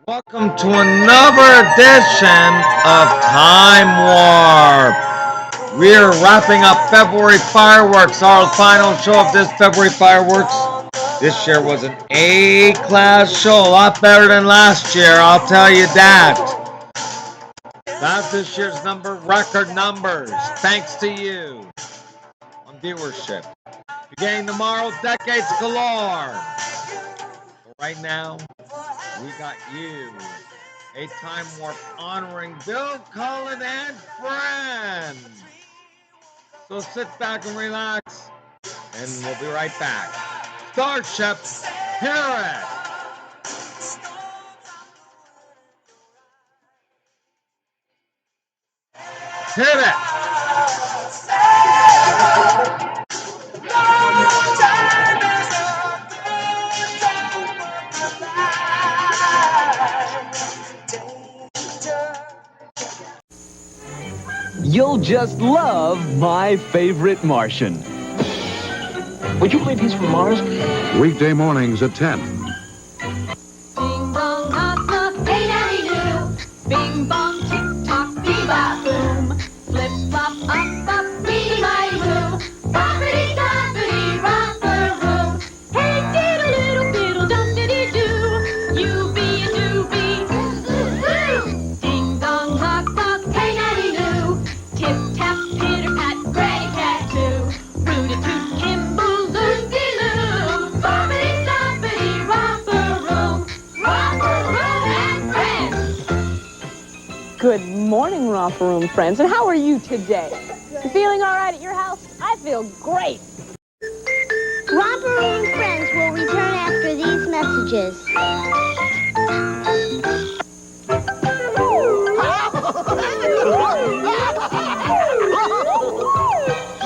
Welcome to another edition of Time Warp. We're wrapping up February fireworks, our final show of this February fireworks. This year was an A-class show, a lot better than last year, I'll tell you that. That's this year's record numbers, thanks to you on viewership. Beginning tomorrow, decades galore. But right now, we got you. A Time Warp honoring Bill Cullen and friends. So sit back and relax, and we'll be right back. Starship, hear it! Hit it! You'll just love My Favorite Martian. Would you believe he's from Mars? Weekday mornings at 10. Bing bong, knock knock, hey daddy do. Bing bong, tick tock, bebop boom. Flip flop, up up, be my boo. Boppity doppity, romper room. Hey diddle little diddle dum diddy do. You be a doobie, woo. Ding dong, knock knock, hey daddy do. Tip tap, pitter pat, granny cat too. Rooty toot, Kimble, loopy loo. Boppity doppity, romper room. Romper room and friends. Good morning, Romper Room friends. And how are you today? You feeling all right at your house? I feel great. Romper Room friends will return after these messages.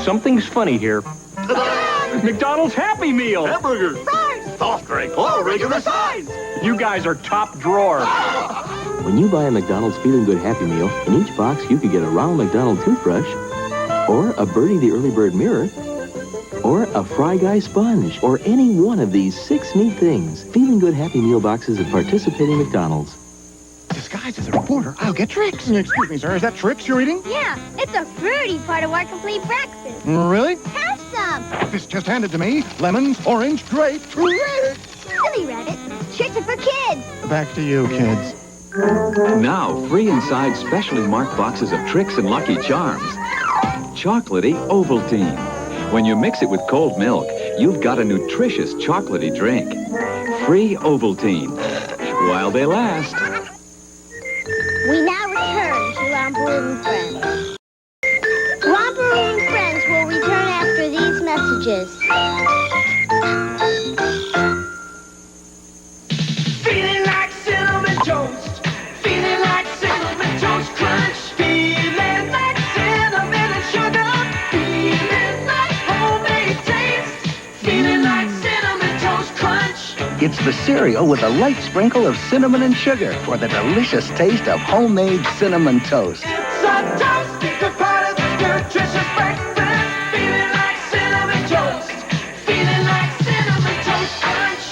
Something's funny here. McDonald's Happy Meal. Hamburger. Fries! Soft drink. All regular size. You guys are top drawer. When you buy a McDonald's Feeling Good Happy Meal, in each box you could get a Ronald McDonald toothbrush, or a Birdie the Early Bird mirror, or a Fry Guy sponge, or any one of these 6 neat things. Feeling Good Happy Meal boxes at participating McDonald's. Disguised as a reporter, I'll get tricks. Excuse me, sir. Is that tricks you're eating? Yeah, it's a fruity part of our complete breakfast. Really? Have some. This just handed to me. Lemons, orange, grape. Silly Rabbit. Tricks are for kids. Back to you, kids. Now, free inside specially marked boxes of Tricks and Lucky Charms. Chocolatey Ovaltine. When you mix it with cold milk, you've got a nutritious chocolatey drink. Free Ovaltine. While they last. We now return to Romper Room friends. Romper Room friends will return after these messages. Feeling like cinnamon toast. Feeling like cinnamon toast crunch. Feeling like cinnamon and sugar. Feeling like homemade taste. Feeling like cinnamon toast crunch. It's the cereal with a light sprinkle of cinnamon and sugar for the delicious taste of homemade cinnamon toast. It's a toasty good part of this nutritious breakfast. Feeling like cinnamon toast. Feeling like cinnamon toast crunch.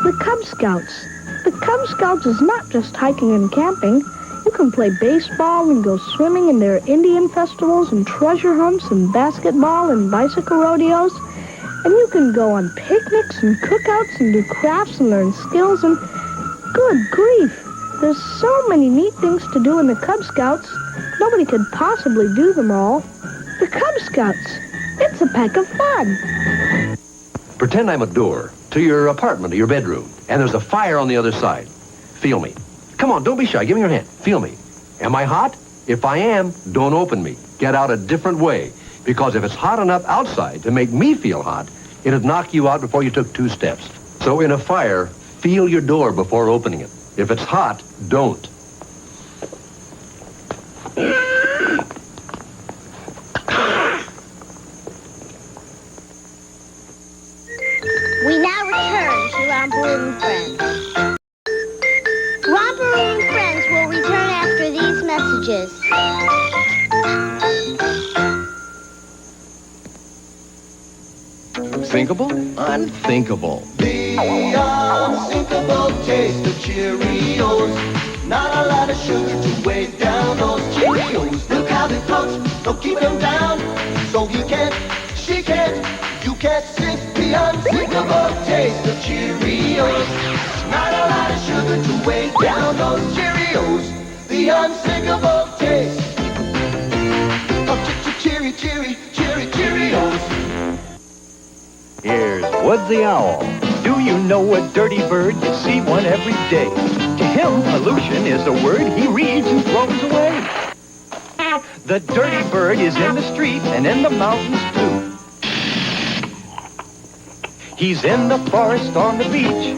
The Cub Scouts. The Cub Scouts is not just hiking and camping. You can play baseball and go swimming in their Indian festivals and treasure hunts and basketball and bicycle rodeos. And you can go on picnics and cookouts and do crafts and learn skills and... Good grief! There's so many neat things to do in the Cub Scouts. Nobody could possibly do them all. The Cub Scouts. It's a peck of fun. Pretend I'm a door to your apartment or your bedroom, and there's a fire on the other side. Feel me. Come on, don't be shy. Give me your hand. Feel me. Am I hot? If I am, don't open me. Get out a different way. Because if it's hot enough outside to make me feel hot, it'd knock you out before you took 2 steps. So in a fire, feel your door before opening it. If it's hot, don't. We now return to Romper Room friends. Romper Room friends will return after these messages. Thinkable? Unthinkable. unsinkable taste of Cheerios. Not a lot of sugar to weigh down those Cheerios. Look how they float, don't keep them down. So he can't, she can't, you can't sink the unsinkable taste of Cheerios. Not a lot of sugar to weigh down those Cheerios. The unsinkable taste of Cheerios. Here's Wood the Owl. Do you know a dirty bird? You see one every day. To him, pollution is a word he reads and throws away. The dirty bird is in the street and in the mountains too. He's in the forest on the beach.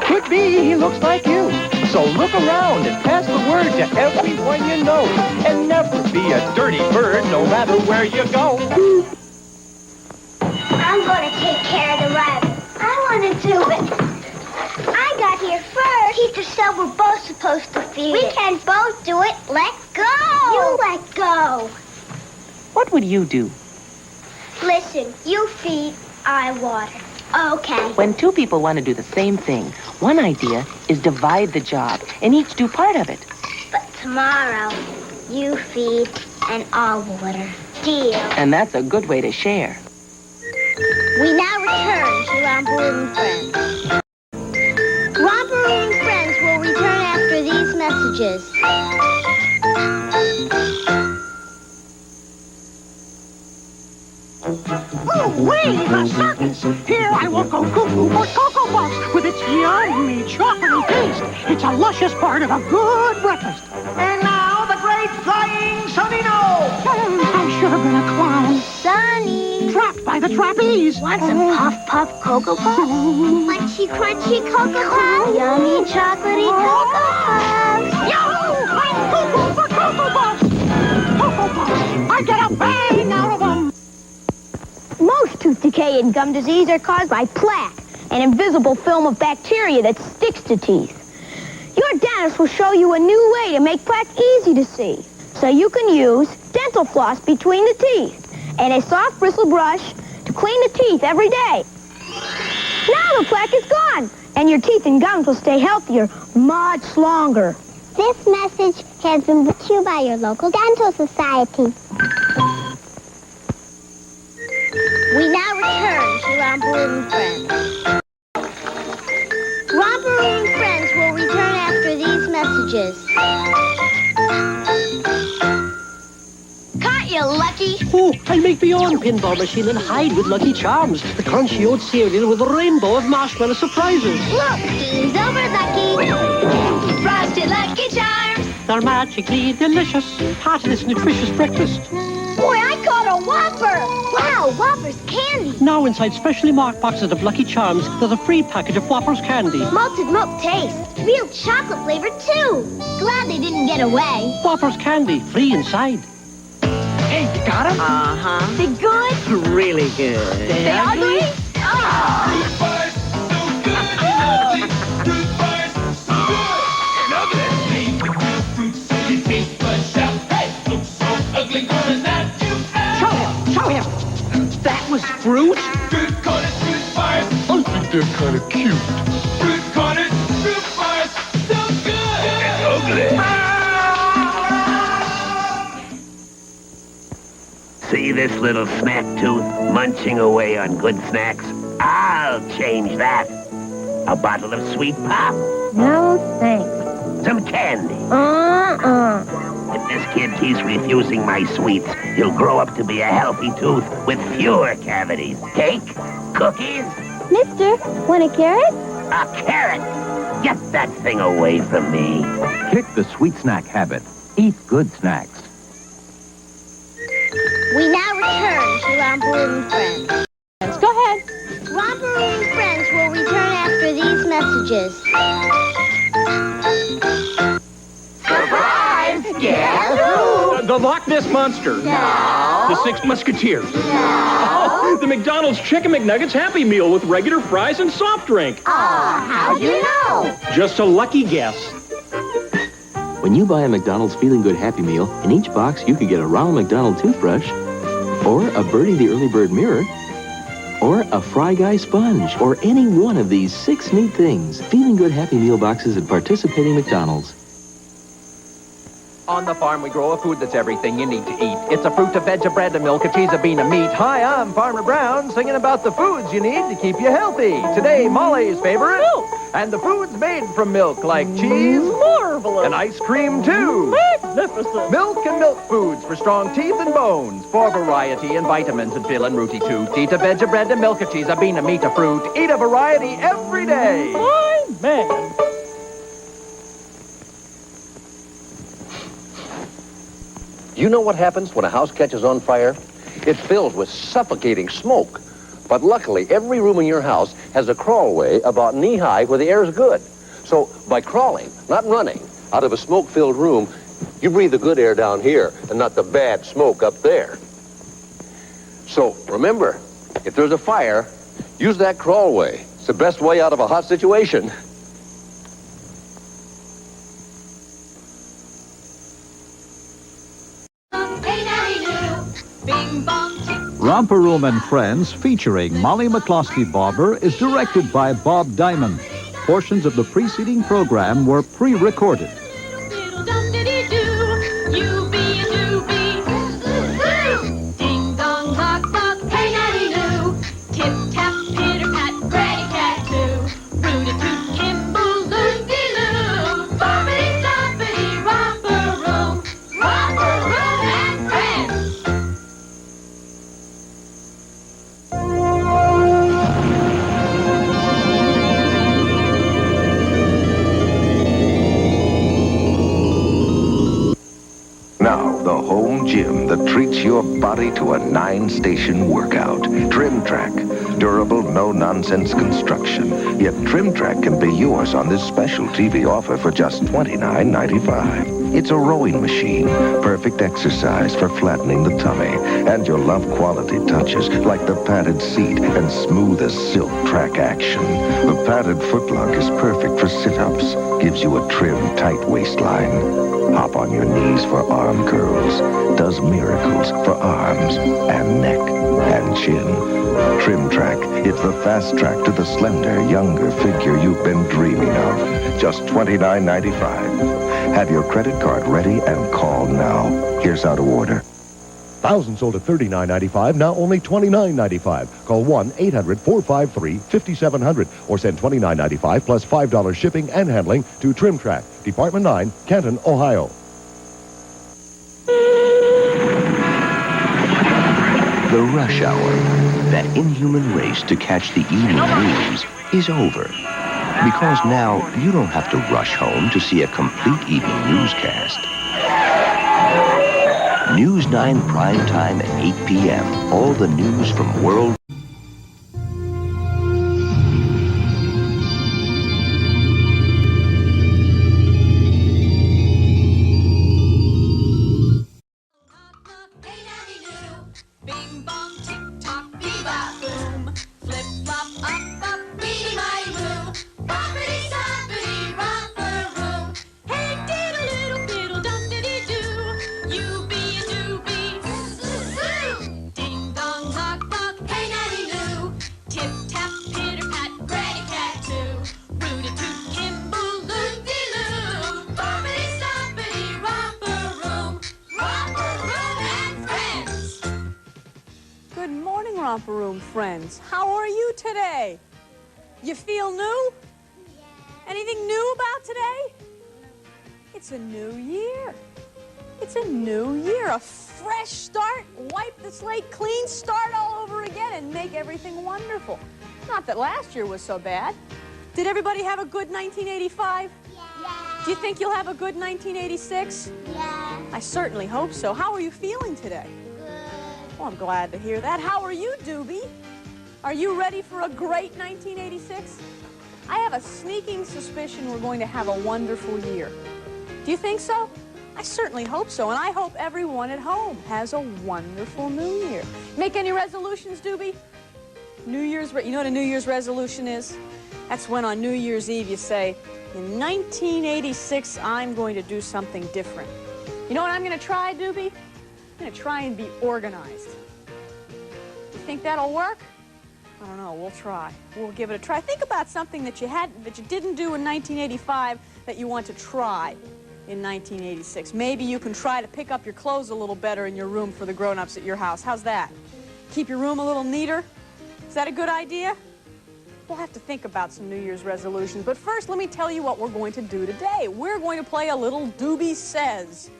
Could be he looks like you. So look around and pass the word to everyone you know. And never be a dirty bird no matter where you go. I'm going to take care of the rabbit. I wanted to, but I got here first. Teacher said we're both supposed to feed it. We can both do it. Let's go. You let go. What would you do? Listen, you feed, I water. Okay. When two people want to do the same thing, one idea is divide the job and each do part of it. But tomorrow, you feed and I'll water. Deal. And that's a good way to share. We now return to Romper and Friends. Romper and Friends will return after these messages. Oh, wait a second. Here I will go cuckoo for Cocoa Puffs with its yummy chocolatey taste. It's a luscious part of a good breakfast. And now the great flying Sunny No. I should have been a clown. Sonny. Trapped by the trapeze. Want some Puff Puff Cocoa Puffs? Crunchy, crunchy Cocoa Puffs? Yummy, chocolatey Cocoa Puffs? Yahoo! I'm cuckoo for Cocoa Puffs. Cocoa Puffs. I get a bang out of them. Most tooth decay and gum disease are caused by plaque, an invisible film of bacteria that sticks to teeth. Your dentist will show you a new way to make plaque easy to see, so you can use dental floss between the teeth and a soft bristle brush to clean the teeth every day. Now the plaque is gone, and your teeth and gums will stay healthier much longer. This message has been brought to you by your local dental society. We now return to Romper and Friends. Romper and Friends will return after these messages. Caught you, Lucky. Oh, I'll make my own pinball machine and hide with Lucky Charms, the crunchy oat cereal with a rainbow of marshmallow surprises. Look, game's over, Lucky. Frosted Lucky Charms. They're magically delicious, part of this nutritious breakfast. Boy, I caught a Whopper. Wow, Whopper's candy. Now inside specially marked boxes of Lucky Charms, there's a free package of Whopper's candy. Malted milk taste. Real chocolate flavor, too. Glad they didn't get away. Whopper's candy, free inside. Hey, you got them? Uh-huh. They good? Really good. They ugly? Show him. That was fruit? Fruit corners, fruit bars. I think they're kind of cute. Fruit corners, fruit bars. So good. It's ugly. See this little snack tooth munching away on good snacks? I'll change that. A bottle of sweet pop. No, thanks. Some candy. If this kid keeps refusing my sweets, he'll grow up to be a healthy tooth with fewer cavities. Cake? Cookies? Mister, want a carrot? A carrot? Get that thing away from me. Kick the sweet snack habit. Eat good snacks. We now return to Romper and Friends. Go ahead. Romper and Friends will return after these messages. Surprise! Guess who? The Loch Ness Monster. No. The Six Musketeers. No. Oh, the McDonald's Chicken McNuggets Happy Meal with regular fries and soft drink. How'd you know? Just a lucky guess. When you buy a McDonald's Feeling Good Happy Meal, in each box you could get a Ronald McDonald toothbrush, or a Birdie the Early Bird mirror, or a Fry Guy sponge, or any one of these 6 neat things. Feeling Good Happy Meal boxes at participating McDonald's. On the farm, we grow a food that's everything you need to eat. It's a fruit, a veg, a bread, a milk, a cheese, a bean, a meat. Hi, I'm Farmer Brown, singing about the foods you need to keep you healthy. Today, Molly's favorite. Milk. And the foods made from milk, like cheese. Marvelous. And ice cream, too. Magnificent. Milk and milk foods for strong teeth and bones. For variety and vitamins and fill and rooty tooth. Eat a veg, a bread, a milk, a cheese, a bean, a meat, a fruit. Eat a variety every day. My man. You know what happens when a house catches on fire? It fills with suffocating smoke. But luckily, every room in your house has a crawlway about knee-high where the air is good. So by crawling, not running, out of a smoke-filled room, you breathe the good air down here and not the bad smoke up there. So remember, if there's a fire, use that crawlway. It's the best way out of a hot situation. Romper Room and Friends, featuring Molly McCloskey Bobber, is directed by Bob Diamond. Portions of the preceding program were pre-recorded. Ding dong, knock knock, hey nanny loo. Tip tap, pitter pat, Granny cat too. Rooty toot, Kimble, loopy loo. Bobbity stoppity, romper room and friends. Now, the home gym that treats your body to a 9-station workout. Trim Track. Durable, no-nonsense construction. Yet Trim Track can be yours on this special TV offer for just $29.95. It's a rowing machine. Perfect exercise for flattening the tummy. And you'll love quality touches like the padded seat and smooth as silk track action. The padded footlock is perfect for sit-ups. Gives you a trim, tight waistline. Hop on your knees for arm curls. Does miracles for arms and neck and chin. Trim Track, it's the fast track to the slender, younger figure you've been dreaming of. Just $29.95. Have your credit card ready and call now. Here's how to order. Thousands sold at $39.95, now only $29.95. Call 1-800-453-5700 or send $29.95 plus $5 shipping and handling to Trim Track, Department 9, Canton, Ohio. The rush hour, that inhuman race to catch the evening news, is over. Because now you don't have to rush home to see a complete evening newscast. News 9 prime time at 8 p.m. All the news from world... Bing bong, tick tock, bebop boom. Flip flop, up up, be my room. Boppity stoppity, romper room. Hey diddle little diddle dum diddy doo. You be a doobie. Ding dong, knock knock, hey nanny loo. Tip tap, pitter pat, Granny cat too. Rooty toot, Kimble, loopy loo. Boppity stoppity, romper room and friends. Good morning, Romper Room friends. How are you today? You feel new? Anything new about today? It's a new year. It's a new year, a fresh start, wipe the slate clean, start all over again, and make everything wonderful. Not that last year was so bad. Did everybody have a good 1985? Yeah. Do you think you'll have a good 1986? Yeah. I certainly hope so. How are you feeling today? Well, I'm glad to hear that. How are you, Doobie? Are you ready for a great 1986? I have a sneaking suspicion we're going to have a wonderful year. Do you think so? I certainly hope so, and I hope everyone at home has a wonderful new year. Make any resolutions, Doobie? You know what a New Year's resolution is? That's when on New Year's Eve you say, in 1986, I'm going to do something different. You know what I'm going to try, Doobie? I'm going to try and be organized. You think that'll work? try. We'll give it a try. Think about something that you didn't do in 1985 that you want to try in 1986. Maybe you can try to pick up your clothes a little better in your room for the grown-ups at your house. How's that? Keep your room a little neater? Is that a good idea? We'll have to think about some New Year's resolutions. But first, let me tell you what we're going to do today. We're going to play a little Doobie Says.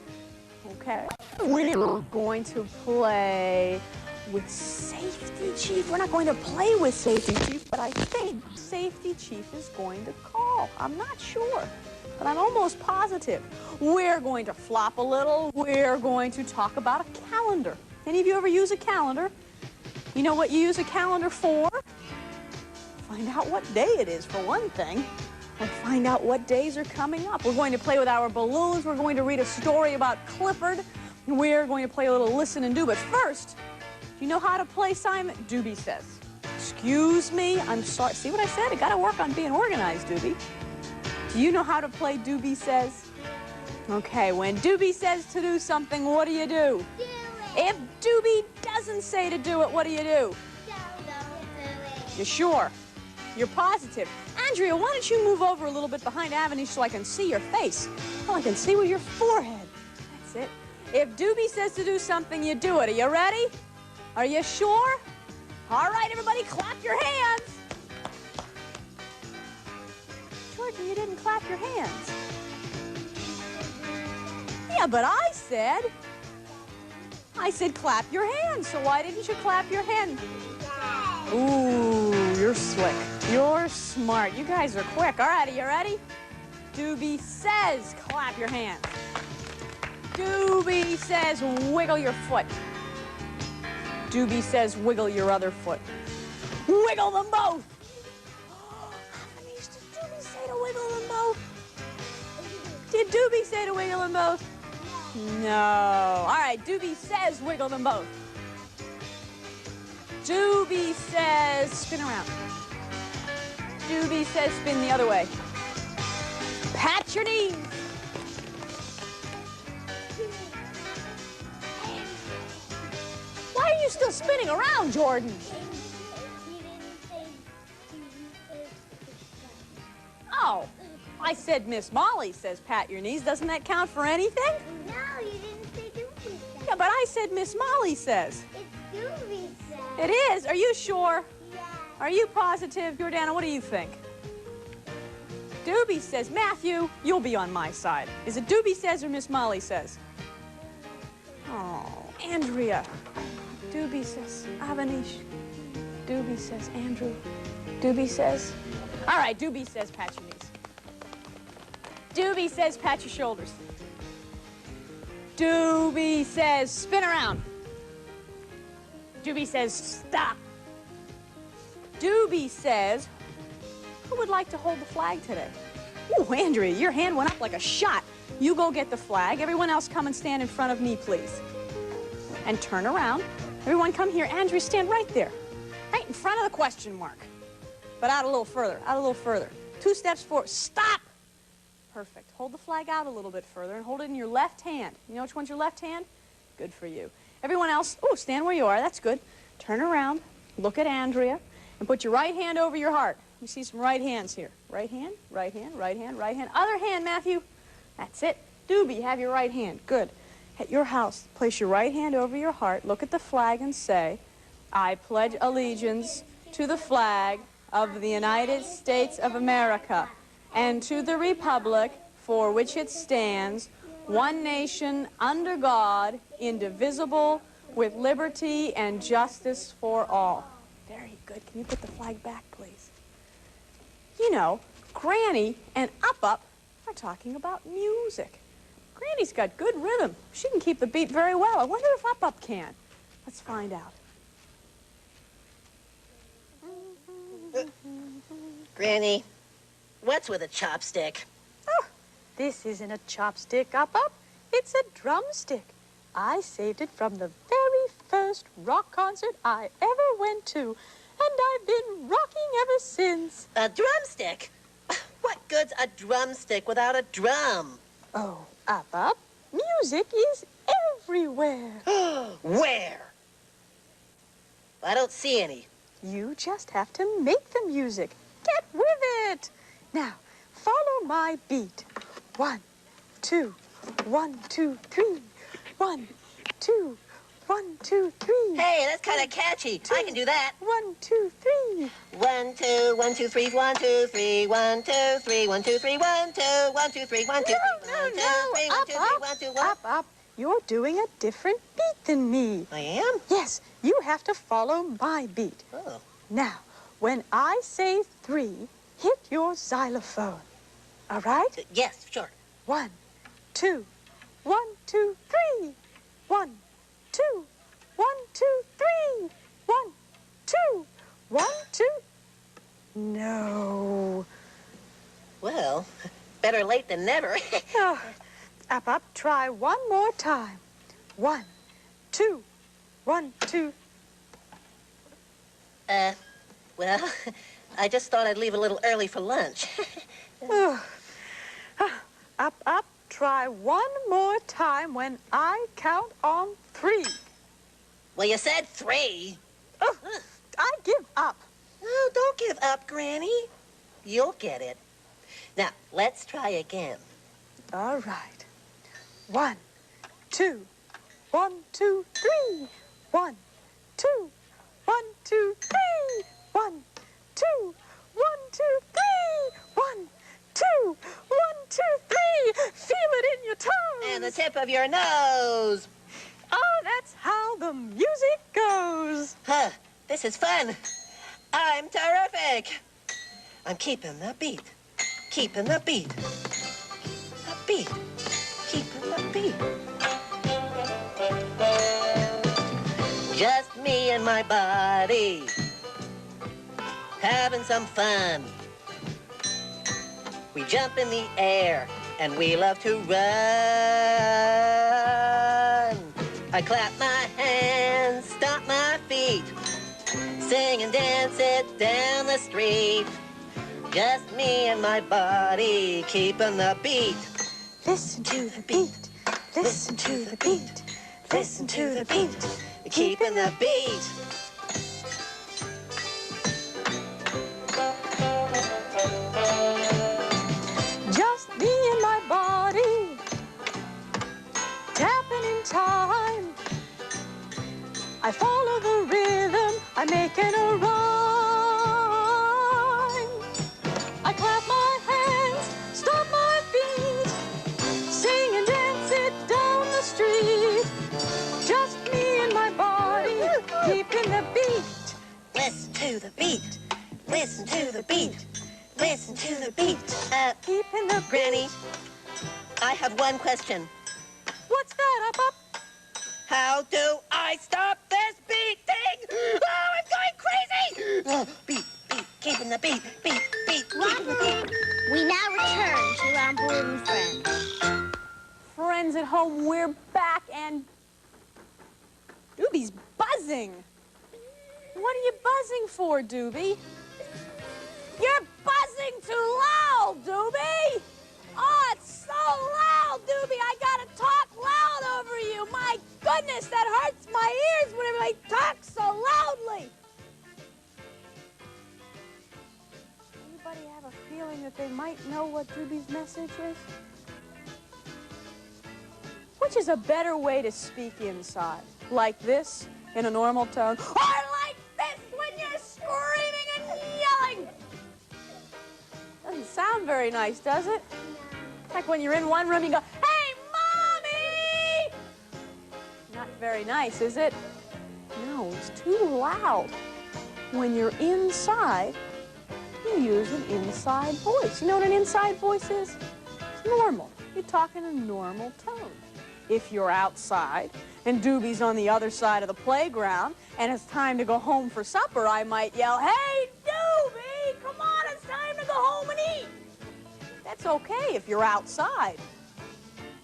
Okay? We're going to play with Safety Chief. We're not going to play with Safety Chief, but I think Safety Chief is going to call. I'm not sure, but I'm almost positive. We're going to flop a little. We're going to talk about a calendar. Any of you ever use a calendar? You know what you use a calendar for? Find out what day it is, for one thing. Or find out what days are coming up. We're going to play with our balloons. We're going to read a story about Clifford. We're going to play a little listen and do. But first, do you know how to play Simon? Doobie Says. Excuse me, I'm sorry. See what I said? I got to work on being organized, Doobie. Do you know how to play Doobie Says? Okay, when Doobie says to do something, what do you do? Do it. If Doobie doesn't say to do it, what do you do? You sure? You're positive. Andrea, why don't you move over a little bit behind Avanish so I can see your face? All I can see was your forehead. That's it. If Doobie says to do something, you do it. Are you ready? Are you sure? All right, everybody, clap your hands. Jordan, you didn't clap your hands. Yeah, but I said clap your hands, so why didn't you clap your hand? Ooh, you're slick. You're smart. You guys are quick. All right, are you ready? Doobie says clap your hands. Doobie says wiggle your foot. Doobie says wiggle your other foot. Wiggle them both. Did Doobie say to wiggle them both? Did Doobie say to wiggle them both? No. All right, Doobie says wiggle them both. Doobie says spin around. Doobie says spin the other way. Pat your knees. Why are you still spinning around, Jordan? Oh, I said Miss Molly says pat your knees. Doesn't that count for anything? No, you didn't say Doobie Says. Yeah, but I said Miss Molly says. It's Doobie Says. It is. Are you sure? Yeah. Are you positive? Jordana, what do you think? Doobie says. Matthew, you'll be on my side. Is it Doobie says or Miss Molly says? Oh, Andrea. Doobie says. Avanish. Doobie says. Andrew. Doobie says. All right, Doobie says pat your knees. Doobie says pat your shoulders. Doobie says spin around. Doobie says stop. Doobie says, who would like to hold the flag today? Ooh, Andrea, your hand went up like a shot. You go get the flag. Everyone else come and stand in front of me, please. And turn around. Everyone come here. Andrea, stand right there. Right in front of the question mark. But out a little further, out a little further. 2 steps forward. Stop! Perfect. Hold the flag out a little bit further and hold it in your left hand. You know which one's your left hand? Good for you. Everyone else, oh, stand where you are. That's good. Turn around, look at Andrea, and put your right hand over your heart. We see some right hands here. Right hand, right hand, right hand, right hand. Other hand, Matthew. That's it. Doobie, have your right hand. Good. At your house, place your right hand over your heart, look at the flag and say, I pledge allegiance to the flag of the United States of America and to the republic for which it stands, one nation, under God, indivisible, with liberty and justice for all. Very good. Can you put the flag back, please? You know, Granny and Up-Up are talking about music. Granny's got good rhythm. She can keep the beat very well. I wonder if Up-Up can. Let's find out. Granny, what's with a chopstick? Oh, this isn't a chopstick, Up-Up. It's a drumstick. I saved it from the very first rock concert I ever went to, and I've been rocking ever since. A drumstick? What good's a drumstick without a drum? Oh, Up-Up, music is everywhere. Where? I don't see any. You just have to make the music. Get with it. Now, follow my beat. 1, 2, 1, 2, 3. 1, 2, 1, 2, 3. Hey, that's kind of catchy. I can do that. 1, 2, 3. 1, 2, 1, 2, 3, 1, 2, 3, 1, 2, 3, 1, 2, 3, 1, 2, 1, 2, 3, 1, 2, 3, 1, 2, 3, 1, 2, 3, 1, 2, 1. Up. You're doing a different beat than me. I am? Yes, you have to follow my beat. Oh. Now, when I say 3, hit your xylophone. All right? Yes, sure. 1, 2, 1, 2, 3. 1, 2, 1, 2, 3. 1, 2, 1, 2. No. Well, better late than never. Oh. Up. Try one more time. 1, 2, 1, 2. Well, I just thought I'd leave a little early for lunch. Up. Try one more time when I count on 3. Well, you said 3. I give up. No, don't give up, Granny. You'll get it. Now, let's try again. All right. 1, 2, 1, 2, 3. 1, 2, 1, 2, 3. 1, 2, 1, 2, 3. 1, 2, 1, 2, 3. Feel it in your toes. And the tip of your nose. Oh, that's how the music goes. Huh, this is fun. I'm terrific. I'm keeping the beat. Keeping the beat. The beat. Keeping the beat. Just me and my body. Having some fun. We jump in the air and we love to run. I clap my hands, stomp my feet, sing and dance it down the street. Just me and my body keeping the beat. Listen to the beat. Listen to the beat. Listen to the beat. Keeping the beat. Just me and my body, tapping in time. I follow the rhythm, I'm making a rhyme. I clap my hands, stomp my feet, sing and dance it down the street. Just me and my body, keeping the beat. Listen to the beat. Listen to the beat. Listen to the beat. Keeping the Granny, I have one question. What's that, Up? How do I stop this beat thing? Oh, it's going crazy! Oh, beat, keeping the beat, beat, keeping the beat. We now return to Romper Room Friends. Friends at home, we're back and Doobie's buzzing. What are you buzzing for, Doobie? You're buzzing too loud, Doobie! Oh, it's so loud, Doobie! I gotta talk loud over you! My goodness, that hurts my ears when everybody talks so loudly! Anybody have a feeling that they might know what Doobie's message is? Which is a better way to speak inside? Like this, in a normal tone, or like this when you're screaming and yelling? Doesn't sound very nice, does it? Like when you're in one room, you go, "Hey, Mommy!" Not very nice, is it? No, it's too loud. When you're inside, you use an inside voice. You know what an inside voice is? It's normal. You talk in a normal tone. If you're outside and Doobie's on the other side of the playground and it's time to go home for supper, I might yell, "Hey, Doobie, come on, it's time to go home and eat." That's okay if you're outside.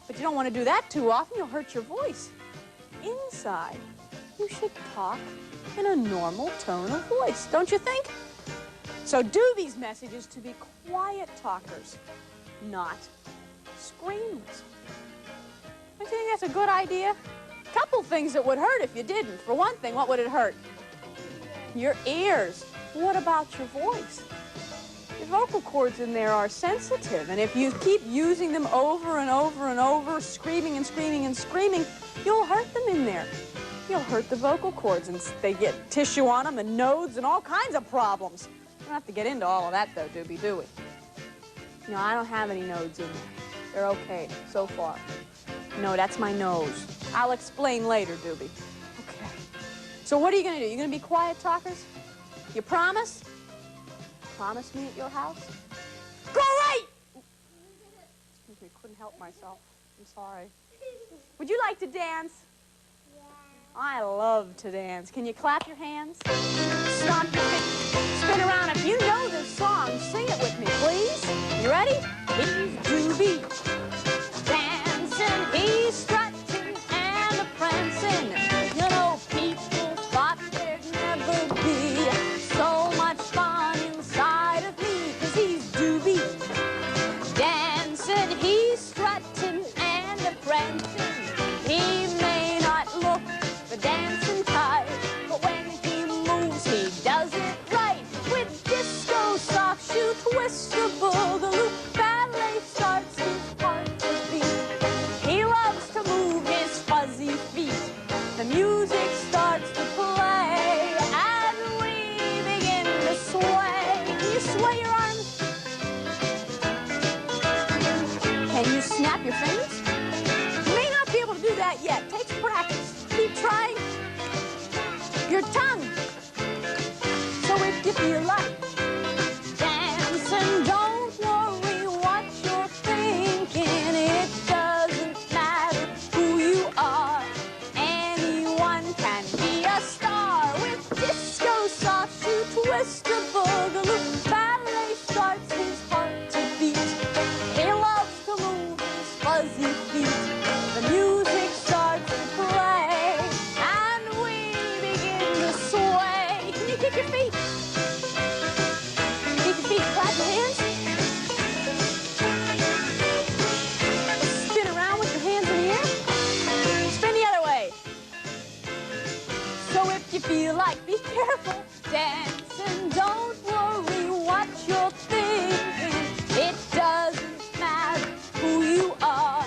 But you don't want to do that too often. You'll hurt your voice. Inside, you should talk in a normal tone of voice, don't you think? So Doobie's message is to be quiet talkers, not screamers. Don't you think that's a good idea? Couple things that would hurt if you didn't. For one thing, what would it hurt? Your ears. What about your voice? Your vocal cords in there are sensitive, and if you keep using them over and over and over, screaming and screaming and screaming, you'll hurt them in there. You'll hurt the vocal cords, and they get tissue on them and nodes and all kinds of problems. We don't have to get into all of that, though, Doobie, do we? No, I don't have any nodes in there. They're okay so far. No, that's my nose. I'll explain later, Doobie. Okay. So what are you going to do? You going to be quiet talkers? You promise? Promise me at your house? Great! Excuse me, couldn't help myself. I'm sorry. Would you like to dance? Yeah. I love to dance. Can you clap your hands? Stomp your feet. Spin around. If you know this song, sing it with me, please. You ready? He's Doobie. Dancing, he's strutting and a-prancing. You know, people thought there'd never be so much fun inside of me, 'cause he's Doobie. Dancing, he's strutting and a-prancing. He may not look the dancing type, but when he moves, he does it right. With disco, soft shoe, twist, a boogaloo, ballet starts his heart to beat. He loves to move his fuzzy feet. The music starts to play, and we begin to sway. Can you sway your arms? Can you snap your fingers? You may not be able to do that yet. It takes practice. Keep trying. Your tongue. So if you feel like dancing, don't worry what you're thinking. It doesn't matter who you are. Anyone can be a star. With disco, soft shoe, twist, a boogaloo, ballet starts his heart to beat. He loves to move his fuzzy feet. The music starts to play, and we begin to sway. Can you kick your feet? Kick your feet, clap your hands. Spin around with your hands in the air. Spin the other way. So if you feel like, be careful, dancing, don't worry what you're thinking. It doesn't matter who you are.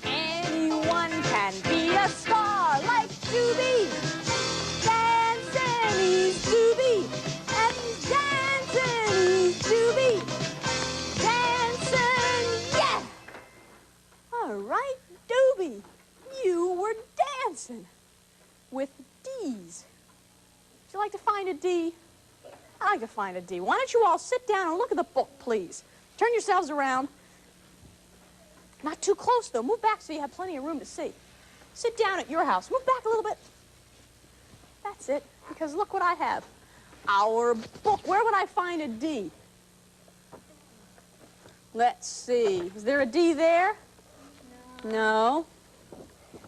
Anyone can be a star like Doobie. Dancing, he's Doobie. And he's dancing, he's Doobie. Dancing, yeah! All right, Doobie, you were dancing with D's. Would you like to find a D? I like to find a D. Why don't you all sit down and look at the book, please? Turn yourselves around. Not too close, though. Move back so you have plenty of room to see. Sit down at your house. Move back a little bit. That's it, because look what I have. Our book. Where would I find a D? Let's see. Is there a D there? No.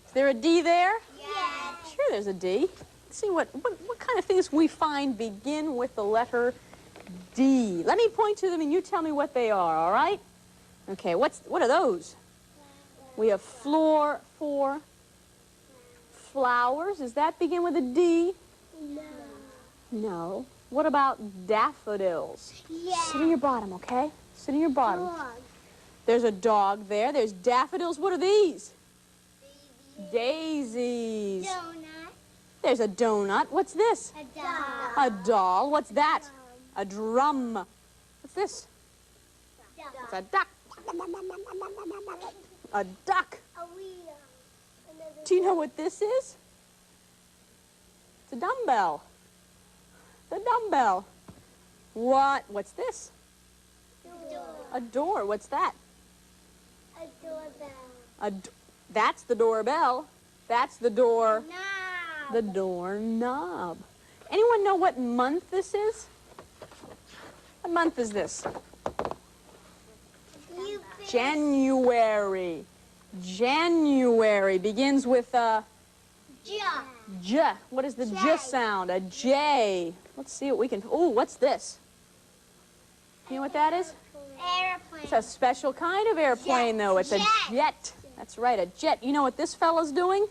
Is there a D there? Yes. Sure, there's a D. Let's see what kind of things we find begin with the letter D. Let me point to them and you tell me what they are, all right? Okay, what are those? We have floor, four. Flowers, does that begin with a D? No. No. What about daffodils? Yeah. Sit in your bottom, okay? Sit in your bottom. Dog. There's a dog there. There's daffodils. What are these? Daisies. Donut. There's a donut. What's this? A doll. A doll. What's that? A drum. What's this? Duck. It's a duck. A duck. A wheel. Do you know what this is? It's a dumbbell. The dumbbell. What's this? Door. A door. What's that? A doorbell. That's the doorbell. That's the door. Knob. The doorknob. Anyone know what month this is? What month is this? January. January begins with a J. J. What is the J sound? A J. Let's see what we can. Oh, what's this? You know what that is? Airplane. It's a special kind of airplane, though. It's a jet. That's right, a jet. You know what this fella's doing?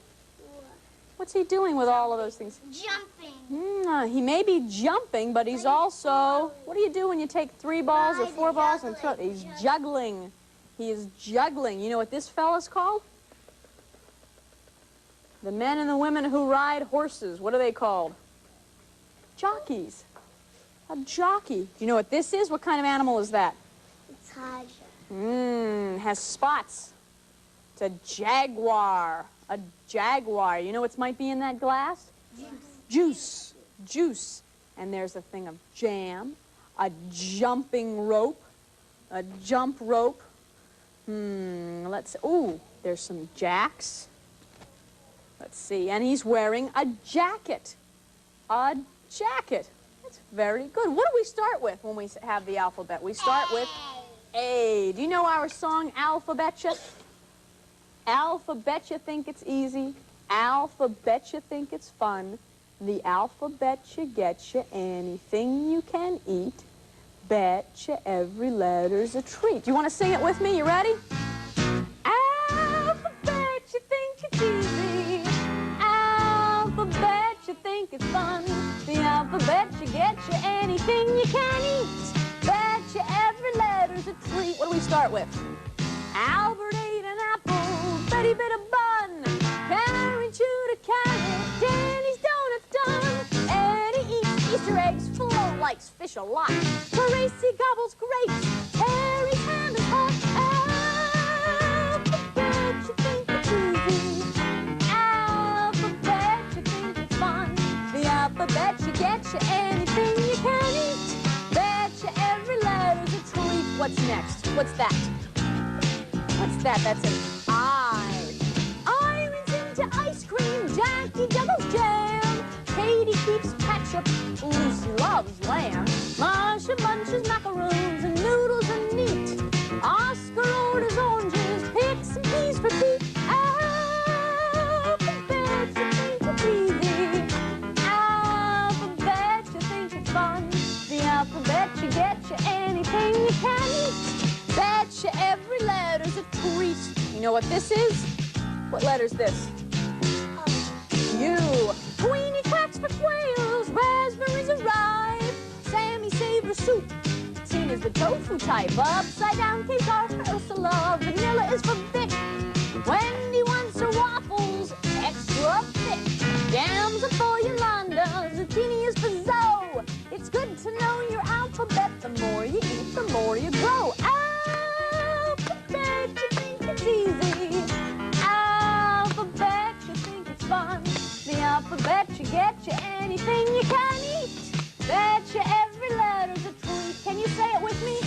What's he doing with all of those things? Jumping. He may be jumping, but he's also... What do you do when you take 3 balls or 4 balls and throw? He's juggling. He is juggling. You know what this fella's called? The men and the women who ride horses. What are they called? Jockeys. A jockey. Do you know what this is? What kind of animal is that? It's Haja. Has spots. It's a jaguar. A jaguar. You know what might be in that glass? Juice. Juice. And there's a thing of jam, a jumping rope, a jump rope. Let's, ooh, there's some jacks. Let's see, and he's wearing a jacket. A jacket. That's very good. What do we start with when we have the alphabet? We start with A. Do you know our song, Alphabetcha? Alphabetcha think it's easy. Alphabetcha think it's fun. The alphabetcha getcha anything you can eat. Betcha every letter's a treat. Do you want to sing it with me? You ready? Alphabetcha think it's easy. Alphabetcha think it's fun. The alphabetcha getcha anything you can eat. Betcha every letter's a treat. What do we start with? Albert ate an apple. Betty bit a bun. Karen chewed a carrot. Danny's donuts done. Eddie eats Easter eggs. Flo likes fish a lot. Tracy gobbles grapes. Harry's ham is hot. Alphabet, you think it's easy. Alphabet, you think it's fun. The alphabet, you get you anything you can eat. Betcha every letter's a treat. What's next? What's that? What's that? That's an I. Irene's into ice cream. Jackie doubles jam. Katie keeps ketchup. Lucy loves lamb. Marsha munches macaroons and noodles are neat. Oscar orders oranges. Pick some peas for Pete. Alphabet, you think it's easy. Alphabet, you think it's fun. The alphabet, you get you anything you can eat. Betcha every letter's a treat. You know what this is? What letter's this? U. Queenie quacks for quails. Raspberries are ripe. Sammy savors soup. Tina's the tofu type. Upside down cakes are for Ursula. Vanilla is for Vic. Wendy wants her waffles extra thick. Jams are for Yolanda. Zucchini is for Zoe. It's good to know your alphabet. The more you eat, the more you grow. Alphabet, you think it's easy. Alphabet, you think it's fun. The alphabet, you get you anything you can eat. Betcha every letter's a treat. Can you say it with me?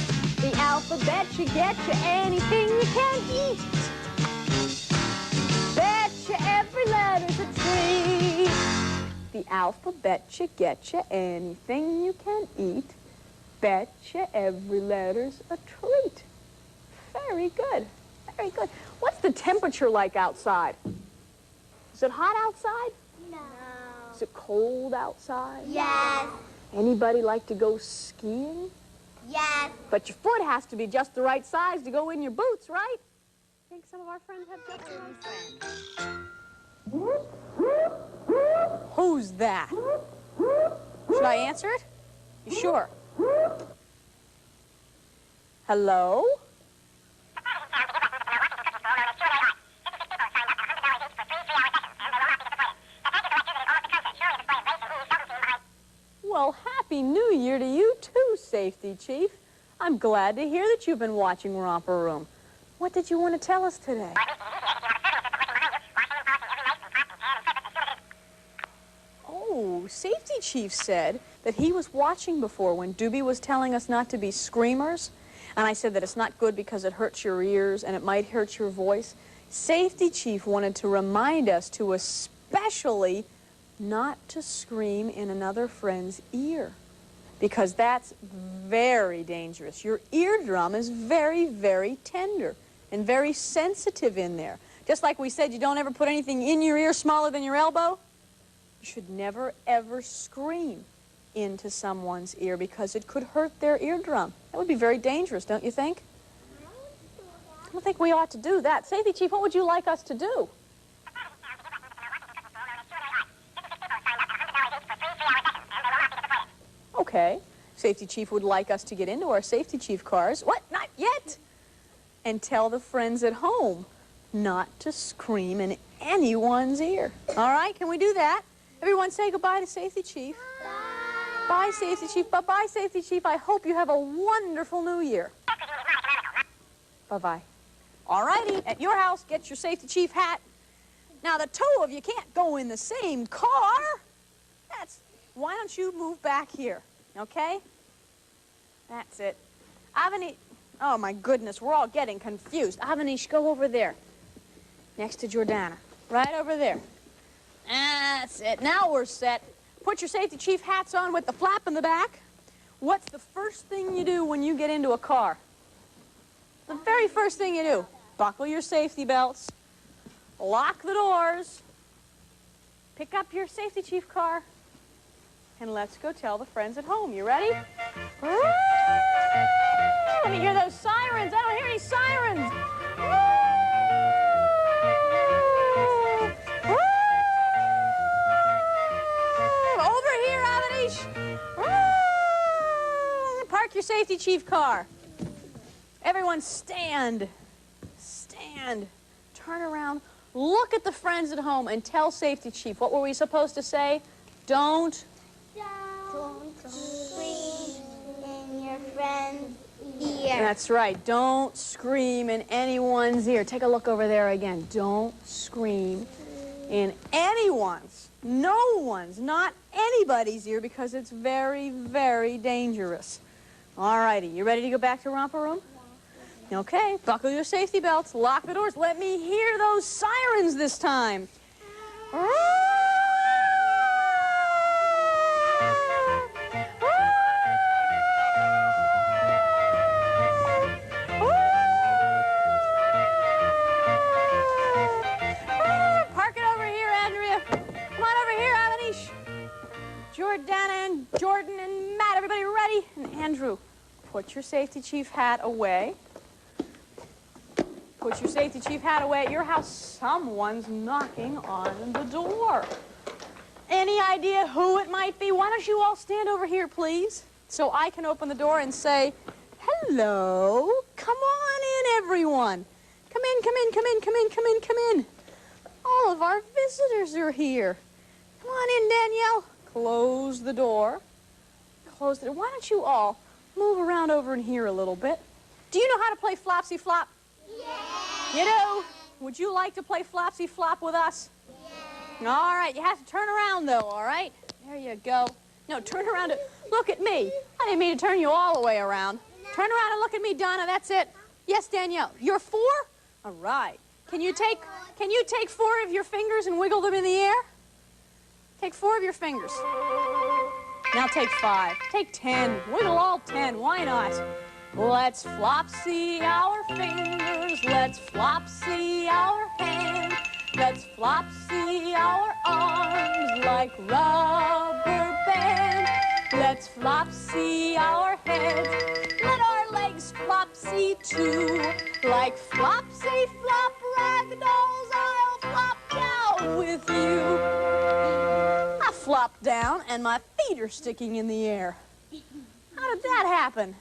The alphabet, you get you anything you can eat. Betcha every letter's a treat. The alphabet, you get you anything you can eat. Betcha every letter's a treat. Very good. Very good. What's the temperature like outside? Is it hot outside? No. Is it cold outside? Yes. Anybody like to go skiing? Yes. But your foot has to be just the right size to go in your boots, right? I think some of our friends have just the right size. Who's that? Should I answer it? You sure? Hello? Well, Happy New Year to you too, Safety Chief. I'm glad to hear that you've been watching Romper Room. What did you want to tell us today? Oh, Safety Chief said that he was watching before when Doobie was telling us not to be screamers. And I said that it's not good because it hurts your ears and it might hurt your voice. Safety Chief wanted to remind us to especially not to scream in another friend's ear, because that's very dangerous. Your eardrum is very, very tender and very sensitive in there. Just like we said, you don't ever put anything in your ear smaller than your elbow. You should never, ever scream into someone's ear because it could hurt their eardrum. That would be very dangerous, don't you think? I don't think we ought to do that. Safety Chief, what would you like us to do? Okay. Safety chief would like us to get into our safety chief cars. What? Not yet. And tell the friends at home not to scream in anyone's ear. All right, can we do that? Everyone say goodbye to Safety Chief. Bye, Safety Chief. Bye-bye, Safety Chief. I hope you have a wonderful new year. Bye-bye. All righty, at your house, get your Safety Chief hat. Now, the two of you can't go in the same car. Why don't you move back here, okay? That's it. Avanish, oh my goodness, we're all getting confused. Avanish, go over there, next to Jordana, right over there. That's it, now we're set. Put your Safety Chief hats on with the flap in the back. What's the first thing you do when you get into a car? The very first thing you do, buckle your safety belts, lock the doors, pick up your Safety Chief car, and let's go tell the friends at home. You ready? Let me hear those sirens. I don't hear any sirens. Over here, Avanish. Park your Safety Chief car. Everyone stand. Stand. Turn around. Look at the friends at home and tell Safety Chief. What were we supposed to say? Don't scream in your friend's ear. That's right. Don't scream in anyone's ear. Take a look over there again. Don't scream in anyone's, no one's, not anybody's ear, because it's very, very dangerous. All righty. You ready to go back to Romper Room? Okay. Buckle your safety belts. Lock the doors. Let me hear those sirens this time. Jordana and Jordan and Matt, everybody ready? And Andrew, put your Safety Chief hat away. Put your Safety Chief hat away. At your house, someone's knocking on the door. Any idea who it might be? Why don't you all stand over here, please, so I can open the door and say, hello. Come on in, everyone. Come in, come in, come in, come in, come in, come in. All of our visitors are here. Come on in, Danielle. Close the door. Close the door. Why don't you all move around over in here a little bit? Do you know how to play Flopsy Flop? Yeah. You do? Would you like to play Flopsy Flop with us? Yeah. All right. You have to turn around, though, all right? There you go. No, turn around. Look at me. I didn't mean to turn you all the way around. Turn around and look at me, Donna. That's it. Yes, Danielle. You're 4? All right. Can you take 4 of your fingers and wiggle them in the air? Take 4 of your fingers. Now take 5. Take 10. Wiggle all 10. Why not? Let's flopsy our fingers. Let's flopsy our hands. Let's flopsy our arms like rubber bands. Let's flopsy our heads. Let our legs flopsy too. Like flopsy flop ragdolls, I'll flop down with you. I flopped down and my feet are sticking in the air. How did that happen?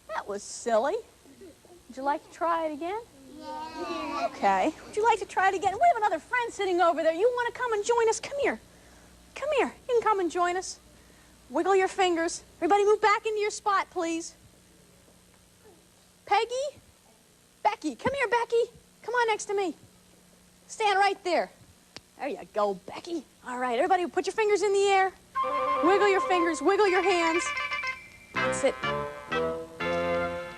That was silly. Would you like to try it again? Yeah. Okay. Would you like to try it again? We have another friend sitting over there. You want to come and join us? Come here. Come here. You can come and join us. Wiggle your fingers. Everybody move back into your spot, please. Peggy? Becky. Come here, Becky. Come on next to me. Stand right there. There you go, Becky. All right, everybody put your fingers in the air. Wiggle your fingers, wiggle your hands. That's it.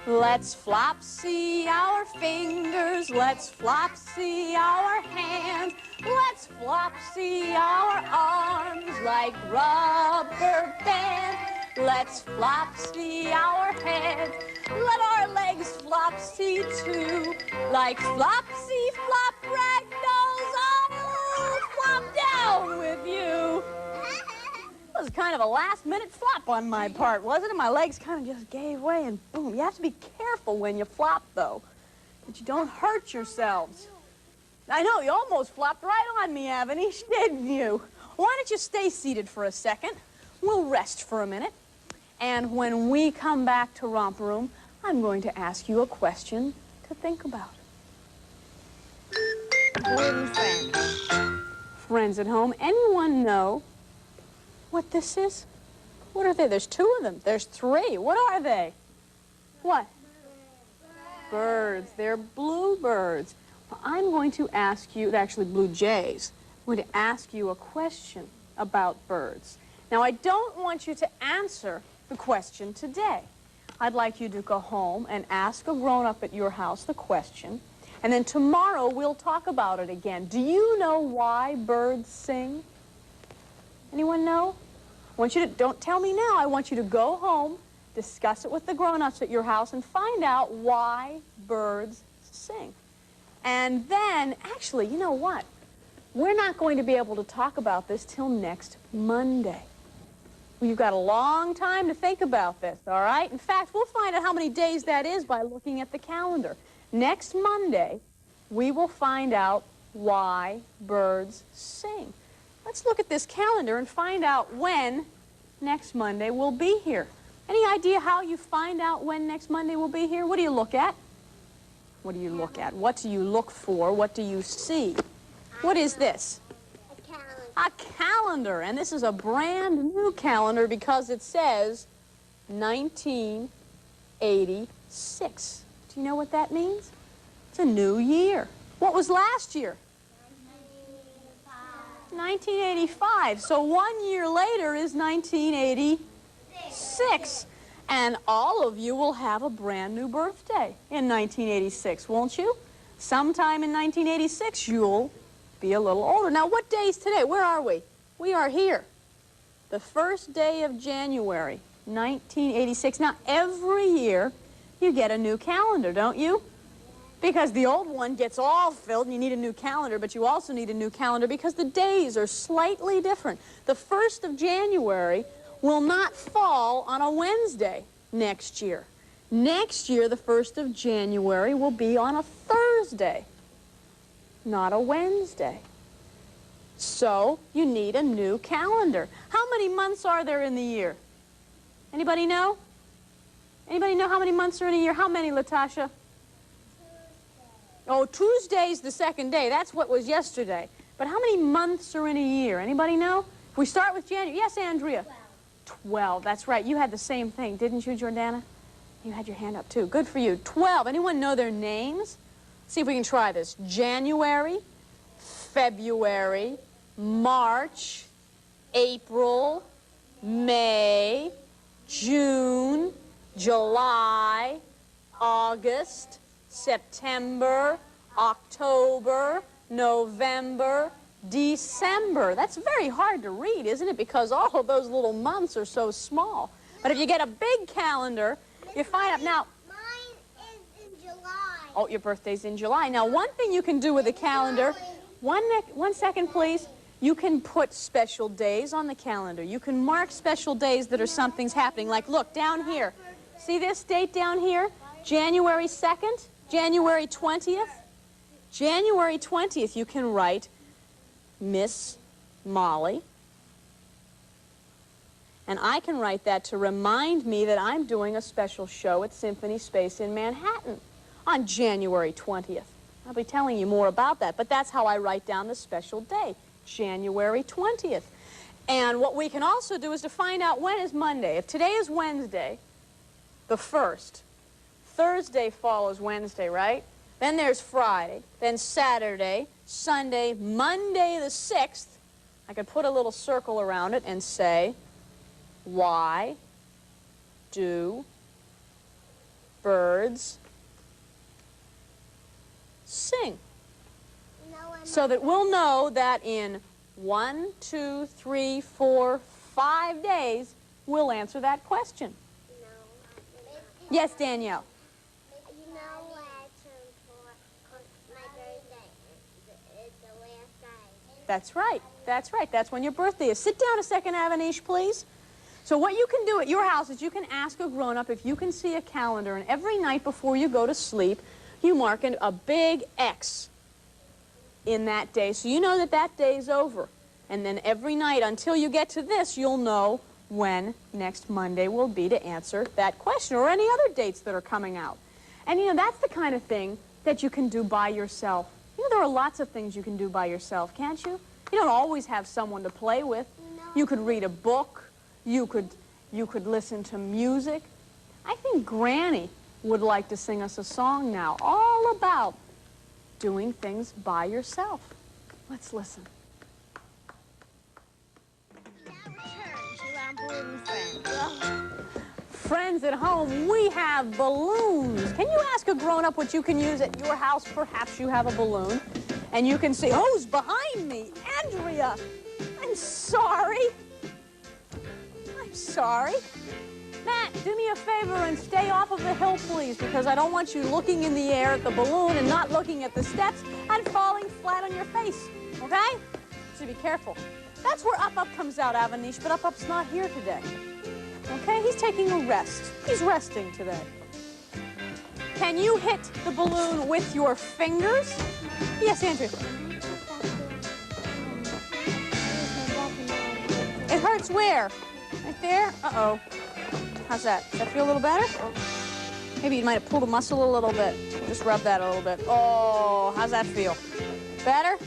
Let's flopsy our fingers. Let's flopsy our hands. Let's flopsy our arms like rubber bands. Let's flopsy our heads. Let our legs flopsy too. Like flopsy flop ragdolls, I'll flop down with you. That was kind of a last-minute flop on my part, wasn't it? My legs kind of just gave way and boom. You have to be careful when you flop, though, that you don't hurt yourselves. I know, you almost flopped right on me, Avanish, didn't you? Why don't you stay seated for a second? We'll rest for a minute. And when we come back to Romper Room, I'm going to ask you a question to think about. Friends at home, anyone know what this is? What are they? There's two of them. There's three. What are they? What? Birds. They're bluebirds. Well, I'm going to ask you, actually blue jays, I'm going to ask you a question about birds. Now, I don't want you to answer the question today. I'd like you to go home and ask a grown-up at your house the question, and then tomorrow we'll talk about it again. Do you know why birds sing? Anyone know? I want you to, don't tell me now, I want you to go home, discuss it with the grown-ups at your house, and find out why birds sing. And then, actually, you know what? We're not going to be able to talk about this till next Monday. You've got a long time to think about this, all right? In fact, we'll find out how many days that is by looking at the calendar. Next Monday, we will find out why birds sing. Let's look at this calendar and find out when next Monday will be here. Any idea how you find out when next Monday will be here? What do you look at? What do you look at? What do you look for? What do you see? What is this? A calendar. And this is a brand new calendar because it says 1986. Do you know what that means? It's a new year. What was last year? 1985. So 1 year later is 1986. And all of you will have a brand new birthday in 1986, won't you? Sometime in 1986, you'll be a little older. Now, what day is today? Where are we? We are here. The first day of January, 1986. Now, every year, you get a new calendar, don't you? Because the old one gets all filled and you need a new calendar, but you also need a new calendar because the days are slightly different. The 1st of January will not fall on a Wednesday next year. Next year, the 1st of January will be on a Thursday, not a Wednesday. So you need a new calendar. How many months are there in the year? Anybody know? Anybody know how many months are in a year? How many, Latasha? Oh, Tuesday's the second day. That's what was yesterday. But how many months are in a year? Anybody know? If we start with January. Yes, Andrea? 12. That's right. You had the same thing, didn't you, Jordana? You had your hand up, too. Good for you. 12. Anyone know their names? See if we can try this. January, February, March, April, May, June, July, August, September, October, November, December. That's very hard to read, isn't it? Because all of those little months are so small. But if you get a big calendar, you find out now. Mine is in July. Oh, your birthday's in July. Now, one thing you can do with a calendar, one second, please. You can put special days on the calendar. You can mark special days that are something's happening. Like, look, down here. See this date down here? January 2nd, January 20th. January 20th, you can write Miss Molly. And I can write that to remind me that I'm doing a special show at Symphony Space in Manhattan on January 20th. I'll be telling you more about that, but that's how I write down the special day, January 20th. And what we can also do is to find out when is Monday. If today is Wednesday, the 1st, Thursday follows Wednesday, right? Then there's Friday, then Saturday, Sunday, Monday the 6th. I could put a little circle around it and say, why do birds sing? So that we'll know that in 1, 2, 3, 4, 5 days, we'll answer that question. Yes, Danielle. You know what I turned for my birthday is the last day. That's right. That's right. That's when your birthday is. Sit down a second, Avanish, please. So what you can do at your house is you can ask a grown-up if you can see a calendar, and every night before you go to sleep, you mark a big X in that day. So you know that that day is over. And then every night until you get to this, you'll know when next Monday will be to answer that question, or any other dates that are coming out. And, you know, that's the kind of thing that you can do by yourself. You know, there are lots of things you can do by yourself, can't you? You don't always have someone to play with. You could read a book. You could listen to music. I think Granny would like to sing us a song now all about doing things by yourself. Let's listen. Friends at home, we have balloons. Can you ask a grown-up what you can use at your house? Perhaps you have a balloon. And you can say, who's behind me? Andrea! I'm sorry. I'm sorry. Matt, do me a favor and stay off of the hill, please, because I don't want you looking in the air at the balloon and not looking at the steps and falling flat on your face, okay? So be careful. That's where Up comes out, Avanish, but Up's not here today. Okay, he's taking a rest. He's resting today. Can you hit the balloon with your fingers? Yes, Andrew. It hurts where? Right there? Uh-oh. How's that? Does that feel a little better? Maybe you might have pulled a muscle a little bit. Just rub that a little bit. Oh, how's that feel? Better?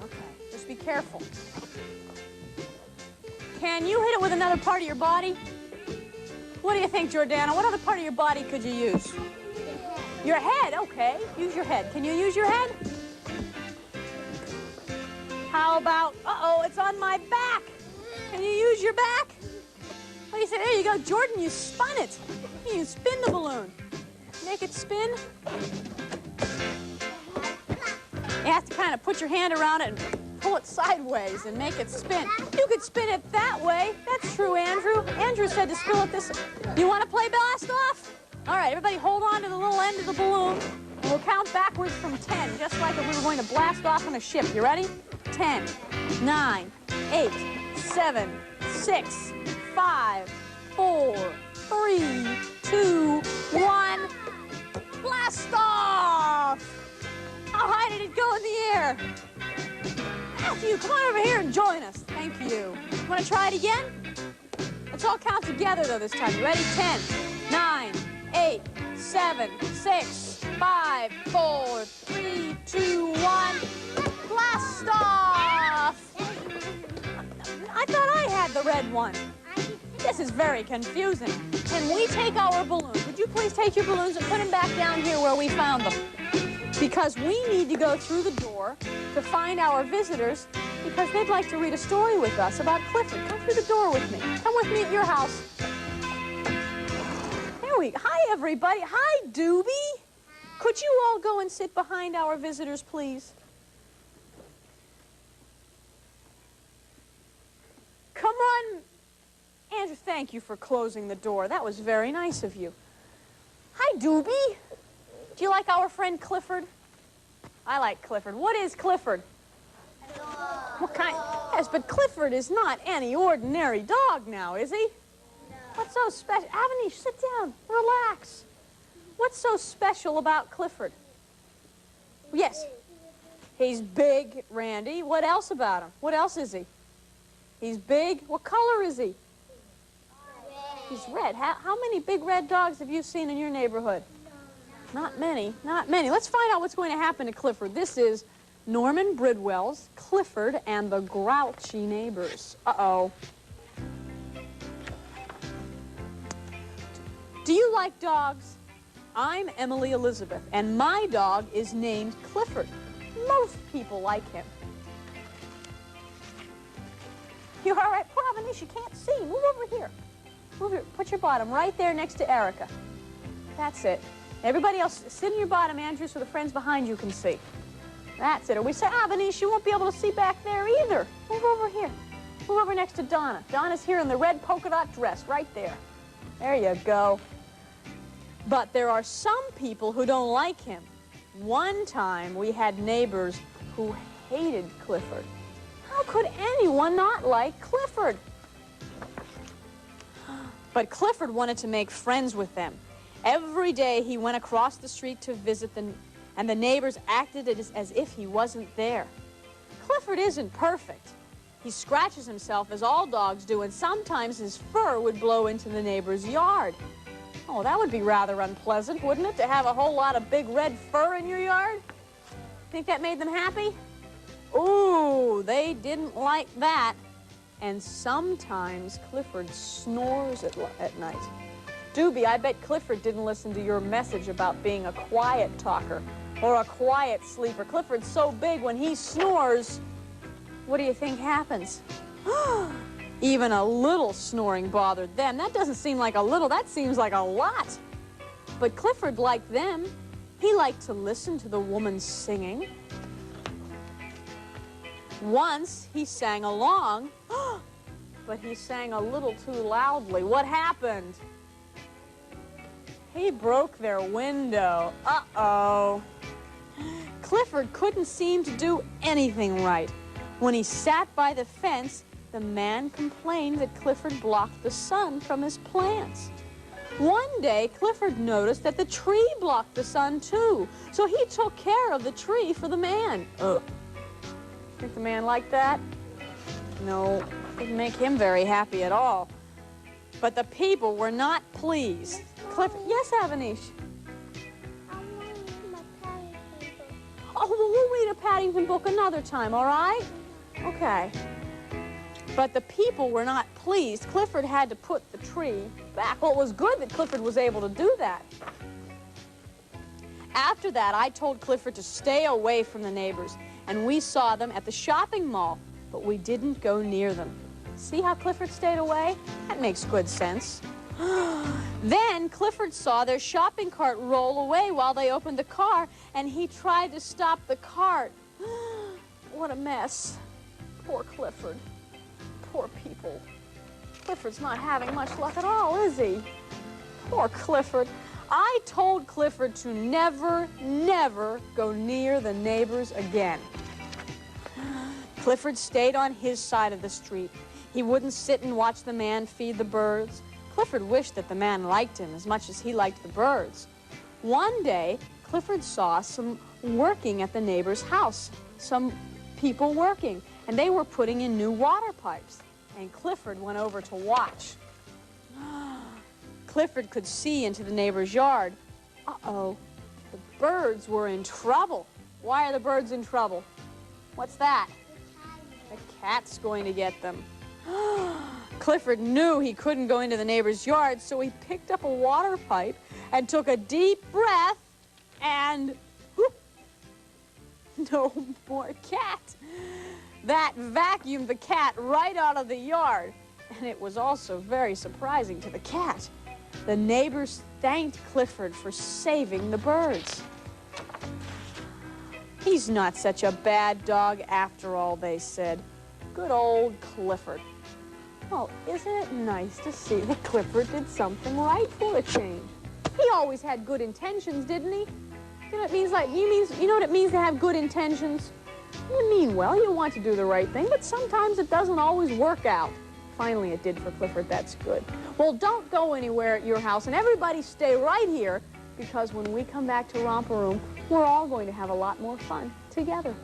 Okay, just be careful. Can you hit it with another part of your body? What do you think, Jordana? What other part of your body could you use? Your head, okay. Use your head. Can you use your head? How about, uh-oh, it's on my back. Can you use your back? What do you say? There you go, Jordan, you spun it. You spin the balloon. Make it spin. You have to kind of put your hand around it and pull it sideways and make it spin. You could spin it that way. That's true, Andrew. Andrew said to spin it this way. You want to play blast off? All right, everybody hold on to the little end of the balloon. And we'll count backwards from 10, just like if we were going to blast off on a ship. You ready? 10, 9, 8, 7, 6, 5, 4, 3, 2, 1. Blast off! How high did it go in the air? Matthew, come on over here and join us. Thank you. Want to try it again? Let's all count together, though, this time. You ready? 10, 9, 8, 7, 6, 5, 4, 3, 2, 1. Blast off! I thought I had the red one. This is very confusing. Can we take our balloons? Would you please take your balloons and put them back down here where we found them? Because we need to go through the door to find our visitors because they'd like to read a story with us about Clifford. Come through the door with me. Come with me at your house. There we go. Hi, everybody. Hi, Doobie. Could you all go and sit behind our visitors, please? Come on. Andrew, thank you for closing the door. That was very nice of you. Hi, Doobie. Do you like our friend Clifford? I like Clifford. What is Clifford? What kind? Yes, but Clifford is not any ordinary dog now, is he? No. What's so special? Avanish, sit down. Relax. What's so special about Clifford? Yes. He's big, Randy. What else about him? What else is he? He's big. What color is he? He's red. How many big red dogs have you seen in your neighborhood? Not many. Not many. Let's find out what's going to happen to Clifford. This is Norman Bridwell's Clifford and the Grouchy Neighbors. Uh-oh. Do you like dogs? I'm Emily Elizabeth, and my dog is named Clifford. Most people like him. You all right? Poor Avanish, you can't see. Move over here. Move here. Put your bottom right there next to Erica. That's it. Everybody else, sit in your bottom, Andrew, so the friends behind you can see. That's it. Or we say, Avanish, you won't be able to see back there either. Move over here. Move over next to Donna. Donna's here in the red polka dot dress, right there. There you go. But there are some people who don't like him. One time, we had neighbors who hated Clifford. How could anyone not like Clifford? But Clifford wanted to make friends with them. Every day he went across the street to visit them, and the neighbors acted as if he wasn't there. Clifford isn't perfect, He scratches himself, as all dogs do, and sometimes his fur would blow into the neighbor's yard. Oh, that would be rather unpleasant, wouldn't it, to have a whole lot of big red fur in your yard? Think that made them happy? Ooh, they didn't like that. And sometimes Clifford snores at night. Doobie, I bet Clifford didn't listen to your message about being a quiet talker or a quiet sleeper. Clifford's so big, when he snores, what do you think happens? Even a little snoring bothered them. That doesn't seem like a little, that seems like a lot. But Clifford liked them. He liked to listen to the woman singing. Once he sang along, but he sang a little too loudly. What happened? He broke their window. Uh-oh. Clifford couldn't seem to do anything right. When he sat by the fence, the man complained that Clifford blocked the sun from his plants. One day, Clifford noticed that the tree blocked the sun, too. So he took care of the tree for the man. Think the man liked that? No, didn't make him very happy at all. But the people were not pleased. Clifford, yes, Avanish? Oh, well, we'll read a Paddington book another time, all right? Okay. But the people were not pleased. Clifford had to put the tree back. Well, it was good that Clifford was able to do that. After that, I told Clifford to stay away from the neighbors, and we saw them at the shopping mall, but we didn't go near them. See how Clifford stayed away? That makes good sense. Then Clifford saw their shopping cart roll away while they opened the car, and he tried to stop the cart. What a mess. Poor Clifford. Poor people. Clifford's not having much luck at all, is he? Poor Clifford. I told Clifford to never, never go near the neighbors again. Clifford stayed on his side of the street. He wouldn't sit and watch the man feed the birds. Clifford wished that the man liked him as much as he liked the birds. One day, Clifford saw some working at the neighbor's house, some people working, and they were putting in new water pipes. And Clifford went over to watch. Clifford could see into the neighbor's yard. Uh-oh, the birds were in trouble. Why are the birds in trouble? What's that? The cat's going to get them. Clifford knew he couldn't go into the neighbor's yard, so he picked up a water pipe and took a deep breath and whoop, no more cat. That vacuumed the cat right out of the yard, and it was also very surprising to the cat. The neighbors thanked Clifford for saving the birds. He's not such a bad dog after all, they said. Good old Clifford. Well, isn't it nice to see that Clifford did something right for a change? He always had good intentions, didn't he? You know what it means? You know what it means to have good intentions? You mean well, you want to do the right thing, but sometimes it doesn't always work out. Finally, it did for Clifford. That's good. Well, don't go anywhere at your house, and everybody stay right here, because when we come back to Romper Room, we're all going to have a lot more fun together.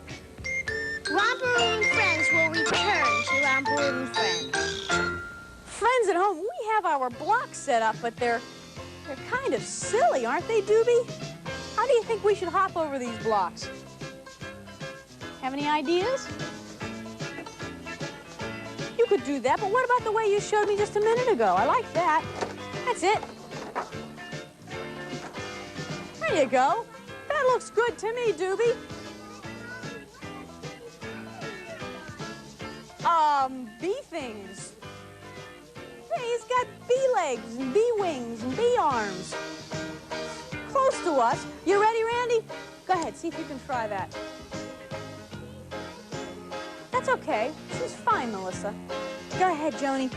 Romper Room Friends will return to Romper Room Friends. Friends at home, we have our blocks set up, but they're kind of silly, aren't they, Doobie? How do you think we should hop over these blocks? Have any ideas? You could do that, but what about the way you showed me just a minute ago? I like that. That's it. There you go. That looks good to me, Doobie. Bee things. He's got bee legs and bee wings and bee arms. Close to us. You ready, Randy? Go ahead, see if you can try that. That's okay. She's fine, Melissa. Go ahead, Joni.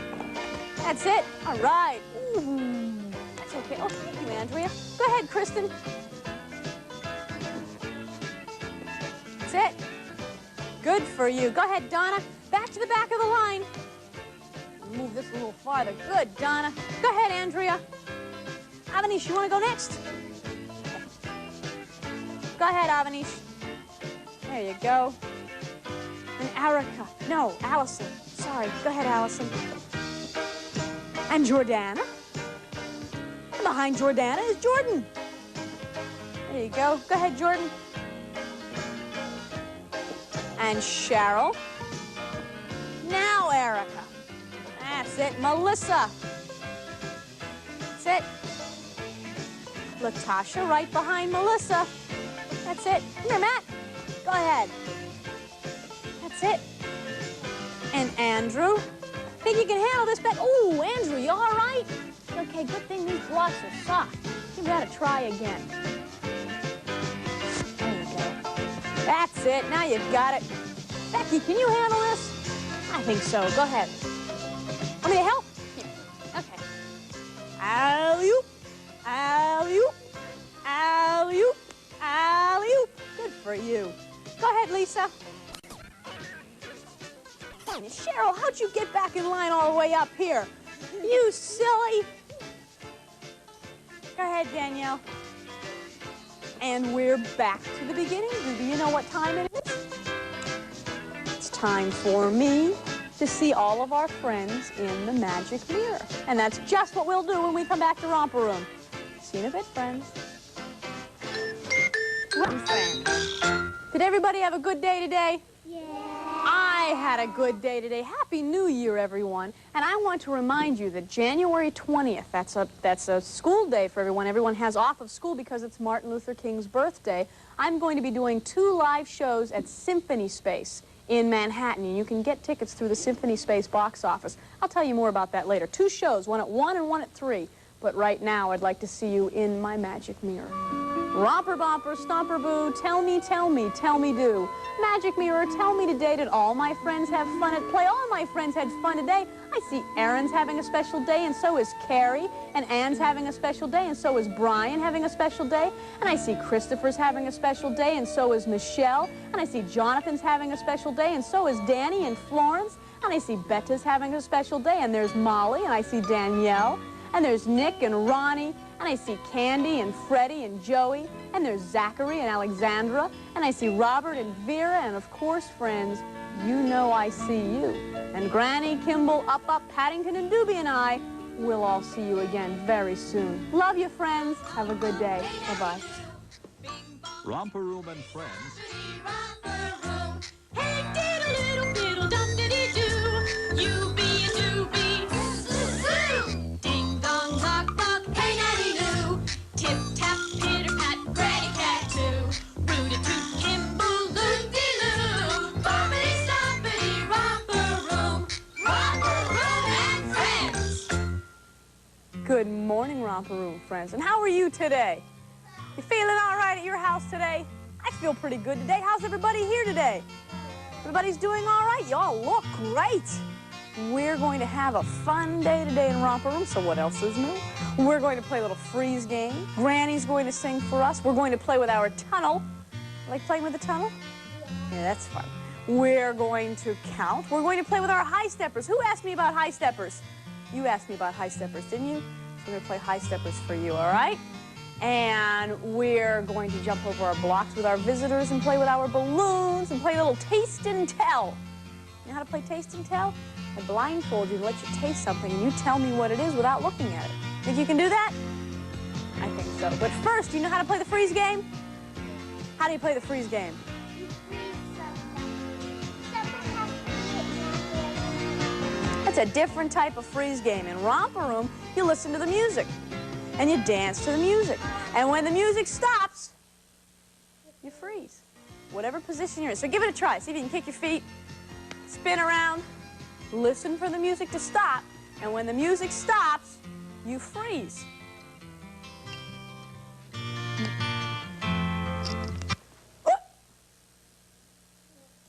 That's it. All right. Ooh, that's okay. Oh, thank you, Andrea. Go ahead, Kristen. That's it. Good for you. Go ahead, Donna. Back to the back of the line. Move this a little farther. Good, Donna. Go ahead, Andrea. Avanish, you want to go next? Go ahead, Avanish. There you go. And Erica. No, Allison. Sorry. Go ahead, Allison. And Jordana. And behind Jordana is Jordan. There you go. Go ahead, Jordan. And Cheryl. Now, Erica. That's it. Melissa. That's it. Latasha right behind Melissa. That's it. Come here, Matt. Go ahead. That's it. And Andrew. Think you can handle this, Bet? Oh, Andrew, you all right? Okay, good thing these blocks are soft. You gotta try again. There you go. That's it. Now you've got it. Becky, can you handle this? I think so. Go ahead. Want me to help? Here. Okay. Alley-oop. Alley-oop. Alley-oop. Alley-oop. Good for you. Go ahead, Lisa. Cheryl, how'd you get back in line all the way up here? You silly. Go ahead, Danielle. And we're back to the beginning. Do you know what time it is? It's time for me to see all of our friends in the magic mirror. And that's just what we'll do when we come back to Romper Room. See you in a bit, friends. Did everybody have a good day today? Yeah. I had a good day today. Happy New Year, everyone. And I want to remind you that January 20th, that's a school day for everyone. Everyone has off of school because it's Martin Luther King's birthday. I'm going to be doing 2 live shows at Symphony Space in Manhattan. And you can get tickets through the Symphony Space box office. I'll tell you more about that later. 2 shows, one at 1 and one at 3. But right now, I'd like to see you in my magic mirror. Romper, bomper, stomper, boo, tell me, do. Magic mirror, tell me today, did all my friends have fun at play? All my friends had fun today. I see Erin's having a special day, and so is Carrie. And Ann's having a special day, and so is Brian having a special day. And I see Christopher's having a special day, and so is Michelle. And I see Jonathan's having a special day, and so is Danny and Florence. And I see Betta's having a special day, and there's Molly, and I see Danielle. And there's Nick and Ronnie, and I see Candy and Freddie and Joey, and there's Zachary and Alexandra, and I see Robert and Vera, and of course, friends, you know I see you. And Granny, Kimball, Up, Paddington, and Doobie and I will all see you again very soon. Love you, friends. Have a good day. Bye-bye. Romper Room and Friends. Hey, diddle, diddle, dum, diddy, do. You be a doobie. Ding dong, knock, knock, hey, natty, loo. Tip, tap, pitter, pat, granny cat, too. Rooty, toot, Kimball, loopy, loo. Boppity, stompity, romper room and friends. Good morning, Romper Room friends. And how are you today? You feeling all right at your house today? I feel pretty good today. How's everybody here today? Everybody's doing all right? Y'all look great. We're going to have a fun day today in Romper Room, so what else is new? We're going to play a little freeze game. Granny's going to sing for us. We're going to play with our tunnel. Like playing with the tunnel? Yeah, that's fun. We're going to count. We're going to play with our high steppers. Who asked me about high steppers? You asked me about high steppers, didn't you? So we're going to play high steppers for you, all right? And we're going to jump over our blocks with our visitors and play with our balloons and play a little taste and tell. You know how to play taste and tell? I blindfold you and let you taste something and you tell me what it is without looking at it. Think you can do that? I think so. But first, you know how to play the freeze game? How do you play the freeze game? That's a different type of freeze game. In Romper Room, you listen to the music and you dance to the music. And when the music stops, you freeze. Whatever position you're in. So give it a try. See if you can kick your feet, spin around, listen for the music to stop, and when the music stops, you freeze.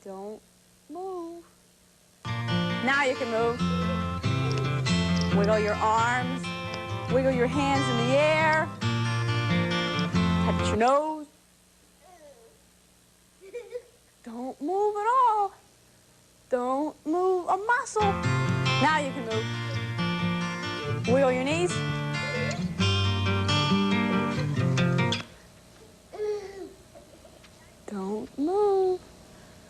Don't move. Now you can move. Wiggle your arms, wiggle your hands in the air, touch your nose. Don't move at all. Don't move a muscle. Now you can move. Wiggle your knees. Don't move.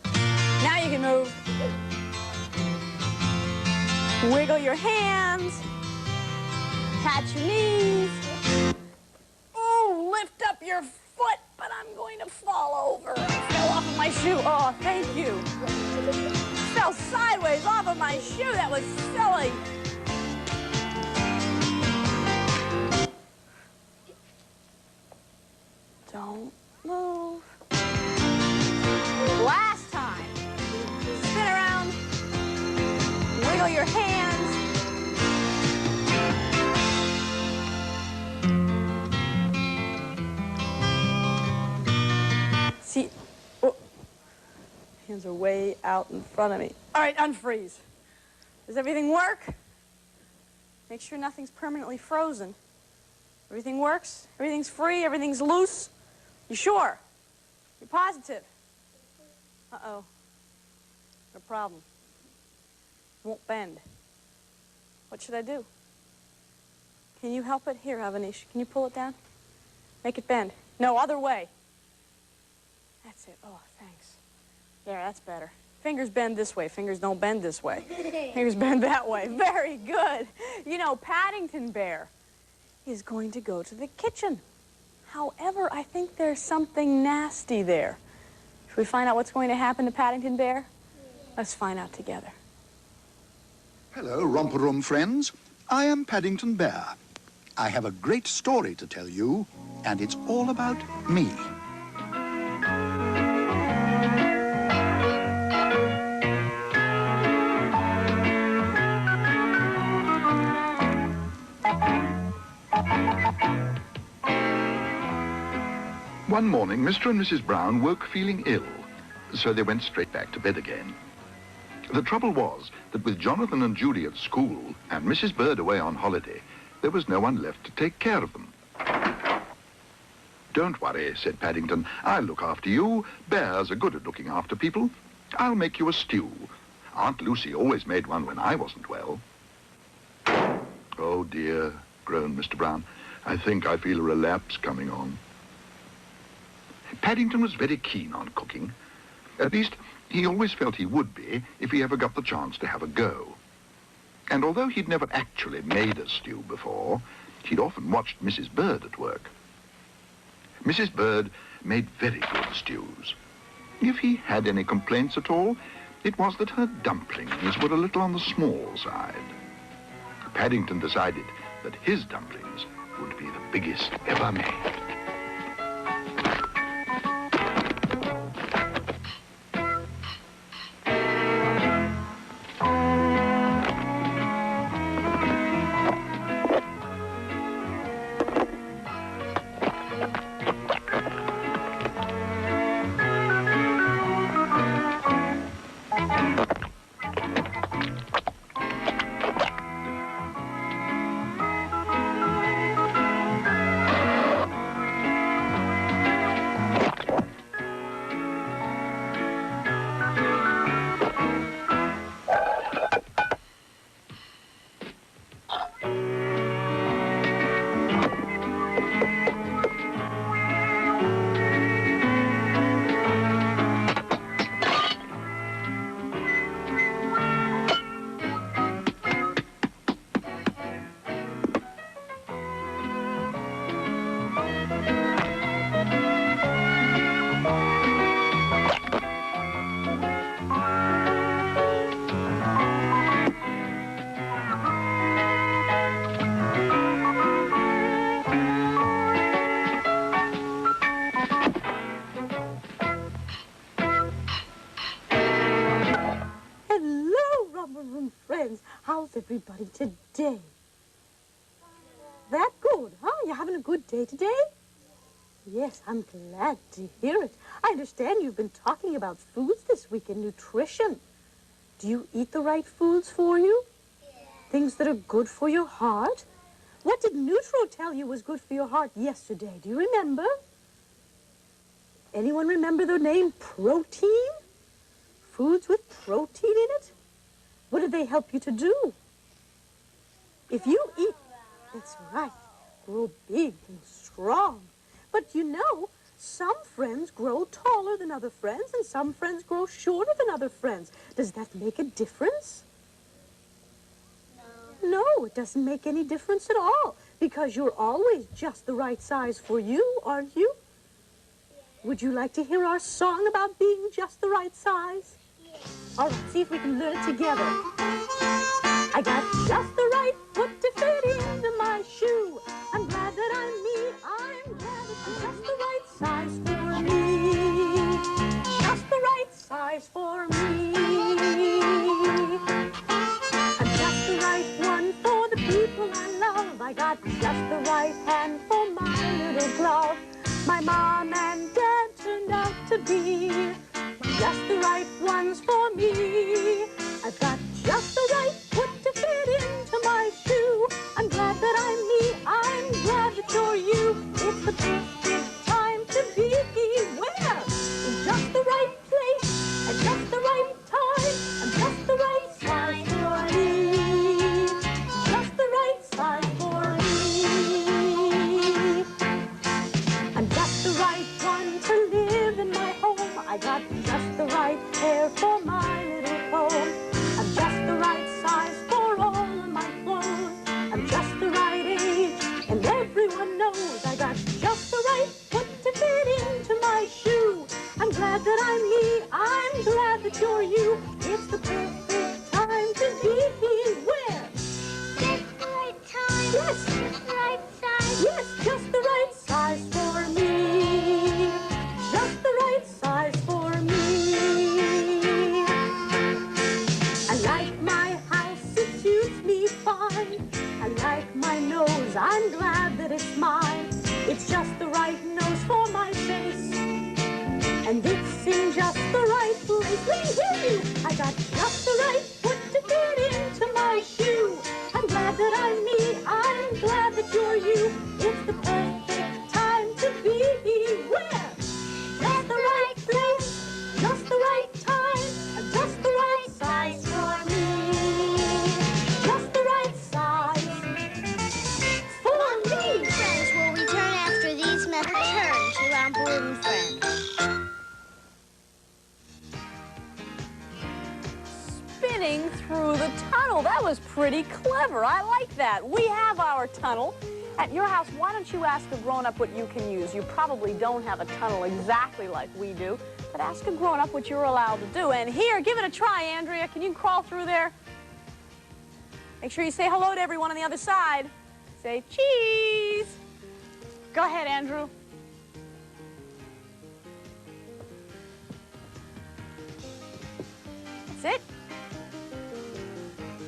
Now you can move. your hands. Catch your knees. Oh, lift up your foot, but I'm going to fall over. I fell off of my shoe. Oh, thank you. Fell sideways off of my shoe. That was silly. Don't move. Last time. Spin around. Wiggle your hands. See, oh, hands are way out in front of me. All right, unfreeze. Does everything work? Make sure nothing's permanently frozen. Everything works? Everything's free? Everything's loose? You sure? You're positive? Uh-oh. No problem. Won't bend. What should I do? Can you help it? Here, Avanish. Can you pull it down? Make it bend. No, other way. That's it. Oh, thanks. There, that's better. Fingers bend this way. Fingers don't bend this way. Fingers bend that way. Very good. You know, Paddington Bear is going to go to the kitchen. However, I think there's something nasty there. Should we find out what's going to happen to Paddington Bear? Let's find out together. Hello, Romper Room friends. I am Paddington Bear. I have a great story to tell you, and it's all about me. One morning, Mr. and Mrs. Brown woke feeling ill, so they went straight back to bed again. The trouble was that with Jonathan and Judy at school and Mrs. Bird away on holiday, there was no one left to take care of them. Don't worry, said Paddington. I'll look after you. Bears are good at looking after people. I'll make you a stew. Aunt Lucy always made one when I wasn't well. Oh, dear, groaned Mr. Brown. I think I feel a relapse coming on. Paddington was very keen on cooking. At least, he always felt he would be if he ever got the chance to have a go. And although he'd never actually made a stew before, he'd often watched Mrs. Bird at work. Mrs. Bird made very good stews. If he had any complaints at all, it was that her dumplings were a little on the small side. Paddington decided that his dumplings would be the biggest ever made. How's everybody today? That good, huh? You having a good day today? Yes, I'm glad to hear it. I understand you've been talking about foods this week and nutrition. Do you eat the right foods for you? Yeah. Things that are good for your heart? What did Nutro tell you was good for your heart yesterday? Do you remember? Anyone remember the name protein? Foods with protein in it? What do they help you to do? If you eat, that's right, grow big and strong. But you know, some friends grow taller than other friends, and some friends grow shorter than other friends. Does that make a difference? No. No, it doesn't make any difference at all, because you're always just the right size for you, aren't you? Would you like to hear our song about being just the right size? All right, see if we can learn it together. I got just the right foot to fit into my shoe. I'm glad that I'm me. I'm glad it's just the right size for me. Just the right size for me. I'm just the right one for the people I love. I got just the right hand for my little glove. My mom and dad turned out to be just the right ones for me. I've got just the right foot to fit into my shoe. I'm glad that I'm me. I'm glad that you're you. It's the perfect time to be where? In just the right place at just the right time. I'm just the right size for me. Just the right size for me. I'm just the right one to live in my home. I got just the right hair for my little comb. I'm just the right size for all of my clothes. I'm just the right age, and everyone knows I got just the right foot to fit into my shoe. I'm glad that I'm me. I'm glad that you're you. It's the perfect time to be where? Just the right time. Yes. Just the right size. Yes, just the right size for me. Just the right size for me. I like my house, it suits me fine. I like my nose, I'm glad that it's mine. It's just the right nose for my face. And it's in just the right place. Let me hear you. I got just the right foot to fit into my shoe. I'm glad that I'm me. I'm glad that you're you. It's the perfect time to be where? Just the right place, just the right time, and just the right size for me. Just the right size for me. Friends will return after these messages. Return to Romper Room Friends. Spinning through the tunnel. That was pretty clever. I like that. We have our tunnel. At your house, why don't you ask a grown-up what you can use? You probably don't have a tunnel exactly like we do, but ask a grown-up what you're allowed to do. And here, give it a try, Andrea. Can you crawl through there? Make sure you say hello to everyone on the other side. Say cheese. Go ahead, Andrew. That's it.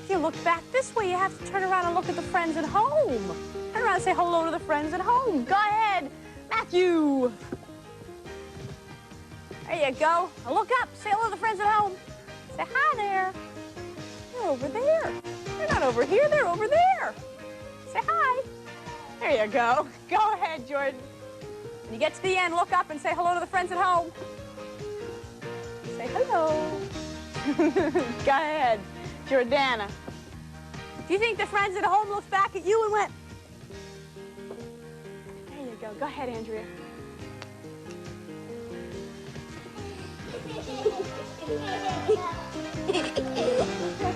If you look back this way, you have to turn around and look at the friends at home. Turn around and say hello to the friends at home. Go ahead, Matthew. There you go. Now look up. Say hello to the friends at home. Say hi there. They're over there. They're not over here. They're over there. Say hi. There you go. Go ahead, Jordan. When you get to the end, look up and say hello to the friends at home. Say hello. Go ahead, Jordana. Do you think the friends at home looked back at you and went, there you go. Go ahead, Andrea.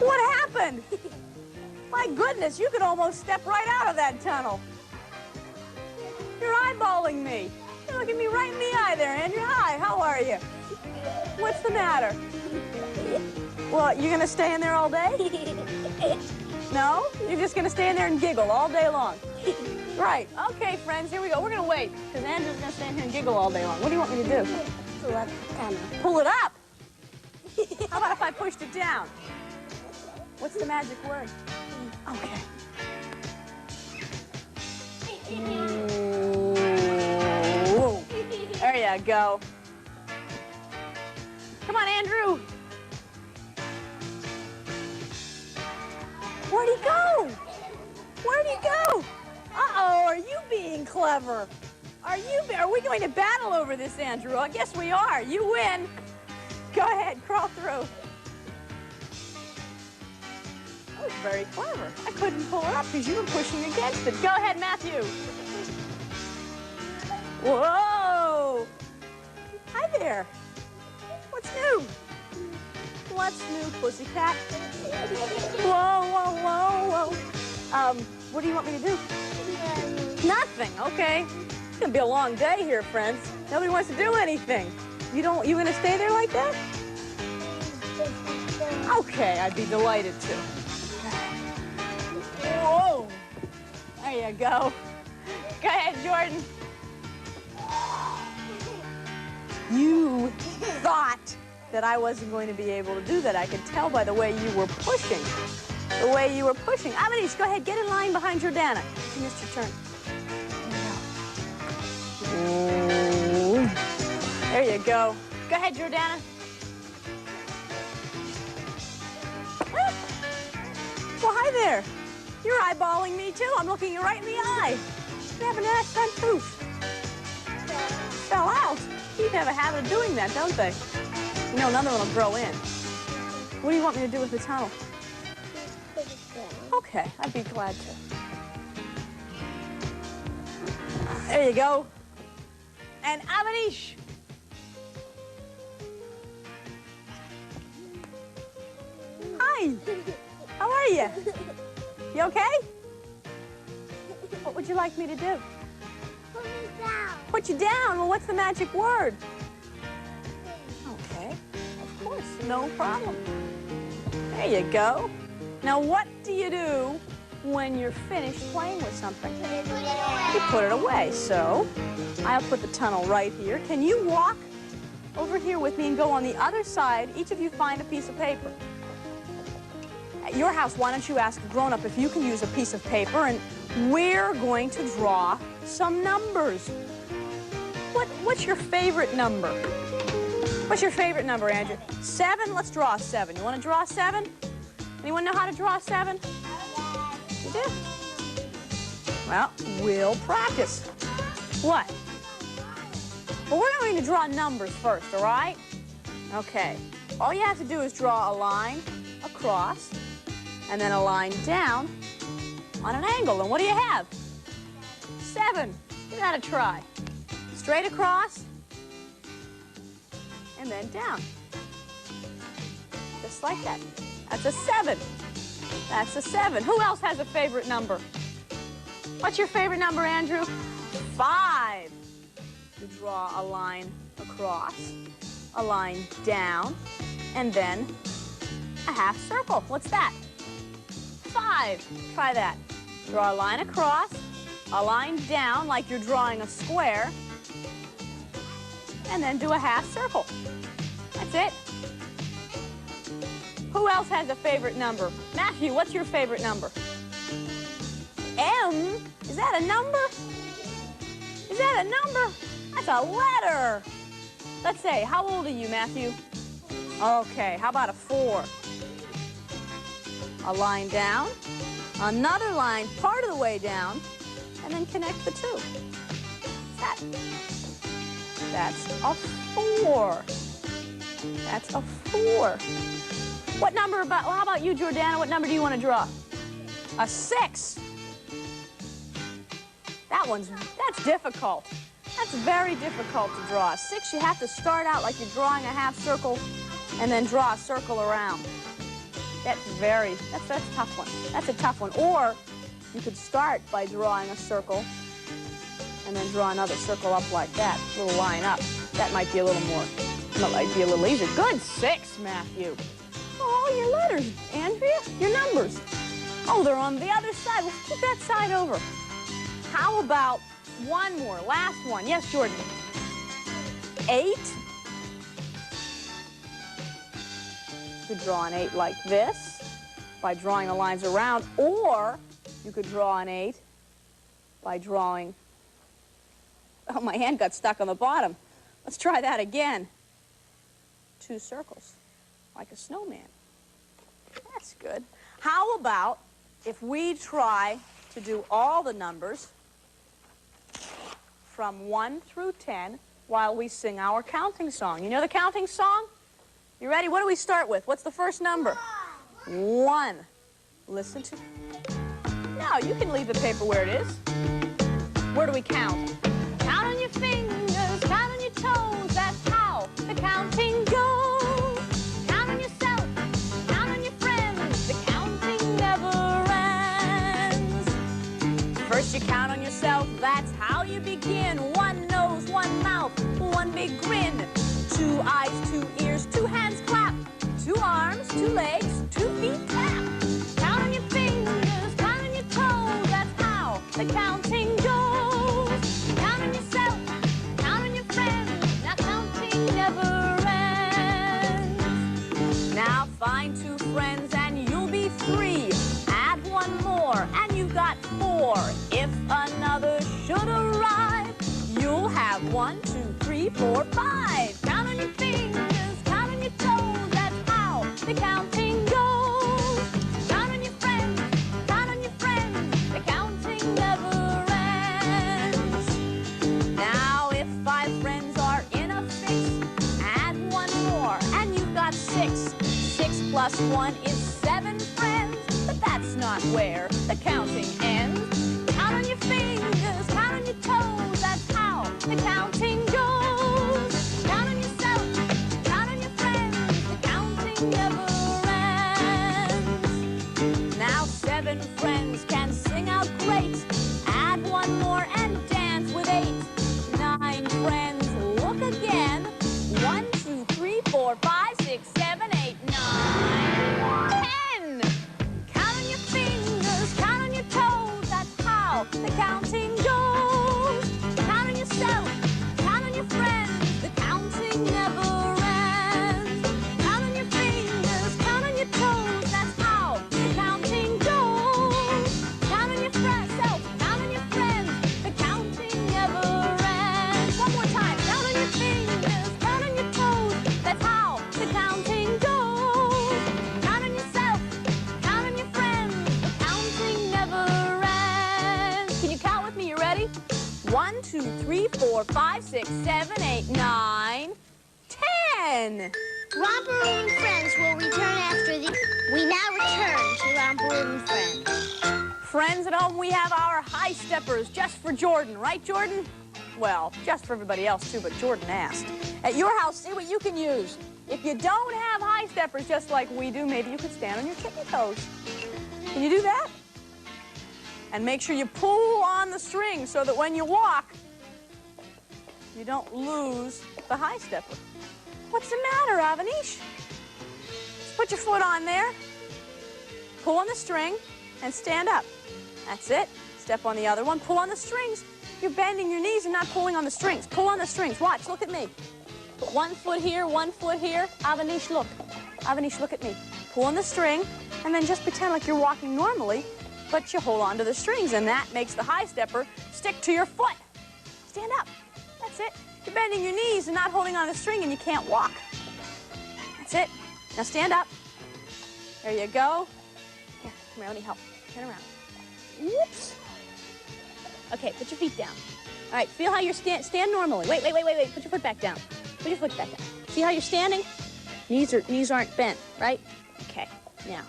What happened? My goodness, you could almost step right out of that tunnel. You're eyeballing me. You're looking me right in the eye there, Andrea. Hi, how are you? What's the matter? What, you gonna stay in there all day? No? You're just gonna stay in there and giggle all day long? Right. Okay, friends, here we go. We're gonna wait, because Andrew's gonna stand here and giggle all day long. What do you want me to do? Pull up the tunnel. Pull it up? How about if I pushed it down? What's the magic word? Okay. Ooh. There you go. Come on, Andrew. Where'd he go? Where'd he go? Uh-oh, are you being clever? Are we going to battle over this, Andrew? I guess we are. You win. Go ahead, crawl through. That was very clever. I couldn't pull it up because you were pushing against it. Go ahead, Matthew. Whoa. Hi there. What's new? What What's new, pussycat? Whoa, whoa, whoa, whoa. What do you want me to do? Nothing, okay. It's gonna be a long day here, friends. Nobody wants to do anything. You gonna stay there like that? Okay, I'd be delighted to. Whoa. There you go. Go ahead, Jordan. You thought that I wasn't going to be able to do that. I could tell by the way you were pushing. The way you were pushing. Amanish, go ahead, get in line behind Jordana. You missed your turn. Ooh. There you go. Go ahead, Jordana. Well, hi there. You're eyeballing me, too. I'm looking you right in the eye. You have an front tooth. Fell out. Teeth have a habit of doing that, don't they? You know, another one will grow in. What do you want me to do with the tunnel? Okay, I'd be glad to. There you go. And Amanish. Hi. How are you? You okay? What would you like me to do? Put me down. Put you down? Well, what's the magic word? Okay, of course, no problem. There you go. Now, what do you do when you're finished playing with something? You put it away. So, I'll put the tunnel right here. Can you walk over here with me and go on the other side? Each of you find a piece of paper. At your house, why don't you ask a grown-up if you can use a piece of paper, and we're going to draw some numbers. What's your favorite number? What's your favorite number, Andrew? 7? Let's draw a 7. You want to draw a 7? Anyone know how to draw a 7? You do? Well, we'll practice. What? Well, we're going to draw numbers first, all right? Okay. All you have to do is draw a line across and then a line down on an angle. And what do you have? 7. Give that a try. Straight across and then down. Just like that. That's a 7. That's a 7. Who else has a favorite number? What's your favorite number, Andrew? 5. You draw a line across, a line down, and then a half circle. What's that? 5. Try that. Draw a line across, a line down like you're drawing a square, and then do a half circle. That's it. Who else has a favorite number? Matthew, what's your favorite number? M? Is that a number? Is that a number? That's a letter. Let's say, how old are you, Matthew? Okay, how about a 4? A line down, another line part of the way down, and then connect the 2. That's a 4. That's a 4. What number about, well, how about you, Jordana? What number do you want to draw? A 6. That's difficult. That's very difficult to draw. A 6, you have to start out like you're drawing a half circle and then draw a circle around. That's a tough one. That's a tough one. Or you could start by drawing a circle and then draw another circle up like that, a little line up. That might be a little more, that might be a little easier. Good 6, Matthew. Oh, your letters, Andrea, your numbers. Oh, they're on the other side. Let's keep that side over. How about one more, last one. Yes, Jordan. 8. You could draw an 8 like this by drawing the lines around, or you could draw an 8 by drawing, oh, my hand got stuck on the bottom. Let's try that again. 2 circles, like a snowman. That's good. How about if we try to do all the numbers from 1 through 10 while we sing our counting song? You know the counting song? You ready? What do we start with? What's the first number? 1. Listen to... No, you can leave the paper where it is. Where do we count? Count on your fingers, count on your toes. That's how the counting goes. Count on yourself, Find 2 friends and you'll be 3. Add 1 more and you've got 4. If another should arrive, you'll have 1, 2, 3, 4, 5. Count on your fingers, count on your toes. That's how the counting goes. Count on your friends, count on your friends. The counting never ends. Now, if 5 friends are in a fix, add 1 more and you've got 6. 6 plus 1 is 7 friends, but that's not where the counting ends. Count on your fingers, count on your toes. That's how the counting goes. Count on yourself, count on your friends. The counting never ends. Now 7 friends can sing out great. Add 1 more and dance with 8. 9 friends, look again. 1, 2, 3, 4, 5, 6, 7, 8, 9, 10. Count on your fingers, count on your toes. That's how the counting goes. Count on yourself, count on your friends. The counting never ends. Count on your fingers, count on your toes. That's how the counting goes. Count on yourself, count on your friends. The counting never ends. One more time. Count on your fingers, count on your toes. That's how the counting goes. Count on yourself, count on your friends. The counting never ends. Can you count with me? You ready? 1, 2, 3, 4, 5, 6, 7, 8, 9, 10. Romper Room Friends will return after the... We now return to Romper Room Friends. Friends at home, we have our high steppers just for Jordan. Right, Jordan? Well, just for everybody else, too, but Jordan asked. At your house, see what you can use. If you don't have high steppers just like we do, maybe you could stand on your tippy toes. Can you do that? And make sure you pull on the string so that when you walk, you don't lose the high stepper. What's the matter, Avanish? Just put your foot on there, pull on the string, and stand up. That's it. Step on the other one, pull on the strings. You're bending your knees and not pulling on the strings. Pull on the strings. Watch, look at me. Put 1 foot here, 1 foot here. Avanish, look. Avanish, look at me. Pull on the string, and then just pretend like you're walking normally, but you hold on to the strings, and that makes the high stepper stick to your foot. Stand up. That's it. You're bending your knees and not holding on to the string, and you can't walk. That's it. Now stand up. There you go. Here, come here, let me help. Turn around. Whoops. Okay, put your feet down. All right, feel how you're stand normally. Wait. Put your foot back down. Put your foot back down. See how you're standing? Knees aren't bent, right? Okay, now.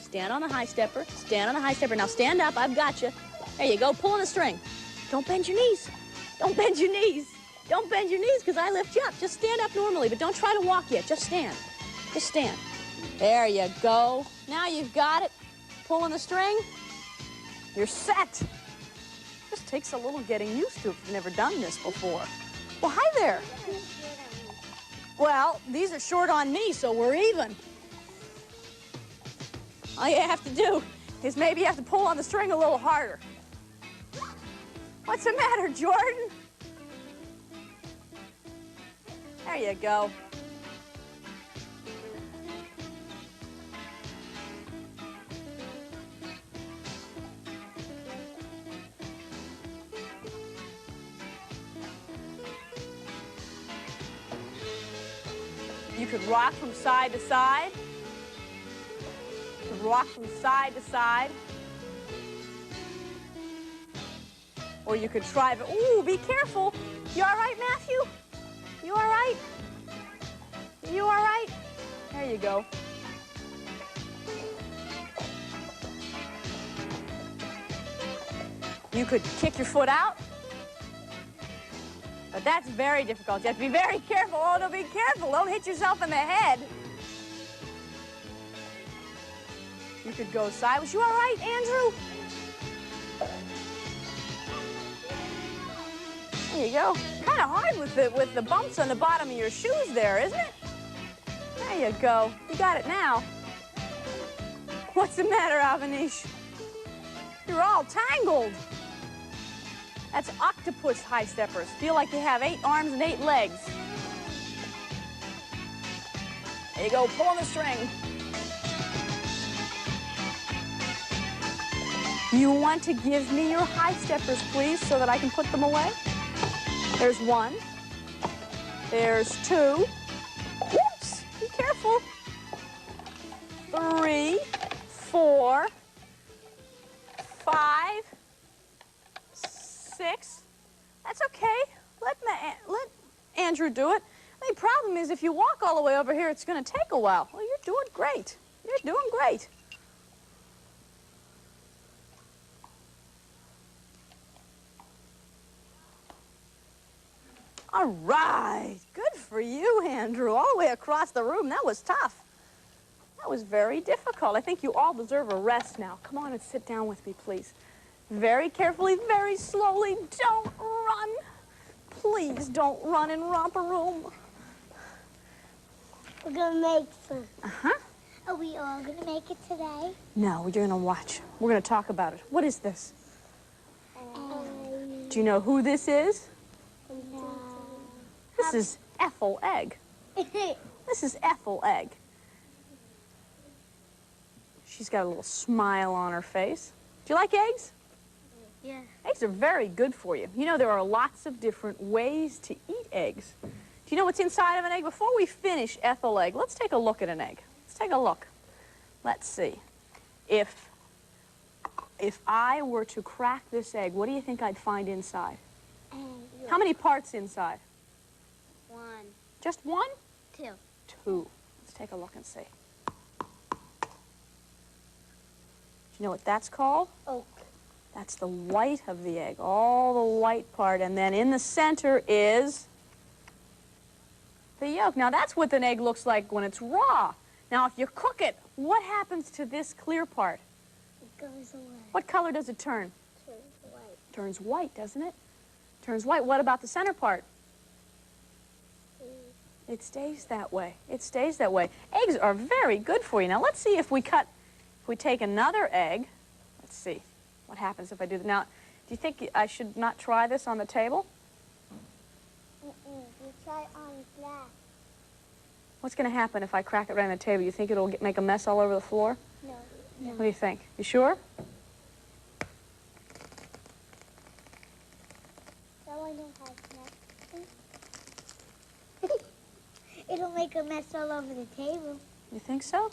Stand on the high stepper. Stand on the high stepper. Now stand up. I've got you. There you go. Pull on the string. Don't bend your knees. Don't bend your knees. Don't bend your knees because I lift you up. Just stand up normally, but don't try to walk yet. Just stand. Just stand. There you go. Now you've got it. Pull on the string. You're set. Just takes a little getting used to if you've never done this before. Well, hi there. Well, these are short on me, so we're even. All you have to do is maybe you have to pull on the string a little harder. What's the matter, Jordan? There you go. You could rock from side to side. You could rock from side to side. Or you could try the, ooh, be careful. You all right, Matthew? You all right? You all right? There you go. You could kick your foot out. But that's very difficult. You have to be very careful. Oh, no, be careful. Don't hit yourself in the head. You could go sideways. You all right, Andrew? There you go. Kind of hard with the bumps on the bottom of your shoes there, isn't it? There you go. You got it now. What's the matter, Avanish? You're all tangled. That's octopus high steppers. Feel like you have 8 arms and 8 legs. There you go, pull on the string. You want to give me your high steppers, please, so that I can put them away? There's one. There's two. Whoops, be careful. 3, 4, 5, 6. That's okay. Let Andrew do it. The problem is if you walk all the way over here, it's going to take a while. Well, you're doing great. You're doing great. All right. Good for you, Andrew. All the way across the room. That was tough. That was very difficult. I think you all deserve a rest now. Come on and sit down with me, please. Very carefully, very slowly. Don't run. Please don't run in Romper Room. We're going to make some. Uh-huh. Are we all going to make it today? No, you're going to watch. We're going to talk about it. What is this? Do you know who this is? No. This is Ethel Egg. This is Ethel Egg. She's got a little smile on her face. Do you like eggs? Yeah. Eggs are very good for you. You know, there are lots of different ways to eat eggs. Do you know what's inside of an egg? Before we finish Ethel Egg, let's take a look at an egg. Let's take a look. Let's see. If I were to crack this egg, what do you think I'd find inside? How many parts inside? 1. Just one? 2. 2. Let's take a look and see. Do you know what that's called? Yolk. That's the white of the egg, all the white part. And then in the center is the yolk. Now, that's what an egg looks like when it's raw. Now, if you cook it, what happens to this clear part? It goes away. What color does it turn? Turns white. Turns white, doesn't it? Turns white. What about the center part? It stays that way. It stays that way. Eggs are very good for you. Now, let's see if we take another egg. Let's see what happens if I do that. Now, do you think I should not try this on the table? You try on glass. What's going to happen if I crack it right on the table? You think it'll make a mess all over the floor? No. What do you think? You sure? That one don't have nuts. It'll make a mess all over the table. You think so?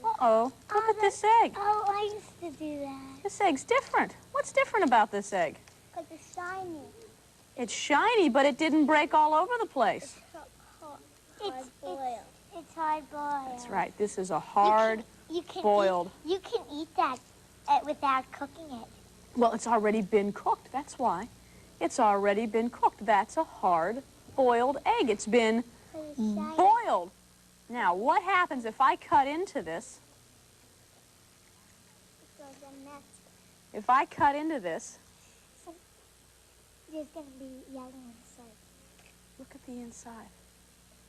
Uh-oh. Look at this egg. Oh, I used to do that. This egg's different. What's different about this egg? Because it's shiny. It's shiny, but it didn't break all over the place. It's hard boiled. That's right. This is a hard boiled. You can eat that without cooking it. Well, it's already been cooked. That's why. It's already been cooked. That's a hard boiled egg. It's been boiled. Now, what happens if I cut into this? If I cut into this, there's going to be yellow inside. Look at the inside.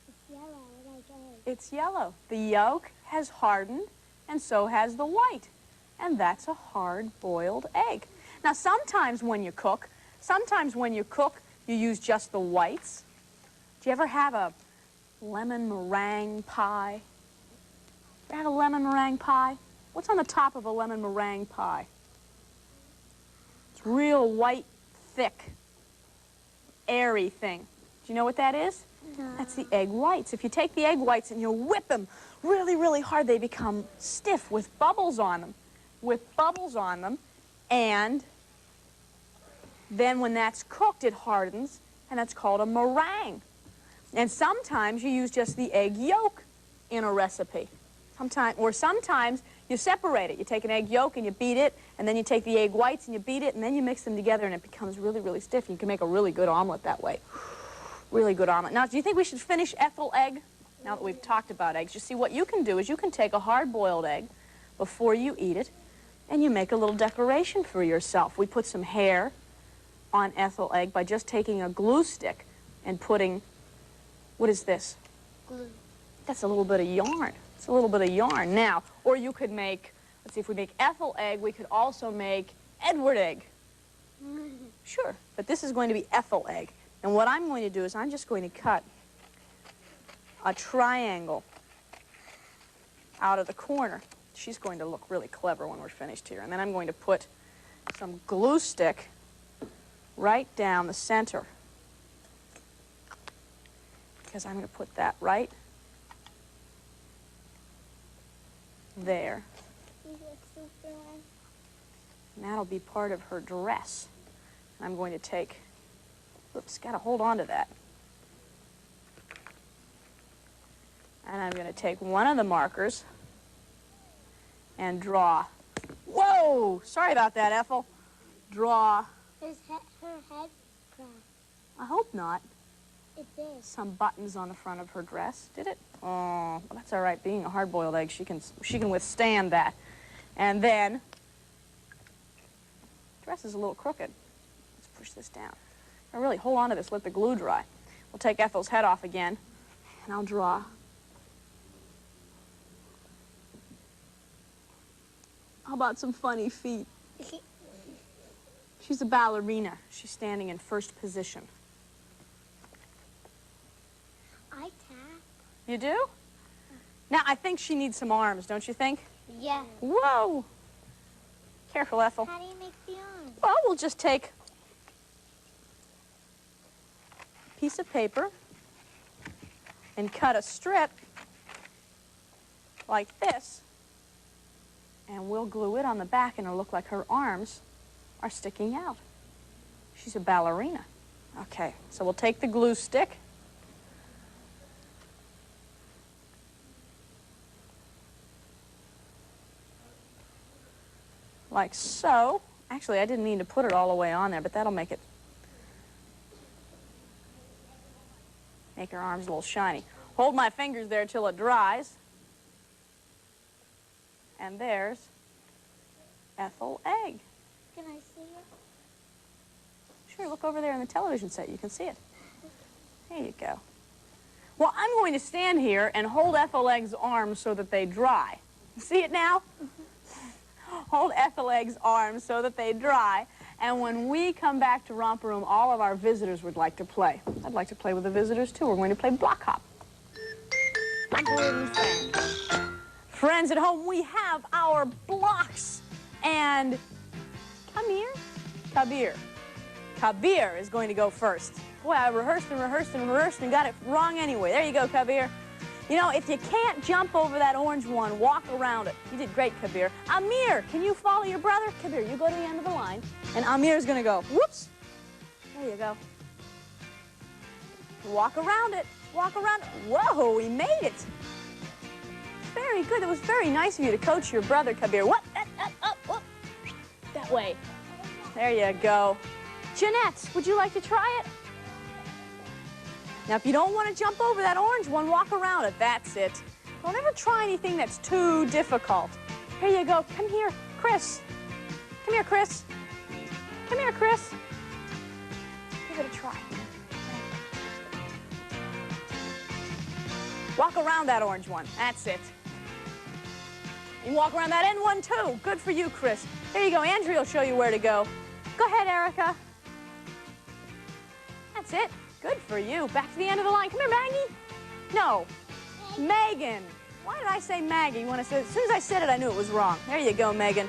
It's yellow, like egg. It's yellow. The yolk has hardened, and so has the white. And that's a hard-boiled egg. Now, sometimes when you cook, you use just the whites. Do you ever have a lemon meringue pie? Ever had a lemon meringue pie? What's on the top of a lemon meringue pie? It's real white, thick, airy thing. Do you know what that is? No. That's the egg whites. If you take the egg whites and you whip them really, really hard, they become stiff with bubbles on them. And then when that's cooked, it hardens, and that's called a meringue. And sometimes you use just the egg yolk in a recipe. Sometimes you separate it. You take an egg yolk and you beat it, and then you take the egg whites and you beat it, and then you mix them together, and it becomes really, really stiff. You can make a really good omelet that way. Really good omelet. Now, do you think we should finish Ethel Egg? Now that we've talked about eggs, you see, what you can do is you can take a hard-boiled egg before you eat it, and you make a little decoration for yourself. We put some hair on Ethel Egg by just taking a glue stick and putting, what is this? Glue. That's a little bit of yarn. It's a little bit of yarn. Now, or you could make, let's see, if we make Ethel Egg, we could also make Edward Egg. Sure, but this is going to be Ethel Egg. And what I'm going to do is I'm just going to cut a triangle out of the corner. She's going to look really clever when we're finished here. And then I'm going to put some glue stick right down the center, because I'm going to put that right there. And that'll be part of her dress. And I'm going to take, oops, got to hold on to that. And I'm going to take one of the markers and draw. Whoa! Sorry about that, Ethel. Draw. Is her head brown? I hope not. It did. Some buttons on the front of her dress. Did it? Oh, well, that's all right. Being a hard-boiled egg, she can withstand that. And then, dress is a little crooked. Let's push this down. Now really hold on to this. Let the glue dry. We'll take Ethel's head off again, and I'll draw. How about some funny feet? She's a ballerina. She's standing in first position. I tap. You do? Now, I think she needs some arms, don't you think? Yeah. Whoa! Careful, Ethel. How do you make the arms? Well, we'll just take a piece of paper and cut a strip like this, and we'll glue it on the back, and it'll look like her arms are sticking out. She's a ballerina. Okay, so we'll take the glue stick. Like so. Actually, I didn't mean to put it all the way on there, but that'll make her arms a little shiny. Hold my fingers there till it dries. And there's Ethel Egg. Can I see it? Sure, look over there in the television set. You can see it. There you go. Well, I'm going to stand here and hold Ethel Egg's arms so that they dry. See it now? Hold Ethel Egg's arms so that they dry. And when we come back to Romper Room, all of our visitors would like to play. I'd like to play with the visitors, too. We're going to play block hop. Friends at home, we have our blocks. And come here, Kabir. Kabir is going to go first. Boy, I rehearsed and rehearsed and rehearsed and got it wrong anyway. There you go, Kabir. You know, if you can't jump over that orange one, walk around it. You did great, Kabir. Amir, can you follow your brother? Kabir, you go to the end of the line, and Amir's going to go, whoops. There you go. Walk around it. Walk around it. Whoa, we made it. Very good. It was very nice of you to coach your brother, Kabir. What? Up. That way. There you go. Jeanette, would you like to try it? Now, if you don't want to jump over that orange one, walk around it. That's it. Don't ever try anything that's too difficult. Here you go. Come here, Chris. Come here, Chris. Come here, Chris. Give it a try. Walk around that orange one. That's it. You walk around that end one, too. Good for you, Chris. There you go. Andrea will show you where to go. Go ahead, Erica. That's it. Good for you. Back to the end of the line. Come here, Maggie. No. Megan. Why did I say Maggie? When I said, as soon as I said it, I knew it was wrong. There you go, Megan.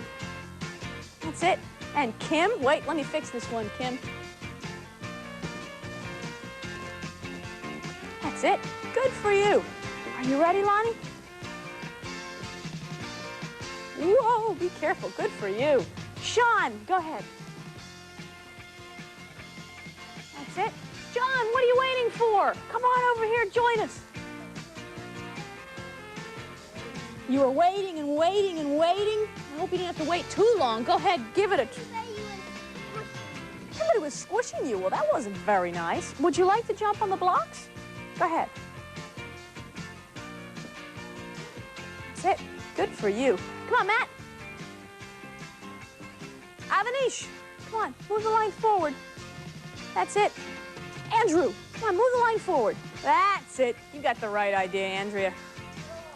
That's it. And Kim. Wait, let me fix this one, Kim. That's it. Good for you. Are you ready, Lonnie? Whoa, be careful. Good for you. Sean, go ahead. That's it. John, what are you waiting for? Come on over here, join us. You were waiting and waiting and waiting. I hope you didn't have to wait too long. Go ahead, give it a try. Somebody was squishing you. Well, that wasn't very nice. Would you like to jump on the blocks? Go ahead. That's it. Good for you. Come on, Matt. Avanish, come on, move the line forward. That's it. Andrew, come on, move the line forward. That's it. You got the right idea, Andrea.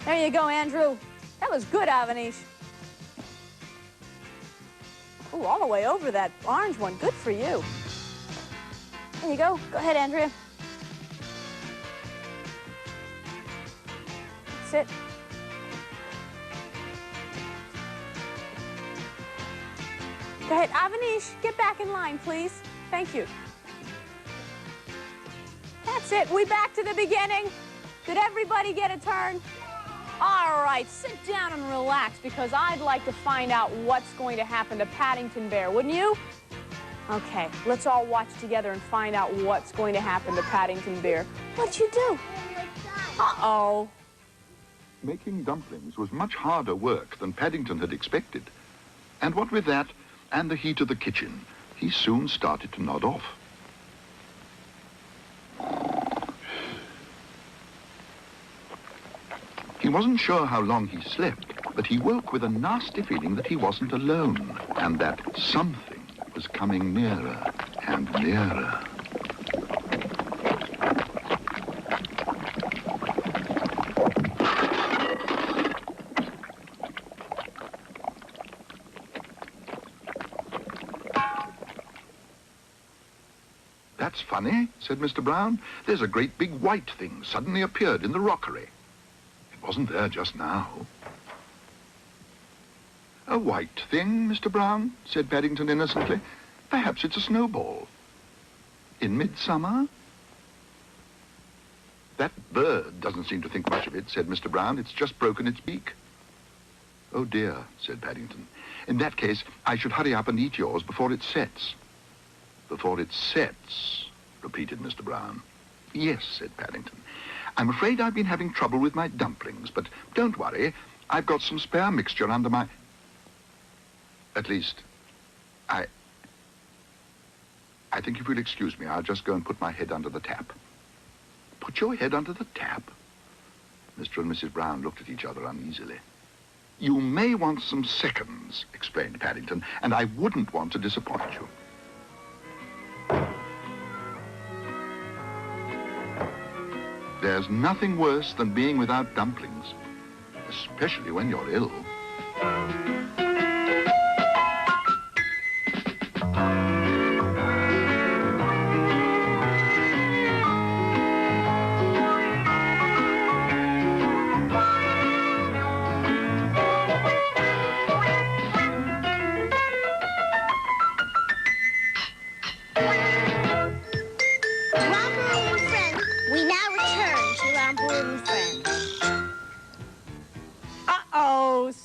There you go, Andrew. That was good, Avanish. Ooh, all the way over that orange one. Good for you. There you go. Go ahead, Andrea. That's it. Go ahead, Avanish, get back in line, please. Thank you. That's it. We back to the beginning. Did everybody get a turn? All right, sit down and relax because I'd like to find out what's going to happen to Paddington Bear, wouldn't you? Okay, let's all watch together and find out what's going to happen to Paddington Bear. What'd you do? Uh-oh. Making dumplings was much harder work than Paddington had expected. And what with that, and the heat of the kitchen, he soon started to nod off. He wasn't sure how long he slept, but he woke with a nasty feeling that he wasn't alone, and that something was coming nearer and nearer. That's funny, said Mr. Brown. There's a great big white thing suddenly appeared in the rockery. It wasn't there just now. A white thing, Mr. Brown, said Paddington innocently. Perhaps it's a snowball. In midsummer? That bird doesn't seem to think much of it, said Mr. Brown. It's just broken its beak. Oh, dear, said Paddington. In that case, I should hurry up and eat yours before it sets. Before it sets, repeated Mr. Brown. Yes, said Paddington. I'm afraid I've been having trouble with my dumplings, but don't worry. I've got some spare mixture under my... At least, I think if you'll excuse me, I'll just go and put my head under the tap. Put your head under the tap? Mr. and Mrs. Brown looked at each other uneasily. You may want some seconds, explained Paddington, and I wouldn't want to disappoint you. There's nothing worse than being without dumplings, especially when you're ill.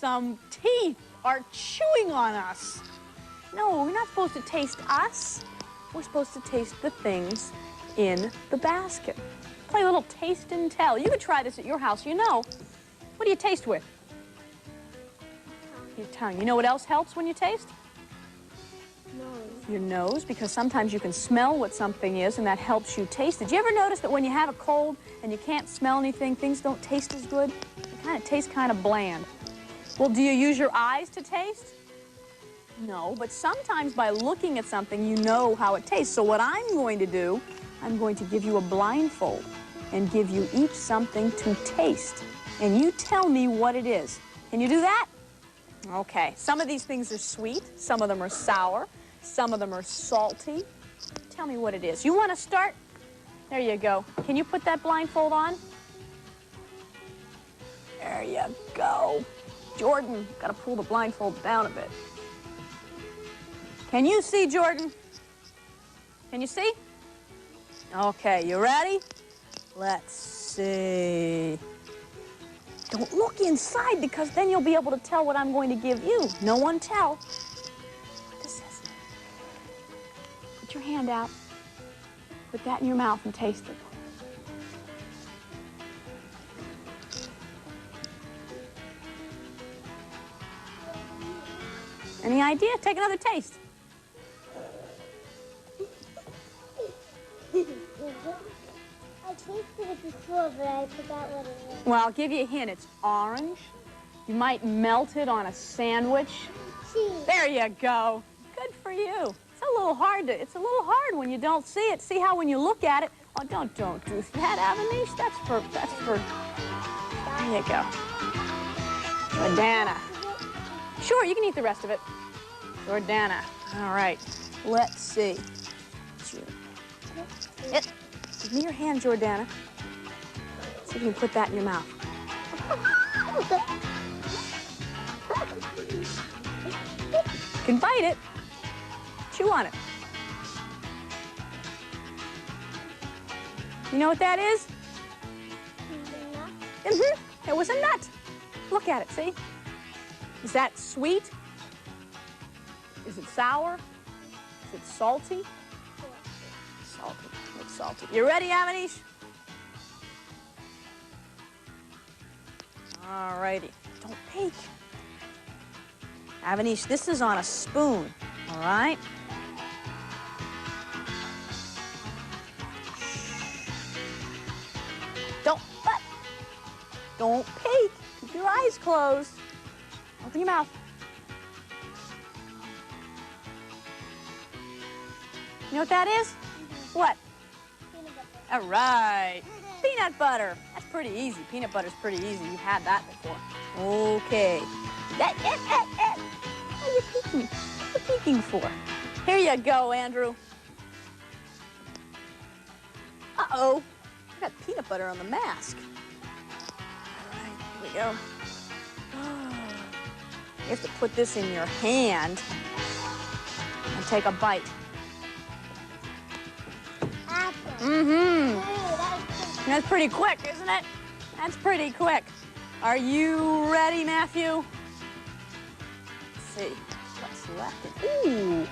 Some teeth are chewing on us. No, we're not supposed to taste us. We're supposed to taste the things in the basket. Play a little taste and tell. You could try this at your house, you know. What do you taste with? Your tongue. You know what else helps when you taste? Your nose, because sometimes you can smell what something is and that helps you taste it. Do you ever notice that when you have a cold and you can't smell anything, things don't taste as good? They kind of taste kind of bland. Well, do you use your eyes to taste? No, but sometimes by looking at something, you know how it tastes. So what I'm going to do, I'm going to give you a blindfold and give you each something to taste. And you tell me what it is. Can you do that? Okay. Some of these things are sweet. Some of them are sour. Some of them are salty. Tell me what it is. You want to start? There you go. Can you put that blindfold on? There you go. Jordan, got to pull the blindfold down a bit. Can you see, Jordan? Can you see? Okay, you ready? Let's see. Don't look inside because then you'll be able to tell what I'm going to give you. No one tell. What this is. Put your hand out. Put that in your mouth and taste it. Any idea? Take another taste. I tasted it before, but I forgot what it was. Well, I'll give you a hint. It's orange. You might melt it on a sandwich. Cheese. There you go. Good for you. It's a little hard when you don't see it. See how when you look at it, oh, don't do that, Avanish. That's for, there you go. Jordana. Sure, you can eat the rest of it. Jordana. All right. Let's see. Give me your hand, Jordana. See if you can put that in your mouth. You can bite it. Chew on it. You know what that is? Mm-hmm. It was a nut. Look at it, see? Is that sweet? Is it sour? Is it salty? Salty. It's salty. You ready, Avanish? All righty. Don't peek. Avanish, this is on a spoon, all right? Don't peek. Keep your eyes closed. Open your mouth. You know what that is? What? Peanut butter. All right. Peanut butter. That's pretty easy. Peanut butter's pretty easy. You've had that before. Okay. What are you peeking? What are you peeking for? Here you go, Andrew. Uh-oh. I got peanut butter on the mask. Here we go. You have to put this in your hand and take a bite. Mm-hmm. That's pretty quick, isn't it? That's pretty quick. Are you ready, Matthew? Let's see what's left. Ooh.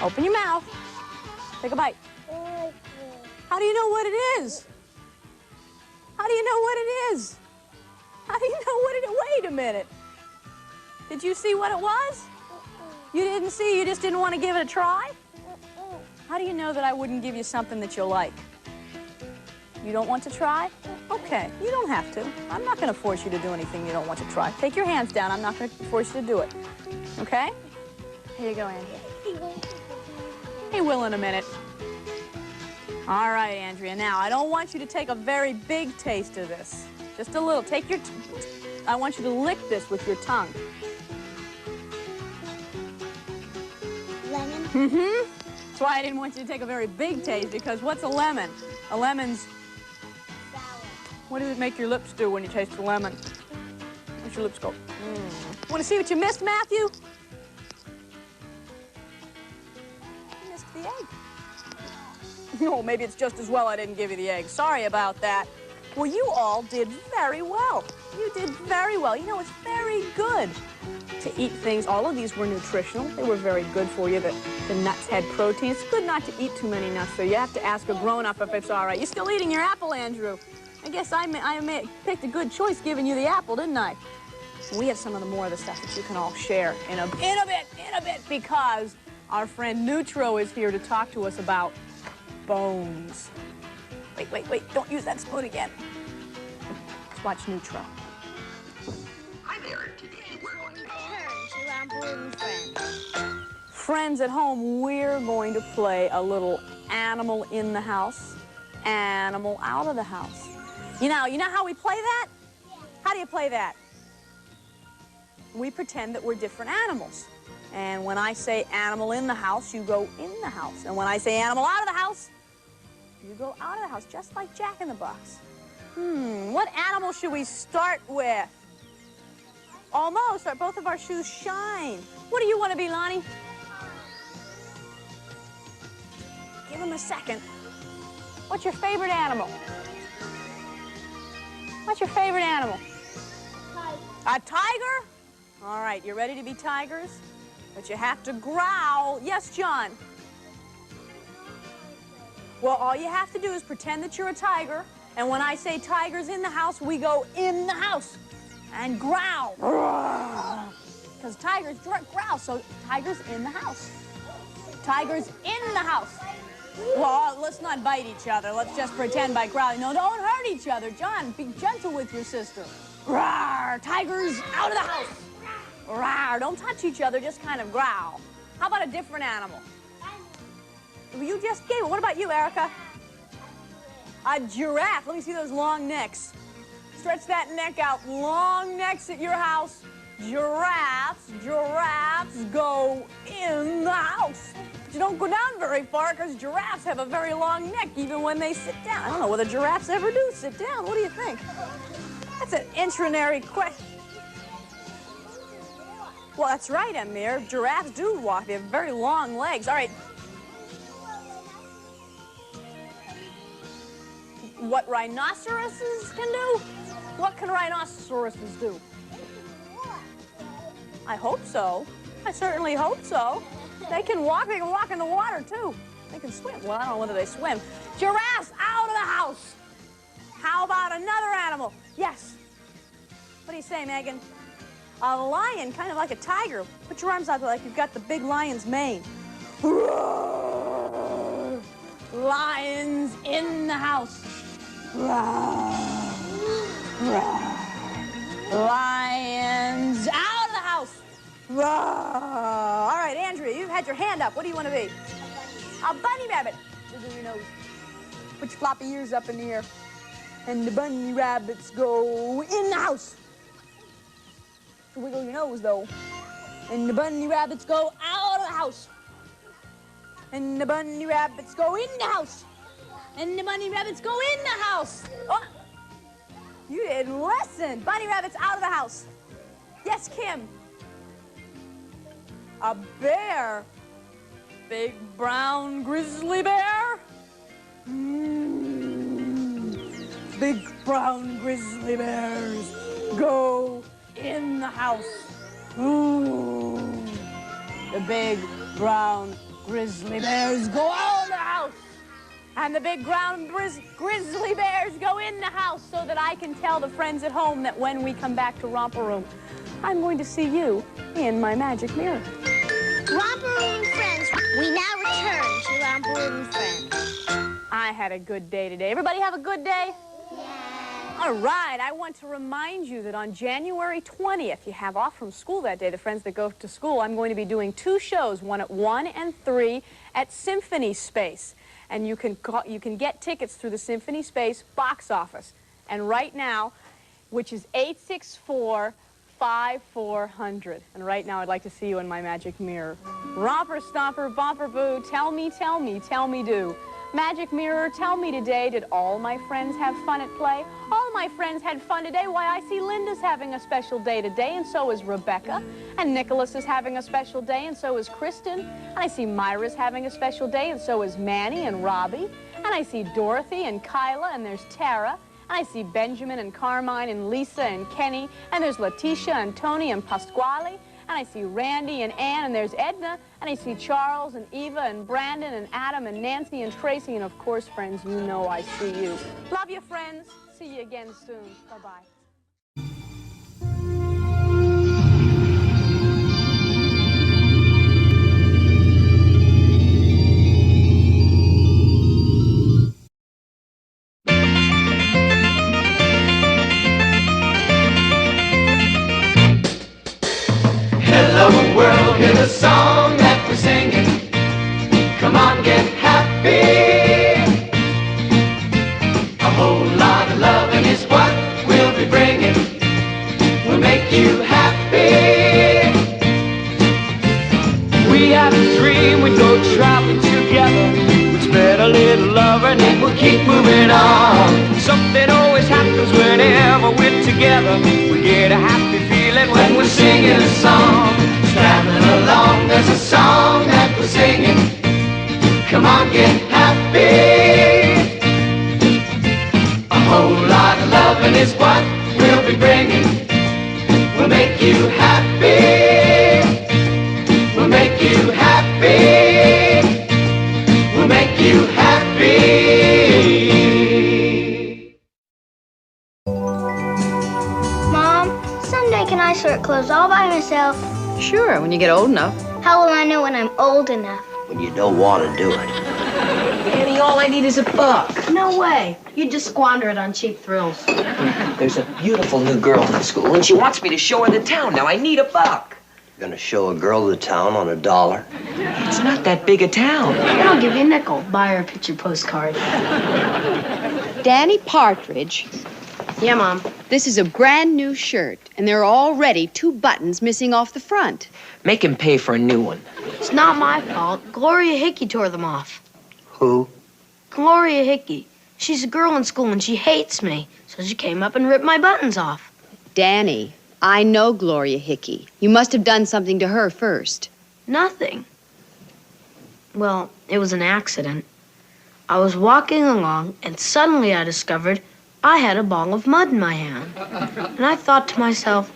Open your mouth. Take a bite. How do you know what it is? How do you know what it is? How do you know what it is? Wait a minute. Did you see what it was? You didn't see, you just didn't want to give it a try? How do you know that I wouldn't give you something that you'll like? You don't want to try? Okay, you don't have to. I'm not going to force you to do anything you don't want to try. Take your hands down. I'm not going to force you to do it. Okay? Here you go, Andrea. He will in a minute. All right, Andrea. Now, I don't want you to take a very big taste of this. Just a little. Take your... I want you to lick this with your tongue. Lemon? Mm-hmm. That's why I didn't want you to take a very big taste, because what's a lemon? A lemon's... Sour. What does it make your lips do when you taste the lemon? What's your lips go? Want to see what you missed, Matthew? You missed the egg. No, maybe it's just as well I didn't give you the egg. Sorry about that. Well, you all did very well. You did very well. You know, it's very good to eat things. All of these were nutritional. They were very good for you. The nuts had protein. It's good not to eat too many nuts, so you have to ask a grown-up if it's all right. You're still eating your apple, Andrew. I guess I picked a good choice giving you the apple, didn't I? We have some of the more of the stuff that you can all share in a bit, because our friend Nutro is here to talk to us about bones. Wait, don't use that spoon again. Let's watch Nutro. Hi there. Today we're going to turn to Romper Room Friends. Friends at home, we're going to play a little animal in the house, animal out of the house. You know how we play that? How do you play that? We pretend that we're different animals. And when I say animal in the house, you go in the house. And when I say animal out of the house, you go out of the house, just like Jack in the Box. What animal should we start with? Almost. Both of our shoes shine. What do you want to be, Lonnie? Give him a second. What's your favorite animal? What's your favorite animal? A tiger? All right, you ready to be tigers? But you have to growl. Yes, John? Well, all you have to do is pretend that you're a tiger, and when I say tiger's in the house, we go in the house and growl. Because tigers growl, so tiger's in the house. Tiger's in the house. Well, let's not bite each other. Let's just pretend by growling. No, don't hurt each other. John, be gentle with your sister. Rawr, tiger's out of the house. Rawr, don't touch each other, just kind of growl. How about a different animal? You just gave it. What about you, Erica? A giraffe. Let me see those long necks. Stretch that neck out. Long necks at your house. Giraffes go in the house. you don't go down very far because giraffes have a very long neck even when they sit down. I don't know whether giraffes ever do sit down. What do you think? That's an intronary question. Well, that's right, Amir. Giraffes do walk. They have very long legs. All right. What rhinoceroses can do? What can rhinoceroses do? I hope so. I certainly hope so. They can walk in the water, too. They can swim. Well, I don't know whether they swim. Giraffes out of the house. How about another animal? Yes. What do you say, Megan? A lion, kind of like a tiger. Put your arms out there like you've got the big lion's mane. Roar. Lions in the house. Roar. Roar. Lions out of the house. Roar. All right, Andrea, you've had your hand up. What do you want to be? A bunny rabbit. Wiggle your nose. Put your floppy ears up in the air. And the bunny rabbits go in the house. Wiggle your nose, though. And the bunny rabbits go out of the house. And the bunny rabbits go in the house. And the bunny rabbits go in the house. Oh, you didn't listen. Bunny rabbits out of the house. Yes, Kim. A bear. Big brown grizzly bear. Big brown grizzly bears go in the house. Ooh. The big brown grizzly bears go out of the house. And the big brown grizzly bears go in the house so that I can tell the friends at home that when we come back to Romper Room, I'm going to see you in my magic mirror. Romper Room friends, we now return to Romper Room friends. I had a good day today. Everybody have a good day? All right, I want to remind you that on January 20th, you have off from school that day, the friends that go to school, I'm going to be doing 2 shows, one at 1 and 3 at Symphony Space. And you can get tickets through the Symphony Space box office. And right now, which is 864-5400. And right now, I'd like to see you in my magic mirror. Romper, stomper, bumper, boo, tell me, do. Magic mirror, tell me today, did all my friends have fun at play? All my friends had fun today. Why, I see Linda's having a special day today, and so is Rebecca. And Nicholas is having a special day, and so is Kristen. And I see Myra's having a special day, and so is Manny and Robbie. And I see Dorothy and Kyla, and there's Tara. And I see Benjamin and Carmine and Lisa and Kenny. And there's Letitia and Tony and Pasquale. And I see Randy and Ann, and there's Edna, and I see Charles and Eva and Brandon and Adam and Nancy and Tracy, and of course, friends, you know I see you. Love you, friends. See you again soon. Bye-bye. Hello world, hear the song that we're singing. Come on, get happy. A whole lot of loving is what we'll be bringing. We'll make you happy. We had a dream we'd go traveling together. We'd spread a little love and it will keep moving on. Something always happens whenever we're together. We get a happy feeling when we're singing a song. Traveling along, there's a song that we're singing. Come on, get happy. A whole lot of loving is what we'll be bringing. We'll make you happy. We'll make you happy. We'll make you happy. Mom, someday can I sort clothes all by myself? Sure, when you get old enough. How will I know when I'm old enough? When you don't want to do it. Annie, all I need is $1. No way. You just squander it on cheap thrills. There's a beautiful new girl in the school, and she wants me to show her the town. Now, I need $1. Gonna show a girl the town on $1? It's not that big a town. I'll give you a nickel. Buy her a picture postcard. Danny Partridge. Yeah, Mom. This is a brand new shirt, and there are already 2 buttons missing off the front. Make him pay for a new one. It's not my fault. Gloria Hickey tore them off. Who? Gloria Hickey. She's a girl in school and she hates me. So she came up and ripped my buttons off. Danny, I know Gloria Hickey. You must have done something to her first. Nothing. Well, it was an accident. I was walking along and suddenly I discovered I had a ball of mud in my hand. And I thought to myself,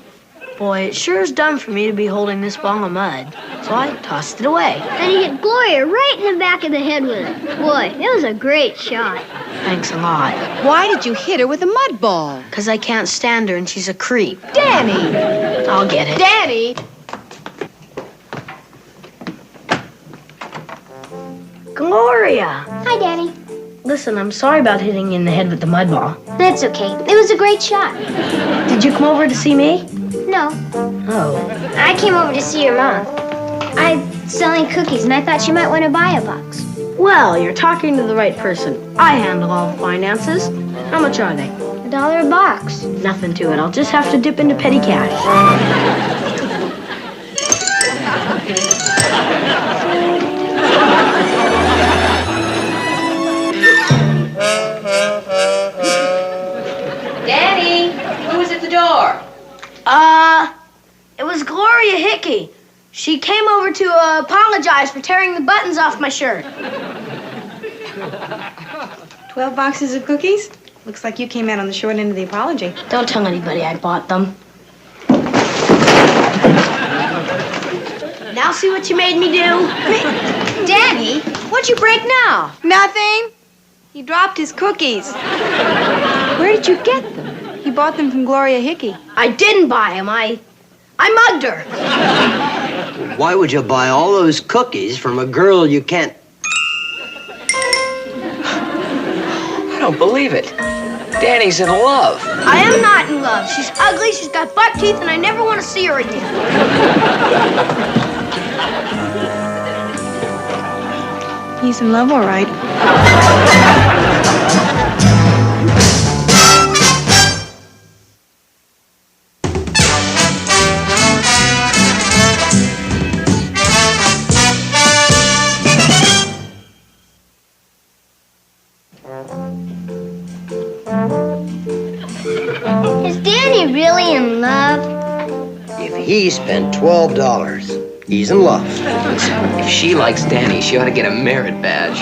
boy, it sure is dumb for me to be holding this ball of mud. So I tossed it away. And he hit Gloria right in the back of the head with it. Boy, it was a great shot. Thanks a lot. Why did you hit her with a mud ball? Because I can't stand her and she's a creep. Danny! I'll get it. Danny! Gloria! Hi, Danny. Listen, I'm sorry about hitting you in the head with the mud ball. That's okay. It was a great shot. Did you come over to see me? No. Oh. I came over to see your mom. I'm selling cookies, and I thought she might want to buy a box. Well, you're talking to the right person. I handle all the finances. How much are they? $1 a box. Nothing to it. I'll just have to dip into petty cash. Danny, who was at the door? It was Gloria Hickey. She came over to apologize for tearing the buttons off my shirt. 12 boxes of cookies? Looks like you came out on the short end of the apology. Don't tell anybody I bought them. Now see what you made me do? Danny, what'd you break now? Nothing. He dropped his cookies. Where did you get them? He bought them from Gloria Hickey. I didn't buy them. I mugged her. Why would you buy all those cookies from a girl you can't... I don't believe it. Danny's in love. I am not in love. She's ugly, she's got buck teeth, and I never want to see her again. He's in love, all right. Is Danny really in love? If he spent $12, he's in love. If she likes Danny, she ought to get a merit badge.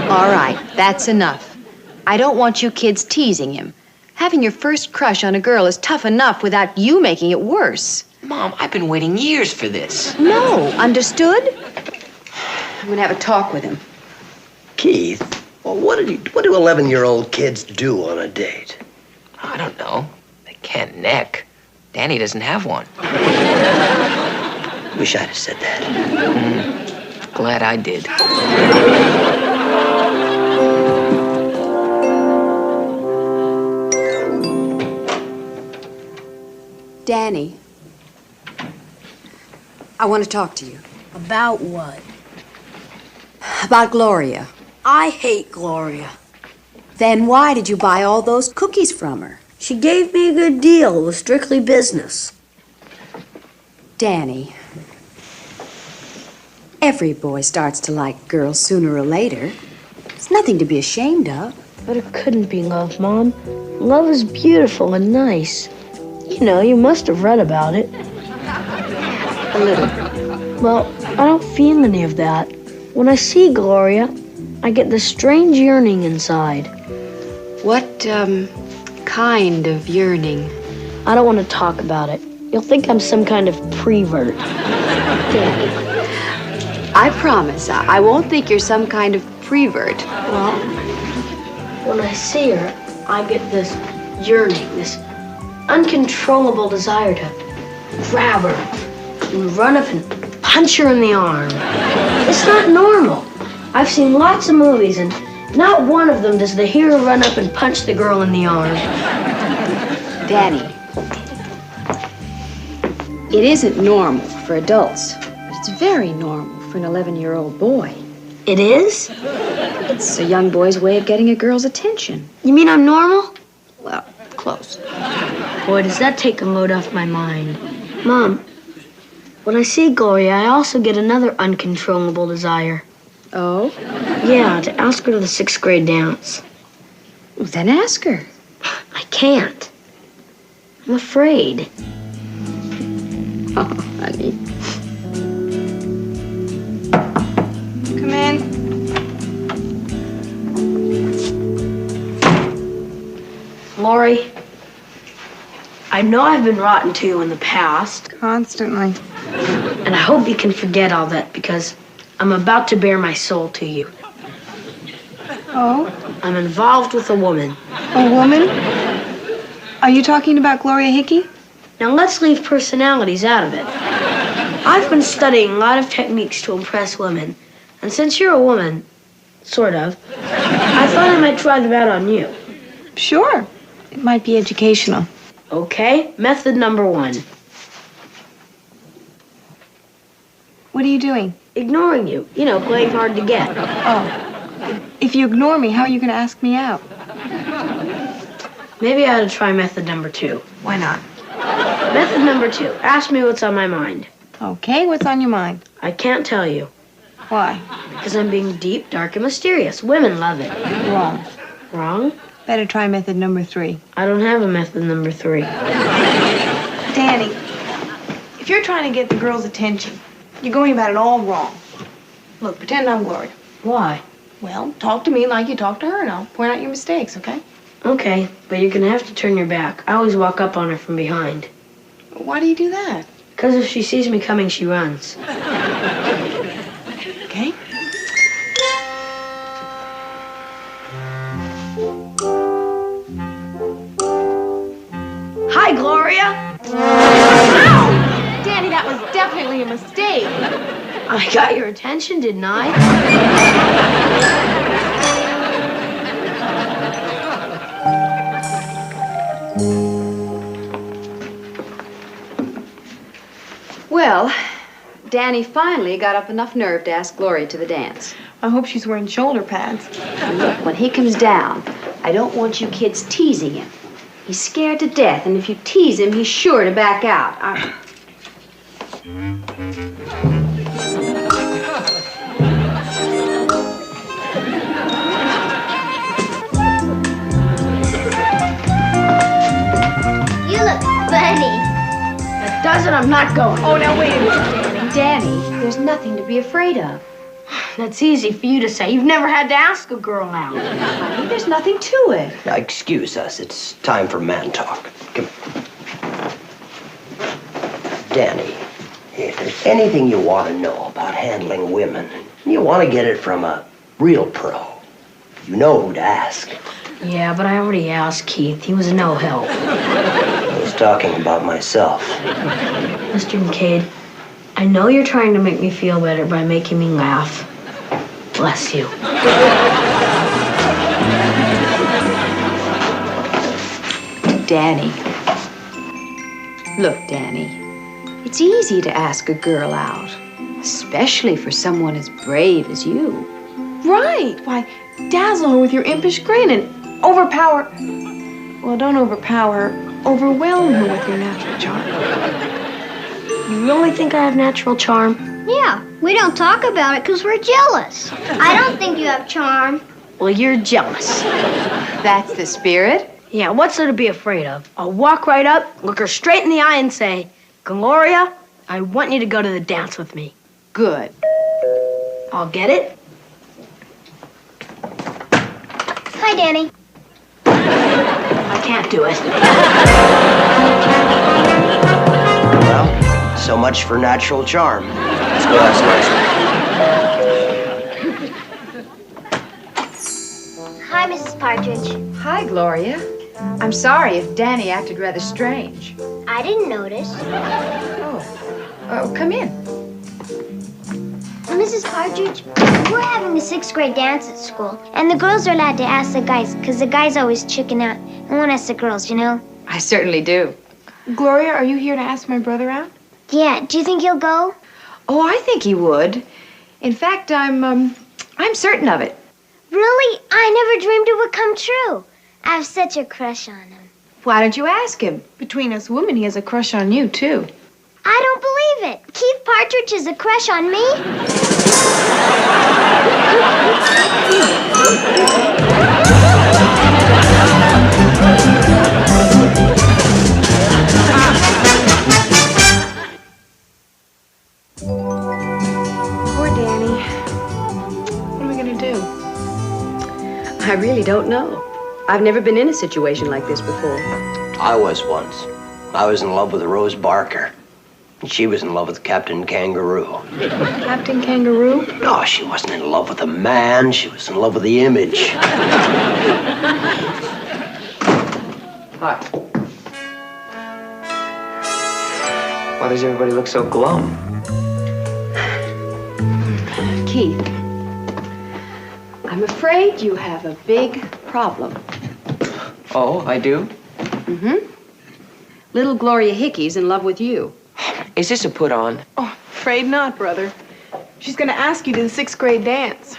All right, that's enough. I don't want you kids teasing him. Having your first crush on a girl is tough enough without you making it worse. Mom, I've been waiting years for this. No, understood? I'm gonna have a talk with him. Keith, well, what do 11-year-old kids do on a date? I don't know. They can't neck. Danny doesn't have one. Wish I'd have said that. Glad I did. Danny, I want to talk to you. About what? About Gloria. I hate Gloria. Then why did you buy all those cookies from her? She gave me a good deal. It was strictly business. Danny, every boy starts to like girls sooner or later. It's nothing to be ashamed of. But it couldn't be love, Mom. Love is beautiful and nice. You know, you must have read about it. A little. Well, I don't feel any of that. When I see Gloria, I get this strange yearning inside. What, kind of yearning? I don't want to talk about it. You'll think I'm some kind of prevert. I promise, I won't think you're some kind of prevert. Well, when I see her, I get this yearning, this uncontrollable desire to grab her and run up and punch her in the arm. It's not normal. I've seen lots of movies, and not one of them does the hero run up and punch the girl in the arm. Danny, it isn't normal for adults, but it's very normal for an 11-year-old boy. It is? It's a young boy's way of getting a girl's attention. You mean I'm normal? Well, close. Boy, does that take a load off my mind. Mom, When I see Gloria, I also get another uncontrollable desire. Oh? Yeah, to ask her to the 6th grade dance. Well, then ask her. I can't. I'm afraid. Oh, honey. Come in. Lori, I know I've been rotten to you in the past. Constantly. And I hope you can forget all that because I'm about to bare my soul to you. Oh? I'm involved with a woman. A woman? Are you talking about Gloria Hickey? Now let's leave personalities out of it. I've been studying a lot of techniques to impress women. And since you're a woman, sort of, I thought I might try them out on you. Sure. It might be educational. Okay, method number 1. What are you doing? Ignoring you. You know, playing hard to get. Oh. If you ignore me, how are you going to ask me out? Maybe I ought to try method number 2. Why not? Method number 2. Ask me what's on my mind. Okay, what's on your mind? I can't tell you. Why? Because I'm being deep, dark, and mysterious. Women love it. Wrong. Wrong? Better try method number 3. I don't have a method number 3. Danny, if you're trying to get the girl's attention, you're going about it all wrong. Look, pretend I'm Gloria. Why? Well, talk to me like you talk to her, and I'll point out your mistakes, okay? Okay, but you're gonna have to turn your back. I always walk up on her from behind. Why do you do that? Because if she sees me coming, she runs. Okay. Hi, Gloria! Ow! Danny, that was definitely a mistake. I got your attention, didn't I? Well, Danny finally got up enough nerve to ask Gloria to the dance. I hope she's wearing shoulder pads. Look, when he comes down, I don't want you kids teasing him. He's scared to death, and if you tease him, he's sure to back out. You look funny. That does it, I'm not going. Oh, now wait a minute, Danny, there's nothing to be afraid of. That's easy for you to say. You've never had to ask a girl out. Honey, there's nothing to it. Now, excuse us. It's time for man talk. Come. Danny, if there's anything you want to know about handling women, you want to get it from a real pro. You know who to ask. Yeah, but I already asked Keith. He was no help. I was talking about myself. Mr. McCade, I know you're trying to make me feel better by making me laugh. Bless you. Danny. Look, Danny, it's easy to ask a girl out, especially for someone as brave as you. Right. Why, dazzle her with your impish grin and overpower... Well, don't overpower her. Overwhelm her with your natural charm. You really think I have natural charm? Yeah, we don't talk about it because we're jealous. I don't think you have charm. Well, you're jealous. That's the spirit. Yeah, what's there to be afraid of? I'll walk right up, look her straight in the eye and say, Gloria, I want you to go to the dance with me. Good. I'll get it. Hi, Danny. I can't do it. Well, so much for natural charm. Let's go ask Hi, Mrs. Partridge. Hi, Gloria. I'm sorry if Danny acted rather strange. I didn't notice. Oh, come in. Mrs. Partridge, we're having a 6th grade dance at school, and the girls are allowed to ask the guys, because the guys always chicken out and won't ask the girls, you know? I certainly do. Gloria, are you here to ask my brother out? Yeah, do you think he'll go? Oh, I think he would. In fact, I'm certain of it. Really? I never dreamed it would come true. I have such a crush on him. Why don't you ask him? Between us women, he has a crush on you, too. I don't believe it. Keith Partridge is a crush on me? Poor Danny. What are we gonna do? I really don't know. I've never been in a situation like this before. I was once. I was in love with Rose Barker. And she was in love with Captain Kangaroo. Captain Kangaroo? No, she wasn't in love with a man. She was in love with the image. Hi. Why does everybody look so glum? Keith, I'm afraid you have a big problem. Oh, I do? Mm-hmm. Little Gloria Hickey's in love with you. Is this a put on? Oh, afraid not, brother. She's gonna ask you to the 6th grade dance.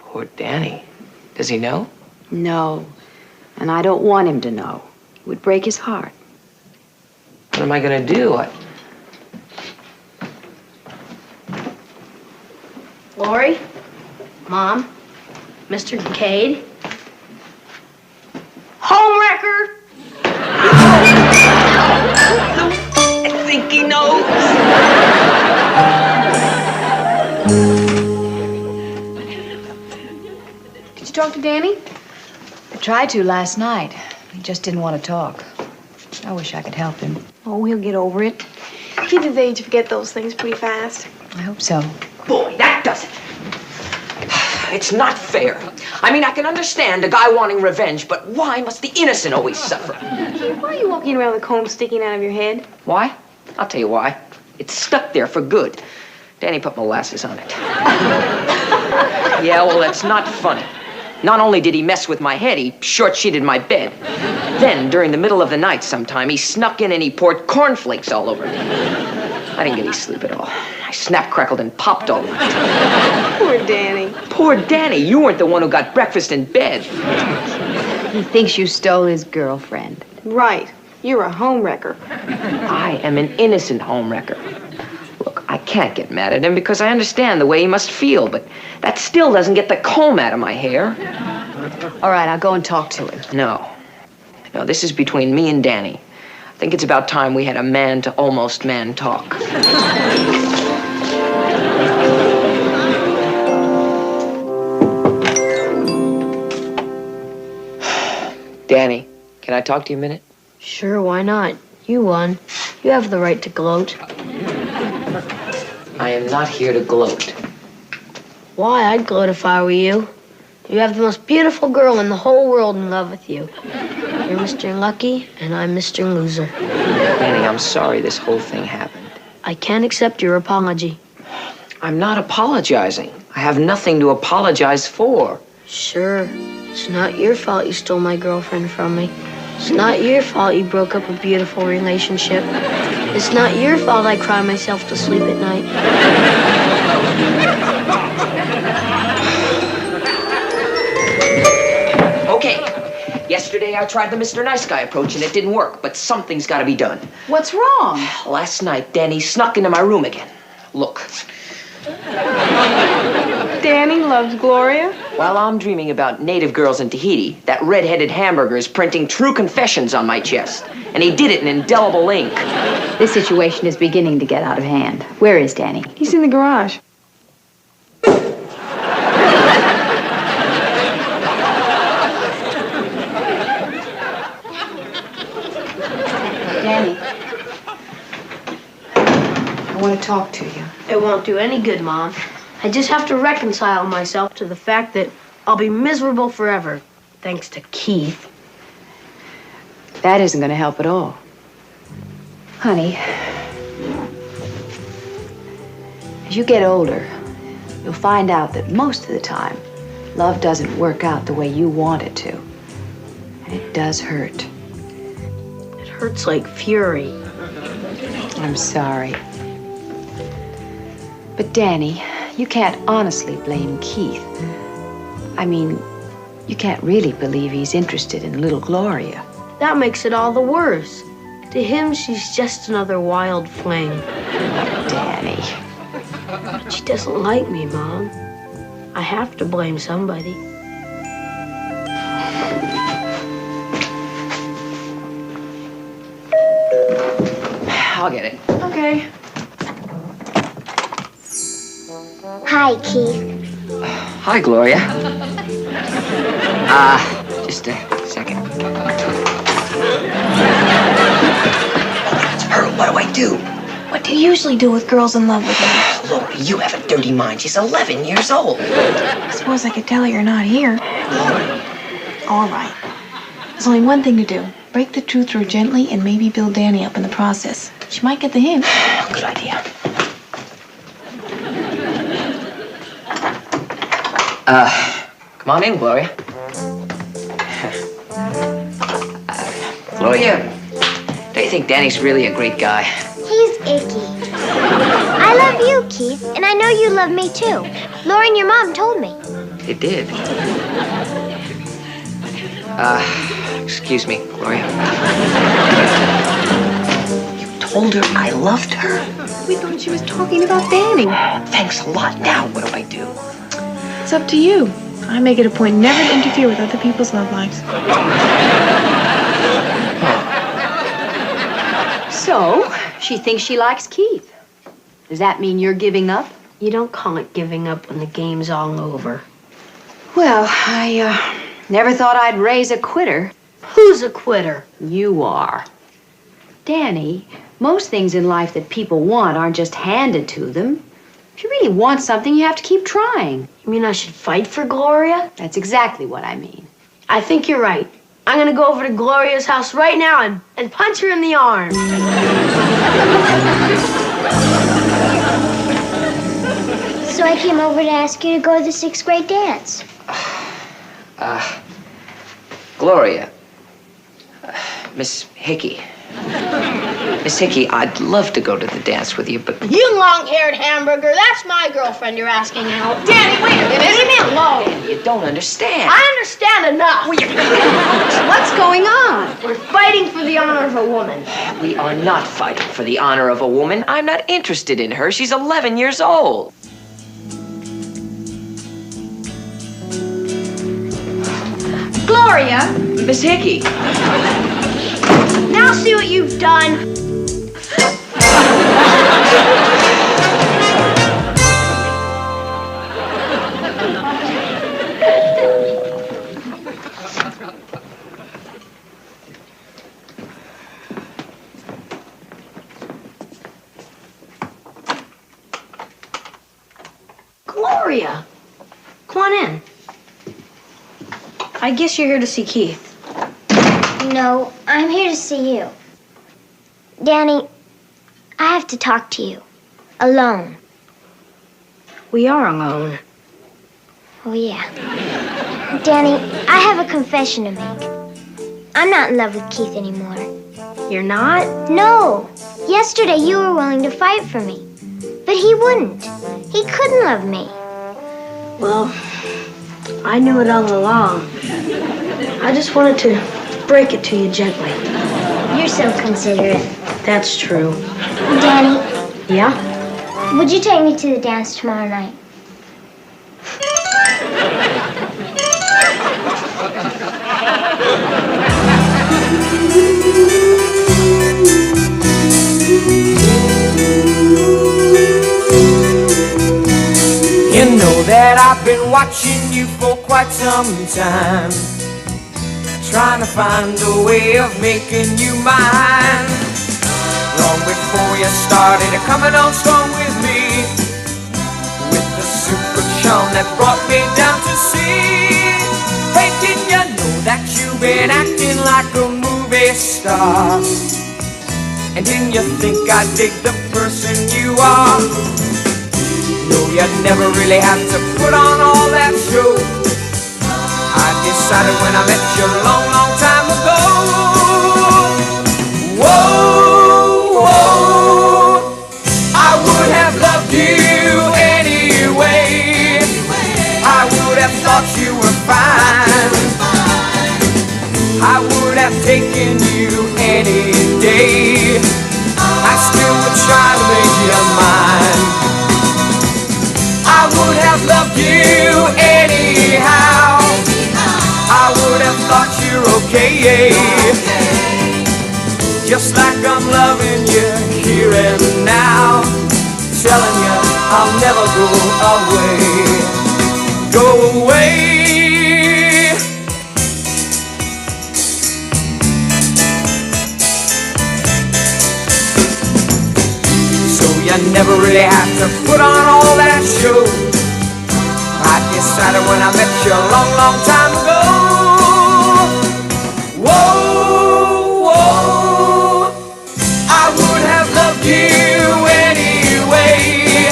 Poor Danny. Does he know? No, and I don't want him to know. It would break his heart. What am I gonna do? Lori? Mom? Mr. Kincaid? Homewrecker! I think he knows. Did you talk to Danny? I tried to last night. He just didn't want to talk. I wish I could help him. Oh, he'll get over it. Kids his age forget those things pretty fast. I hope so. Boy, that does it. It's not fair. I mean, I can understand a guy wanting revenge, but why must the innocent always suffer? Keith, why are you walking around with a comb sticking out of your head? Why? I'll tell you why. It's stuck there for good. Danny put molasses on it. Yeah, well, that's not funny. Not only did he mess with my head, he short-sheeted my bed. Then, during the middle of the night sometime, he snuck in and he poured cornflakes all over me. I didn't get any sleep at all. I snap-crackled and popped all night. Poor Danny. Poor Danny, you weren't the one who got breakfast in bed. He thinks you stole his girlfriend. Right. You're a homewrecker. I am an innocent homewrecker. Look, I can't get mad at him because I understand the way he must feel, but that still doesn't get the comb out of my hair. All right, I'll go and talk to him. No. No, this is between me and Danny. I think it's about time we had a man-to-almost-man talk. Danny, can I talk to you a minute? Sure, why not? You won. You have the right to gloat. I am not here to gloat. Why, I'd gloat if I were you. You have the most beautiful girl in the whole world in love with you. You're Mr. Lucky, and I'm Mr. Loser. Danny, I'm sorry this whole thing happened. I can't accept your apology. I'm not apologizing. I have nothing to apologize for. Sure. It's not your fault you stole my girlfriend from me. It's not your fault you broke up a beautiful relationship. It's not your fault I cry myself to sleep at night. Okay. Yesterday I tried the Mr. Nice Guy approach and it didn't work, but something's got to be done. What's wrong? Last night, Danny snuck into my room again. Look. Danny loves Gloria? While I'm dreaming about native girls in Tahiti, that red-headed hamburger is printing true confessions on my chest. And he did it in indelible ink. This situation is beginning to get out of hand. Where is Danny? He's in the garage. Danny, I want to talk to you. It won't do any good, Mom. I just have to reconcile myself to the fact that I'll be miserable forever, thanks to Keith. That isn't going to help at all. Honey, as you get older, you'll find out that most of the time, love doesn't work out the way you want it to. And it does hurt. It hurts like fury. I'm sorry. But Danny, you can't honestly blame Keith. I mean, you can't really believe he's interested in little Gloria. That makes it all the worse. To him, she's just another wild flame. Danny. She doesn't like me, Mom. I have to blame somebody. I'll get it. Okay. Hi, Keith. Hi, Gloria. Just a second. It's her. What do I do? What do you usually do with girls in love with you? Lori, you have a dirty mind. She's 11 years old. I suppose I could tell her you're not here. All right. There's only one thing to do. Break the truth to her gently and maybe build Danny up in the process. She might get the hint. Good idea. Come on in, Gloria. Gloria, don't you think Danny's really a great guy? He's icky. I love you, Keith, and I know you love me too. Laura and your mom told me. It did. Excuse me, Gloria. You told her I loved her? We thought she was talking about Danny. Thanks a lot. Now, what do I do? It's up to you. I make it a point never to interfere with other people's love lives. So, she thinks she likes Keith. Does that mean you're giving up? You don't call it giving up when the game's all over. Well, I never thought I'd raise a quitter. Who's a quitter? You are. Danny, most things in life that people want aren't just handed to them. If you really want something, you have to keep trying. You mean I should fight for Gloria? That's exactly what I mean. I think you're right. I'm gonna go over to Gloria's house right now and punch her in the arm. So I came over to ask you to go to the 6th grade dance. Gloria. Miss Hickey. Miss Hickey, I'd love to go to the dance with you, but... You long-haired hamburger, that's my girlfriend you're asking out. Danny, wait a minute, leave me alone. Danny, you don't understand. I understand enough. What's going on? We're fighting for the honor of a woman. We are not fighting for the honor of a woman. I'm not interested in her. She's 11 years old. Gloria! Miss Hickey! Now see what you've done. Gloria! Come on in. I guess you're here to see Keith. No, I'm here to see you. Danny, I have to talk to you. Alone. We are alone. Oh, yeah. Danny, I have a confession to make. I'm not in love with Keith anymore. You're not? No. Yesterday you were willing to fight for me. But he wouldn't. He couldn't love me. Well, I knew it all along. I just wanted to break it to you gently. You're so considerate. That's true. Danny. Yeah? Would you take me to the dance tomorrow night? You know that I've been watching you for quite some time, trying to find a way of making you mine. Long before you started coming on strong with me, with the super charm that brought me down to sea. Hey, didn't you know that you've been acting like a movie star? And didn't you think I dig the person you are? No, you never really had to put on all that show. I decided when I met you a long, long time ago. Whoa, whoa, I would have loved you anyway. I would have thought you were fine. I would have taken you any day. I would have loved you anyhow. I would have thought you're okay. Just like I'm loving you here and now. Telling you I'll never go away. Go away. So you never really had to put on all that show. I decided when I met you a long, long time ago. Whoa, whoa, I would have loved you anyway.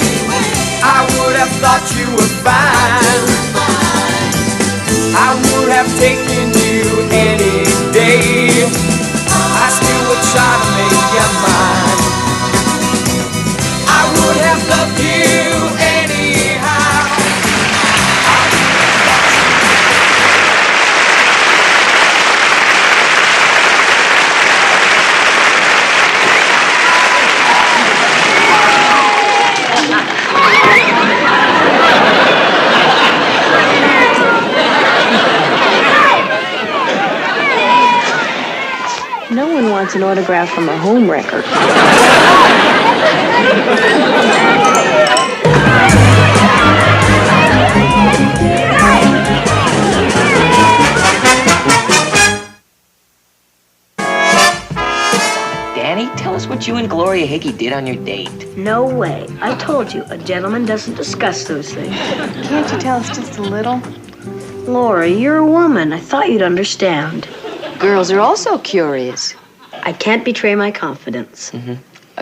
I would have thought you were fine. I would have taken you any day. I still would try to make you mine. I would have loved you anyhow. No one wants an autograph from a home wrecker. Danny, tell us what you and Gloria Hickey did on your date. No way. I told you, a gentleman doesn't discuss those things. Can't you tell us just a little? Laura, you're a woman. I thought you'd understand. Girls are also curious. I can't betray my confidence.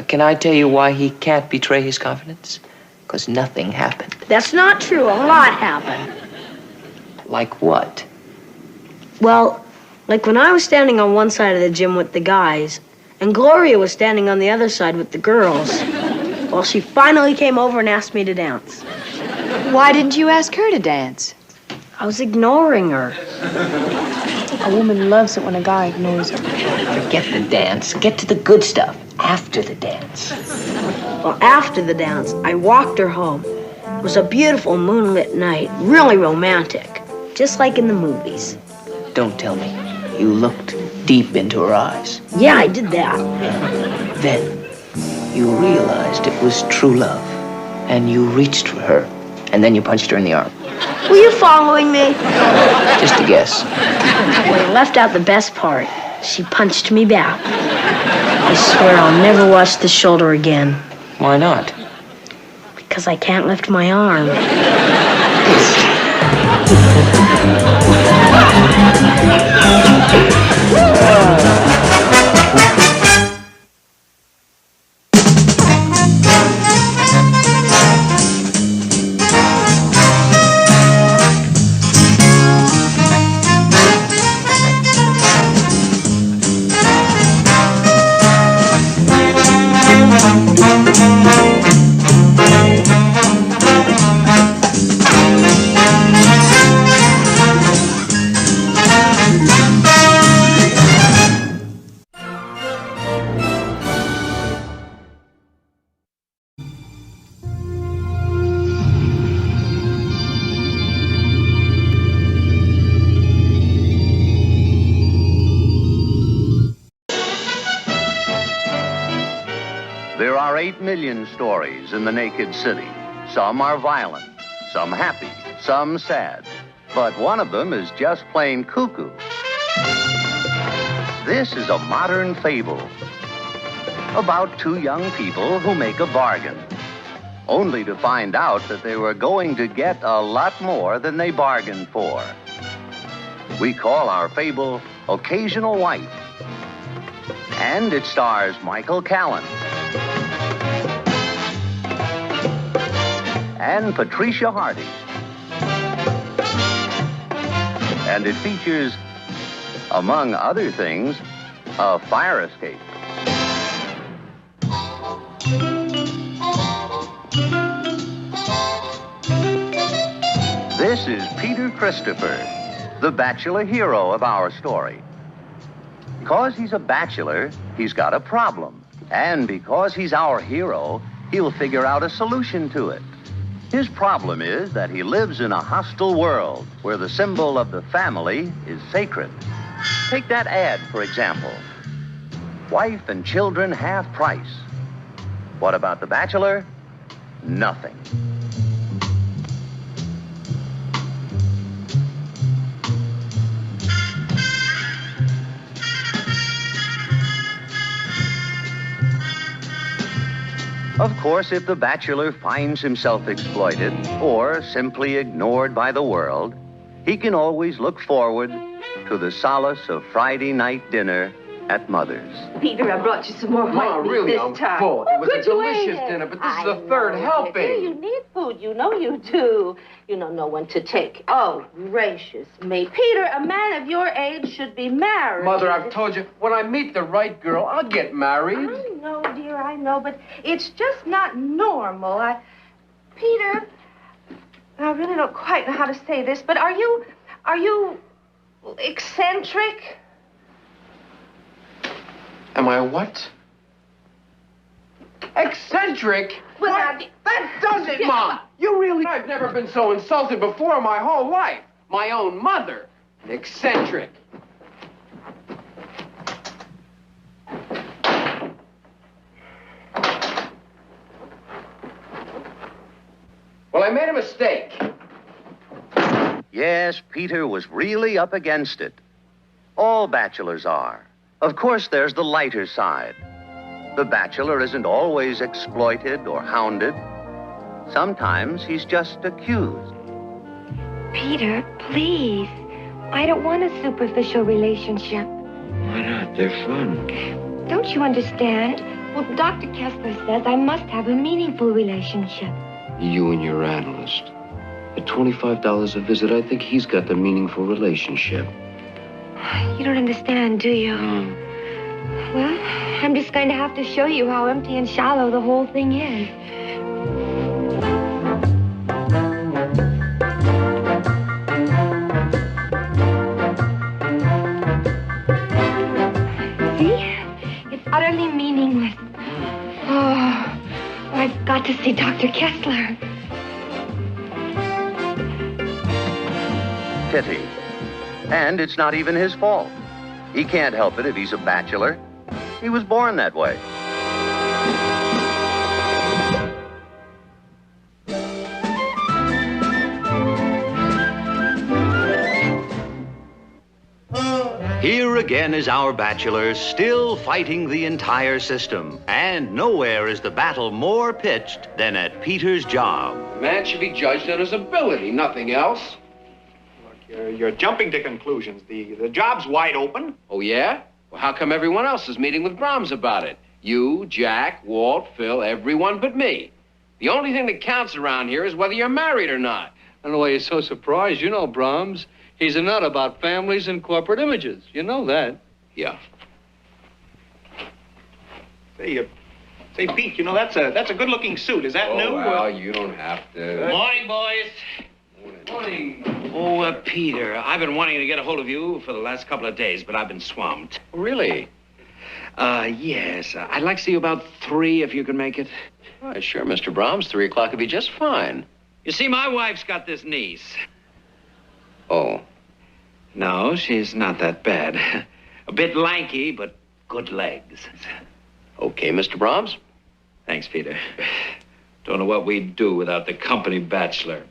Can I tell you why he can't betray his confidence? Because nothing happened. That's not true. A lot happened. Like what? Well, like when I was standing on one side of the gym with the guys, and Gloria was standing on the other side with the girls. Well, she finally came over and asked me to dance. Why didn't you ask her to dance? I was ignoring her. A woman loves it when a guy ignores her. Forget the dance. Get to the good stuff. After the dance. Well, after the dance, I walked her home. It was a beautiful moonlit night, really romantic, just like in the movies. Don't tell me. You looked deep into her eyes. Yeah, I did that. Then you realized it was true love, and you reached for her, and then you punched her in the arm. Were you following me? Just a guess. Well, you left out the best part. She punched me back. I swear I'll never watch the shoulder again. Why not? Because I can't lift my arm. There are 8 million stories in the naked city. Some are violent, some happy, some sad. But one of them is just plain cuckoo. This is a modern fable about 2 young people who make a bargain, only to find out that they were going to get a lot more than they bargained for. We call our fable Occasional Wife. And it stars Michael Callan and Patricia Hardy. And it features, among other things, a fire escape. This is Peter Christopher, the bachelor hero of our story. Because he's a bachelor, he's got a problem. And because he's our hero, he'll figure out a solution to it. His problem is that he lives in a hostile world where the symbol of the family is sacred. Take that ad, for example. Wife and children half price. What about the bachelor? Nothing. Of course, if the bachelor finds himself exploited or simply ignored by the world, he can always look forward to the solace of Friday night dinner at Mother's. Peter, I brought you some more white meat really, this I'm time. full. It was a Good you delicious ate it. dinner, but this is I the third know. helping. Dear, you need food. You know you do. You know one to take. Oh, gracious me. Peter, a man of your age should be married. Mother, I've told you, when I meet the right girl, I'll get married. I know, dear, I know, but it's just not normal. Peter, I really don't quite know how to say this, but are you eccentric? Am I what? Eccentric? Well, that does it, Mom! You really... I've never been so insulted before in my whole life. My own mother. Eccentric. Well, I made a mistake. Yes, Peter was really up against it. All bachelors are. Of course, there's the lighter side. The bachelor isn't always exploited or hounded. Sometimes he's just accused. Peter, please. I don't want a superficial relationship. Why not? They're fun. Don't you understand? Well, Dr. Kessler says I must have a meaningful relationship. You and your analyst. At $25 a visit, I think he's got the meaningful relationship. You don't understand, do you? Well, I'm just going to have to show you how empty and shallow the whole thing is. See? It's utterly meaningless. Oh, I've got to see Dr. Kessler. Pity. And it's not even his fault. He can't help it if he's a bachelor. He was born that way. Here again is our bachelor, still fighting the entire system. And nowhere is the battle more pitched than at Peter's job. A man should be judged on his ability, nothing else. You're jumping to conclusions. The job's wide open. Oh, yeah? Well, how come everyone else is meeting with Brahms about it? You, Jack, Walt, Phil, everyone but me. The only thing that counts around here is whether you're married or not. I don't know why you're so surprised. You know Brahms. He's a nut about families and corporate images. You know that. Yeah. Say, Pete, you know, that's a good-looking suit. Is that new? Well, you don't have to. Morning, boys. Morning. Oh, Peter, I've been wanting to get a hold of you for the last couple of days, but I've been swamped. Really? Yes. I'd like to see you about 3 if you can make it. Oh, sure, Mr. Brahms. 3 o'clock would be just fine. You see, my wife's got this niece. Oh. No, she's not that bad. A bit lanky, but good legs. Okay, Mr. Brahms. Thanks, Peter. Don't know what we'd do without the company bachelor.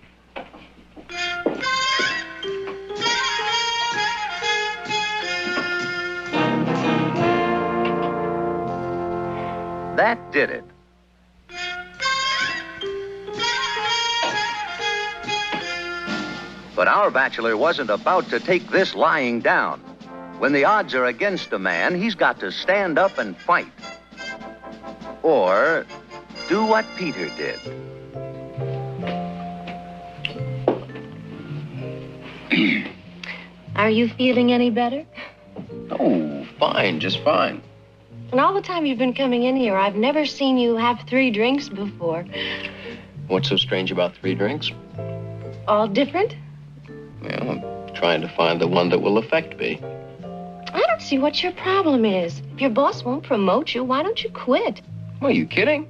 That did it. But our bachelor wasn't about to take this lying down. When the odds are against a man, he's got to stand up and fight. Or do what Peter did. Are you feeling any better? Oh, fine, just fine. And all the time you've been coming in here, I've never seen you have 3 drinks before. What's so strange about 3 drinks? All different? Well, I'm trying to find the one that will affect me. I don't see what your problem is. If your boss won't promote you, why don't you quit? Are you kidding?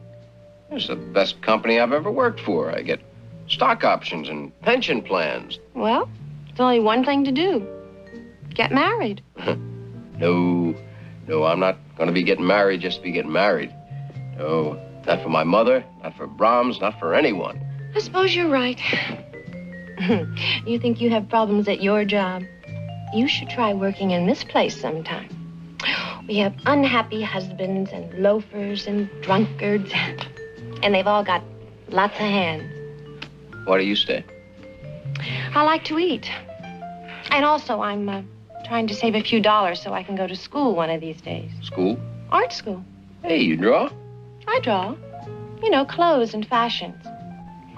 It's the best company I've ever worked for. I get Stock options and pension plans. Well, it's only one thing to do. Get married. No, I'm not going to be getting married just to be getting married. No, not for my mother, not for Brahms, not for anyone. I suppose you're right. You think you have problems at your job? You should try working in this place sometime. We have unhappy husbands and loafers and drunkards, and they've all got lots of hands. Why do you stay? I like to eat. And also, I'm trying to save a few dollars so I can go to school one of these days. School? Art school. Hey, you draw? I draw. You know, clothes and fashions.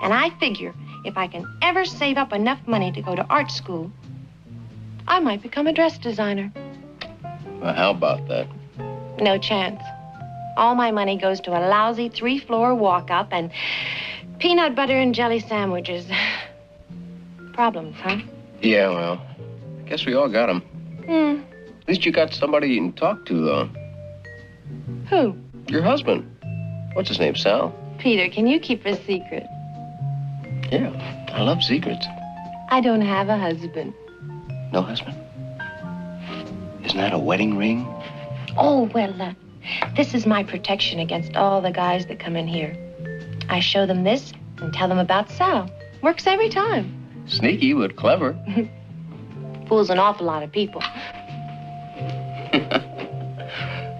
And I figure if I can ever save up enough money to go to art school, I might become a dress designer. Well, how about that? No chance. All my money goes to a lousy 3-floor walk-up and peanut butter and jelly sandwiches. Problems, huh? Yeah, well, I guess we all got them. At least you got somebody you can talk to, though. Who? Your husband. What's his name, Sal? Peter, can you keep a secret? Yeah, I love secrets. I don't have a husband. No husband? Isn't that a wedding ring? Oh, well, this is my protection against all the guys that come in here. I show them this and tell them about Sal. Works every time. Sneaky, but clever. Fools an awful lot of people.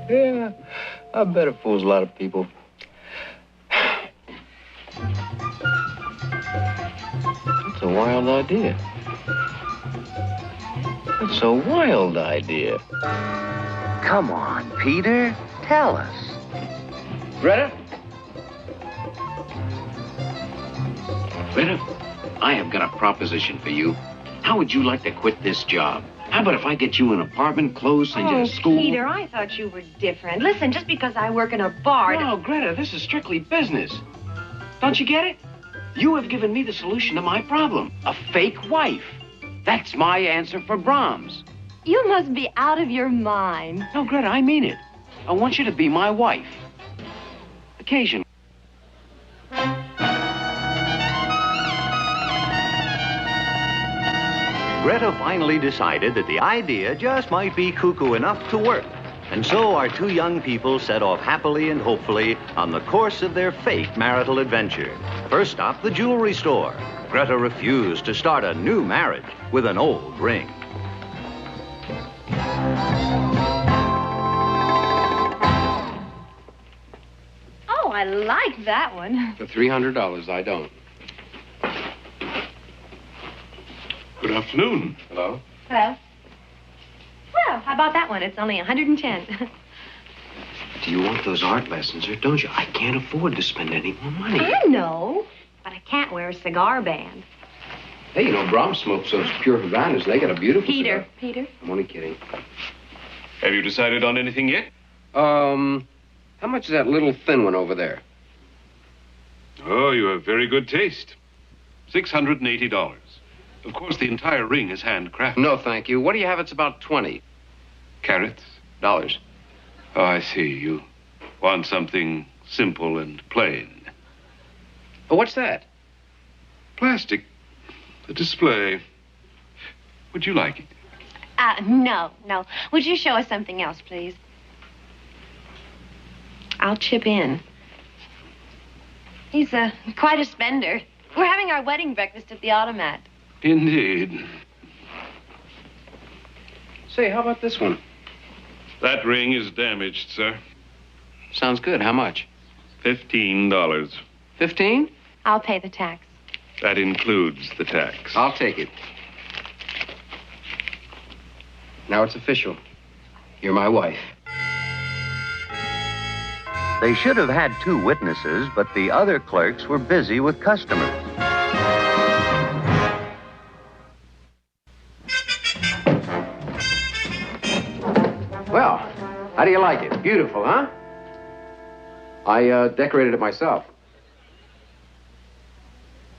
Yeah, I bet it fools a lot of people. That's a wild idea. That's a wild idea. Come on, Peter. Tell us. Greta? Greta, I have got a proposition for you. How would you like to quit this job? How about if I get you an apartment, clothes, send you to school? Peter, I thought you were different. Listen, just because I work in a bar... No, Greta, this is strictly business. Don't you get it? You have given me the solution to my problem. A fake wife. That's my answer for Brahms. You must be out of your mind. No, Greta, I mean it. I want you to be my wife. Occasionally. Greta finally decided that the idea just might be cuckoo enough to work. And so our two young people set off happily and hopefully on the course of their fake marital adventure. First stop, the jewelry store. Greta refused to start a new marriage with an old ring. Oh, I like that one. For $300, I don't. Good afternoon. Hello? Hello. Well, how about that one? It's only 110. Do you want those art lessons or don't you? I can't afford to spend any more money. I know, but I can't wear a cigar band. Hey, you know, Brahms smokes those pure Havanas. They got a beautiful Peter, cigar. Peter. I'm only kidding. Have you decided on anything yet? How much is that little thin one over there? Oh, you have very good taste. $680. Of course, the entire ring is handcrafted. No, thank you. What do you have? It's about 20. Carats? Dollars. Oh, I see. You want something simple and plain. Oh, what's that? Plastic. The display. Would you like it? No. Would you show us something else, please? I'll chip in. He's quite a spender. We're having our wedding breakfast at the Automat. Indeed. Say, how about this one? That ring is damaged, sir. Sounds good. How much? $15. 15? I'll pay the tax. That includes the tax. I'll take it. Now it's official. You're my wife. They should have had 2 witnesses, but the other clerks were busy with customers. Well, how do you like it? Beautiful, huh? I decorated it myself.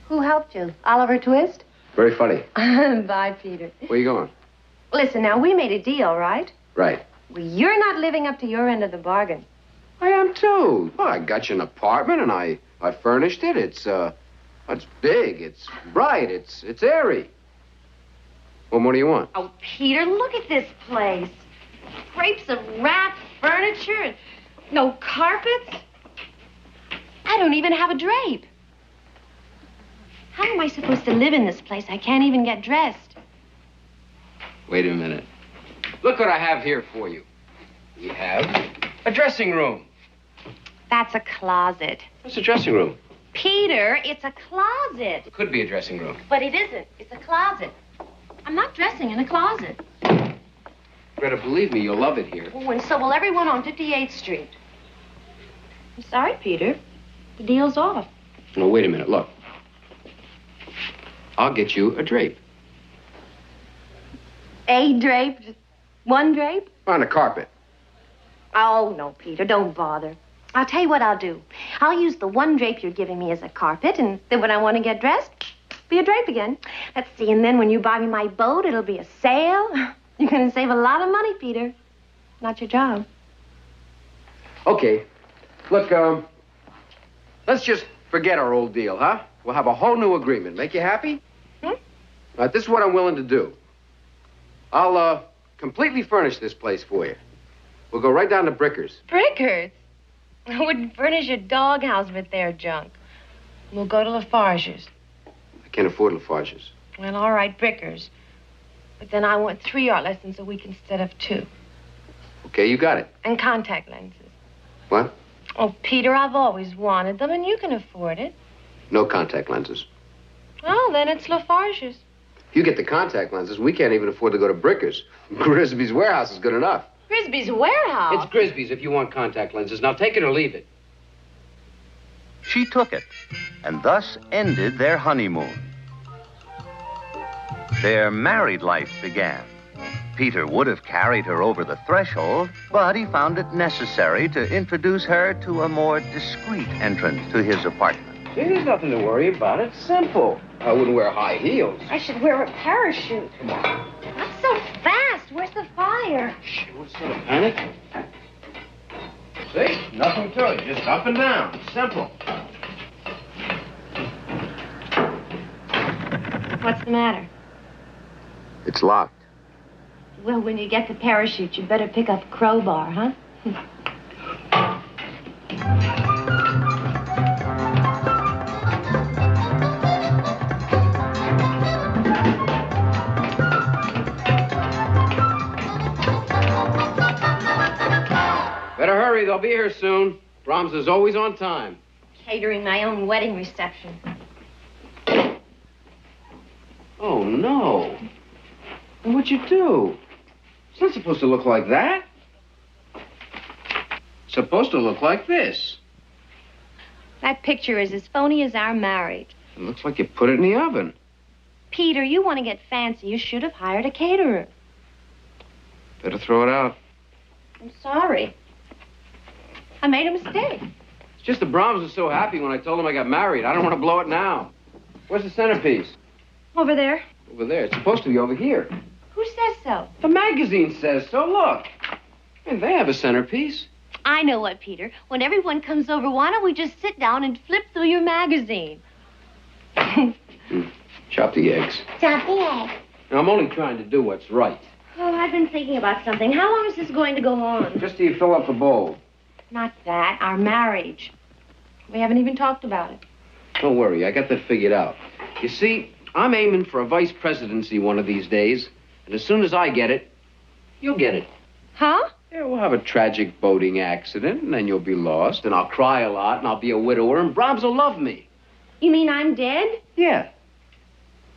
Who helped you? Oliver Twist? Very funny. Bye, Peter. Where you going? Listen, now, we made a deal, right? Right. Well, you're not living up to your end of the bargain. I am, too. Well, I got you an apartment, and I furnished it. It's It's big, it's bright, it's airy. What more do you want? Oh, Peter, look at this place. Scrapes of wrapped furniture and no carpets. I don't even have a drape. How am I supposed to live in this place? I can't even get dressed. Wait a minute. Look what I have here for you. We have a dressing room. That's a closet. What's a dressing room? Peter, it's a closet. It could be a dressing room. But it isn't. It's a closet. I'm not dressing in a closet. Greta, believe me, you'll love it here. Oh, and so will everyone on 58th Street. I'm sorry, Peter. The deal's off. No, wait a minute. Look. I'll get you a drape. A drape? One drape? On a carpet. Oh, no, Peter, don't bother. I'll tell you what I'll do. I'll use the one drape you're giving me as a carpet, and then when I want to get dressed, be a drape again. Let's see, and then when you buy me my boat, it'll be a sail. You're going to save a lot of money, Peter. Not your job. Okay. Look, let's just forget our old deal, huh? We'll have a whole new agreement. Make you happy? All right, this is what I'm willing to do. I'll, completely furnish this place for you. We'll go right down to Bricker's. Bricker's? I wouldn't furnish a doghouse with their junk. We'll go to Lafarge's. I can't afford Lafarge's. Well, all right, Bricker's. But then I want 3 art lessons a week instead of 2. Okay, you got it. And contact lenses. What? Oh, Peter, I've always wanted them, and you can afford it. No contact lenses. Oh, then it's Lafarge's. If you get the contact lenses, we can't even afford to go to Bricker's. Grisby's Warehouse is good enough. Grisby's Warehouse? It's Grisby's if you want contact lenses. Now take it or leave it. She took it, and thus ended their honeymoon. Their married life began. Peter would have carried her over the threshold, but he found it necessary to introduce her to a more discreet entrance to his apartment. See, there's nothing to worry about. It's simple. I wouldn't wear high heels. I should wear a parachute. Come on. Not so fast. Where's the fire? Shh, what's sort of panic? See? Nothing to it. Just up and down. Simple. What's the matter? It's locked. Well, when you get the parachute, you better pick up a crowbar, huh? Better hurry. They'll be here soon. Brahms is always on time. Catering my own wedding reception. Oh, no. And what'd you do? It's not supposed to look like that. It's supposed to look like this. That picture is as phony as our marriage. It looks like you put it in the oven. Peter, you want to get fancy. You should have hired a caterer. Better throw it out. I'm sorry. I made a mistake. It's just the Brahms was so happy when I told him I got married. I don't want to blow it now. Where's the centerpiece? Over there. Over there. It's supposed to be over here. Who says so? The magazine says so. Look. Hey, they have a centerpiece. I know what, Peter. When everyone comes over, why don't we just sit down and flip through your magazine? Chop the eggs. Chop the eggs. Now, I'm only trying to do what's right. Oh, I've been thinking about something. How long is this going to go on? Just till you fill up the bowl. Not that. Our marriage. We haven't even talked about it. Don't worry. I got that figured out. You see, I'm aiming for a vice presidency one of these days. And as soon as I get it, you'll get it. Huh? Yeah, we'll have a tragic boating accident, and then you'll be lost, and I'll cry a lot, and I'll be a widower, and Brahms will love me. You mean I'm dead? Yeah.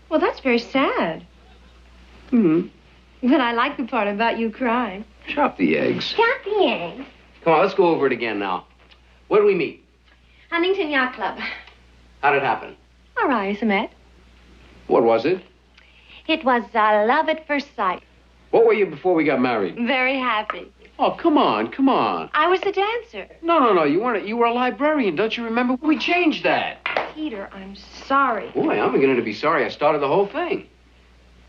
Well, that's very sad. But I like the part about you crying. Chop the eggs. Chop the eggs. Come on, let's go over it again now. Where do we meet? Huntington Yacht Club. How'd it happen? All right, Met. What was it? It was love at first sight. What were you before we got married? Very happy. Oh, come on, come on. I was a dancer. No, you weren't. You were a librarian. Don't you remember? We changed that. Peter, I'm sorry. Boy, I'm beginning to be sorry I started the whole thing.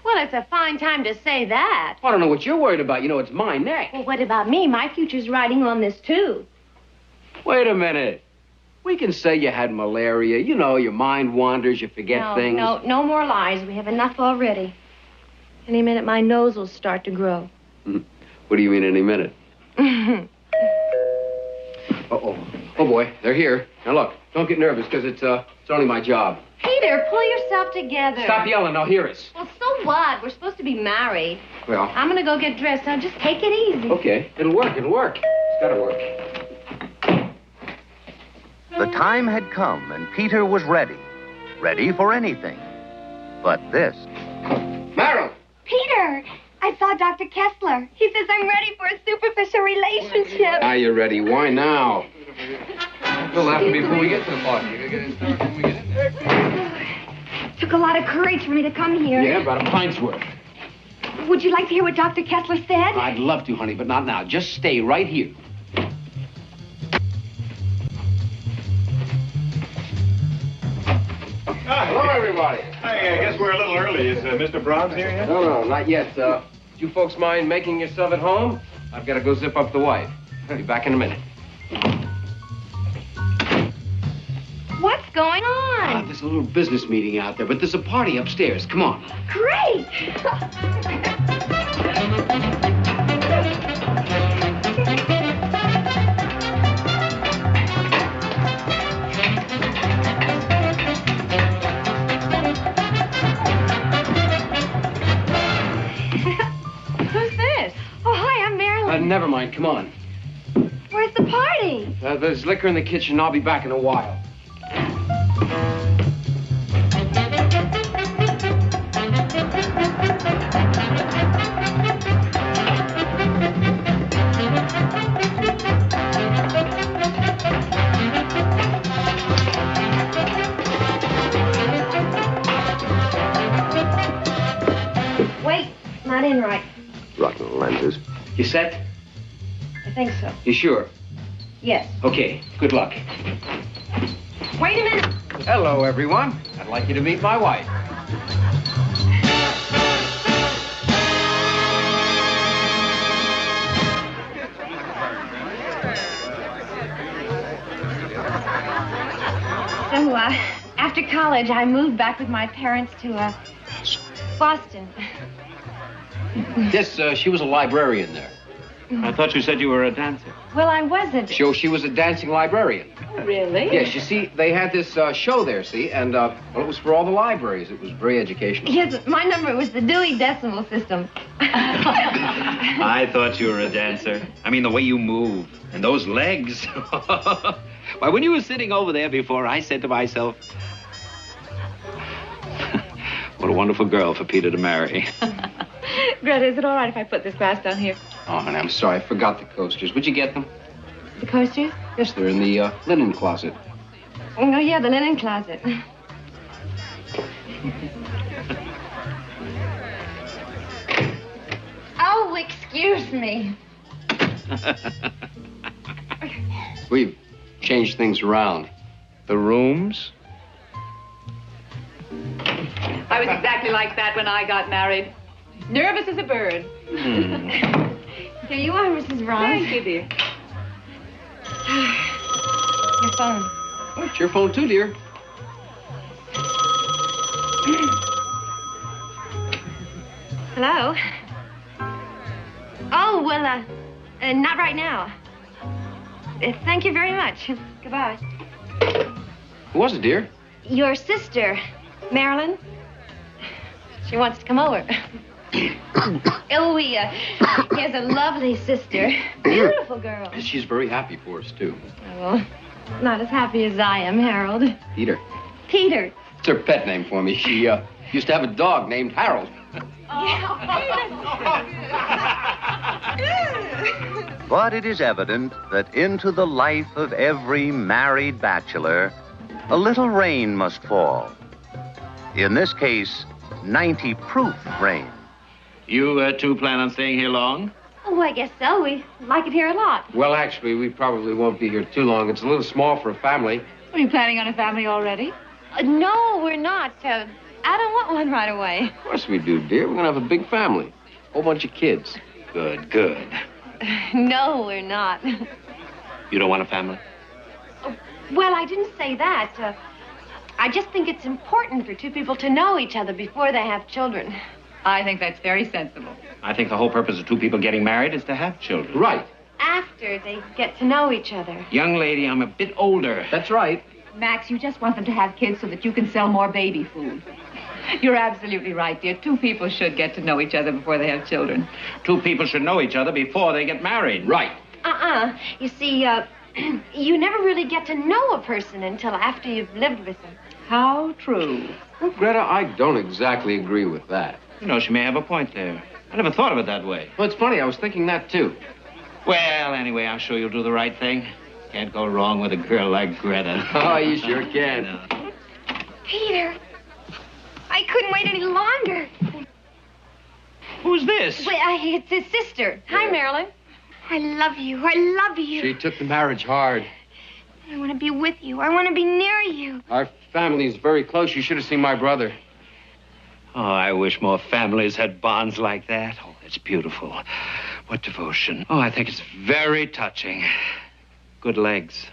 Well, it's a fine time to say that. I don't know what you're worried about. You know, it's my neck. Well, what about me? My future's riding on this, too. Wait a minute. We can say you had malaria. You know, your mind wanders, you forget things. No more lies. We have enough already. Any minute, my nose will start to grow. What do you mean, any minute? Uh-oh. Oh, boy, they're here. Now, look, don't get nervous, because it's only my job. Peter, pull yourself together. Stop yelling, they'll hear us. Well, so what? We're supposed to be married. Well, I'm gonna go get dressed. Now, just take it easy. okay, it'll work. It's gotta work. The time had come, and Peter was ready for anything. But this. Meryl! Peter, I saw Dr. Kessler. He says I'm ready for a superficial relationship. Now you're ready. Why now? It'll happen before we get to the party. You get in there when we get in there. Took a lot of courage for me to come here. Yeah, about a pint's worth. Would you like to hear what Dr. Kessler said? I'd love to, honey, but not now. Just stay right here. Hello, everybody. Hey, I guess we're a little early. Is Mr. Brahms here yet? No, not yet. Do you folks mind making yourself at home? I've got to go zip up the wife. I'll be back in a minute. What's going on? There's a little business meeting out there, but there's a party upstairs. Come on. Great! Who's this? Oh, hi, I'm Marilyn. Never mind. Come on. Where's the party? There's liquor in the kitchen. I'll be back in a while. Wait, not in right. Rotten lenses. You set? I think so. You sure? Yes. Okay. Good luck. Wait a minute. Hello, everyone. I'd like you to meet my wife. So, after college, I moved back with my parents to, Boston. Yes, she was a librarian there. I thought you said you were a dancer. Well, I wasn't. So she was a dancing librarian. Really? Yes, you see, they had this show there, see, and well, it was for all the libraries. It was very educational. Yes, my number was the Dewey Decimal System. I thought you were a dancer. I mean, the way you move and those legs. Why, when you were sitting over there before, I said to myself, what a wonderful girl for Peter to marry. Greta, is it all right if I put this glass down here? Oh, and I'm sorry, I forgot the coasters. Would you get them? The coasters? Yes, they're in the linen closet. Oh, yeah, the linen closet. Oh, excuse me. We've changed things around. The rooms? I was exactly like that when I got married. Nervous as a bird. Here you are, Mrs. Ross. Thank you, dear. Your phone. Oh, it's your phone, too, dear. Hello? Oh, well, not right now. Thank you very much. Goodbye. Who was it, dear? Your sister, Marilyn. She wants to come over. He has a lovely sister. Beautiful girl. She's very happy for us, too. Well, not as happy as I am, Harold. Peter. Peter. It's her pet name for me. She used to have a dog named Harold. But it is evident that into the life of every married bachelor, a little rain must fall. In this case, 90 proof rain. You two plan on staying here long? Oh, I guess so. We like it here a lot. Well, actually, we probably won't be here too long. It's a little small for a family. Are you planning on a family already? No, we're not. I don't want one right away. Of course we do, dear. We're going to have a big family. Whole bunch of kids. Good, good. No, we're not. You don't want a family? Oh, Well, I didn't say that. I just think it's important for two people to know each other before they have children. I think that's very sensible. I think the whole purpose of two people getting married is to have children. Right. After they get to know each other. Young lady, I'm a bit older. That's right. Max, you just want them to have kids so that you can sell more baby food. You're absolutely right, dear. Two people should get to know each other before they have children. Two people should know each other before they get married. Right. You see, you never really get to know a person until after you've lived with them. How true. Well, Greta, I don't exactly agree with that. You know, she may have a point there. I never thought of it that way. Well, it's funny. I was thinking that, too. Well, anyway, I'm sure you'll do the right thing. Can't go wrong with a girl like Greta. Oh, you sure can. Peter, I couldn't wait any longer. Who's this? Wait, it's his sister. Hi, Marilyn. I love you. I love you. She took the marriage hard. I want to be with you. I want to be near you. Our family's very close. You should have seen my brother. Oh, I wish more families had bonds like that. Oh, it's beautiful. What devotion. Oh, I think it's very touching. Good legs.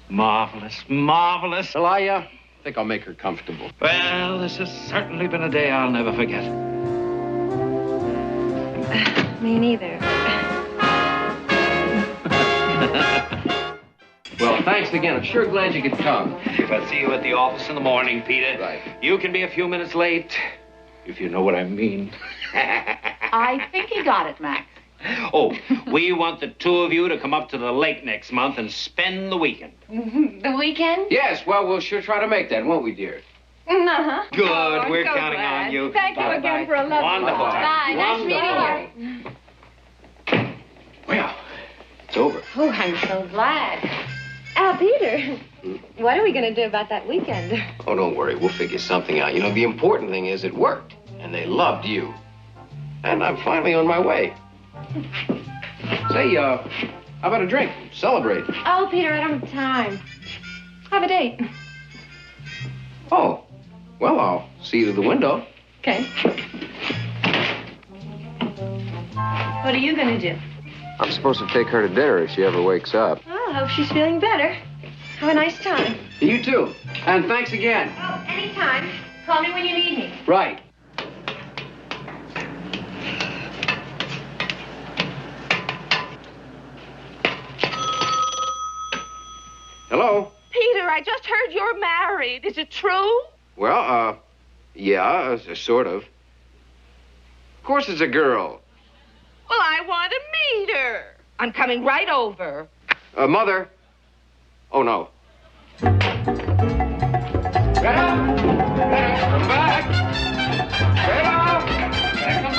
Marvelous, marvelous. Well, I think I'll make her comfortable. Well, this has certainly been a day I'll never forget. Me neither. Well, thanks again. I'm sure glad you could come. If I see you at the office in the morning, Peter, right. You can be a few minutes late, if you know what I mean. I think he got it, Max. Oh, we want the two of you to come up to the lake next month and spend the weekend. The weekend? Yes, well, we'll sure try to make that, won't we, dear? Uh-huh. Good, Oh, we're so counting glad. on you. Thank you again for a lovely Wonderful. Bye. Nice meeting you. Well, it's over. Oh, I'm so glad. Peter, what are we going to do about that weekend? Oh, don't worry. We'll figure something out. You know, the important thing is it worked, and they loved you. And I'm finally on my way. Say, how about a drink? Celebrate. Oh, Peter, I don't have time. Have a date. Oh, well, I'll see you to the window. Okay. What are you going to do? I'm supposed to take her to dinner if she ever wakes up. Oh, I hope she's feeling better. Have a nice time. You too. And thanks again. Oh, anytime. Call me when you need me. Right. Hello? Peter, I just heard you're married. Is it true? Well, yeah, sort of. Of course it's a girl. Well, I want to meet her. I'm coming right over. Mother. Oh, no. Greta! Greta, come back! Greta! Greta, come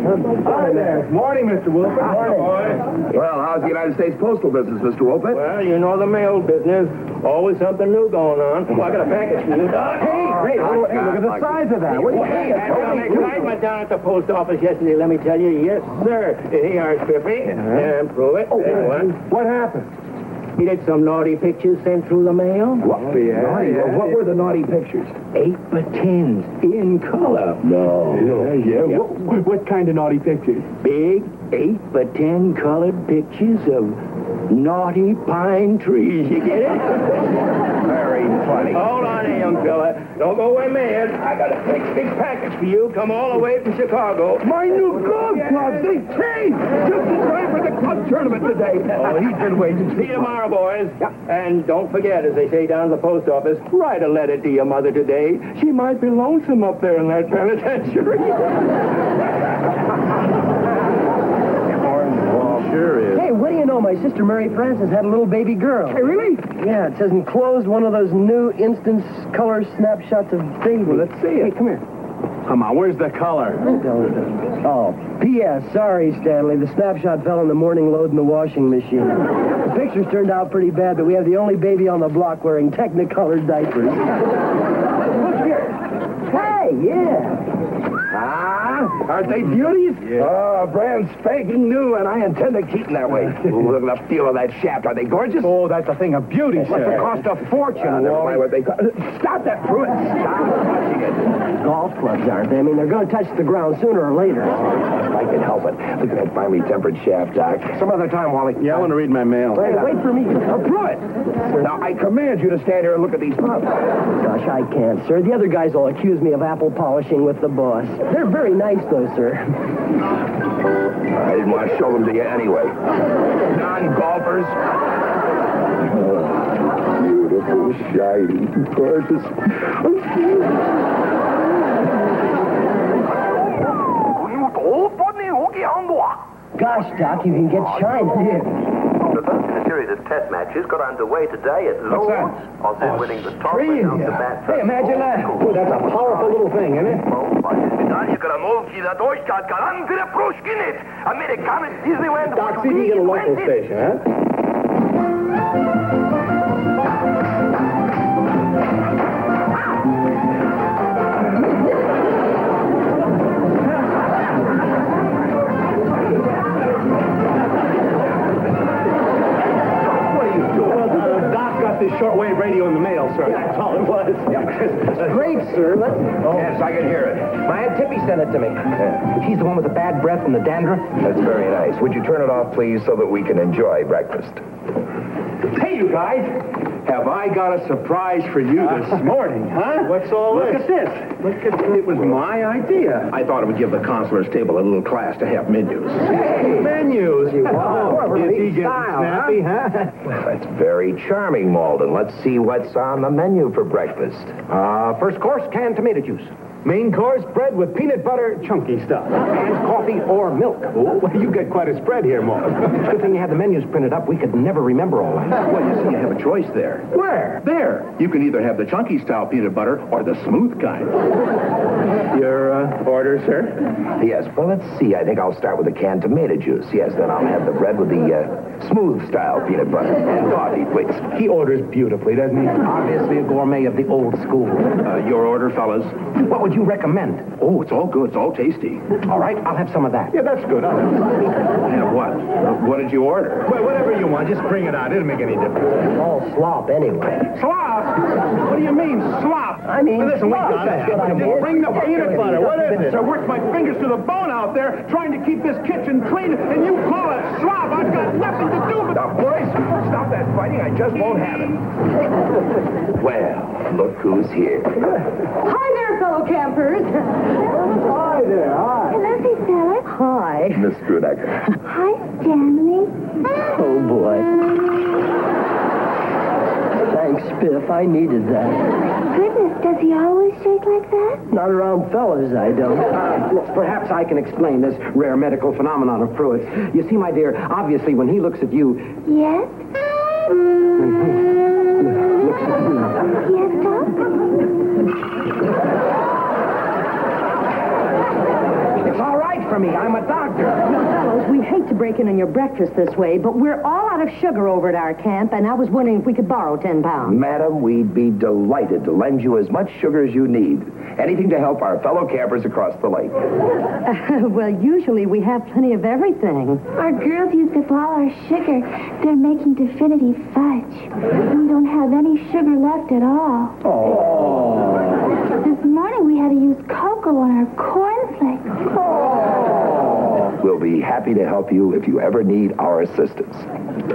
Hi there. Morning, Mr. Wilford. Morning, boy. Well, how's the United States postal business, Mr. Wolfett? Well, you know the mail business. Always something new going on. Well, I got a package for you. Hey, look at the size of that. What do you think? I went down at the post office yesterday, let me tell you. Yes, sir. Here's Spiffy. And prove it. What happened? He did some naughty pictures sent through the mail. What? What were the naughty pictures? 8x10s in color. No. What kind of naughty pictures? Big 8x10 colored pictures of naughty pine trees. You get it? Very funny. Hold on, young fella. Don't go away mad. I got a big package for you. Come all the way from Chicago. My new golf clubs, they changed! Just in time for the club tournament today. Oh, he's been waiting. See you tomorrow, boys. And don't forget, as they say down at the post office, write a letter to your mother today. She might be lonesome up there in that penitentiary. Sure is. Hey, what do you know? My sister Mary Frances had a little baby girl. Hey, really? Yeah, it says enclosed one of those new instant color snapshots of baby. Well, let's see it. Hey, come here. Come on, where's the color? Oh, P.S. Sorry, Stanley. The snapshot fell in the morning load in the washing machine. The pictures turned out pretty bad, but we have the only baby on the block wearing Technicolor diapers. Look here. Hey, yeah. Aren't they beauties? Yeah. Oh, brand spanking new, and I intend to keep them that way. Ooh, look at the feel of that shaft. Are they gorgeous? Oh, that's a thing of beauty, Must have cost a fortune. Never mind what they cost. Stop that, Pruitt. Stop touching it. Golf clubs, aren't they? I mean, they're going to touch the ground sooner or later. If I can help it. Look at that finely tempered shaft, Doc. Some other time, Wally. Yeah, I want to read my mail. Wait for me. Pruitt! Now, I command you to stand here and look at these pups. Gosh, I can't, sir. The other guys will accuse me of apple polishing with the boss. They're very nice, though, sir. I didn't want to show them to you anyway. Non-golfers. Beautiful, shiny, gorgeous. Gosh, Doc, you can get shine. The first in a series of test matches got underway today at Lords. Ozzy winning the toss. Hey, imagine that. Oh, that's a powerful little thing, isn't it? Doc, see if you get a local station, huh? This shortwave radio in the mail, sir. That's all it was. Great, sir. Yes, I can hear it. My Aunt Tippy sent it to me. She's the one with the bad breath and the dandruff. That's very nice. Would you turn it off, please, so that we can enjoy breakfast? Hey, you guys. Have I got a surprise for you this morning, huh? What's all this? Look at this. Look at this. It was my idea. I thought it would give the consular's table a little class to have menus. Hey, menus. Wow. Is he getting snappy, huh? Well, that's very charming, Malden. Let's see what's on the menu for breakfast. First course, canned tomato juice. Main course, bread with peanut butter, chunky stuff. And coffee or milk. Oh, well, you get quite a spread here, Mo. Good thing you had the menus printed up. We could never remember all that. Well, you see, you have a choice there. Where? There. You can either have the chunky style peanut butter or the smooth kind. Your order, sir? Yes, well, let's see. I think I'll start with the canned tomato juice. Yes, then I'll have the bread with the smooth style peanut butter. And coffee, please. He orders beautifully, doesn't he? Obviously a gourmet of the old school. Your order, fellas? What would you recommend? Oh, it's all good. It's all tasty. All right, I'll have some of that. Yeah, that's good. Yeah, what? What did you order? Well, whatever you want, just bring it out. It'll make any difference. All slop anyway. Slop? What do you mean, slop? I mean, well, listen, slop. we gotta have it. Just bring the peanut butter. What is it? I worked my fingers to the bone out there trying to keep this kitchen clean, and you call it slop. I've got nothing to do with it. Now, boys, stop that fighting. I just won't have it. Well, look who's here. Hi there, fellow campers. Hi there. Hi. Hello, big fella. Hi. Miss Strudecker. Hi, Stanley. Oh, boy. Thanks, Spiff. I needed that. Goodness, does he always shake like that? Not around fellas, I don't. Perhaps I can explain this rare medical phenomenon of Pruitt's. You see, my dear, obviously when he looks at you... Yes? Looks at you. Yes, Doc? It's all right, for me. I'm a doctor. Fellows, we hate to break in on your breakfast this way, but we're all out of sugar over at our camp, and I was wondering if we could borrow 10 pounds. Madam, we'd be delighted to lend you as much sugar as you need. Anything to help our fellow campers across the lake. Well, usually we have plenty of everything. Our girls used up all our sugar. They're making definitive fudge. We don't have any sugar left at all. Oh. This morning we had to use cocoa on our cornflakes. We'll be happy to help you if you ever need our assistance.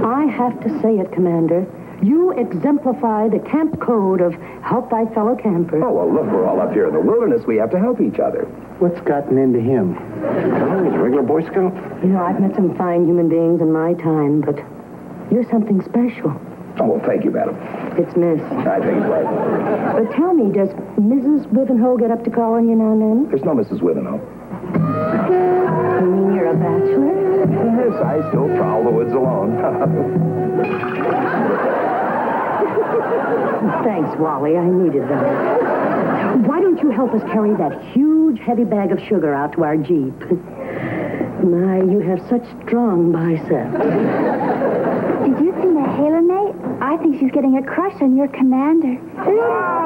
I have to say it, Commander. You exemplify the camp code of help thy fellow camper. Oh, well, look, we're all up here in the wilderness. We have to help each other. What's gotten into him? Oh, he's a regular Boy Scout. You know, I've met some fine human beings in my time, but you're something special. Oh, well, thank you, madam. It's Miss. I think it's right. But tell me, does Mrs. Wivenhoe get up to call on you now and then? There's no Mrs. Wivenhoe. You mean you're a bachelor? Yes, I still prowl the woods alone. Thanks, Wally. I needed that. Why don't you help us carry that huge, heavy bag of sugar out to our Jeep? My, you have such strong biceps. Did you see Mahela, mate? I think she's getting a crush on your commander.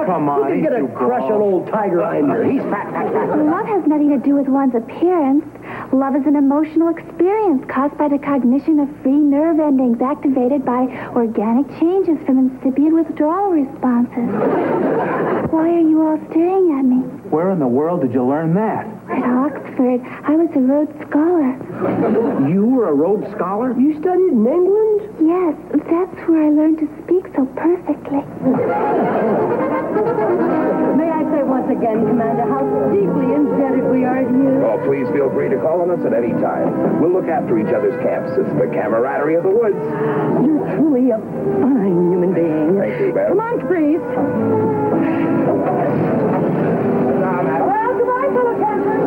Come on. Who can get a crush on old Tiger Inder? He's fat. Love has nothing to do with one's appearance. Love is an emotional experience caused by the cognition of free nerve endings activated by organic changes from incipient withdrawal responses. Why are you all staring at me? Where in the world did you learn that? At Oxford, I was a Rhodes Scholar. You were a Rhodes Scholar? You studied in England? Yes, that's where I learned to speak so perfectly. May I say once again, Commander, how deeply indebted we are to you. Oh, please feel free to call on us at any time. We'll look after each other's camps. It's the camaraderie of the woods. You're truly a fine human being. Thank you, madam. Come on, Caprice. Well, goodbye, fellow campers.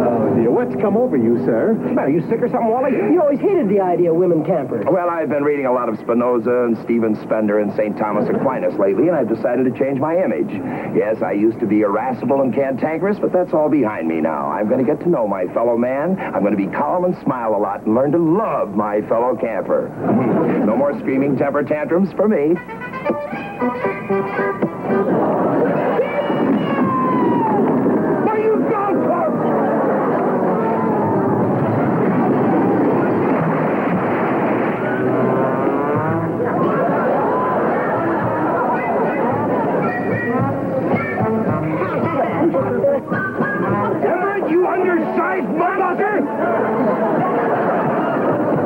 Oh, dear. What's come over you, sir? Are you sick or something, Wally? You always hated the idea of women campers. Well, I've been reading a lot of Spinoza and Stephen Spender and St. Thomas Aquinas lately, and I've decided to change my image. Yes, I used to be irascible and cantankerous, but that's all behind me now. I'm going to get to know my fellow man. I'm going to be calm and smile a lot and learn to love my fellow camper. No more screaming temper tantrums for me. Where you gone, Clark? Everett, you undersized motherfucker!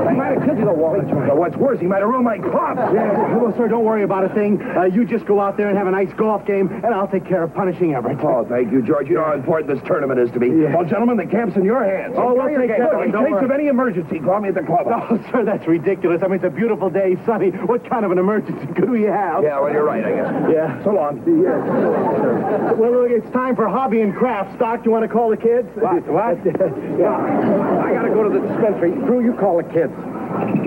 I might have killed you, though, Wally. What's worse, he might have ruined my club. Yeah, well, sir, don't worry about a thing. You just go out there and have a nice golf game, and I'll take care of punishing Everett. Oh, thank you, George. You know how important this tournament is to me. Yeah. Well, gentlemen, the camp's in your hands. Oh, we'll take care of it. In Don't case worry. of any emergency, call me at the club. Oh, sir, that's ridiculous. I mean, it's a beautiful day, sunny. What kind of an emergency could we have? Yeah, well, you're right, I guess. Yeah. So long. Yeah. Well, look, it's time for hobby and crafts. Doc, you want to call the kids? What? Yeah. I got to go to the dispensary. Drew, you call the kids. Kids!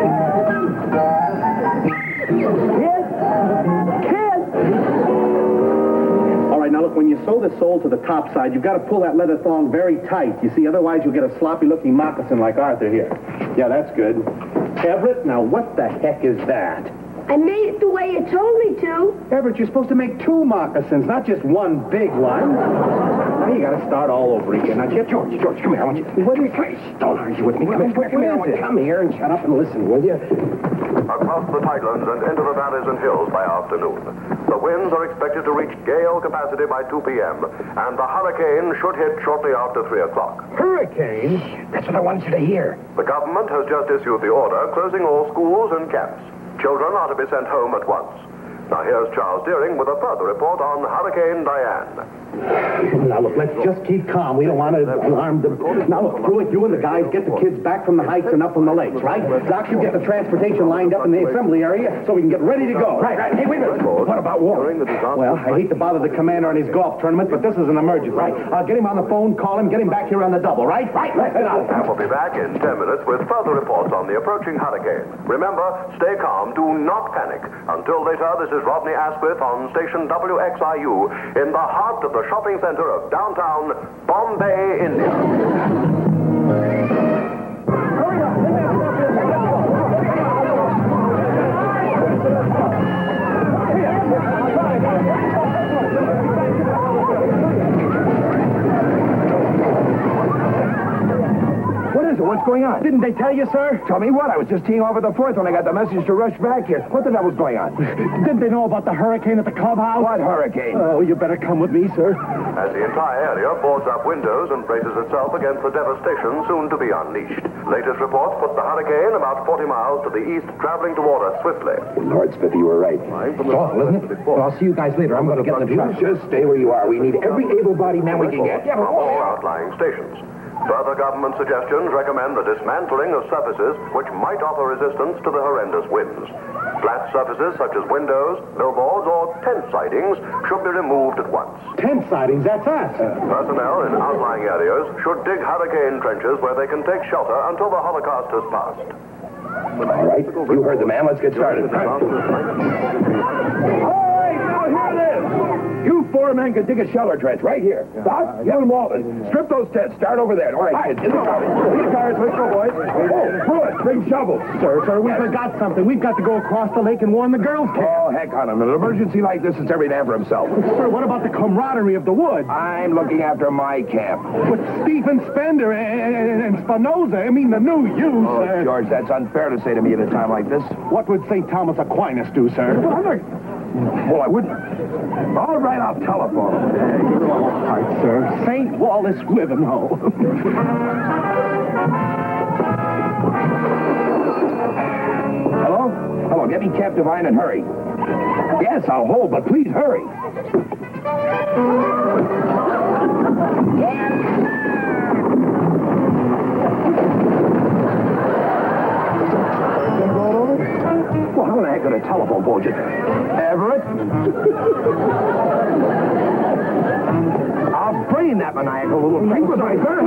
All right, now look, when you sew the sole to the top side, you've got to pull that leather thong very tight. You see, otherwise you'll get a sloppy-looking moccasin like Arthur here. Yeah, that's good. Everett, now what the heck is that? I made it the way you told me to. Everett, you're supposed to make 2 moccasins, not just one big one. Now you got to start all over again. Now, George, come here. I want you. What do you think? Don't argue with me. Come here and shut up and listen, will you? Across the Tightlands and into the valleys and hills by afternoon. The winds are expected to reach gale capacity by 2 p.m., and the hurricane should hit shortly after 3 o'clock. Hurricane? That's what I wanted you to hear. The government has just issued the order closing all schools and camps. Children are to be sent home at once. Now here's Charles Deering with a further report on Hurricane Diane. Now, look, let's just keep calm. We don't want to alarm them. Now, look, Pruitt, you and the guys get the kids back from the heights and up from the lakes, right? Doc, you get the transportation lined up in the assembly area so we can get ready to go. Right. Hey, wait a minute. What about War? Well, I hate to bother the commander on his golf tournament, but this is an emergency. Right. I'll get him on the phone, call him, get him back here on the double, right? Right. And we'll be back in 10 minutes with further reports on the approaching hurricane. Remember, stay calm, do not panic. Until later, this is Rodney Asquith on station WXIU in the heart of the the shopping center of downtown Bombay, India. What is it? What's going on? Didn't they tell you, sir? Tell me what? I was just teeing off at the fourth when I got the message to rush back here. What the devil's going on? Didn't they know about the hurricane at the clubhouse? What hurricane? Oh, you better come with me, sir. As the entire area boards up windows and braces itself against the devastation soon to be unleashed. Latest reports put the hurricane about 40 miles to the east, traveling toward us swiftly. Lord Spiffy, you were right. It's awful, isn't it? Well, I'll see you guys later. I'm going to get in the truck. Just stay where you are. We need every able-bodied man we can get. From all outlying stations. Further government suggestions recommend the dismantling of surfaces which might offer resistance to the horrendous winds. Flat surfaces such as windows, billboards, or tent sidings should be removed at once. Tent sidings, that's us. Personnel in outlying areas should dig hurricane trenches where they can take shelter until the Holocaust has passed. All right, you heard the man. Let's get started. All right, now hear this. You four men can dig a shelter trench right here. Doc, get them all in. Strip those tents. Start over there. All right, kids, in the car. In the cars. Let's go, boys. Oh, Pruitt, bring shovels. Sir, we forgot something. We've got to go across the lake and warn the girls' camp. Oh, heck on him. In an emergency like this, it's every man for himself. Sir, what about the camaraderie of the woods? I'm looking after my camp. With Stephen Spender and Spinoza. I mean, the new youth. Oh, George, that's unfair to say to me at a time like this. What would St. Thomas Aquinas do, sir? Well, I wouldn't. All right, I'll telephone him. All right, sir. St. Wallace Wivenhoe. Hello? Hello, get me Cap Divine and hurry. Yes, I'll hold, but please hurry. Well, how the heck could a telephone pole just... Everett? I'll brain that maniacal little thing. We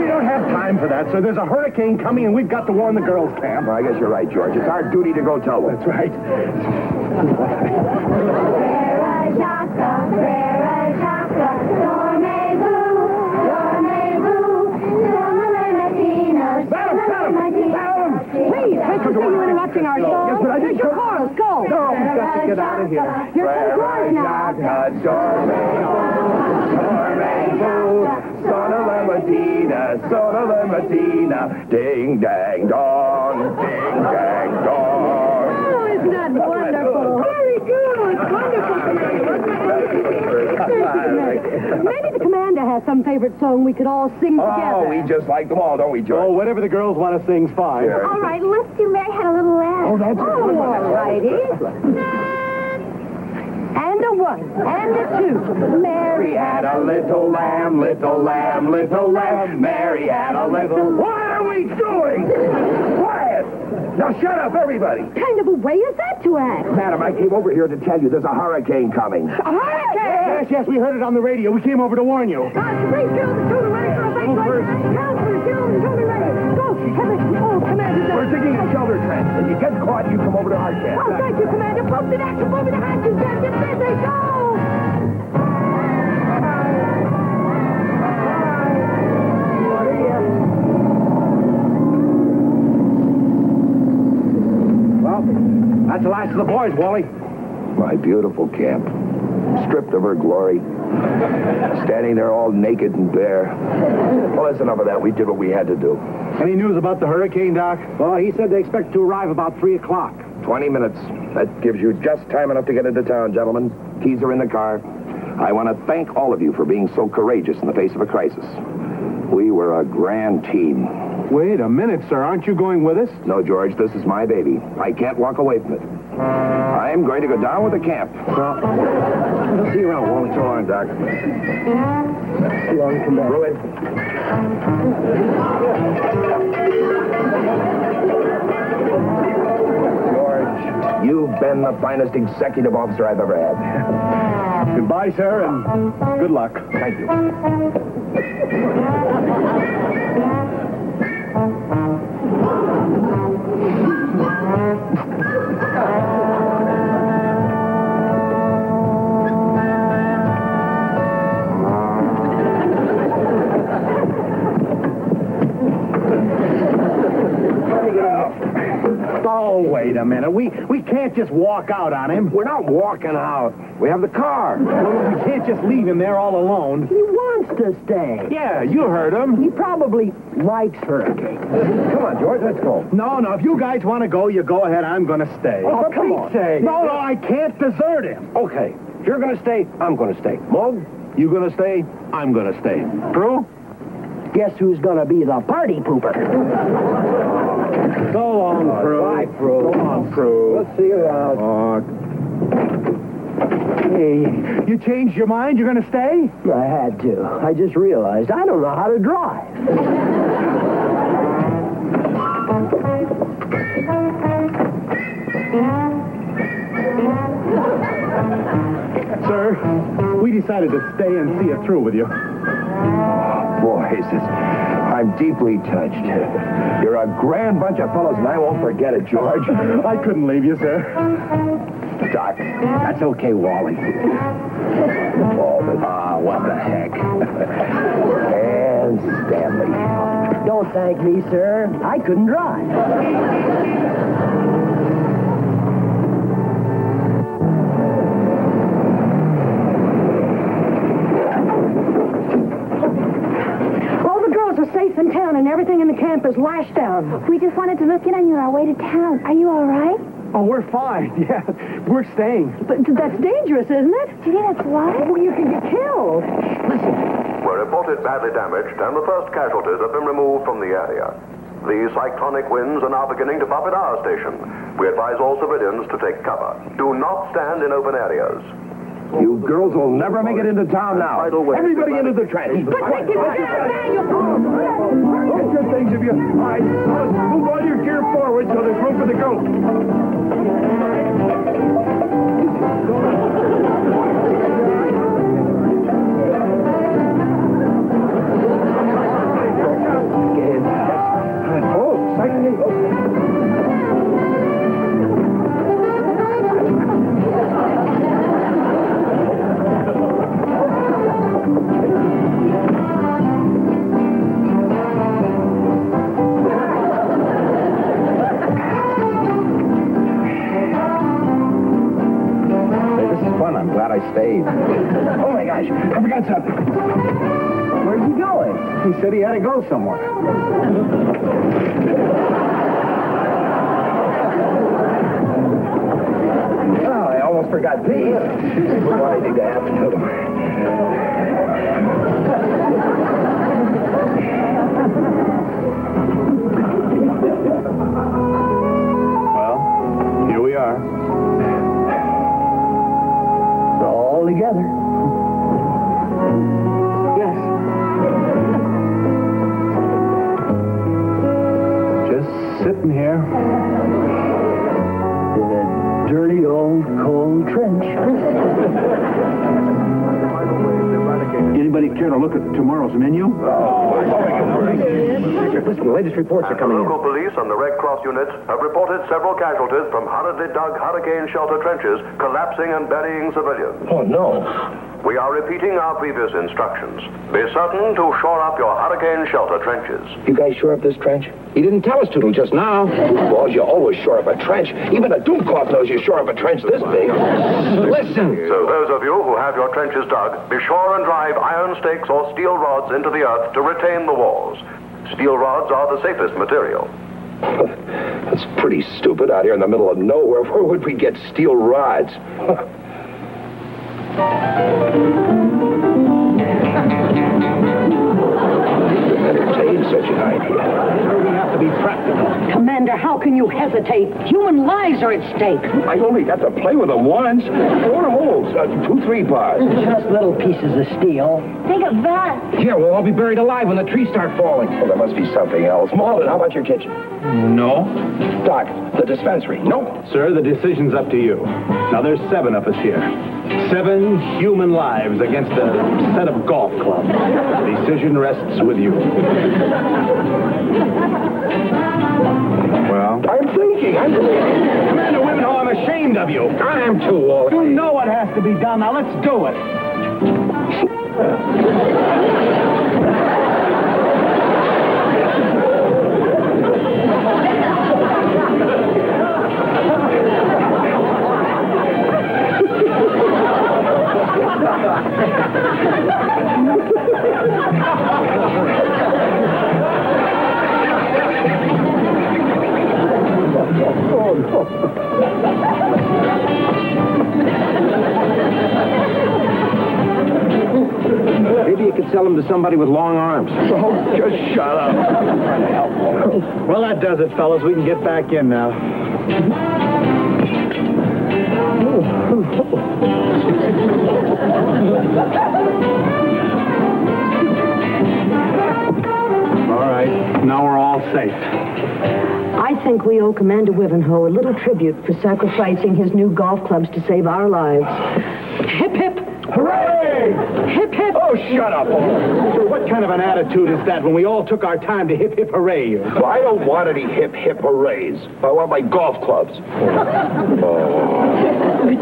don't have time for that, sir. There's a hurricane coming, and we've got to warn the girls' camp. Well, I guess you're right, George. It's our duty to go tell them. That's right. Please, I can see you interrupting our song. Yes, but I Here's think... your chorus. Go. No, we've got to get out of here. Here comes yours now. Son of la Medina, son of la Medina, ding dang dong, ding dang dong. Oh, isn't that wonderful? Very good. Wonderful, Commander. Maybe the commander has some favorite song we could all sing together. Oh, we just like them all, don't we, George? Oh, whatever the girls want to sing's fine. Sure. All right, let's do Mary Had a Little Lamb. Oh, that's all righty. And a one, and a two. Mary had a little lamb, little lamb, little lamb. Mary had a little... What are we doing? Quiet! Now shut up, everybody. What kind of a way is that to act? Madam, I came over here to tell you there's a hurricane coming. A hurricane? Yes, we heard it on the radio. We came over to warn you. Please, children, ready for a big one. Counselor, children, ready. Go. Oh, Commander. We're digging a shelter trench. If you get caught, you come over to our camp. Oh, thank you, Commander. Post it action over the hatches. Get busy. Go. Well, that's the last of the boys, Wally. My beautiful camp. Stripped of her glory. Standing there all naked and bare. Well, that's enough of that. We did what we had to do. Any news about the hurricane, Doc? Well, he said they expect to arrive about 3 o'clock. 20 minutes. That gives you just time enough to get into town, gentlemen. Keys are in the car. I want to thank all of you for being so courageous in the face of a crisis. We were a grand team. Wait a minute, sir. Aren't you going with us? No, George, this is my baby. I can't walk away from it. I'm going to go down with the camp. Well, see you around, Wally. So long, Doc. So long, come back. Pruitt. George, you've been the finest executive officer I've ever had. Goodbye, sir, and good luck. Thank you. Oh, wait a minute. We can't just walk out on him. We're not walking out. We have the car. Well, we can't just leave him there all alone. He wants to stay. Yeah, you heard him. He probably likes hurricanes. Come on, George, let's go. No, if you guys want to go, you go ahead. I'm going to stay. Oh, come on. No, I can't desert him. Okay. If you're going to stay, I'm going to stay. Mug, you going to stay? I'm going to stay. True? Guess who's gonna be the party pooper? So long, Prue. Bye, Prue. So long, Prue. Let's see it out. Hey, you changed your mind? You're going to stay? I had to. I just realized I don't know how to drive. Sir, we decided to stay and see it through with you. Boys, I'm deeply touched. You're a grand bunch of fellows, and I won't forget it, George. I couldn't leave you, sir. Doc, that's okay, Wally. What the heck? And Stanley. Don't thank me, sir. I couldn't drive. Safe in town and everything in the camp is lashed down. We just wanted to look in on you on our way to town. Are you all right? Oh, we're fine. Yeah, we're staying. But that's dangerous, isn't it? Do you think that's why? Well, you can get killed. Listen. Were reported badly damaged, and the first casualties have been removed from the area. The cyclonic winds are now beginning to buffet our station. We advise all civilians to take cover. Do not stand in open areas. You girls will never make it into town now. Everybody into the trench. But they can get Get your things if you... All right, move all your gear forward so there's room for the goat. Oh, cycling. I'm glad I stayed. Oh, my gosh. I forgot something. Where's he going? He said he had to go somewhere. Oh, I almost forgot these. What I need to have to do. Well, here we are. All together. Yes. Just sitting here. In a dirty old cold trench. Anybody care to look at tomorrow's menu? Listen, the latest reports are coming in. Local police and the Red Cross units have reported several casualties from hurriedly dug hurricane shelter trenches collapsing and burying civilians. Oh, no. We are repeating our previous instructions. Be certain to shore up your hurricane shelter trenches. You guys shore up this trench? He didn't tell us to till just now. Well, you always shore up a trench. Even a Doomcloth knows you shore up a trench this big. Listen. So those of you who have your trenches dug, be sure and drive iron stakes or steel rods into the earth to retain the walls. Steel rods are the safest material. That's pretty stupid out here in the middle of nowhere. Where would we get steel rods? Entertain such an idea. We have to be practical. Commander, how can you hesitate? Human lives are at stake. I only got to play with them once. What are holes? 2, 3 bars. Just little pieces of steel. Think of that. Yeah, we'll all be buried alive when the trees start falling. Well, there must be something else. Malden, how about your kitchen? No. Doc, the dispensary. Nope. Sir, the decision's up to you. Now, there's 7 of us here. 7 human lives against a set of golf clubs. The decision rests with you. Well? I'm thinking. Commander Wivenhoe, I'm ashamed of you. I am too, Walt. You know what has to be done. Now, let's do it. Oh, no. Maybe you could sell them to somebody with long arms. Oh, just shut up. I'm trying to help. Well, that does it, fellas. We can get back in now. All right, now we're all safe. I think we owe Commander Wivenhoe a little tribute for sacrificing his new golf clubs to save our lives. Hip, hip. Hooray! Hip, hip. Oh, shut up. So what kind of an attitude is that when we all took our time to hip, hip, hooray? Well, I don't want any hip, hip hoorays. I want my golf clubs.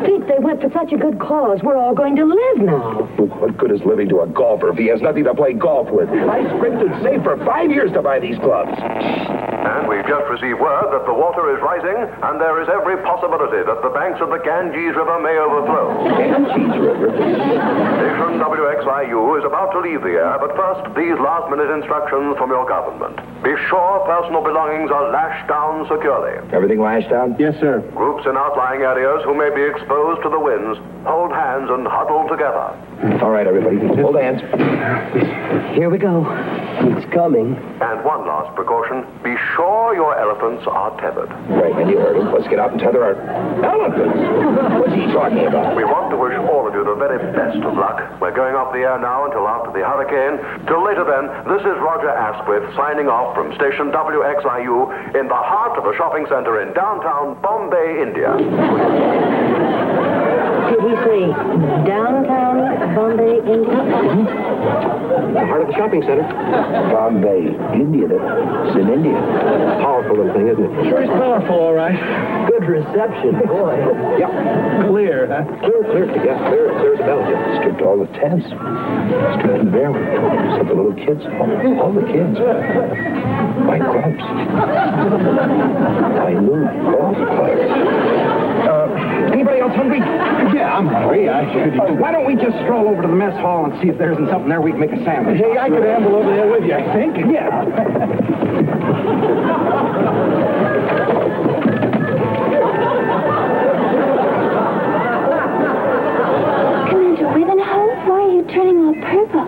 Pete, they went for such a good cause. We're all going to live now. What good is living to a golfer if he has nothing to play golf with? I sprinted safe for 5 years to buy these clubs. And we've just received word that the water is rising, and there is every possibility that the banks of the Ganges River may overflow. Ganges River? Station WXIU is about to leave the air, but first, these last-minute instructions from your government. Be sure personal belongings are lashed down securely. Everything lashed down? Yes, sir. Groups in outlying areas who may be exposed to the winds, hold hands and huddle together. All right, everybody, hold hands. Here we go. It's coming. And one last precaution, be sure your elephants are tethered. Right, and you heard him. Let's get out and tether our elephants. What's he talking about? We want to wish all of you the very best of luck. We're going off the air now until after the hurricane. Till later then, this is Roger Asquith signing off from station WXIU in the heart of a shopping center in downtown Bombay, India. Did he say downtown Bombay, India? The heart of the shopping center. Bombay, India. It's in India. Powerful little thing, isn't it? Sure is powerful, all right. Good reception, boy. Yep. Clear, huh? Clear. Yeah, clear as a bell. Yeah. Stripped all the tents. Stripped the bear. Except the little kids. All the kids. My clubs. My new golf clubs. Anybody else hungry? Yeah, I'm hungry. Why don't we just stroll over to the mess hall and see if there isn't something there we can make a sandwich? Hey, I could amble over there with you, I think. Yeah. Commander Wivenhoe, why are you turning all purple?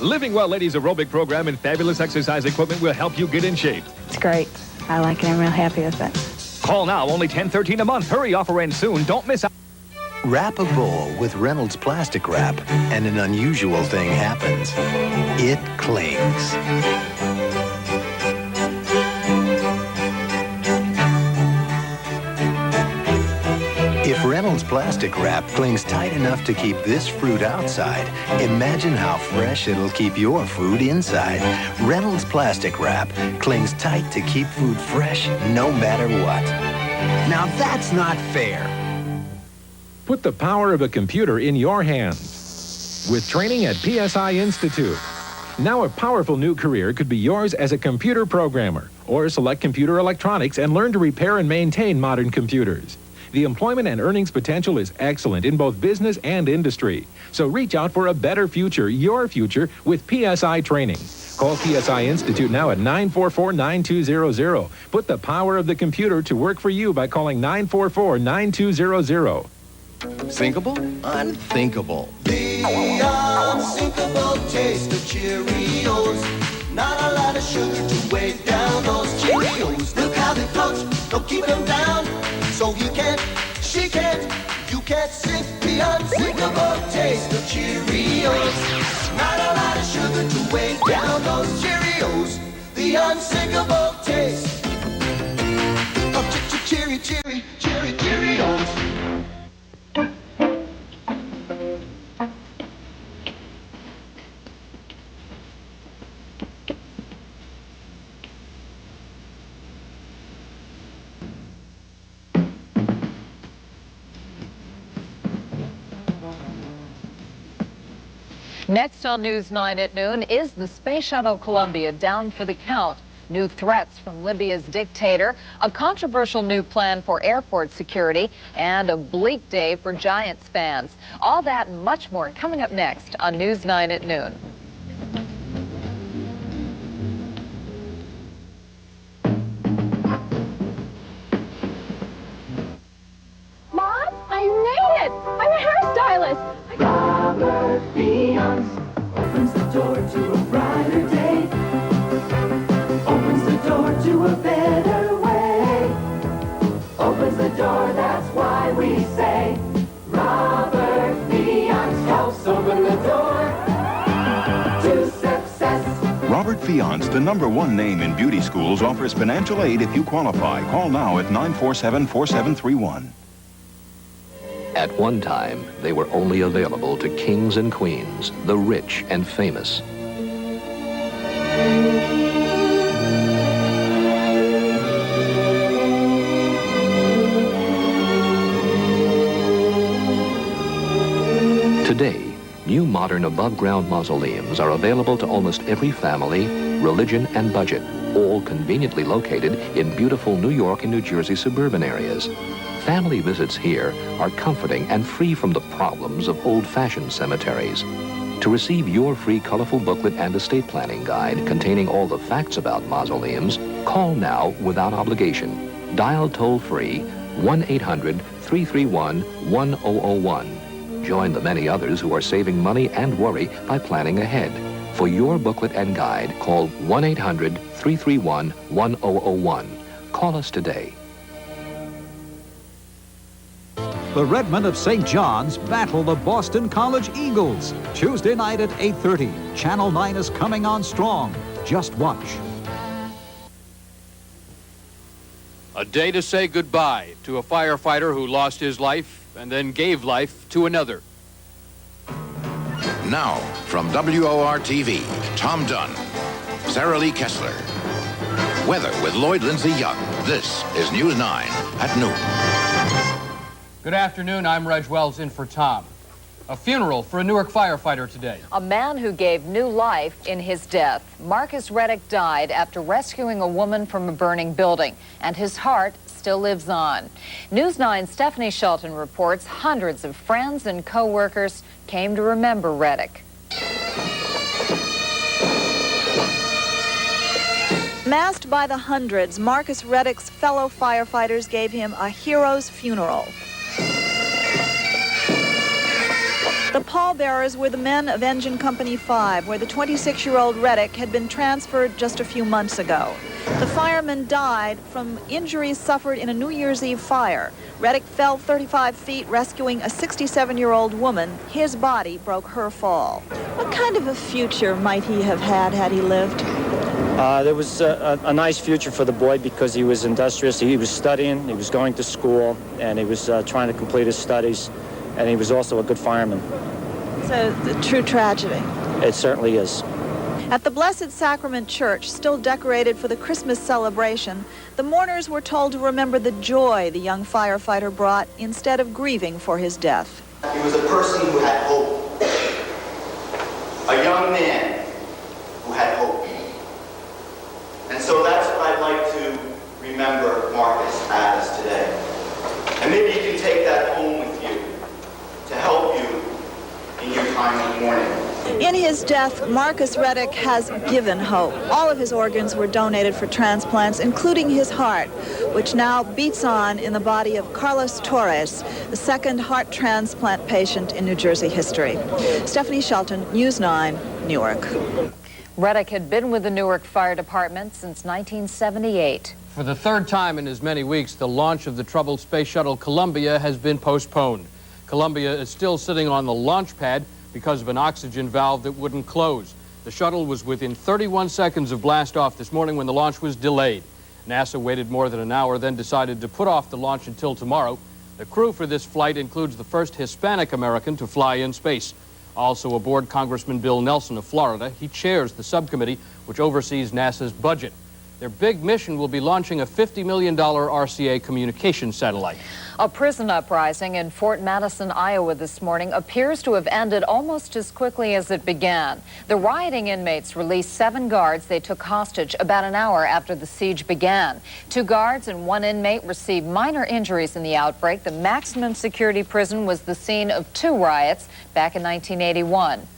Living Well Ladies Aerobic program and fabulous exercise equipment will help you get in shape. It's great. I like it. I'm real happy with it. Call now, only $10.13 a month. Hurry, offer ends soon. Don't miss out. Wrap a bowl with Reynolds plastic wrap, and an unusual thing happens. It clings. If Reynolds plastic wrap clings tight enough to keep this fruit outside, imagine how fresh it'll keep your food inside. Reynolds plastic wrap clings tight to keep food fresh no matter what. Now that's not fair. Put the power of a computer in your hands with training at PSI Institute. Now a powerful new career could be yours as a computer programmer, or select computer electronics and learn to repair and maintain modern computers. The employment and earnings potential is excellent in both business and industry. So reach out for a better future, your future, with PSI training. Call PSI Institute now at 944-9200. Put the power of the computer to work for you by calling 944-9200. Thinkable? Unthinkable. The unsinkable taste of Cheerios. Not a lot of sugar to weigh down those Cheerios. Look how they float, don't keep them down. So he can't, she can't, you can't sink the unsinkable taste of Cheerios. Not a lot of sugar to weigh down those Cheerios. The unsinkable taste of Cheerios. Next on News 9 at noon, is the Space Shuttle Columbia down for the count? New threats from Libya's dictator, a controversial new plan for airport security, and a bleak day for Giants fans. All that and much more coming up next on News 9 at noon. Mom, I made it! I'm a hairstylist! Robert Beyonce opens the door to a brighter day. Opens the door to a better way. Opens the door, that's why we say Robert Beyonce helps open the door to success. Robert Fionce, the #1 name in beauty schools, offers financial aid if you qualify. Call now at 947-4731. At one time, they were only available to kings and queens, the rich and famous. Today, new modern above-ground mausoleums are available to almost every family, religion, and budget, all conveniently located in beautiful New York and New Jersey suburban areas. Family visits here are comforting and free from the problems of old-fashioned cemeteries. To receive your free colorful booklet and estate planning guide containing all the facts about mausoleums, call now without obligation. Dial toll-free 1-800-331-1001. Join the many others who are saving money and worry by planning ahead. For your booklet and guide, call 1-800-331-1001. Call us today. The Redmen of St. John's battle the Boston College Eagles. Tuesday night at 8:30. Channel 9 is coming on strong. Just watch. A day to say goodbye to a firefighter who lost his life and then gave life to another. Now, from WOR-TV, Tom Dunn, Sarah Lee Kessler. Weather with Lloyd Lindsay Young. This is News 9 at noon. Good afternoon, I'm Reg Wells in for Tom. A funeral for a Newark firefighter today. A man who gave new life in his death. Marcus Reddick died after rescuing a woman from a burning building, and his heart still lives on. News 9's Stephanie Shelton reports hundreds of friends and co-workers came to remember Reddick. Masked by the hundreds, Marcus Reddick's fellow firefighters gave him a hero's funeral. The pallbearers were the men of Engine Company 5, where the 26-year-old Reddick had been transferred just a few months ago. The fireman died from injuries suffered in a New Year's Eve fire. Reddick fell 35 feet, rescuing a 67-year-old woman. His body broke her fall. What kind of a future might he have had he lived? There was a nice future for the boy because he was industrious. He was studying, he was going to school, and he was trying to complete his studies, and he was also a good fireman. It's a true tragedy. It certainly is. At the Blessed Sacrament Church, still decorated for the Christmas celebration, the mourners were told to remember the joy the young firefighter brought instead of grieving for his death. He was a person who had hope. A young man who had hope. And so that's what I'd like to remember Marcus as today. And maybe you can take that home with you to help you in your time of mourning. In his death, Marcus Reddick has given hope. All of his organs were donated for transplants, including his heart, which now beats on in the body of Carlos Torres, the second heart transplant patient in New Jersey history. Stephanie Shelton, News 9, Newark. Reddick had been with the Newark Fire Department since 1978. For the third time in as many weeks, the launch of the troubled space shuttle Columbia has been postponed. Columbia is still sitting on the launch pad because of an oxygen valve that wouldn't close. The shuttle was within 31 seconds of blast-off this morning when the launch was delayed. NASA waited more than an hour, then decided to put off the launch until tomorrow. The crew for this flight includes the first Hispanic American to fly in space. Also aboard, Congressman Bill Nelson of Florida. He chairs the subcommittee which oversees NASA's budget. Their big mission will be launching a $50 million RCA communications satellite. A prison uprising in Fort Madison, Iowa this morning appears to have ended almost as quickly as it began. The rioting inmates released 7 guards they took hostage about an hour after the siege began. 2 guards and 1 inmate received minor injuries in the outbreak. The maximum security prison was the scene of 2 riots back in 1981.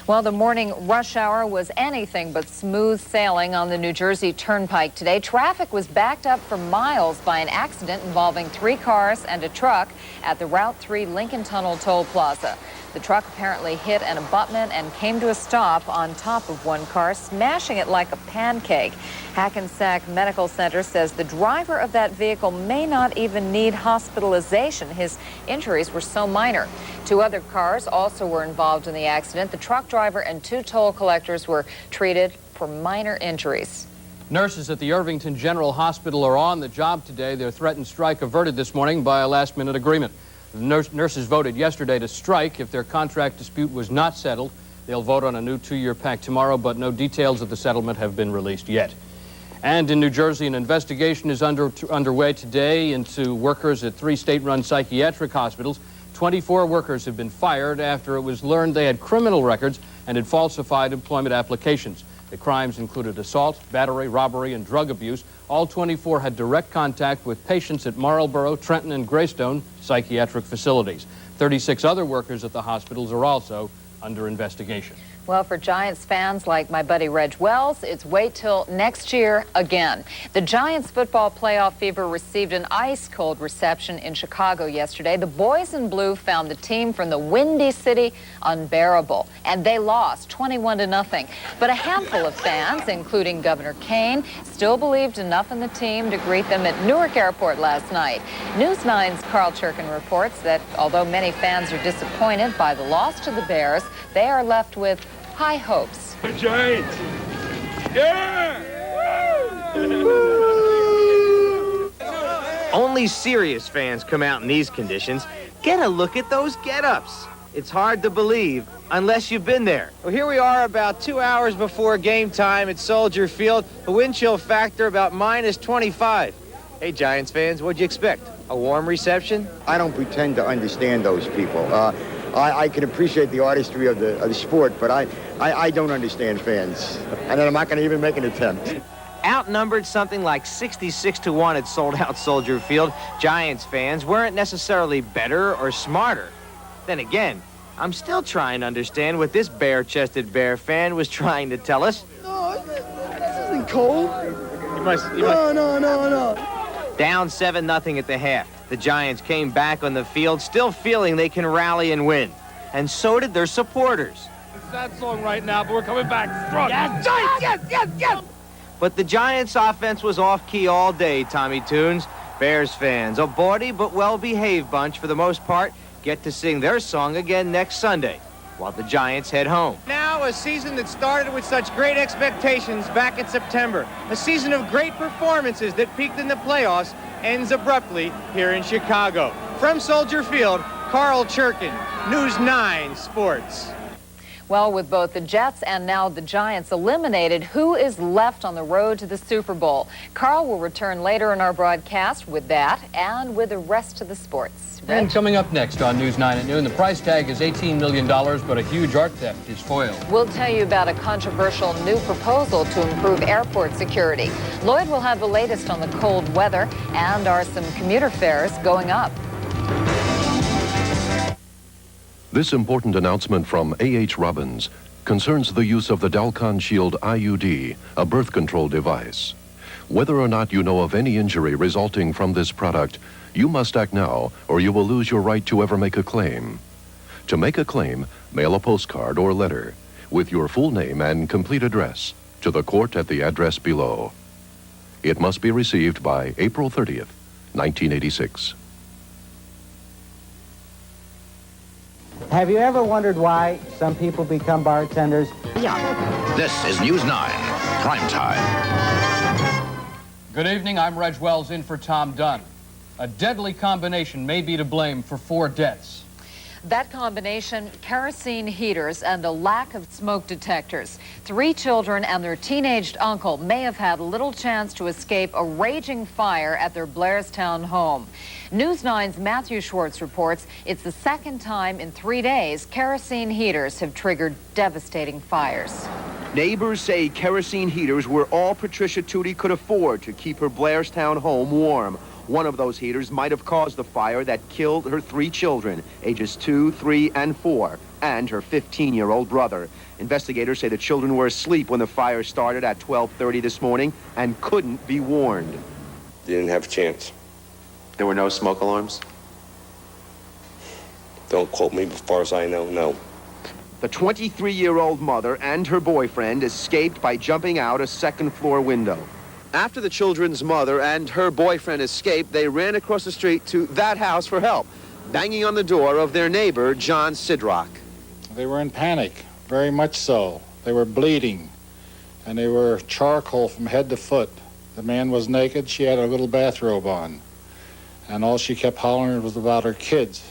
Well, the morning rush hour was anything but smooth sailing on the New Jersey Turnpike today. Traffic was backed up for miles by an accident involving 3 cars and a truck at the Route 3 Lincoln Tunnel Toll Plaza. The truck apparently hit an abutment and came to a stop on top of 1 car, smashing it like a pancake. Hackensack Medical Center says the driver of that vehicle may not even need hospitalization. His injuries were so minor. 2 other cars also were involved in the accident. The truck driver and 2 toll collectors were treated for minor injuries. Nurses at the Irvington General Hospital are on the job today. Their threatened strike averted this morning by a last-minute agreement. The nurses voted yesterday to strike if their contract dispute was not settled. They'll vote on a new 2-year pact tomorrow, but no details of the settlement have been released yet. And in New Jersey, an investigation is underway today into workers at 3 state-run psychiatric hospitals. 24 workers have been fired after it was learned they had criminal records and had falsified employment applications. The crimes included assault, battery, robbery, and drug abuse. All 24 had direct contact with patients at Marlborough, Trenton, and Greystone psychiatric facilities. 36 other workers at the hospitals are also under investigation. Well, for Giants fans like my buddy Reg Wells, it's wait till next year again. The Giants football playoff fever received an ice-cold reception in Chicago yesterday. The boys in blue found the team from the Windy City unbearable, and they lost 21-0. But a handful of fans, including Governor Kane, still believed enough in the team to greet them at Newark Airport last night. News 9's Carl Churkin reports that although many fans are disappointed by the loss to the Bears, they are left with high hopes. The Giants! Yeah! Only serious fans come out in these conditions. Get a look at those get-ups. It's hard to believe unless you've been there. Well, here we are about 2 hours before game time at Soldier Field. A wind chill factor about -25. Hey, Giants fans, what'd you expect? A warm reception? I don't pretend to understand those people. I can appreciate the artistry of the sport, but I don't understand fans. And I'm not going to even make an attempt. Outnumbered something like 66-1 at sold-out Soldier Field, Giants fans weren't necessarily better or smarter. Then again, I'm still trying to understand what this bare-chested Bear fan was trying to tell us. No, this isn't cold. No. Down 7-0 at the half. The Giants came back on the field still feeling they can rally and win. And so did their supporters. It's a sad song right now, but we're coming back strong. Yes, Giants, yes! But the Giants' offense was off-key all day, Tommy Tunes. Bears fans, a bawdy but well-behaved bunch for the most part, get to sing their song again next Sunday, while the Giants head home. Now, a season that started with such great expectations back in September. A season of great performances that peaked in the playoffs ends abruptly here in Chicago. From Soldier Field, Carl Churkin, News 9 Sports. Well, with both the Jets and now the Giants eliminated, who is left on the road to the Super Bowl? Carl will return later in our broadcast with that and with the rest of the sports. And coming up next on News 9 at noon, the price tag is $18 million, but a huge art theft is foiled. We'll tell you about a controversial new proposal to improve airport security. Lloyd will have the latest on the cold weather, and are some commuter fares going up. This important announcement from A.H. Robbins concerns the use of the Dalcon Shield IUD, a birth control device. Whether or not you know of any injury resulting from this product, you must act now or you will lose your right to ever make a claim. To make a claim, mail a postcard or letter with your full name and complete address to the court at the address below. It must be received by April 30th, 1986. Have you ever wondered why some people become bartenders? This is News 9, prime time. Good evening, I'm Reg Wells in for Tom Dunn. A deadly combination may be to blame for 4 deaths. That combination, kerosene heaters and a lack of smoke detectors. 3 children and their teenaged uncle may have had little chance to escape a raging fire at their Blairstown home. News 9's Matthew Schwartz reports it's the second time in 3 days kerosene heaters have triggered devastating fires. Neighbors say kerosene heaters were all Patricia Tootie could afford to keep her Blairstown home warm. One of those heaters might have caused the fire that killed her 3 children, ages 2, 3, and 4, and her 15-year-old brother. Investigators say the children were asleep when the fire started at 12:30 this morning and couldn't be warned. Didn't have a chance. There were no smoke alarms? Don't quote me, but as far as I know, no. The 23-year-old mother and her boyfriend escaped by jumping out a second-floor window. After the children's mother and her boyfriend escaped, they ran across the street to that house for help, banging on the door of their neighbor, John Sidrock. They were in panic, very much so. They were bleeding, and they were charcoal from head to foot. The man was naked. She had a little bathrobe on, and all she kept hollering was about her kids,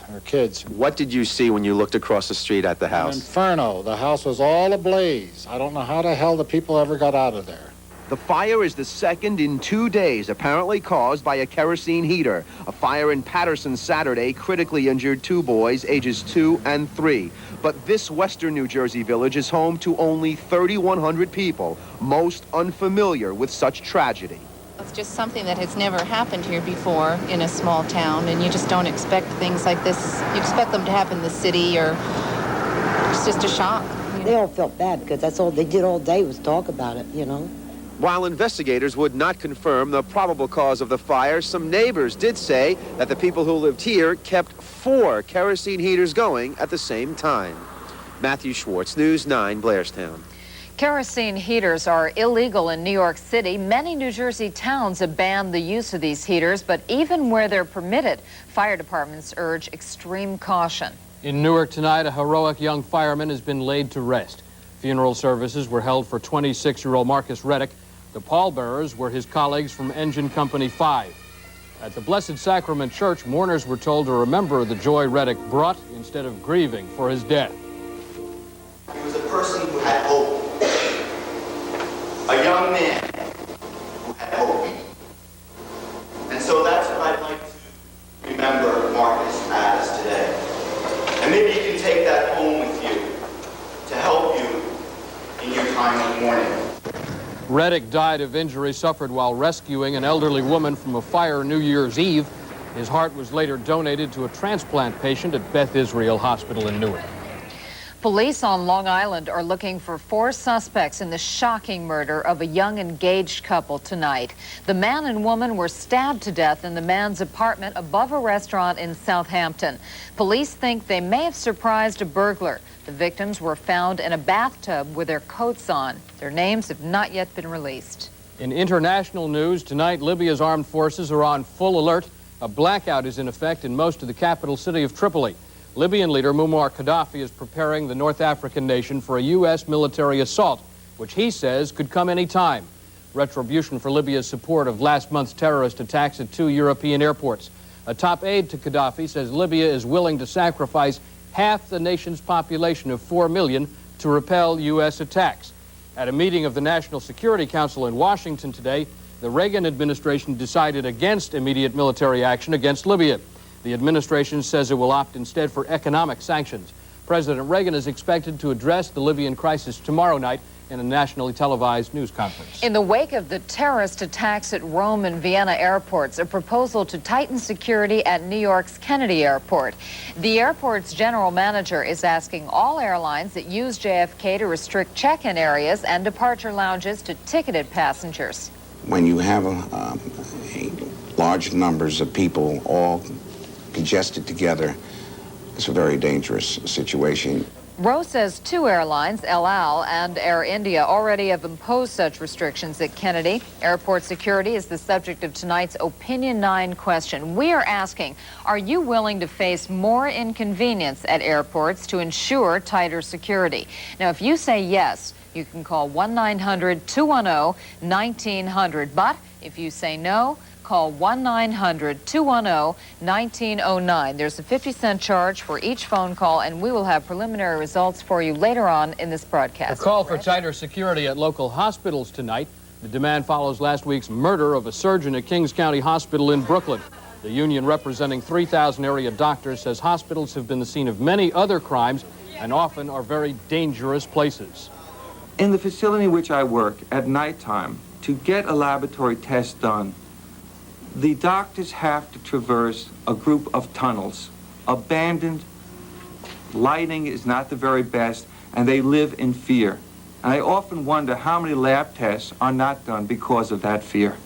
What did you see when you looked across the street at the house? An inferno. The house was all ablaze. I don't know how the hell the people ever got out of there. The fire is the second in 2 days, apparently caused by a kerosene heater. A fire in Patterson Saturday critically injured 2 boys, ages 2 and 3. But this western New Jersey village is home to only 3,100 people, most unfamiliar with such tragedy. It's just something that has never happened here before in a small town, and you just don't expect things like this. You expect them to happen in the city, or it's just a shock. They all felt bad because that's all they did all day was talk about it, you know. While investigators would not confirm the probable cause of the fire, some neighbors did say that the people who lived here kept 4 kerosene heaters going at the same time. Matthew Schwartz, News 9, Blairstown. Kerosene heaters are illegal in New York City. Many New Jersey towns have banned the use of these heaters, but even where they're permitted, fire departments urge extreme caution. In Newark tonight, a heroic young fireman has been laid to rest. Funeral services were held for 26-year-old Marcus Reddick. The pallbearers were his colleagues from Engine Company 5. At the Blessed Sacrament Church, mourners were told to remember the joy Reddick brought instead of grieving for his death. He was a person who had hope. A young man who had hope. And so that's what I'd like to remember Marcus as today. And maybe you can take that home with you to help you in your time of mourning. Reddick died of injuries suffered while rescuing an elderly woman from a fire New Year's Eve. His heart was later donated to a transplant patient at Beth Israel Hospital in Newark. Police on Long Island are looking for 4 suspects in the shocking murder of a young engaged couple tonight. The man and woman were stabbed to death in the man's apartment above a restaurant in Southampton. Police think they may have surprised a burglar. The victims were found in a bathtub with their coats on. Their names have not yet been released. In international news, tonight Libya's armed forces are on full alert. A blackout is in effect in most of the capital city of Tripoli. Libyan leader Muammar Gaddafi is preparing the North African nation for a U.S. military assault, which he says could come any time. Retribution for Libya's support of last month's terrorist attacks at 2 European airports. A top aide to Gaddafi says Libya is willing to sacrifice half the nation's population of 4 million to repel U.S. attacks. At a meeting of the National Security Council in Washington today, the Reagan administration decided against immediate military action against Libya. The administration says it will opt instead for economic sanctions. President Reagan is expected to address the Libyan crisis tomorrow night in a nationally televised news conference. In the wake of the terrorist attacks at Rome and Vienna airports, a proposal to tighten security at New York's Kennedy Airport. The airport's general manager is asking all airlines that use JFK to restrict check-in areas and departure lounges to ticketed passengers. When you have large numbers of people all congested together, it's a very dangerous situation. Rowe says 2 airlines, El Al and Air India, already have imposed such restrictions at Kennedy. Airport security is the subject of tonight's Opinion 9 question. We are asking, are you willing to face more inconvenience at airports to ensure tighter security? Now, if you say yes, you can call 1-900-210-1900. But if you say no, call 1-900-210-1909. There's a 50-cent charge for each phone call, and we will have preliminary results for you later on in this broadcast. A call for tighter security at local hospitals tonight. The demand follows last week's murder of a surgeon at Kings County Hospital in Brooklyn. The union representing 3,000 area doctors says hospitals have been the scene of many other crimes and often are very dangerous places. In the facility in which I work at nighttime, to get a laboratory test done, the doctors have to traverse a group of tunnels, abandoned, lighting is not the very best, and they live in fear. And I often wonder how many lab tests are not done because of that fear.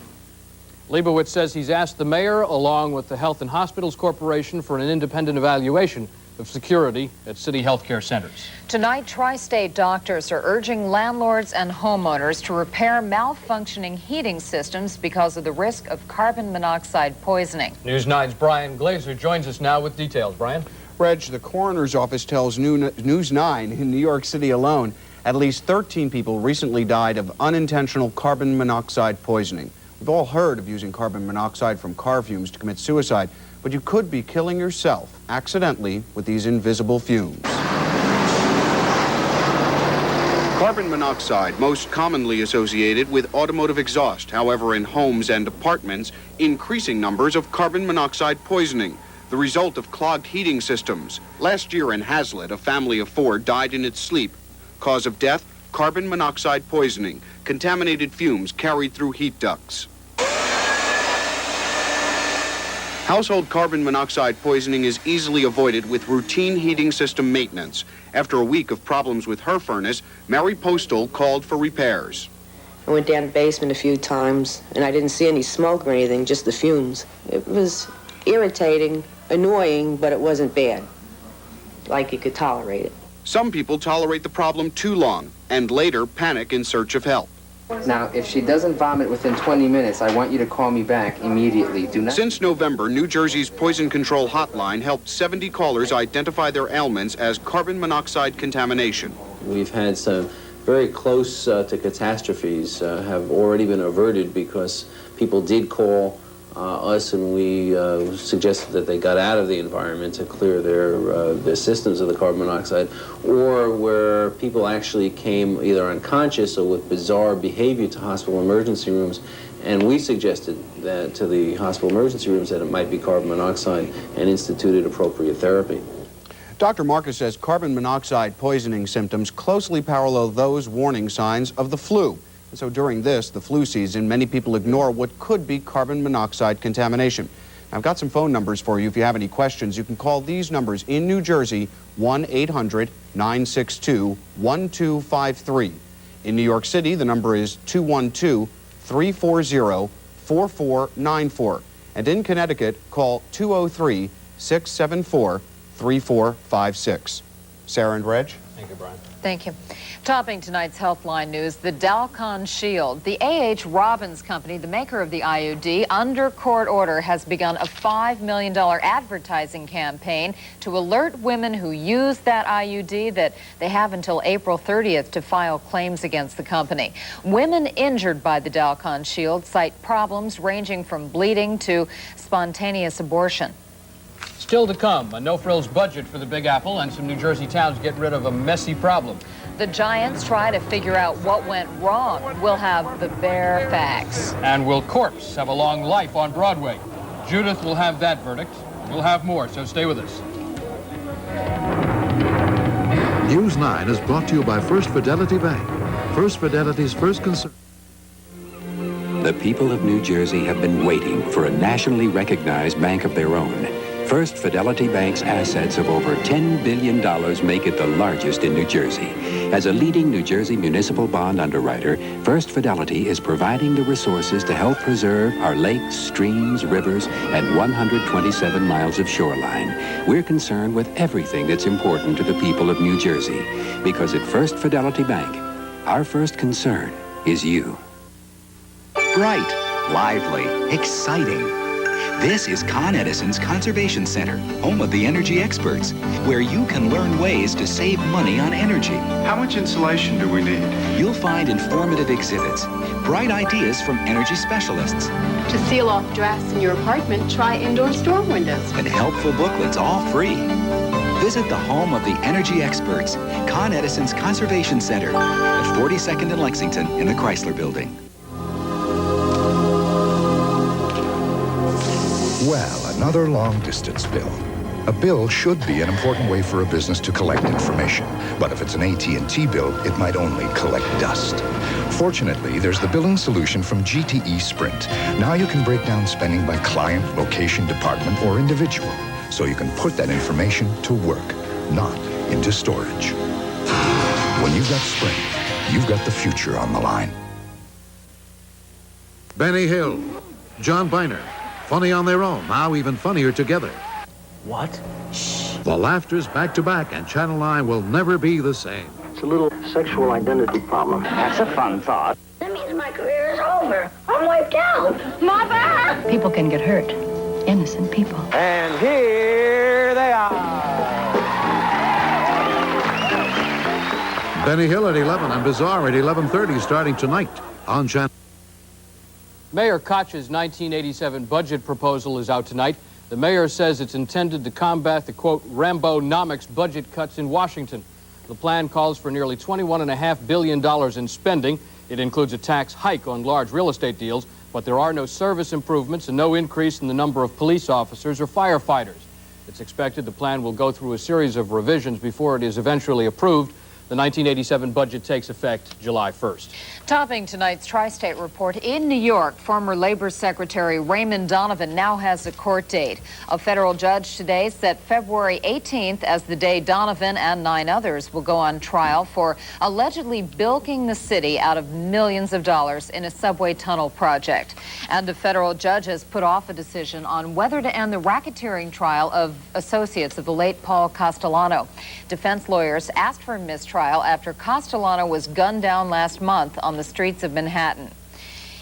Leibowitz says he's asked the mayor, along with the Health and Hospitals Corporation, for an independent evaluation of security at city health care centers. Tonight, tri-state doctors are urging landlords and homeowners to repair malfunctioning heating systems because of the risk of carbon monoxide poisoning. News 9's Brian Glazer joins us now with details. Brian? Reg, the coroner's office tells News 9 in New York City alone, at least 13 people recently died of unintentional carbon monoxide poisoning. We've all heard of using carbon monoxide from car fumes to commit suicide, but you could be killing yourself accidentally with these invisible fumes. Carbon monoxide, most commonly associated with automotive exhaust. However, in homes and apartments, increasing numbers of carbon monoxide poisoning, the result of clogged heating systems. Last year in Hazlitt, a family of 4 died in its sleep. Cause of death, carbon monoxide poisoning, contaminated fumes carried through heat ducts. Household carbon monoxide poisoning is easily avoided with routine heating system maintenance. After a week of problems with her furnace, Mary Postal called for repairs. I went down the basement a few times, and I didn't see any smoke or anything, just the fumes. It was irritating, annoying, but it wasn't bad, like you could tolerate it. Some people tolerate the problem too long and later panic in search of help. Now, if she doesn't vomit within 20 minutes, I want you to call me back immediately. Do not. Since November, New Jersey's Poison Control Hotline helped 70 callers identify their ailments as carbon monoxide contamination. We've had some very close to catastrophes have already been averted because people did call us, and we suggested that they got out of the environment to clear their systems of the carbon monoxide, or where people actually came either unconscious or with bizarre behavior to hospital emergency rooms, and we suggested that to the hospital emergency rooms that it might be carbon monoxide and instituted appropriate therapy. Dr. Marcus says carbon monoxide poisoning symptoms closely parallel those warning signs of the flu. And so during the flu season, many people ignore what could be carbon monoxide contamination. I've got some phone numbers for you. If you have any questions, you can call these numbers in New Jersey, 1-800-962-1253. In New York City, the number is 212-340-4494. And in Connecticut, call 203-674-3456. Sarah and Reg? Thank you, Brian. Thank you. Topping tonight's Healthline news, the Dalcon Shield. The A.H. Robbins Company, the maker of the IUD, under court order has begun a $5 million advertising campaign to alert women who use that IUD that they have until April 30th to file claims against the company. Women injured by the Dalcon Shield cite problems ranging from bleeding to spontaneous abortion. Still to come, a no-frills budget for the Big Apple and some New Jersey towns get rid of a messy problem. The Giants try to figure out what went wrong. We'll have the bare facts. And will Corpse have a long life on Broadway? Judith will have that verdict. We'll have more, so stay with us. News 9 is brought to you by First Fidelity Bank. First Fidelity's first concern. The people of New Jersey have been waiting for a nationally recognized bank of their own. First Fidelity Bank's assets of over $10 billion make it the largest in New Jersey. As a leading New Jersey municipal bond underwriter, First Fidelity is providing the resources to help preserve our lakes, streams, rivers, and 127 miles of shoreline. We're concerned with everything that's important to the people of New Jersey, because at First Fidelity Bank, our first concern is you. Bright, lively, exciting. This is Con Edison's Conservation Center, home of the energy experts, where you can learn ways to save money on energy. How much insulation do we need? You'll find informative exhibits, bright ideas from energy specialists, To seal off drafts in your apartment, try indoor storm windows. and helpful booklets, all free. Visit the home of the energy experts, Con Edison's Conservation Center, at 42nd and Lexington in the Chrysler Building. Well, another long-distance bill. A bill should be an important way for a business to collect information, but if it's an AT&T bill, it might only collect dust. Fortunately, there's the billing solution from GTE Sprint. Now you can break down spending by client, location, department, or individual, so you can put that information to work, not into storage. When you've got Sprint, you've got the future on the line. Benny Hill, John Biner. Funny on their own, now even funnier together. What? The laughter's back to back, and Channel 9 will never be the same. It's a little sexual identity problem. That's a fun thought. That means my career is over. I'm wiped out. Mother! People can get hurt. Innocent people. And here they are. Benny Hill at 11 and Bizarre at 11:30 starting tonight on Channel. Mayor Koch's 1987 budget proposal is out tonight. The mayor says it's intended to combat the, quote, Rambo-nomics budget cuts in Washington. The plan calls for nearly $21.5 billion in spending. It includes a tax hike on large real estate deals, but there are no service improvements and no increase in the number of police officers or firefighters. It's expected the plan will go through a series of revisions before it is eventually approved. The 1987 budget takes effect July 1st. Topping tonight's Tri-State Report, in New York, former Labor Secretary Raymond Donovan now has a court date. A federal judge today set February 18th as the day Donovan and 9 others will go on trial for allegedly bilking the city out of millions of dollars in a subway tunnel project. And a federal judge has put off a decision on whether to end the racketeering trial of associates of the late Paul Castellano. Defense lawyers asked for a mistrial after Castellano was gunned down last month on the streets of Manhattan.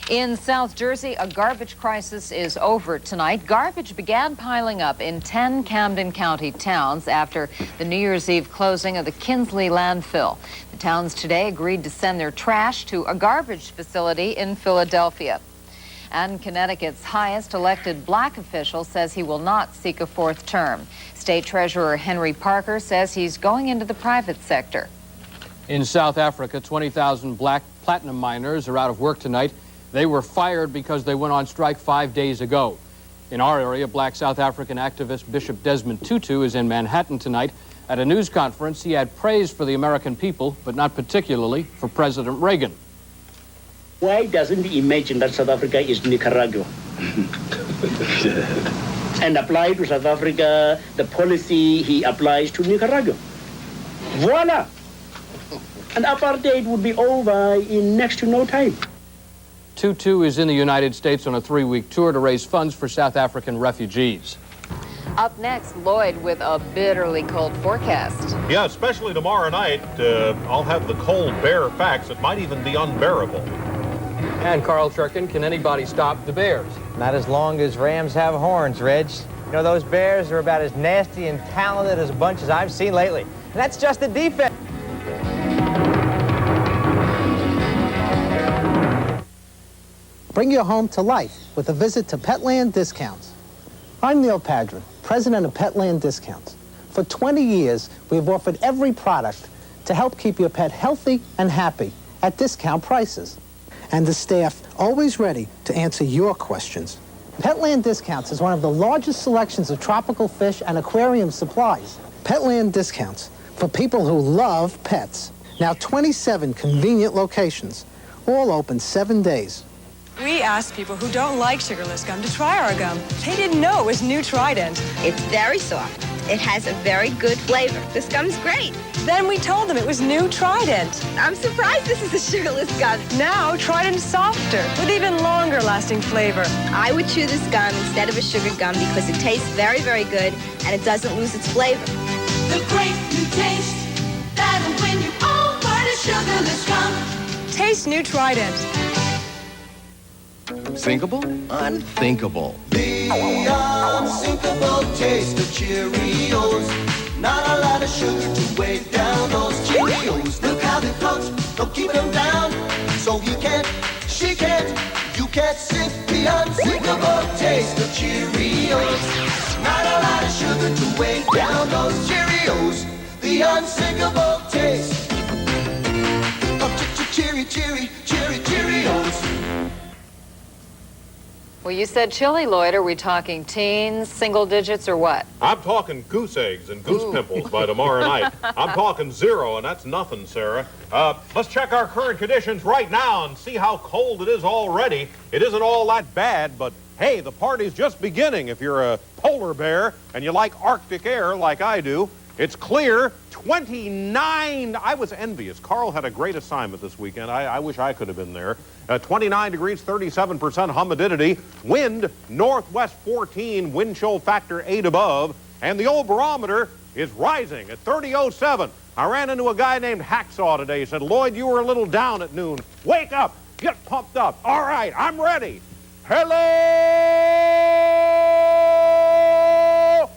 In South Jersey, a garbage crisis is over tonight. Garbage began piling up in 10 Camden County towns after the New Year's Eve closing of the Kinsley landfill. The towns today agreed to send their trash to a garbage facility in Philadelphia. And Connecticut's highest elected black official says he will not seek a 4th term. State Treasurer Henry Parker says he's going into the private sector. In South Africa, 20,000 black platinum miners are out of work tonight. They were fired because they went on strike 5 days ago. In our area, black South African activist Bishop Desmond Tutu is in Manhattan tonight. At a news conference, he had praise for the American people, but not particularly for President Reagan. Why doesn't he imagine that South Africa is Nicaragua? And apply to South Africa the policy he applies to Nicaragua. Voila! And apartheid would be over in next to no time. Tutu is in the United States on a 3-week tour to raise funds for South African refugees. Up next, Lloyd with a bitterly cold forecast. Yeah, especially tomorrow night. I'll have the cold, bare facts. It might even be unbearable. And Carl Churkin, can anybody stop the Bears? Not as long as Rams have horns, Reg. You know, those Bears are about as nasty and talented as a bunch as I've seen lately. And that's just the defense. Bring your home to life with a visit to Petland Discounts. I'm Neil Padron, president of Petland Discounts. For 20 years, we've offered every product to help keep your pet healthy and happy at discount prices. And the staff always ready to answer your questions. Petland Discounts is one of the largest selections of tropical fish and aquarium supplies. Petland Discounts, for people who love pets. Now 27 convenient locations, all open 7 days. We asked people who don't like sugarless gum to try our gum. They didn't know it was new Trident. It's very soft. It has a very good flavor. This gum's great. Then we told them it was new Trident. I'm surprised this is a sugarless gum. Now Trident's softer, with even longer lasting flavor. I would chew this gum instead of a sugar gum because it tastes very, very good and it doesn't lose its flavor. The great new taste that'll win you over to sugarless gum. Taste new Trident. Thinkable? Unthinkable. The unsinkable taste of Cheerios. Not a lot of sugar to weigh down those Cheerios. Look how they float, don't keep them down. So he can't, she can't, you can't sink the unsinkable taste of Cheerios. Not a lot of sugar to weigh down those Cheerios. The unsinkable taste of Cheerios. Well, you said chili, Lloyd. Are we talking teens, single digits, or what? I'm talking goose eggs and goose pimples by tomorrow night. I'm talking 0, and that's nothing, Sarah. Let's check our current conditions right now and see how cold it is already. It isn't all that bad, but hey, the party's just beginning if you're a polar bear and you like Arctic air like I do. It's clear, 29. I was envious. Carl had a great assignment this weekend. I wish I could have been there. 29 degrees, 37% humidity. Wind, northwest 14, wind chill factor 8 above. And the old barometer is rising at 30.07. I ran into a guy named Hacksaw today. He said, Lloyd, you were a little down at noon. Wake up. Get pumped up. All right, I'm ready. Hello,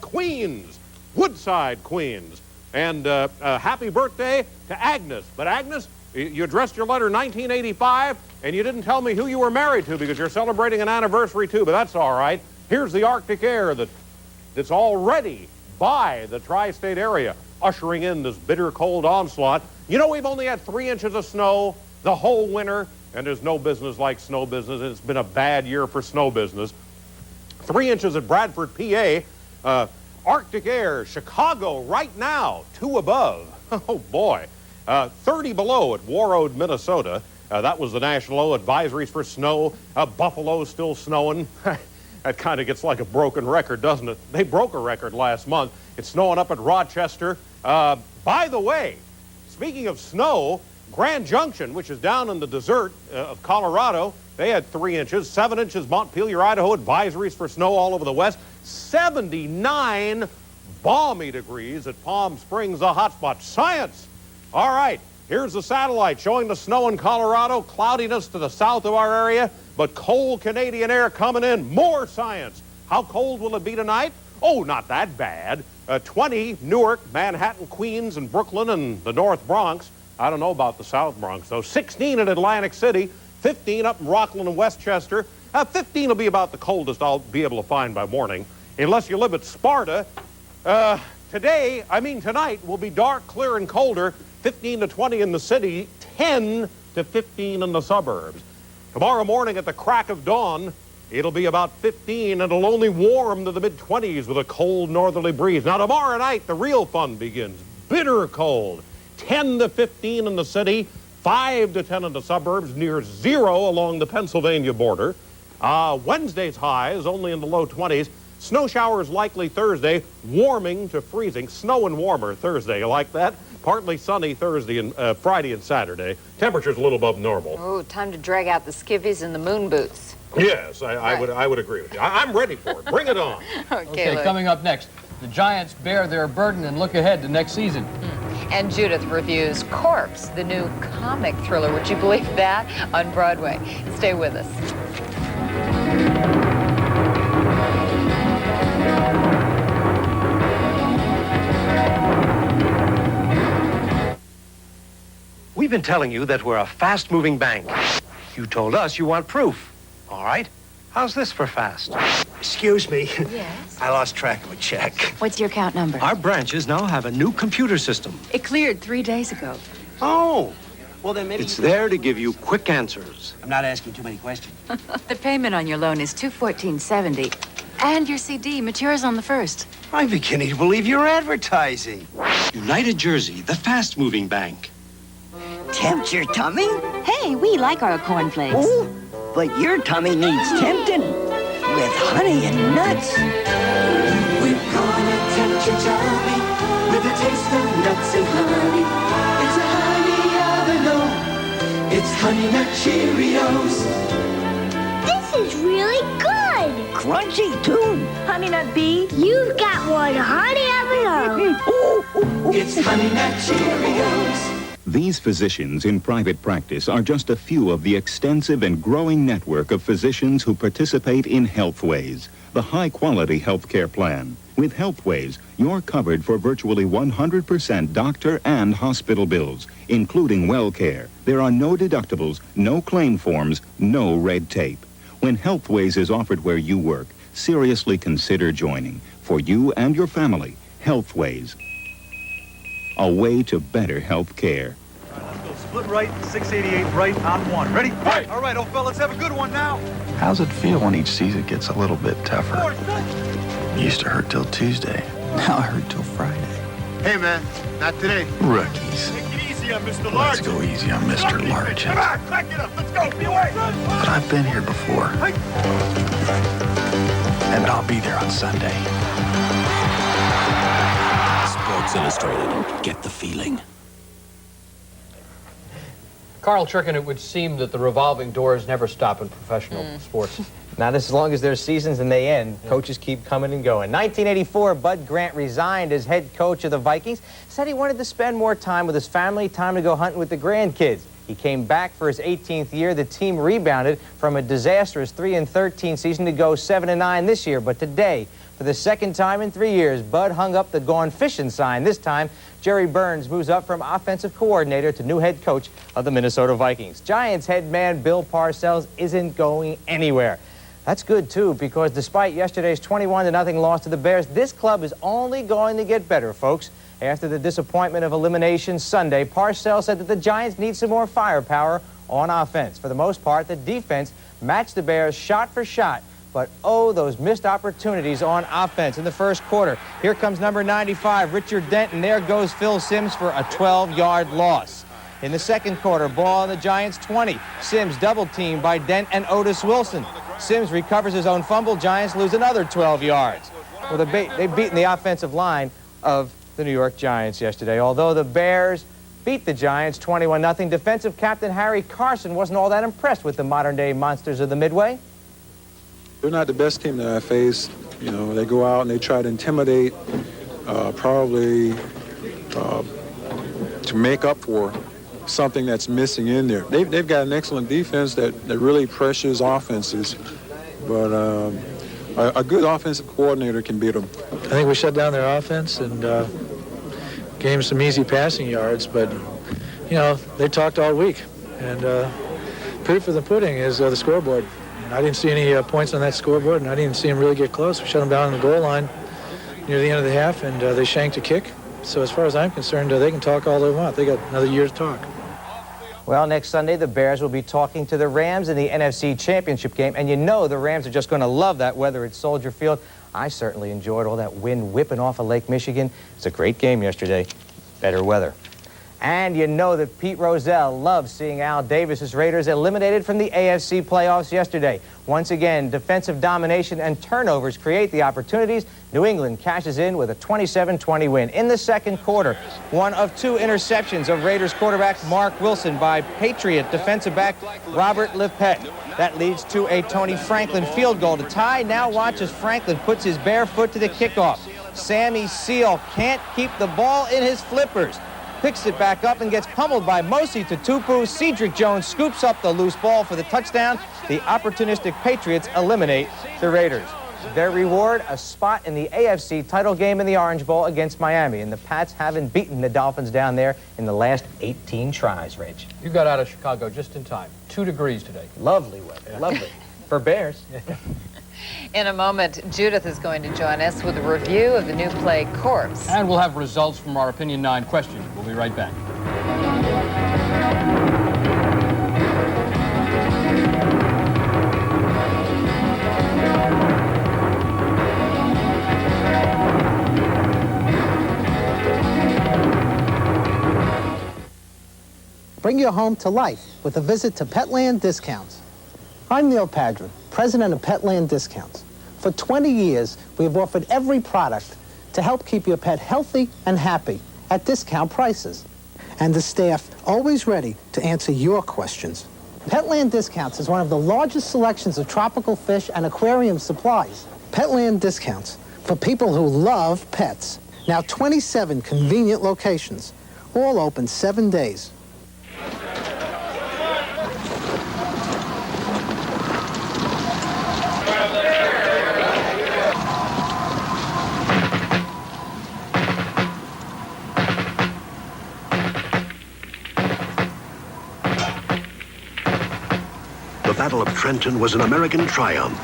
Queens. Woodside, Queens. And happy birthday to Agnes. But Agnes, you addressed your letter 1985, and you didn't tell me who you were married to because you're celebrating an anniversary too, but that's all right. Here's the Arctic air that's already by the tri-state area, ushering in this bitter cold onslaught. You know, we've only had 3 inches of snow the whole winter, and there's no business like snow business. It's been a bad year for snow business. 3 inches at Bradford, PA. Arctic air, Chicago right now, 2 above. Oh, boy. 30 below at Warroad, Minnesota. That was the national low. Advisories for snow. Buffalo's still snowing. That kind of gets like a broken record, doesn't it? They broke a record last month. It's snowing up at Rochester. By the way, speaking of snow, Grand Junction, which is down in the desert of Colorado, they had 3 inches. 7 inches Montpelier, Idaho. Advisories for snow all over the west. 79 balmy degrees at Palm Springs, the hotspot. Science! All right, here's the satellite showing the snow in Colorado, cloudiness to the south of our area, but cold Canadian air coming in. More science. How cold will it be tonight? Oh, not that bad. 20, Newark, Manhattan, Queens, and Brooklyn, and the North Bronx. I don't know about the South Bronx, though. 16 in Atlantic City, 15 up in Rockland and Westchester. 15 will be about the coldest I'll be able to find by morning, unless you live at Sparta. Tonight will be dark, clear, and colder. 15 to 20 in the city, 10 to 15 in the suburbs. Tomorrow morning at the crack of dawn, it'll be about 15, and it'll only warm to the mid-20s with a cold northerly breeze. Now, tomorrow night, the real fun begins. Bitter cold. 10 to 15 in the city, 5 to 10 in the suburbs, near 0 along the Pennsylvania border. Wednesday's high is only in the low 20s. Snow showers likely Thursday, warming to freezing. Snow and warmer Thursday. You like that? Partly sunny Thursday and Friday and Saturday. Temperatures a little above normal. Oh, time to drag out the skivvies and the moon boots. Yes, I would agree with you. I'm ready for it. Bring it on. Okay, coming up next, the Giants bear their burden and look ahead to next season. And Judith reviews Corpse, the new comic thriller. Would you believe that? On Broadway. Stay with us. We've been telling you that we're a fast-moving bank. You told us you want proof. All right. How's this for fast? Excuse me. Yes? I lost track of a check. What's your account number? Our branches now have a new computer system. It cleared 3 days ago. Oh, well then maybe... It's there to give you quick answers. I'm not asking too many questions. The payment on your loan is $214.70. And your CD matures on the 1st. I'm beginning to believe you're advertising. United Jersey, the fast-moving bank. Tempt your tummy? Hey, we like our cornflakes. Oh, but your tummy needs tempting with honey and nuts. We're gonna tempt your tummy with a taste of nuts and honey. It's a honey avenue. It's Honey Nut Cheerios. This is really good. Crunchy, too. Honey Nut Bee, you've got one honey of your own. It's Honey Nut Cheerios. These physicians in private practice are just a few of the extensive and growing network of physicians who participate in Healthways, the high-quality healthcare plan. With Healthways, you're covered for virtually 100% doctor and hospital bills, including well care. There are no deductibles, no claim forms, no red tape. When Healthways is offered where you work, seriously consider joining. For you and your family, Healthways. A way to better health care. Split right, 688 right on one. Ready? Right. All right, old fellas, have a good one now. How's it feel when each season gets a little bit tougher? Used to hurt till Tuesday. Now I hurt till Friday. Hey, man, not today. Rookies. Take it easy on Mr. Large. Let's go easy on Mr. Large. Come on, back it up. Let's go. Be away. But I've been here before. And I'll be there on Sunday. Sports Illustrated. Get the feeling. Carl Churkin, it would seem that the revolving doors never stop in professional sports. Not as long as there's seasons and they end. Coaches keep coming and going. 1984, Bud Grant resigned as head coach of the Vikings. Said he wanted to spend more time with his family, time to go hunting with the grandkids. He came back for his 18th year. The team rebounded from a disastrous 3-13 season to go 7-9 this year. But today, for the second time in 3 years, Bud hung up the gone fishing sign. This time, Jerry Burns moves up from offensive coordinator to new head coach of the Minnesota Vikings. Giants head man Bill Parcells isn't going anywhere. That's good, too, because despite yesterday's 21-0 loss to the Bears, this club is only going to get better, folks. After the disappointment of elimination Sunday, Parcells said that the Giants need some more firepower on offense. For the most part, the defense matched the Bears shot for shot. But, oh, those missed opportunities on offense in the first quarter. Here comes number 95, Richard Dent, and there goes Phil Simms for a 12-yard loss. In the second quarter, ball on the Giants' 20. Simms double-teamed by Dent and Otis Wilson. Simms recovers his own fumble. Giants lose another 12 yards. Well, they've beaten the offensive line of the New York Giants yesterday. Although the Bears beat the Giants 21-0, defensive captain Harry Carson wasn't all that impressed with the modern-day monsters of the Midway. They're not the best team that I faced. You know, they go out and they try to intimidate, probably to make up for something that's missing in there. They've got an excellent defense that really pressures offenses, but a good offensive coordinator can beat them. I think we shut down their offense and gave them some easy passing yards, but, you know, they talked all week. And proof of the pudding is the scoreboard. I didn't see any points on that scoreboard, and I didn't see them really get close. We shut them down on the goal line near the end of the half, and they shanked a kick. So as far as I'm concerned, they can talk all they want. They got another year to talk. Well, next Sunday, the Bears will be talking to the Rams in the NFC Championship game. And you know the Rams are just going to love that weather at Soldier Field. I certainly enjoyed all that wind whipping off of Lake Michigan. It's a great game yesterday. Better weather. And you know that Pete Rozelle loves seeing Al Davis's Raiders eliminated from the AFC playoffs yesterday. Once again, defensive domination and turnovers create the opportunities. New England cashes in with a 27-20 win. In the second quarter, one of two interceptions of Raiders quarterback Mark Wilson by Patriot defensive back Robert Lipett. That leads to a Tony Franklin field goal to tie. Now watch as Franklin puts his bare foot to the kickoff. Sammy Seal can't keep the ball in his flippers. Picks it back up and gets pummeled by Mosi Tutupu. Cedric Jones scoops up the loose ball for the touchdown. The opportunistic Patriots eliminate the Raiders. Their reward, a spot in the AFC title game in the Orange Bowl against Miami. And the Pats haven't beaten the Dolphins down there in the last 18 tries, Reg. You got out of Chicago just in time. 2 degrees today. Lovely weather, lovely. For Bears. In a moment, Judith is going to join us with a review of the new play Corpse. And we'll have results from our Opinion 9 question. We'll be right back. Bring your home to life with a visit to Petland Discounts. I'm Neil Padron, president of Petland Discounts. For 20 years, we have offered every product to help keep your pet healthy and happy at discount prices. And the staff always ready to answer your questions. Petland Discounts is one of the largest selections of tropical fish and aquarium supplies. Petland Discounts, for people who love pets. Now 27 convenient locations, all open 7 days. The Battle of Trenton was an American triumph.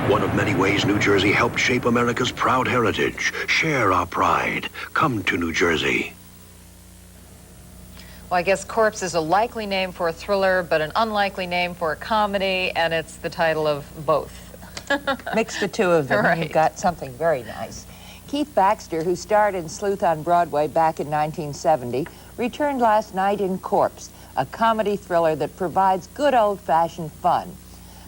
One of many ways New Jersey helped shape America's proud heritage. Share our pride. Come to New Jersey. Well, I guess Corpse is a likely name for a thriller, but an unlikely name for a comedy, and it's the title of both. Mix the two of them, Right. and you've got something very nice. Keith Baxter, who starred in Sleuth on Broadway back in 1970, returned last night in Corpse, a comedy thriller that provides good old-fashioned fun.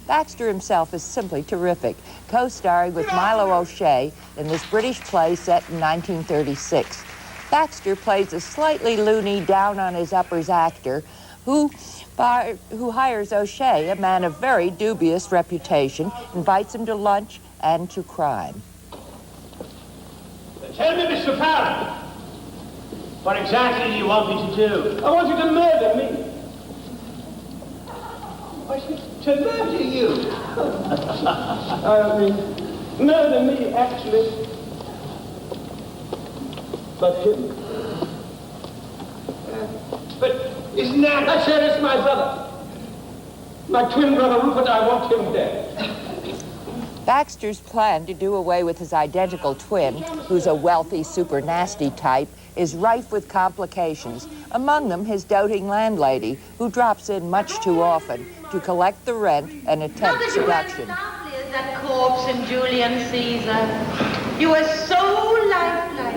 Baxter himself is simply terrific, co-starring with Milo O'Shea in this British play set in 1936. Baxter plays a slightly loony, down-on-his-uppers actor who hires O'Shea, a man of very dubious reputation, invites him to lunch and to crime. Tell me, Mr. Farron, what exactly do you want me to do? I want you to murder me. To murder you? Murder me, actually. But him. But isn't that? I said it's my brother. My twin brother Rupert, I want him dead. Baxter's plan to do away with his identical twin, who's a wealthy, super nasty type, is rife with complications. Among them, his doting landlady, who drops in much too often to collect the rent and attempt seduction. That corpse in Julius Caesar. You were so lifelike.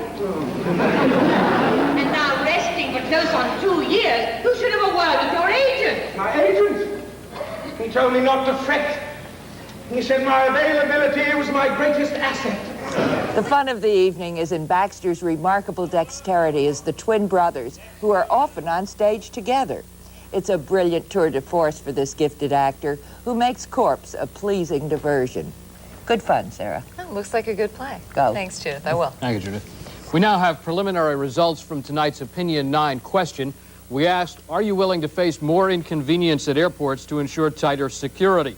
And now resting for close on 2 years, you should have a word with your agent. My agent? He told me not to fret. He said my availability was my greatest asset. The fun of the evening is in Baxter's remarkable dexterity as the twin brothers, who are often on stage together. It's a brilliant tour de force for this gifted actor, who makes Corpse a pleasing diversion. Good fun, Sarah. Oh, looks like a good play. Go. Thanks, Judith. I will. Thank you, Judith. We now have preliminary results from tonight's Opinion 9 question. We asked, are you willing to face more inconvenience at airports to ensure tighter security?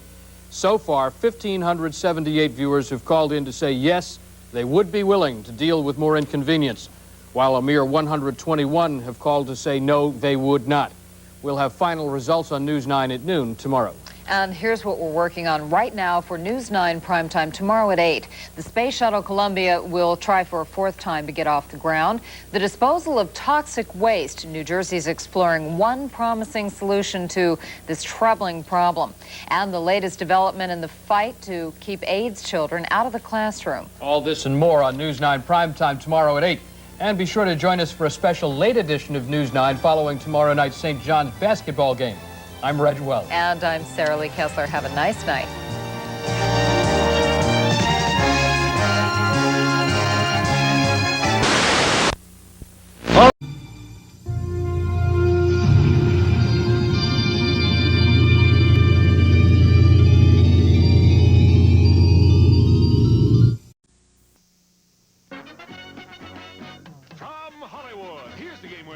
So far, 1,578 viewers have called in to say yes, they would be willing to deal with more inconvenience, while a mere 121 have called to say no, they would not. We'll have final results on News 9 at noon tomorrow. And here's what we're working on right now for News 9 primetime tomorrow at 8. The Space Shuttle Columbia will try for a 4th time to get off the ground. The disposal of toxic waste. New Jersey's exploring one promising solution to this troubling problem. And the latest development in the fight to keep AIDS children out of the classroom. All this and more on News 9 primetime tomorrow at 8. And be sure to join us for a special late edition of News 9 following tomorrow night's St. John's basketball game. I'm Reg Wells. And I'm Sarah Lee Kessler. Have a nice night.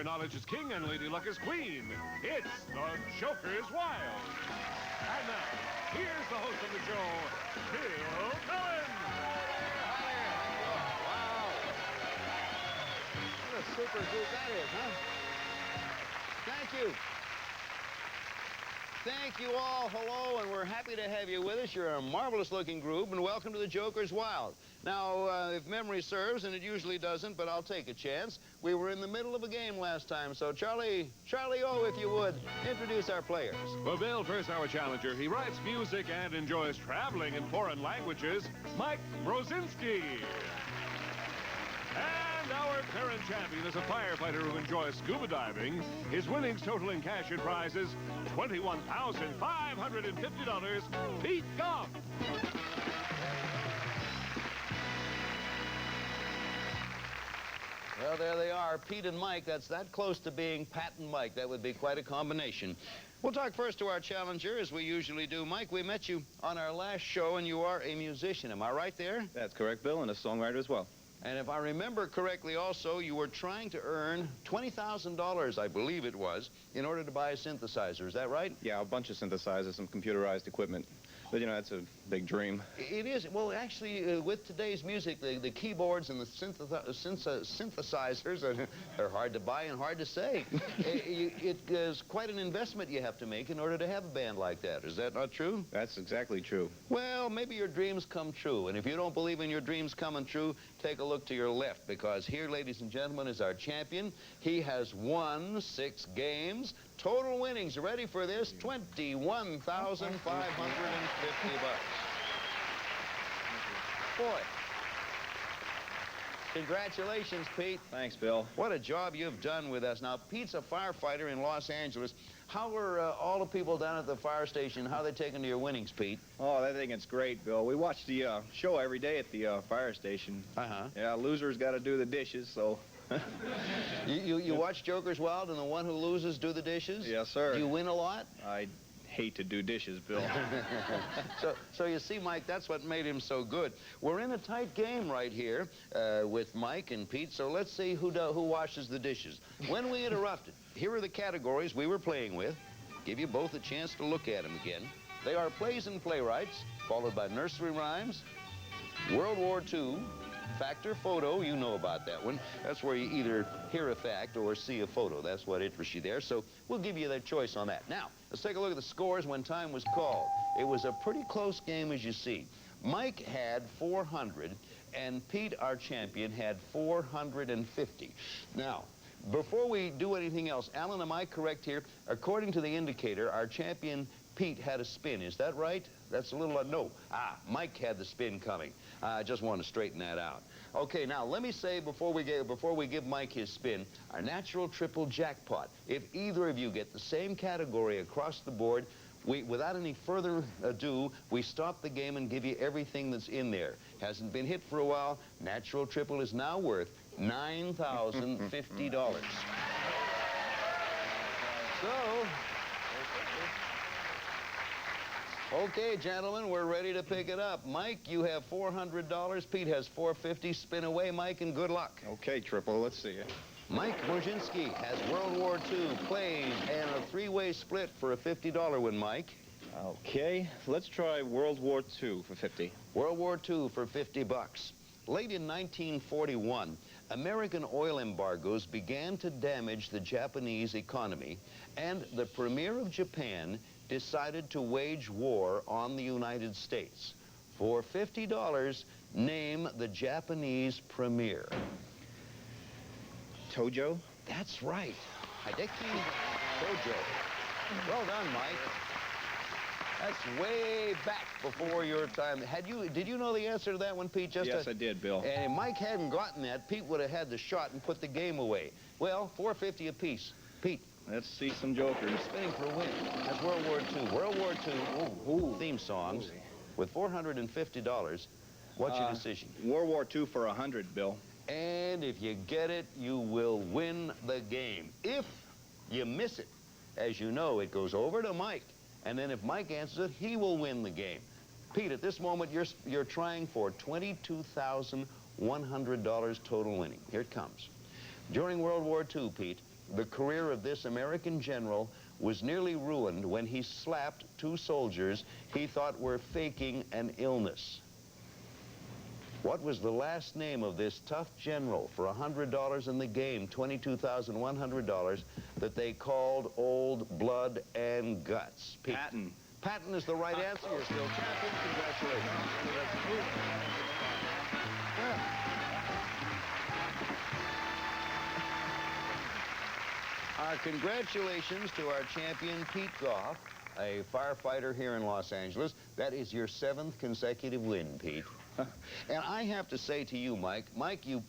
Knowledge is king and Lady Luck is queen. It's The Joker's Wild. And now, here's the host of the show, Bill Cullen. Wow. What a super group that is, huh? Thank you. Thank you all. Hello, and we're happy to have you with us. You're a marvelous-looking group, and welcome to the Joker's Wild. Now, if memory serves, and it usually doesn't, but I'll take a chance, we were in the middle of a game last time, so Charlie O, if you would, introduce our players. Well, Bill, first our challenger. He writes music and enjoys traveling in foreign languages, Mike Brozinski. And our current champion is a firefighter who enjoys scuba diving. His winnings totaling cash and prizes, $21,550, Pete Goff. Well, there they are, Pete and Mike. That's that close to being Pat and Mike. That would be quite a combination. We'll talk first to our challenger, as we usually do. Mike, we met you on our last show, and you are a musician. Am I right there? That's correct, Bill, and a songwriter as well. And if I remember correctly also, you were trying to earn $20,000, I believe it was, in order to buy a synthesizer. Is that right? Yeah, a bunch of synthesizers, some computerizers equipment. But, you know, that's a big dream. It is. Well, actually, with today's music, the keyboards and the synthesizers are hard to buy and hard to say. It is quite an investment you have to make in order to have a band like that. Is that not true? That's exactly true. Well, maybe your dreams come true. And if you don't believe in your dreams coming true, take a look to your left, because here, ladies and gentlemen, is our champion. He has won 6 games. Total winnings, ready for this, $21,550. Boy. Congratulations, Pete. Thanks, Bill. What a job you've done with us. Now, Pete's a firefighter in Los Angeles. How are all the people down at the fire station, how are they taking to your winnings, Pete? Oh, I think it's great, Bill. We watch the show every day at the fire station. Uh-huh. Yeah, losers got to do the dishes, so... you watch Joker's Wild and the one who loses do the dishes? Yes, sir. Do you win a lot? I hate to do dishes, Bill. So you see, Mike, that's what made him so good. We're in a tight game right here with Mike and Pete, so let's see who washes the dishes. When we interrupted, here are the categories we were playing with. Give you both a chance to look at them again. They are plays and playwrights, followed by nursery rhymes, World War II, fact or photo. You know about that one. That's where you either hear a fact or see a photo. That's what interests you there. So we'll give you that choice on that. Now, let's take a look at the scores when time was called. It was a pretty close game, as you see. Mike had 400, and Pete, our champion, had 450. Now, before we do anything else, Alan, am I correct here? According to the indicator, our champion Pete had a spin. Is that right? That's a little, no. Mike had the spin coming. I just want to straighten that out. Okay, now let me say before we give Mike his spin, our natural triple jackpot. If either of you get the same category across the board, without any further ado, we stop the game and give you everything that's in there. Hasn't been hit for a while. Natural triple is now worth $9,050. So, okay, gentlemen, we're ready to pick it up. Mike, you have $400. Pete has $450. Spin away, Mike, and good luck. Okay, Triple, let's see it. Mike Brozinski has World War II, plays, and a 3-way split for a $50 win, Mike. Okay, let's try World War II for 50. World War II for 50 bucks. Late in 1941, American oil embargoes began to damage the Japanese economy, and the Premier of Japan decided to wage war on the United States. For $50, name the Japanese premier. Tojo? That's right. Hideki Tojo. Well done, Mike. That's way back before your time. Did you know the answer to that one, Pete? Yes, I did, Bill. And if Mike hadn't gotten that, Pete would have had the shot and put the game away. Well, $450 apiece. Pete. Let's see some jokers. Spinning for a win. That's World War II. World War II theme songs with $450. What's your decision? World War II for 100, Bill. And if you get it, you will win the game. If you miss it, as you know, it goes over to Mike. And then if Mike answers it, he will win the game. Pete, at this moment, you're trying for $22,100 total winning. Here it comes. During World War II, Pete, the career of this American general was nearly ruined when he slapped 2 soldiers he thought were faking an illness. What was the last name of this tough general for $100 in the game, $22,100, that they called Old Blood and Guts? Pete. Patton. Patton is the right answer. You're still champion. Congratulations. Our congratulations to our champion, Pete Goff, a firefighter here in Los Angeles. That is your 7th consecutive win, Pete. And I have to say to you, Mike, you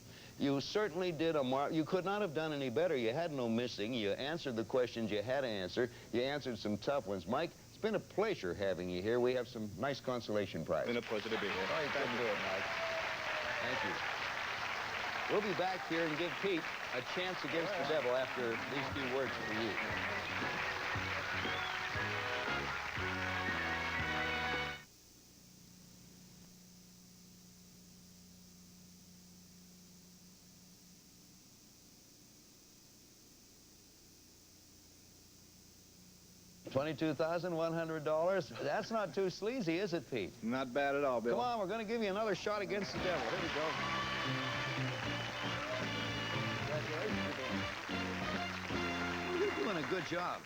certainly did you could not have done any better. You had no missing. You answered the questions you had to answer. You answered some tough ones. Mike, it's been a pleasure having you here. We have some nice consolation prizes. Been a pleasure to be here. All right, couldn't do it, Mike. Thank you. We'll be back here and give Pete a chance against the devil after these few words for you. $22,100. That's not too sleazy, is it, Pete? Not bad at all, Bill. Come on, we're going to give you another shot against the devil. Here we go. You're doing a good job.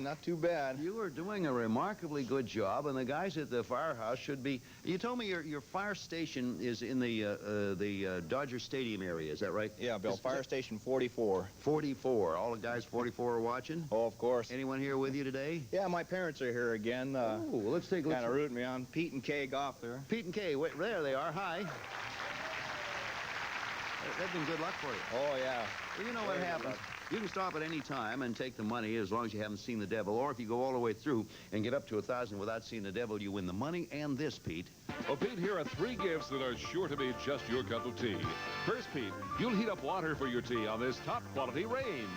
Not too bad. You are doing a remarkably good job, and the guys at the firehouse should be... You told me your fire station is in the Dodger Stadium area, is that right? Yeah, Bill, fire station 44. 44. All the guys 44 are watching? Oh, of course. Anyone here with you today? Yeah, my parents are here again. Oh, well, let's take a look. Kind of rooting me on. Pete and Kay Goff there. Pete and Kay, wait, there they are. Hi. They've been good luck for you. Oh, yeah. Well, you know what happens. You can stop at any time and take the money as long as you haven't seen the devil. Or if you go all the way through and get up to 1,000 without seeing the devil, you win the money and this, Pete. Well, Pete, here are 3 gifts that are sure to be just your cup of tea. First, Pete, you'll heat up water for your tea on this top-quality range.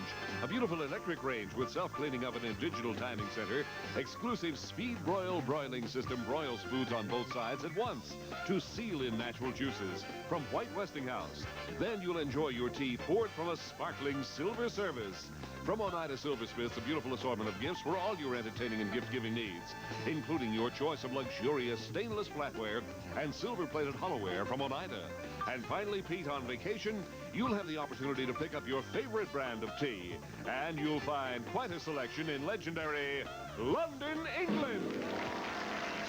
A beautiful electric range with self-cleaning oven and digital timing center. Exclusive speed broil broiling system broils foods on both sides at once to seal in natural juices from White Westinghouse. Then you'll enjoy your tea poured from a sparkling silver service. From Oneida Silversmiths, a beautiful assortment of gifts for all your entertaining and gift-giving needs, including your choice of luxurious stainless flatware and silver-plated hollowware from Oneida. And finally, Pete, on vacation, you'll have the opportunity to pick up your favorite brand of tea. And you'll find quite a selection in legendary London, England.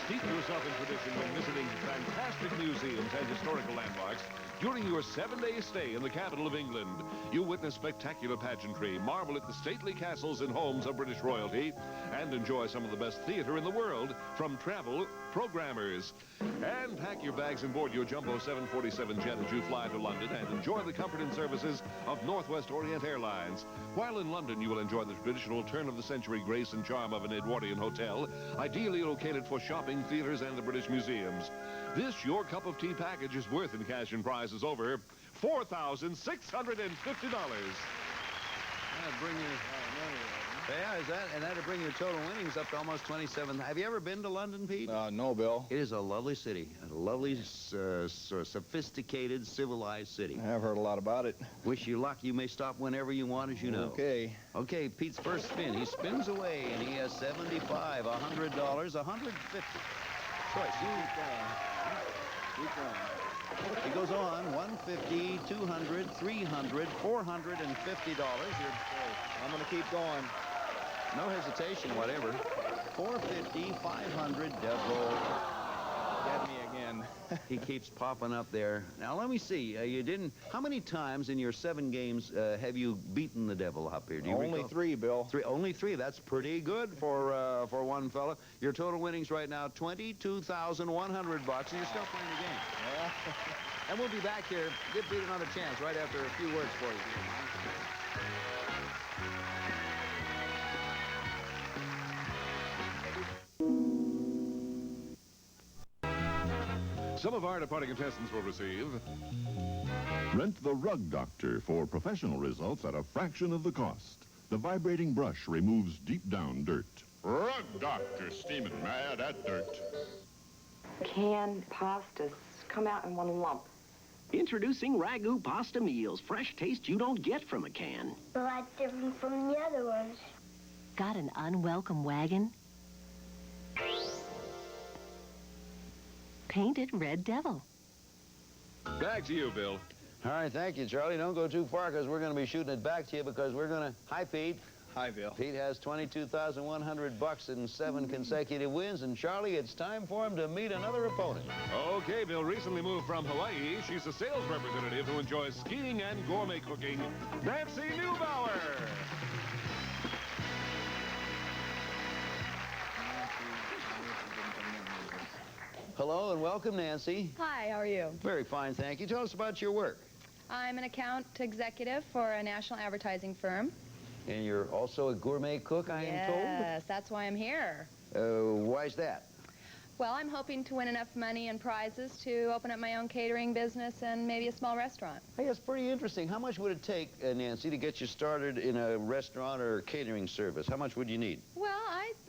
Steep yourself in tradition when visiting fantastic museums and historical landmarks during your 7-day stay in the capital of England. You'll witness spectacular pageantry, marvel at the stately castles and homes of British royalty, and enjoy some of the best theater in the world from travel programmers. And pack your bags and board your Jumbo 747 jet as you fly to London and enjoy the comfort and services of Northwest Orient Airlines. While in London, you will enjoy the traditional turn-of-the-century grace and charm of an Edwardian hotel, ideally located for shopping, theaters, and the British museums. This Your Cup of Tea package is worth in cash and prizes over $4,650. That'd bring you... Yeah, that'd bring your total winnings up to almost 27. Have you ever been to London, Pete? No, Bill. It is a lovely city, a lovely, sort of sophisticated, civilized city. I've heard a lot about it. Wish you luck. You may stop whenever you want, as you know. Okay. Okay, Pete's first spin. He spins away, and he has $75, $100, $150. Choice. Keep going. He goes on, $150, $200, $300, $450. I'm going to keep going. No hesitation, whatever. $450, $500, devil. Get me again. He keeps popping up there. Now, let me see. You didn't... How many times in your 7 games have you beaten the devil up here? Do you Only recall? 3, Bill. Only 3. That's pretty good for one fella. Your total winnings right now, $22,100, and you're still playing the game. Yeah. And we'll be back here. Give Pete another chance right after a few words for you. Some of our departing contestants will receive... Rent the Rug Doctor for professional results at a fraction of the cost. The vibrating brush removes deep down dirt. Rug Doctor, steaming mad at dirt. Canned pastas come out in one lump. Introducing Ragu Pasta Meals. Fresh taste you don't get from a can. Well, that's different from the other ones. Got an unwelcome wagon? Painted Red Devil. Back to you, Bill. All right, thank you, Charlie. Don't go too far because we're going to be shooting it back to you because we're going to... Hi, Pete. Hi, Bill. Pete has $22,100 in 7 consecutive wins, and Charlie, it's time for him to meet another opponent. Okay, Bill recently moved from Hawaii. She's a sales representative who enjoys skiing and gourmet cooking. Nancy Neubauer. Hello and welcome, Nancy. Hi, how are you? Very fine, thank you. Tell us about your work. I'm an account executive for a national advertising firm. And you're also a gourmet cook, I am told? Yes, that's why I'm here. Why's that? Well, I'm hoping to win enough money and prizes to open up my own catering business and maybe a small restaurant. Hey, that's pretty interesting. How much would it take, Nancy, to get you started in a restaurant or catering service? How much would you need? Well,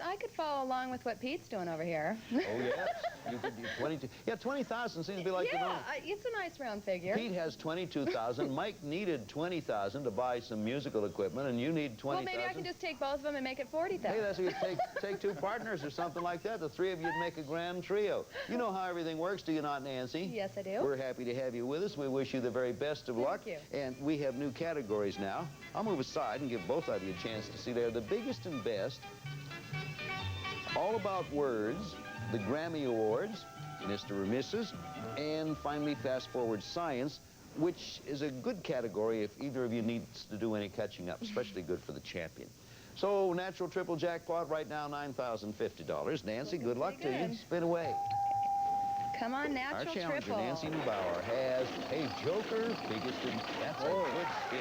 I could follow along with what Pete's doing over here. Oh, yes. You could do 22. Yeah, 20,000 seems to be like the norm. Yeah, it's a nice round figure. Pete has 22,000. Mike needed 20,000 to buy some musical equipment, and you need 20,000. Well, maybe I can just take both of them and make it 40,000. Hey, that's what you take 2 partners or something like that. The 3 of you'd make a grand trio. You know how everything works, do you not, Nancy? Yes, I do. We're happy to have you with us. We wish you the very best of luck. Thank you. And we have new categories now. I'll move aside and give both of you a chance to see there. The biggest and best, all about words, the Grammy Awards, Mr. or Mrs., and finally Fast Forward Science, which is a good category if either of you needs to do any catching up, especially good for the champion. So, natural triple jackpot right now, $9,050. Nancy, good luck to you. Spin away. Come on, natural triple. Our challenger, triple. Nancy Neubauer, has a joker, biggest and... That's a good spin.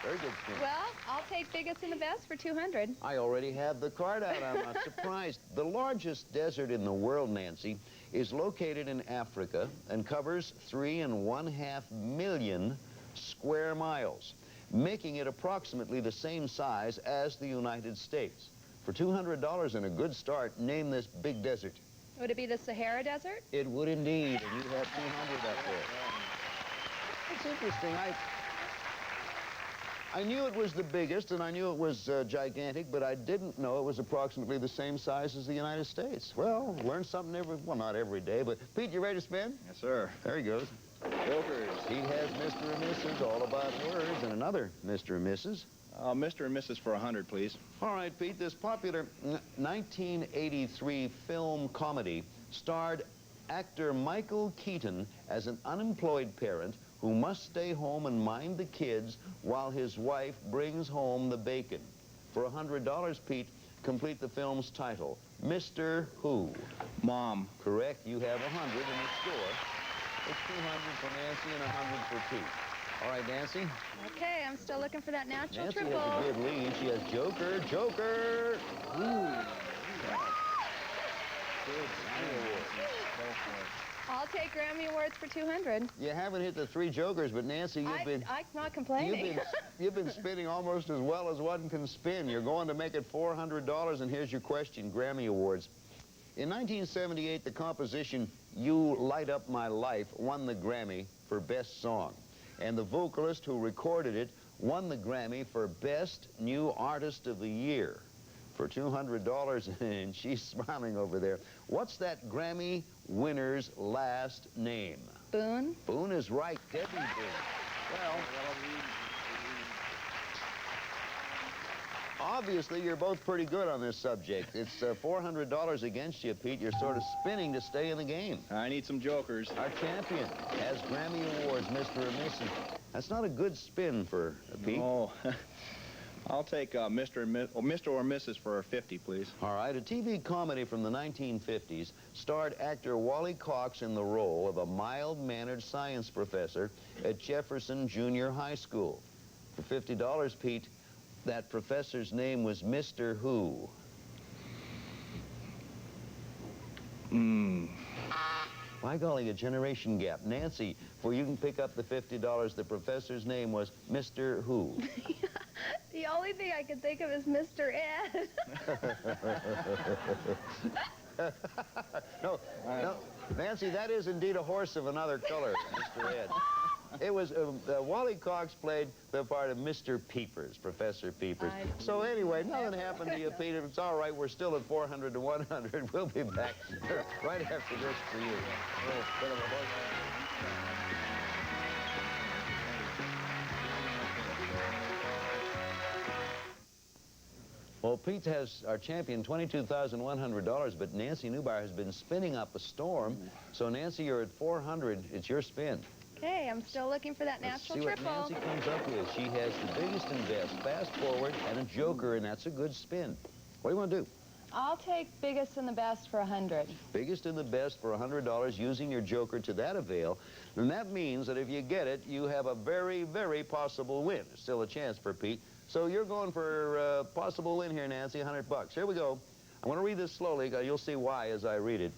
Very good spin. Well, I'll take biggest and the best for 200. I already have the card out. I'm not surprised. The largest desert in the world, Nancy, is located in Africa and covers 3.5 million square miles, making it approximately the same size as the United States. For $200 and a good start, name this big desert. Would it be the Sahara Desert? It would indeed, and you have 200 up there. It's interesting. I knew it was the biggest, and I knew it was gigantic, but I didn't know it was approximately the same size as the United States. Well, learn something not every day, but Pete, you ready to spin? Yes, sir. There he goes. Jokers. He has Mr. and Mrs., all about words, and another Mr. and Mrs. Mr. and Mrs. for 100, please. All right, Pete, this popular 1983 film comedy starred actor Michael Keaton as an unemployed parent who must stay home and mind the kids while his wife brings home the bacon. For $100, Pete, complete the film's title, Mr. Who? Mom. Correct. You have 100 in the score. It's 200 for Nancy and 100 for Pete. All right, Nancy. Okay, I'm still looking for that natural Nancy triple. has a good lead. She has joker, joker. Ooh. I'll take Grammy Awards for 200. You haven't hit the 3 jokers, but Nancy, I'm not complaining. You've been spinning almost as well as one can spin. You're going to make it $400, and here's your question, Grammy Awards. In 1978, the composition You Light Up My Life won the Grammy for Best Song. And the vocalist who recorded it won the Grammy for Best New Artist of the Year for $200, and she's smiling over there. What's that Grammy winner's last name? Boone. Boone is right, Debbie Boone. Well, obviously, you're both pretty good on this subject. It's $400 against you, Pete. You're sort of spinning to stay in the game. I need some jokers. Our champion has Grammy Awards, Mr. or Mrs. That's not a good spin for Pete. Oh, I'll take Mr. or Mrs. for 50, please. All right, a TV comedy from the 1950s starred actor Wally Cox in the role of a mild-mannered science professor at Jefferson Junior High School. For $50, Pete, that professor's name was Mr. Who? By golly, a generation gap. Nancy, before you can pick up the $50, the professor's name was Mr. Who? The only thing I can think of is Mr. Ed. No, Nancy, that is indeed a horse of another color, Mr. Ed. It was, Wally Cox played the part of Mr. Peepers, Professor Peepers. So anyway, nothing happened to you, Peter. It's all right. We're still at 400 to 100. We'll be back right after this for you. Well, Pete has our champion $22,100, but Nancy Newbar has been spinning up a storm. So, Nancy, you're at 400. It's your spin. Okay, I'm still looking for that natural triple. Let's see what Nancy comes up with. She has the biggest and best, fast forward, and a joker, and that's a good spin. What do you want to do? I'll take biggest and the best for 100. Biggest and the best for $100 using your joker to that avail. And that means that if you get it, you have a very, very possible win. There's still a chance for Pete. So you're going for a possible win here, Nancy, $100. Here we go. I want to read this slowly. You'll see why as I read it.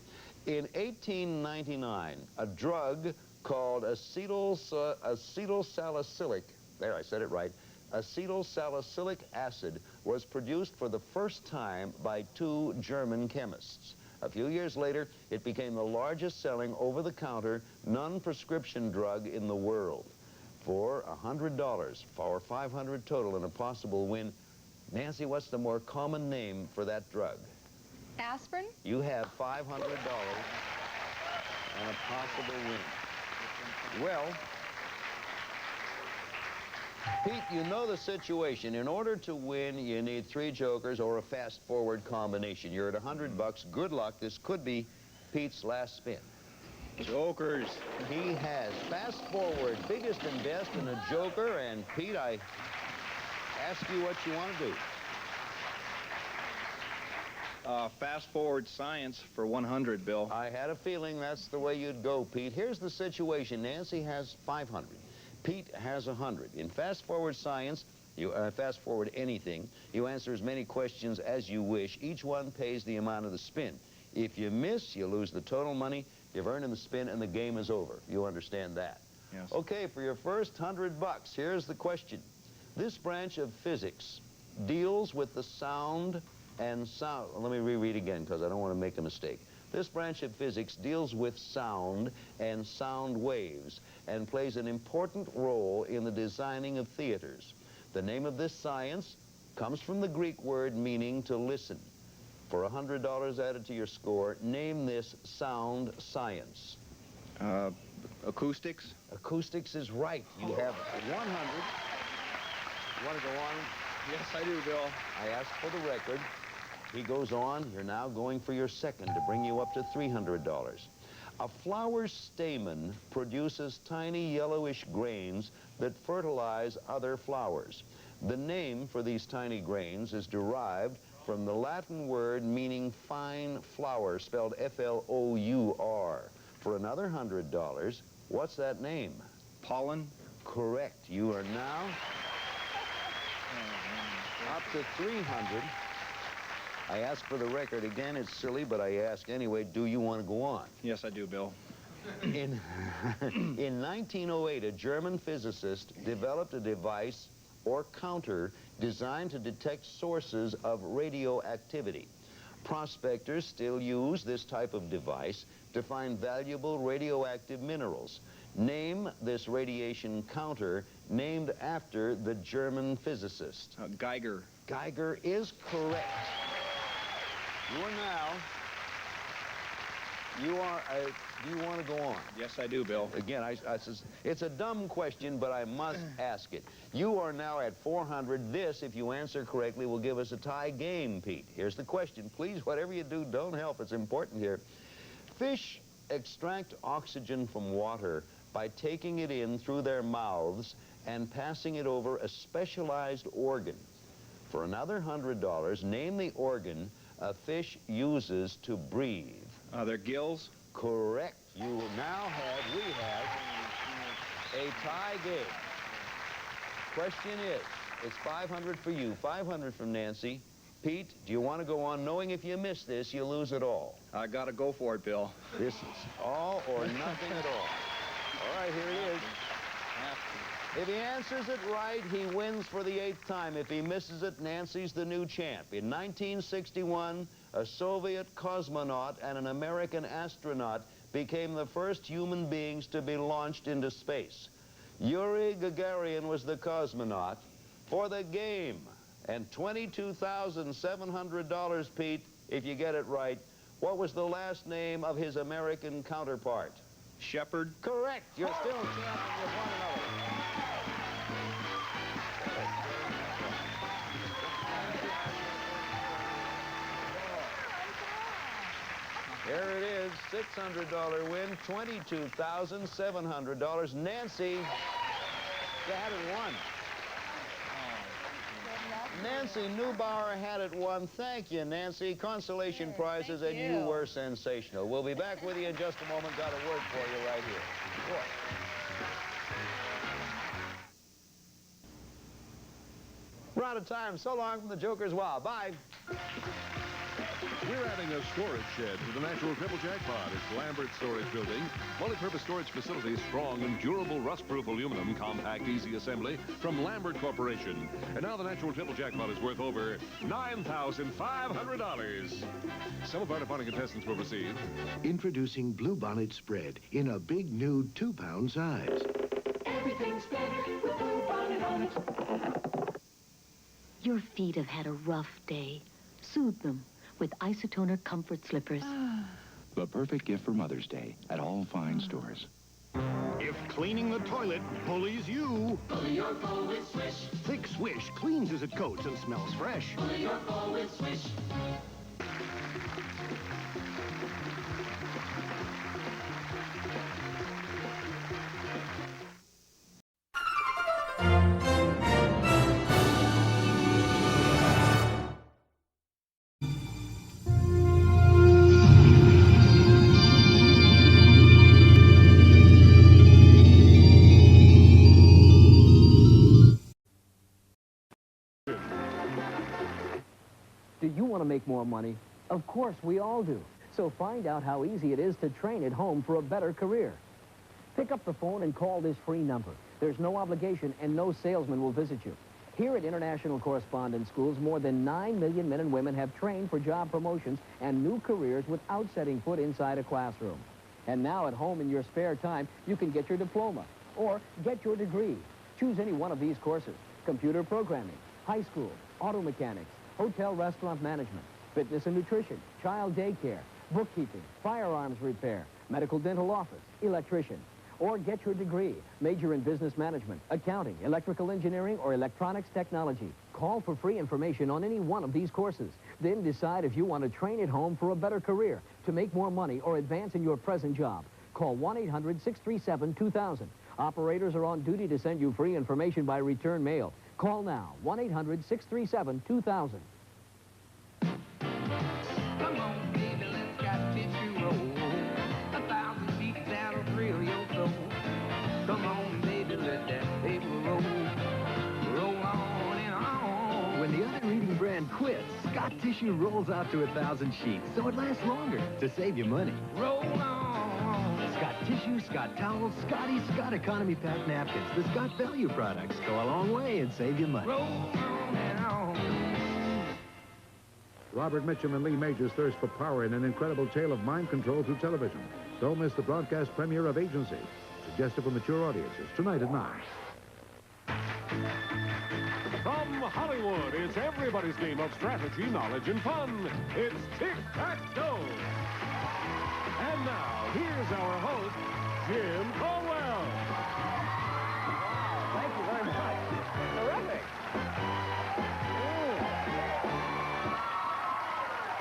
In 1899, a drug called acetylsalicylic, there, I said it right, acetylsalicylic acid was produced for the first time by 2 German chemists. A few years later, it became the largest selling over-the-counter non-prescription drug in the world. For $100, for 500 total and a possible win. Nancy, what's the more common name for that drug? Aspirin? You have $500 and a possible win. Well, Pete, you know the situation. In order to win, you need 3 jokers or a fast-forward combination. You're at $100. Good luck. This could be Pete's last spin. Jokers. He has fast forward, biggest and best, and a joker. And Pete, I ask you what you want to do. Fast forward science for 100, Bill. I had a feeling that's the way you'd go, Pete. Here's the situation. Nancy has 500. Pete has 100. In fast forward science, you fast forward anything. You answer as many questions as you wish. Each one pays the amount of the spin. If you miss, you lose the total money. You've earned in the spin, and the game is over. You understand that? Yes. Okay, for your first $100, here's the question. This branch of physics deals with the sound and sound. Let me reread again, because I don't want to make a mistake. This branch of physics deals with sound and sound waves and plays an important role in the designing of theaters. The name of this science comes from the Greek word meaning to listen. For $100 added to your score, name this sound science. Acoustics? Acoustics is right. You have 100. You want to go on? Yes, I do, Bill. I asked for the record. He goes on. You're now going for your second to bring you up to $300. A flower's stamen produces tiny yellowish grains that fertilize other flowers. The name for these tiny grains is derived from the Latin word meaning fine flour, spelled F-L-O-U-R. For another $100, what's that name? Pollen? Correct. You are now up to 300. I ask for the record. Again, it's silly, but I ask anyway, do you want to go on? Yes, I do, Bill. In 1908, a German physicist developed a device or counter designed to detect sources of radioactivity. Prospectors still use this type of device to find valuable radioactive minerals. Name this radiation counter named after the German physicist. Geiger. Geiger is correct. You are now... do you want to go on? Yes, I do, Bill. Again, it's a dumb question, but I must ask it. You are now at 400. This, if you answer correctly, will give us a tie game, Pete. Here's the question. Please, whatever you do, don't help. It's important here. Fish extract oxygen from water by taking it in through their mouths and passing it over a specialized organ. For another $100, name the organ a fish uses to breathe. Their gills? Correct. We have a tie game. Question is, it's 500 for you, 500 from Nancy. Pete, do you want to go on knowing if you miss this, you lose it all? I got to go for it, Bill. This is all or nothing at all. All right, here it is. If he answers it right, he wins for the 8th time. If he misses it, Nancy's the new champ. In 1961, a Soviet cosmonaut and an American astronaut became the first human beings to be launched into space. Yuri Gagarin was the cosmonaut for the game. And $22,700, Pete, if you get it right. What was the last name of his American counterpart? Shepard. Correct. You're still champion with one another. There it is, $600 win, $22,700. Nancy, you had it won. Nancy Neubauer had it won. Thank you, Nancy. Consolation prizes, and you were sensational. We'll be back with you in just a moment. Got a word for you right here. Sure. We're out of time. So long from the Joker's Wow. Bye. We're adding a storage shed to the National Triple Jackpot. It's Lambert Storage Building. Multi-purpose storage facility, strong and durable rust-proof aluminum, compact, easy assembly from Lambert Corporation. And now the National Triple Jackpot is worth over $9,500. Some of our departing contestants will receive... Introducing Bluebonnet Spread in a big new 2-pound size. Everything's better with Bluebonnet on it. Your feet have had a rough day. Soothe them with Isotoner Comfort Slippers. The perfect gift for Mother's Day at all fine stores. If cleaning the toilet bullies you, Bully your bowl with Swish. Thick Swish cleans as it coats and smells fresh. Bully your bowl with Swish. Do you want to make more money? Of course, we all do. So find out how easy it is to train at home for a better career. Pick up the phone and call this free number. There's no obligation and no salesman will visit you. Here at International Correspondence Schools, more than 9 million men and women have trained for job promotions and new careers without setting foot inside a classroom. And now at home in your spare time, you can get your diploma or get your degree. Choose any one of these courses: computer programming, high school, auto mechanics, hotel restaurant management, fitness and nutrition, child daycare, bookkeeping, firearms repair, medical dental office, electrician. Or get your degree, major in business management, accounting, electrical engineering, or electronics technology. Call for free information on any one of these courses. Then decide if you want to train at home for a better career, to make more money, or advance in your present job. Call 1-800-637-2000. Operators are on duty to send you free information by return mail. Call now, 1-800-637-2000. Come on, baby, let's got tissue roll. 1,000 feet down will thrill your soul. Come on, baby, let that paper roll. Roll on and on. When the other reading brand quits, Scott Tissue rolls out to 1,000 sheets, so it lasts longer to save you money. Roll on. Scott Tissue, Scott Towels, Scotty, Scott Economy Pack Napkins. The Scott Value products go a long way and save you money. Roll on and on. Robert Mitchum and Lee Majors thirst for power in an incredible tale of mind control through television. Don't miss the broadcast premiere of Agency, suggested for mature audiences, tonight at 9. From Hollywood, it's everybody's game of strategy, knowledge, and fun. It's Tic-Tac-Toe. And now, here's our host, Jim Caldwell. Thank you very much. Terrific.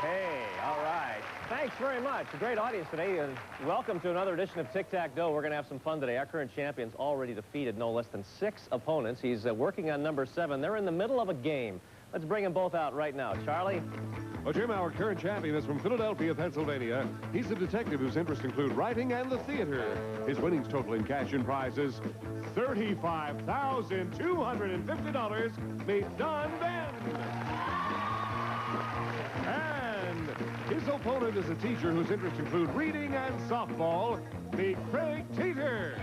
Hey, all right. Thanks very much. A great audience today. Welcome to another edition of Tic-Tac-Toe. We're going to have some fun today. Our current champion's already defeated no less than 6 opponents. He's working on number 7. They're in the middle of a game. Let's bring them both out right now. Charlie? Well, Jim, our current champion is from Philadelphia, Pennsylvania. He's a detective whose interests include writing and the theater. His winnings total in cash and prizes, $35,250, meet Don Ben. And his opponent is a teacher whose interests include reading and softball, meet Craig Teeter.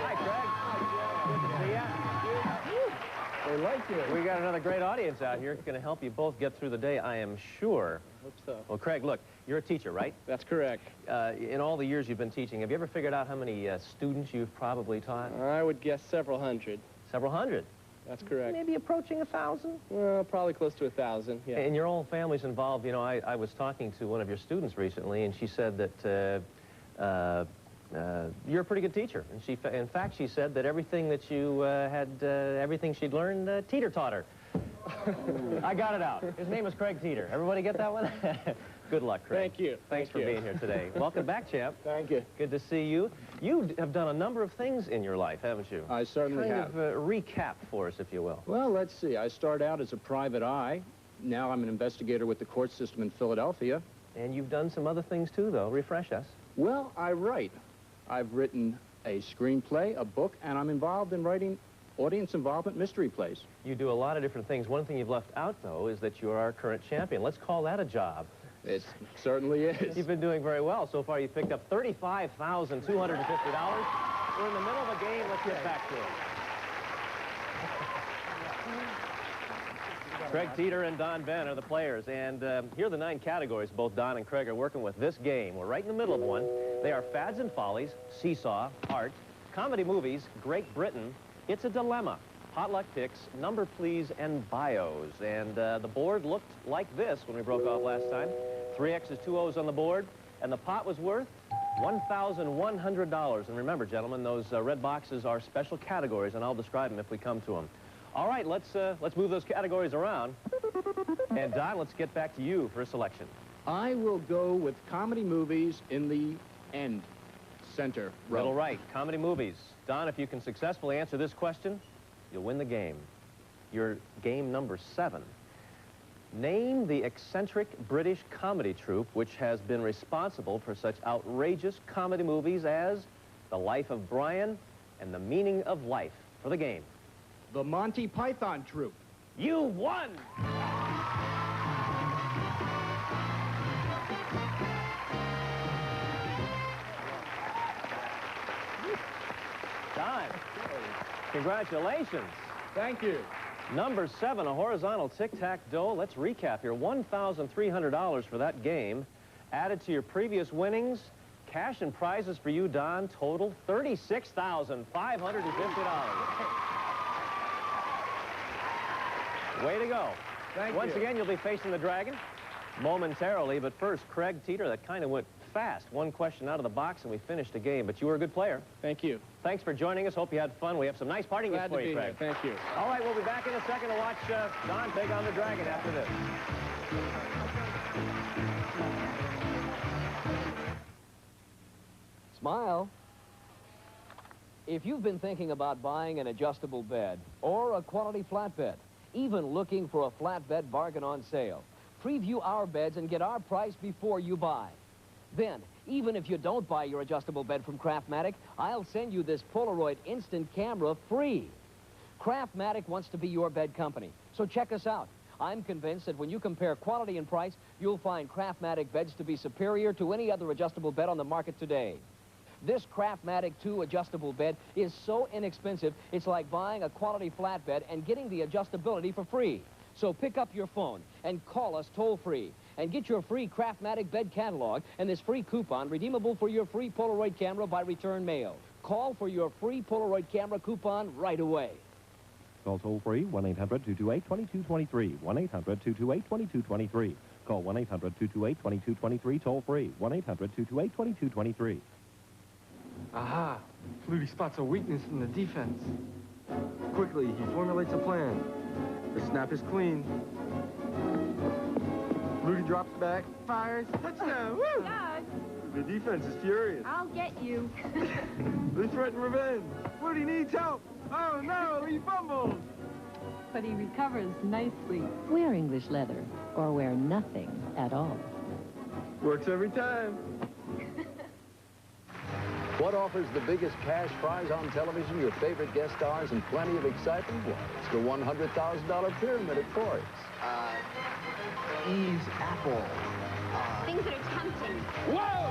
Hi, Craig. Good to see you. We like you. We got got another great audience out here. It's going to help you both get through the day, I am sure. I hope so. Well, Craig, look, you're a teacher, right? That's correct. In all the years you've been teaching, have you ever figured out how many students you've probably taught? I would guess several hundred. Several hundred? That's correct. Maybe approaching 1,000? Well, probably close to 1,000, yeah. And your whole family's involved. You know, I was talking to one of your students recently, and she said that you're a pretty good teacher. And in fact, she said that everything that you everything she'd learned, Teeter taught her. I got it out. His name is Craig Teeter. Everybody get that one? Good luck, Craig. Thank you. Thanks for being here today. Welcome back, champ. Thank you. Good to see you. You have done a number of things in your life, haven't you? I certainly have. Kind of recap for us, if you will. Well, let's see. I started out as a private eye. Now I'm an investigator with the court system in Philadelphia. And you've done some other things, too, though. Refresh us. Well, I write. I've written a screenplay, a book, and I'm involved in writing audience involvement mystery plays. You do a lot of different things. One thing you've left out, though, is that you're our current champion. Let's call that a job. It certainly is. You've been doing very well. So far, you've picked up $35,250. We're in the middle of a game. Let's get back to it. Craig Teeter and Don Ben are the players, and here are the 9 categories both Don and Craig are working with this game. We're right in the middle of one. They are Fads and Follies, Seesaw, Art, Comedy Movies, Great Britain, It's a Dilemma, Potluck Picks, Number Please, and Bios. And the board looked like this when we broke off last time. 3 X's, 2 O's on the board, and the pot was worth $1,100. And remember, gentlemen, those red boxes are special categories, and I'll describe them if we come to them. All right, let's move those categories around. And Don, let's get back to you for a selection. I will go with comedy movies in the end center row. Middle right, comedy movies. Don, if you can successfully answer this question, you'll win the game. Your game number 7. Name the eccentric British comedy troupe which has been responsible for such outrageous comedy movies as The Life of Brian and The Meaning of Life. For the game. The Monty Python troupe. You won! Don, congratulations. Thank you. Number 7, a horizontal tic-tac-toe. Let's recap here. $1,300 for that game. Added to your previous winnings, cash and prizes for you, Don, total $36,550. Way to go. Thank you. Once again, you'll be facing the dragon momentarily, but first, Craig Teeter, that kind of went fast. One question out of the box, and we finished the game, but you were a good player. Thank you. Thanks for joining us. Hope you had fun. We have some nice parting gifts for you, Craig. Thank you. All right, we'll be back in a second to watch Don take on the dragon after this. Smile. If you've been thinking about buying an adjustable bed or a quality flatbed, even looking for a flatbed bargain on sale, preview our beds and get our price before you buy. Then, even if you don't buy your adjustable bed from Craftmatic, I'll send you this Polaroid instant camera free. Craftmatic wants to be your bed company, so check us out. I'm convinced that when you compare quality and price, you'll find Craftmatic beds to be superior to any other adjustable bed on the market today. This Craftmatic 2 adjustable bed is so inexpensive, it's like buying a quality flatbed and getting the adjustability for free. So pick up your phone and call us toll-free and get your free Craftmatic bed catalog and this free coupon redeemable for your free Polaroid camera by return mail. Call for your free Polaroid camera coupon right away. Call toll-free 1-800-228-2223, 1-800-228-2223. Call 1-800-228-2223, toll-free, 1-800-228-2223. Aha! Flutie spots a weakness in the defense. Quickly, he formulates a plan. The snap is clean. Flutie drops back, fires, touchdown! Woo! Dad! The defense is furious. I'll get you. They threaten revenge. Flutie needs help. Oh no, he fumbles. But he recovers nicely. Wear English leather or wear nothing at all. Works every time. What offers the biggest cash prize on television, your favorite guest stars, and plenty of excitement? Well, it's the $100,000 pyramid at Ford's. Eve's apple. Things that are tempting. Whoa!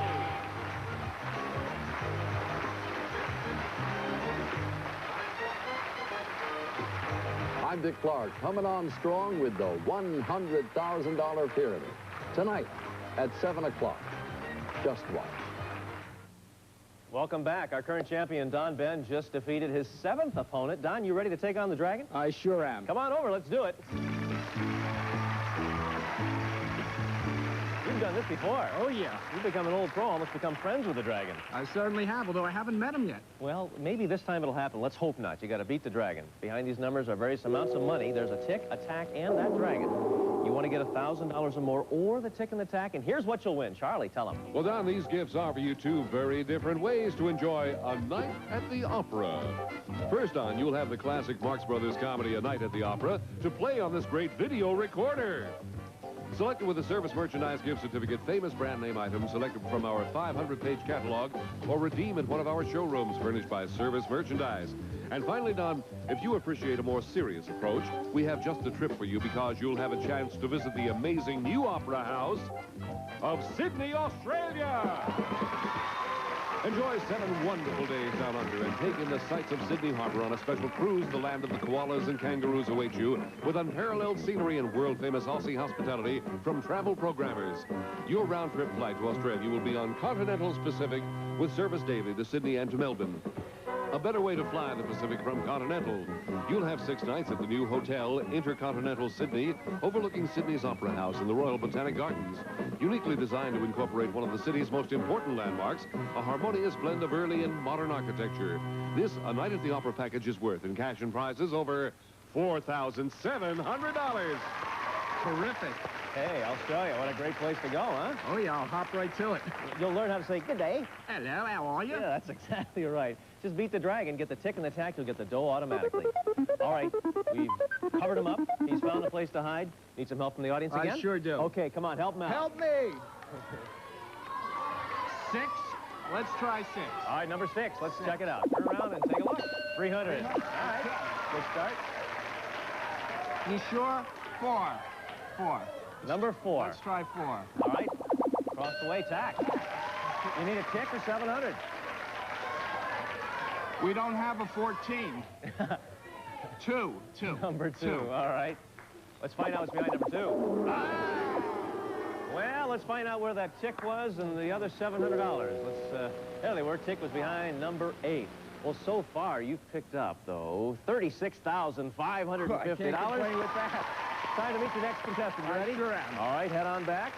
I'm Dick Clark, coming on strong with the $100,000 pyramid. Tonight at 7 o'clock. Just watch. Welcome back. Our current champion, Don Ben, just defeated his 7th opponent. Don, you ready to take on the Dragon? I sure am. Come on over. Let's do it. You've done this before. Oh, yeah. You've become an old pro, almost become friends with the Dragon. I certainly have, although I haven't met him yet. Well, maybe this time it'll happen. Let's hope not. You got to beat the Dragon. Behind these numbers are various amounts of money. There's a tick, a tack, and that Dragon. You want to get $1,000 or more, or the tick and the tack, and here's what you'll win. Charlie, tell him. Well, Don, these gifts offer you two very different ways to enjoy a night at the opera. First, Don, you'll have the classic Marx Brothers comedy A Night at the Opera to play on this great video recorder. Selected with a service merchandise gift certificate, famous brand name items selected from our 500-page catalog, or redeem at one of our showrooms furnished by Service Merchandise. And finally, Don, if you appreciate a more serious approach, we have just the trip for you because you'll have a chance to visit the amazing new opera house of Sydney, Australia. Enjoy 7 wonderful days down under and take in the sights of Sydney Harbor on a special cruise. The land of the koalas and kangaroos await you with unparalleled scenery and world-famous Aussie hospitality from travel programmers. Your round-trip flight to Australia will be on Continental's Pacific with service daily to Sydney and to Melbourne. A better way to fly the Pacific from Continental. You'll have 6 nights at the new Hotel Intercontinental Sydney, overlooking Sydney's Opera House and the Royal Botanic Gardens. Uniquely designed to incorporate one of the city's most important landmarks, a harmonious blend of early and modern architecture. This A Night at the Opera package is worth in cash and prizes over $4,700. Terrific. Hey, Australia, what a great place to go, huh? Oh, yeah, I'll hop right to it. You'll learn how to say, good day. Hello, how are you? Yeah, that's exactly right. Just beat the Dragon, get the tick and the tack, you'll get the dough automatically. All right, we've covered him up. He's found a place to hide. Need some help from the audience again? I sure do. Okay, come on, help him out. Help me! 6. Let's try 6. All right, number 6. Let's check it out. Turn around and take a look. 300. All right, good start. You sure? 4. 4. Number 4. Let's try 4. All right, cross the way, tack. You need a tick or 700? We don't have a 14. 2. Number 2. All right. Let's find out what's behind number 2. Well, let's find out where that tick was and the other $700. There they were. Tick was behind number 8. Well, so far, you've picked up, though, $36,550. I can't complain with that. Time to meet the next contestant. You ready? I sure am. All right, head on back.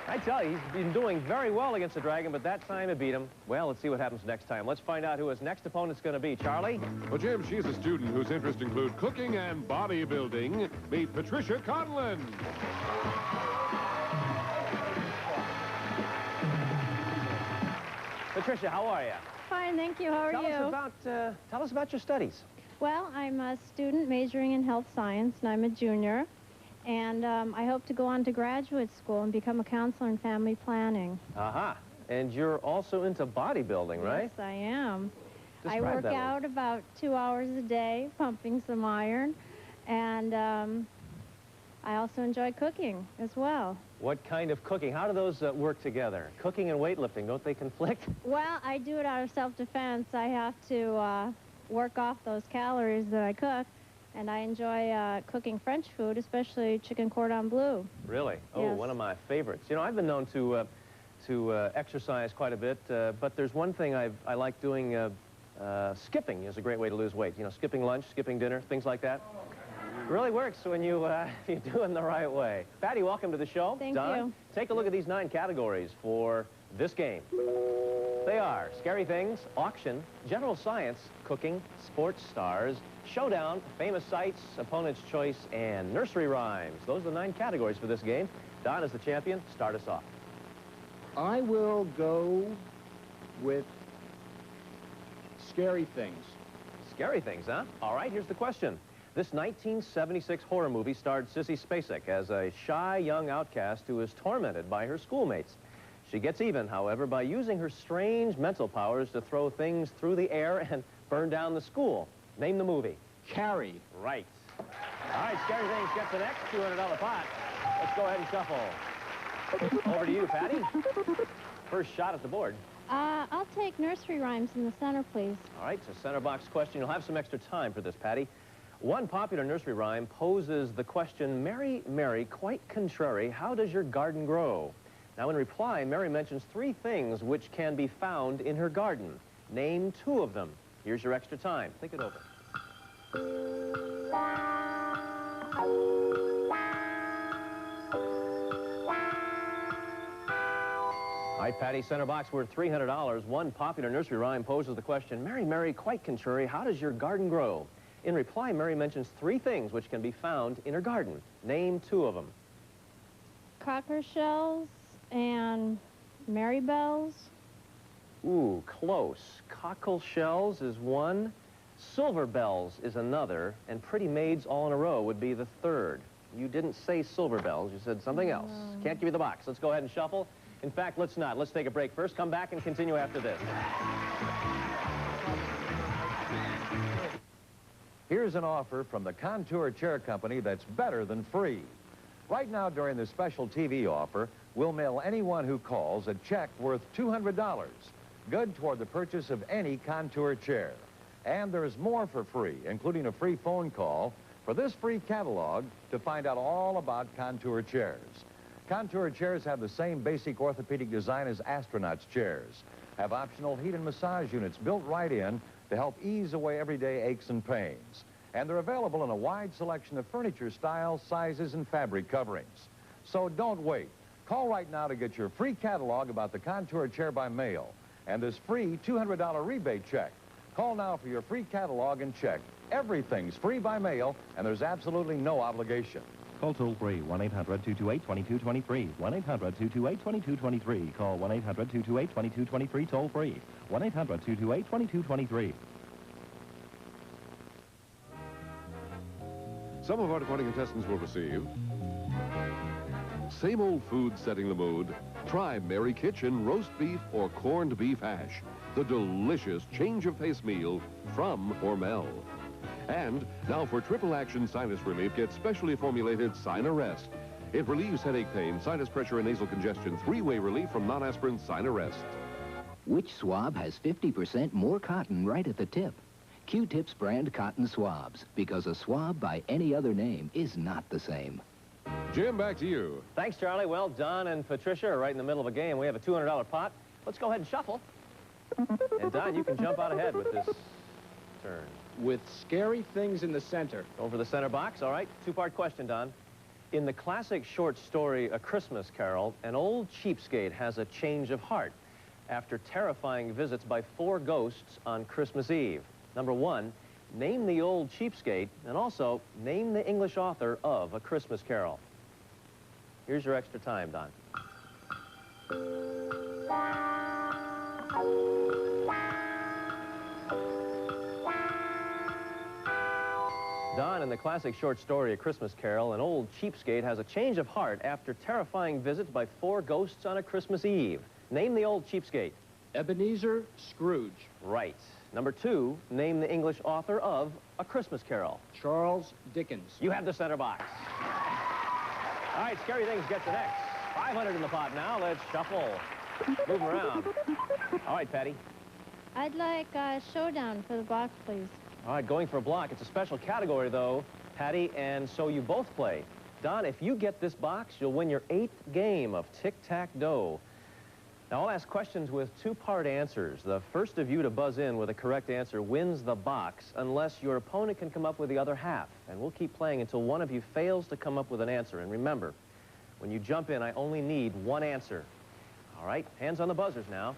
I tell you, he's been doing very well against the Dragon, but that time it beat him. Well, let's see what happens next time. Let's find out who his next opponent's going to be. Charlie? Well, Jim, she's a student whose interests include cooking and bodybuilding. Meet Patricia Conlon. Patricia, how are you? Fine, thank you. How are you? Tell us about your studies. Well, I'm a student majoring in health science, and I'm a junior. And I hope to go on to graduate school and become a counselor in family planning. Aha. And you're also into bodybuilding, right? Yes, I am. I Describe work that out about 2 hours a day, pumping some iron. And I also enjoy cooking as well. What kind of cooking? How do those work together? Cooking and weightlifting, don't they conflict? Well, I do it out of self-defense. I have to work off those calories that I cook. And I enjoy cooking French food, especially chicken cordon bleu. Really? Oh, yes. One of my favorites. You know, I've been known to exercise quite a bit, but there's one thing I like doing. Skipping is a great way to lose weight. You know, skipping lunch, skipping dinner, things like that. It really works when you do it in the right way. Patty, welcome to the show. Thank Don, you. take a look at these 9 categories for this game. They are Scary Things, Auction, General Science, Cooking, Sports Stars, Showdown, Famous Sights, Opponent's Choice, and Nursery Rhymes. Those are the 9 categories for this game. Don, as the champion, start us off. I will go with Scary Things. Scary Things, huh? All right, here's the question. This 1976 horror movie starred Sissy Spacek as a shy young outcast who is tormented by her schoolmates. She gets even, however, by using her strange mental powers to throw things through the air and burn down the school. Name the movie. Carrie. Right. All right, Scary Things gets the next $200 pot. Let's go ahead and shuffle. Over to you, Patty. First shot at the board. I'll take Nursery Rhymes in the center, please. All right, it's a center box question. You'll have some extra time for this, Patty. One popular nursery rhyme poses the question, Mary, Mary, quite contrary, how does your garden grow? Now, in reply, Mary mentions three things which can be found in her garden. Name two of them. Here's your extra time. Think it over. All right, Patty, center box worth $300. One popular nursery rhyme poses the question, Mary, Mary, quite contrary, how does your garden grow? In reply, Mary mentions three things which can be found in her garden. Name two of them. Cocker shells and marybells. Ooh, close. Cockle shells is one, silver bells is another, and pretty maids all in a row would be the third. You didn't say silver bells, you said something else. Can't give you the box. Let's go ahead and shuffle. In fact, let's not. Let's take a break first, come back and continue after this. Here's an offer from the Contour Chair Company that's better than free. Right now, during this special TV offer, we'll mail anyone who calls a check worth $200, good toward the purchase of any Contour chair. And there's more for free, including a free phone call for this free catalog to find out all about Contour chairs. Contour chairs have the same basic orthopedic design as astronauts' chairs, have optional heat and massage units built right in to help ease away everyday aches and pains. And they're available in a wide selection of furniture styles, sizes, and fabric coverings. So don't wait. Call right now to get your free catalog about the Contour chair by mail and this free $200 rebate check. Call now for your free catalog and check. Everything's free by mail, and there's absolutely no obligation. Call toll-free 1-800-228-2223, 1-800-228-2223. Call 1-800-228-2223 toll-free, 1-800-228-2223. Some of our 20 contestants will receive same old food setting the mood. Try Mary Kitchen roast beef or corned beef hash, the delicious change of pace meal from Hormel. And now for triple action sinus relief, get specially formulated Sinarest. It relieves headache pain, sinus pressure, and nasal congestion. Three-way relief from non-aspirin Sinarest. Which swab has 50% more cotton right at the tip? Q-Tips brand cotton swabs, because a swab by any other name is not the same. Jim, back to you. Thanks, Charlie. Well, Don and Patricia are right in the middle of a game. We have a $200 pot. Let's go ahead and shuffle. And Don, you can jump out ahead with this turn. With scary things in the center. Over the center box. All right. Two-part question, Don. In the classic short story, A Christmas Carol, an old cheapskate has a change of heart after terrifying visits by 4 ghosts on Christmas Eve. Number 1, name the old cheapskate, and also name the English author of A Christmas Carol. Here's your extra time, Don. Don, in the classic short story, A Christmas Carol, an old cheapskate has a change of heart after terrifying visits by 4 ghosts on a Christmas Eve. Name the old cheapskate. Ebenezer Scrooge. Right. Number 2, name the English author of A Christmas Carol. Charles Dickens. You have the center box. All right, scary things get to next. 500 in the pot now. Let's shuffle. Move around. All right, Patty. I'd like Showdown for the box, please. All right, going for a block. It's a special category, though, Patty, and so you both play. Don, if you get this box, you'll win your 8th game of tic-tac-toe. Now, I'll ask questions with 2-part answers. The first of you to buzz in with a correct answer wins the box, unless your opponent can come up with the other half. And we'll keep playing until one of you fails to come up with an answer. And remember, when you jump in, I only need 1 answer. All right, hands on the buzzers now.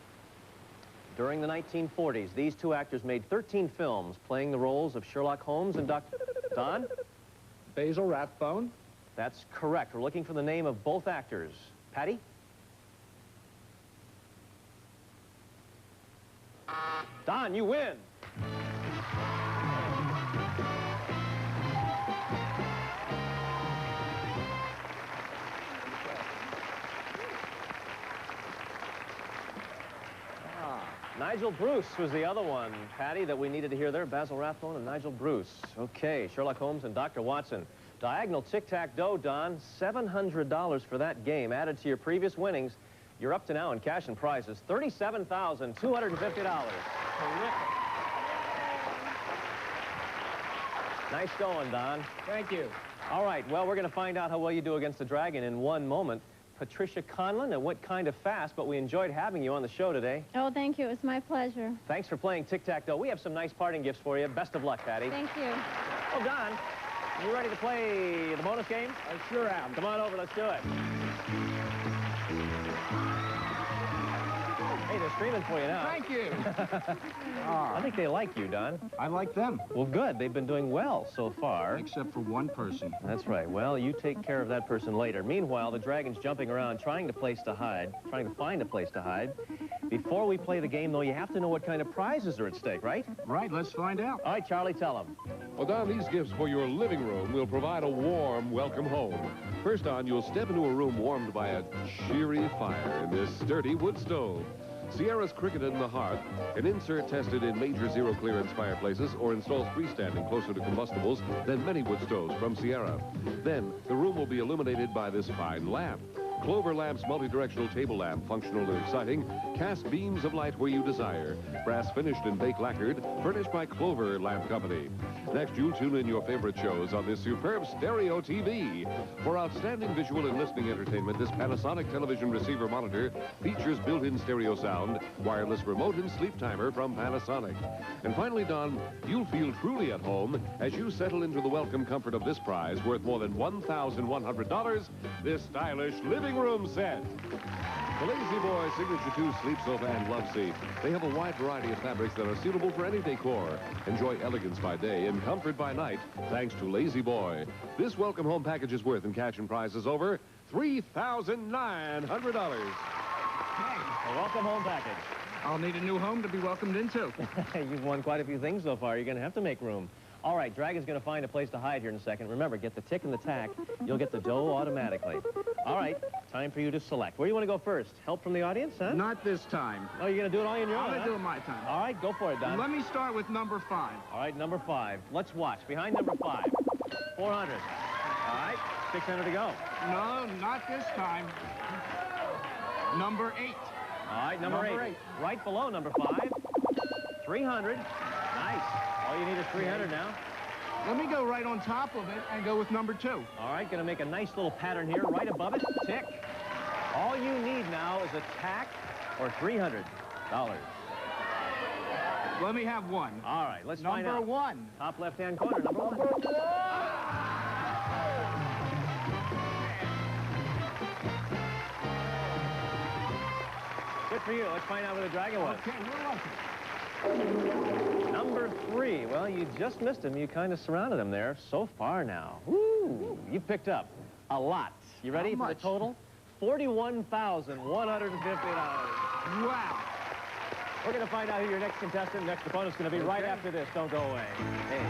During the 1940s, these 2 actors made 13 films playing the roles of Sherlock Holmes and Dr. Don? Basil Rathbone. That's correct. We're looking for the name of both actors. Patty? Don, you win. Nigel Bruce was the other one, Patty, that we needed to hear there. Basil Rathbone and Nigel Bruce. Okay, Sherlock Holmes and Dr. Watson. Diagonal tic-tac-toe, Don. $700 for that game. Added to your previous winnings, you're up to now in cash and prizes, $37,250. Terrific. Nice going, Don. Thank you. All right, well, we're going to find out how well you do against the Dragon in one moment. Patricia Conlon, and what kind of fast, but we enjoyed having you on the show today. Oh, thank you. It was my pleasure. Thanks for playing tic-tac-toe. We have some nice parting gifts for you. Best of luck, Patty. Thank you. Oh, Don, you ready to play the bonus game? I sure am. Come on over, let's do it. Hey, they're screaming for you now. Thank you. I think they like you, Don. I like them. Well, good. They've been doing well so far. Except for one person. That's right. Well, you take care of that person later. Meanwhile, the Dragon's jumping around, trying to find a place to hide. Before we play the game, though, you have to know what kind of prizes are at stake, right? Right, let's find out. All right, Charlie, tell them. Well, Don, these gifts for your living room will provide a warm welcome home. First, Don, you'll step into a room warmed by a cheery fire in this sturdy wood stove. Sierra's Cricket in the Hearth, an insert tested in major zero-clearance fireplaces or installed freestanding closer to combustibles than many wood stoves from Sierra. Then, the room will be illuminated by this fine lamp. Clover Lamp's multi-directional table lamp, functional and exciting, casts beams of light where you desire. Brass finished and bake lacquered, furnished by Clover Lamp Company. Next, you'll tune in your favorite shows on this superb stereo TV. For outstanding visual and listening entertainment, this Panasonic television receiver monitor features built-in stereo sound, wireless remote and sleep timer from Panasonic. And finally, Don, you'll feel truly at home as you settle into the welcome comfort of this prize worth more than $1,100, this stylish living room set. The Lazy Boy Signature 2 Sleep Sofa and Love Seat. They have a wide variety of fabrics that are suitable for any decor. Enjoy elegance by day and comfort by night, thanks to Lazy Boy. This welcome home package is worth in cash and prizes over $3,900. A welcome home package. I'll need a new home to be welcomed into. You've won quite a few things so far. You're going to have to make room. All right, Dragon's going to find a place to hide here in a second. Remember, get the tick and the tack. You'll get the dough automatically. All right, time for you to select. Where do you want to go first? Help from the audience, huh? Not this time. Oh, you're going to do it all on your own, I'm going huh? to do it my time. All right, go for it, Don. Let me start with number 5. All right, number 5. Let's watch. Behind number 5. 400. All right, 600 to go. No, not this time. Number 8. All right, number 8. Right below number 5. 300. Nice. All you need is 300 now. Let me go right on top of it and go with number 2. All right, going to make a nice little pattern here right above it. Tick. All you need now is a tack or $300. Let me have 1. All right, let's find out. Number 1. Top left-hand corner, number 1. Good for you. Let's find out where the Dragon was. Okay, we're lucky. Number 3. Well, you just missed him. You kind of surrounded him there so far now. Woo! You picked up a lot. You ready for the total? $41,150. Wow. We're going to find out who your next contestant, next opponent's going to be right after this. Don't go away. Hey.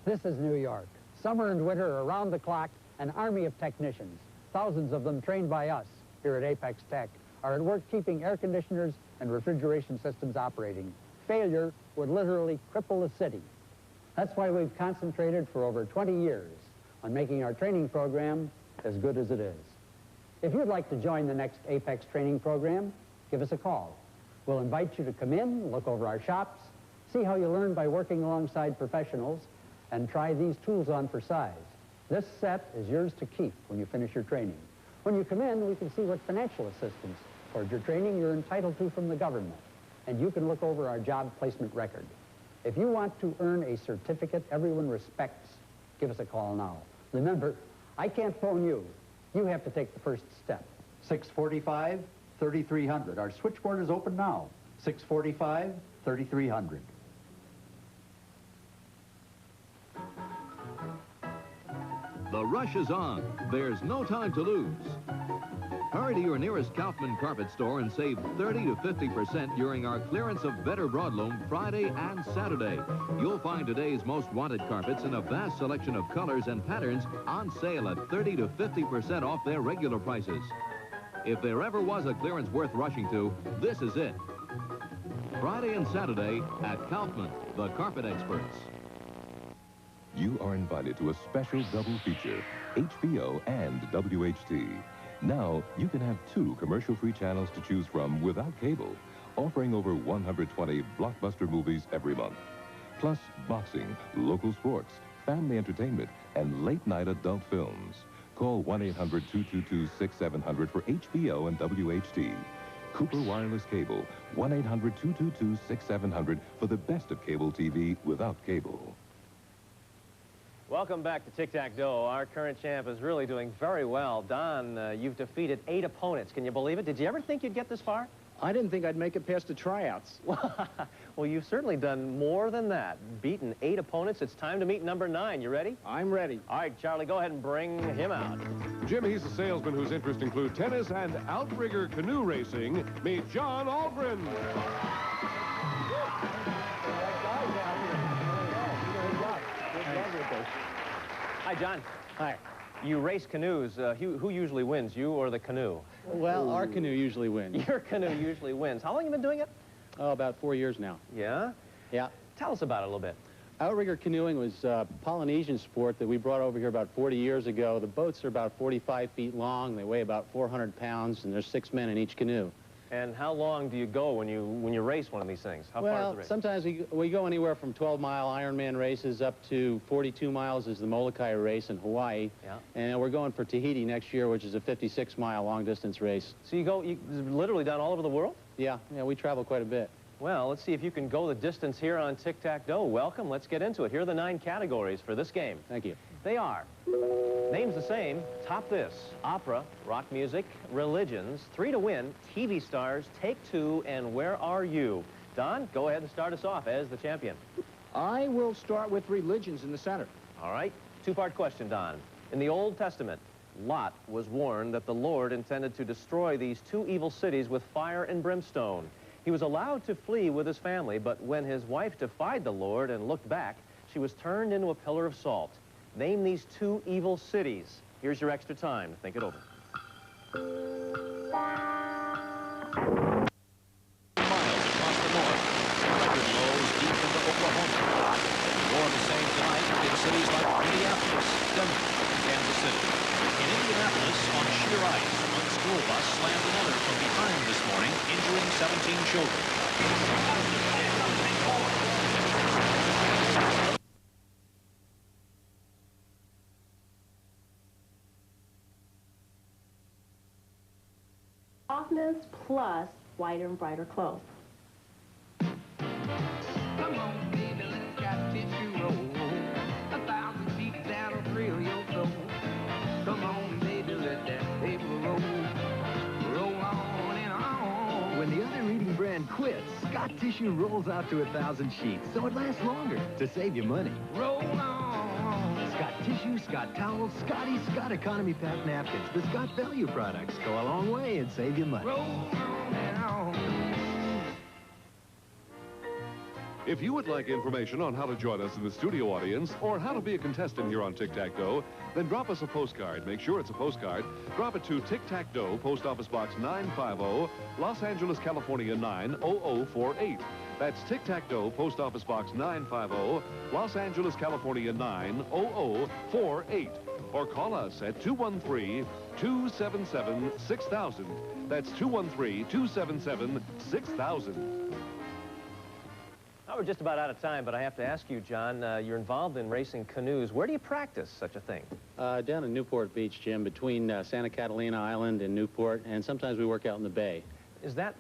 This is New York. Summer and winter, around the clock, an army of technicians, thousands of them trained by us here at Apex Tech, are at work keeping air conditioners and refrigeration systems operating. Failure would literally cripple the city. That's why we've concentrated for over 20 years on making our training program as good as it is. If you'd like to join the next Apex training program, give us a call. We'll invite you to come in, look over our shops, see how you learn by working alongside professionals, and try these tools on for size. This set is yours to keep when you finish your training. When you come in, we can see what financial assistance towards your training you're entitled to from the government, and you can look over our job placement record. If you want to earn a certificate everyone respects, give us a call now. Remember, I can't phone you. You have to take the first step. 645-3300. Our switchboard is open now. 645-3300. The rush is on. There's no time to lose. Hurry to your nearest Kaufman carpet store and save 30 to 50% during our clearance of Better Broadloom Friday and Saturday. You'll find today's most wanted carpets in a vast selection of colors and patterns on sale at 30 to 50% off their regular prices. If there ever was a clearance worth rushing to, this is it. Friday and Saturday at Kaufman, the carpet experts. You are invited to a special double feature, HBO and WHT. Now, you can have 2 commercial-free channels to choose from without cable, offering over 120 blockbuster movies every month. Plus boxing, local sports, family entertainment, and late-night adult films. Call 1-800-222-6700 for HBO and WHD. Cooper Wireless Cable, 1-800-222-6700 for the best of cable TV without cable. Welcome back to Tic-Tac-Dough. Our current champ is really doing very well. Don, you've defeated 8 opponents. Can you believe it? Did you ever think you'd get this far? I didn't think I'd make it past the tryouts. Well, you've certainly done more than that. Beaten 8 opponents. It's time to meet number 9. You ready? I'm ready. All right, Charlie, go ahead and bring him out. Jim, he's a salesman whose interests include tennis and outrigger canoe racing. Meet John Aldrin. Hi, John. Hi. You race canoes. Who usually wins, you or the canoe? Well, our canoe usually wins. Your canoe usually wins. How long have you been doing it? Oh, about 4 years now. Yeah? Yeah. Tell us about it a little bit. Outrigger canoeing was a Polynesian sport that we brought over here about 40 years ago. The boats are about 45 feet long. They weigh about 400 pounds, and there's 6 men in each canoe. And how long do you go when you race one of these things? How far is the race? Sometimes we go anywhere from 12-mile Ironman races up to 42 miles is the Molokai race in Hawaii. Yeah. And we're going for Tahiti next year, which is a 56-mile long-distance race. So you've literally done all over the world? Yeah, we travel quite a bit. Well, let's see if you can go the distance here on Tic-Tac-Dough. Welcome. Let's get into it. Here are the 9 categories for this game. Thank you. They are, names the same, top this, opera, rock music, religions, 3 to win, TV stars, take 2, and where are you? Don, go ahead and start us off as the champion. I will start with religions in the center. All right. 2-part question, Don. In the Old Testament, Lot was warned that the Lord intended to destroy these 2 evil cities with fire and brimstone. He was allowed to flee with his family, but when his wife defied the Lord and looked back, she was turned into a pillar of salt. Name these 2 evil cities. Here's your extra time to think it over. Miles across the north, record lows deep into Oklahoma. More the same tonight in cities like Minneapolis, Denver, and Kansas City. In Indianapolis, on sheer ice, one school bus slammed another from behind this morning, injuring 17 children. Softness plus whiter and brighter clothes. Come on, baby, let's got tissue roll. 1,000 feet that'll thrill your soul. Come on, baby, let that paper roll. Roll on and on. When the other reading brand quits, Scott Tissue rolls out to 1,000 sheets, so it lasts longer to save you money. Roll on. Scott Tissue, Scott Towels, Scotty, Scott Economy Pack Napkins. The Scott Value products go a long way and save you money. Roll on and on. If you would like information on how to join us in the studio audience or how to be a contestant here on Tic-Tac-Dough, then drop us a postcard. Make sure it's a postcard. Drop it to Tic-Tac-Dough, Post Office Box 950, Los Angeles, California 90048. That's Tic-Tac-Dough, Post Office Box 950, Los Angeles, California 90048. Or call us at 213-277-6000. That's 213-277-6000. Now, we're just about out of time, but I have to ask you, John, you're involved in racing canoes. Where do you practice such a thing? Down in Newport Beach, Jim, between Santa Catalina Island and Newport, and sometimes we work out in the bay. Is that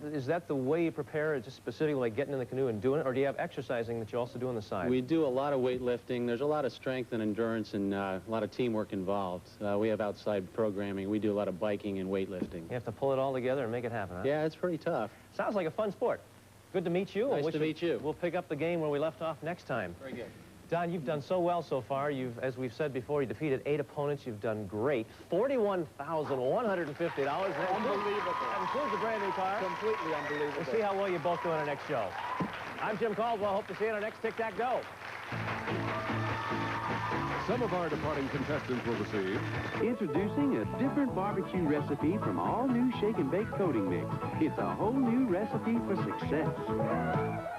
the way you prepare, just specifically like getting in the canoe and doing it, or do you have exercising that you also do on the side? We do a lot of weightlifting. There's a lot of strength and endurance and a lot of teamwork involved. We have outside programming. We do a lot of biking and weightlifting. You have to pull it all together and make it happen, huh? Yeah, it's pretty tough. Sounds like a fun sport. Good to meet you. Nice to meet you. We'll pick up the game where we left off next time. Very good. Don, you've done so well so far. As we've said before, you defeated 8 opponents. You've done great. $41,150. Unbelievable. That includes a brand new car. Completely unbelievable. We'll see how well you both do in our next show. I'm Jim Caldwell. Hope to see you in our next Tic-Tac-Dough. Some of our departing contestants will receive... Introducing a different barbecue recipe from all-new Shake and Bake Coating Mix. It's a whole new recipe for success.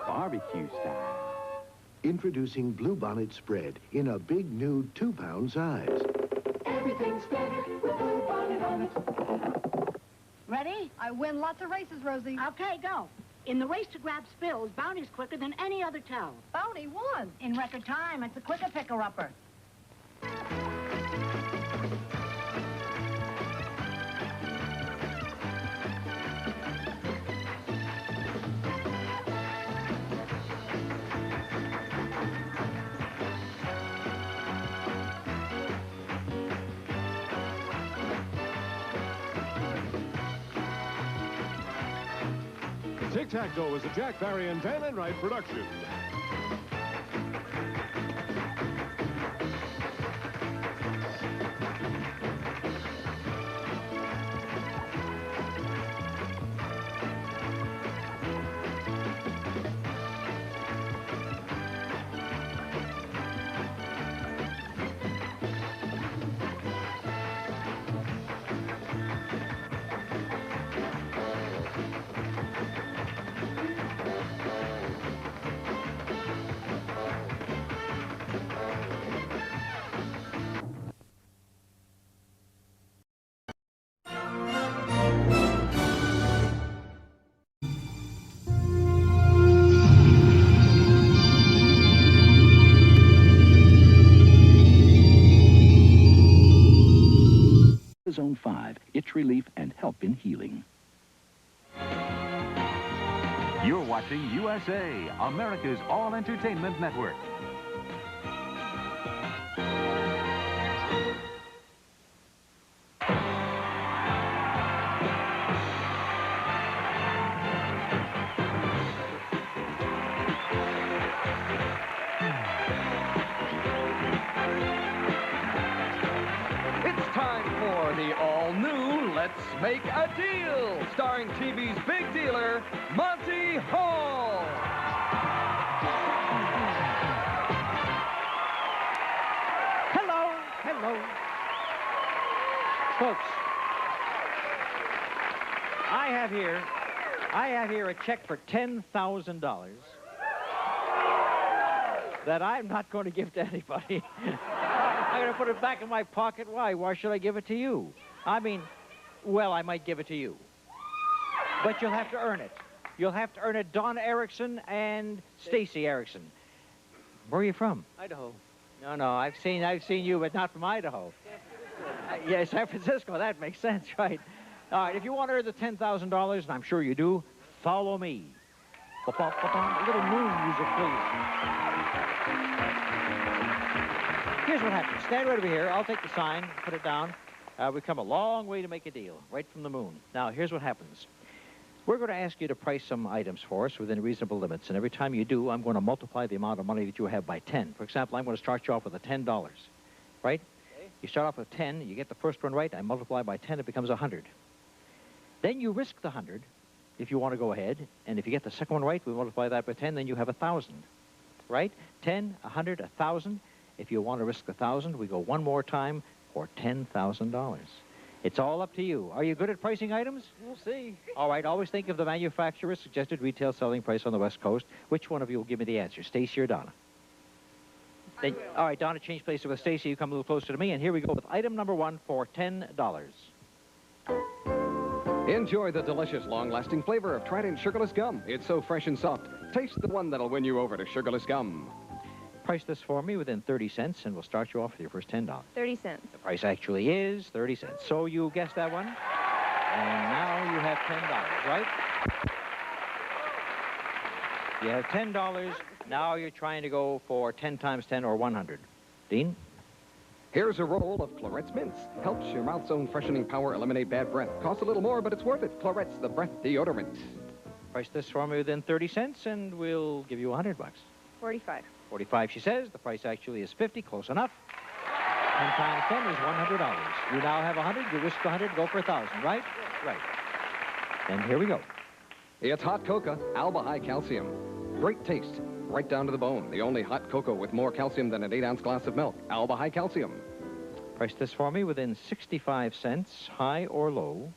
Barbecue style. Introducing Bluebonnet Spread in a big new 2-pound size. Everything's better with Bluebonnet on the Ready? I win lots of races, Rosie. Okay, go. In the race to grab spills, Bounty's quicker than any other town. Bounty won. In record time, it's a quicker picker-upper. Tic-Tac-Toe is a Jack Barry and Dan Enright production. Zone 5, itch relief and help in healing. You're watching USA, America's all-entertainment network. It's time for the all-new Let's Make a Deal, starring TV's big dealer, Monty Hall. Hello, hello. Folks, I have here a check for $10,000 that I'm not going to give to anybody. I'm going to put it back in my pocket. Why? Why should I give it to you? I mean, well, I might give it to you. But you'll have to earn it. You'll have to earn it. Don Erickson and Stacy Erickson. Where are you from? Idaho. No, I've seen you, but not from Idaho. Yeah, San Francisco. That makes sense, right? All right, if you want to earn the $10,000, and I'm sure you do, follow me. A little moon music, please. Here's what happens. Stand right over here. I'll take the sign, put it down. We've come a long way to make a deal, right from the moon. Now, here's what happens. We're going to ask you to price some items for us within reasonable limits, and every time you do, I'm going to multiply the amount of money that you have by 10. For example, I'm going to start you off with a $10, right? Okay. You start off with 10, you get the first one right, I multiply by 10, it becomes 100. Then you risk the 100 if you want to go ahead, and if you get the second one right, we multiply that by 10, then you have 1,000, right? 10, 100, 1,000. If you want to risk 1,000, we go one more time for $10,000. It's all up to you. Are you good at pricing items? We'll see. All right, always think of the manufacturer's suggested retail selling price on the West Coast. Which one of you will give me the answer, Stacy or Donna? All right, Donna, change places with Stacy. You come a little closer to me, and here we go with item number 1 for $10. Enjoy the delicious, long-lasting flavor of Trident Sugarless Gum. It's so fresh and soft. Taste the one that'll win you over to Sugarless Gum. Price this for me within 30 cents, and we'll start you off with your first $10. 30 cents. The price actually is 30 cents. So you guessed that one, and now you have $10, right? You have $10. Now you're trying to go for 10 times 10 or 100. Dean? Here's a roll of Clorette's Mints. Helps your mouth's own freshening power eliminate bad breath. Costs a little more, but it's worth it. Clorette's, the breath deodorant. Price this for me within 30 cents, and we'll give you $100. 45. 45, she says. The price actually is 50. Close enough. 10 times 10 is $100. You now have 100. You risk 100, go for 1,000, right? Right. And here we go. It's hot cocoa, Alba High Calcium. Great taste, right down to the bone. The only hot cocoa with more calcium than an 8-ounce glass of milk. Alba High Calcium. Price this for me within 65 cents, high or low.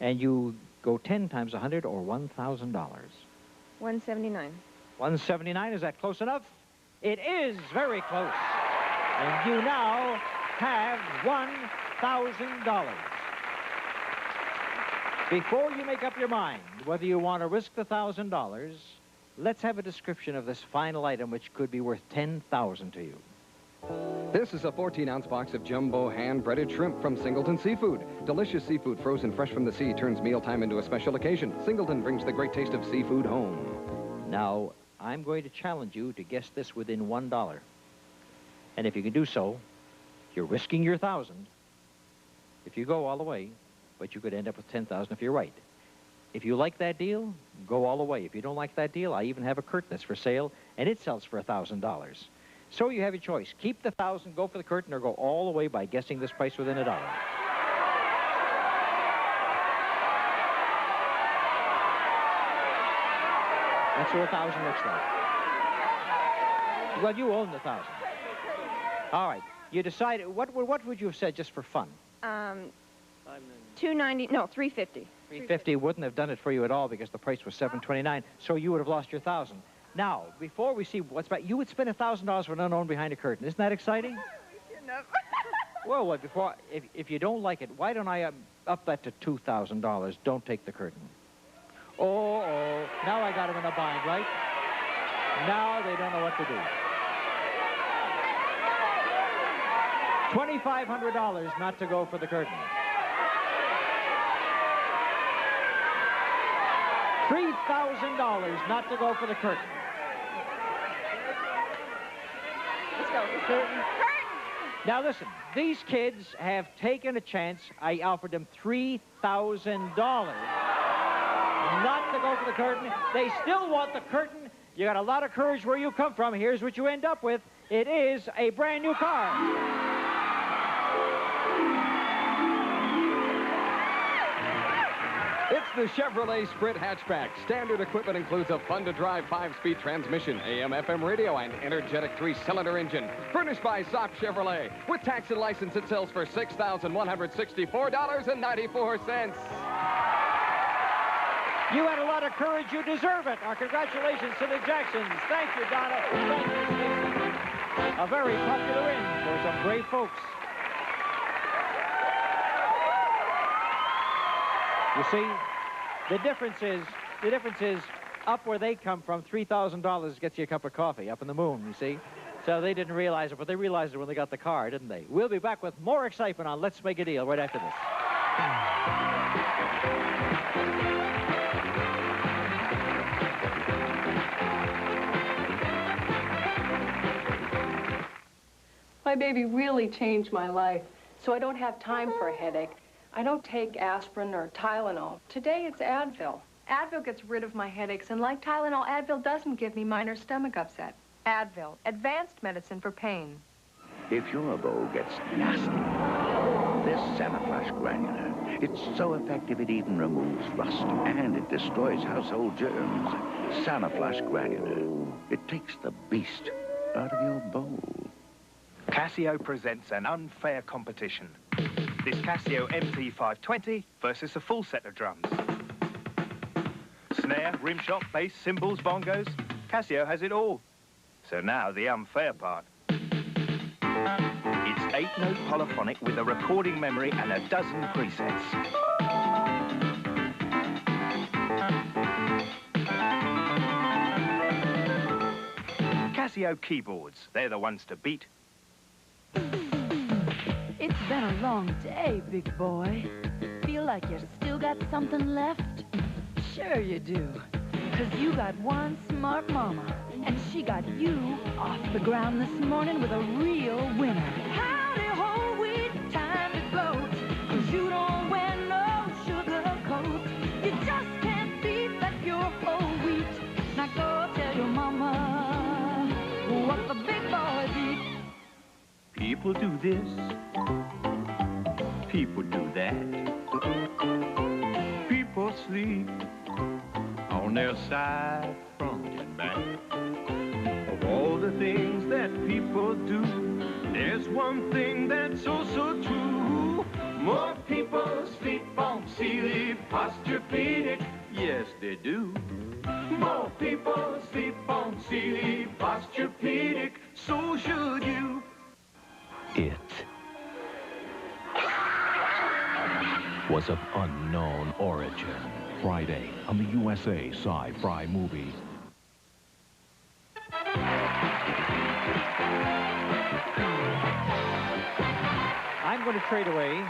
And you go 10 times 100 or $1,000. 179. 179, is that close enough? It is very close. And you now have $1,000. Before you make up your mind whether you want to risk the $1,000, let's have a description of this final item, which could be worth $10,000 to you. This is a 14-ounce box of jumbo hand-breaded shrimp from Singleton Seafood. Delicious seafood frozen fresh from the sea turns mealtime into a special occasion. Singleton brings the great taste of seafood home. Now, I'm going to challenge you to guess this within $1. And if you can do so, you're risking your $1,000 if you go all the way, but you could end up with $10,000 if you're right. If you like that deal, go all the way. If you don't like that deal, I even have a curtain that's for sale, and it sells for $1,000. So you have your choice. Keep the $1,000, go for the curtain, or go all the way by guessing this price within $1. That's what $1,000 looks like. Well, you own the $1,000. All right. You decided, what would you have said just for fun? $290, no, $350. $350 wouldn't have done it for you at all because the price was $729, so you would have lost your $1,000. Now, before we see what's back, you would spend $1,000 for an unknown behind a curtain. Isn't that exciting? Well, before, if you don't like it, why don't I up that to $2,000? Don't take the curtain. Oh, now I got them in a bind, right? Now they don't know what to do. $2,500 not to go for the curtain. $3,000 not to go for the curtain. Let's go. Curtain. Now listen, these kids have taken a chance. I offered them $3,000 not to go for the curtain. They still want the curtain. You got a lot of courage where you come from. Here's what you end up with. It is a brand new car. It's the Chevrolet Sprint hatchback. Standard equipment includes a fun-to-drive 5-speed transmission, AM/FM radio, and energetic 3-cylinder engine. Furnished by Sopp Chevrolet. With tax and license, it sells for $6,164.94. You had a lot of courage. You deserve it. Our congratulations to the Jacksons. Thank you, Donna. Thank you, Stacey. A very popular win for some great folks. You see, the difference is up where they come from, $3,000 gets you a cup of coffee up in the moon, you see. So they didn't realize it, but they realized it when they got the car, didn't they? We'll be back with more excitement on Let's Make a Deal right after this. My baby really changed my life, so I don't have time for a headache. I don't take aspirin or Tylenol. Today it's Advil. Advil gets rid of my headaches, and like Tylenol, Advil doesn't give me minor stomach upset. Advil, advanced medicine for pain. If your bowl gets nasty, this Sanaflash granular. It's so effective it even removes rust, and it destroys household germs. Sanaflash granular. It takes the beast out of your bowl. Casio presents an unfair competition. This Casio MT520 versus a full set of drums. Snare, rim shot, bass, cymbals, bongos. Casio has it all. So now the unfair part. It's 8-note polyphonic with a recording memory and a dozen presets. Casio keyboards, they're the ones to beat. It's been a long day, big boy. Feel like you still got something left? Sure you do. 'Cause you got one smart mama, and she got you off the ground this morning with a real winner. Howdy ho, wheat, time to go. 'Cause you don't wear no sugar coat. You just can't beat that pure whole wheat. Now go tell your mama what the big boys eat. People do this. People do that. People sleep on their side, front and back. Of all the things that people do, there's one thing that's so true. More people sleep on Sealy Posturepedic. Yes, they do. More people sleep on Sealy Posturepedic. So should you. was of unknown origin. Friday on the USA Sci-Fi Movie. I'm going to trade away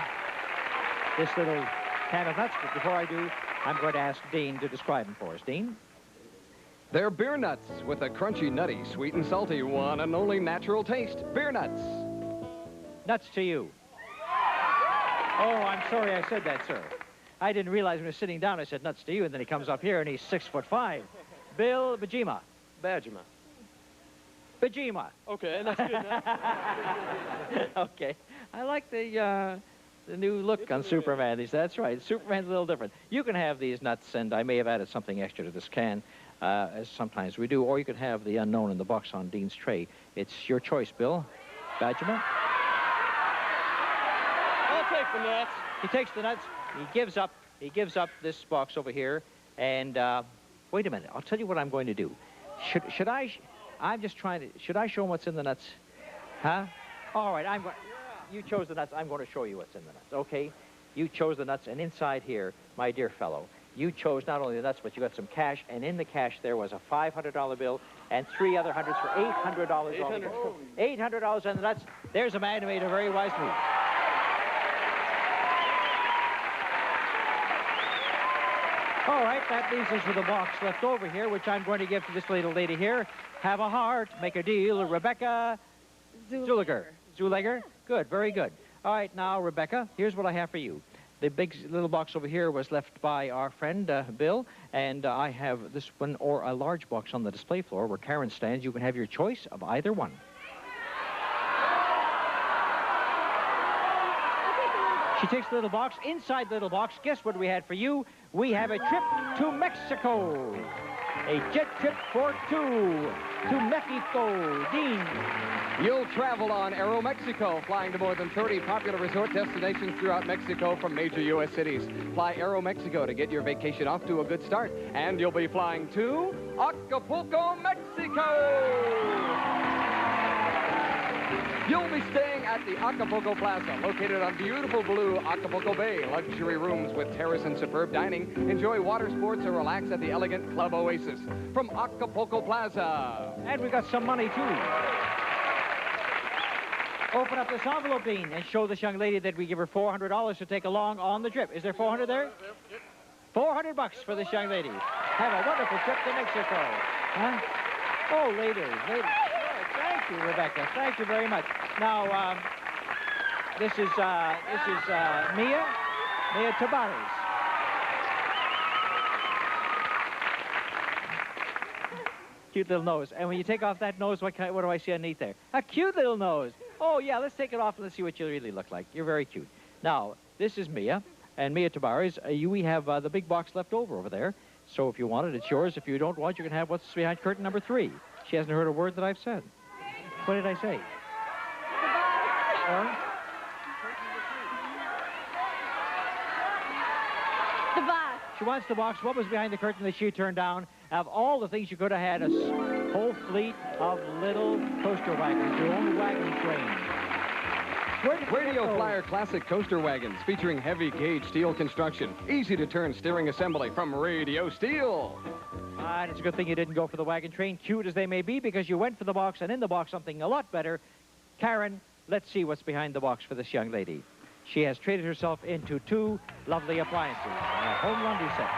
this little can of nuts, but before I do, I'm going to ask Dean to describe them for us. Dean? They're beer nuts with a crunchy, nutty, sweet and salty, one and only natural taste. Beer nuts. Nuts to you. Oh, I'm sorry I said that, sir. I didn't realize when I was sitting down I said nuts to you, and then he comes up here and he's 6'5". Bill Bajima. Bajima. Bajima. Okay, that's good now. Okay. I like the new look on Superman. That's right. Superman's a little different. You can have these nuts, and I may have added something extra to this can, as sometimes we do, or you could have the unknown in the box on Dean's tray. It's your choice, Bill. Bajima. I'll take the nuts. He takes the nuts. He gives up this box over here. And wait a minute. I'll tell you what I'm going to do. Should I? I'm just trying to. Should I show him what's in the nuts? Huh? All right. You chose the nuts. I'm going to show you what's in the nuts. Okay. You chose the nuts, and inside here, my dear fellow, you chose not only the nuts, but you got some cash, and in the cash there was a $500 bill and 3 other hundreds for $800 altogether. $800 on the nuts. There's a man who made a very wise move. All right, that leaves us with a box left over here, which I'm going to give to this little lady here. Have a heart, make a deal, Rebecca Zuliger. Good, very good. All right, now, Rebecca, here's what I have for you. The big little box over here was left by our friend, Bill, and I have this one or a large box on the display floor where Karen stands. You can have your choice of either one. She takes the little box. Inside the little box, guess what we had for you? We have a trip to Mexico. A jet trip for two to Mexico. Dean. You'll travel on Aeromexico, flying to more than 30 popular resort destinations throughout Mexico from major U.S. cities. Fly Aeromexico to get your vacation off to a good start. And you'll be flying to Acapulco, Mexico. You'll be staying at the Acapulco Plaza, located on beautiful blue Acapulco Bay. Luxury rooms with terrace and superb dining. Enjoy water sports or relax at the elegant Club Oasis from Acapulco Plaza. And we got some money, too. Open up this envelope, Dean, and show this young lady that we give her $400 to take along on the trip. Is there 400 there? Yep. $400 for this young lady. Have a wonderful trip to Mexico. Huh? Oh, ladies. Thank you, Rebecca. Thank you very much. Now, this is Mia Tabares. Cute little nose. And when you take off that nose, what do I see underneath there? A cute little nose. Oh, yeah, let's take it off and let's see what you really look like. You're very cute. Now, this is Mia, and Mia Tabares. We have the big box left over there. So if you want it, it's yours. If you don't want, you can have what's behind curtain number 3. She hasn't heard a word that I've said. What did I say? The box. She wants the box. What was behind the curtain that she turned down? Of all the things you could have had, a whole fleet of little coaster wagons, your own wagon train. Radio Flyer Classic Coaster Wagons featuring heavy gauge steel construction. Easy to turn steering assembly from Radio Steel. And it's a good thing you didn't go for the wagon train, cute as they may be, because you went for the box, and in the box something a lot better. Karen, let's see what's behind the box for this young lady. She has traded herself into 2 lovely appliances. A home laundry set.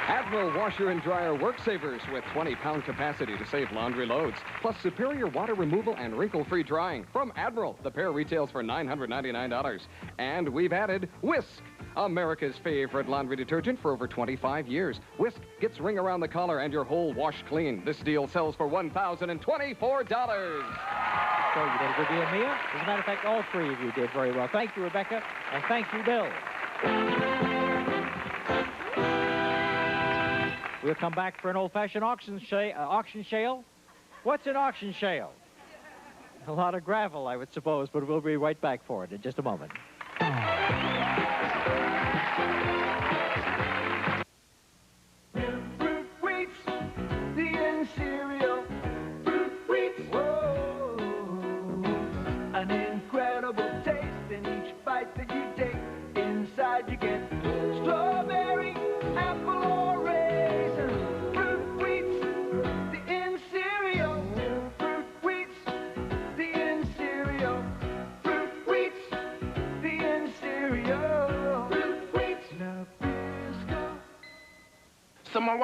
Admiral washer and dryer work savers with 20-pound capacity to save laundry loads, plus superior water removal and wrinkle-free drying. From Admiral, the pair retails for $999. And we've added Whisk, America's favorite laundry detergent for over 25 years. Whisk gets ring around the collar and your whole wash clean. This deal sells for $1,024. So you did a good deal, Mia. As a matter of fact, all 3 of you did very well. Thank you, Rebecca, and thank you, Bill. We'll come back for an old-fashioned auction shale. What's an auction shale? A lot of gravel, I would suppose, but we'll be right back for it in just a moment. Fruit Wheats, the end cereal. Fruit Wheats, whoa. An incredible taste in each bite.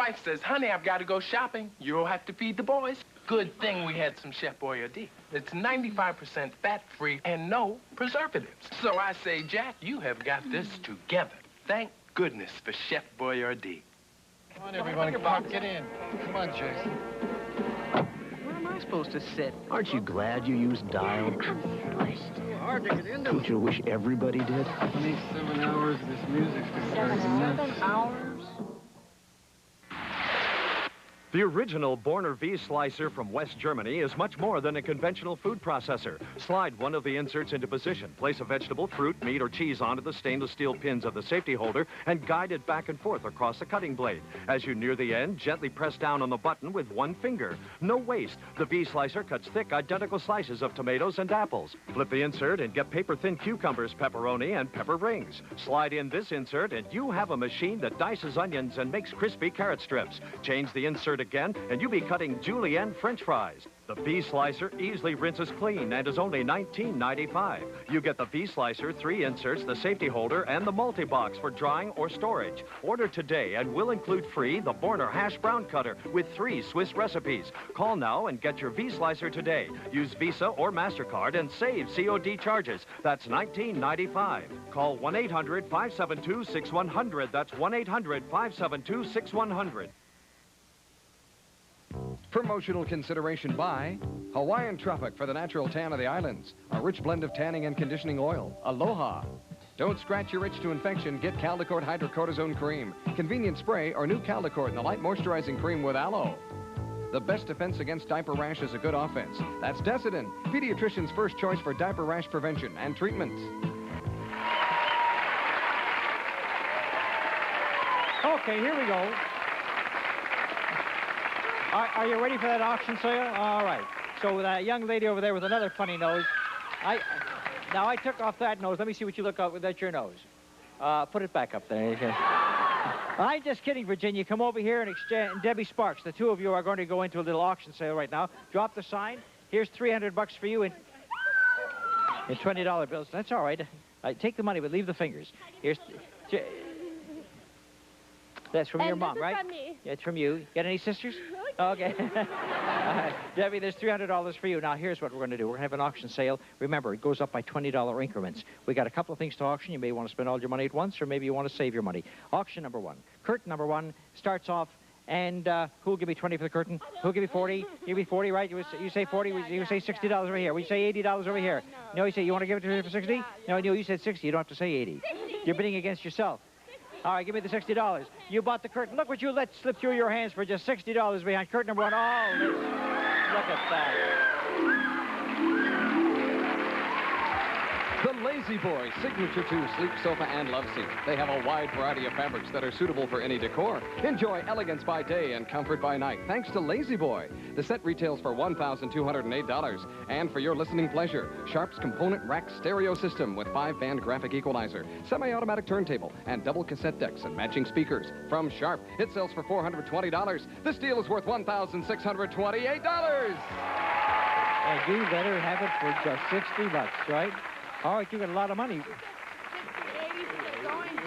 wife says, honey, I've got to go shopping. You'll have to feed the boys. Good thing we had some Chef Boyardee. It's 95% fat-free and no preservatives. So I say, Jack, you have got this together. Thank goodness for Chef Boyardee. Come on, everybody. Come on, get in. Come on, Jason. Where am I supposed to sit? Aren't you glad you used dial? Hard to get into. Don't you wish everybody did? 27 hours of this music's just 7 hours? The original Borner V-Slicer from West Germany is much more than a conventional food processor. Slide one of the inserts into position, place a vegetable, fruit, meat, or cheese onto the stainless steel pins of the safety holder, and guide it back and forth across the cutting blade. As you near the end, gently press down on the button with one finger. No waste. The V-Slicer cuts thick, identical slices of tomatoes and apples. Flip the insert and get paper-thin cucumbers, pepperoni, and pepper rings. Slide in this insert, and you have a machine that dices onions and makes crispy carrot strips. Change the insert again, and you'll be cutting julienne French fries. The V-Slicer easily rinses clean and is only $19.95. You get the V-Slicer, 3 inserts, the safety holder, and the multi-box for drying or storage. Order today and we'll include free the Borner hash brown cutter with 3 Swiss recipes. Call now and get your V-Slicer today. Use Visa or MasterCard and save COD charges. That's $19.95. Call 1-800-572-6100. That's 1-800-572-6100. Promotional consideration by Hawaiian Tropic for the natural tan of the islands. A rich blend of tanning and conditioning oil. Aloha. Don't scratch your itch to infection. Get Caldicort Hydrocortisone Cream. Convenient spray or new Caldicort in a light moisturizing cream with aloe. The best defense against diaper rash is a good offense. That's Decidin, pediatrician's first choice for diaper rash prevention and treatment. Okay, here we go. Are you ready for that auction sale? All right. So that young lady over there with another funny nose. Now I took off that nose. Let me see what you look up with. That's your nose. Put it back up there. I'm just kidding, Virginia. Come over here and exchange. Debbie Sparks, the two of you are going to go into a little auction sale right now. Drop the sign. Here's $300 for you in $20 bills. That's all right. Take the money, but leave the fingers. Here's. That's from your mom, right? From me. Yeah, it's from you. Got any sisters? Okay. Debbie, there's $300 for you. Now, here's what we're going to do. We're going to have an auction sale. Remember, it goes up by $20 increments. We got a couple of things to auction. You may want to spend all your money at once, or maybe you want to save your money. Auction number 1. Curtain number 1 starts off, and who'll give me 20 for the curtain? Who'll give me 40? Give me 40, right? You say 40. You say $60 over here. We say $80 over here. No, you say you want to give it to her for 60? No, you said 60. You don't have to say 80. You're bidding against yourself. All right, give me the $60. You bought the curtain. Look what you let slip through your hands for just $60 behind curtain number 1. Oh, look at that. The Lazy Boy Signature 2 Sleep Sofa and Love Seat. They have a wide variety of fabrics that are suitable for any decor. Enjoy elegance by day and comfort by night thanks to Lazy Boy. The set retails for $1,208. And for your listening pleasure, Sharp's component rack stereo system with 5-band graphic equalizer, semi-automatic turntable, and double cassette decks and matching speakers. From Sharp, it sells for $420. This deal is worth $1,628. And you better have it for just $60, right? All right, you got a lot of money.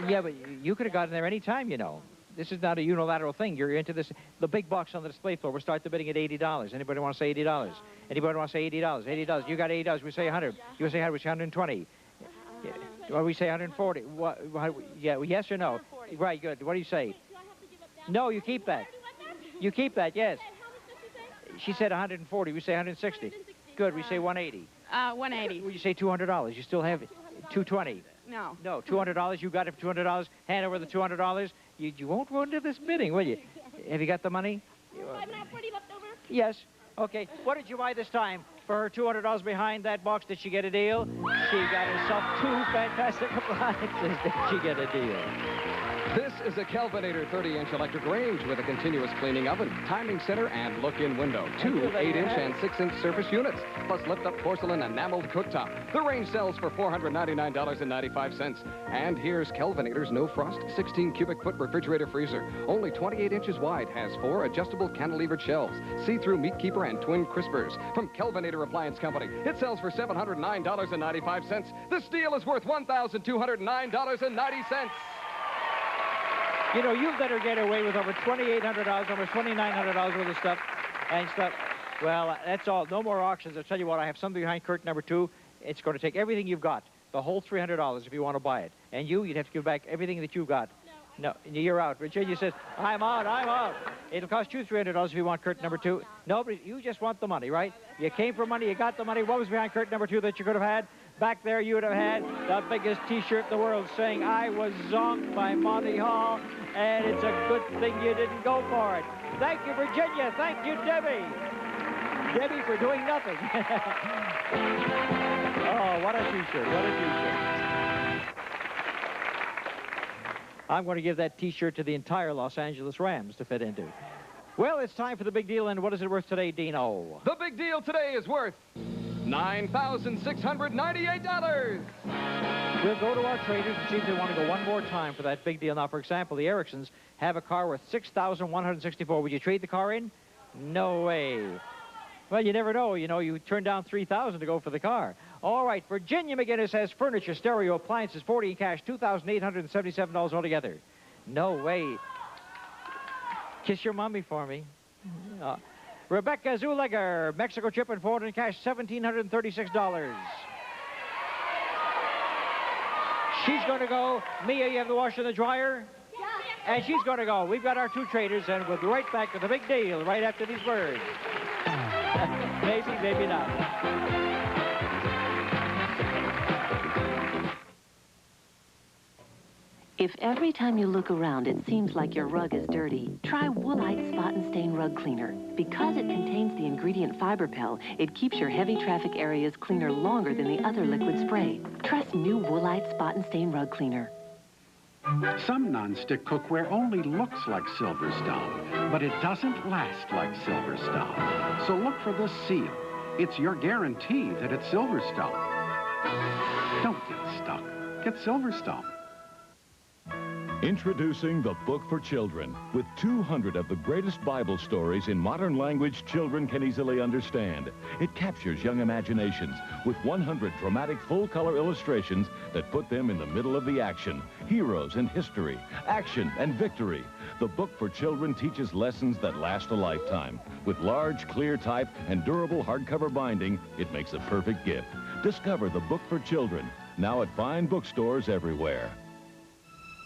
Yeah, but you could have gotten there any time, you know. This is not a unilateral thing. You're into this. The big box on the display floor, we'll start the bidding at $80. Anybody want to say $80? Anybody want to say $80? $80. You got $80. We say 100. You say 100. We say 120. Well, we say 140. What, yeah, yes or no? Right, good. What do you say? No, you keep that. You keep that, yes. She said 140. We say 160. Good. We say 180. 180. Well, you say $200. You still have 220. No. No, $200. You got it for $200. Hand over the $200. You won't run to this bidding, will you? Have you got the money? 140 left over? Yes. Okay. What did you buy this time? For her $200 behind that box, did she get a deal? She got herself 2 fantastic appliances. Did she get a deal? This is a Kelvinator 30-inch electric range with a continuous cleaning oven, timing center, and look-in window. 2 8-inch and 6-inch surface units, plus lift-up porcelain enameled cooktop. The range sells for $499.95. And here's Kelvinator's no-frost 16-cubic-foot refrigerator freezer. Only 28 inches wide, has 4 adjustable cantilevered shelves, see-through meat keeper, and twin crispers. From Kelvinator Appliance Company, it sells for $709.95. This deal is worth $1,209.90. You know, you've let her get away with over $2,800, almost $2,900 worth of stuff and stuff. Well, that's all. No more auctions. I'll tell you what, I have something behind curtain number 2. It's going to take everything you've got, the whole $300 if you want to buy it. And you'd have to give back everything that you've got. No, you're out. Virginia says, I'm out. It'll cost you $300 if you want curtain number 2. Nobody, you just want the money, right? You came for money, you got the money. What was behind curtain number 2 that you could have had? Back there, you would have had the biggest T-shirt in the world saying, I was zonked by Monty Hall, and it's a good thing you didn't go for it. Thank you, Virginia. Thank you, Debbie. Debbie for doing nothing. Oh, what a T-shirt. What a T-shirt. I'm going to give that T-shirt to the entire Los Angeles Rams to fit into. Well, it's time for the big deal, and what is it worth today, Dino? The big deal today is worth $9,698. We'll go to our traders and see if they want to go one more time for that big deal. Now, for example, the Ericksons have a car worth $6,164. Would you trade the car in? No way. Well, you never know. You know, you turn down $3,000 to go for the car. All right, Virginia McGinnis has furniture, stereo, appliances, 40 in cash, $2,877 altogether. No way. Kiss your mommy for me. Rebecca Zulegger, Mexico trip and 400 in cash, $1,736. She's going to go. Mia, you have the washer and the dryer? Yeah. And she's going to go. We've got our 2 traders, and we'll be right back with the big deal right after these words. Maybe, maybe not. If every time you look around it seems like your rug is dirty, try Woolite Spot and Stain Rug Cleaner. Because it contains the ingredient Fiberpel, it keeps your heavy traffic areas cleaner longer than the other liquid spray. Trust new Woolite Spot and Stain Rug Cleaner. Some non-stick cookware only looks like Silverstone, but it doesn't last like Silverstone. So look for the seal. It's your guarantee that it's Silverstone. Don't get stuck. Get Silverstone. Introducing the book for children with 200 of the greatest Bible stories in modern language children can easily understand. It captures young imaginations with 100 dramatic full-color illustrations that put them in the middle of the action. Heroes and history, action and victory. The book for children teaches lessons that last a lifetime. With large, clear type and durable hardcover binding, it makes a perfect gift. Discover the book for children, now at fine bookstores everywhere.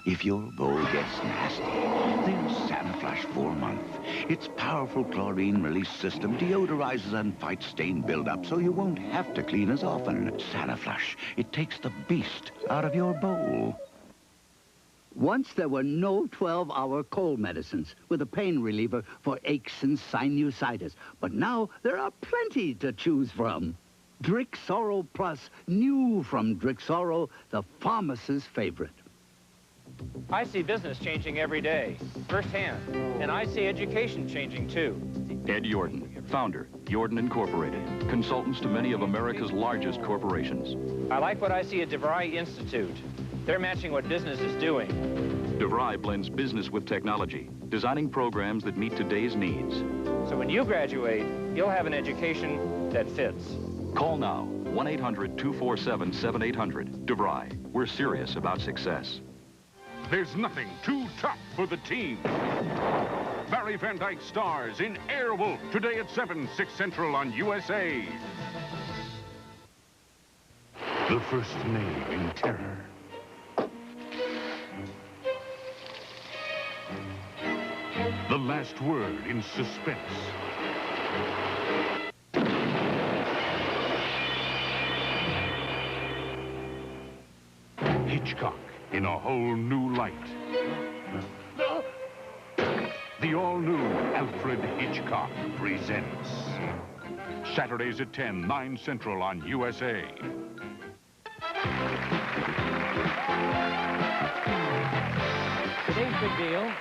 If your bowl gets nasty, then Sanaflush 4-month. Its powerful chlorine release system deodorizes and fights stain buildup, so you won't have to clean as often. Sanaflush, it takes the beast out of your bowl. Once there were no 12-hour cold medicines with a pain reliever for aches and sinusitis, but now there are plenty to choose from. Drixoro Plus, new from Drixoro, the pharmacist's favorite. I see business changing every day, firsthand, and I see education changing too. Ed Jordan, founder, Jordan Incorporated, consultants to many of America's largest corporations. I like what I see at DeVry Institute. They're matching what business is doing. DeVry blends business with technology, designing programs that meet today's needs. So when you graduate, you'll have an education that fits. Call now, 1-800-247-7800. DeVry, we're serious about success. There's nothing too tough for the team. Barry Van Dyke stars in Airwolf today at 7, 6 Central on USA. The first name in terror. The last word in suspense. Hitchcock in a whole new light. The all-new Alfred Hitchcock presents. Saturdays at 10, 9 Central on USA. Today's big deal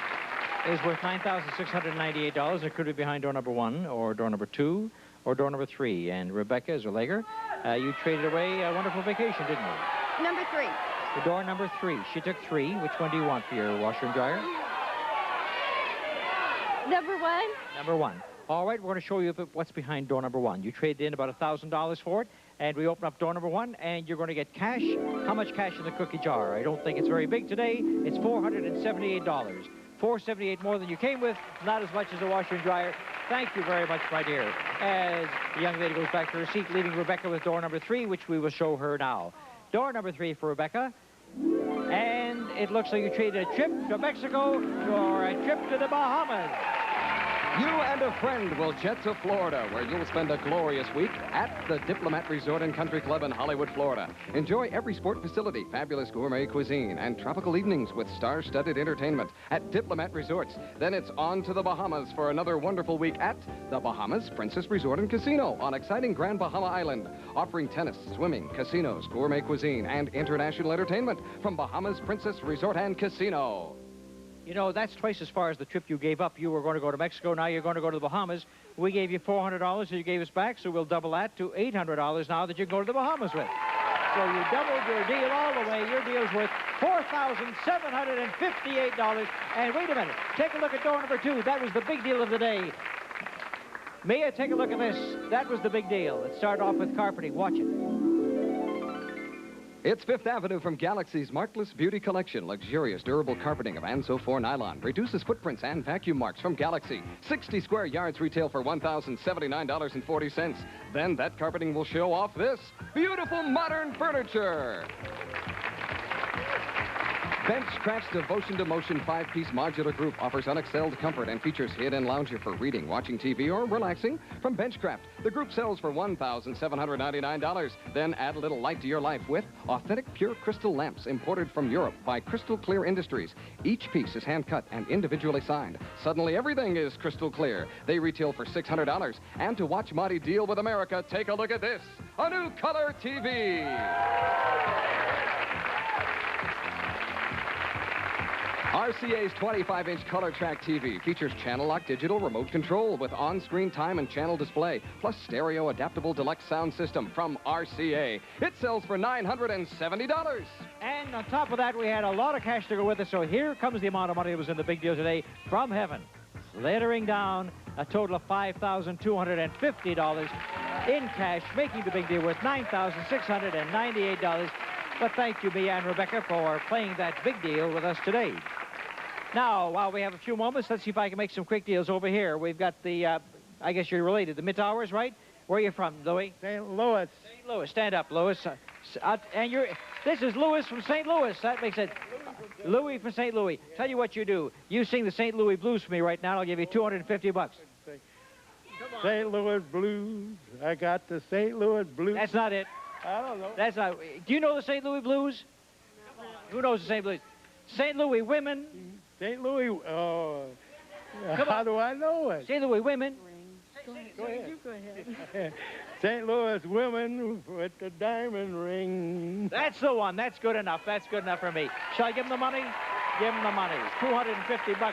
is worth $9,698. It could be behind door number 1, or door number 2, or door number 3. And Rebecca Zulegger, you traded away a wonderful vacation, didn't you? Number 3. The door number 3. She took 3. Which one do you want for your washer and dryer? Number 1. Number 1. All right, we're going to show you what's behind door number 1. You traded in about $1,000 for it, and we open up door number 1, and you're going to get cash. How much cash in the cookie jar? I don't think it's very big today. It's $478. $4.78 more than you came with, not as much as a washer and dryer. Thank you very much, my dear. As the young lady goes back to her seat, leaving Rebecca with door number 3, which we will show her now. Door number 3 for Rebecca. And it looks like you traded a trip to Mexico for a trip to the Bahamas. You and a friend will jet to Florida, where you'll spend a glorious week at the Diplomat Resort and Country Club in Hollywood, Florida. Enjoy every sport facility, fabulous gourmet cuisine, and tropical evenings with star-studded entertainment at Diplomat Resorts. Then it's on to the Bahamas for another wonderful week at the Bahamas Princess Resort and Casino on exciting Grand Bahama Island, offering tennis, swimming, casinos, gourmet cuisine, and international entertainment from Bahamas Princess Resort and Casino. You know, that's twice as far as the trip you gave up. You were going to go to Mexico, now you're going to go to the Bahamas. We gave you $400 that you gave us back, so we'll double that to $800 now that you can go to the Bahamas with. So you doubled your deal all the way. Your deal's worth $4,758. And wait a minute, take a look at door number 2. That was the big deal of the day. Mia, take a look at this. That was the big deal. It started off with carpeting. Watch it. It's Fifth Avenue from Galaxy's Markless Beauty Collection. Luxurious, durable carpeting of Anso 4 nylon. Reduces footprints and vacuum marks from Galaxy. 60 square yards retail for $1,079.40. Then that carpeting will show off this beautiful modern furniture. Benchcraft's Devotion to Motion 5-piece modular group offers unexcelled comfort and features hidden lounger for reading, watching TV, or relaxing. From Benchcraft, the group sells for $1,799. Then add a little light to your life with authentic pure crystal lamps imported from Europe by Crystal Clear Industries. Each piece is hand-cut and individually signed. Suddenly, everything is crystal clear. They retail for $600. And to watch Monty deal with America, take a look at this. A new color TV. RCA's 25-inch color track TV features channel-lock digital remote control with on-screen time and channel display, plus stereo adaptable deluxe sound system from RCA. It sells for $970. And on top of that, we had a lot of cash to go with it, so here comes the amount of money that was in the big deal today from heaven. Slithering down a total of $5,250 in cash, making the big deal worth $9,698. But thank you, Mia and Rebecca, for playing that big deal with us today. Now, while we have a few moments, let's see if I can make some quick deals over here. We've got the, I guess you're related, the Mid-Towers, right? Where are you from, Louis? St. Louis. St. Louis. Stand up, Louis. And this is Louis from St. Louis. That makes it Louis from St. Louis. Tell you what you do. You sing the St. Louis Blues for me right now, and I'll give you $250. St. Louis Blues. I got the St. Louis Blues. That's not it. I don't know. That's not. Do you know the St. Louis Blues? Who knows the St. Louis? St. Louis women. St. Louis. How do I know it? St. Louis women. Go ahead. St. Louis women with the diamond ring. That's the one. That's good enough. That's good enough for me. Shall I give him the money? Give him the money. $250.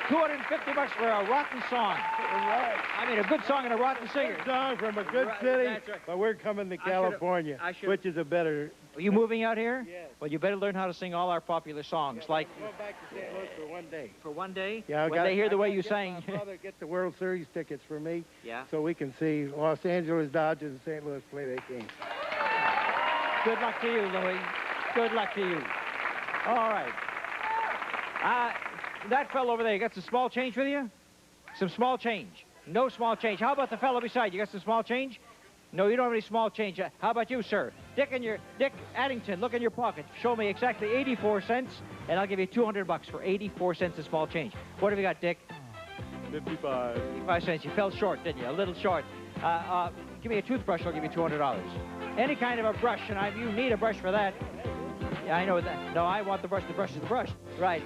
$250 for a rotten song. Right. I mean, a good song and a rotten singer. Good song from a good city, That's right. but we're coming to California, which is a better... Are you moving out here? Yes. Well, you better learn how to sing all our popular songs, like... Go back to St. Louis for one day. For one day? Yeah, when they hear the way you sang. My brother get the World Series tickets for me, yeah, so we can see Los Angeles Dodgers and St. Louis play their game. Good luck to you, Louis. Good luck to you. All right. That fellow over there, you got some small change with you? Some small change. No small change. How about the fellow beside you? Got some small change? No, you don't have any small change. How about you, sir? Dick Addington, look in your pocket. Show me exactly 84 cents, and I'll give you $200 for 84 cents of small change. What have you got, Dick? 55. 55 cents. You fell short, didn't you? A little short. Give me a toothbrush, I'll give you $200. Any kind of a brush, and you need a brush for that. Yeah, I know that. No, I want the brush. The brush is the brush. Right.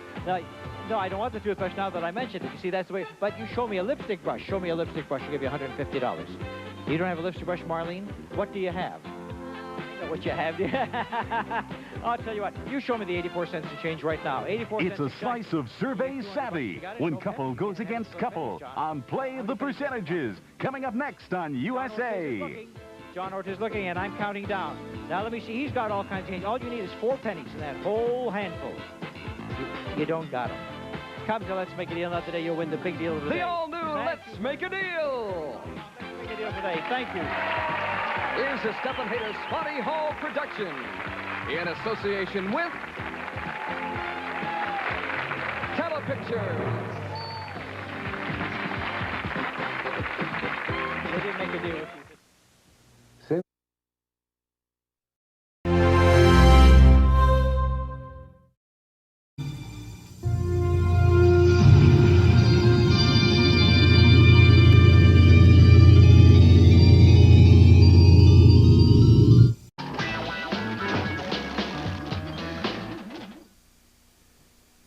No, I don't want the toothbrush now that I mentioned it. You see, that's the way. But you show me a lipstick brush. Show me a lipstick brush. I'll give you $150. You don't have a lipstick brush, Marlene? What do you have? I know what you have. I'll tell you what. You show me the 84 cents and change right now. 84 cents. It's a slice of Survey Savvy when couple goes against couple on Play the Percentages. Coming up next on USA. John Ortiz looking, and I'm counting down. Now, let me see. He's got all kinds of change. All you need is 4 pennies in that whole handful. You don't got them. Come to Let's Make a Deal. Not today. You'll win the big deal of the day. The all-new Let's Make a Deal. Make a deal today. Thank you. Here's a Stephen Hayter Spotty Hall production in association with pictures. They didn't make a deal with you.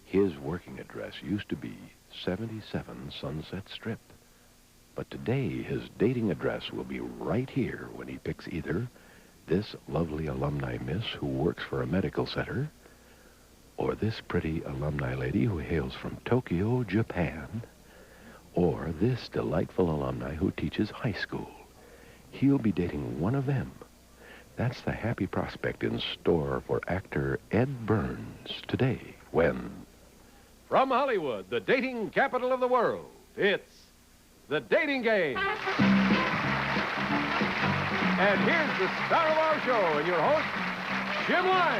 His working address used to be 77 Sunset Strip. But today, his dating address will be right here when he picks either this lovely alumni miss who works for a medical center, or this pretty alumni lady who hails from Tokyo, Japan, or this delightful alumni who teaches high school. He'll be dating one of them. That's the happy prospect in store for actor Ed Burns today when... From Hollywood, the dating capital of the world, it's The Dating Game. And here's the star of our show and your host, Jim Wine.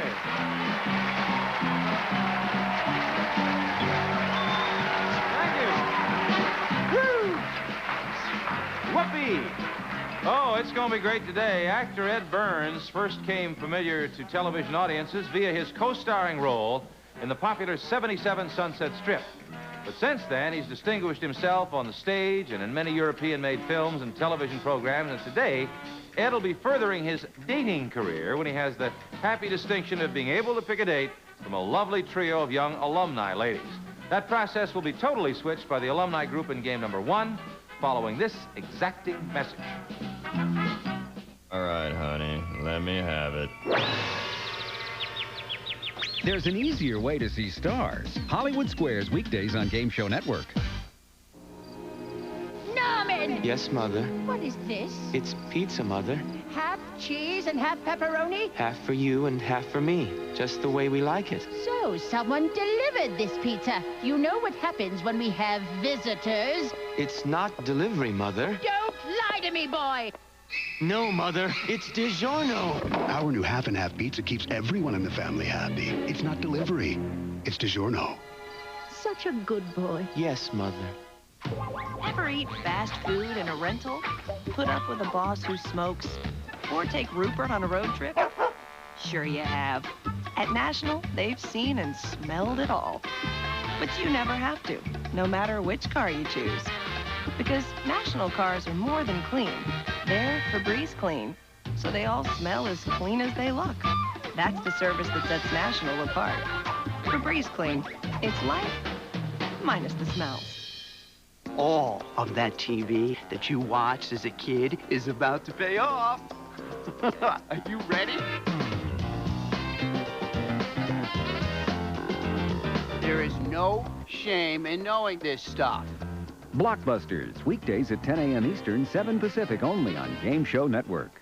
Thank you. Whoopee! Oh, it's going to be great today. Actor Ed Burns first came familiar to television audiences via his co-starring role in the popular 77 Sunset Strip. But since then, he's distinguished himself on the stage and in many European-made films and television programs. And today, Ed will be furthering his dating career when he has the happy distinction of being able to pick a date from a lovely trio of young alumni ladies. That process will be totally switched by the alumni group in game number 1, following this exacting message. All right, honey, let me have it. There's an easier way to see stars. Hollywood Squares, weekdays on Game Show Network. Norman! Yes, Mother? What is this? It's pizza, Mother. Half cheese and half pepperoni? Half for you and half for me. Just the way we like it. So, someone delivered this pizza. You know what happens when we have visitors. It's not delivery, Mother. Don't lie to me, boy! No, Mother. It's DiGiorno. Our new half-and-half pizza keeps everyone in the family happy. It's not delivery. It's DiGiorno. Such a good boy. Yes, Mother. Ever eat fast food in a rental? Put up with a boss who smokes? Or take Rupert on a road trip? Sure you have. At National, they've seen and smelled it all. But you never have to, no matter which car you choose. Because National cars are more than clean. They're Febreze clean, so they all smell as clean as they look. That's the service that sets National apart. Febreze clean. It's life, minus the smells. All of that TV that you watched as a kid is about to pay off. Are you ready? There is no shame in knowing this stuff. Blockbusters, weekdays at 10 a.m. Eastern, 7 Pacific, only on Game Show Network.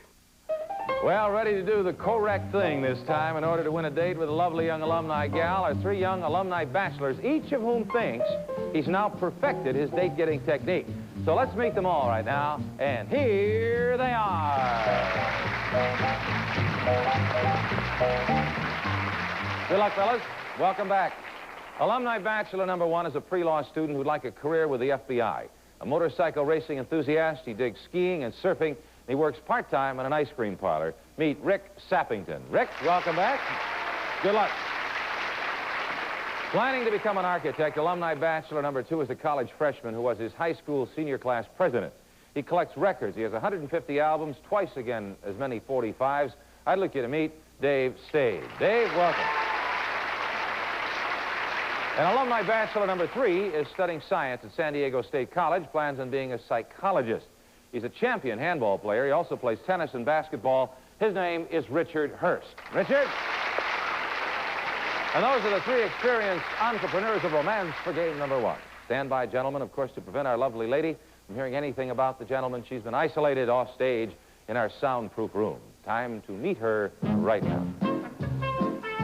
Well, ready to do the correct thing this time in order to win a date with a lovely young alumni gal are 3 young alumni bachelors, each of whom thinks he's now perfected his date-getting technique. So let's meet them all right now, and here they are. Good luck, fellas. Welcome back. Alumni bachelor number 1 is a pre-law student who'd like a career with the FBI. A motorcycle racing enthusiast, he digs skiing and surfing, and he works part-time in an ice cream parlor. Meet Rick Sappington. Rick, welcome back. Good luck. Planning to become an architect, alumni bachelor number 2 is a college freshman who was his high school senior class president. He collects records. He has 150 albums, twice again as many 45s. I'd like you to meet Dave Stade. Dave, welcome. And alumni bachelor number 3 is studying science at San Diego State College, plans on being a psychologist. He's a champion handball player. He also plays tennis and basketball. His name is Richard Hurst. Richard? And those are the 3 experienced entrepreneurs of romance for game number 1. Stand by, gentlemen, of course, to prevent our lovely lady from hearing anything about the gentleman. She's been isolated off stage in our soundproof room. Time to meet her right now.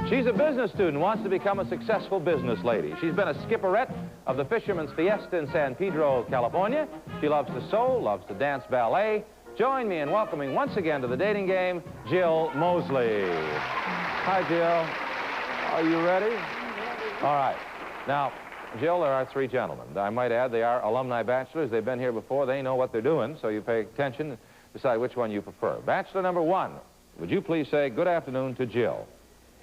She's a business student, wants to become a successful business lady. She's been a skipperette of the Fisherman's Fiesta in San Pedro, California. She loves to sew, loves to dance ballet. Join me in welcoming once again to the dating game, Jill Mosley. Hi, Jill. Are you ready? All right. Now, Jill, there are three gentlemen. I might add they are alumni bachelors. They've been here before. They know what they're doing, so you pay attention and decide which one you prefer. Bachelor number one, would you please say good afternoon to Jill?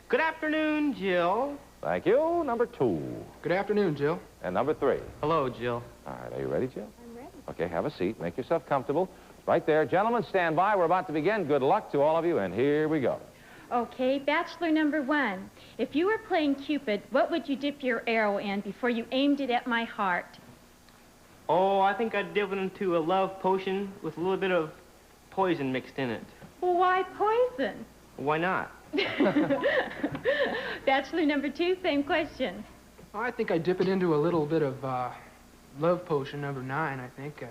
Good afternoon, Jill. Thank you. Number two. Good afternoon, Jill. And number three. Hello, Jill. All right, are you ready, Jill? I'm ready. Okay, have a seat. Make yourself comfortable. Right there. Gentlemen, stand by. We're about to begin. Good luck to all of you, and here we go. Okay, bachelor number one. If you were playing Cupid, what would you dip your arrow in before you aimed it at my heart? Oh, I think I'd dip it into a love potion with a little bit of poison mixed in it. Well, why poison? Why not? Bachelor number two, same question. I think I dip it into a little bit of love potion number 9, I think.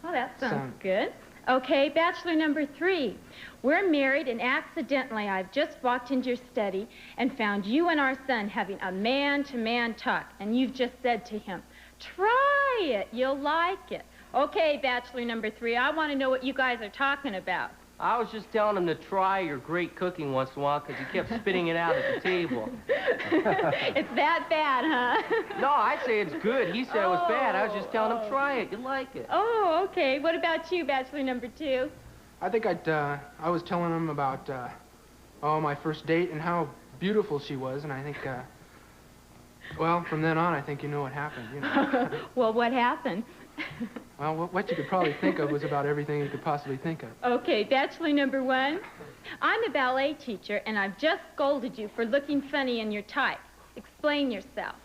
Oh, that sounds good. Okay, bachelor number three. We're married, and accidentally I've just walked into your study and found you and our son having a man-to-man talk, and you've just said to him, try it, you'll like it. Okay, bachelor number three, I want to know what you guys are talking about. I was just telling him to try your great cooking once in a while because he kept spitting it out at the table. It's that bad, huh? No, I say it's good. He said it was bad. I was just telling him, try it. You'll like it. Oh, okay. What about you, bachelor number two? I think I was telling him about, my first date and how beautiful she was, and I think, well, from then on, I think you know what happened, you know. Well, what happened? Well, what you could probably think of was about everything you could possibly think of. Okay, bachelor number one. I'm a ballet teacher, and I've just scolded you for looking funny in your tights. Explain yourself.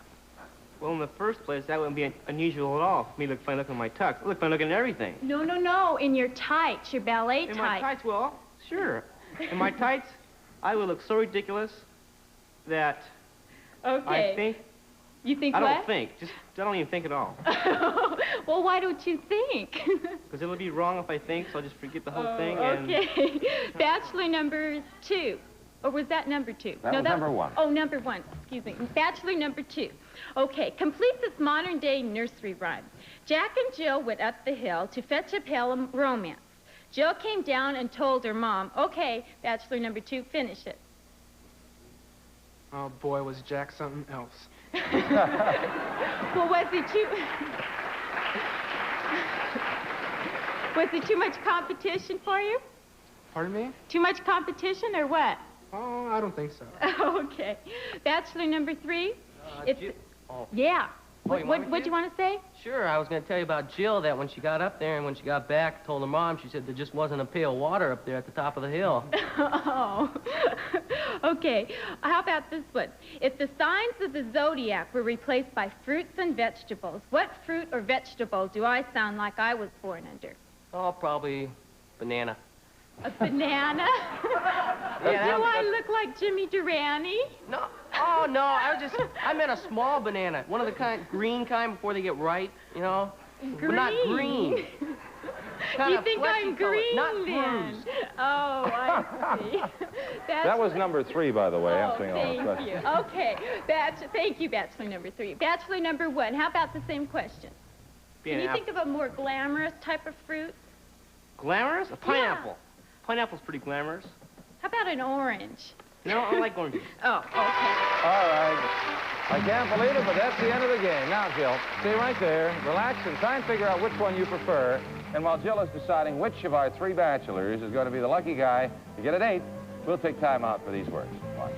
Well, in the first place, that wouldn't be unusual at all for me to look funny looking at my tux. I look funny looking at everything. No, in your tights, your ballet tights. In my tights, well, sure. In my tights, I would look so ridiculous that okay. I think... You think I what? don't think. I don't even think at all. Well, why don't you think? Because it'll be wrong if I think, so I'll just forget the whole thing. Okay. Bachelor number two. Or was that number two? That was number one. Oh, number one. Excuse me. Bachelor number two. Okay, complete this modern-day nursery rhyme. Jack and Jill went up the hill to fetch a pail of romance. Jill came down and told her mom, okay, bachelor number two, finish it. Oh, boy, was Jack something else. Well, was it too much competition for you? Pardon me? Too much competition or what? Oh, I don't think so. Okay. Bachelor number three? Yeah. Oh, What do you want to say? Sure, I was going to tell you about Jill, that when she got up there and when she got back, told her mom, she said there just wasn't a pail of water up there at the top of the hill. Oh. Okay. How about this one? If the signs of the zodiac were replaced by fruits and vegetables, what fruit or vegetable do I sound like I was born under? Oh, probably banana. A banana? Do I look like Jimmy Durante? No. Oh, no, I meant a small banana. One of the green kind before they get ripe, you know? Green? But not green. You think I'm green, not then? bruised. Oh, I see. That was number three, by the way, answering all the Thank you. questions. Okay. Thank you, bachelor number three. Bachelor number one, how about the same question? Can you think of a more glamorous type of fruit? Glamorous? A pineapple. Yeah. Pineapple's pretty glamorous. How about an orange? No, I like oranges. Oh, okay. All right. I can't believe it, but that's the end of the game. Now, Jill, stay right there, relax, and try and figure out which one you prefer. And while Jill is deciding which of our three bachelors is going to be the lucky guy to get a date, we'll take time out for these words. Watch.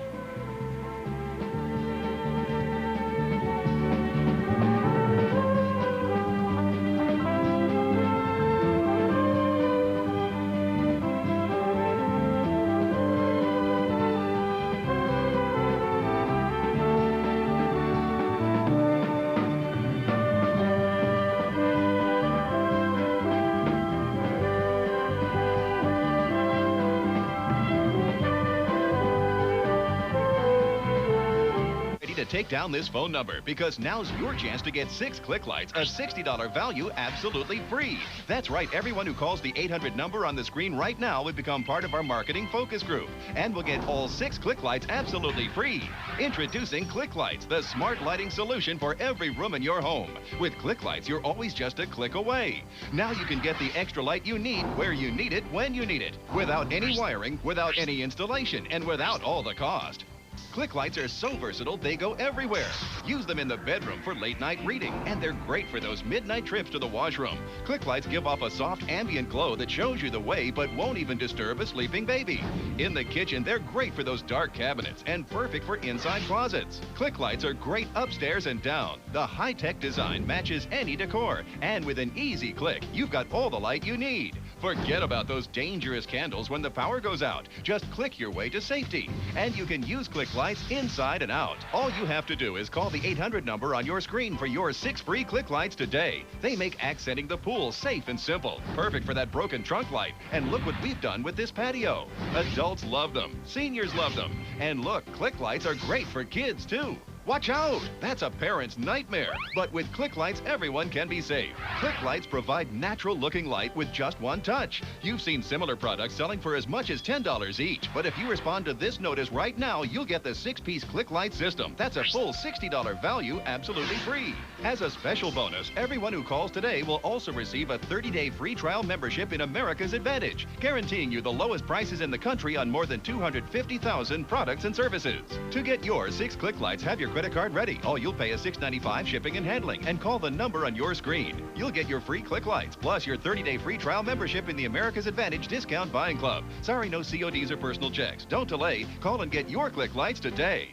Take down this phone number because now's your chance to get 6 click lights, a $60 value, absolutely free. That's right, everyone who calls the 800 number on the screen right now would become part of our marketing focus group and will get all 6 click lights absolutely free. Introducing Click Lights, the smart lighting solution for every room in your home. With Click Lights, you're always just a click away. Now you can get the extra light you need where you need it when you need it, without any wiring, without any installation, and without all the cost. Click lights are so versatile, they go everywhere. Use them in the bedroom for late-night reading, and they're great for those midnight trips to the washroom. Click lights give off a soft ambient glow that shows you the way but won't even disturb a sleeping baby. In the kitchen, they're great for those dark cabinets and perfect for inside closets. Click lights are great upstairs and down. The high-tech design matches any decor, and with an easy click, you've got all the light you need. Forget about those dangerous candles when the power goes out. Just click your way to safety. And you can use Click lights inside and out. All you have to do is call the 800 number on your screen for your 6 free Click lights today. They make accenting the pool safe and simple. Perfect for that broken trunk light. And look what we've done with this patio. Adults love them. Seniors love them. And look, Click lights are great for kids, too. Watch out! That's a parent's nightmare. But with Click lights, everyone can be safe. Click lights provide natural-looking light with just one touch. You've seen similar products selling for as much as $10 each. But if you respond to this notice right now, you'll get the 6-piece Click light system. That's a full $60 value, absolutely free. As a special bonus, everyone who calls today will also receive a 30-day free trial membership in America's Advantage, guaranteeing you the lowest prices in the country on more than 250,000 products and services. To get your 6 Click lights, have your credit card ready. All you'll pay is $6.95 shipping and handling, and call the number on your screen. You'll get your free Click lights, plus your 30-day free trial membership in the America's Advantage Discount Buying Club. Sorry, no CODs or personal checks. Don't delay. Call and get your Click lights today.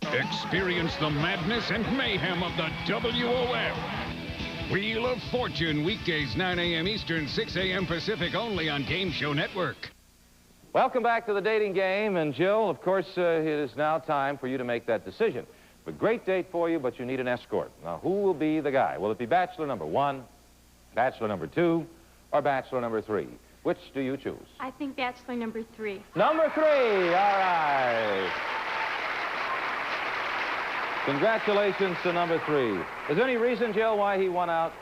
Experience the madness and mayhem of the WOF. Wheel of Fortune, weekdays 9 a.m. Eastern, 6 a.m. Pacific, only on Game Show Network. Welcome back to the dating game. And Jill, of course, it is now time for you to make that decision. A great date for you, but you need an escort. Now, who will be the guy? Will it be bachelor number 1, bachelor number 2, or bachelor number 3? Which do you choose? I think bachelor number 3. Number 3, all right. Congratulations to number 3. Is there any reason, Jill, why he won out?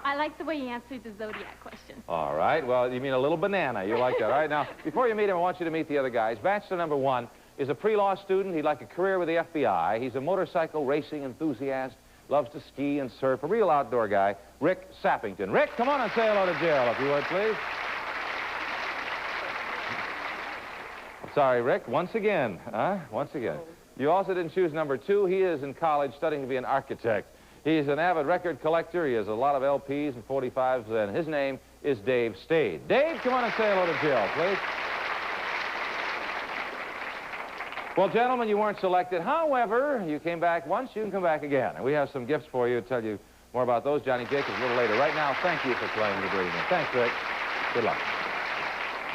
I like the way you answered the Zodiac question. All right. Well, you mean a little banana. You like that, all right? Now, before you meet him, I want you to meet the other guys. Bachelor number 1 is a pre-law student. He'd like a career with the FBI. He's a motorcycle racing enthusiast, loves to ski and surf, a real outdoor guy, Rick Sappington. Rick, come on and say hello to Jill, if you would, please. Sorry, Rick, once again, Once again. You also didn't choose number 2. He is in college studying to be an architect. He's an avid record collector. He has a lot of LPs and 45s, and his name is Dave Stade. Dave, come on and say hello to Jill, please. Well, gentlemen, you weren't selected. However, you came back once, you can come back again. And we have some gifts for you to tell you more about those. Johnny Jacobs a little later. Right now, thank you for playing the greeting. Thanks, Rick. Good luck.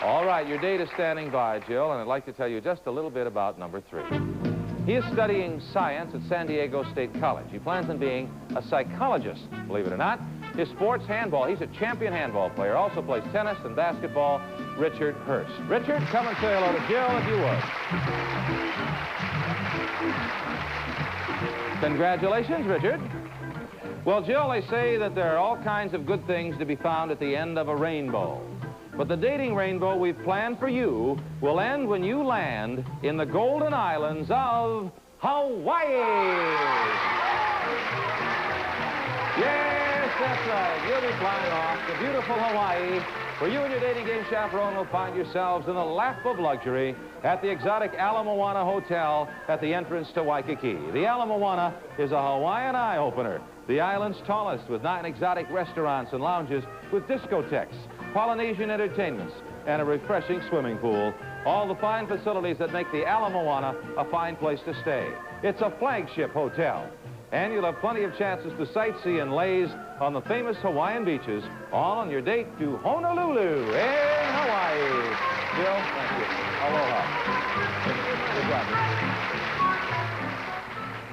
All right, your date is standing by, Jill, and I'd like to tell you just a little bit about number 3. He is studying science at San Diego State College. He plans on being a psychologist, believe it or not. His sport's handball. He's a champion handball player. Also plays tennis and basketball. Richard Hurst. Richard, come and say hello to Jill, if you would. Congratulations, Richard. Well, Jill, they say that there are all kinds of good things to be found at the end of a rainbow. But the dating rainbow we've planned for you will end when you land in the Golden Islands of Hawaii. Yes, that's right. You'll be flying off to beautiful Hawaii, where you and your dating game chaperone will find yourselves in the lap of luxury at the exotic Ala Moana Hotel at the entrance to Waikiki. The Ala Moana is a Hawaiian eye-opener, the island's tallest, with 9 exotic restaurants and lounges with discotheques, Polynesian entertainments, and a refreshing swimming pool. All the fine facilities that make the Ala Moana a fine place to stay. It's a flagship hotel. And you'll have plenty of chances to sightsee and laze on the famous Hawaiian beaches, all on your date to Honolulu in Hawaii. Jill, thank you. Aloha. Good job.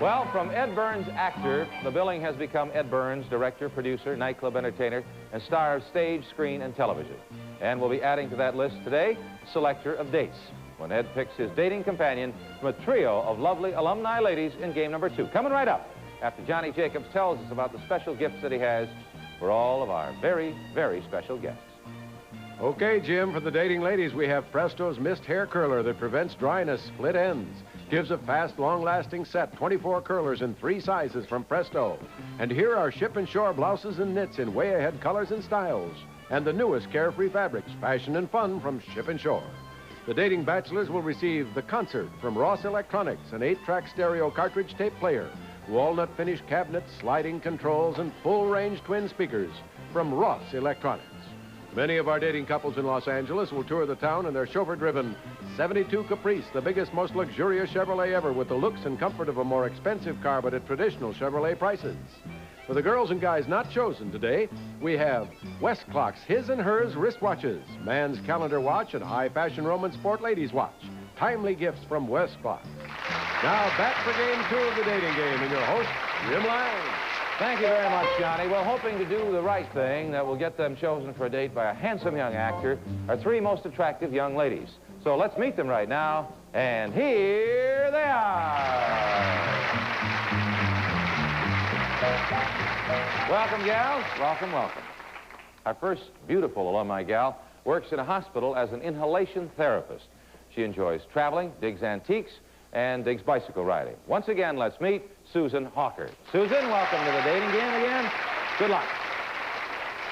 Well, from Ed Burns, actor, the billing has become Ed Burns, director, producer, nightclub entertainer, and star of stage, screen, and television. And we'll be adding to that list today, selector of dates, when Ed picks his dating companion from a trio of lovely alumni ladies in game number 2. Coming right up after Johnny Jacobs tells us about the special gifts that he has for all of our very, very special guests. Okay, Jim, for the dating ladies, we have Presto's Mist Hair Curler that prevents dryness, split ends. Gives a fast, long-lasting set, 24 curlers in 3 sizes from Presto. And here are Ship and Shore blouses and knits in way-ahead colors and styles. And the newest carefree fabrics, fashion and fun from Ship and Shore. The dating bachelors will receive The Concert from Ross Electronics, an 8-track stereo cartridge tape player, walnut finish cabinets, sliding controls, and full-range twin speakers from Ross Electronics. Many of our dating couples in Los Angeles will tour the town in their chauffeur-driven 72 Caprice, the biggest, most luxurious Chevrolet ever, with the looks and comfort of a more expensive car, but at traditional Chevrolet prices. For the girls and guys not chosen today, we have West Clock's His and Hers wristwatches, man's calendar watch, and high-fashion Roman sport ladies watch. Timely gifts from West Clock. Now back for game 2 of the dating game, and your host, Jim Lang. Thank you very much, Johnny. Well, hoping to do the right thing that will get them chosen for a date by a handsome young actor are 3 most attractive young ladies. So let's meet them right now, and here they are. Welcome, gals. Welcome, welcome. Our first beautiful alumni gal works in a hospital as an inhalation therapist. She enjoys traveling, digs antiques, and digs bicycle riding. Once again, let's meet Susan Hawker. Susan, welcome to the dating game again. Good luck.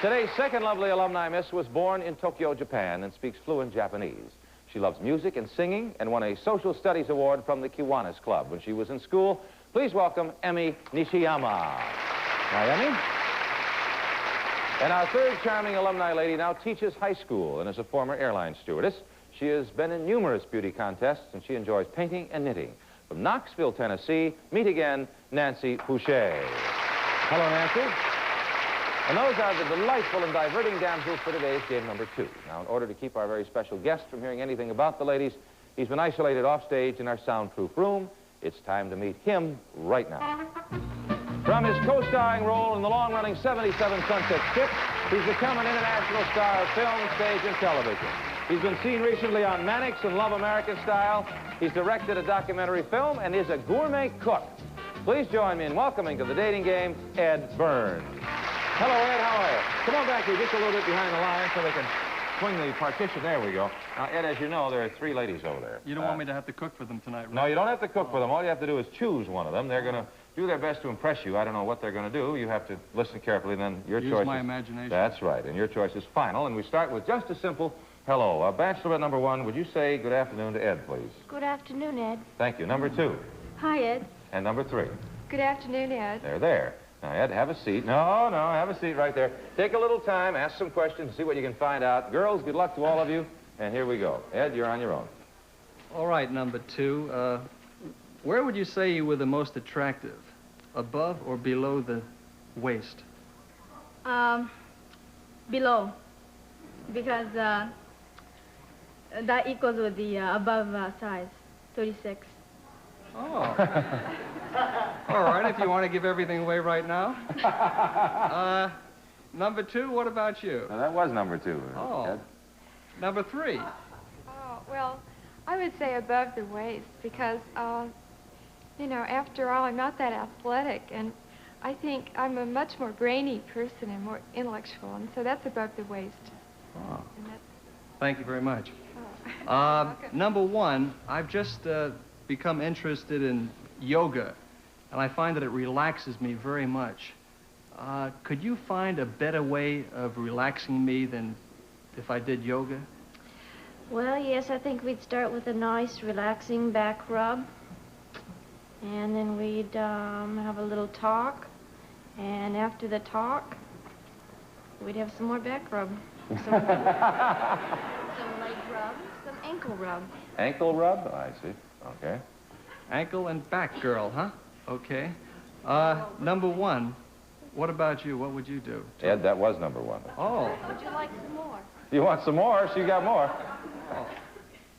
Today's second lovely alumni miss was born in Tokyo, Japan, and speaks fluent Japanese. She loves music and singing and won a Social Studies Award from the Kiwanis Club when she was in school. Please welcome Emi Nishiyama. Hi, Emi. And our third charming alumni lady now teaches high school and is a former airline stewardess. She has been in numerous beauty contests, and she enjoys painting and knitting. From Knoxville, Tennessee, meet again Nancy Fouché. Hello, Nancy. And those are the delightful and diverting damsels for today's game number 2. Now, in order to keep our very special guest from hearing anything about the ladies, he's been isolated off stage in our soundproof room. It's time to meet him right now. From his co-starring role in the long-running 77 Sunset Strip, he's become an international star of film, stage, and television. He's been seen recently on Mannix and Love American Style. He's directed a documentary film and is a gourmet cook. Please join me in welcoming to the dating game, Ed Burns. Hello, Ed. How are you? Come on back here just a little bit behind the line so they can swing the partition. There we go. Now, Ed, as you know, there are 3 ladies over there. You don't want me to have to cook for them tonight, right? No, you don't have to cook for them. All you have to do is choose one of them. They're going to do their best to impress you. I don't know what they're going to do. You have to listen carefully, then your choice. Use my imagination. That's right, and your choice is final. And we start with just a simple hello. Bachelorette number 1, would you say good afternoon to Ed, please? Good afternoon, Ed. Thank you. Number 2. Hi, Ed. And number 3. Good afternoon, Ed. They're there. Now, Ed, have a seat. No, have a seat right there. Take a little time, ask some questions, see what you can find out. Girls, good luck to all of you, and here we go. Ed, you're on your own. All right, number 2. Where would you say you were the most attractive? Above or below the waist? Below. Because that equals with the above size, 36. Oh. All right, if you want to give everything away right now. Number 2, what about you? Now, that was number 2. Oh. Ed. Number 3. Oh, well, I would say above the waist because, you know, after all, I'm not that athletic, and I think I'm a much more brainy person and more intellectual, and so that's above the waist. Oh. Thank you very much. Oh. Number 1, I've just become interested in yoga, and I find that it relaxes me very much. Could you find a better way of relaxing me than if I did yoga? Well, yes, I think we'd start with a nice, relaxing back rub. And then we'd have a little talk. And after the talk, we'd have some more back rub. Some leg rub, some ankle rub. Ankle rub? I see. Okay. Ankle and back girl, huh? Okay. Number 1, what about you? What would you do? Ed, that was number 1. Oh. Would you like some more? You want some more? She got more. Oh.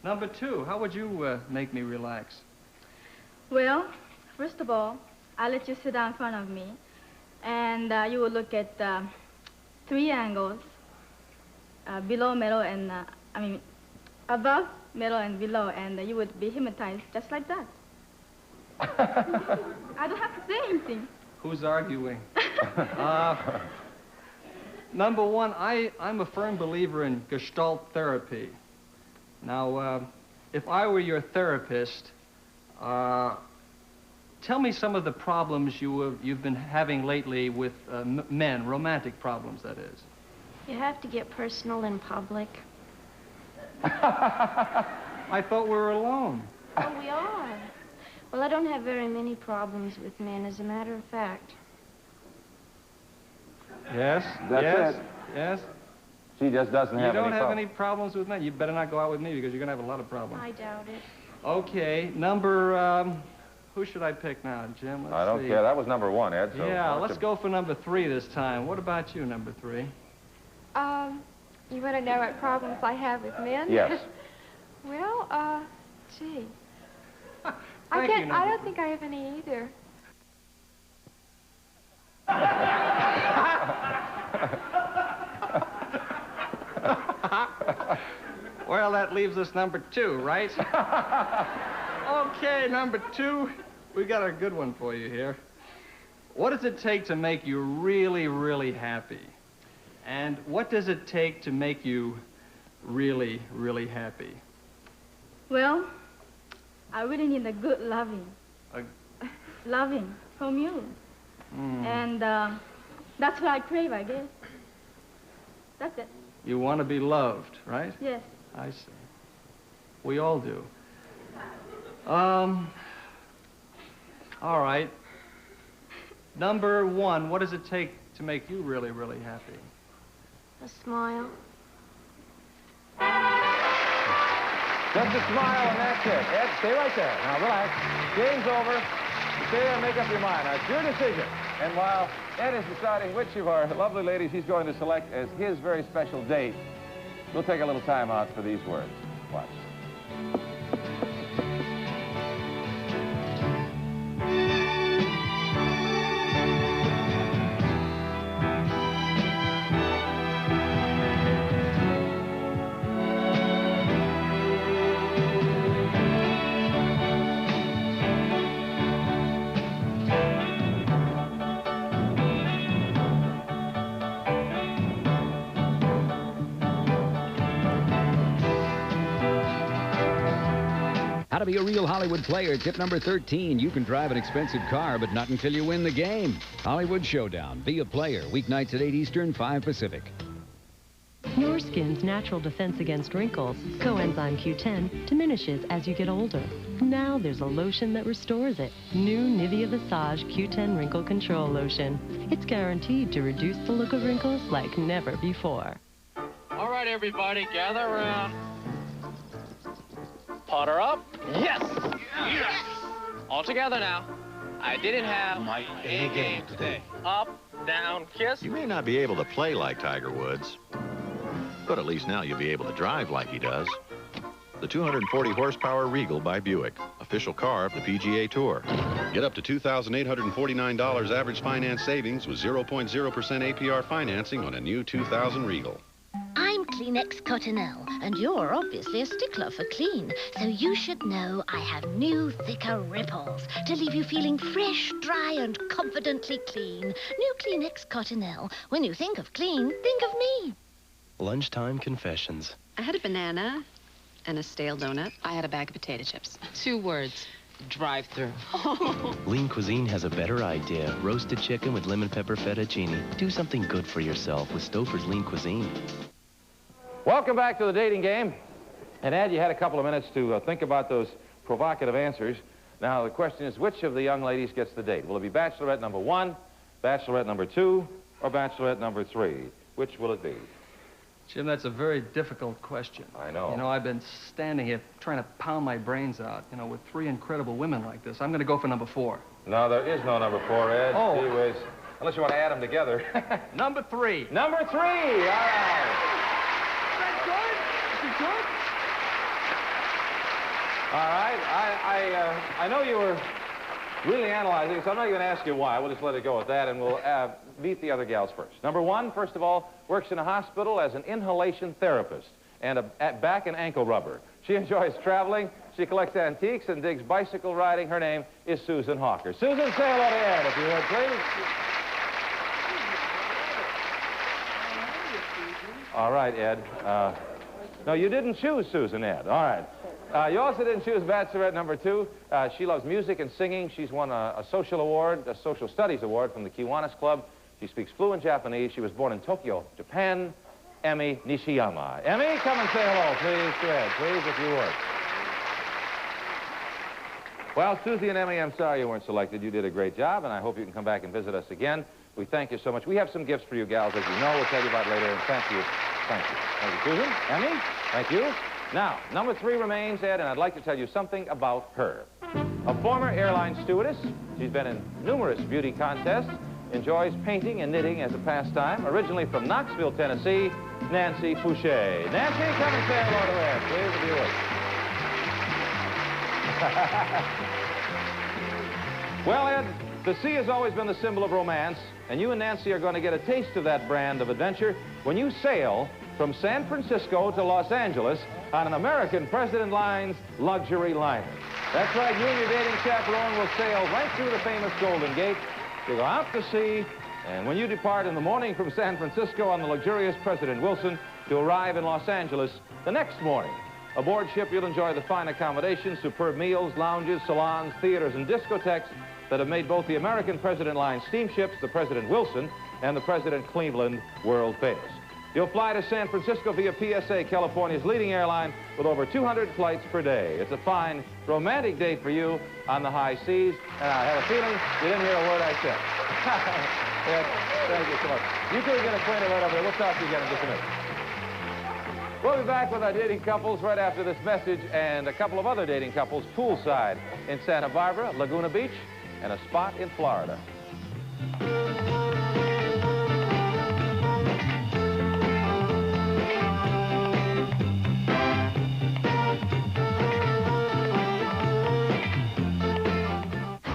Number 2, how would you make me relax? Well, first of all, I'll let you sit down in front of me, and you will look at 3 angles, below, middle, and, above, middle, and below, and you would be hypnotized just like that. I don't have to say anything. Who's arguing? Number 1, I'm a firm believer in Gestalt therapy. Now, if I were your therapist, tell me some of the problems you've been having lately with men, romantic problems, that is. You have to get personal in public. I thought we were alone. Oh, we are. Well, I don't have very many problems with men, as a matter of fact. Yes? That's yes? it. Yes? She just doesn't have You don't any have problem. any problems with men? You better not go out with me because you're going to have a lot of problems. I doubt it. Okay, who should I pick now, Jim? Let's I don't see. care. That was number 1, Ed. So Yeah, why don't let's you- go for number 3 this time. What about you, number 3? You want to know what problems I have with men? Yes. Well, gee. Thank you, I don't think I have any either. Well, that leaves us number 2, right? Okay, number 2. We got a good one for you here. What does it take to make you really, really happy? And what does it take to make you really, really happy? Well, I really need a good loving. Loving from you. And that's what I crave, I guess. That's it. You want to be loved, right? Yes. I see. We all do. All right. Number 1, what does it take to make you really, really happy? A smile. Just a smile and that's it. Ed, stay right there. Now, relax. Game's over. Stay there and make up your mind. Now, it's your decision. And while Ed is deciding which of our lovely ladies he's going to select as his very special date, we'll take a little time out for these words. Watch. How to be a real Hollywood player. Tip number 13. You can drive an expensive car, but not until you win the game. Hollywood Showdown. Be a player. Weeknights at 8 Eastern, 5 Pacific. Your skin's natural defense against wrinkles, coenzyme Q10, diminishes as you get older. Now there's a lotion that restores it. New Nivea Visage Q10 Wrinkle Control Lotion. It's guaranteed to reduce the look of wrinkles like never before. All right, everybody, gather around. Potter up. Yes! Yes! All together now. I didn't have my A game today. Up, down, kiss. You may not be able to play like Tiger Woods, but at least now you'll be able to drive like he does. The 240 horsepower Regal by Buick, official car of the PGA Tour. Get up to $2,849 average finance savings with 0.0% APR financing on a new 2000 Regal. I'm Kleenex Cottonelle, and you're obviously a stickler for clean, so you should know I have new, thicker ripples to leave you feeling fresh, dry, and confidently clean. New Kleenex Cottonelle. When you think of clean, think of me. Lunchtime confessions. I had a banana and a stale donut. I had a bag of potato chips. 2 words. Drive-through. Lean Cuisine has a better idea. Roasted chicken with lemon pepper fettuccine. Do something good for yourself with Stouffer's Lean Cuisine. Welcome back to the dating game. And Ed, you had a couple of minutes to think about those provocative answers. Now, the question is, which of the young ladies gets the date? Will it be bachelorette number 1, bachelorette number 2, or bachelorette number 3? Which will it be? Jim, that's a very difficult question. I know. You know, I've been standing here trying to pound my brains out, you know, with 3 incredible women like this. I'm going to go for number 4. No, there is no number 4, Ed. Oh. Gee whiz. Unless you want to add them together. Number 3. Number 3. All right. All right. I know you were really analyzing, so I'm not going to ask you why. We'll just let it go at that, and we'll meet the other gals first. Number 1, first of all, works in a hospital as an inhalation therapist and a back and ankle rubber. She enjoys traveling. She collects antiques and digs bicycle riding. Her name is Susan Hawker. Susan, say hello to Ed, if you would, please. All right, Ed. No, you didn't choose Susan, Ed. All right. You also didn't choose bachelorette number 2. She loves music and singing. She's won a social award, a social studies award from the Kiwanis Club. She speaks fluent Japanese. She was born in Tokyo, Japan. Emmy Nishiyama. Emmy, come and say hello, please, to Ed, please, if you would. Well, Susie and Emmy, I'm sorry you weren't selected. You did a great job, and I hope you can come back and visit us again. We thank you so much. We have some gifts for you gals, as you know. We'll tell you about later, and thank you. Thank you. Thank you, Susan. Emmy, thank you. Now, number 3 remains, Ed, and I'd like to tell you something about her. A former airline stewardess. She's been in numerous beauty contests, enjoys painting and knitting as a pastime. Originally from Knoxville, Tennessee, Nancy Fouché. Nancy, come and say hello to Ed, please, if you would. Well, Ed, the sea has always been the symbol of romance, and you and Nancy are going to get a taste of that brand of adventure when you sail from San Francisco to Los Angeles on an American President Lines luxury liner. That's right, you and your dating chaperone will sail right through the famous Golden Gate. You'll go out to sea, and when you depart in the morning from San Francisco on the luxurious President Wilson, to arrive in Los Angeles the next morning. Aboard ship, you'll enjoy the fine accommodations, superb meals, lounges, salons, theaters, and discotheques that have made both the American President Line steamships, the President Wilson, and the President Cleveland world famous. You'll fly to San Francisco via PSA, California's leading airline, with over 200 flights per day. It's a fine, romantic day for you on the high seas, and I have a feeling you didn't hear a word I said. Ed, thank you so much. You two get acquainted right over there. We'll talk to you again in just a minute. We'll be back with our dating couples right after this message and a couple of other dating couples poolside in Santa Barbara, Laguna Beach, and a spot in Florida.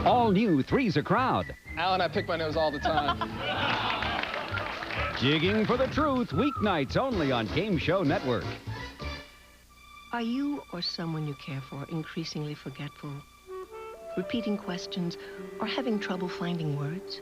All new Three's a Crowd. Alan, I pick my nose all the time. Jigging for the Truth, weeknights only on Game Show Network. Are you or someone you care for increasingly forgetful, repeating questions, or having trouble finding words?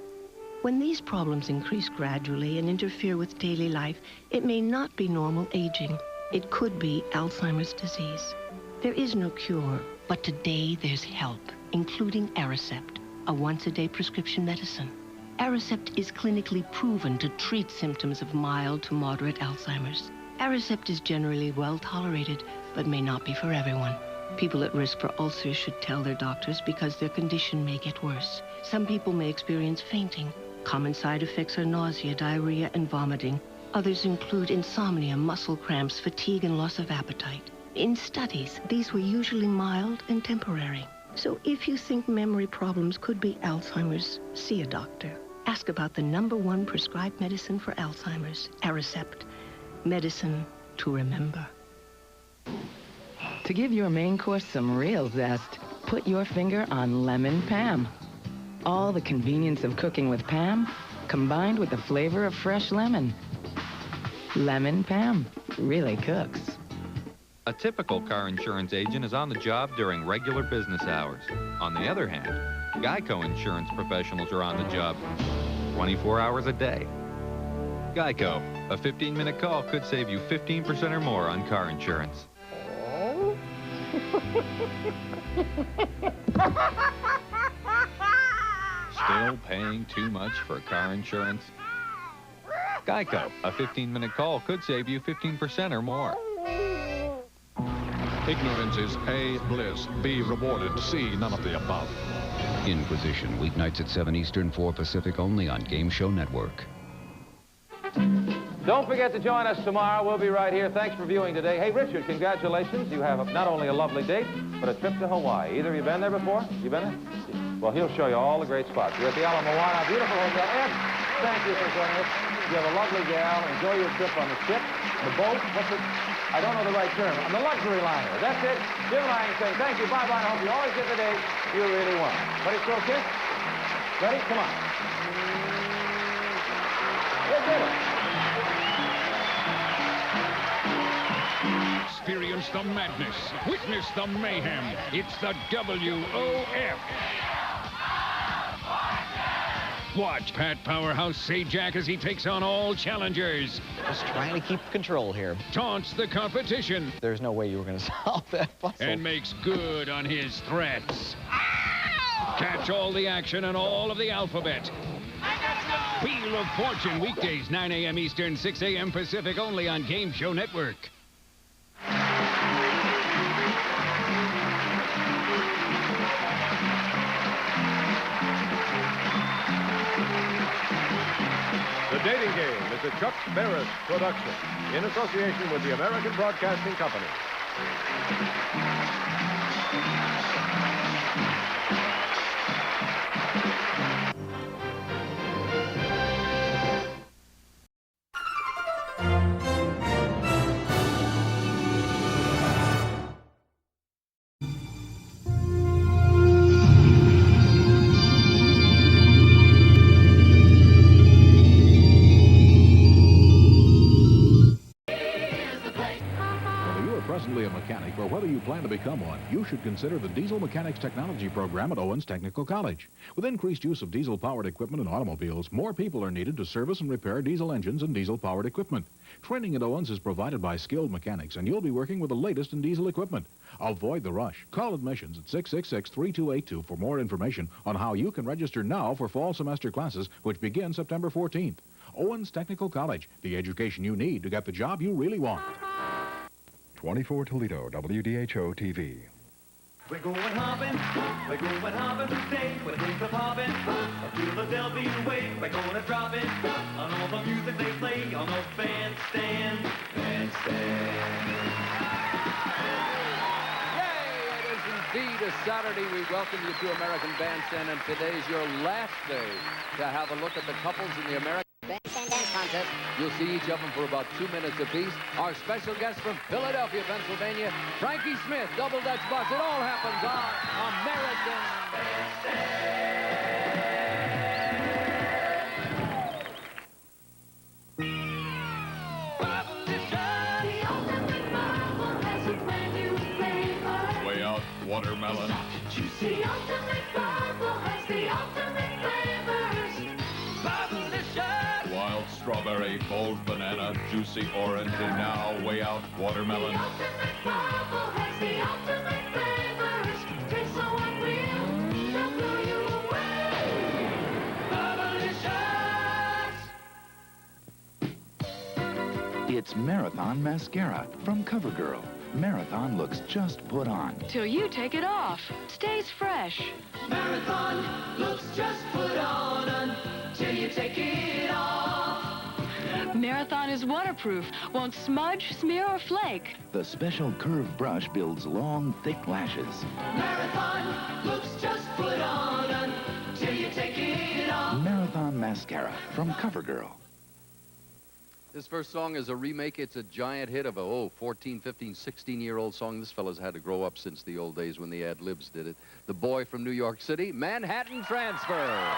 When these problems increase gradually and interfere with daily life, it may not be normal aging. It could be Alzheimer's disease. There is no cure, but today there's help, including Aricept, a once-a-day prescription medicine. Aricept is clinically proven to treat symptoms of mild to moderate Alzheimer's. Aricept is generally well tolerated, but may not be for everyone. People at risk for ulcers should tell their doctors because their condition may get worse. Some people may experience fainting. Common side effects are nausea, diarrhea, and vomiting. Others include insomnia, muscle cramps, fatigue, and loss of appetite. In studies, these were usually mild and temporary. So if you think memory problems could be Alzheimer's, see a doctor. Ask about the #1 prescribed medicine for Alzheimer's, Aricept. Medicine to remember. To give your main course some real zest, put your finger on Lemon Pam. All the convenience of cooking with Pam, combined with the flavor of fresh lemon. Lemon Pam really cooks. A typical car insurance agent is on the job during regular business hours. On the other hand, Geico insurance professionals are on the job 24 hours a day. Geico, a 15-minute call could save you 15% or more on car insurance. Still paying too much for car insurance? Geico, a 15-minute call could save you 15% or more. Ignorance is A, bliss, B, rewarded, C, none of the above. Inquisition, weeknights at 7 Eastern, 4 Pacific, only on Game Show Network. Don't forget to join us tomorrow. We'll be right here. Thanks for viewing today. Hey, Richard, congratulations. You have not only a lovely date, but a trip to Hawaii. Either of you been there before? You been there? Well, he'll show you all the great spots. You're at the Ala Moana, beautiful hotel. Ed, thank you for joining us. You have a lovely gal. Enjoy your trip on the ship, the boat. What's it? I don't know the right term. On the luxury liner. That's it. Jim Lang saying thank you. Bye-bye. I hope you always get the date you really want. Ready, throw a kiss? Ready? Come on. Let's get it. Experience the madness. Witness the mayhem. It's the WOF. Watch Pat Powerhouse Sajak as he takes on all challengers. Just trying to keep control here. Taunts the competition. There's no way you were going to solve that puzzle. And makes good on his threats. Catch all the action and all of the alphabet. Wheel of Fortune, weekdays, 9 a.m. Eastern, 6 a.m. Pacific, only on Game Show Network. a Chuck Barris production in association with the American Broadcasting Company. Presently a mechanic, or whether you plan to become one, you should consider the Diesel Mechanics Technology Program at Owens Technical College. With increased use of diesel-powered equipment in automobiles, more people are needed to service and repair diesel engines and diesel-powered equipment. Training at Owens is provided by skilled mechanics, and you'll be working with the latest in diesel equipment. Avoid the rush. Call admissions at 666-3282 for more information on how you can register now for fall semester classes, which begin September 14th. Owens Technical College, the education you need to get the job you really want. 24 Toledo, WDHO-TV. We're going hopping today, with a taste of hopping, up to the Delvey Way. We're gonna drop it on all the music they play on the bandstand. Yay! It is indeed a Saturday. We welcome you to American Bandstand, and today's your last day to have a look at the couples in the American Bandstand Dance Contest. You'll see each of them for about 2 minutes apiece. Our special guest from Philadelphia, Pennsylvania, Frankie Smith, Double Dutch Bus. It all happens on American Bandstand. Way out, watermelon. The ultimate bubble has the ultimate flavors. Bubblicious. Wild strawberry, bold banana, juicy orange, and now way out, watermelon. The ultimate bubble has the ultimate flavors. Tastes so unreal, they'll blow you away. Bubblicious. It's Marathon Mascara from CoverGirl. Marathon looks just put on. Till you take it off. Stays fresh. Marathon looks just put on until you take it off. Marathon is waterproof. Won't smudge, smear, or flake. The special curved brush builds long, thick lashes. Marathon looks just put on until you take it off. Marathon Mascara from CoverGirl. This first song is a remake. It's a giant hit of a, 14, 15, 16-year-old song. This fella's had to grow up since the old days when the ad-libs did it. The boy from New York City, Manhattan Transfer.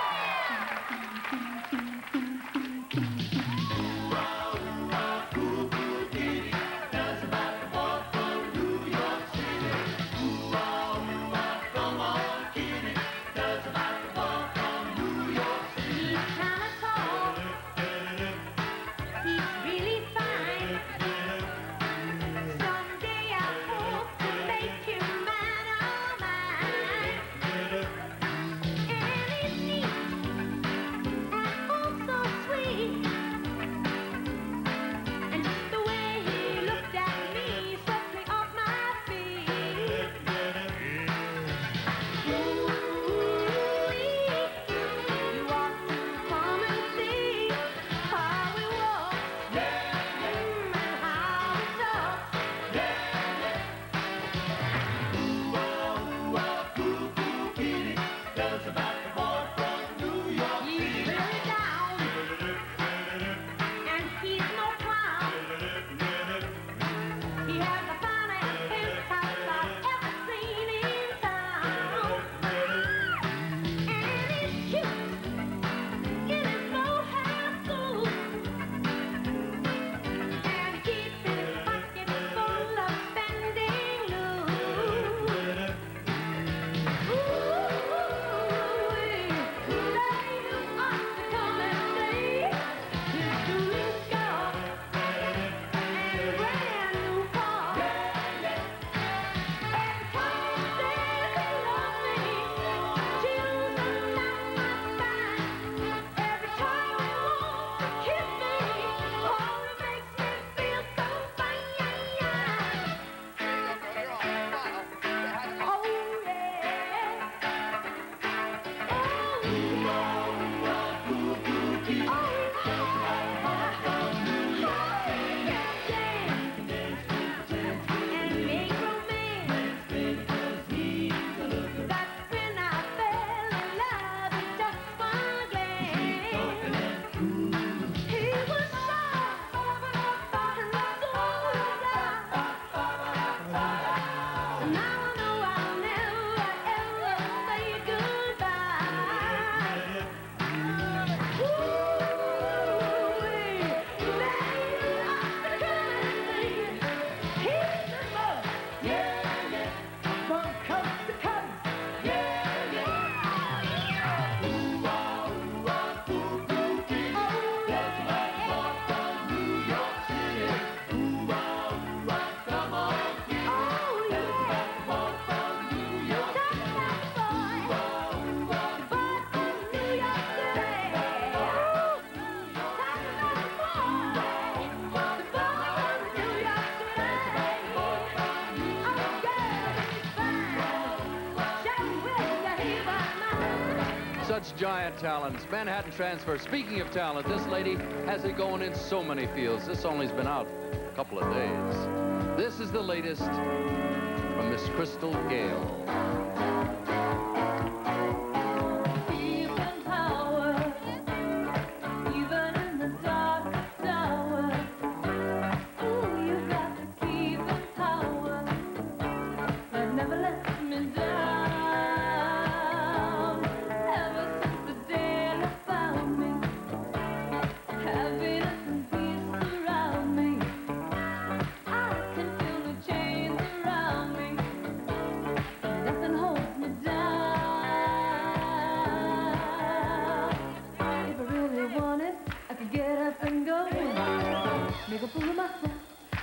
Such giant talents. Manhattan Transfer. Speaking of talent, this lady has it going in so many fields. This only's been out a couple of days. This is the latest from Miss Crystal Gale. Make a fool of myself,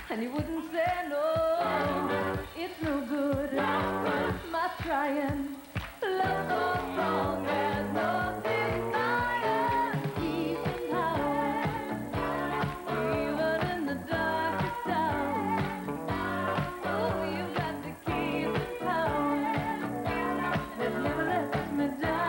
and you wouldn't say no. It's no good, my trying. Love so strong, there's no denying. Keeping high, even in the darkest hour. Oh, you've got to keep it power. That never lets me down.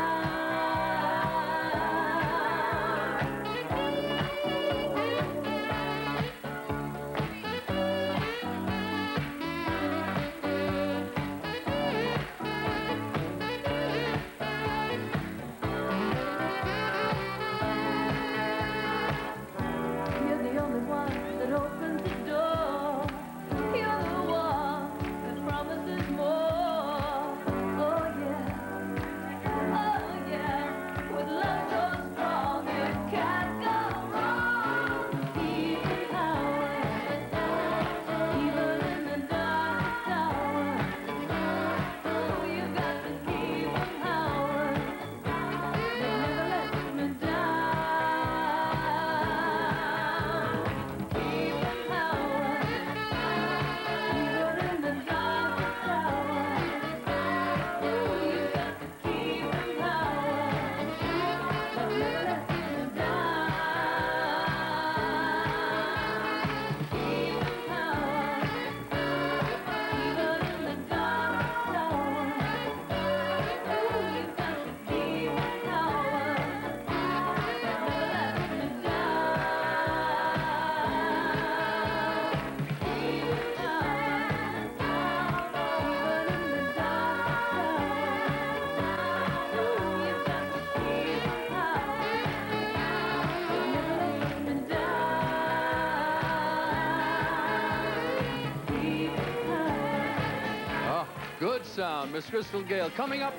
Good sound, Miss Crystal Gale. Coming up,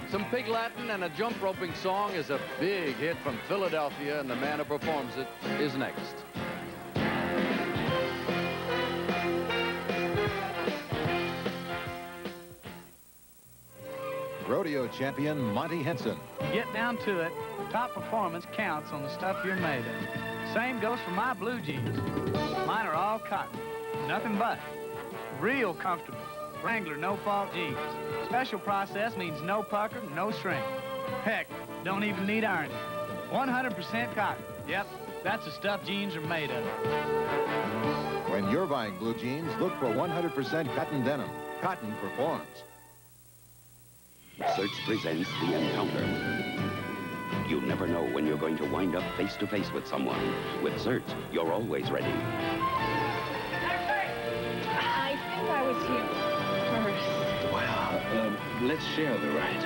some pig Latin and a jump roping song is a big hit from Philadelphia, and the man who performs it is next. Rodeo champion Monty Henson. Get down to it. Top performance counts on the stuff you're made of. Same goes for my blue jeans. Mine are all cotton. Nothing but. Real comfortable. Wrangler no-fault jeans. Special process means no pucker, no shrink. Heck, don't even need ironing. 100% cotton. Yep, that's the stuff jeans are made of. When you're buying blue jeans, look for 100% cotton denim. Cotton performs. Search presents The Encounter. You never know when you're going to wind up face-to-face with someone. With Search, you're always ready. I think I was here first. Well, let's share the ride.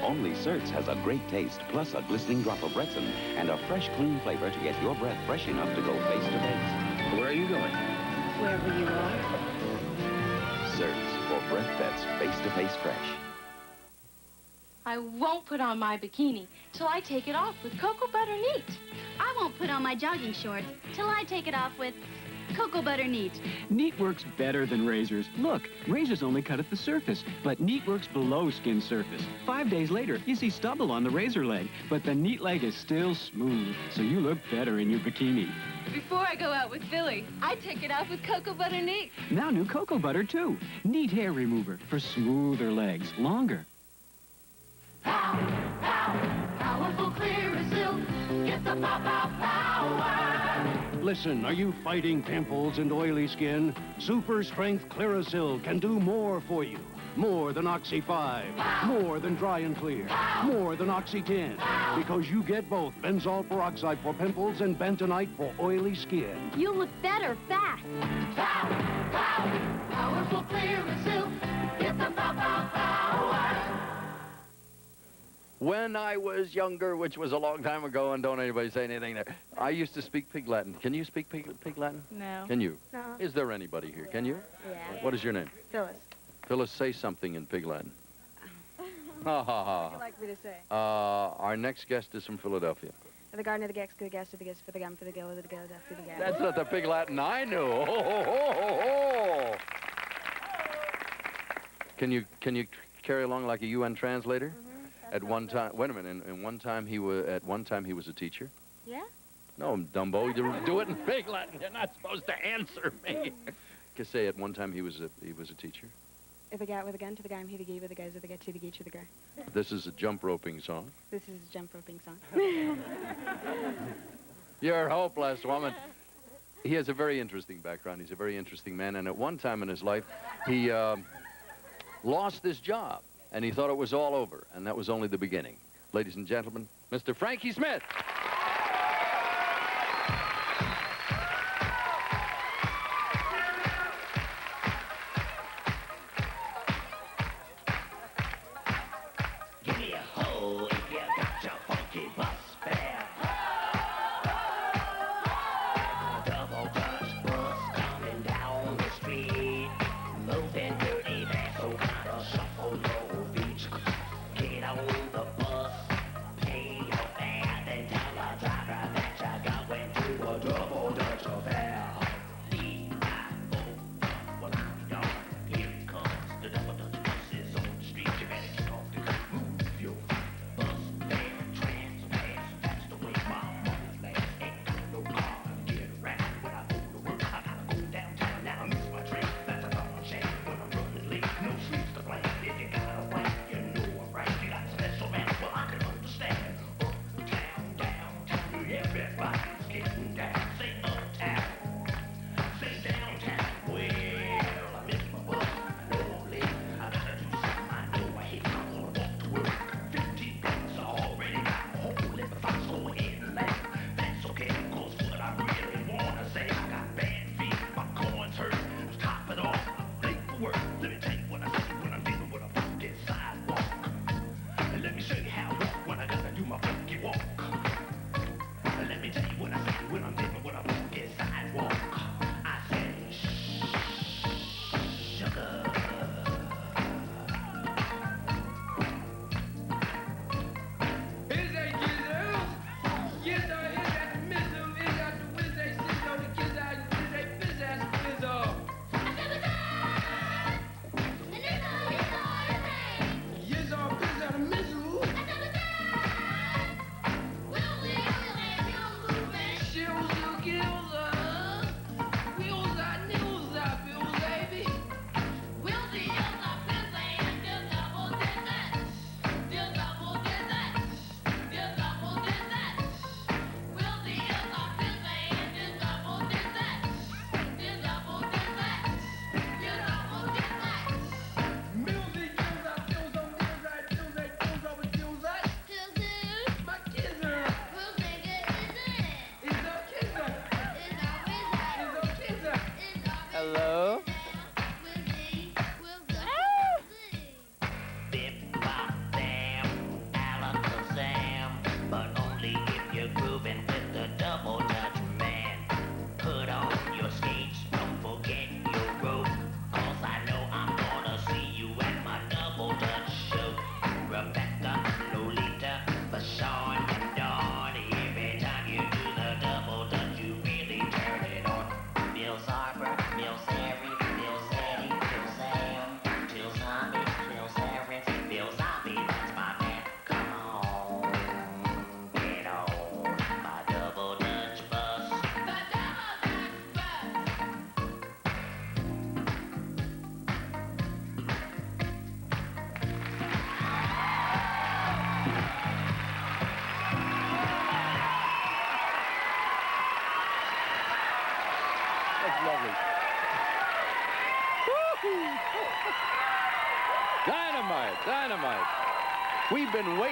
Only Search has a great taste, plus a glistening drop of Retsin and a fresh, clean flavor to get your breath fresh enough to go face-to-face. Where are you going? Wherever you are. Search for breath that's face-to-face fresh. I won't put on my bikini till I take it off with Cocoa Butter Neat. I won't put on my jogging shorts till I take it off with Cocoa Butter Neat. Neat works better than razors. Look, razors only cut at the surface, but Neat works below skin surface. 5 days later, you see stubble on the razor leg, but the Neat leg is still smooth, so you look better in your bikini. Before I go out with Billy, I take it off with Cocoa Butter Neat. Now new Cocoa Butter, too. Neat hair remover for smoother legs, longer. Powerful, clear as silk. Get the pop-out power. Listen, are you fighting pimples and oily skin? Super Strength Clearasil can do more for you. More than Oxy 5. More than Dry and Clear. More than Oxy 10. Because you get both Benzol peroxide for pimples and bentonite for oily skin. You look better fast. Powerful, clear, and silk. Get the power. When I was younger, which was a long time ago, and don't anybody say anything there, I used to speak Pig Latin. Can you speak Pig Latin? No. Can you? No. Is there anybody here? Can you? Yeah. What is your name? Phyllis. Phyllis, say something in Pig Latin. Ha ha What would you ha. like me to say? Our next guest is from Philadelphia. For the garden of the gex, for the guest of the guest, for the gum, for the gill, for the gill, for the gas. That's not the Pig Latin I knew. Ho, ho, ho, ho, ho. Can you carry along like a UN translator? At one time, wait a minute. And one time he was a teacher. Yeah? No, Dumbo, you do it in Pig Latin. You're not supposed to answer me. Can say at one time he was a teacher. If the gat with a gun, to the guy, he the gee, with the guys, with the get, to the gee, to the guy. This is a jump roping song. This is a jump roping song. You're hopeless, woman. He has a very interesting background. He's a very interesting man. And at one time in his life, he lost his job. And he thought it was all over. And that was only the beginning. Ladies and gentlemen, Mr. Frankie Smith. Give me a hoe if you got your funky bus fare. Double Dutch bus coming down the street. Moving dirty back, so kinda shuffle your feet. Get on the bus, pay your fare, then tell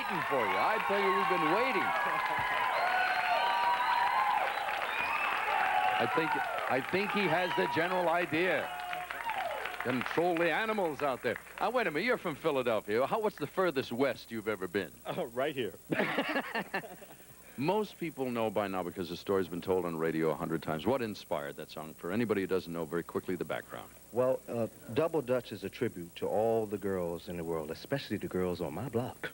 waiting for you. I tell you, we've been waiting. I think he has the general idea. Control the animals out there. Wait a minute, you're from Philadelphia. What's the furthest west you've ever been? Oh, right here. Most people know by now because the story's been told on radio 100 times. What inspired that song? For anybody who doesn't know, very quickly, the background. Well, Double Dutch is a tribute to all the girls in the world, especially the girls on my block.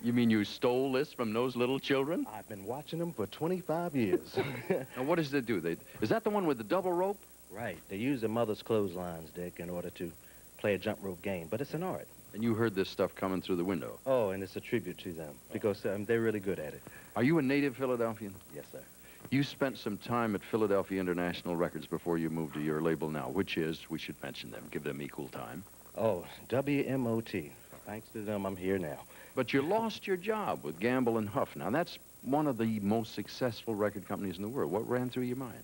You mean you stole this from those little children? I've been watching them for 25 years. Now, what does they do? Is that the one with the double rope? Right. They use their mother's clotheslines, Dick, in order to play a jump rope game. But it's an art. And you heard this stuff coming through the window? Oh, and it's a tribute to them because they're really good at it. Are you a native Philadelphian? Yes, sir. You spent some time at Philadelphia International Records before you moved to your label now, which is, we should mention them, give them equal time. Oh, WMOT. Thanks to them, I'm here now. But you lost your job with Gamble and Huff. Now, that's one of the most successful record companies in the world. What ran through your mind?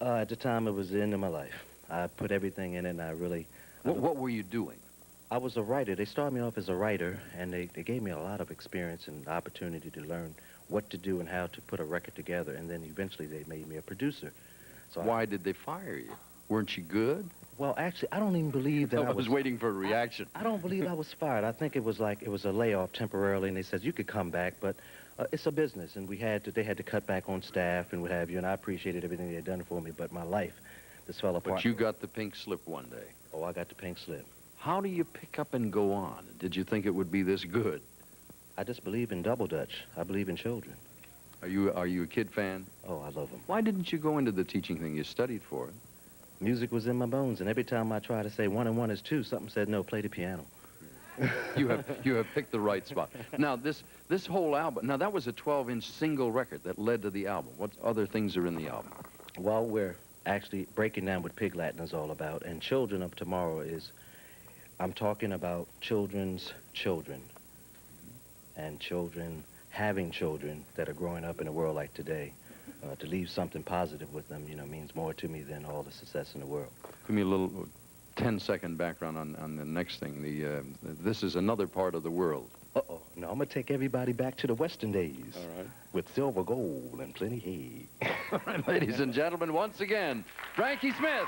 At the time, it was the end of my life. I put everything in it, and I really... What were you doing? I was a writer. They started me off as a writer, and they gave me a lot of experience and opportunity to learn what to do and how to put a record together, and then eventually they made me a producer. So Why did they fire you? Weren't you good? Well, actually, I don't even believe that I was waiting for a reaction. I don't believe I was fired. I think it was a layoff temporarily, and they said, you could come back, but it's a business, and they had to cut back on staff and what have you, and I appreciated everything they had done for me, but my life just fell apart. But you got the pink slip one day. Oh, I got the pink slip. How do you pick up and go on? Did you think it would be this good? I just believe in Double Dutch. I believe in children. Are you a kid fan? Oh, I love them. Why didn't you go into the teaching thing? You studied for it. Music was in my bones, and every time I try to say 1 and 1 is 2, something said, no, play the piano. You have picked the right spot. Now, this whole album, now that was a 12-inch single record that led to the album. What other things are in the album? Well, we're actually breaking down what Pig Latin is all about, and Children of Tomorrow is, I'm talking about children's children, and children having children that are growing up in a world like today. To leave something positive with them, means more to me than all the success in the world. Give me a little 10-second background on the next thing. This is another part of the world. Uh-oh. No, I'm going to take everybody back to the Western days. All right. With silver, gold, and plenty hay. All right, ladies and gentlemen, once again, Frankie Smith.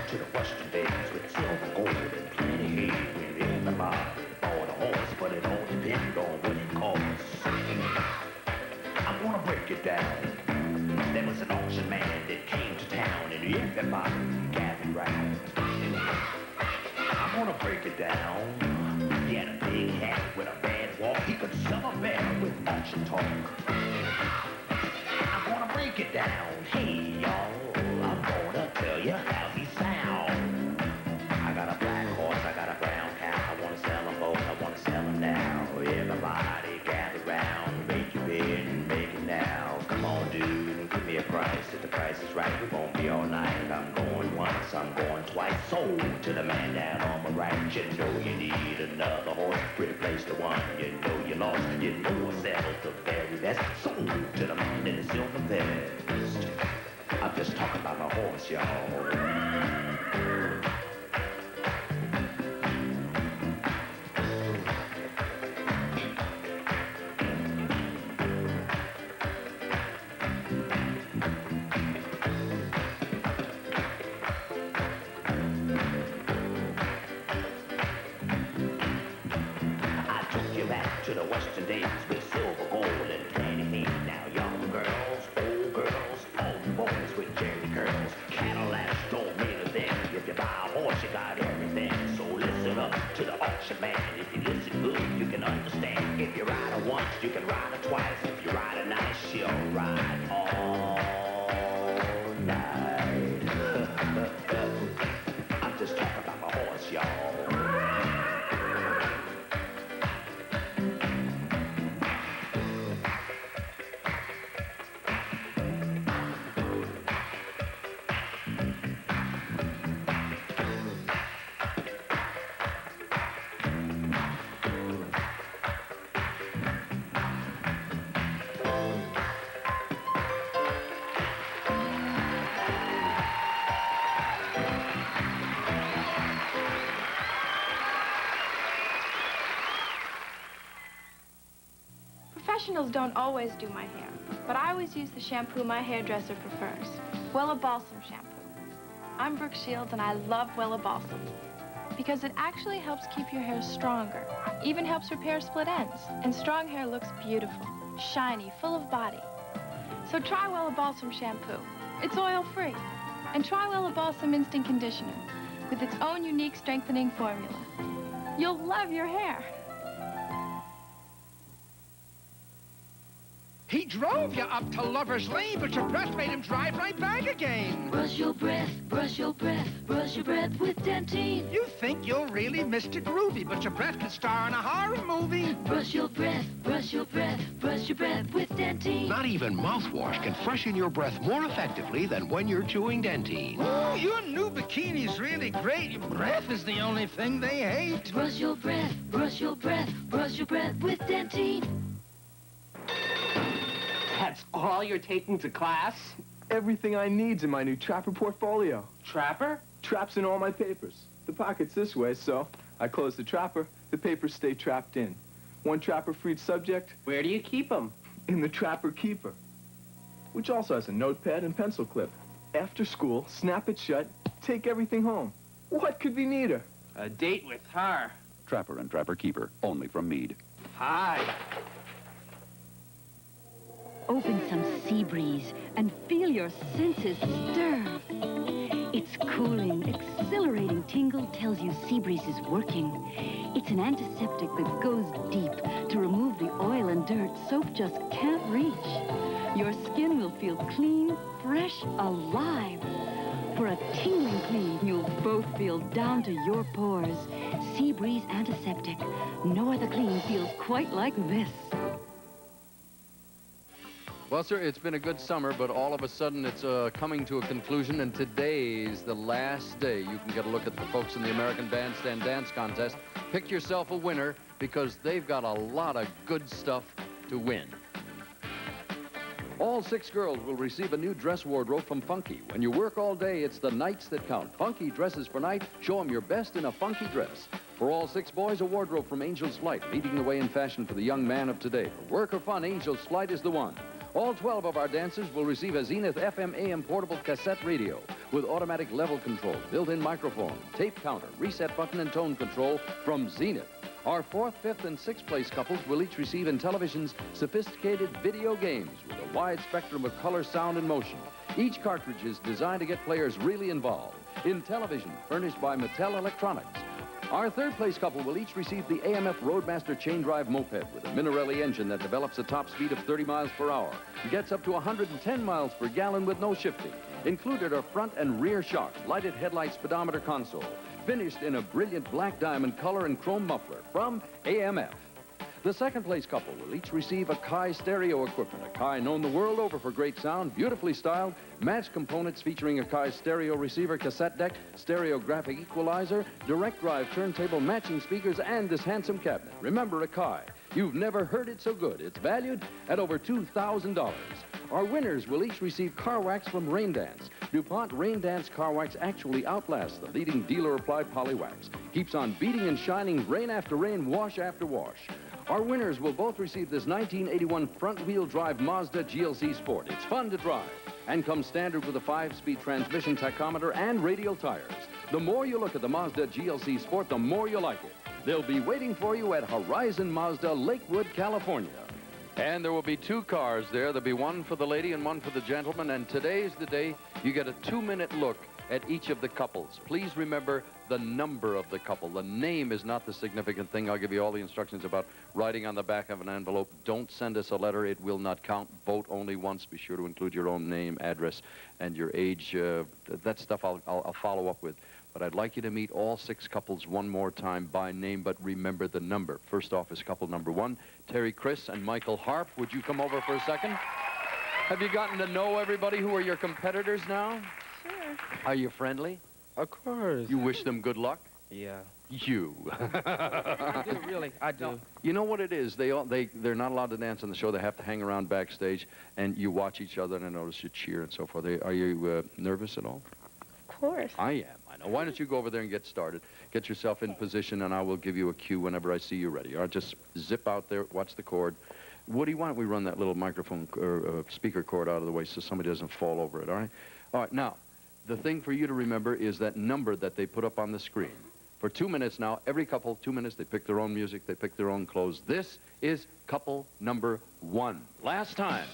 To the Western days with silver, gold, and plenty hay. When everybody bought a horse, but it all depended on what it cost. I'm gonna break it down. There was an auction man that came to town, and everybody gathered round. I'm gonna break it down. He had a big hat with a bad walk. He could sell a bear with auction talk. I'm gonna break it down. Hey, y'all, I'm gonna tell you how he sound. I got a black horse, I got a brown cow. I wanna sell them both, I wanna sell them now. Everybody gather round, make your bid and make it now. Come on, dude, give me a price. If the price is right, we're gonna be all night. I'm going once, I'm going twice. Sold to the man down on my right. You know you need another horse. Replace the one you know you lost. You know I sell the very best. Sold to the man in the silver vest. I'm just talking about my horse, y'all. To the Western days with silver, gold, and plenty hay. Now young girls, old girls, all the boys with jerry curls, Cadillacs, don't buy a horse, you got everything. So listen up to the auction man. If you listen good, you can understand. If you ride her once, you can ride her twice. If you ride her nice, she'll ride all night. I'm just talking about my horse, y'all. Professionals don't always do my hair, but I always use the shampoo my hairdresser prefers, Wella Balsam shampoo. I'm Brooke Shields, and I love Wella Balsam because it actually helps keep your hair stronger, even helps repair split ends, and strong hair looks beautiful, shiny, full of body. So try Wella Balsam shampoo. It's oil-free. And try Wella Balsam Instant Conditioner with its own unique strengthening formula. You'll love your hair. He drove you up to Lover's Lane, but your breath made him drive right back again. Brush your breath, brush your breath, brush your breath with Dentine. You think you're really Mr. Groovy, but your breath could star in a horror movie. Brush your breath, brush your breath, brush your breath with Dentine. Not even mouthwash can freshen your breath more effectively than when you're chewing Dentine. Oh, your new bikini's really great. Your breath is the only thing they hate. Brush your breath, brush your breath, brush your breath with Dentine. That's all you're taking to class? Everything I need's in my new Trapper portfolio. Trapper? Traps in all my papers. The pocket's this way, so I close the trapper, the papers stay trapped in. One trapper for each subject. Where do you keep them? In the Trapper Keeper, which also has a notepad and pencil clip. After school, snap it shut, take everything home. What could be neater? A date with her. Trapper and Trapper Keeper, only from Meade. Hi. Open some sea breeze and feel your senses stir. Its cooling, exhilarating tingle tells you sea breeze is working. It's an antiseptic that goes deep to remove the oil and dirt soap just can't reach. Your skin will feel clean, fresh, alive. For a tingling clean, you'll both feel down to your pores. Sea breeze antiseptic. No other clean feels quite like this. Well, sir, it's been a good summer, but all of a sudden it's coming to a conclusion, and today's the last day you can get a look at the folks in the American Bandstand Dance Contest. Pick yourself a winner, because they've got a lot of good stuff to win. All 6 girls will receive a new dress wardrobe from Funky. When you work all day, it's the nights that count. Funky dresses for night. Show them your best in a funky dress. For all 6 boys, a wardrobe from Angel's Flight, leading the way in fashion for the young man of today. For work or fun, Angel's Flight is the one. All 12 of our dancers will receive a Zenith FM/AM portable cassette radio with automatic level control, built-in microphone, tape counter, reset button, and tone control from Zenith. Our 4th, 5th, and 6th place couples will each receive in television's sophisticated video games with a wide spectrum of color, sound, and motion. Each cartridge is designed to get players really involved. In television, furnished by Mattel Electronics. Our 3rd place couple will each receive the AMF Roadmaster chain drive moped with a Minarelli engine that develops a top speed of 30 miles per hour. It gets up to 110 miles per gallon with no shifting. Included are front and rear shocks, lighted headlight speedometer console, finished in a brilliant black diamond color and chrome muffler from AMF. The 2nd place couple will each receive a Kai stereo equipment. A Kai known the world over for great sound, beautifully styled, matched components featuring a Kai stereo receiver, cassette deck, stereographic equalizer, direct drive turntable, matching speakers, and this handsome cabinet. Remember, a Kai. You've never heard it so good. It's valued at over $2,000. Our winners will each receive car wax from Rain Dance. DuPont Rain Dance car wax actually outlasts the leading dealer-applied poly wax. Keeps on beating and shining rain after rain, wash after wash. Our winners will both receive this 1981 front-wheel drive Mazda GLC Sport. It's fun to drive and comes standard with a 5-speed transmission, tachometer, and radial tires. The more you look at the Mazda GLC Sport, the more you like it. They'll be waiting for you at Horizon Mazda, Lakewood, California. And there will be 2 cars there. There'll be one for the lady and one for the gentleman. And today's the day you get a 2-minute look at each of the couples. Please remember the number of the couple. The name is not the significant thing. I'll give you all the instructions about writing on the back of an envelope. Don't send us a letter. It will not count. Vote only once. Be sure to include your own name, address, and your age. That stuff I'll follow up with. But I'd like you to meet all 6 couples one more time by name, but remember the number. First off is couple number 1, Terry Chris and Michael Harp. Would you come over for a second? Have you gotten to know everybody who are your competitors now? Sure. Are you friendly? Of course. You wish them good luck? Yeah. You. I do, really. I do. No, you know what it is? They're not allowed to dance on the show. They have to hang around backstage, and you watch each other, and I notice you cheer and so forth. Are you nervous at all? Of course. I am. I know. Why don't you go over there and get started? Get yourself in position, and I will give you a cue whenever I see you ready. All right, just zip out there, watch the cord. Woody, why don't we run that little microphone or speaker cord out of the way so somebody doesn't fall over it, all right? All right, now, the thing for you to remember is that number that they put up on the screen. For 2 minutes now, every couple, 2 minutes, they pick their own music, they pick their own clothes. This is couple number 1. Last time.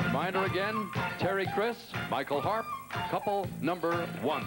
Reminder again, Terry Chris, Michael Harp, couple number 1.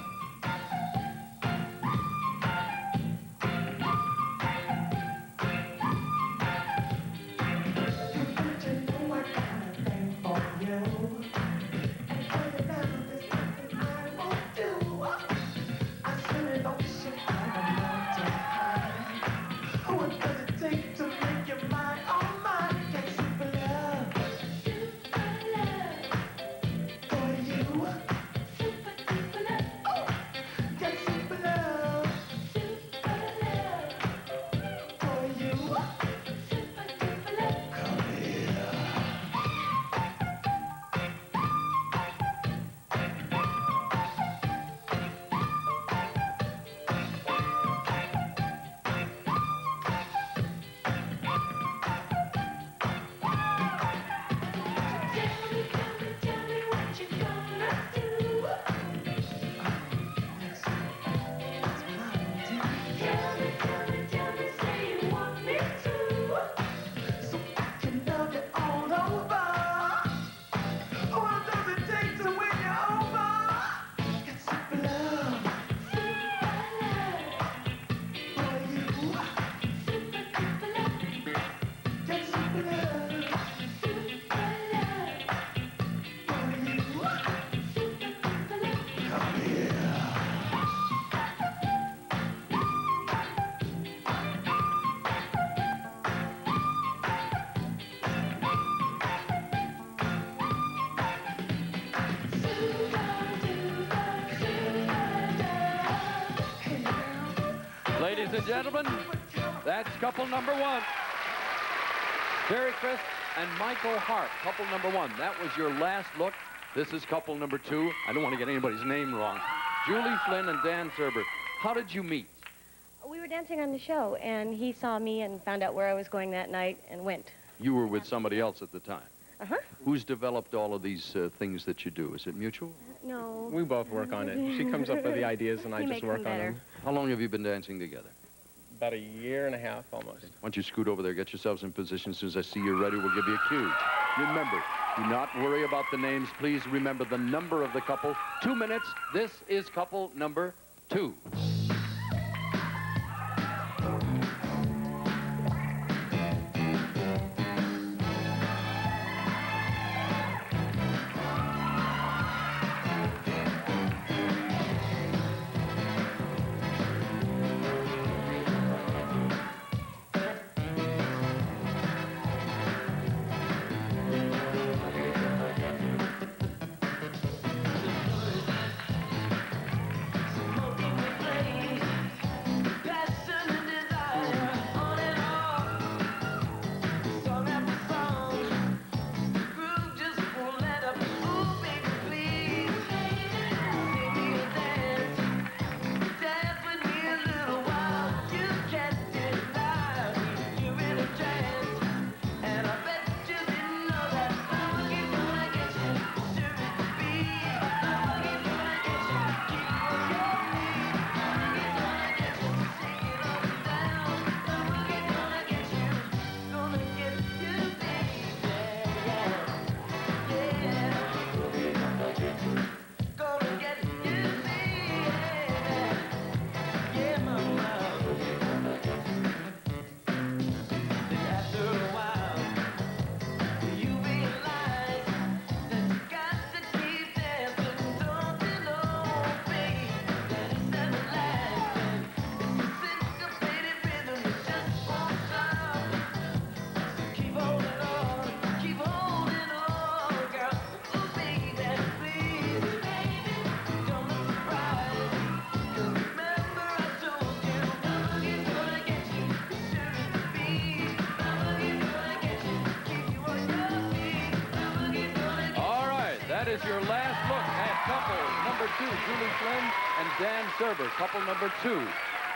Ladies and gentlemen, that's couple number 1. Terry Chris and Michael Hart, couple number 1. That was your last look. This is couple number 2. I don't want to get anybody's name wrong. Julie Flynn and Dan Serber. How did you meet? We were dancing on the show, and he saw me and found out where I was going that night and went. You were with somebody else at the time. Uh-huh. Who's developed all of these things that you do? Is it mutual? No. We both work on it. She comes up with the ideas, and I He just makes work them on better. them. How long have you been dancing together? About a year and a half, almost. Why don't you scoot over there, get yourselves in position. As soon as I see you're ready, we'll give you a cue. Remember, do not worry about the names. Please remember the number of the couple. 2 minutes. This is couple number 2. Play number 2, Julie Flynn and Dan Serber. Couple number 2.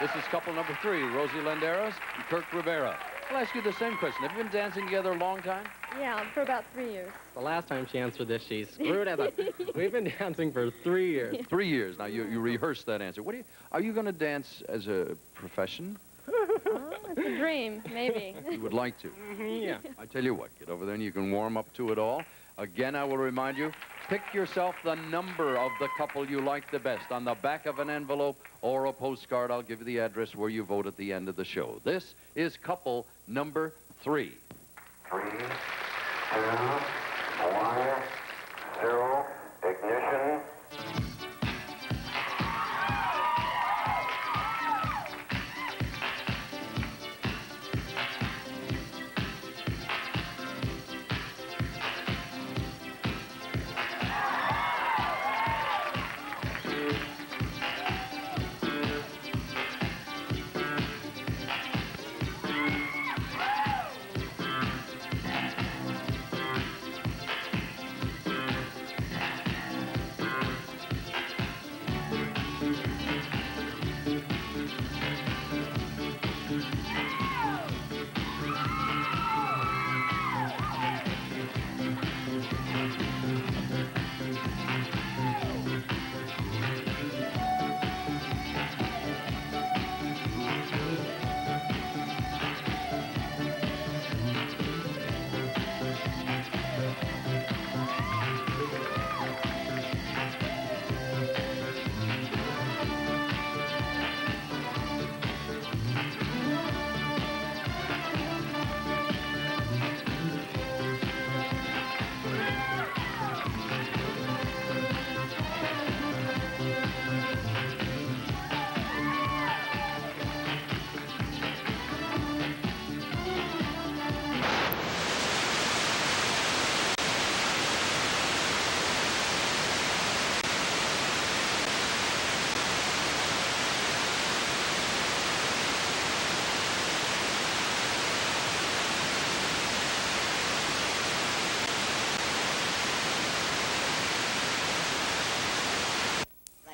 This is couple number 3, Rosie Landeros and Kirk Rivera. I'll ask you the same question. Have you been dancing together a long time? Yeah, for about 3 years. The last time she answered this, she screwed it up. We've been dancing for 3 years. 3 years. Now, you rehearsed that answer. Are you going to dance as a profession? It's a dream, maybe. You would like to? Yeah. I tell you what, get over there and you can warm up to it all. Again, I will remind you, pick yourself the number of the couple you like the best. On the back of an envelope or a postcard, I'll give you the address where you vote at the end of the show. This is couple number 3. 3, 2, 1, 0, ignition.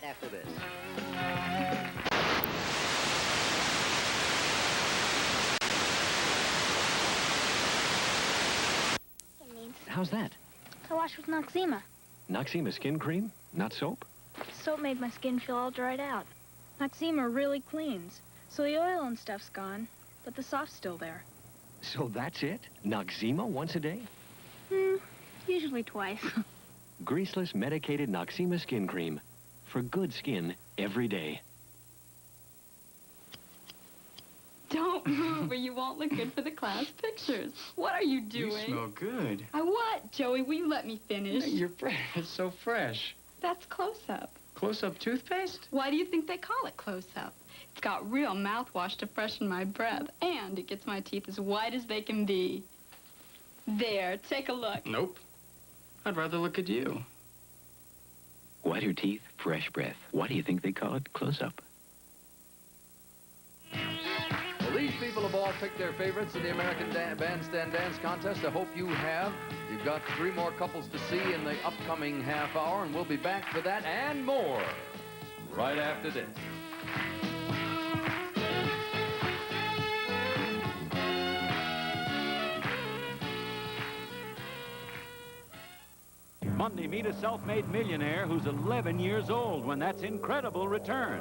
After this. How's that? To wash with Noxzema. Noxzema skin cream, not soap? Soap made my skin feel all dried out. Noxzema really cleans, so the oil and stuff's gone, but the soft's still there. So that's it? Noxzema once a day? Usually twice. Greaseless medicated Noxzema skin cream. For good skin every day. Don't move or you won't look good for the class pictures. What are you doing? You smell good. I what? Joey, will you let me finish? You're fresh. It's so fresh. That's close-up. Close-up toothpaste? Why do you think they call it close-up? It's got real mouthwash to freshen my breath, and it gets my teeth as white as they can be. There, take a look. Nope. I'd rather look at you. Whiter teeth, fresh breath. Why do you think they call it close-up? Well, these people have all picked their favorites in the American Bandstand Dance Contest. I hope you have. You've got 3 more couples to see in the upcoming half hour, and we'll be back for that and more right after this. Monday, meet a self-made millionaire who's 11 years old when that's incredible return.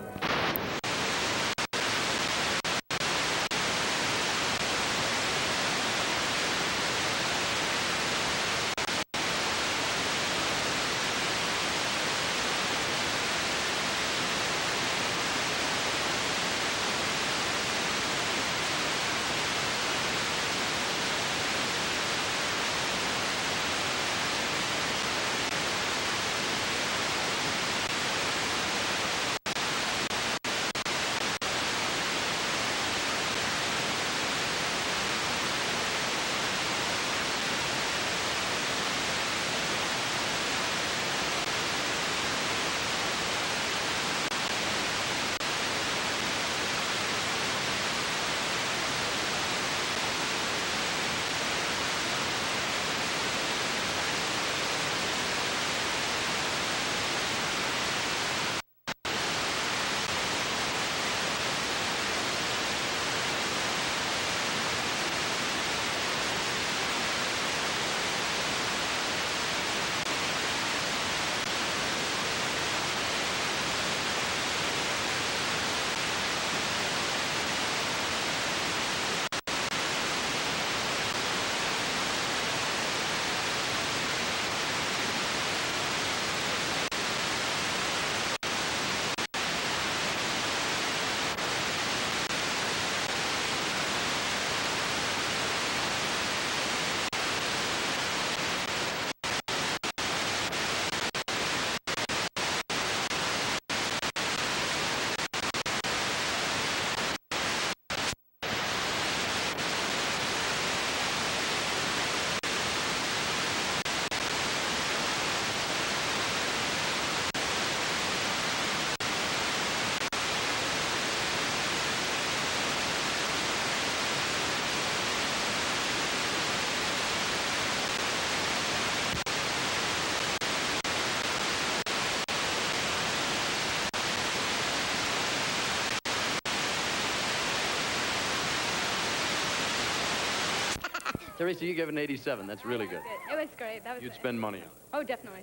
Teresa, you gave it an 87. That's really good. It was great. That was You'd spend money on it. Oh, definitely.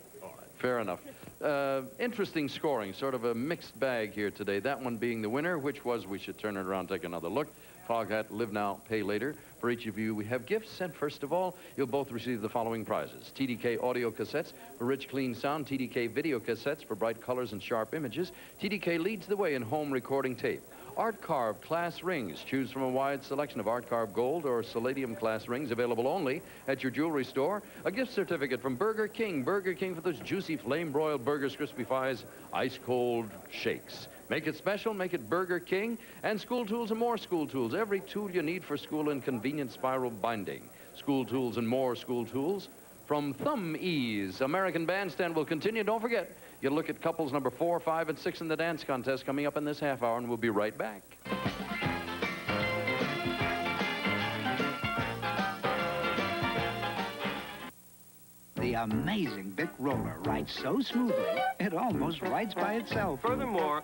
Fair enough. Interesting scoring, sort of a mixed bag here today. That one being the winner, which was, we should turn it around, take another look. Foghat, Live Now, Pay Later. For each of you, we have gifts, and first of all, you'll both receive the following prizes. TDK audio cassettes for rich, clean sound. TDK video cassettes for bright colors and sharp images. TDK leads the way in home recording tape. Art-carved class rings. Choose from a wide selection of art-carved gold or palladium class rings available only at your jewelry store. A gift certificate from Burger King. Burger King for those juicy flame-broiled burgers, crispy fries, ice-cold shakes. Make it special, make it Burger King. And school tools and more school tools. Every tool you need for school in convenient spiral binding. School tools and more school tools from Thumb Ease. American Bandstand will continue. Don't forget, you'll look at couples number 4, 5, and 6 in the dance contest coming up in this half hour, and we'll be right back. The amazing Bic roller rides so smoothly, it almost rides by itself. Furthermore,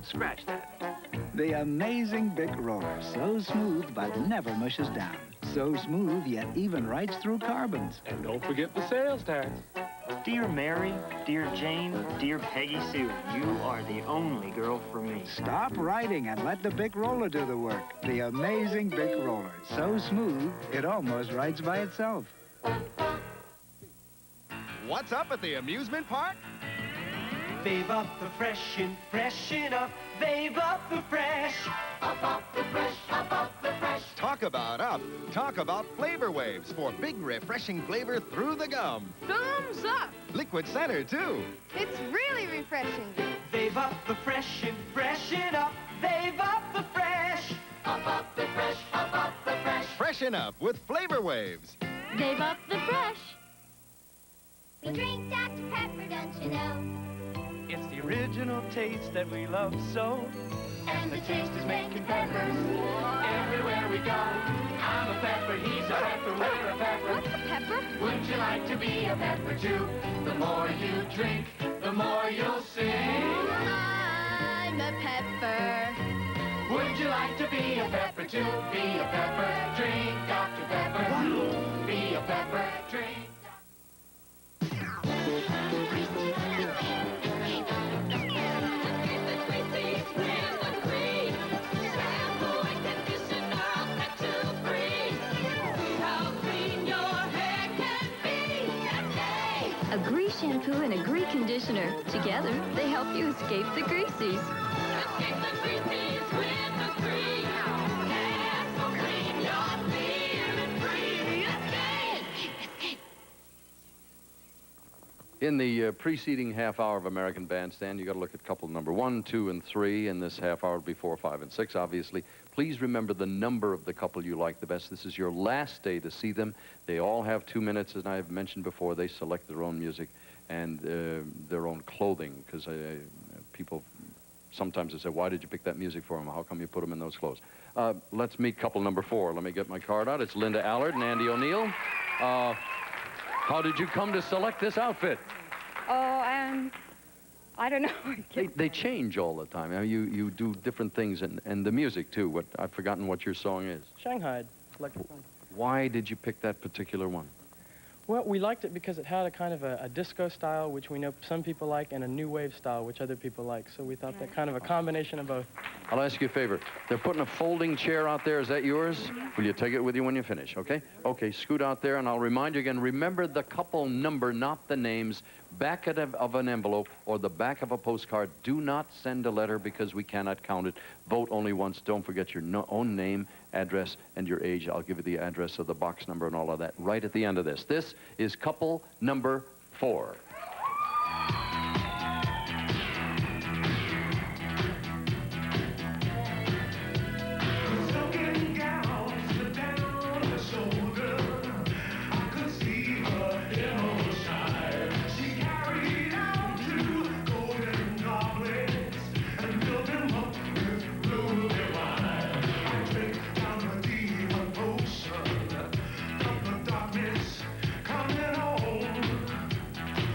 scratch that. The amazing Bic roller, so smooth but never mushes down. So smooth, yet even rides through carbons. And don't forget the sales tax. Dear Mary, dear Jane, dear Peggy Sue, you are the only girl for me. Stop riding and let the Bic roller do the work. The amazing Bic roller, so smooth, it almost rides by itself. What's up at the amusement park? Fave up the freshen up, fave up the fresh. Up the fresh, up the fresh. Talk about up. Talk about flavor waves for big refreshing flavor through the gum. Thumbs up. Liquid center, too. It's really refreshing. Fave up the freshen up, fave up the fresh. Up the fresh, up the fresh. Freshen up with flavor waves. They've up the fresh. We drink Dr. Pepper, don't you know? It's the original taste that we love so. And the taste is making peppers. Everywhere we go, I'm a pepper, he's a pepper, we're a pepper. What's a pepper? Would you like to be a pepper too? The more you drink, the more you'll sing. I'm a pepper. Would you like to be a pepper too? Be a pepper, drink Dr. Pepper. Be a pepper, drink. A Gree shampoo and a Gree conditioner. Together, they help you escape the greasies. Escape the greasies with the Gree. Yes, so clean your beard and free. Escape. In the preceding half hour of American Bandstand, you got to look at couple number 1, 2, and 3. In this half hour, it'll be 4, 5, and 6, obviously. Please remember the number of the couple you like the best. This is your last day to see them. They all have 2 minutes, as I've mentioned before. They select their own music and their own clothing, because people sometimes they say, why did you pick that music for them? How come you put them in those clothes? Let's meet couple number 4. Let me get my card out. It's Linda Allard and Andy O'Neill. How did you come to select this outfit? Oh, I don't know. They change all the time. You do different things, and the music, too. I've forgotten what your song is. Shanghai, electric funk. Why did you pick that particular one? Well, we liked it because it had a kind of a disco style, which we know some people like, and a new wave style, which other people like. So we thought that kind of a combination of both. I'll ask you a favor. They're putting a folding chair out there. Is that yours? Will you take it with you when you finish, okay? Okay, scoot out there, and I'll remind you again, remember the couple number, not the names. Back of an envelope or the back of a postcard. Do not send a letter because we cannot count it. Vote only once. Don't forget your own name, address, and your age. I'll give you the address of the box number and all of that right at the end of this. This is couple number 4. Coming home,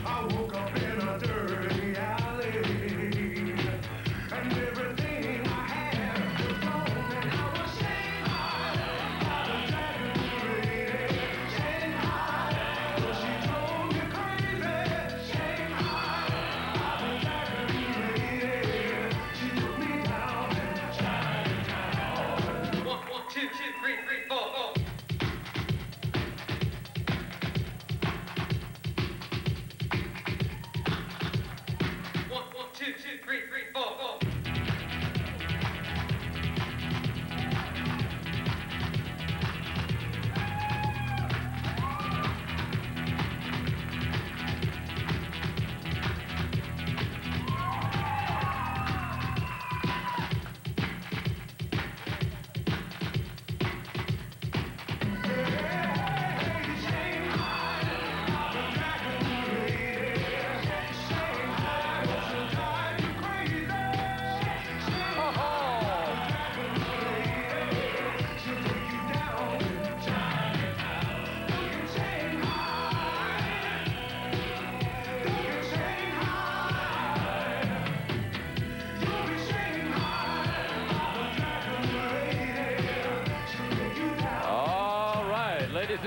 I woke up in a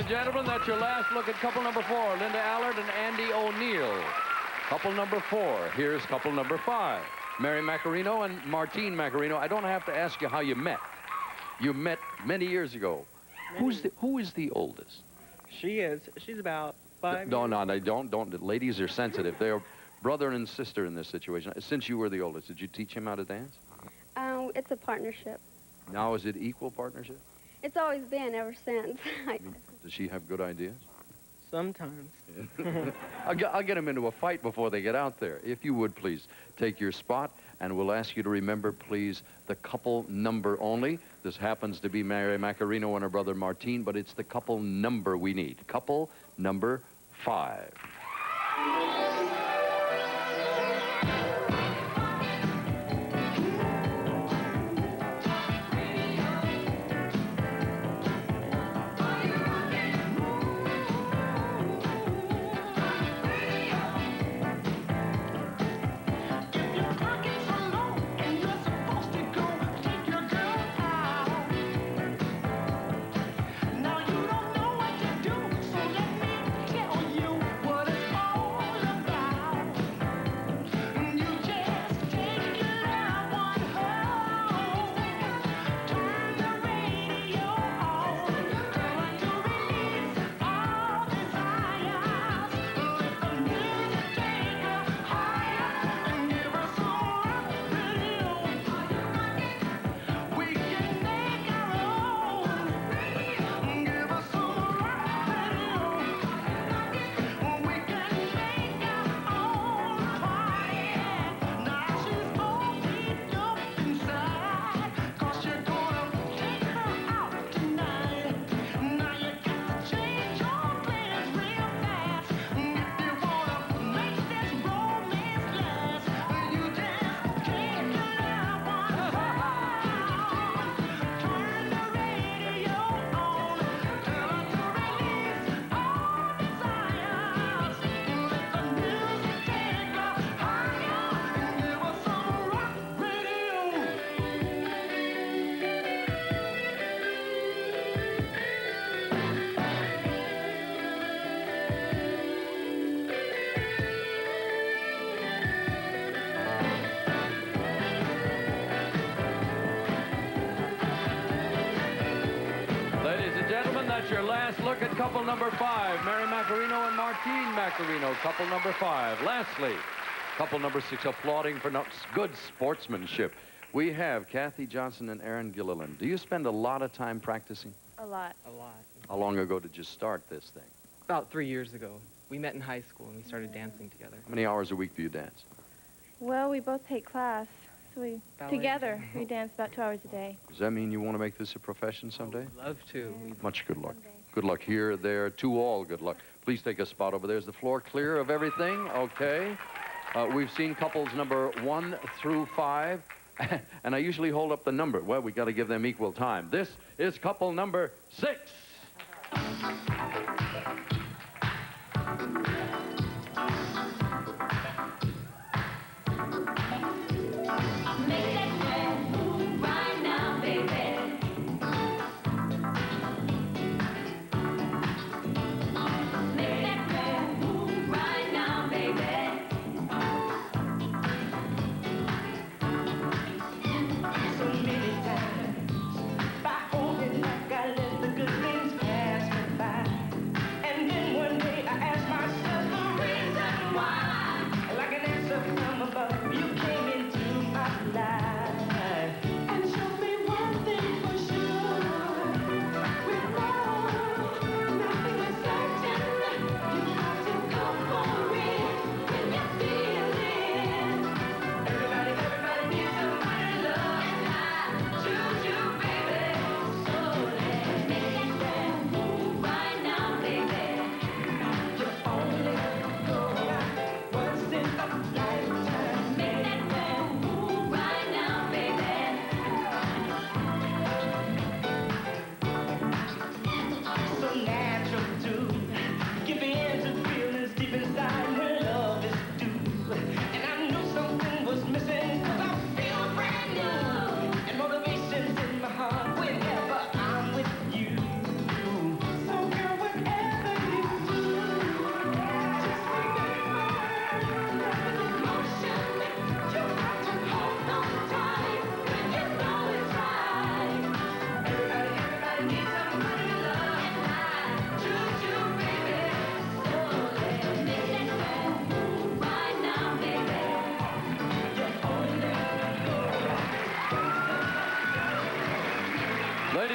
and gentlemen, that's your last look at couple number 4, Linda Allard and Andy O'Neill. Couple number 4. Here's couple number 5, Mary Macarino and Martine Macarino. I don't have to ask you how you met. You met many years ago. Who is the oldest? She's about 5 No, don't. Ladies are sensitive. They're brother and sister in this situation. Since you were the oldest, did you teach him how to dance? It's a partnership. Now is it equal partnership? It's always been ever since. Does she have good ideas? Sometimes. I'll get them into a fight before they get out there. If you would, please, take your spot, and we'll ask you to remember, please, the couple number only. This happens to be Mary Macarino and her brother Martine, but it's the couple number we need. Couple number 5. That's your last look at couple number 5, Mary Macarino and Martine Macarino, couple number 5. Lastly, couple number 6, applauding for good sportsmanship. We have Kathy Johnson and Aaron Gilliland. Do you spend a lot of time practicing? A lot. A lot. How long ago did you start this thing? About 3 years ago. We met in high school and we started dancing together. How many hours a week do you dance? Well, we both take class, so we together we dance about 2 hours a day. Does that mean you want to make this a profession someday? We'd love to. Much good luck. Good luck here, there, to all good luck. Please take a spot over there. Is the floor clear of everything? Okay. We've seen couples number 1 through 5, and I usually hold up the number. Well, we got to give them equal time. This is couple number 6. You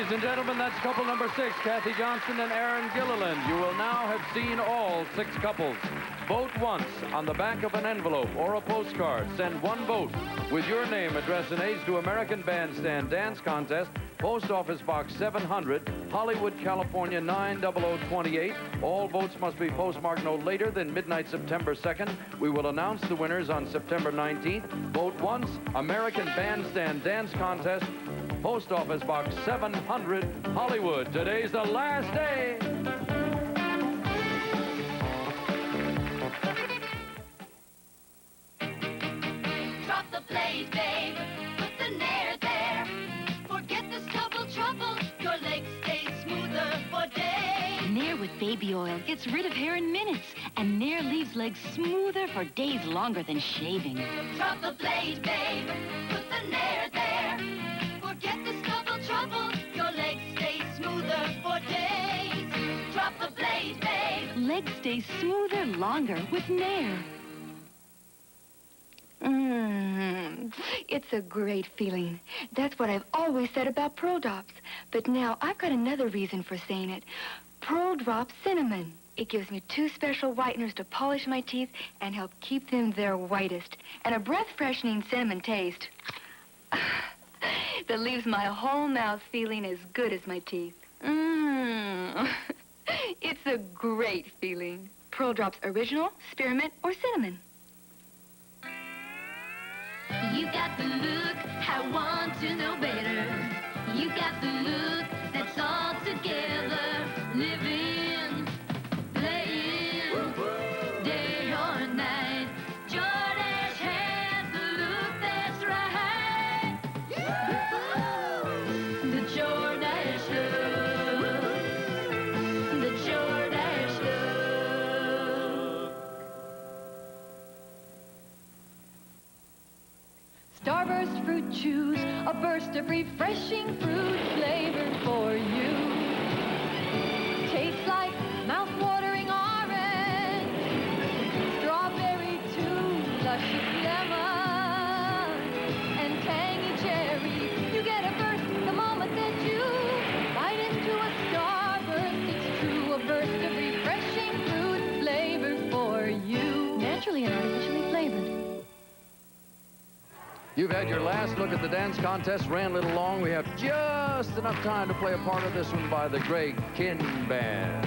Ladies and gentlemen, that's couple number 6, Kathy Johnston and Aaron Gilliland. You will now have seen all 6 couples. Vote once on the back of an envelope or a postcard. Send 1 vote with your name, address, and age to American Bandstand Dance Contest, Post Office Box 700, Hollywood, California 90028. All votes must be postmarked no later than midnight September 2nd. We will announce the winners on September 19th. Vote once, American Bandstand Dance Contest, Post Office Box 700, Hollywood. Today's the last day. Drop the blade, babe. Put the nair there. Forget the stubble trouble. Your legs stay smoother for days. Nair with baby oil gets rid of hair in minutes, and Nair leaves legs smoother for days longer than shaving. Drop the blade, babe. Put the nair there. Forget the stubble trouble. Your legs stay smoother for days. Drop the blade, babe. Legs stay smoother longer with Nair. It's a great feeling. That's what I've always said about Pearl Drops. But now I've got another reason for saying it. Pearl Drop Cinnamon. It gives me 2 special whiteners to polish my teeth and help keep them their whitest. And a breath-freshening cinnamon taste that leaves my whole mouth feeling as good as my teeth. It's a great feeling. Pearl Drops Original, Spearmint, or Cinnamon. You got the look, I want to know better. You got the look that's all together. Living, playing, day or night. Jordache has the look that's right. The Jordache look. The Jordache look. Starburst fruit chews, a burst of refreshing fruit flavor for you. Tastes like mouth-watering orange, strawberry too, luscious lemon, and tangy cherry. You get a burst the moment that you bite into a Starburst. It's true, a burst of refreshing fruit flavor for you. Naturally and artificially flavored. You've had your last look at the dance contest. Ran a little long. We have just enough time to play a part of this one by the Greg Kinn Band.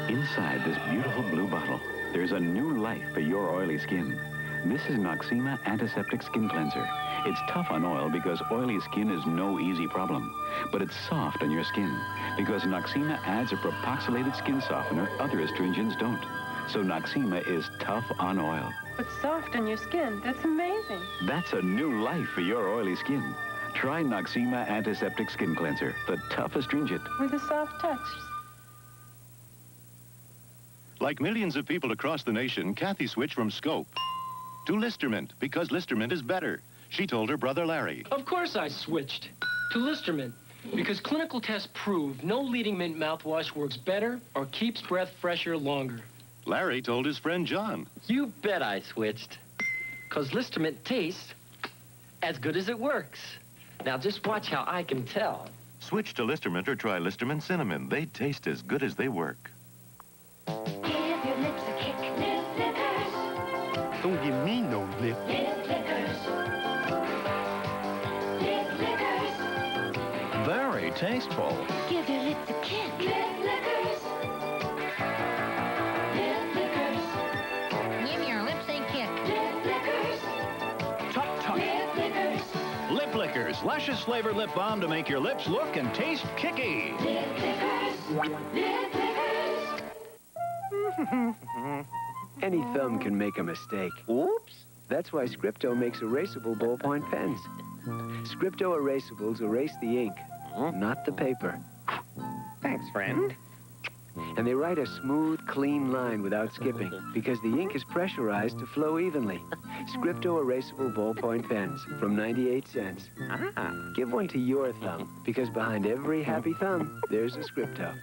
Inside this beautiful blue bottle, there's a new life for your oily skin. This is Noxema Antiseptic Skin Cleanser. It's tough on oil because oily skin is no easy problem. But it's soft on your skin because Noxema adds a propoxylated skin softener other astringents don't. So Noxema is tough on oil. It's soft on your skin. That's amazing. That's a new life for your oily skin. Try Noxema Antiseptic Skin Cleanser, the tough astringent. With a soft touch. Like millions of people across the nation, Kathy switched from Scope to Listermint because Listermint is better. She told her brother Larry. Of course I switched to Listermint because clinical tests prove no leading mint mouthwash works better or keeps breath fresher longer. Larry told his friend John. You bet I switched. Because Listermint tastes as good as it works. Now just watch how I can tell. Switch to Listermint or try Listermint Cinnamon. They taste as good as they work. Give your lips a kick. Lip flickers. Don't give me no lip. Lip flickers. Lip flickers. Very tasteful. Give your lips a kick. Lip flickers. Lip flickers. Give your lips a kick. Lip flickers. Tut tut. Lip flickers. Lip Lickers, luscious flavored lip balm to make your lips look and taste kicky. Lip flickers. Lip flickers. Any thumb can make a mistake. Oops. That's why Scripto makes erasable ballpoint pens. Scripto erasables erase the ink, not the paper. Thanks, friend. And they write a smooth, clean line without skipping because the ink is pressurized to flow evenly. Scripto erasable ballpoint pens from 98 cents. Give one to your thumb because behind every happy thumb, there's a Scripto.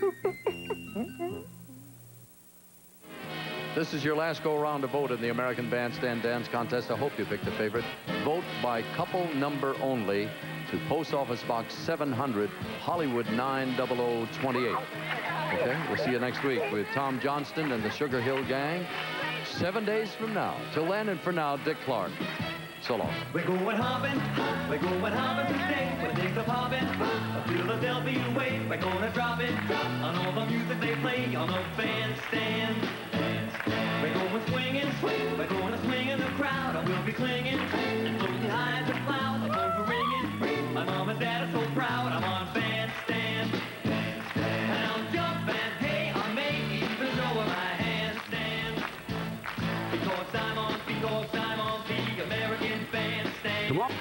This is your last go-around to vote in the American Bandstand Dance Contest. I hope you picked a favorite. Vote by couple number only to Post Office Box 700, Hollywood 90028. Okay, we'll see you next week with Tom Johnston and the Sugar Hill Gang 7 days from now. Till then, and for now, Dick Clark. So long. We're going hopping today, with the things of hopping. Up Philadelphia way, we're gonna drop it on all the music they play on the bandstand. We're going swinging, we're gonna swing in the crowd, and we'll be clinging and floating high as a cloud. The phones are ringing, my mom and dad are so proud. I'm on bandstand, and I'll jump and hey, I may even throw my handstand because I'm on the American Bandstand. Come on.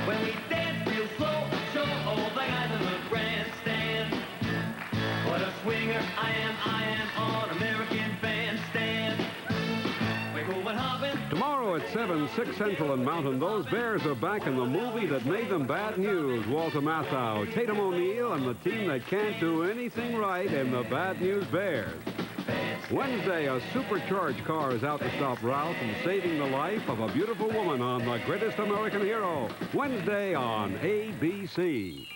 When we dance real slow and show all the guys in the grandstand what a swinger I am on American Bandstand. We're going hopping. Tomorrow at 7, 6 Central and Mountain, those Bears are back in the movie that made them bad news. Walter Matthau, Tatum O'Neal, and the team that can't do anything right in the Bad News Bears. Wednesday, a supercharged car is out to stop Ralph from saving the life of a beautiful woman on The Greatest American Hero. Wednesday on ABC.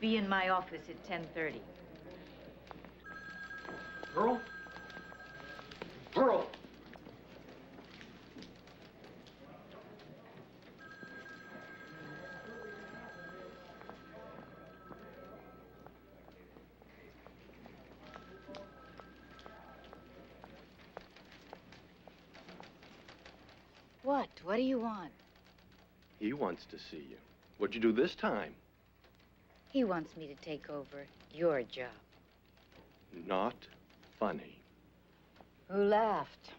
Be in my office at 10:30. Pearl? Pearl! What? What do you want? He wants to see you. What'd you do this time? He wants me to take over your job. Not funny. Who laughed?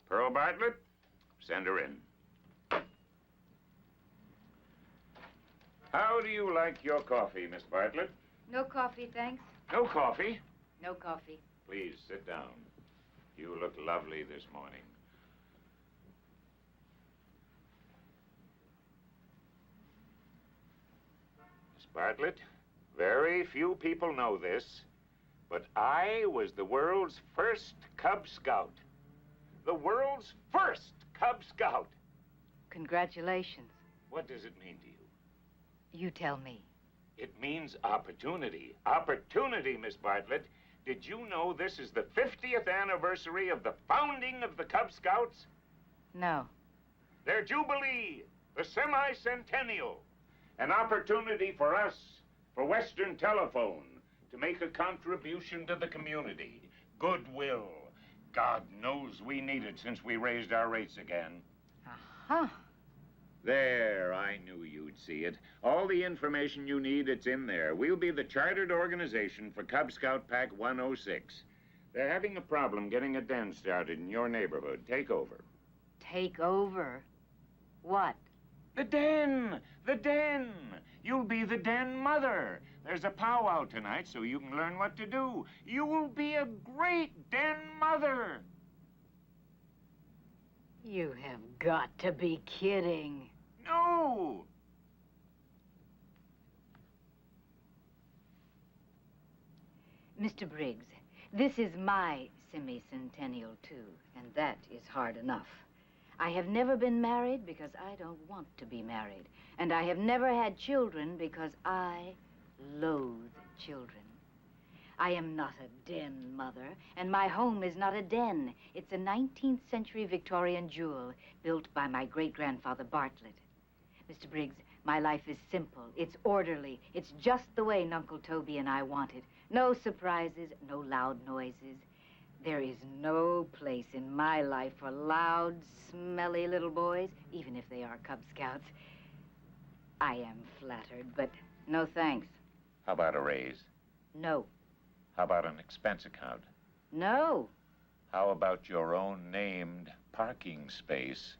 Pearl Bartlett, send her in. How do you like your coffee, Miss Bartlett? No coffee, thanks. No coffee? No coffee. Please, sit down. You look lovely this morning. Miss Bartlett, very few people know this, but I was the world's first Cub Scout. The world's first Cub Scout. Congratulations. What does it mean to you? You tell me. It means opportunity. Opportunity, Miss Bartlett. Did you know this is the 50th anniversary of the founding of the Cub Scouts? No. Their Jubilee, the semi-centennial. An opportunity for us, for Western Telephone, to make a contribution to the community. Goodwill. God knows we need it since we raised our rates again. Huh. There, I knew you'd see it. All the information you need, it's in there. We'll be the chartered organization for Cub Scout Pack 106. They're having a problem getting a den started in your neighborhood. Take over. Take over? What? The den! The den! You'll be the den mother. There's a powwow tonight so you can learn what to do. You will be a great den mother. You have got to be kidding. No! Mr. Briggs, this is my semi-centennial, too, and that is hard enough. I have never been married because I don't want to be married, and I have never had children because I loathe children. I am not a den mother, and my home is not a den. It's a 19th century Victorian jewel built by my great-grandfather Bartlett. Mr. Briggs, my life is simple. It's orderly. It's just the way Uncle Toby and I want it. No surprises, no loud noises. There is no place in my life for loud, smelly little boys, even if they are Cub Scouts. I am flattered, but no thanks. How about a raise? No. How about an expense account? No. How about your own named parking space?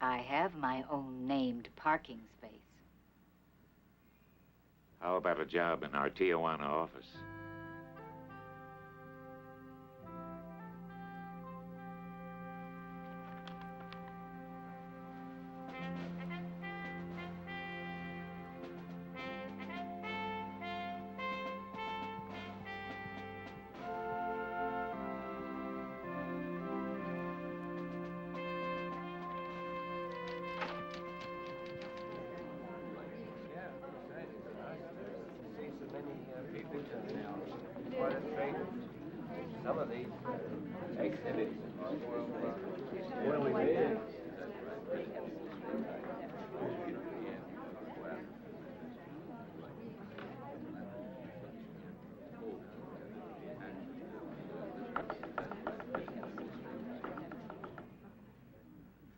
I have my own named parking space. How about a job in our Tijuana office? Some of these exhibits what do we do?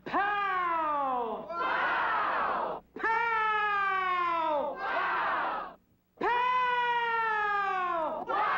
Pow! Wow! Pow! Wow! Pow! Wow!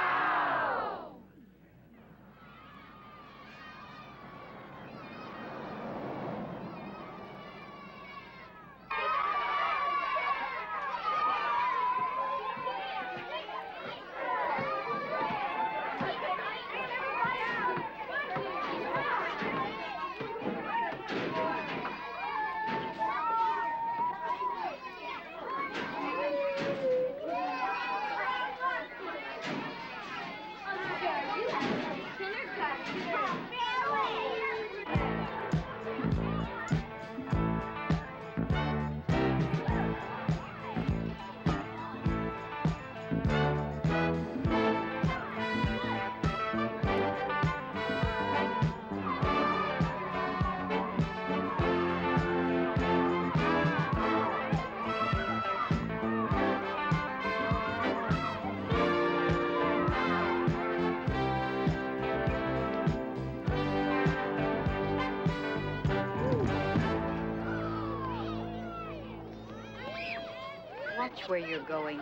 Watch where you're going.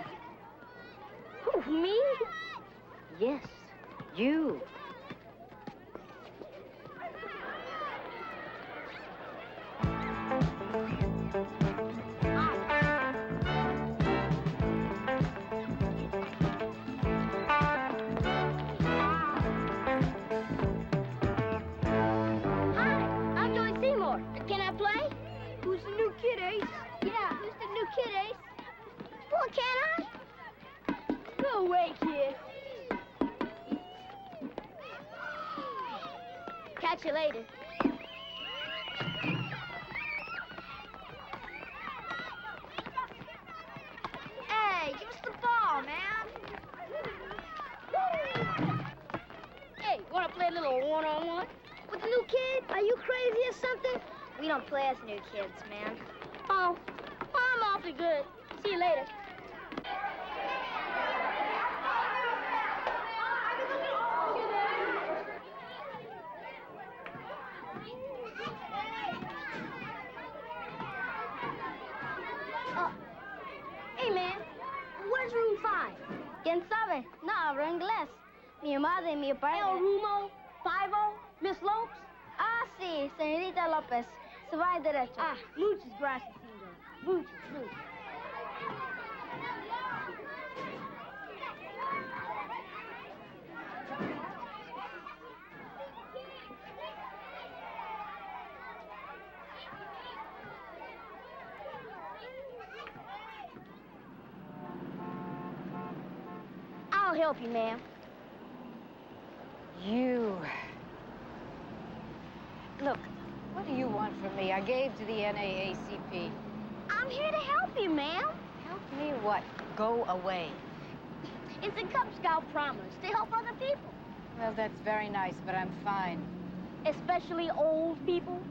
Who, me? Yes, you. I'm Joey Seymour. Can I play? Who's the new kid, Ace? Yeah, who's the new kid, Ace? Well, can I? Go away, kid. Catch you later. Hey, give us the ball, man. Hey, wanna play a little one-on-one? With the new kid? Are you crazy or something? We don't play as new kids, man. Oh, I'm awfully good. See you later. Hey, man, where's room 5? ¿Quién sabe? No hablo inglés. Mi madre y mi padre. El Rumo, 5-0, Miss Lopes. Ah, sí, señorita López. Se va derecho. Ah, muchas gracias, señor. Muchas, muchas. I'll help you, ma'am. You. Look, what do you want from me? I gave to the NAACP. I'm here to help you, ma'am. Help me what? Go away. It's a Cub Scout promise to help other people. Well, that's very nice, but I'm fine. Especially old people.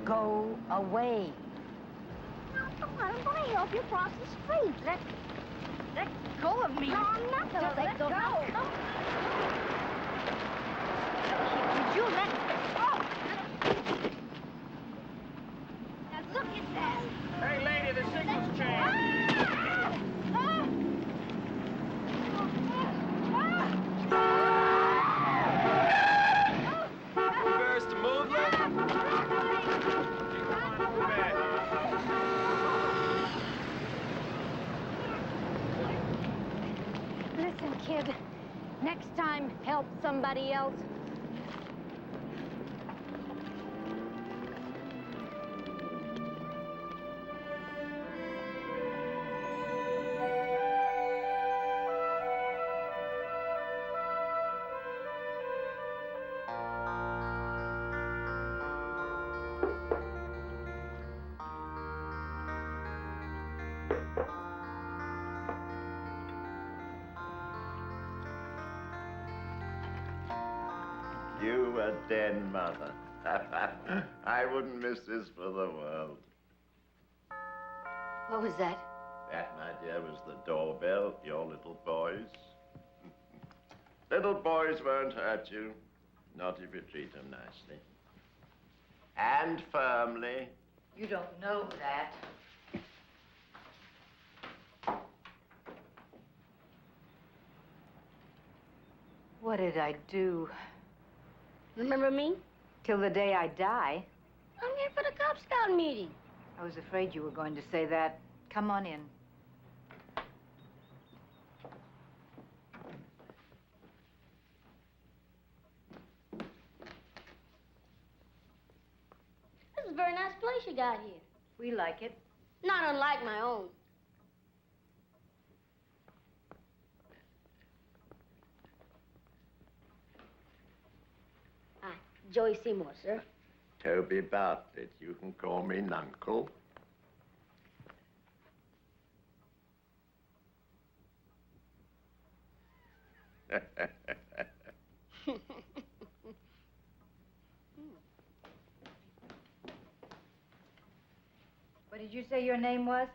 Go away. Now, come on, I'm going to help you cross the street. Let go of me. No, I'm not going to let go. No. Would you let go? Now, look at that. Hey, lady, the signal's changed. First to move, look. Listen, kid. Next time, help somebody else. You a den mother. I wouldn't miss this for the world. What was that? That, my dear, was the doorbell, your little boys. Little boys won't hurt you, not if you treat them nicely. And firmly. You don't know that. What did I do? Remember me? Till the day I die. I'm here for the Cub Scout meeting. I was afraid you were going to say that. Come on in. This is a very nice place you got here. We like it. Not unlike my own. Joey Seymour, sir. Toby Bartlett, you can call me Nuncle. What did you say your name was?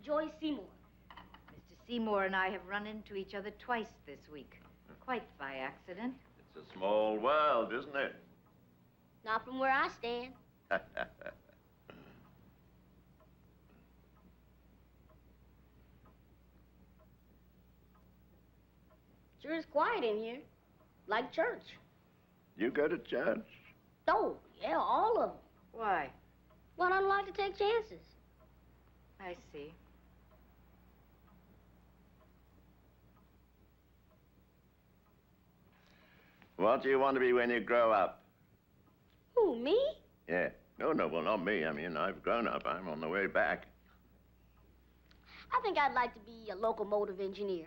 Joey Seymour. Mr. Seymour and I have run into each other twice this week. Quite by accident. It's a small world, isn't it? Not from where I stand. Sure is quiet in here. Like church. You go to church? Oh, yeah, all of them. Why? Well, I don't like to take chances. I see. What do you want to be when you grow up? Who, me? Yeah. No, well, not me. I mean, I've grown up. I'm on the way back. I think I'd like to be a locomotive engineer.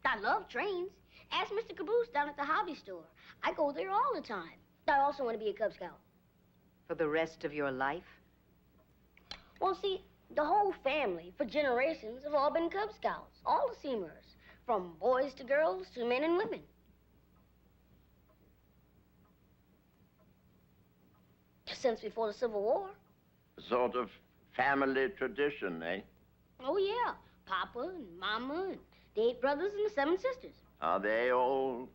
I love trains. Ask Mr. Caboose down at the hobby store. I go there all the time. I also want to be a Cub Scout. For the rest of your life? Well, see, the whole family, for generations, have all been Cub Scouts. All the Seymours. From boys to girls to men and women. Since before the Civil War. A sort of family tradition, eh? Oh, yeah. Papa and Mama and the 8 brothers and the 7 sisters. Are they all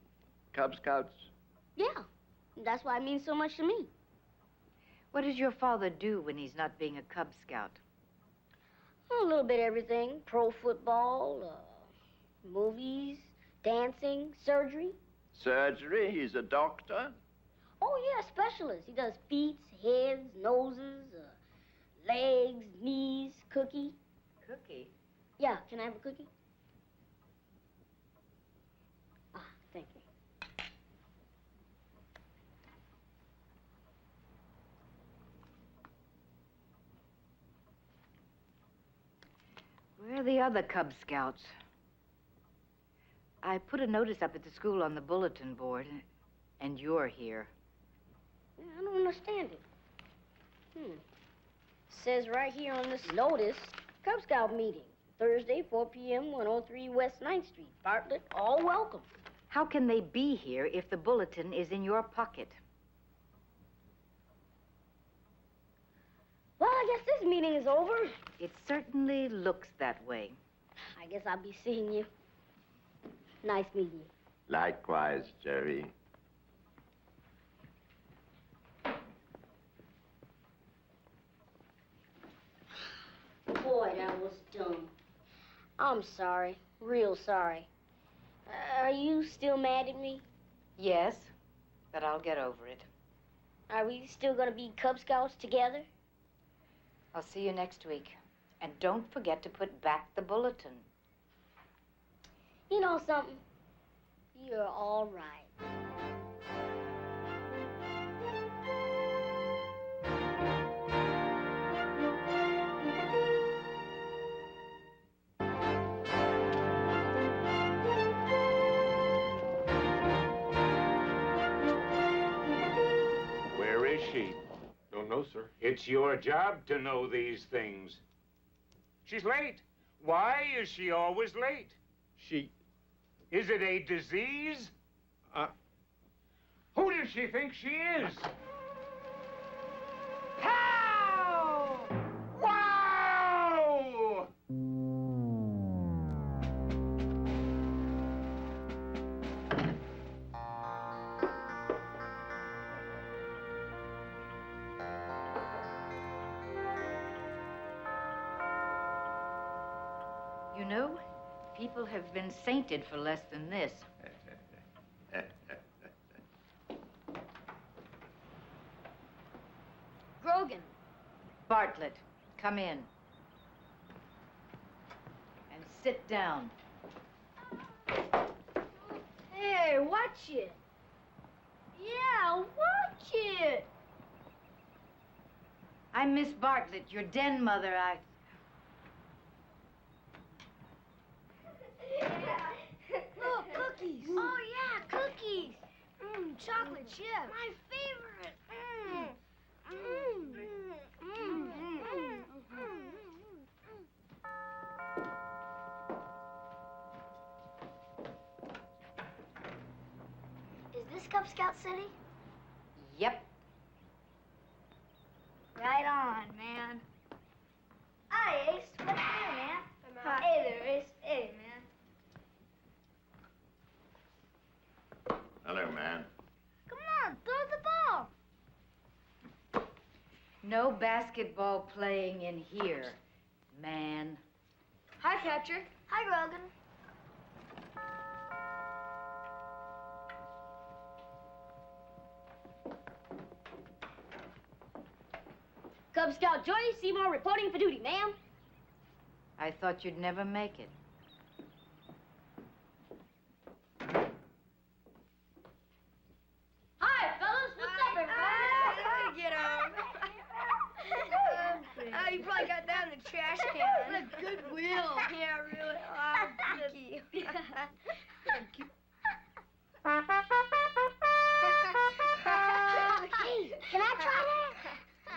Cub Scouts? Yeah. That's why it means so much to me. What does your father do when he's not being a Cub Scout? Oh, a little bit of everything. Pro football, movies, dancing, surgery. Surgery? He's a doctor? Oh, yeah, specialist. He does feet, heads, noses, legs, knees, cookie. Cookie? Yeah, can I have a cookie? Ah, thank you. Where are the other Cub Scouts? I put a notice up at the school on the bulletin board, and you're here. Yeah, I don't understand it. Says right here on this notice, Cub Scout meeting, Thursday, 4 p.m., 103 West 9th Street, Bartlett, all welcome. How can they be here if the bulletin is in your pocket? Well, I guess this meeting is over. It certainly looks that way. I guess I'll be seeing you. Nice meeting you. Likewise, Jerry. Boy, that was dumb. I'm sorry. Real sorry. Are you still mad at me? Yes, but I'll get over it. Are we still gonna be Cub Scouts together? I'll see you next week. And don't forget to put back the bulletin. You know something? You're all right. Where is she? Don't know, sir. It's your job to know these things. She's late. Why is she always late? Is it a disease? Who does she think she is? How? Wow! You know, people have been sainted for less than this. Grogan. Bartlett, come in. And sit down. Hey, watch it. Yeah, watch it. I'm Miss Bartlett, your den mother. Look, cookies. Oh, yeah, cookies. Chocolate chip. My favorite. Is this Cub Scout City? Yep. Right on, man. Hi, Ace. What's new, man? Hey there, Ace. Hey, man. Hello, man. Come on, throw the ball. No basketball playing in here, man. Hi, catcher. Hi, Grogan. Cub Scout Joy Seymour reporting for duty, ma'am. I thought you'd never make it. Hi, fellas. What's up, everybody? Get home. You probably got that in the trash can. What a good wheel. Yeah, really. Oh, thank you. Hey, can I try that?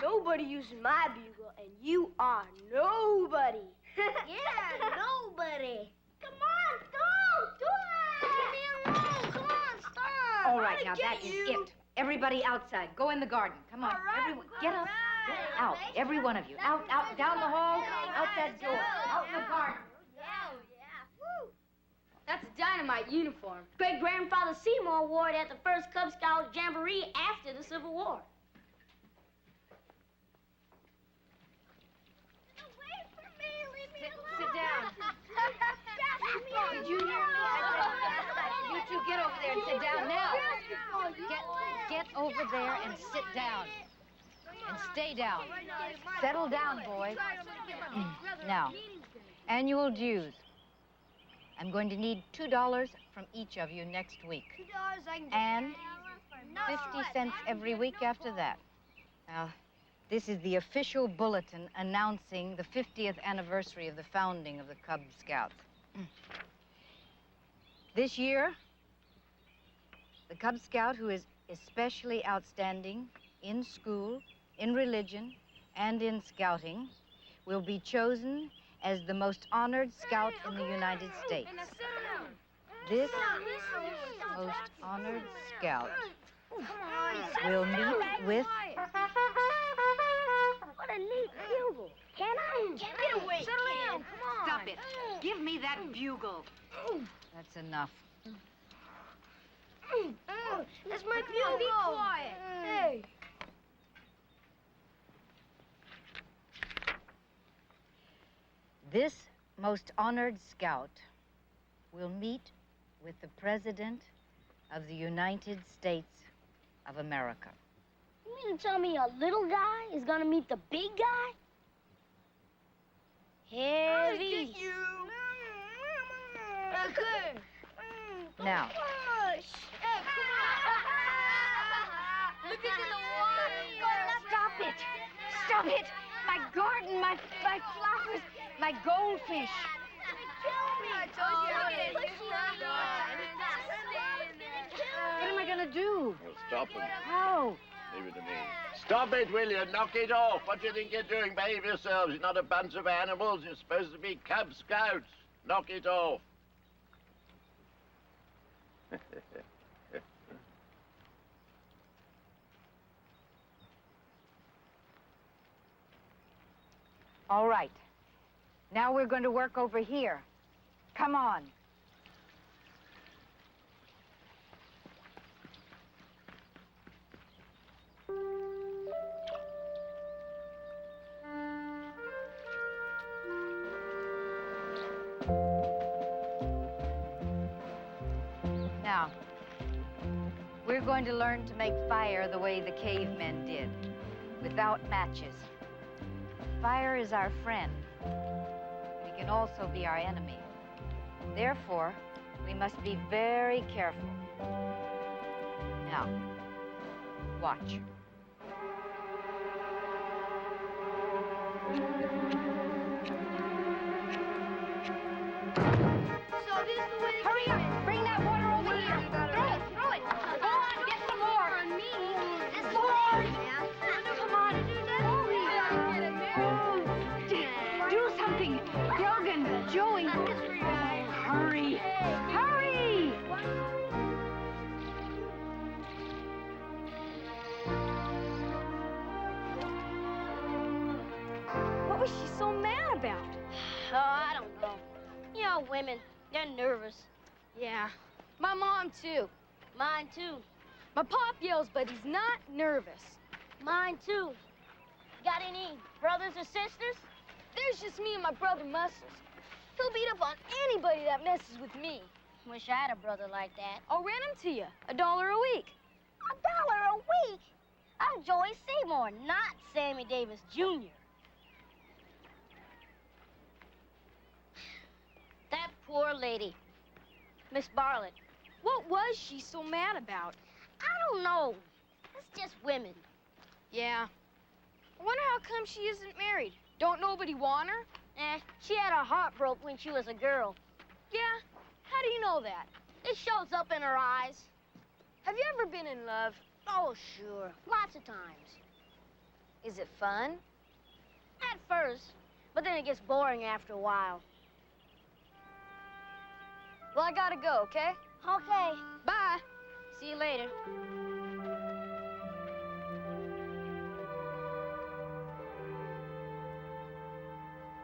Nobody uses my bugle, and you are nobody. Yeah, nobody. Come on, don't do it. Leave me alone. Come on, stop. All right, now that is it. Everybody outside. Go in the garden. Come on, everyone. Get up. Get out. Every one of you. Out, down the hall, out that door. Out in the garden. That's a dynamite uniform. Great-grandfather Seymour wore it at the first Cub Scout Jamboree after the Civil War. Sit down. Did you hear me? You two get over there and sit down now. Get over there and sit down. And stay down. Settle down, boy. Now, annual dues. I'm going to need $2 from each of you next week. And 50 cents every week after that. Now, this is the official bulletin announcing the 50th anniversary of the founding of the Cub Scouts. This year, the Cub Scout who is especially outstanding in school, in religion, and in scouting will be chosen as the most honored scout in the United States. This most honored scout will meet with... What a neat bugle. Can I? Get away. Settle down. Come on. Stop it. Give me that bugle. That's enough. That's my bugle. Be quiet. Hey. This most honored scout will meet with the President of the United States of America. You mean to tell me a little guy is gonna meet the big guy? Heavy. Good. Now, Look into the water. stop it! Stop it! My garden, my flowers, my goldfish. What am I gonna do? Well, stop him. How? Leave it to me. Stop it, will you? Knock it off. What do you think you're doing? Behave yourselves. You're not a bunch of animals. You're supposed to be Cub Scouts. Knock it off. All right. Now we're going to work over here. Come on. Now, we're going to learn to make fire the way the cavemen did, without matches. Fire is our friend. It can also be our enemy. Therefore, we must be very careful. Now, watch. Hurry up! Bring that water over here! Throw it! Go on, get some more! On me! Lord! Come on! Do something! Grogan! Joey! Hurry! Hurry! What was she so mad about? Oh, I don't know. You know, women, they're nervous. Yeah, my mom too. Mine too. My pop yells, but he's not nervous. Mine too. Got any brothers or sisters? There's just me and my brother Muscles. He'll beat up on anybody that messes with me. Wish I had a brother like that. I'll rent him to you. $1 a week. $1 a week? I'm Joey Seymour. Sycamore, not Sammy Davis Jr. That poor lady, Miss Bartlett. What was she so mad about? I don't know. It's just women. Yeah. I wonder how come she isn't married. Don't nobody want her? She had her heart broke when she was a girl. Yeah? How do you know that? It shows up in her eyes. Have you ever been in love? Oh, sure. Lots of times. Is it fun? At first, but then it gets boring after a while. Well, I gotta go, okay? Okay. Bye. See you later.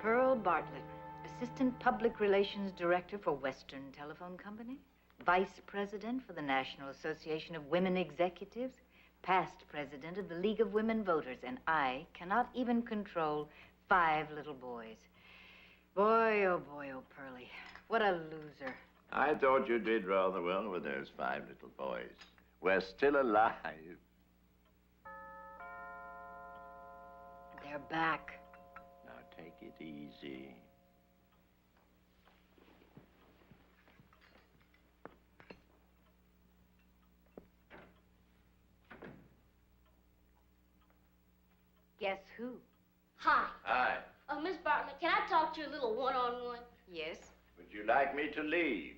Pearl Bartlett, Assistant Public Relations Director for Western Telephone Company, Vice President for the National Association of Women Executives, past President of the League of Women Voters, and I cannot even control 5 little boys. Boy, oh, Pearlie, what a loser. I thought you did rather well with those 5 little boys. We're still alive. They're back. Now take it easy. Guess who? Hi. Hi. Miss Bartlett, can I talk to you a little one-on-one? Yes. Would you like me to leave?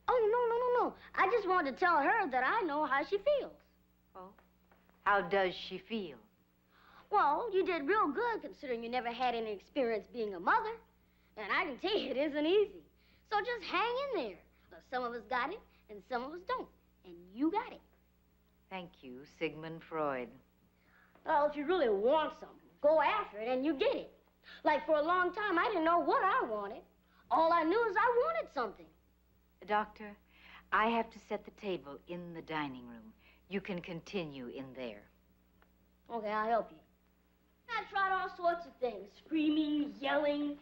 Oh, no. I just wanted to tell her that I know how she feels. Oh? How does she feel? Well, you did real good considering you never had any experience being a mother. And I can tell you it isn't easy. So just hang in there. Some of us got it, and some of us don't. And you got it. Thank you, Sigmund Freud. Well, if you really want something, go after it and you get it. Like for a long time, I didn't know what I wanted. All I knew is I wanted something. Doctor, I have to set the table in the dining room. You can continue in there. Okay, I'll help you. I tried all sorts of things. Screaming, yelling,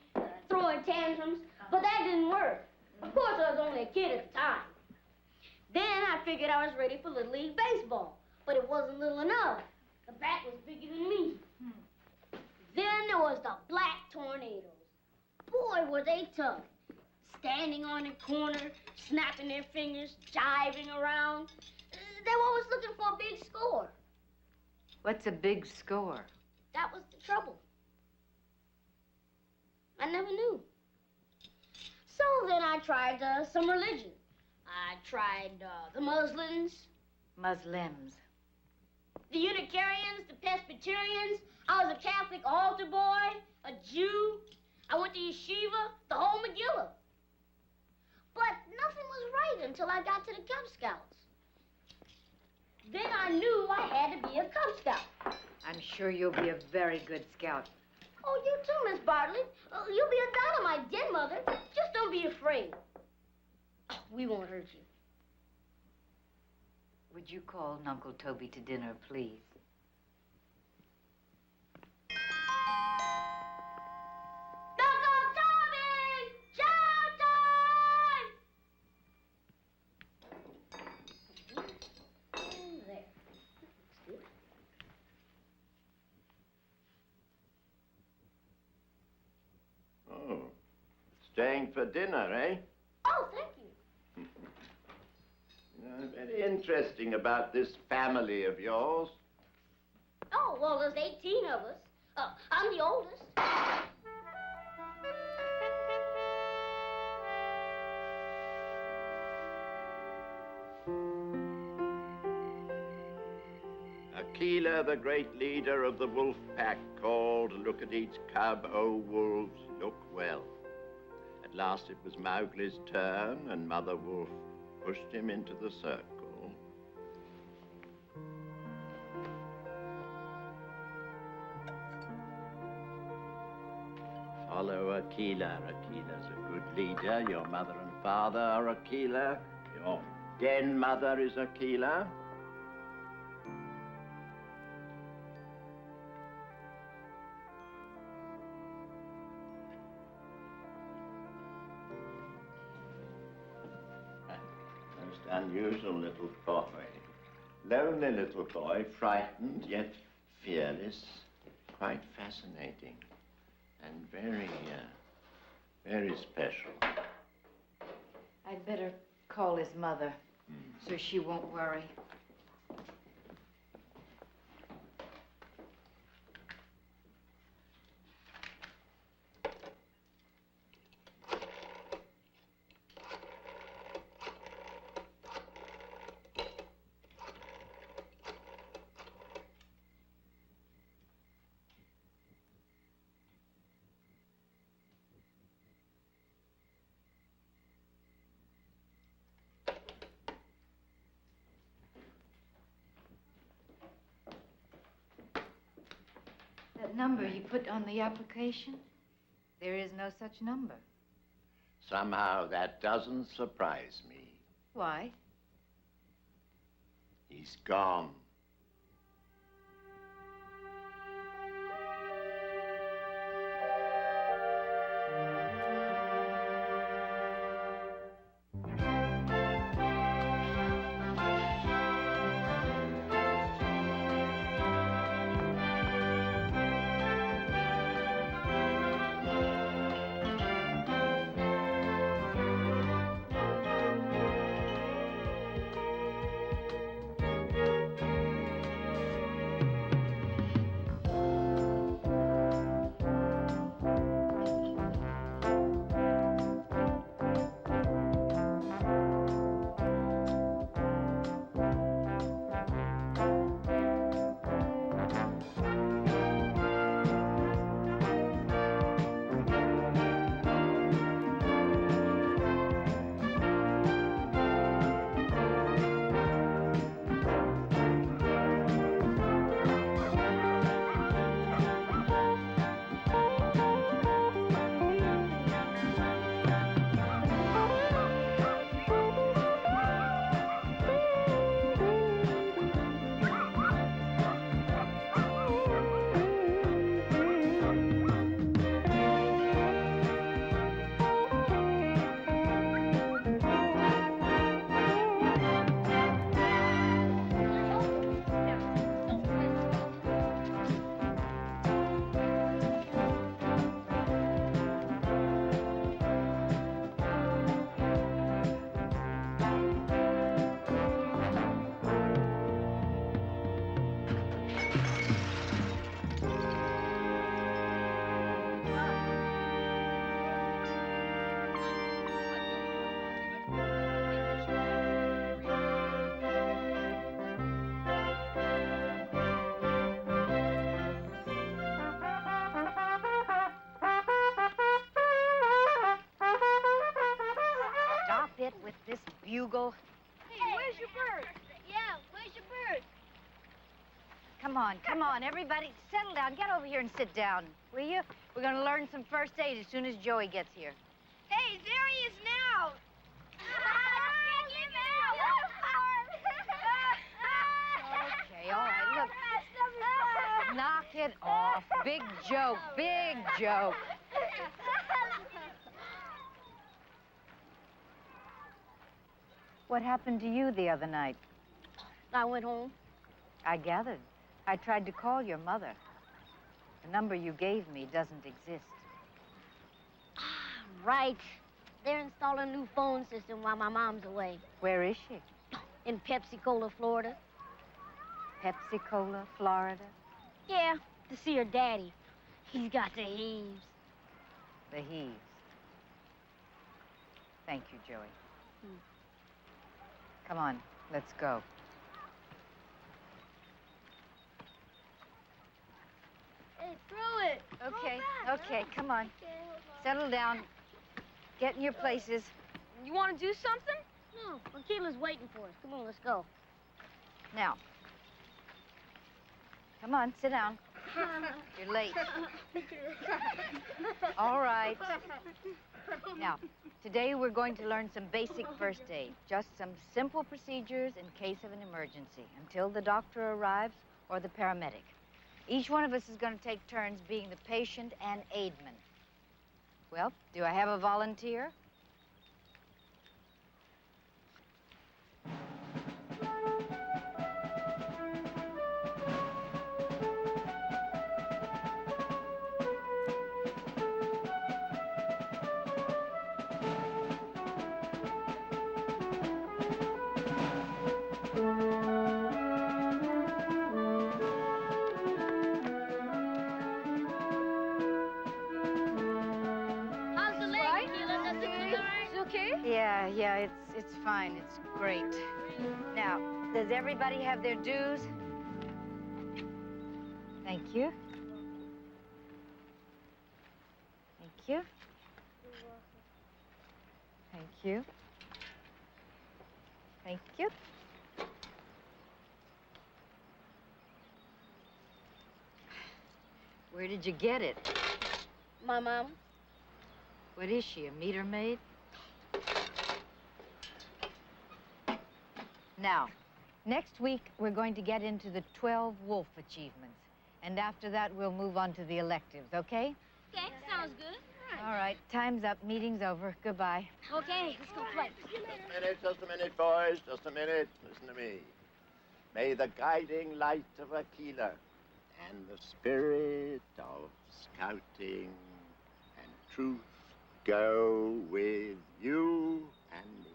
throwing tantrums. But that didn't work. Of course, I was only a kid at the time. Then I figured I was ready for Little League Baseball. But it wasn't little enough. The bat was bigger than me. Then there was the Black Tornadoes. Boy, were they tough. Standing on the corner, snapping their fingers, jiving around. They were always looking for a big score. What's a big score? That was the trouble. I never knew. So then I tried some religion. I tried the Muslims. Muslims. The Unitarians, the Presbyterians. I was a Catholic altar boy, a Jew. I went to yeshiva, the whole Megillah. But nothing was right until I got to the Cub Scouts. Then I knew I had to be a Cub Scout. I'm sure you'll be a very good scout. Oh, you too, Miss Bartlett. You'll be a dynamite den mother. Just don't be afraid. Oh, we won't hurt you. Would you call Uncle Toby to dinner, please? Uncle Toby! Chow time! There. Oh, staying for dinner, eh? Oh, thank you. Very interesting about this family of yours. Oh, well, there's 18 of us. I'm the oldest. Aquila, the great leader of the wolf pack, called, "Look at each cub, O wolves, look well." At last it was Mowgli's turn, and Mother Wolf pushed him into the circle. Follow Aquila. Aquila's a good leader. Your mother and father are Aquila. Your den mother is Aquila. Most unusual little boy. Lonely little boy, frightened, yet fearless, quite fascinating, and very, very special. I'd better call his mother so she won't worry. That number you put on the application? There is no such number. Somehow that doesn't surprise me. Why? He's gone. With this bugle. Hey, where's your bird? Yeah, where's your bird? Come on, everybody, settle down. Get over here and sit down, will you? We're going to learn some first aid as soon as Joey gets here. Hey, there he is now. Okay, all right, look. Knock it off. Big joke, big joke. What happened to you the other night? I went home. I gathered. I tried to call your mother. The number you gave me doesn't exist. Right. They're installing a new phone system while my mom's away. Where is she? In Pepsi-Cola, Florida. Pepsi-Cola, Florida? Yeah, to see her daddy. He's got the heaves. The heaves. Thank you, Joey. Come on, let's go. Hey, throw it. Okay, okay, come on. Settle down. Get in your places. You want to do something? No, Akila's waiting for us. Come on, let's go. Now. Come on, sit down. You're late. All right. Now, today we're going to learn some basic first aid. Just some simple procedures in case of an emergency until the doctor arrives or the paramedic. Each one of us is going to take turns being the patient and aidman. Well, do I have a volunteer? Yeah, it's fine. It's great. Now, does everybody have their dues? Thank you. Thank you. Thank you. Thank you. Where did you get it? My mom. What is she, a meter maid? Now, next week, we're going to get into the 12 wolf achievements. And after that, we'll move on to the electives, okay? Okay, sounds good. All right, time's up. Meeting's over. Goodbye. Okay, let's go play. Just a minute, boys. Just a minute. Listen to me. May the guiding light of Aquila and the spirit of scouting and truth go with you and me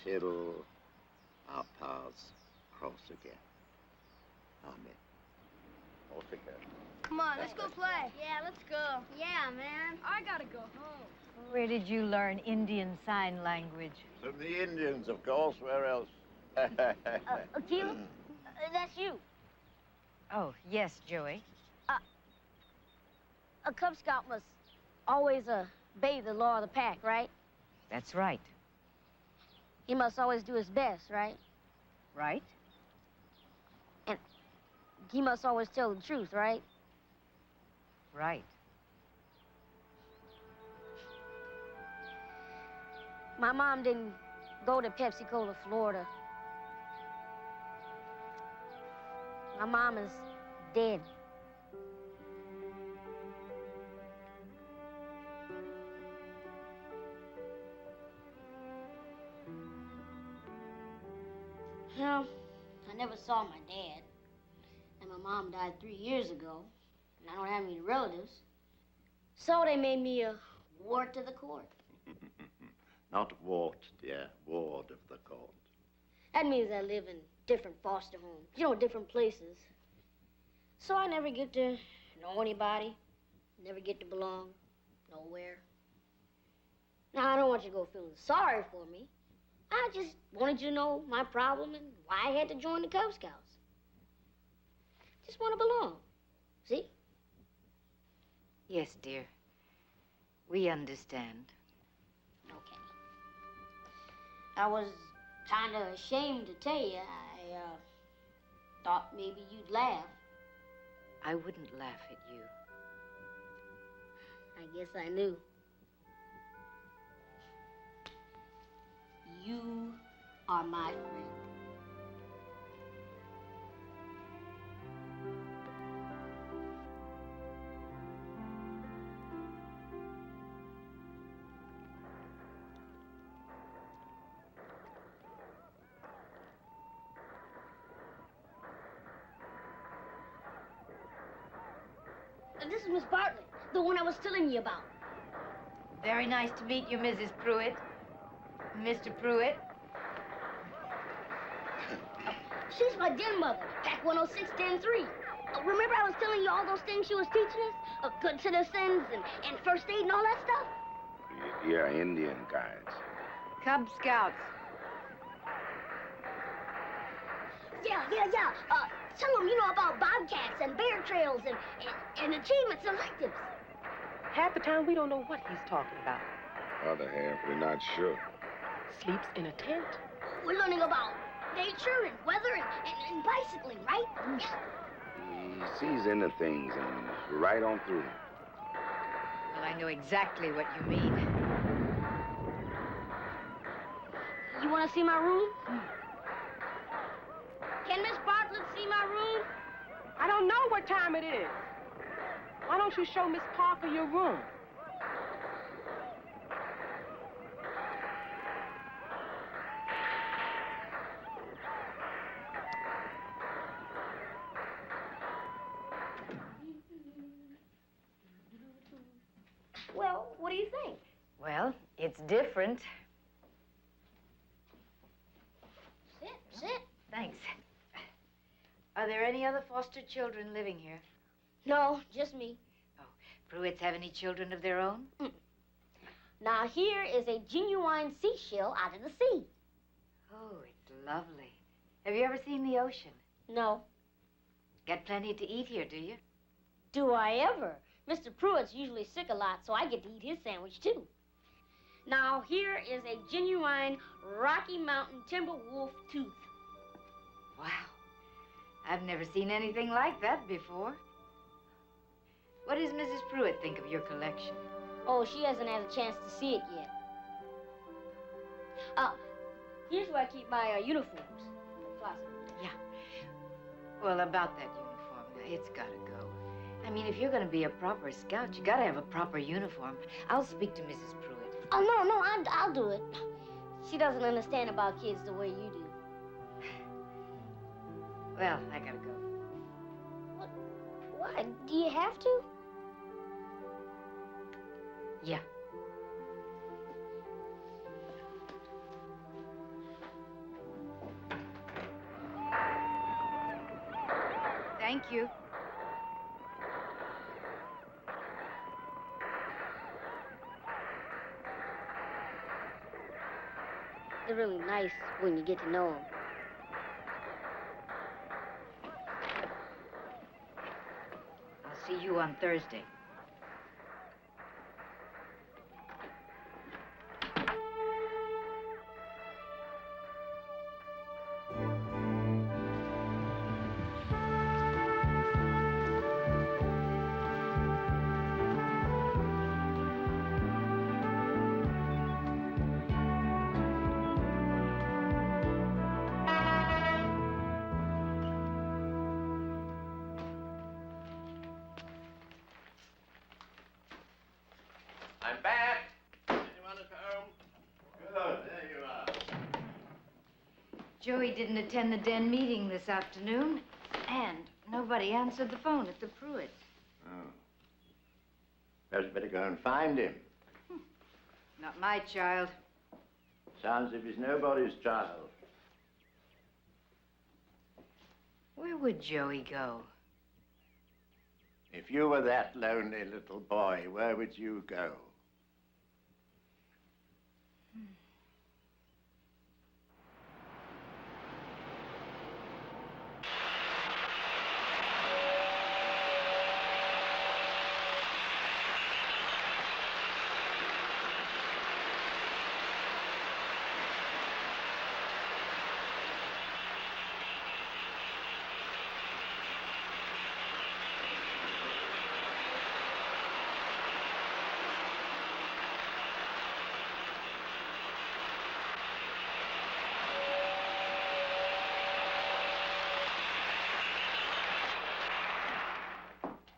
until our paths cross again. Amen. Off we go. Come on, let's go play. Yeah, let's go. Yeah, man. I gotta go home. Where did you learn Indian Sign Language? From the Indians, of course. Where else? Aquila, that's you. Oh, yes, Joey. A Cub Scout must always obey the law of the pack, right? That's right. He must always do his best, right? Right? And he must always tell the truth, right? Right. My mom didn't go to Pepsi-Cola, Florida. My mom is dead. Well, I never saw my dad. And my mom died 3 years ago. And I don't have any relatives. So they made me a ward to the court. Not wart, dear. Ward of the court. That means I live in different foster homes. You know, different places. So I never get to know anybody. Never get to belong nowhere. Now, I don't want you to go feeling sorry for me. I just wanted you to know my problem and why I had to join the Cub Scouts. Just want to belong. See? Yes, dear. We understand. Okay. I was kind of ashamed to tell you. I thought maybe you'd laugh. I wouldn't laugh at you. I guess I knew. You are my friend. This is Miss Bartlett, the one I was telling you about. Very nice to meet you, Mrs. Pruitt. Mr. Pruitt. She's my den mother, Pack 106, Den 3. Remember I was telling you all those things she was teaching us? Good citizens and first aid and all that stuff? Yeah, Indian guides. Cub Scouts. Yeah. Tell them, you know, about bobcats and bear trails and achievements and electives. Half the time, we don't know what he's talking about. Other half, we're not sure. Sleeps in a tent. We're learning about nature and weather and bicycling, right? He sees into things and right on through them. Well, I know exactly what you mean. You want to see my room? Can Miss Bartlett see my room? I don't know what time it is. Why don't you show Miss Parker your room? Well, what do you think? Well, it's different. Sit. Thanks. Are there any other foster children living here? No, just me. Pruitts have any children of their own? Now, here is a genuine seashell out of the sea. Oh, it's lovely. Have you ever seen the ocean? No. Get plenty to eat here, do you? Do I ever? Mr. Pruitt's usually sick a lot, so I get to eat his sandwich, too. Now, here is a genuine Rocky Mountain timber wolf tooth. Wow. I've never seen anything like that before. What does Mrs. Pruitt think of your collection? Oh, she hasn't had a chance to see it yet. Here's where I keep my uniforms. The closet. Yeah. Well, about that uniform, now, it's gotta go. I mean, if you're gonna be a proper scout, you gotta have a proper uniform. I'll speak to Mrs. Pruitt. Oh, no, I'll do it. She doesn't understand about kids the way you do. Well, I gotta go. What? Why? Do you have to? Yeah. Thank you. They're really nice when you get to know them. I'll see you on Thursday. I'm back. Anyone at home? Good, there you are. Joey didn't attend the den meeting this afternoon, and nobody answered the phone at the Pruitts. Oh. Perhaps better go and find him. Not my child. Sounds as if he's nobody's child. Where would Joey go? If you were that lonely little boy, where would you go?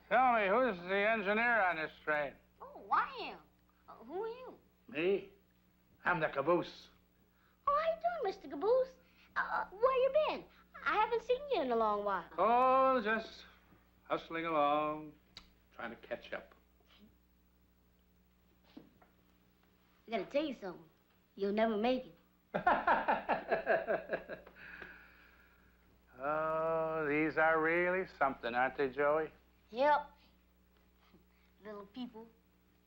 Tell me, who's the engineer on this train? Oh, I am. Who are you? Me? I'm the caboose. Oh, how you doing, Mr. Caboose? Where you been? I haven't seen you in a long while. Oh, just hustling along, trying to catch up. I gotta tell you something. You'll never make it. Oh, these are really something, aren't they, Joey? Yep. Little people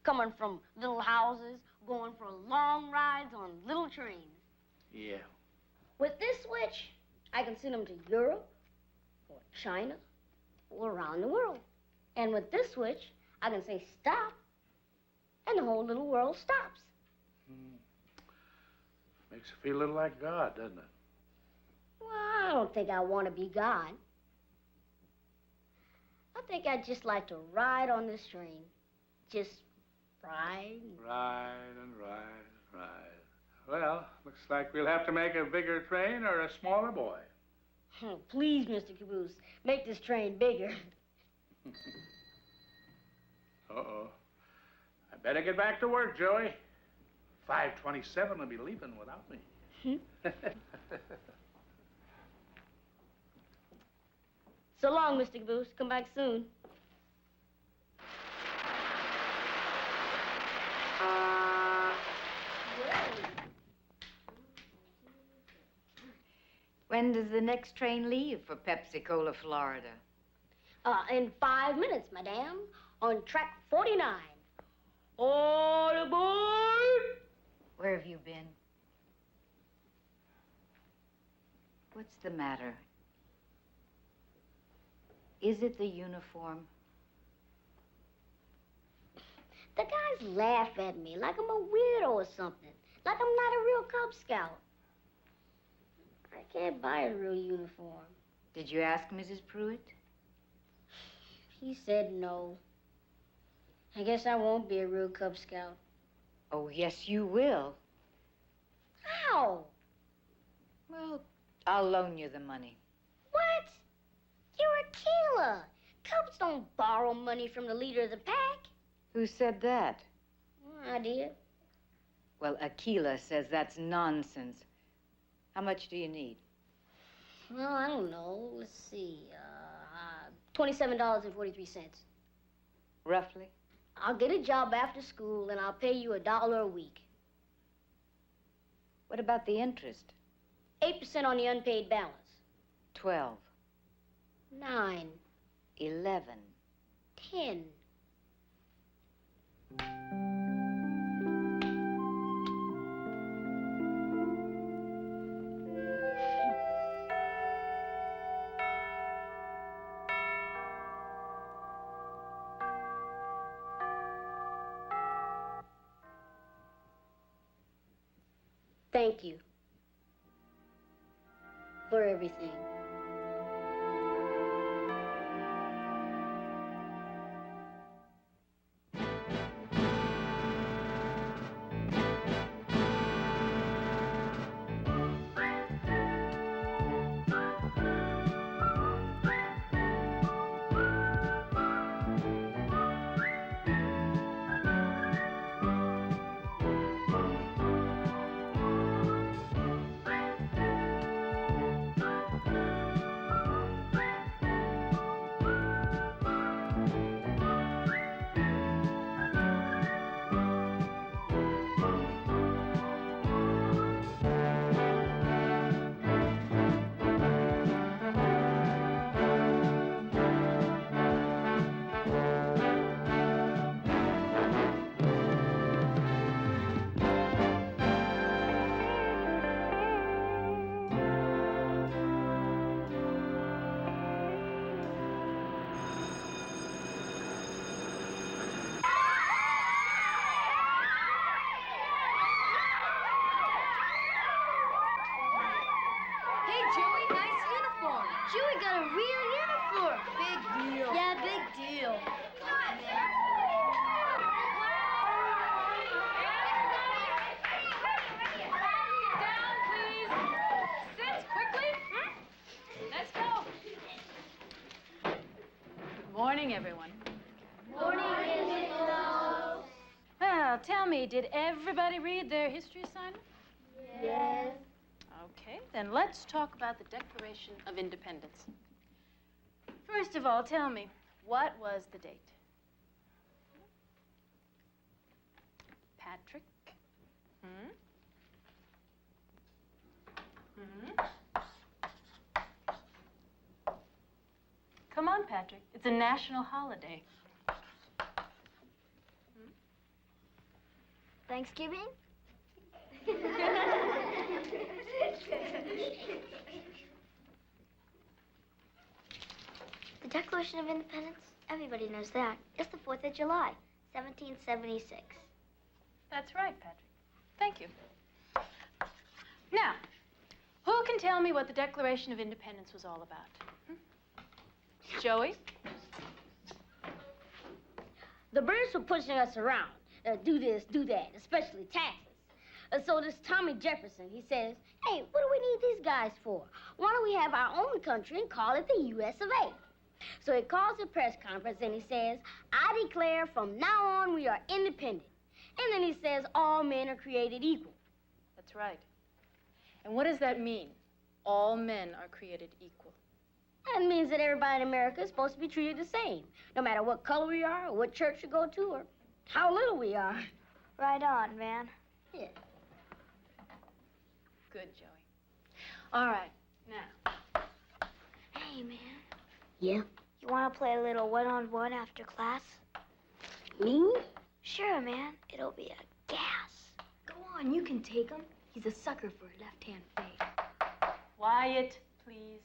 coming from little houses, going for long rides on little trains. Yeah. With this switch, I can send them to Europe, or China, or around the world. And with this switch, I can say stop, and the whole little world stops. Makes you feel a little like God, doesn't it? Well, I don't think I want to be God. I think I'd just like to ride on this train. Just ride. Ride and ride and ride. Well, looks like we'll have to make a bigger train or a smaller boy. Oh, please, Mr. Caboose, make this train bigger. Uh-oh. I better get back to work, Joey. 527 will be leaving without me. So long, Mr. Caboose. Come back soon. When does the next train leave for Pepsi-Cola, Florida? In 5 minutes, madame, on track 49. All aboard! Where have you been? What's the matter? Is it the uniform? The guys laugh at me like I'm a weirdo or something. Like I'm not a real Cub Scout. I can't buy a real uniform. Did you ask Mrs. Pruitt? He said no. I guess I won't be a real Cub Scout. Oh, yes, you will. How? Well, I'll loan you the money. What? You're a killer. Cubs don't borrow money from the leader of the pack. Who said that? I did. Well, Aquila says that's nonsense. How much do you need? Well, I don't know. Let's see. $27.43. Roughly? I'll get a job after school, and I'll pay you $1 a week. What about the interest? 8% on the unpaid balance. 12. 9. 11. 10. Thank you for everything. Joey got a real uniform. Big deal. Yeah, big deal. Morning, everyone. Morning, Mrs. Well, tell me, did everybody read their history assignment? Yes. Okay, then let's talk about the Declaration of Independence. First of all, tell me, what was the date? Patrick? Come on, Patrick. It's a national holiday. Thanksgiving? The Declaration of Independence? Everybody knows that. It's the 4th of July, 1776. That's right, Patrick. Thank you. Now, who can tell me what the Declaration of Independence was all about? Joey? The British were pushing us around. Do this, do that, especially taxes. So this Tommy Jefferson, he says, hey, what do we need these guys for? Why don't we have our own country and call it the U.S. of A? So he calls a press conference and he says, I declare from now on we are independent. And then he says all men are created equal. That's right. And what does that mean? All men are created equal. That means that everybody in America is supposed to be treated the same, no matter what color we are, or what church you go to, or how little we are. Right on, man. Yeah. Good, Joey. All right, now. Hey, man. Yeah? You want to play a little one-on-one after class? Me? Sure, man. It'll be a gas. Go on, you can take him. He's a sucker for a left-hand fade. Quiet, please.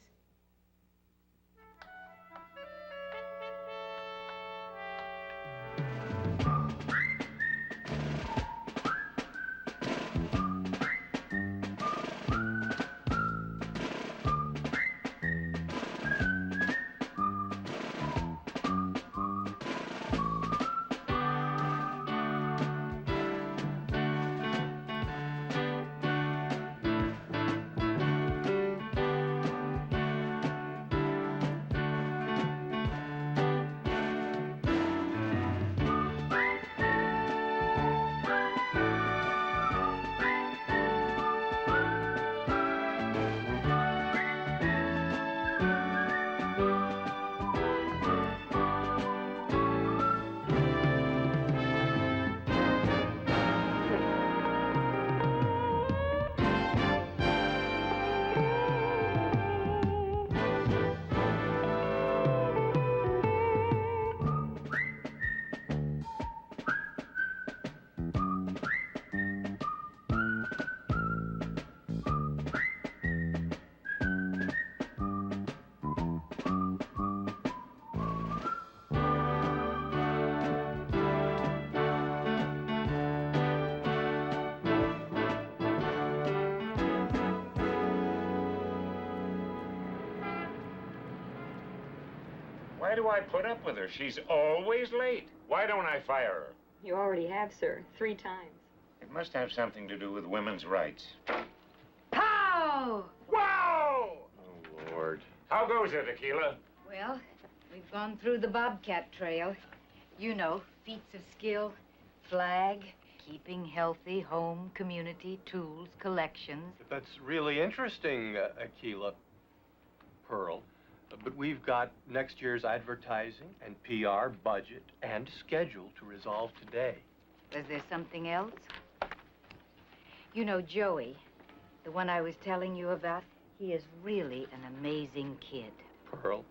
Why do I put up with her? She's always late. Why don't I fire her? You already have, sir. 3 times. It must have something to do with women's rights. Pow! Whoa! Oh, Lord. How goes it, Aquila? Well, we've gone through the Bobcat Trail. You know, feats of skill, flag, keeping healthy, home, community, tools, collections. That's really interesting, Aquila. Pearl. But we've got next year's advertising and PR budget and schedule to resolve today. Was there something else? You know, Joey, the one I was telling you about, he is really an amazing kid. Pearl.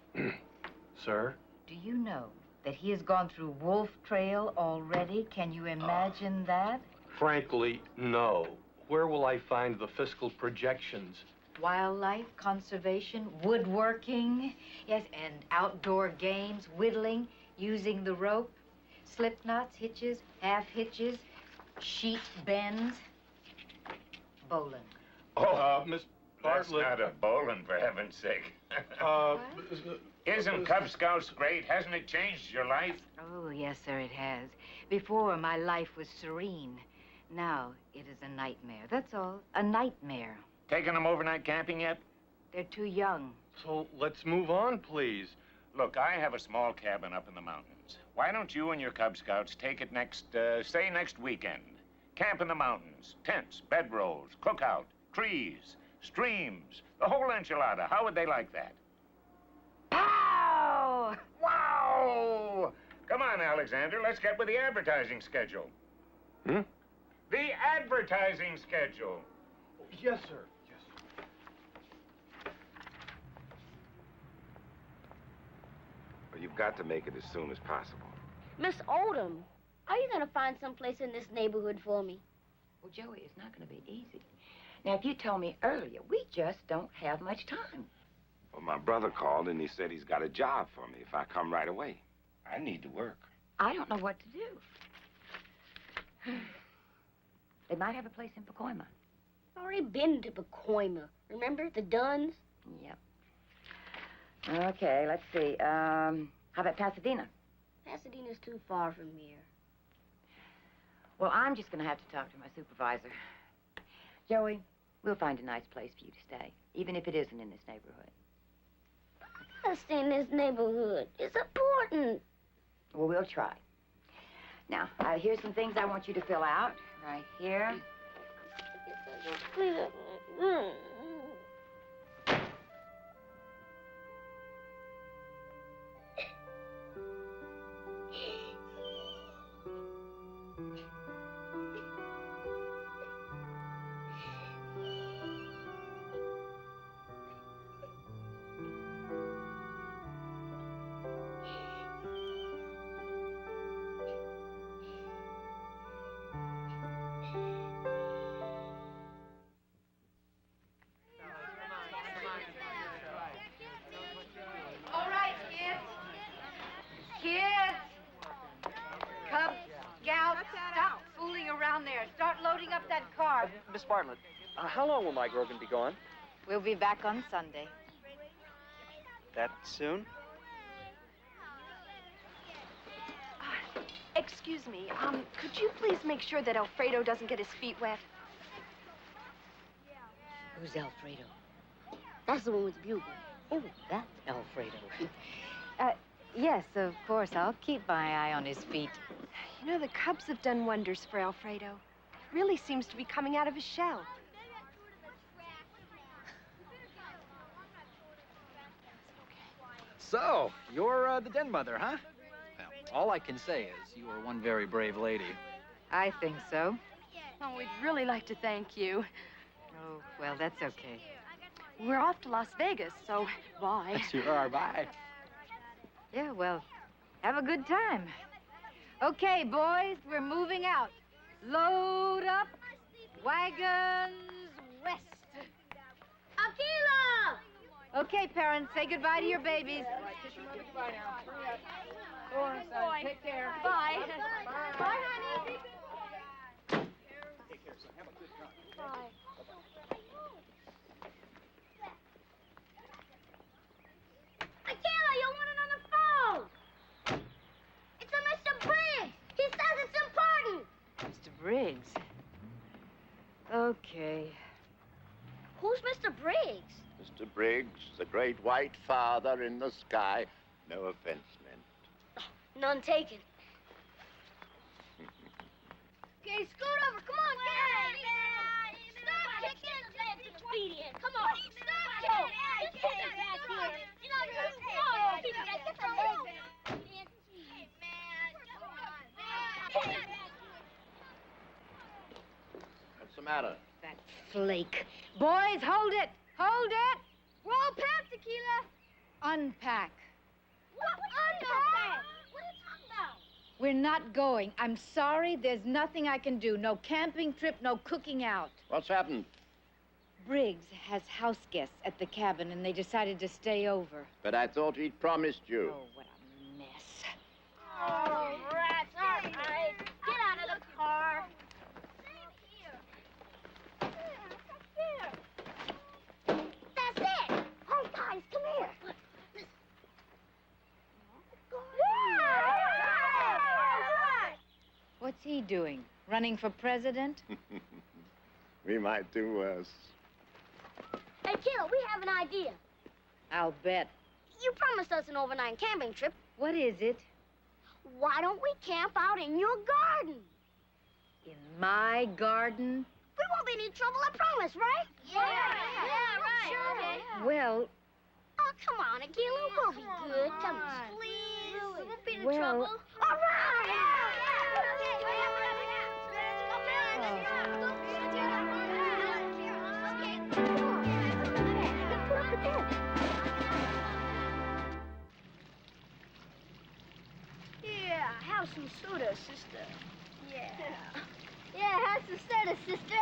Sir? Do you know that he has gone through Wolf Trail already? Can you imagine that? Frankly, no. Where will I find the fiscal projections? Wildlife, conservation, woodworking, yes, and outdoor games, whittling, using the rope, slip knots, hitches, half hitches, sheet bends, bowling. Miss That's Bartlett. not a bowling, for heaven's sake. Isn't Cub Scouts great? Hasn't it changed your life? Oh, yes, sir, it has. Before, my life was serene. Now, it is a nightmare. That's all. A nightmare. Taking them overnight camping yet? They're too young. So let's move on, please. Look, I have a small cabin up in the mountains. Why don't you and your Cub Scouts take it next weekend? Camp in the mountains, tents, bedrolls, cookout, trees, streams, the whole enchilada. How would they like that? Pow! Wow! Come on, Alexander, let's get with the advertising schedule. Hmm? The advertising schedule. Yes, sir. Well, you've got to make it as soon as possible. Miss Odom, are you going to find someplace in this neighborhood for me? Well, Joey, it's not going to be easy. Now, if you told me earlier, we just don't have much time. Well, my brother called and he said he's got a job for me if I come right away. I need to work. I don't know what to do. They might have a place in Pacoima. I've already been to Pacoima. Remember, the Duns? Yep. Okay, let's see. How about Pasadena? Pasadena's too far from here. Well, I'm just going to have to talk to my supervisor. Joey, we'll find a nice place for you to stay, even if it isn't in this neighborhood. I stay in this neighborhood. It's important. Well, we'll try. Now, here's some things I want you to fill out. Right here. off that car. Miss Bartlett, how long will my Grogan be gone? We'll be back on Sunday. That soon? Excuse me, could you please make sure that Alfredo doesn't get his feet wet? Who's Alfredo? That's the one with the bugle. Oh, that's Alfredo. Yes, of course. I'll keep my eye on his feet. You know, the Cubs have done wonders for Alfredo. He really seems to be coming out of his shell. So, you're the den mother, huh? Well, all I can say is you are one very brave lady. I think so. Oh, we'd really like to thank you. Oh, well, that's okay. We're off to Las Vegas, so bye. Sure are, bye. Yeah, well, have a good time. Okay, boys, we're moving out. Load up, wagons west. Aquila! Okay, parents, say goodbye to your babies. Kiss your mother goodbye now. Go on, son. Take care. Bye. Bye, honey. Take care, son. Have a good time. Bye. Aquila, you're wanted on the phone. It's a Mr. Briggs. He says it's important. Mr. Briggs. Okay. Who's Mr. Briggs? Mr. Briggs, the great white father in the sky. No offense meant. None taken. Okay, scoot over. Come on, get out. Stop kicking. Let the feet in. Come on. Stop kicking. Just put that back here. You know, oh, people got get the legs in. Hey, man. Come on. What's the matter? That flake. Boys, hold it. Hold it. We're all packed, Tequila. Unpack. What? Unpack? What are you talking about? We're not going. I'm sorry. There's nothing I can do. No camping trip, no cooking out. What's happened? Briggs has house guests at the cabin, and they decided to stay over. But I thought he'd promised you. Oh, what a mess. Oh, rats. All right. Get out of the car. That's it. Oh, guys, come here. What's he doing? Running for president? We might do worse. Hey, Kilo, we have an idea. I'll bet. You promised us an overnight camping trip. What is it? Why don't we camp out in your garden? In my garden? We won't be in any trouble, I promise, right? Yeah, right. Sure. Okay. Well, Oh, come on, Aquila. We'll be good. Come on. Please. We won't be in Well- trouble. All right. Yeah, have some soda, sister. Yeah. Yeah, have some soda, sister.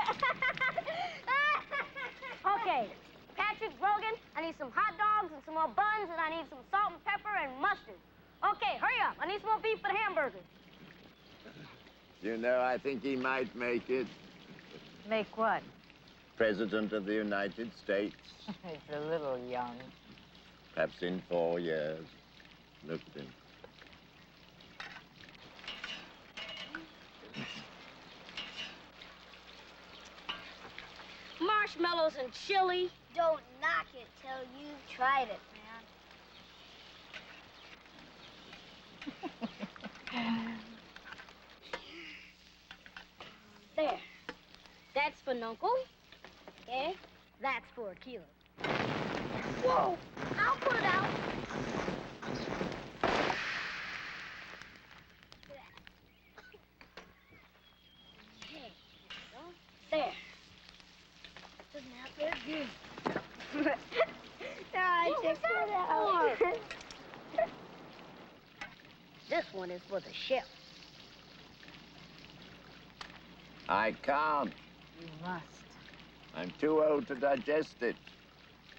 Okay, Patrick, Brogan, I need some hot dogs and some more buns, and I need some salt and pepper and mustard. Okay, hurry up. I need some more beef for the hamburgers. You know, I think he might make it. make what? President of the United States. It's a little young. Perhaps in 4 years. Look at him. Marshmallows and chili. Don't knock it till you've tried it, man. There. That's for Nuncle. Okay? That's for Aquila. Whoa! I'll put it out. Okay. There. Doesn't that look good? Check that out. This one is for the chef. I can't. You must. I'm too old to digest it.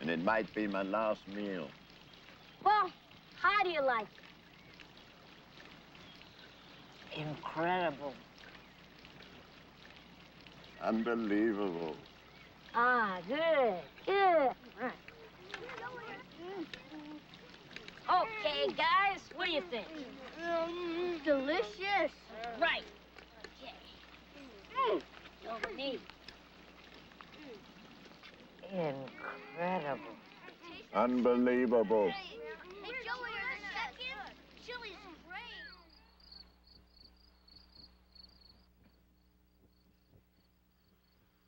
And it might be my last meal. Well, how do you like it? Incredible. Unbelievable. Ah, good, good. Right. Okay, guys, what do you think? Delicious. Right. Okay. Over me. Incredible. Unbelievable. Hey, Joey, are you second? Chili's great.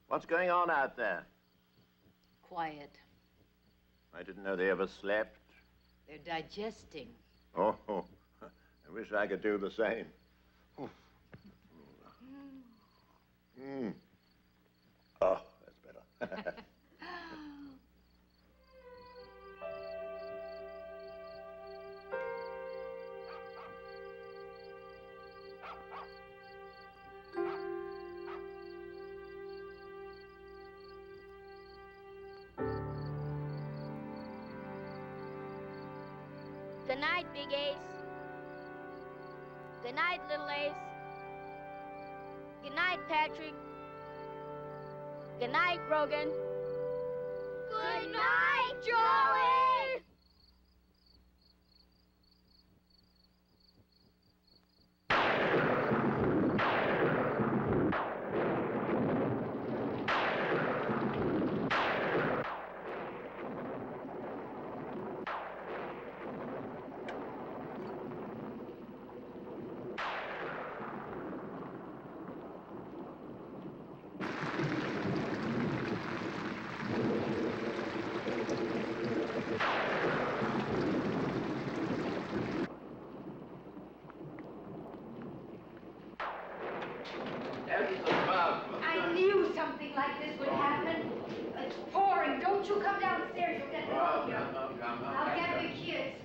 What's going on out there? Quiet. I didn't know they ever slept. They're digesting. Oh, I wish I could do the same. Oh, that's better. Good night, Big Ace. Good night, Little Ace. Good night, Patrick. Good night, Brogan. Good night, Joey! I knew something like this would happen. It's pouring. Don't you come downstairs. You'll get pneumonia. I'll get the kids.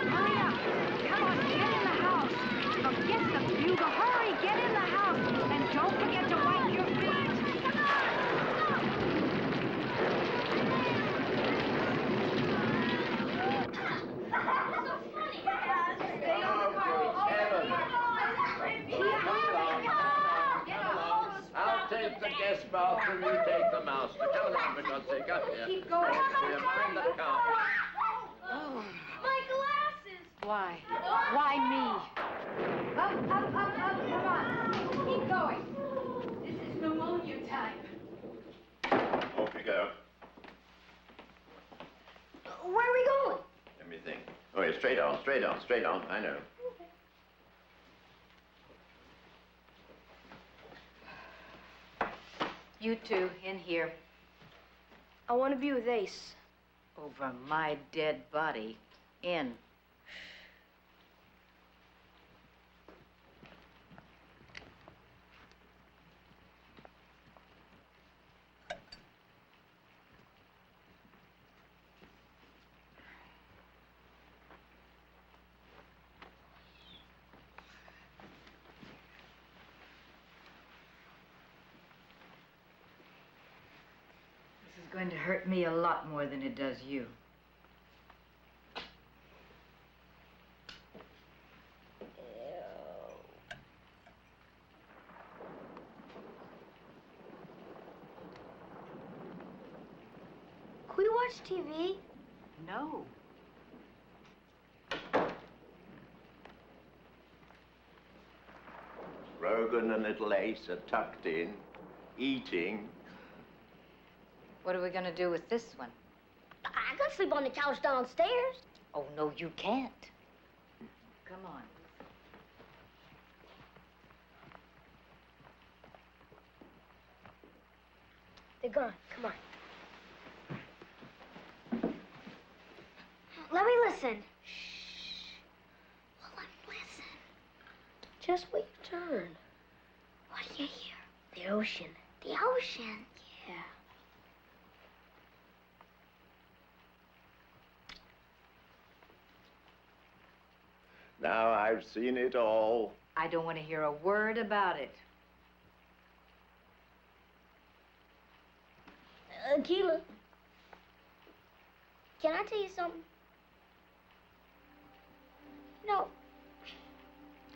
Hurry up. Come on, get in the house. Forget the bugle. Hurry, get in the house. And don't forget to wipe your feet. I'll take the guest bathroom, you take the master. Come on, for God's sake, up here. Keep going. Here, mind the carpet. Oh. My glasses! Why? Why me? Up, up, up, up. Come on. Keep going. This is pneumonia time. Off you go. Where are we going? Let me think. Oh, yeah, straight on, straight on, straight on. I know. You two, in here. I want to be with Ace. Over my dead body. In. This is going to hurt me a lot more than it does you. Can we watch TV? No. Rogan and little Ace are tucked in, eating. What are we going to do with this one? I can sleep on the couch downstairs. Oh, no, you can't. Come on. They're gone. Come on. Let me listen. Shh. Well, let me listen. Just wait your turn. What do you hear? The ocean. The ocean? Yeah. Now I've seen it all. I don't want to hear a word about it. Keela, can I tell you something? No,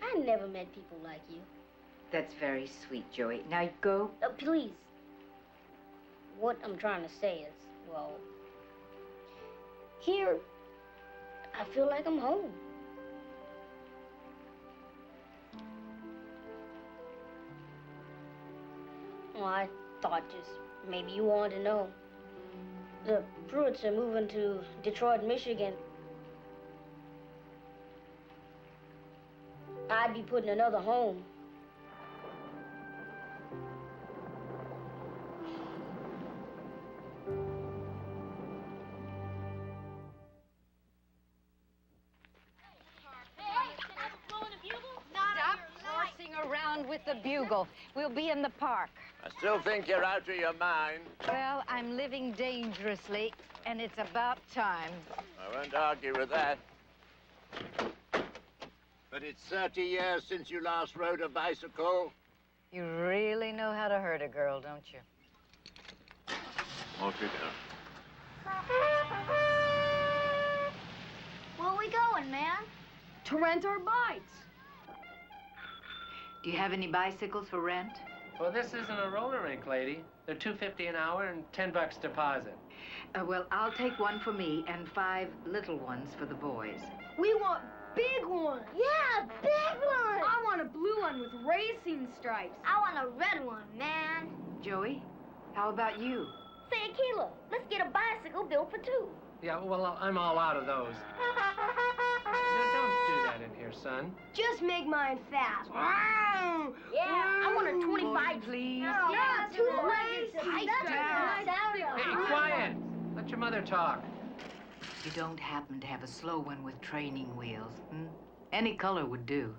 I never met people like you. That's very sweet, Joey. Now go. Please. What I'm trying to say is, well, here, I feel like I'm home. Well, I thought just maybe you wanted to know. The Pruitts are moving to Detroit, Michigan. I'd be putting another home. Stop horsing around with the bugle. We'll be in the park. I still think you're out of your mind. Well, I'm living dangerously, and it's about time. I won't argue with that. But it's 30 years since you last rode a bicycle. You really know how to hurt a girl, don't you? Off you go. Where we going, man? To rent our bikes. Do you have any bicycles for rent? Well, this isn't a roller rink, lady. They're $2.50 an hour and $10 deposit. Well, I'll take one for me and 5 little ones for the boys. We want big ones. Yeah, big one. I want a blue one with racing stripes. I want a red one, man. Joey, how about you? Say, Keela, let's get a bicycle built for 2. Yeah, well, I'm all out of those. No, don't do that in here, son. Just make mine fast. Yeah, I want a 25, please. Yeah, 2 ways. Hey, quiet! Let your mother talk. You don't happen to have a slow one with training wheels, hmm? Any color would do.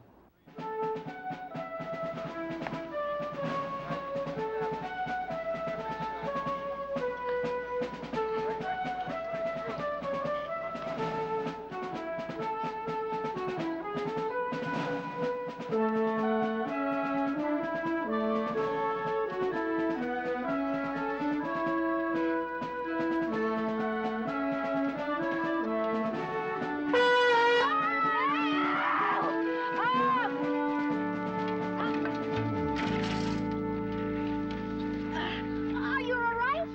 Are you all right?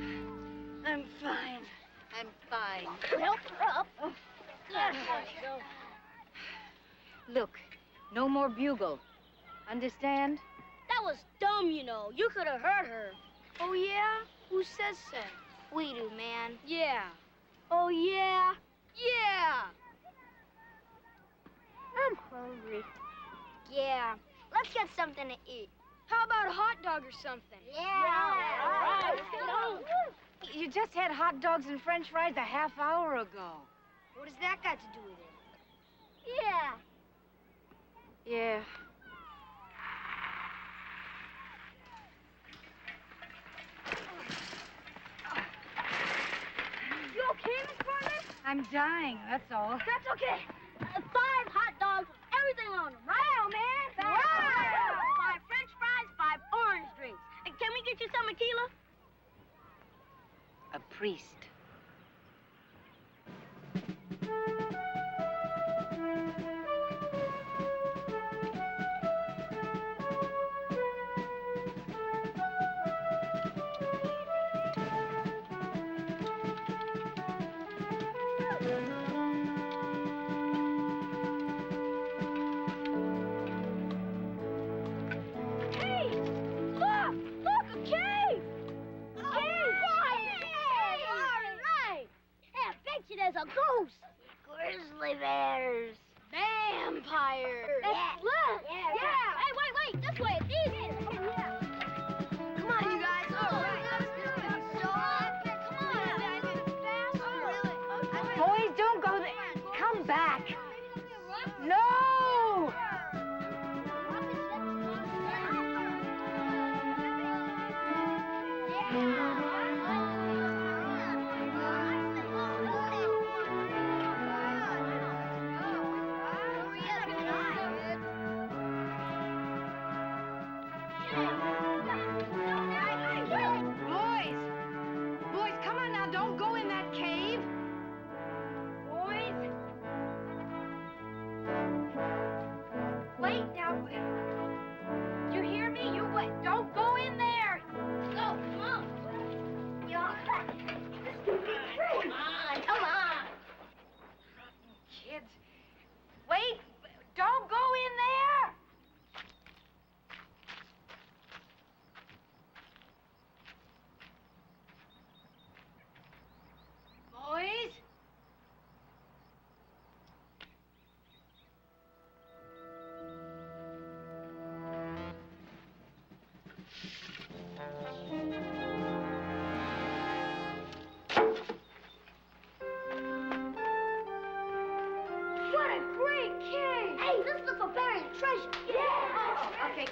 I'm fine. I'm fine. Help her up. Look, no more bugle. Understand? That was dumb, you know. You could have hurt her. Oh, yeah? Who says so? We do, man. Yeah. Oh, yeah? Yeah. I'm hungry. Yeah. Let's get something to eat. How about a hot dog or something? Yeah. You just had hot dogs and french fries a half hour ago. What does that got to do with it? Yeah. Yeah. You okay, Miss Bartlett? I'm dying, that's all. That's okay. 5 hot dogs with everything on them. Right on, man. Wow. 5 French fries, 5 orange drinks. And can we get you some tequila? A priest. Hey! Look! Look, a cave! A cave! All right! Hey, I bet you there's a ghost. Grizzly bears. Vampire. Look! Yeah. Hey, wait! This way, it's easy. Come on, you guys. All right. Boys, don't go there. Come back. No!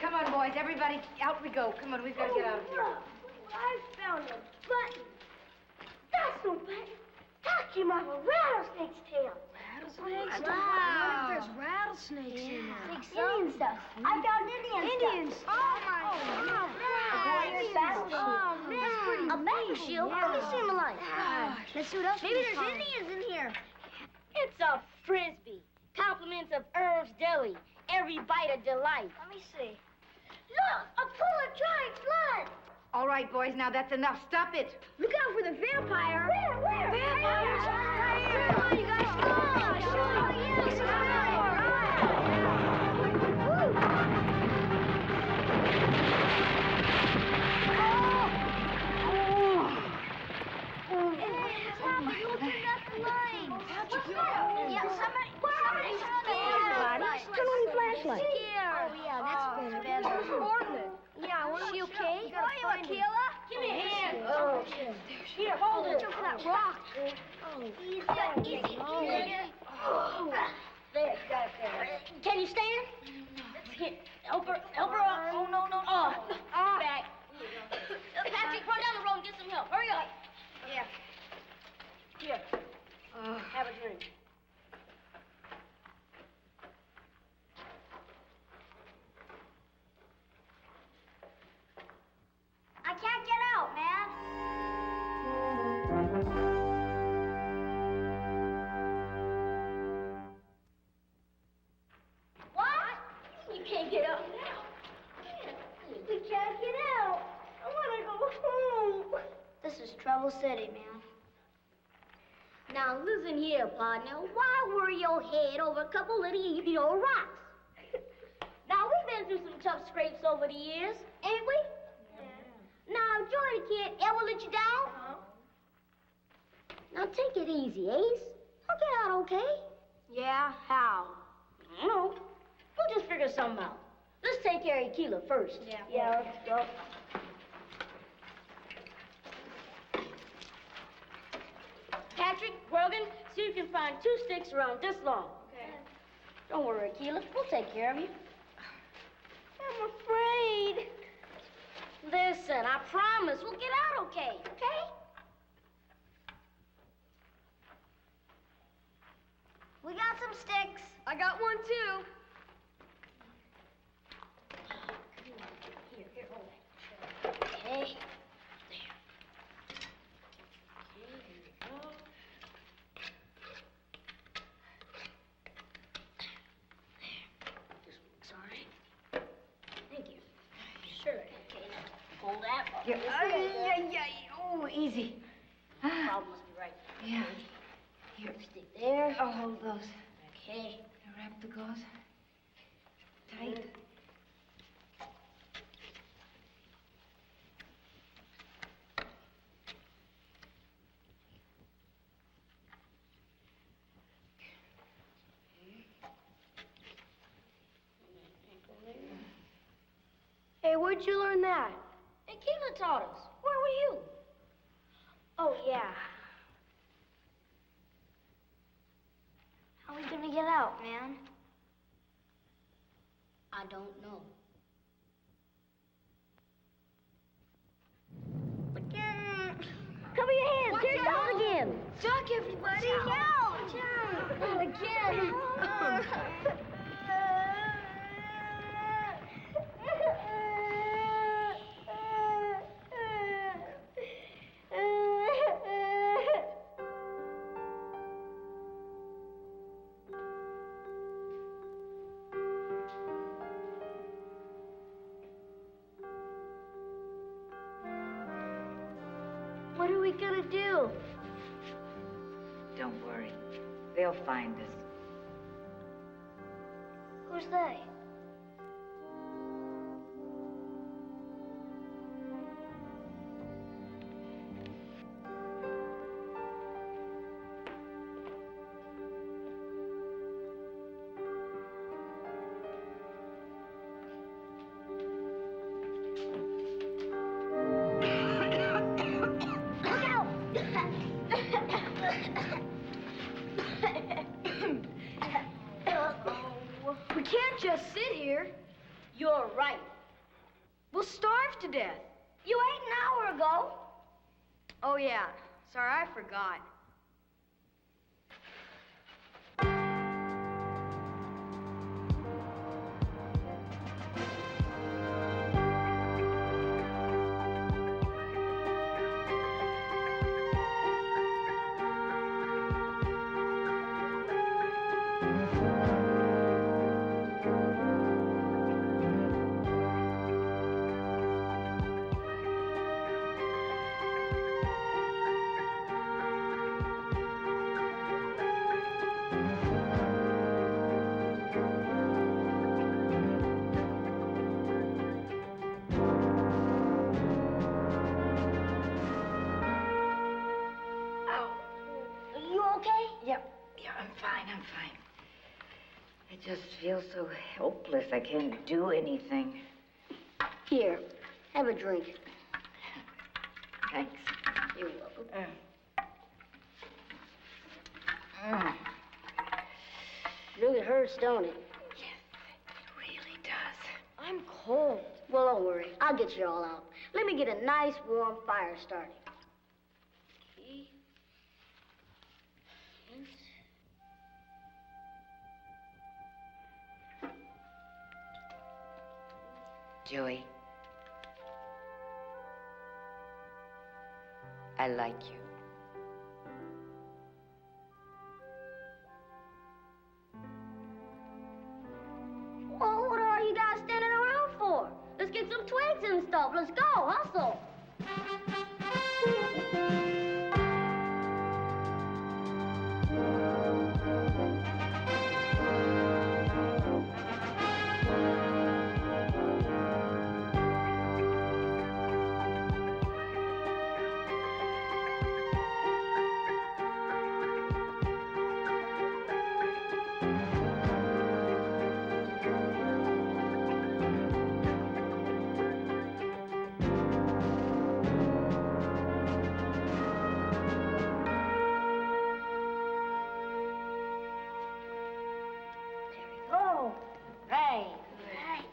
come on, boys. Everybody, out we go. Come on, we've got to get out of here. I found a button. That's no button. That came out of a rattlesnake's tail. Rattlesnakes? Wow. What if there's rattlesnakes in there? Indian stuff. I found Indian stuff. Oh, my God. Oh, man. That's pretty a battle shield? Let me see my light. Let's see what else Maybe we there's can find. Indians in here. It's a Frisbee. Compliments of Irv's Deli. Every bite a delight. Let me see. Look, a pool of dried blood. All right, boys, now that's enough. Stop it. Look out for the vampire. Where? Vampires? Come on, you guys. Come on. Oh, yeah, this is good. All Turn on your flashlight. Oh, yeah, that's better. Who's holding it? Yeah, I want to. She okay? Are you Akela? Give me a hand. Oh, here, hold it. That rock. Oh, easy. Oh. There. Can you stand? Here, help her up. Oh, no. Oh, back. Patrick, run down the road and get some help. Hurry up. Yeah. Here. Have a drink. I can't get out, man. What? You can't get out now. We can't get out. I want to go home. This is Trouble City, man. Now listen here, partner. Why worry your head over a couple little rocks? Now we've been through some tough scrapes over the years, ain't we? Now, Joy can't ever let you down. Now, take it easy, Ace. I'll get out okay. Yeah, how? I don't know. We'll just figure something out. Let's take care of Keela first. Yeah, let's go. Patrick, Grogan, see if you can find 2 sticks around this long. Okay. Don't worry, Keela. We'll take care of you. I'm afraid. Listen, I promise we'll get out okay, okay? We got some sticks. I got one, too. Here, hold that. Okay. Hold that. Yeah. Oh, easy. Problem must be right. Yeah. Here, stick there. I'll hold those. Okay. Wrap the gauze tight. Hey, where'd you learn that? Hey, Keela taught us. Where were you? Oh, yeah. How are we gonna get out, man? I don't know. Cover your hands. Here it goes again. Duck, everybody. Not again. What are we gonna do? Don't worry. They'll find us. Who's they? We can't just sit here. You're right. We'll starve to death. You ate an hour ago. Oh, yeah. Sorry, I forgot. I just feel so helpless. I can't do anything. Here, have a drink. Thanks. You're welcome. Really hurts, don't it? Yes, it really does. I'm cold. Well, don't worry. I'll get you all out. Let me get a nice warm fire started. Okay. Joey, I like you. Well, what are you guys standing around for? Let's get some twigs and stuff. Let's go. Hustle. Oh, right. Right.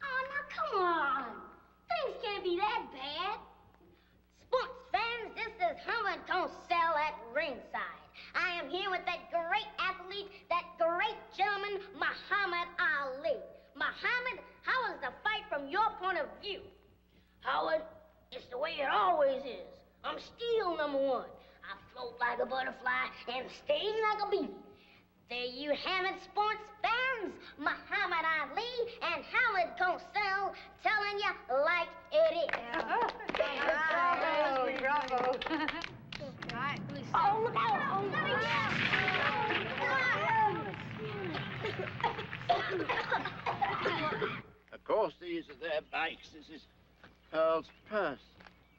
Oh, now come on. Things can't be that bad. Sports fans, this is Herman Cosell at ringside. I am here with that great athlete, that great gentleman, Muhammad Ali. Muhammad, how was the fight from your point of view? Howard, it's the way it always is. I'm still number one. I float like a butterfly and sting like a bee. There you have it, sports fans. Muhammad Ali and Howard Cosell telling you like it is. Bravo, bravo. Right. Oh, look out! Oh, Of course, these are their bikes. This is Pearl's purse.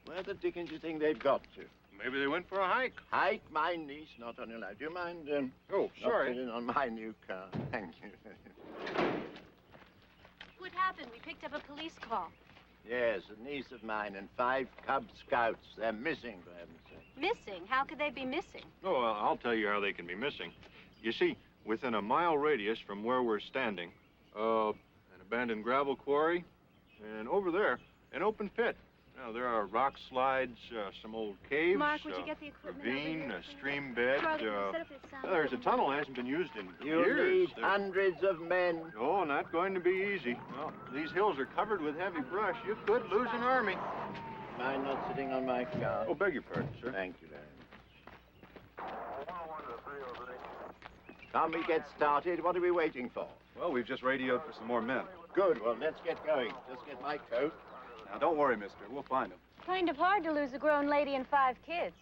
Where the dickens do you think they've got to? Maybe they went for a hike. Hike? My niece, not on your life. Do you mind, Oh, sorry. not sitting on my new car? Thank you. What happened? We picked up a police call. Yes, a niece of mine and 5 Cub Scouts. They're missing, for heaven's sake. Missing? How could they be missing? Oh, I'll tell you how they can be missing. You see, within a mile radius from where we're standing, an abandoned gravel quarry, and over there, an open pit. Now, there are rock slides, some old caves, Mark, would you get the equipment ravine, a stream bed. Charlie, set up this sound. There's a tunnel that hasn't been used in You years. need hundreds of men. Oh, not going to be easy. Well, these hills are covered with heavy brush. You could lose an army. Mind not sitting on my car? Oh, beg your pardon, sir. Thank you very much. Can we get started? What are we waiting for? Well, we've just radioed for some more men. Good. Well, let's get going. Just get my coat. Now, don't worry, mister. We'll find them. Kind of hard to lose a grown lady and 5 kids.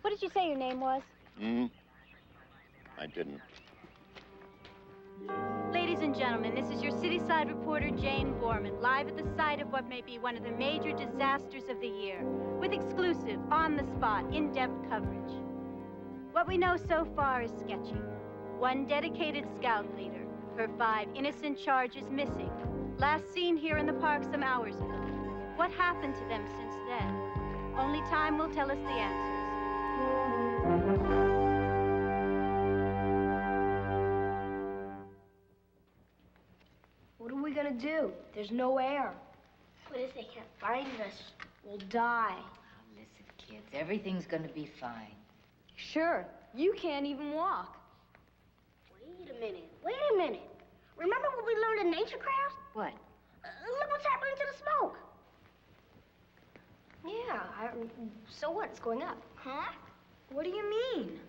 What did you say your name was? I didn't. Ladies and gentlemen, this is your city-side reporter, Jane Borman, live at the site of what may be one of the major disasters of the year, with exclusive, on-the-spot, in-depth coverage. What we know so far is sketchy. One dedicated scout leader, her 5 innocent charges missing, last seen here in the park some hours ago. What happened to them since then? Only time will tell us the answers. What are we gonna do? There's no air. What if they can't find us? We'll die. Listen, kids, everything's gonna be fine. Sure. You can't even walk. Wait a minute. Wait a minute. Remember what we learned in nature class? What? Look what's happening to the smoke. Yeah, so what? It's going up. Huh? What do you mean?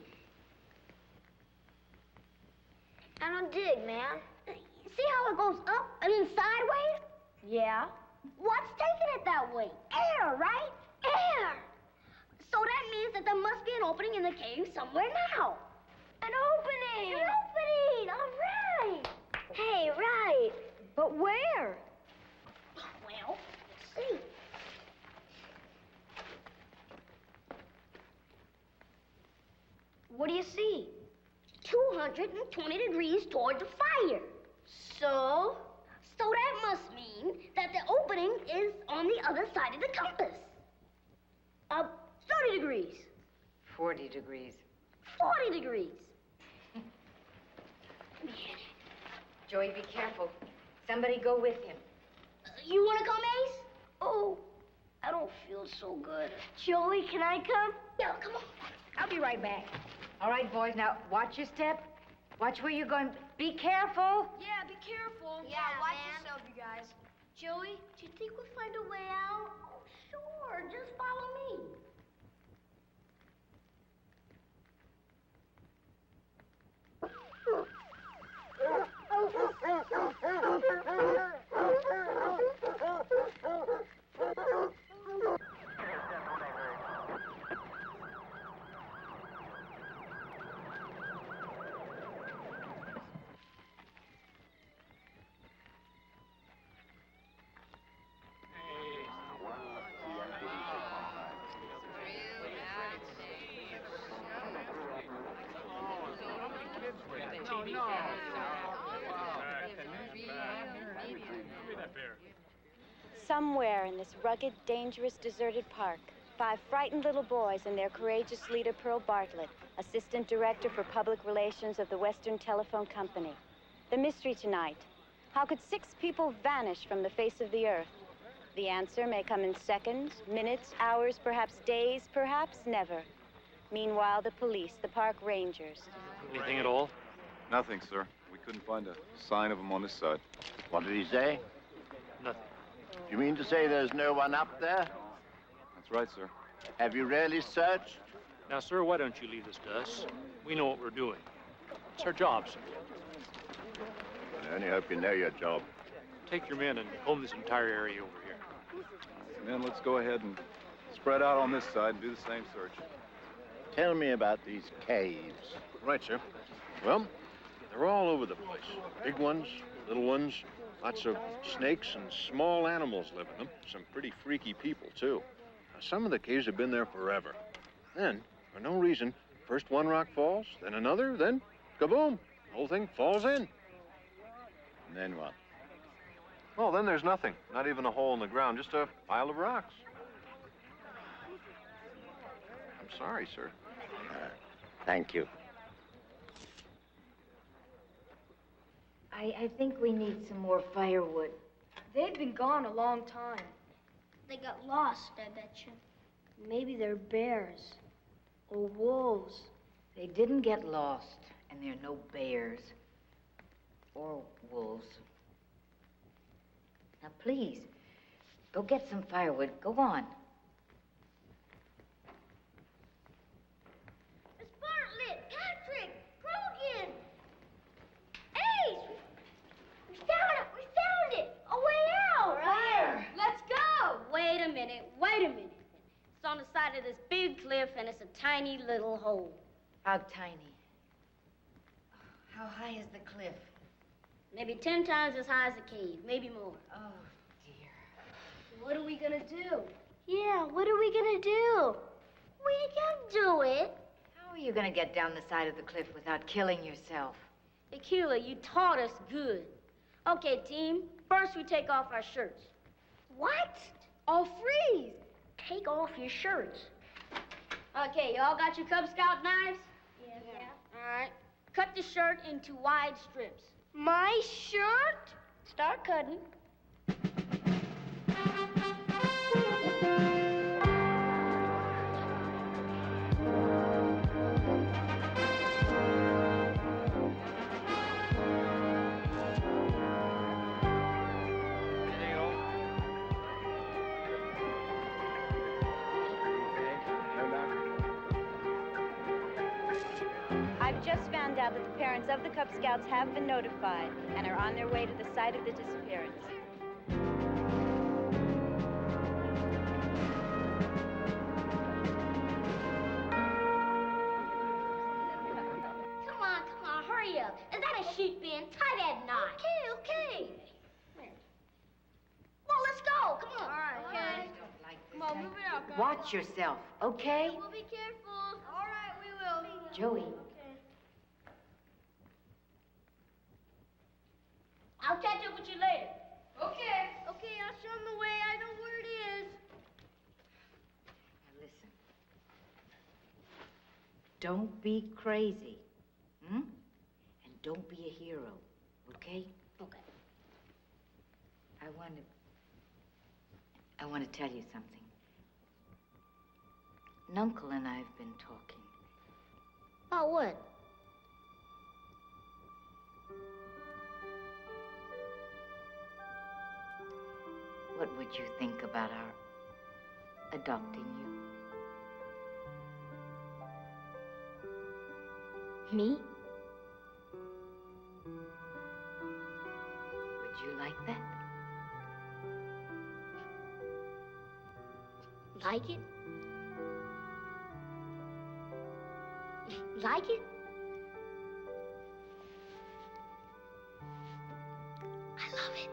I don't dig, man. See how it goes up and then sideways? Yeah. What's taking it that way? Air, right? Air. So that means that there must be an opening in the cave somewhere now. An opening! An opening! All right! Hey, right. But where? Well, let's see. What do you see? 220 degrees toward the fire. So that must mean that the opening is on the other side of the compass. 30 degrees. 40 degrees. 40 degrees. Joey, be careful. Somebody go with him. You want to come, Ace? Oh, I don't feel so good. Joey, can I come? Yeah, come on. I'll be right back. All right, boys, now watch your step. Watch where you're going. Be careful. Yeah, be careful. Yeah, watch yourself, you guys. Joey, do you think we'll find a way out? Oh, sure. Just follow me. Somewhere in this rugged, dangerous, deserted park, 5 frightened little boys and their courageous leader, Pearl Bartlett, Assistant Director for Public Relations of the Western Telephone Company. The mystery tonight: how could 6 people vanish from the face of the earth? The answer may come in seconds, minutes, hours, perhaps days, perhaps never. Meanwhile, the police, the park rangers. Anything at all? Nothing, sir. We couldn't find a sign of him on this side. What did he say? Nothing. You mean to say there's no one up there? That's right, sir. Have you really searched? Now, sir, why don't you leave this to us? We know what we're doing. It's our job, sir. I only hope you know your job. Take your men and comb this entire area over here. Men, let's go ahead and spread out on this side and do the same search. Tell me about these caves. Right, sir. Well, they're all over the place. Big ones, little ones, lots of snakes and small animals live in them. Some pretty freaky people, too. Now, some of the caves have been there forever. Then, for no reason, first one rock falls, then another, then kaboom! The whole thing falls in. And then what? Well, then there's nothing. Not even a hole in the ground, just a pile of rocks. I'm sorry, sir. Thank you. I think we need some more firewood. They've been gone a long time. They got lost, I bet you. Maybe they're bears or wolves. They didn't get lost, and there are no bears or wolves. Now, please, go get some firewood. Go on. Miss Bartlett, Patrick, Krogan. Ace! We found it! A way out! Where? Let's go! Wait a minute. It's on the side of this big cliff, and it's a tiny little hole. How tiny? How high is the cliff? Maybe 10 times as high as the cave, maybe more. Oh, dear. What are we gonna do? Yeah, what are we gonna do? We can do it. How are you going to get down the side of the cliff without killing yourself? Akila, you taught us good. Okay, team, first we take off our shirts. What? I'll freeze. Take off your shirts. Okay, you all got your Cub Scout knives? Yeah. All right. Cut the shirt into wide strips. My shirt? Start cutting. I've just found out that the parents of the Cub Scouts have been notified and are on their way to the site of the disappearance. Come on, hurry up. Is that a sheep bin? Tie that knot. Okay. Well, let's go. Come on. All right. Okay. Come on, move it out, guys. Watch yourself, okay? We'll be careful. All right, we will. Joey. I'll catch up with you later. Okay, I'll show them the way. I know where it is. Now listen. Don't be crazy, hmm? And don't be a hero, okay? Okay. I want to tell you something. Nuncle and I have been talking. About what? What would you think about our adopting you? Me? Would you like that? Like it? Like it? I love it.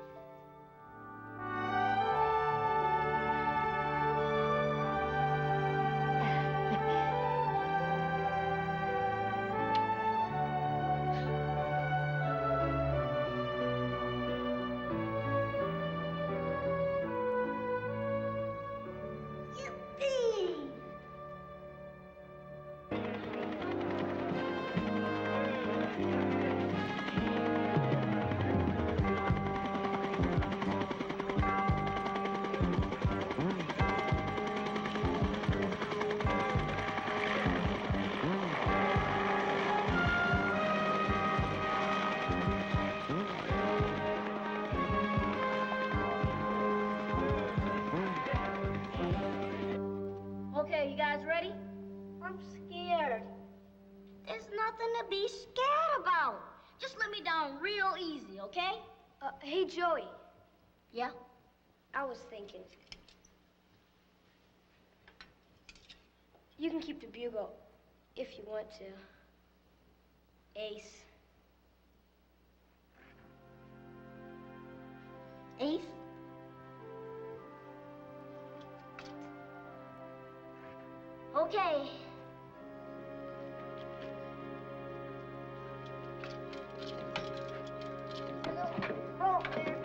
Okay, you guys ready? I'm scared. There's nothing to be scared about. Just let me down real easy, okay? Hey, Joey. Yeah? I was thinking. You can keep the bugle if you want to. Ace. Ace? Okay. Oh, there.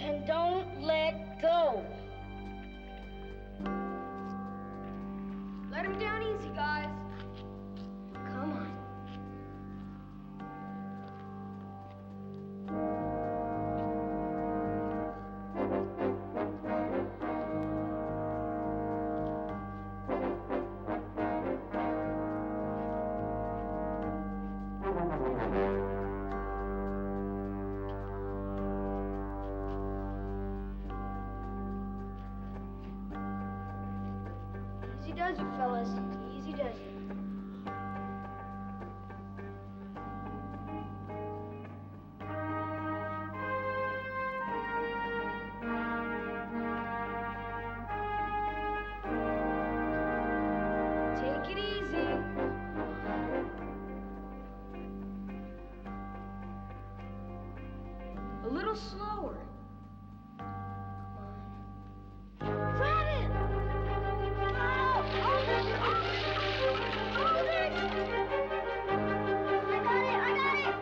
And don't let go. Let him down easy, guys. Come on. Easy does it, fellas. Easy does it. Take it easy. A little slower. Grab it! Oh, hold it! Hold it! I got it!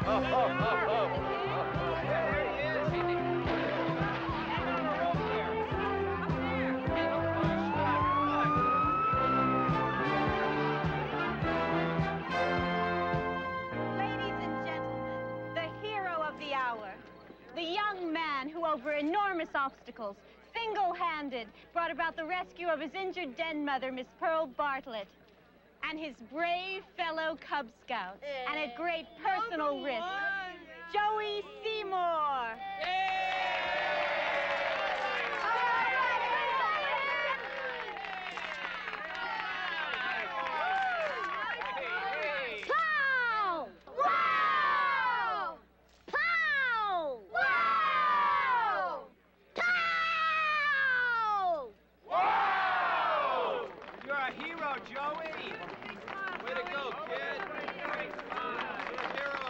Ladies and gentlemen, the hero of the hour, the young man who, over enormous obstacles, single-handed, brought about the rescue of his injured den mother, Miss Pearl Bartlett, and his brave fellow Cub Scout, and at great personal risk, Joey Seymour. Pow! Wow! Pow! Wow! Pow! Whoa! You're a hero, Joey. Way to go, kid. You're a hero.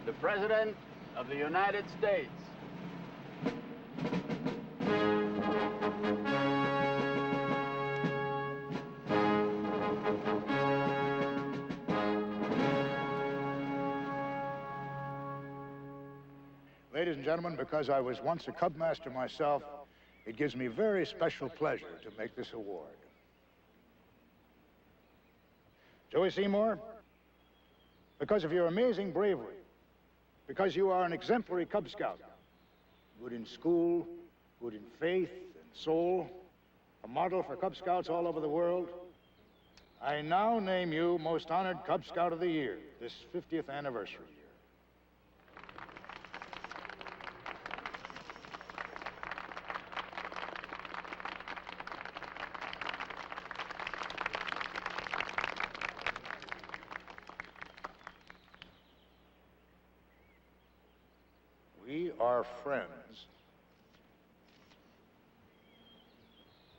The President of the United States. Ladies and gentlemen, because I was once a Cub Master myself, it gives me very special pleasure to make this award. Joey Seymour, because of your amazing bravery, because you are an exemplary Cub Scout, good in school, good in faith and soul, a model for Cub Scouts all over the world, I now name you Most Honored Cub Scout of the Year, this 50th anniversary year. We are friends.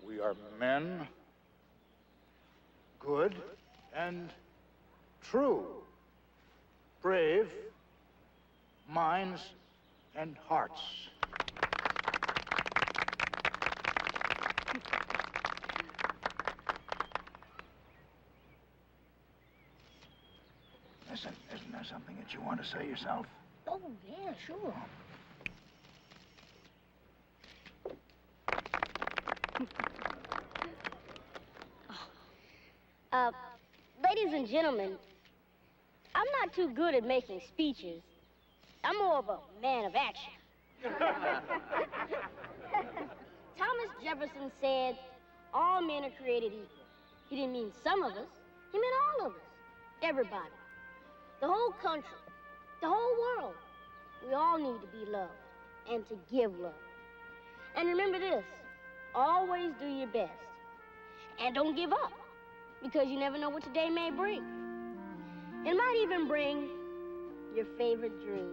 We are men, good and true, brave, minds and hearts. Listen, isn't there something that you want to say yourself? Oh, yeah, sure. Ladies and gentlemen, I'm not too good at making speeches. I'm more of a man of action. Thomas Jefferson said, all men are created equal. He didn't mean some of us. He meant all of us. Everybody. The whole country. The whole world. We all need to be loved and to give love. And remember this, always do your best. And don't give up, because you never know what today may bring. It might even bring your favorite dream.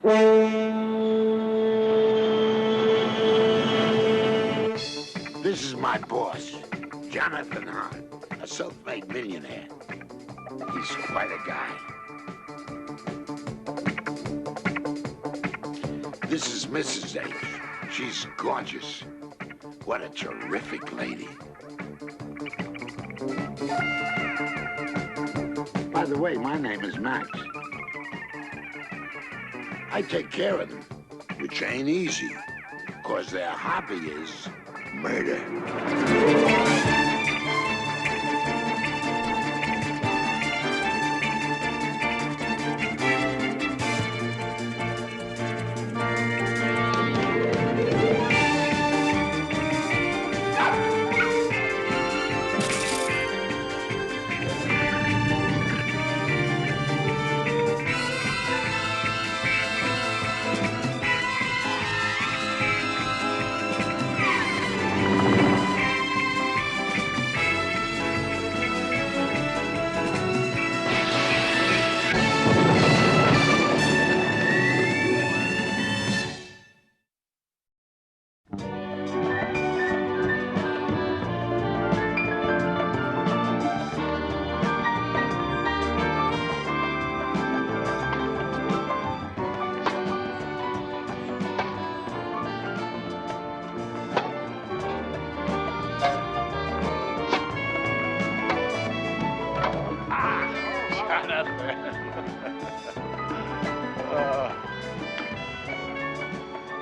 This is my boss, Jonathan Hahn, a self-made millionaire. He's quite a guy. This is Mrs. H. She's gorgeous. What a terrific lady. By the way, my name is Max. I take care of them, which ain't easy, because their hobby is murder.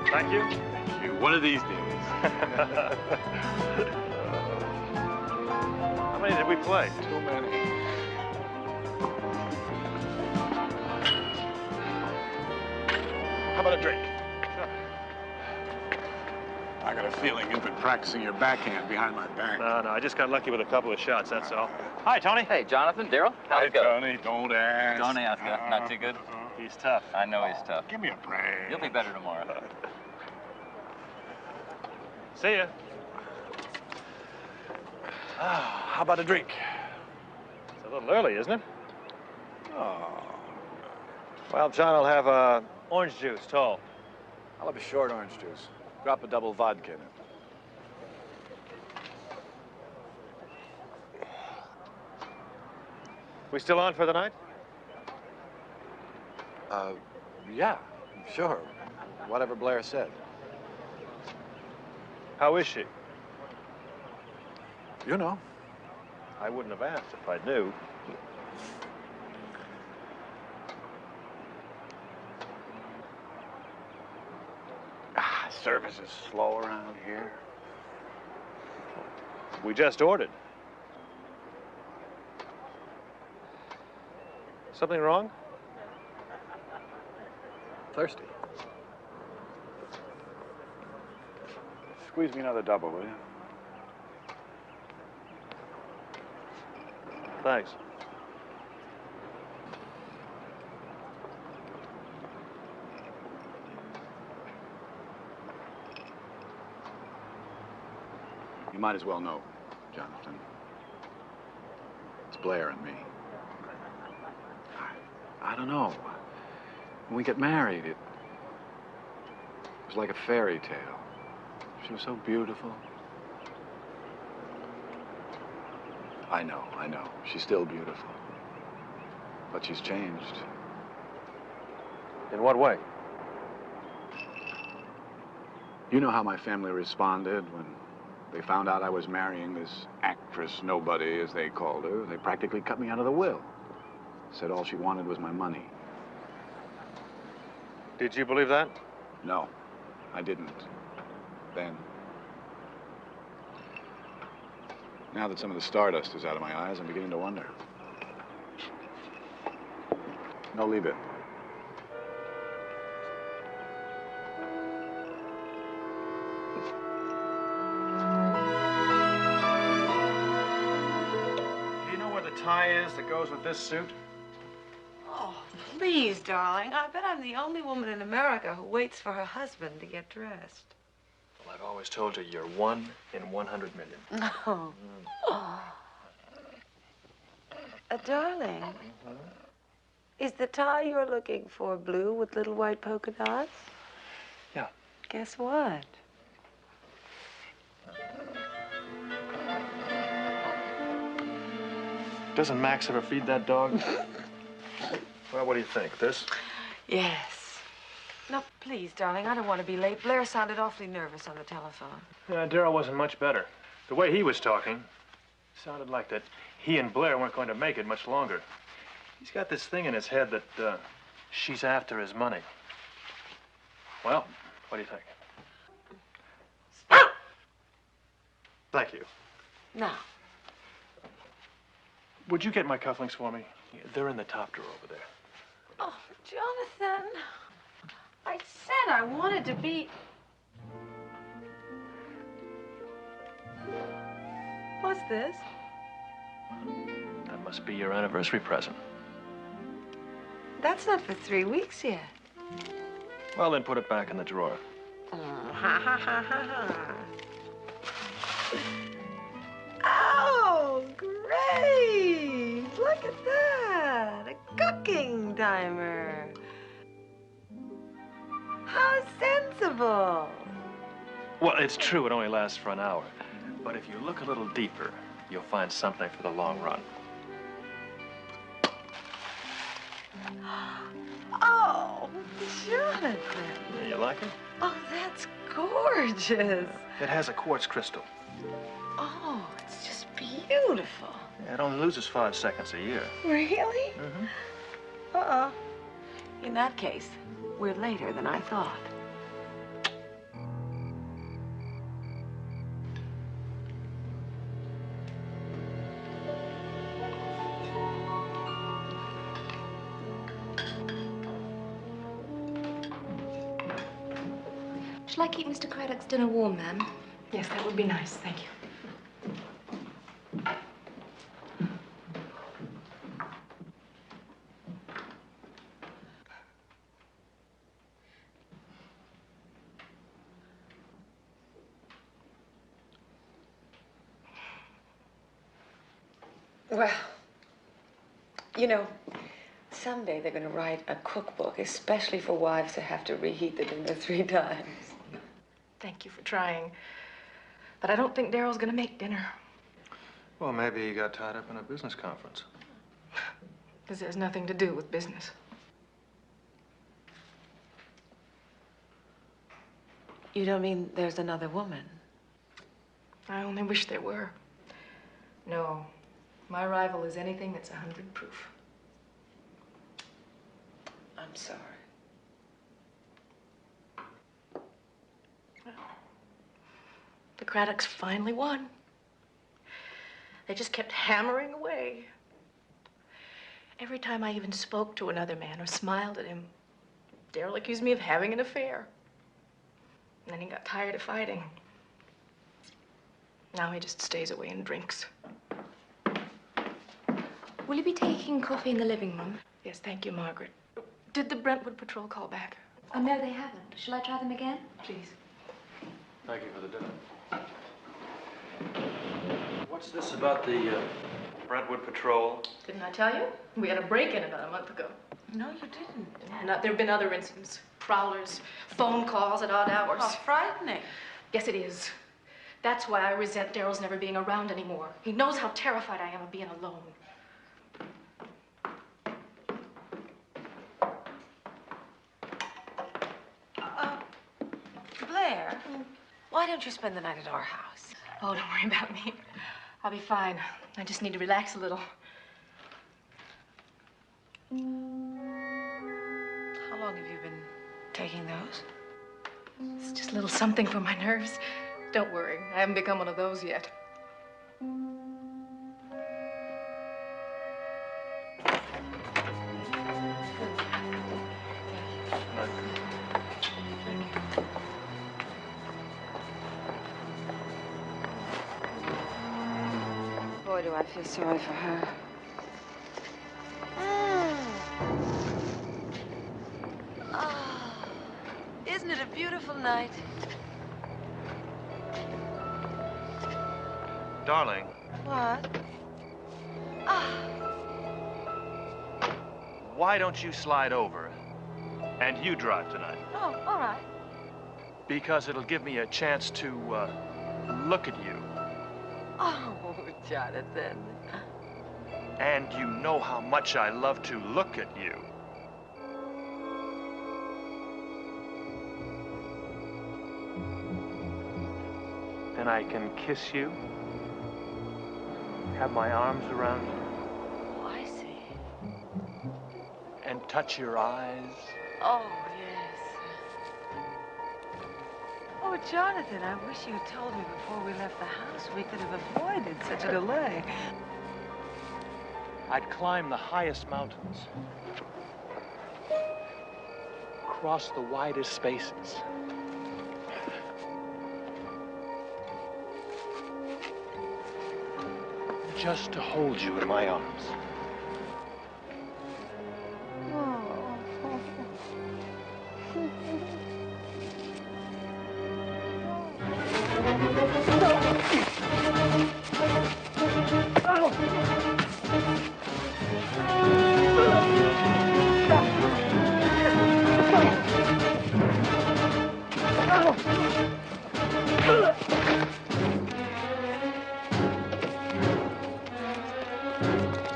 Thank you. Thank you. One of these days. How many did we play? Too many. How about a drink? Sure. I got a feeling you've been practicing your backhand behind my back. No, I just got lucky with a couple of shots, that's all. Hi, Tony. Hey, Jonathan, Daryl. How's it going? Tony, don't ask. Don't ask. Not too good? He's tough. I know he's tough. Give me a break. You'll be better tomorrow. See ya. How about a drink? It's a little early, isn't it? Oh. Well, John, I'll have orange juice, tall. I'll have a short orange juice. Drop a double vodka in it. We still on for the night? Yeah, sure. Whatever Blair said. How is she? You know. I wouldn't have asked if I knew. Service is slow around here. We just ordered. Something wrong? Thirsty. Squeeze me another double, will you? Thanks. You might as well know, Jonathan. It's Blair and me. I don't know. When we get married, it was like a fairy tale. She was so beautiful. I know. She's still beautiful. But she's changed. In what way? You know how my family responded when they found out I was marrying this actress nobody, as they called her. They practically cut me out of the will. Said all she wanted was my money. Did you believe that? No, I didn't. Then. Now that some of the stardust is out of my eyes, I'm beginning to wonder. No, leave it. Do you know where the tie is that goes with this suit? Oh, please, darling. I bet I'm the only woman in America who waits for her husband to get dressed. Well, I've always told you you're 1 in 100 million. Oh. Darling. Is the tie you're looking for blue with little white polka dots? Yeah. Guess what? Doesn't Max ever feed that dog? Well, what do you think? This? Yes. No, please, darling, I don't want to be late. Blair sounded awfully nervous on the telephone. Yeah, Darryl wasn't much better. The way he was talking sounded like that he and Blair weren't going to make it much longer. He's got this thing in his head that she's after his money. Well, what do you think? Thank you. Now. Would you get my cufflinks for me? They're in the top drawer over there. Oh, Jonathan. I said I wanted to be... What's this? That must be your anniversary present. That's not for 3 weeks yet. Well, then put it back in the drawer. Ha ha ha ha ha. Oh, great! Look at that! A cooking timer. How sensible! Well, it's true, it only lasts for an hour. But if you look a little deeper, you'll find something for the long run. Oh, Jonathan. You like it? Oh, that's gorgeous. It has a quartz crystal. Oh, it's just beautiful. Yeah, it only loses 5 seconds a year. Really? Mm-hmm. Uh-uh. In that case, we're later than I thought. Shall I keep Mr. Craddock's dinner warm, ma'am? Yes, that would be nice. Thank you. Well, you know, someday they're going to write a cookbook, especially for wives who have to reheat the dinner 3 times. Thank you for trying. But I don't think Daryl's gonna make dinner. Well, maybe he got tied up in a business conference. This has nothing to do with business. You don't mean there's another woman? I only wish there were. No, my rival is anything that's 100 proof. I'm sorry. The Craddocks finally won. They just kept hammering away. Every time I even spoke to another man or smiled at him, Daryl accused me of having an affair. And then he got tired of fighting. Now he just stays away and drinks. Will you be taking coffee in the living room? Yes, thank you, Margaret. Did the Brentwood Patrol call back? Oh, no, they haven't. Shall I try them again? Please. Thank you for the dinner. What's this about the Brentwood Patrol? Didn't I tell you? We had a break-in about a month ago. No, you didn't. There have been other incidents. Prowlers, phone calls at odd hours. How frightening. Yes, it is. That's why I resent Daryl's never being around anymore. He knows how terrified I am of being alone. Blair, why don't you spend the night at our house? Oh, don't worry about me. I'll be fine. I just need to relax a little. How long have you been taking those? It's just a little something for my nerves. Don't worry, I haven't become one of those yet. Boy, do I feel sorry for her. Oh, isn't it a beautiful night? Darling. What? Ah. why don't you slide over and you drive tonight? Oh, all right. Because it'll give me a chance to look at you. Oh, Jonathan. And you know how much I love to look at you. Then I can kiss you, have my arms around you. Oh, I see. And touch your eyes. Oh, yes. Oh, Jonathan, I wish you had told me before we left the house. We could have avoided such a delay. I'd climb the highest mountains, cross the widest spaces, just to hold you in my arms.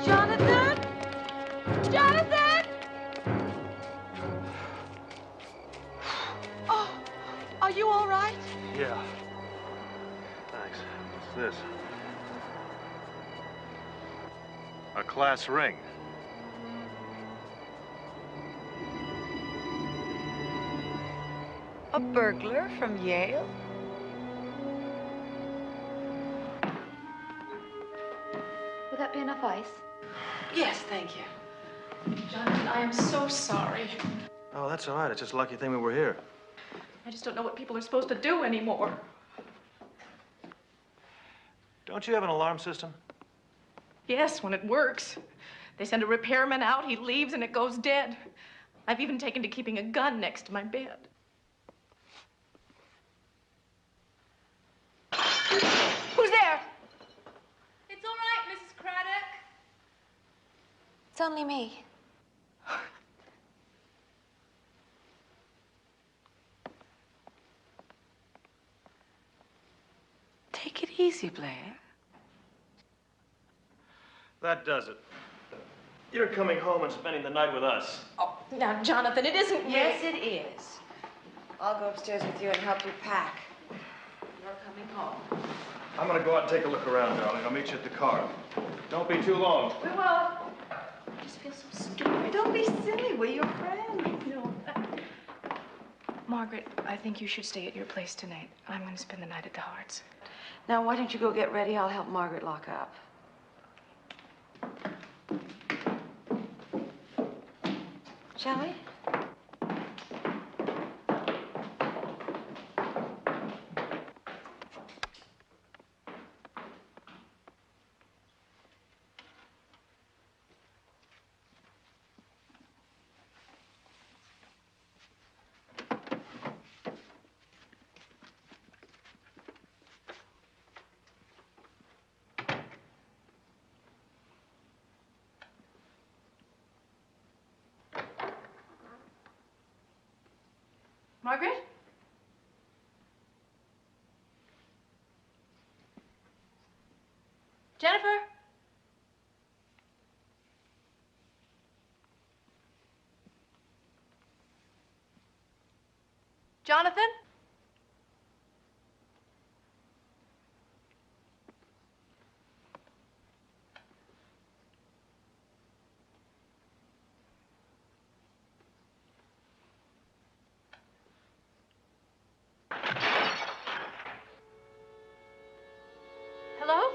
Jonathan? Jonathan? Oh, are you all right? Yeah. Thanks. What's this? A class ring. A burglar from Yale? Will that be enough ice? Yes, thank you. Jonathan, I am so sorry. Oh, that's all right. It's just a lucky thing we were here. I just don't know what people are supposed to do anymore. Don't you have an alarm system? Yes, when it works. They send a repairman out, he leaves, and it goes dead. I've even taken to keeping a gun next to my bed. Who's there? It's all right, Mrs. Craddock. It's only me. Take it easy, Blair. That does it. You're coming home and spending the night with us. Oh, now, Jonathan, it isn't me. Yes, it is. I'll go upstairs with you and help you pack. You're coming home. I'm gonna go out and take a look around, darling. I'll meet you at the car. Don't be too long. We will. I just feel so stupid. Don't be silly. We're your friends. No. Margaret, I think you should stay at your place tonight. I'm going to spend the night at the Harts. Now, why don't you go get ready? I'll help Margaret lock up. Shall we? Margaret? Jennifer? Jonathan? Hello?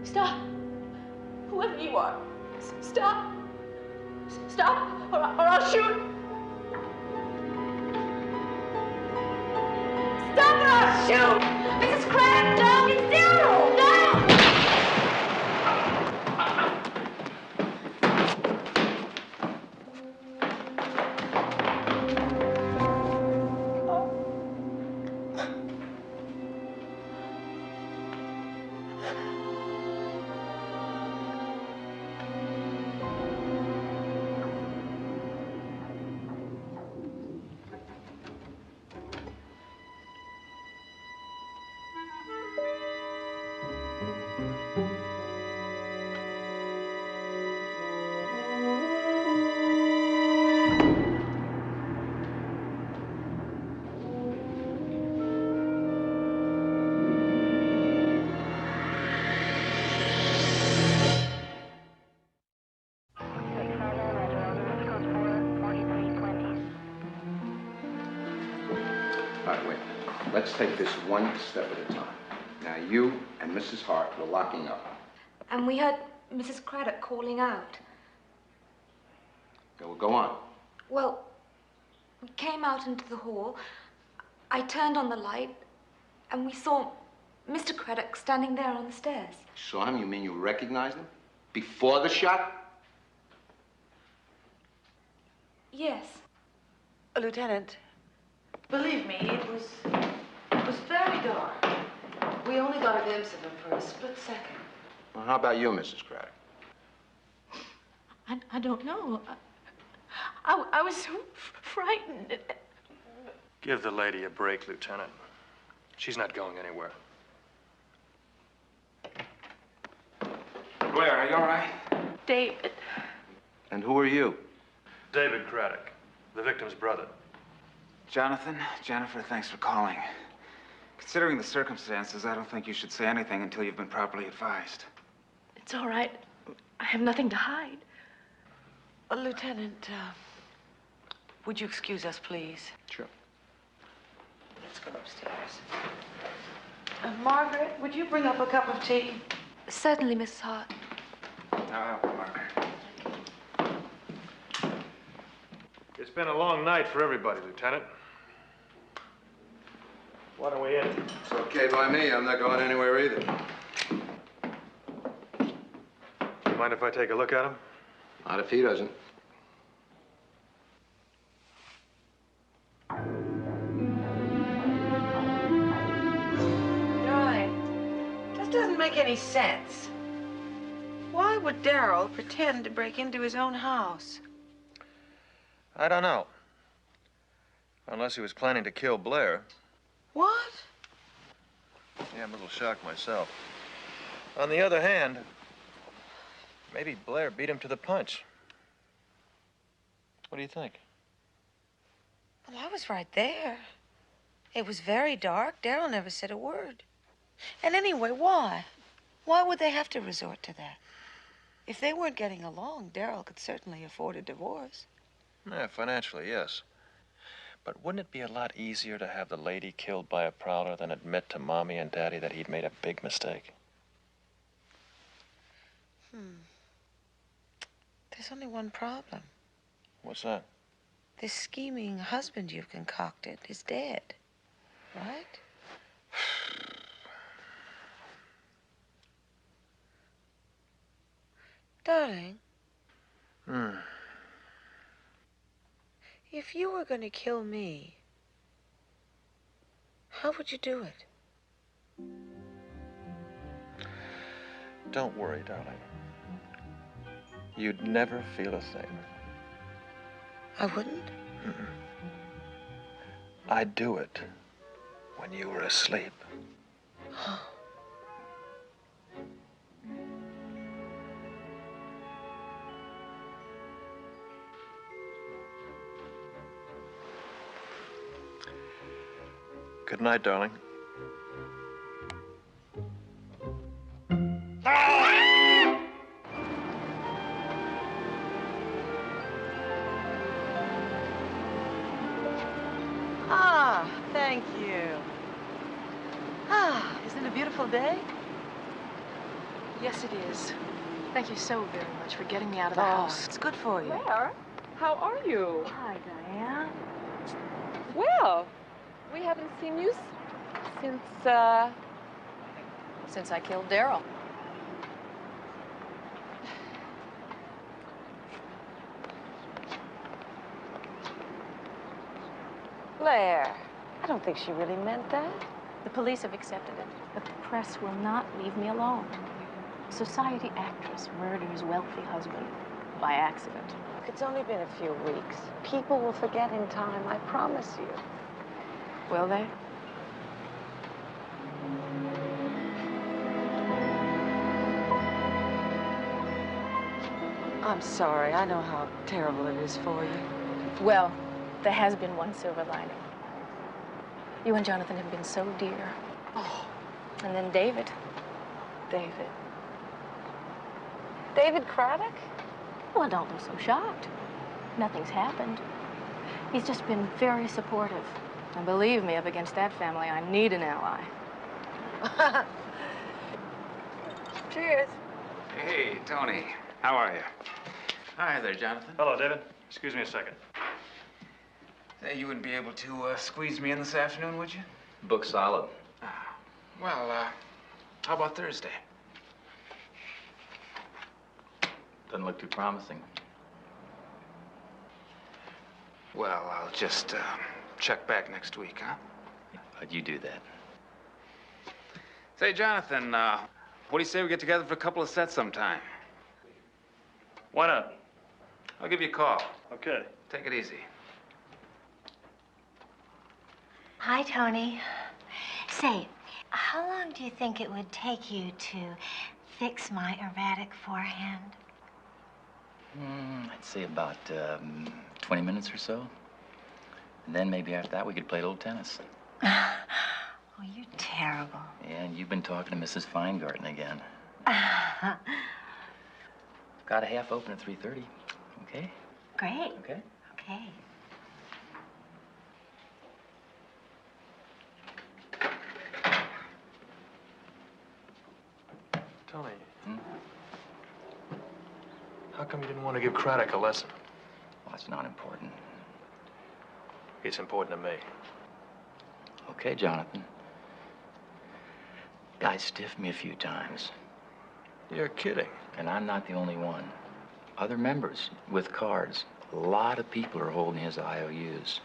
Stop. Whoever you are, stop. Stop, or I'll shoot. Stop or I'll shoot! Mrs. Craddock, no! It's Daryl! No! All right, wait. Let's take this one step at a time. Now, you and Mrs. Hart were locking up. And we heard Mrs. Craddock calling out. Go on. Well, we came out into the hall. I turned on the light, and we saw Mr. Craddock standing there on the stairs. Saw him? You mean you recognized him? Before the shot? Yes. Lieutenant. Believe me, it was very dark. We only got a glimpse of him for a split second. Well, how about you, Mrs. Craddock? I don't know. I was so frightened. Give the lady a break, Lieutenant. She's not going anywhere. Blair, are you all right? David. And who are you? David Craddock, the victim's brother. Jonathan, Jennifer, thanks for calling. Considering the circumstances, I don't think you should say anything until you've been properly advised. It's all right. I have nothing to hide. Lieutenant, would you excuse us, please? Sure. Let's go upstairs. Margaret, would you bring up a cup of tea? Certainly, Miss Hart. Margaret. It's been a long night for everybody, Lieutenant. Why don't we end it? It's okay by me. I'm not going anywhere either. You mind if I take a look at him? Not if he doesn't. Darling, this doesn't make any sense. Why would Daryl pretend to break into his own house? I don't know. Unless he was planning to kill Blair. What? Yeah, I'm a little shocked myself. On the other hand, maybe Blair beat him to the punch. What do you think? Well, I was right there. It was very dark. Daryl never said a word. And anyway, why? Why would they have to resort to that? If they weren't getting along, Daryl could certainly afford a divorce. Yeah, financially, yes. But wouldn't it be a lot easier to have the lady killed by a prowler than admit to Mommy and Daddy that he'd made a big mistake? There's only one problem. What's that? This scheming husband you've concocted is dead, right? Darling. If you were going to kill me, how would you do it? Don't worry, darling. You'd never feel a thing. I wouldn't? I'd do it when you were asleep. Good night, darling. Ah, thank you. Ah, isn't it a beautiful day? Yes, it is. Thank you so very much for getting me out of the house. It's good for you. Claire, how are you? Hi, Diane. Well, we haven't seen you Since I killed Daryl. Claire, I don't think she really meant that. The police have accepted it, but the press will not leave me alone. Society actress murders wealthy husband by accident. It's only been a few weeks. People will forget in time, I promise you. Will they? I'm sorry. I know how terrible it is for you. Well, there has been one silver lining. You and Jonathan have been so dear. Oh. And then David. David. David Craddock? Well, don't look so shocked. Nothing's happened. He's just been very supportive. And believe me, up against that family, I need an ally. Cheers. Hey, Tony. How are you? Hi there, Jonathan. Hello, David. Excuse me a second. Say, you wouldn't be able to squeeze me in this afternoon, would you? Book solid. Well, how about Thursday? Doesn't look too promising. Well, I'll just check back next week, huh? How'd you do that? Say, Jonathan, what do you say we get together for a couple of sets sometime? Why not? I'll give you a call. Okay. Take it easy. Hi, Tony. Say, how long do you think it would take you to fix my erratic forehand? I'd say about 20 minutes or so. And then maybe after that we could play a little tennis. Oh, you're terrible. Yeah, and you've been talking to Mrs. Feingarten again. Got a half open at 3:30. Okay? Great. Okay. Okay. Tony. How come you didn't want to give Craddock a lesson? Well, it's not important. It's important to me. Okay, Jonathan. Guy stiffed me a few times. You're kidding. And I'm not the only one. Other members with cards. A lot of people are holding his IOUs.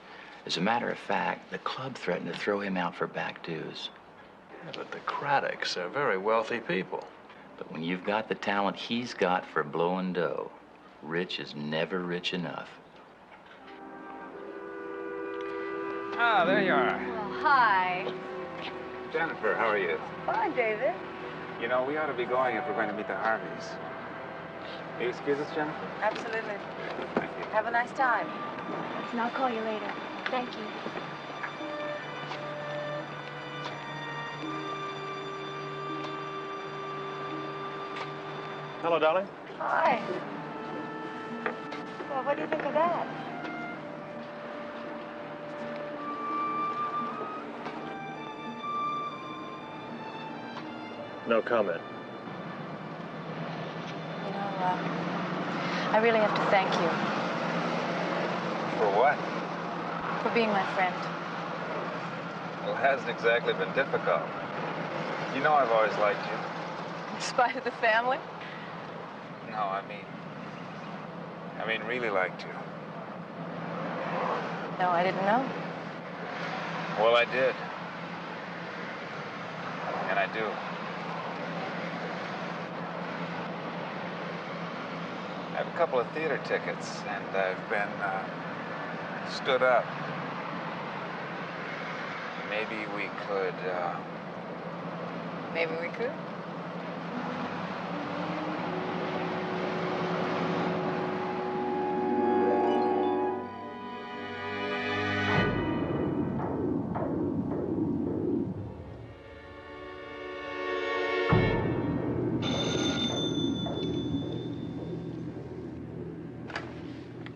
As a matter of fact, the club threatened to throw him out for back dues. Yeah, but the Craddocks are very wealthy people. But when you've got the talent he's got for blowing dough, rich is never rich enough. Ah, there you are. Well, hi. Jennifer, how are you? Fine, David. You know, we ought to be going if we're going to meet the Harveys. Will you excuse us, Jennifer? Absolutely. Thank you. Have a nice time. And I'll call you later. Thank you. Hello, darling. Hi. Well, what do you think of that? No comment. You know, I really have to thank you For what? for being my friend. Well, it hasn't exactly been difficult. You know I've always liked you. In spite of the family. No, I mean really liked you. No, I didn't know. Well, I did. And I do. I have a couple of theater tickets, and I've been stood up. Maybe we could, Maybe we could.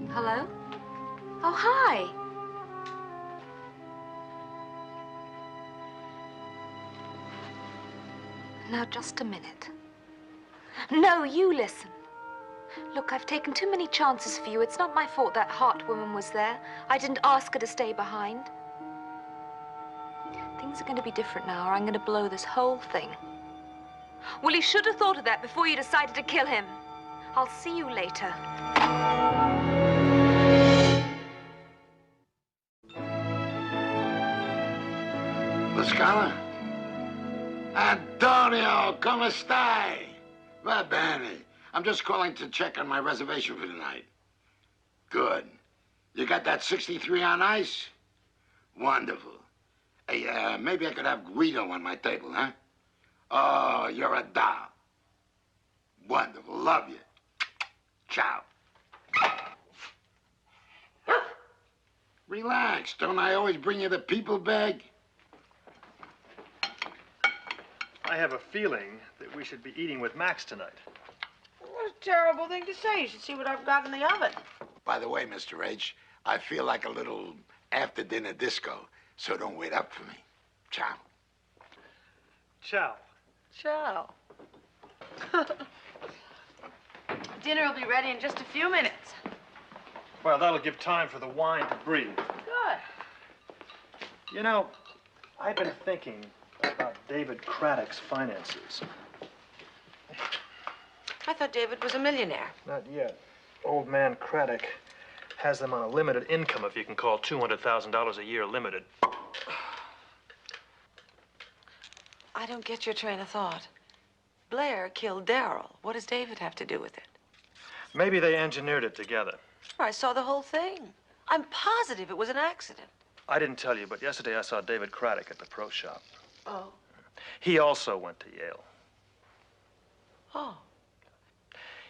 Hello? Oh, hi. Now, just a minute. No, you listen. Look, I've taken too many chances for you. It's not my fault that Hart woman was there. I didn't ask her to stay behind. Things are going to be different now, or I'm going to blow this whole thing. Well, you should have thought of that before you decided to kill him. I'll see you later. Scala? Antonio, come stai? Va bene. I'm just calling to check on my reservation for tonight. Good. You got that 63 on ice? Wonderful. Hey, maybe I could have Guido on my table, huh? Oh, you're a doll. Wonderful. Love you. Ciao. Relax. Don't I always bring you the people bag? I have a feeling that we should be eating with Max tonight. What a terrible thing to say. You should see what I've got in the oven. By the way, Mr. H, I feel like a little after-dinner disco, so don't wait up for me. Ciao. Ciao. Ciao. Dinner will be ready in just a few minutes. Well, that'll give time for the wine to breathe. Good. You know, I've been thinking about David Craddock's finances. I thought David was a millionaire. Not yet. Old man Craddock has them on a limited income, if you can call $200,000 a year limited. I don't get your train of thought. Blair killed Darryl. What does David have to do with it? Maybe they engineered it together. I saw the whole thing. I'm positive it was an accident. I didn't tell you, but yesterday I saw David Craddock at the pro shop. Oh. He also went to Yale. Oh.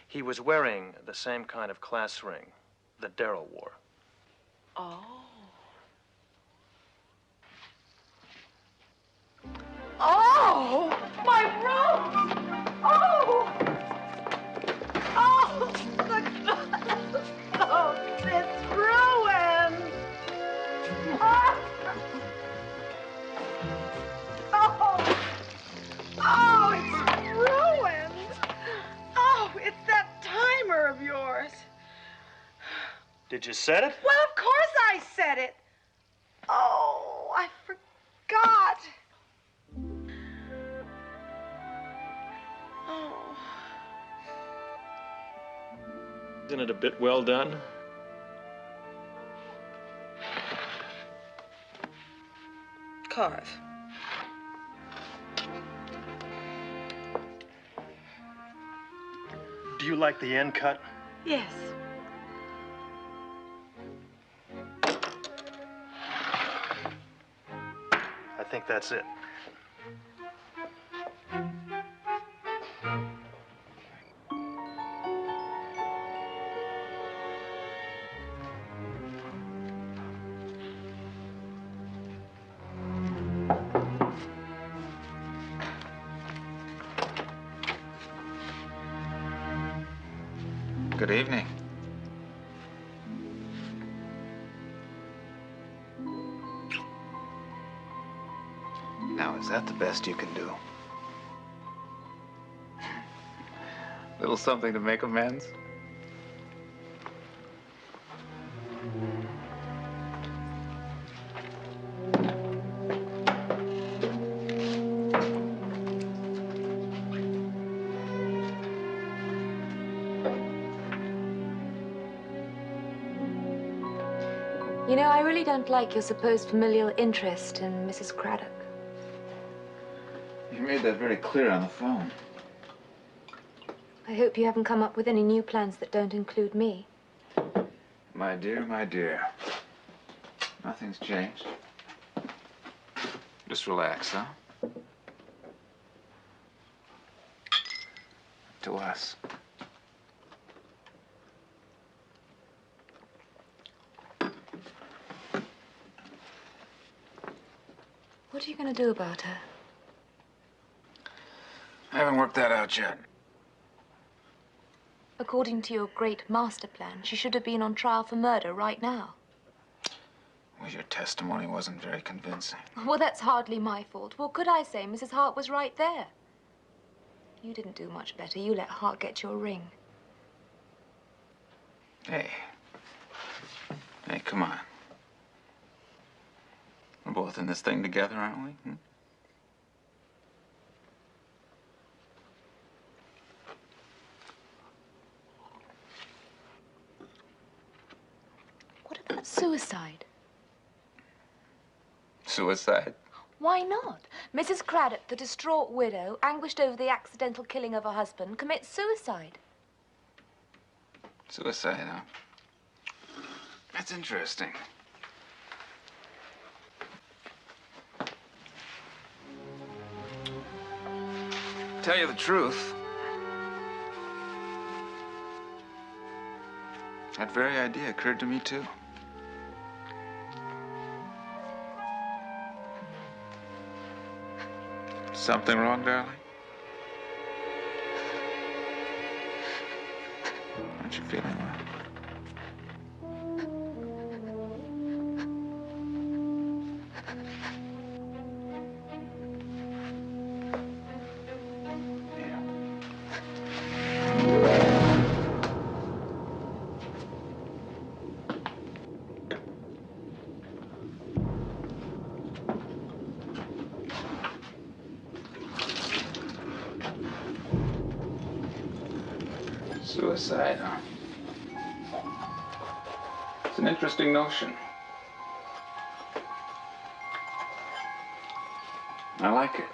He was wearing the same kind of class ring that Darryl wore. Oh. Oh! My rose! Oh! Oh! Oh, it's ruined! Oh! Oh! Oh, it's ruined! Oh, it's that timer of yours. Did you set it? Well, of course I said it. Oh, I forgot. Oh. Isn't it a bit well done? Carve. Do you like the end cut? Yes. I think that's it. Good evening. Now, is that the best you can do? Little something to make amends? You know, I really don't like your supposed familial interest in Mrs. Craddock. You made that very clear on the phone. I hope you haven't come up with any new plans that don't include me. My dear. Nothing's changed. Just relax, huh? To us. What are you going to do about her? I haven't worked that out yet. According to your great master plan, she should have been on trial for murder right now. Well, your testimony wasn't very convincing. Well, that's hardly my fault. What could I say? Mrs. Hart was right there. You didn't do much better. You let Hart get your ring. Hey. Hey, come on. We're both in this thing together, aren't we? Hmm? What about suicide? Suicide? Why not? Mrs. Craddock, the distraught widow, anguished over the accidental killing of her husband, commits suicide. Suicide, huh? That's interesting. Tell you the truth, that very idea occurred to me, too. Something wrong, darling? Aren't you feeling well? Suicide, huh? It's an interesting notion. I like it.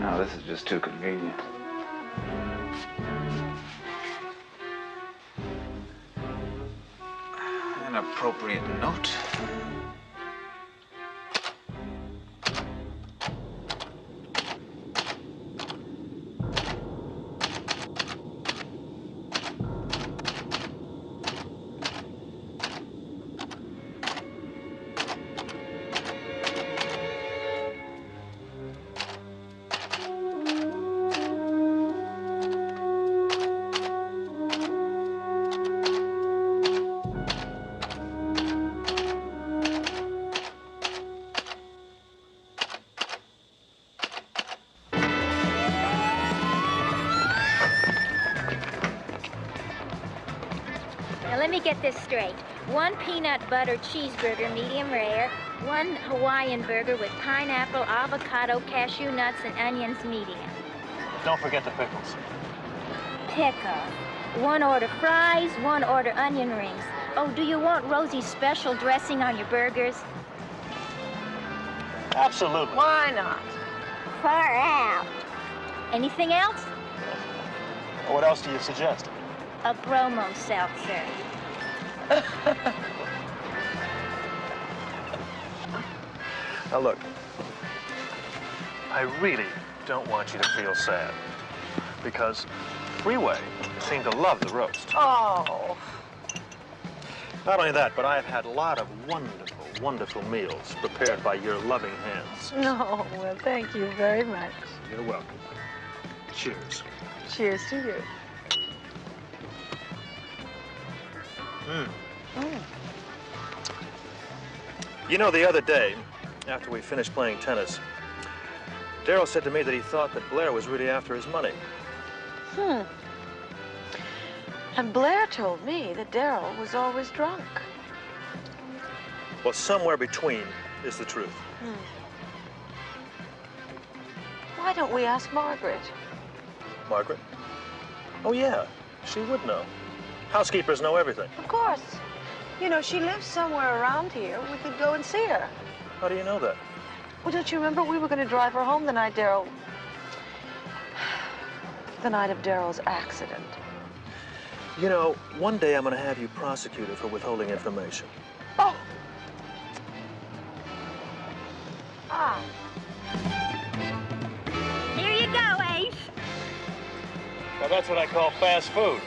Now, this is just too convenient. An appropriate note. Now let me get this straight. 1 peanut butter cheeseburger, medium rare. 1 Hawaiian burger with pineapple, avocado, cashew nuts, and onions, medium. Don't forget the pickles. Pickle. 1 order fries, 1 order onion rings. Oh, do you want Rosie's special dressing on your burgers? Absolutely. Why not? Far out. Anything else? What else do you suggest? A bromo seltzer. Now look, I really don't want you to feel sad, because Freeway seemed to love the roast. Oh. Not only that, but I've had a lot of wonderful, wonderful meals prepared by your loving hands. No, well, thank you very much. You're welcome. Cheers. Cheers to you. You know, the other day, after we finished playing tennis, Darryl said to me that he thought that Blair was really after his money. And Blair told me that Darryl was always drunk. Well, somewhere between is the truth. Why don't we ask Margaret? Margaret? Oh, yeah, she would know. Housekeepers know everything. Of course. You know, she lives somewhere around here. We could go and see her. How do you know that? Well, don't you remember we were going to drive her home the night Darryl... the night of Darryl's accident? You know, one day I'm going to have you prosecuted for withholding information. Oh! Ah. Here you go, Ace. Now, that's what I call fast food.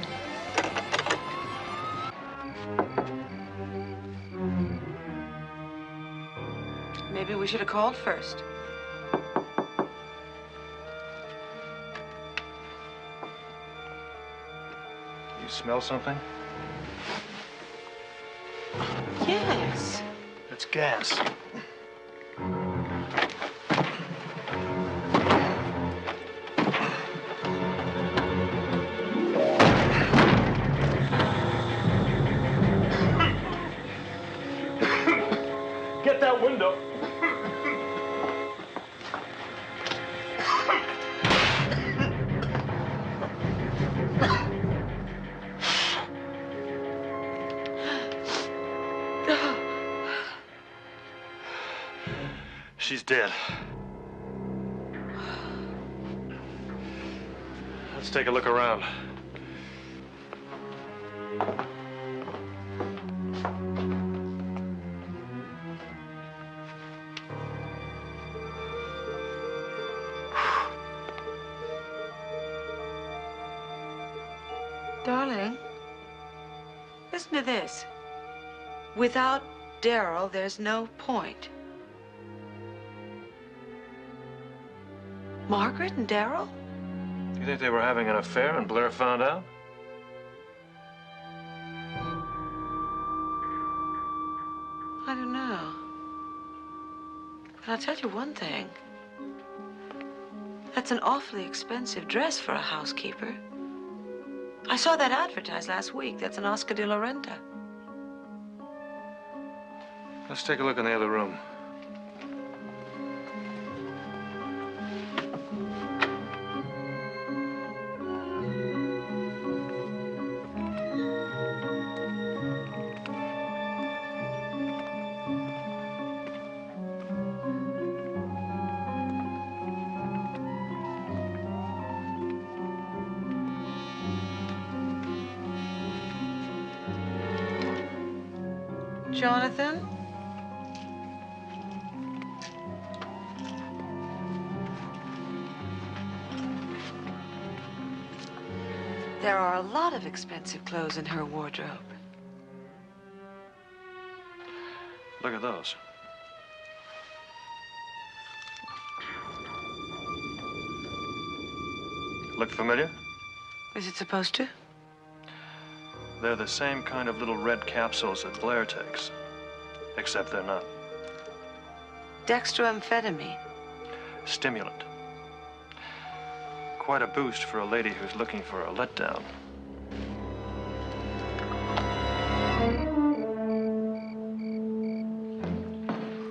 Maybe we should have called first. You smell something? Yes. It's gas. Get that window. She's dead. Let's take a look around. Darling, listen to this. Without Daryl, there's no point. Margaret and Daryl? You think they were having an affair and Blair found out? I don't know. But I'll tell you one thing. That's an awfully expensive dress for a housekeeper. I saw that advertised last week. That's an Oscar de la Renta. Let's take a look in the other room. Jonathan? There are a lot of expensive clothes in her wardrobe. Look at those. Look familiar? Is it supposed to? They're the same kind of little red capsules that Blair takes, except they're not. Dextroamphetamine. Stimulant. Quite a boost for a lady who's looking for a letdown.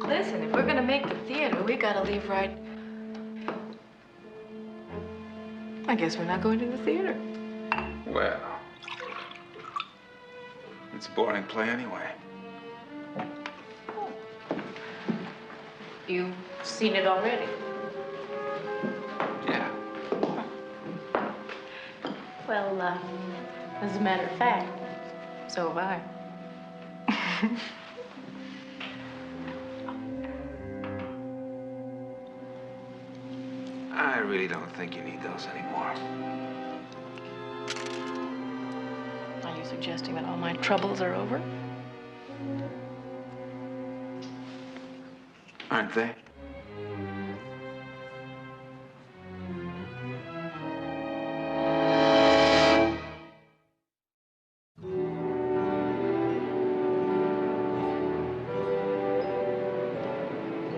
Listen, if we're gonna make the theater, we gotta leave right. I guess we're not going to the theater. Well, it's a boring play anyway. You've seen it already. Yeah. Well, as a matter of fact, so have I. I really don't think you need those anymore. Are you suggesting that all my troubles are over? Aren't they?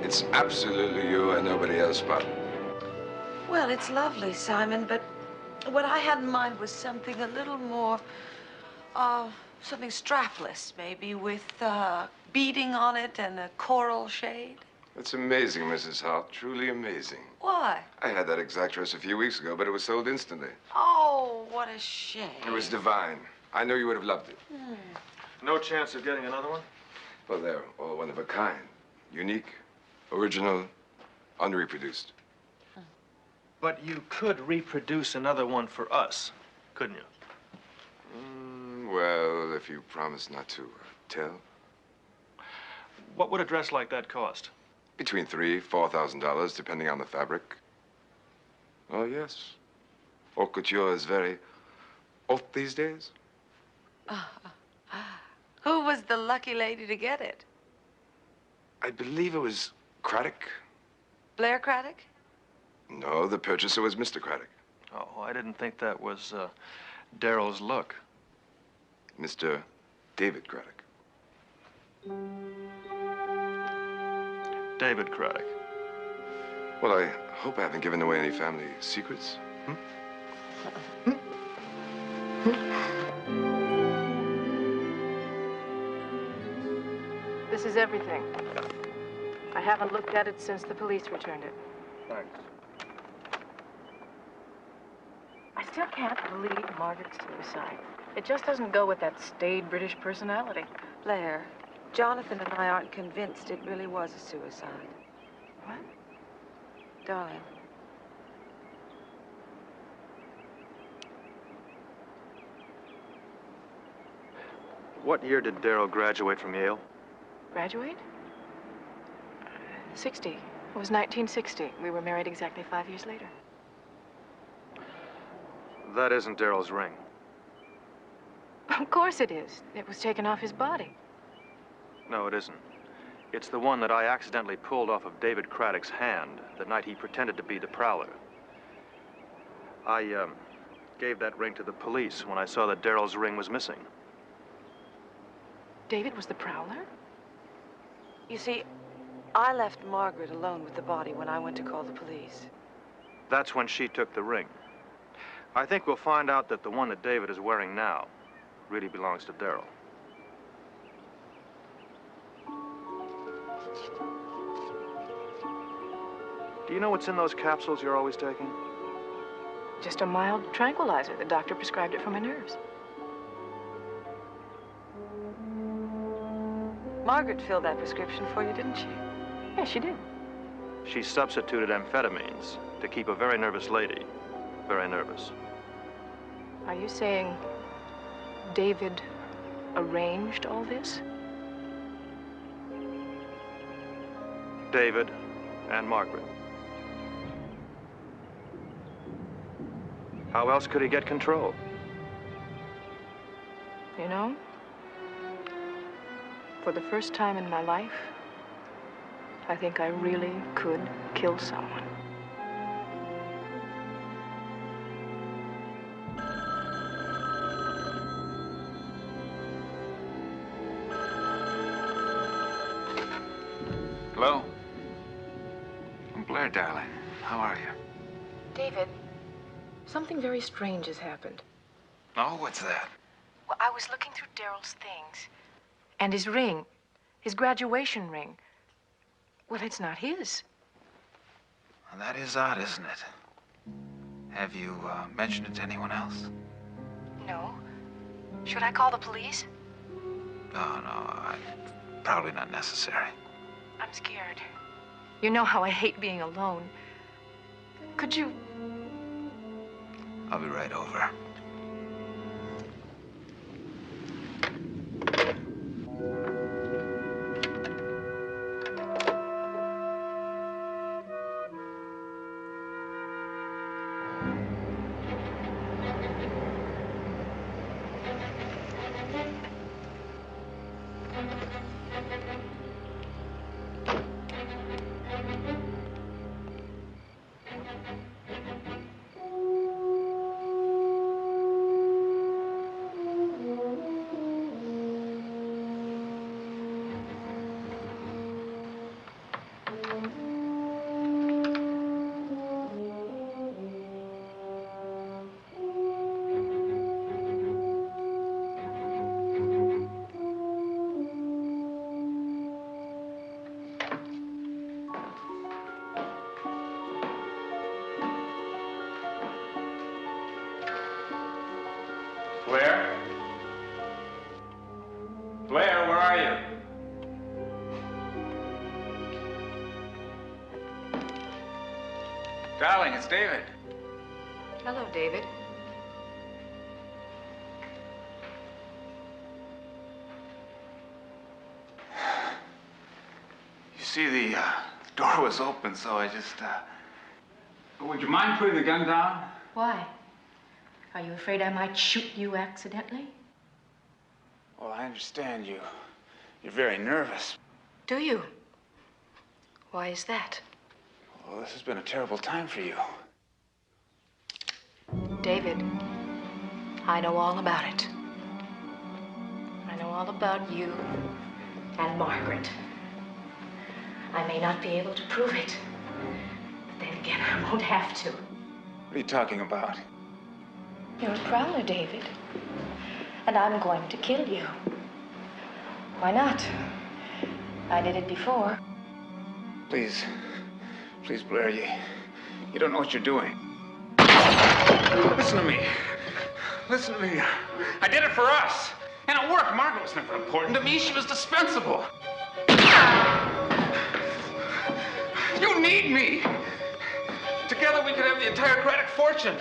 It's absolutely you and nobody else, Bob. Well, it's lovely, Simon, but what I had in mind was something a little more, something strapless, maybe, with beading on it and a coral shade. That's amazing, Mrs. Hart. Truly amazing. Why? I had that exact dress a few weeks ago, but it was sold instantly. Oh, what a shame. It was divine. I know you would have loved it. No chance of getting another one? Well, they're all one of a kind. Unique, original, unreproduced. But you could reproduce another one for us, couldn't you? Well, if you promise not to tell. What would a dress like that cost? Between $3,000, $4,000, depending on the fabric. Oh, yes. Haute couture is very haute these days. Who was the lucky lady to get it? I believe it was Craddock? Blair Craddock? No, the purchaser was Mr. Craddock. Oh, I didn't think that was Daryl's look. Mr. David Craddock. David Craddock. Well, I hope I haven't given away any family secrets. This is everything. I haven't looked at it since the police returned it. Thanks. I still can't believe Margaret's suicide. It just doesn't go with that staid British personality. Blair, Jonathan and I aren't convinced it really was a suicide. What? Darling. What year did Daryl graduate from Yale? Graduate? 60. It was 1960. We were married exactly 5 years later. That isn't Daryl's ring. Of course it is. It was taken off his body. No, it isn't. It's the one that I accidentally pulled off of David Craddock's hand the night he pretended to be the Prowler. I gave that ring to the police when I saw that Daryl's ring was missing. David was the Prowler? You see, I left Margaret alone with the body when I went to call the police. That's when she took the ring. I think we'll find out that the one that David is wearing now really belongs to Daryl. Do you know what's in those capsules you're always taking? Just a mild tranquilizer. The doctor prescribed it for my nerves. Margaret filled that prescription for you, didn't she? Yes, she did. She substituted amphetamines to keep a very nervous lady very nervous. Are you saying David arranged all this? David and Margaret. How else could he get control? You know, for the first time in my life, I think I really could kill someone. Hello? I'm Blair, darling. How are you? David, something very strange has happened. Oh, what's that? Well, I was looking through Daryl's things. And his ring, his graduation ring. Well, it's not his. Well, that is odd, isn't it? Have you mentioned it to anyone else? No. Should I call the police? No, probably not necessary. I'm scared. You know how I hate being alone. Could you... I'll be right over. Blair? Blair, where are you? Darling, it's David. Hello, David. You see, the door was open, so I just, Would you mind putting the gun down? Why? Are you afraid I might shoot you accidentally? Well, I understand you. You're very nervous. Do you? Why is that? Well, this has been a terrible time for you. David, I know all about it. I know all about you and Margaret. I may not be able to prove it, but then again, I won't have to. What are you talking about? You're a prowler, David. And I'm going to kill you. Why not? I did it before. Please. Please, Blair, you don't know what you're doing. Listen to me. Listen to me. I did it for us. And it worked. Margaret was never important to me. She was dispensable. You need me. Together we could have the entire Craddock fortune.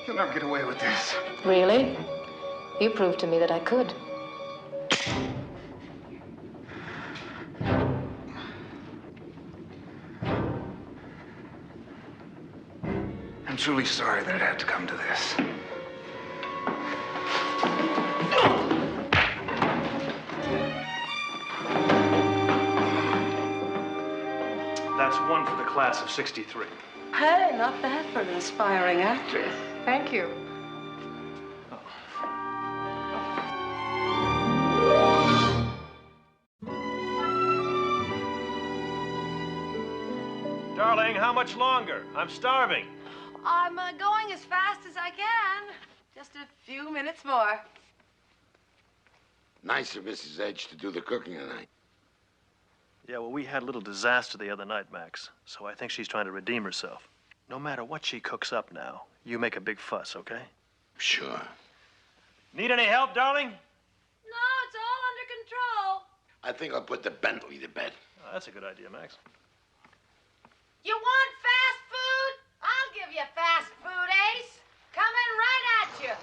You'll never get away with this. Really? You proved to me that I could. I'm truly sorry that it had to come to this. That's one for the class of '63. Hey, not bad for an aspiring actress. Thank you. Darling, how much longer? I'm starving. I'm going as fast as I can. Just a few minutes more. Nice of Mrs. H to do the cooking tonight. Yeah, well, we had a little disaster the other night, Max. So I think she's trying to redeem herself. No matter what she cooks up now, you make a big fuss, okay? Sure. Need any help, darling? No, it's all under control. I think I'll put the Bentley to bed. Oh, that's a good idea, Max. You want fast food? I'll give you fast food, Ace. Coming right at you.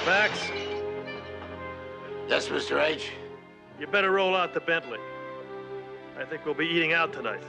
Max? Yes, Mr. H? You better roll out the Bentley. I think we'll be eating out tonight.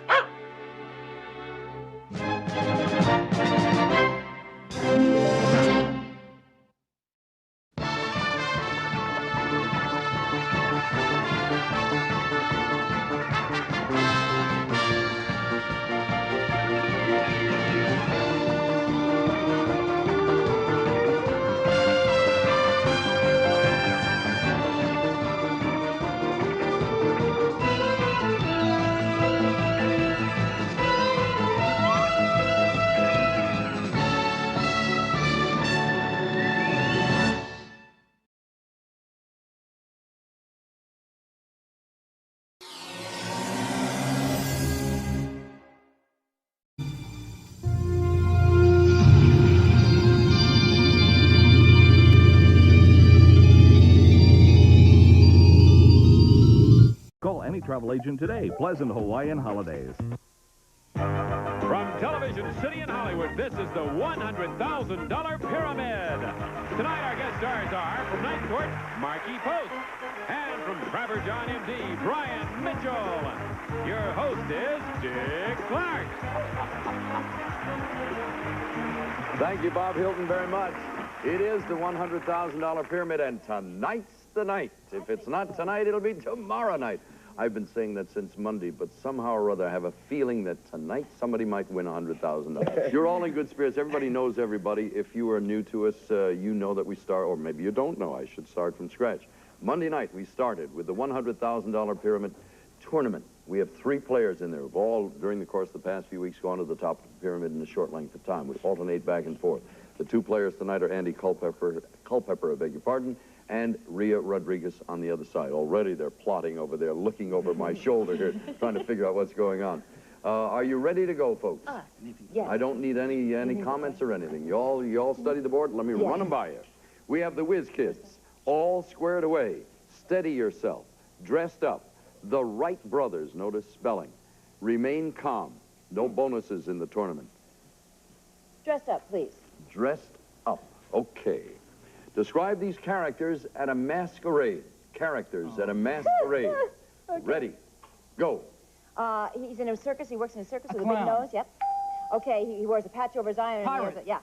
Call any travel agent today. Pleasant Hawaiian holidays. From Television City in Hollywood, this is the $100,000 Pyramid. Tonight, our guest stars are, from Night Court, Marky Post. And from Trapper John M.D., Brian Mitchell. Your host is Dick Clark. Thank you, Bob Hilton, very much. It is the $100,000 Pyramid, and tonight's the night. If it's not tonight, it'll be tomorrow night. I've been saying that since Monday, but somehow or other I have a feeling that tonight somebody might win $100,000. You're all in good spirits. Everybody knows everybody. If you are new to us, you know that we start, or maybe you don't know. I should start from scratch. Monday night, we started with the $100,000 Pyramid Tournament. We have 3 players in there who've all, during the course of the past few weeks, gone to the top of the pyramid in a short length of time. We alternate back and forth. The 2 players tonight are Andy Culpepper, I beg your pardon, and Rhea Rodriguez on the other side. Already they're plotting over there, looking over my shoulder here, trying to figure out what's going on. Are you ready to go, folks? Yes. I don't need any comments or anything. You all study the board? Let me run them by you. We have the Whiz Kids, all squared away. Steady yourself. Dressed up. The Wright brothers, notice spelling. Remain calm. No bonuses in the tournament. Dressed up, please. Dressed up. Okay. Describe these characters at a masquerade. characters at a masquerade. Okay. Ready, go. He's in a circus. He works in a circus with a clown. big nose. Yep. Okay, he wears a patch over his eye. And he has Pirate. yeah.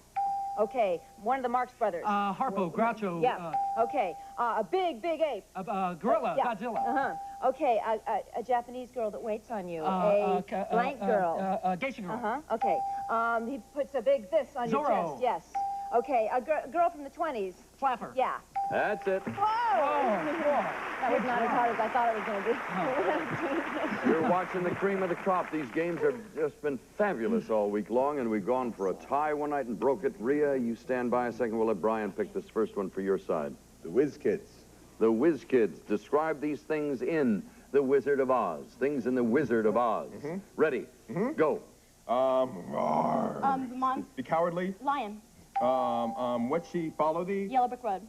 Okay, one of the Marx brothers. Harpo, Groucho. Yeah. Okay, a big ape. Gorilla, yeah. Godzilla. Uh-huh. Okay, a Japanese girl that waits on you. Blank girl. Geisha girl. Uh-huh. Okay. He puts a big this on your Zorro. chest. Yes. Okay, a girl from the 20s. Flapper. Yeah. That's it. That was not as hard as I thought it was going to be. You're watching the cream of the crop. These games have just been fabulous all week long, and we've gone for a tie one night and broke it. Rhea, you stand by a second. We'll let Brian pick this first one for your side. The Whiz Kids. The Whiz Kids. Describe these things in The Wizard of Oz. Things in The Wizard of Oz. Ready, go. Be cowardly. Lion. What's she follow the? Yellow brick road.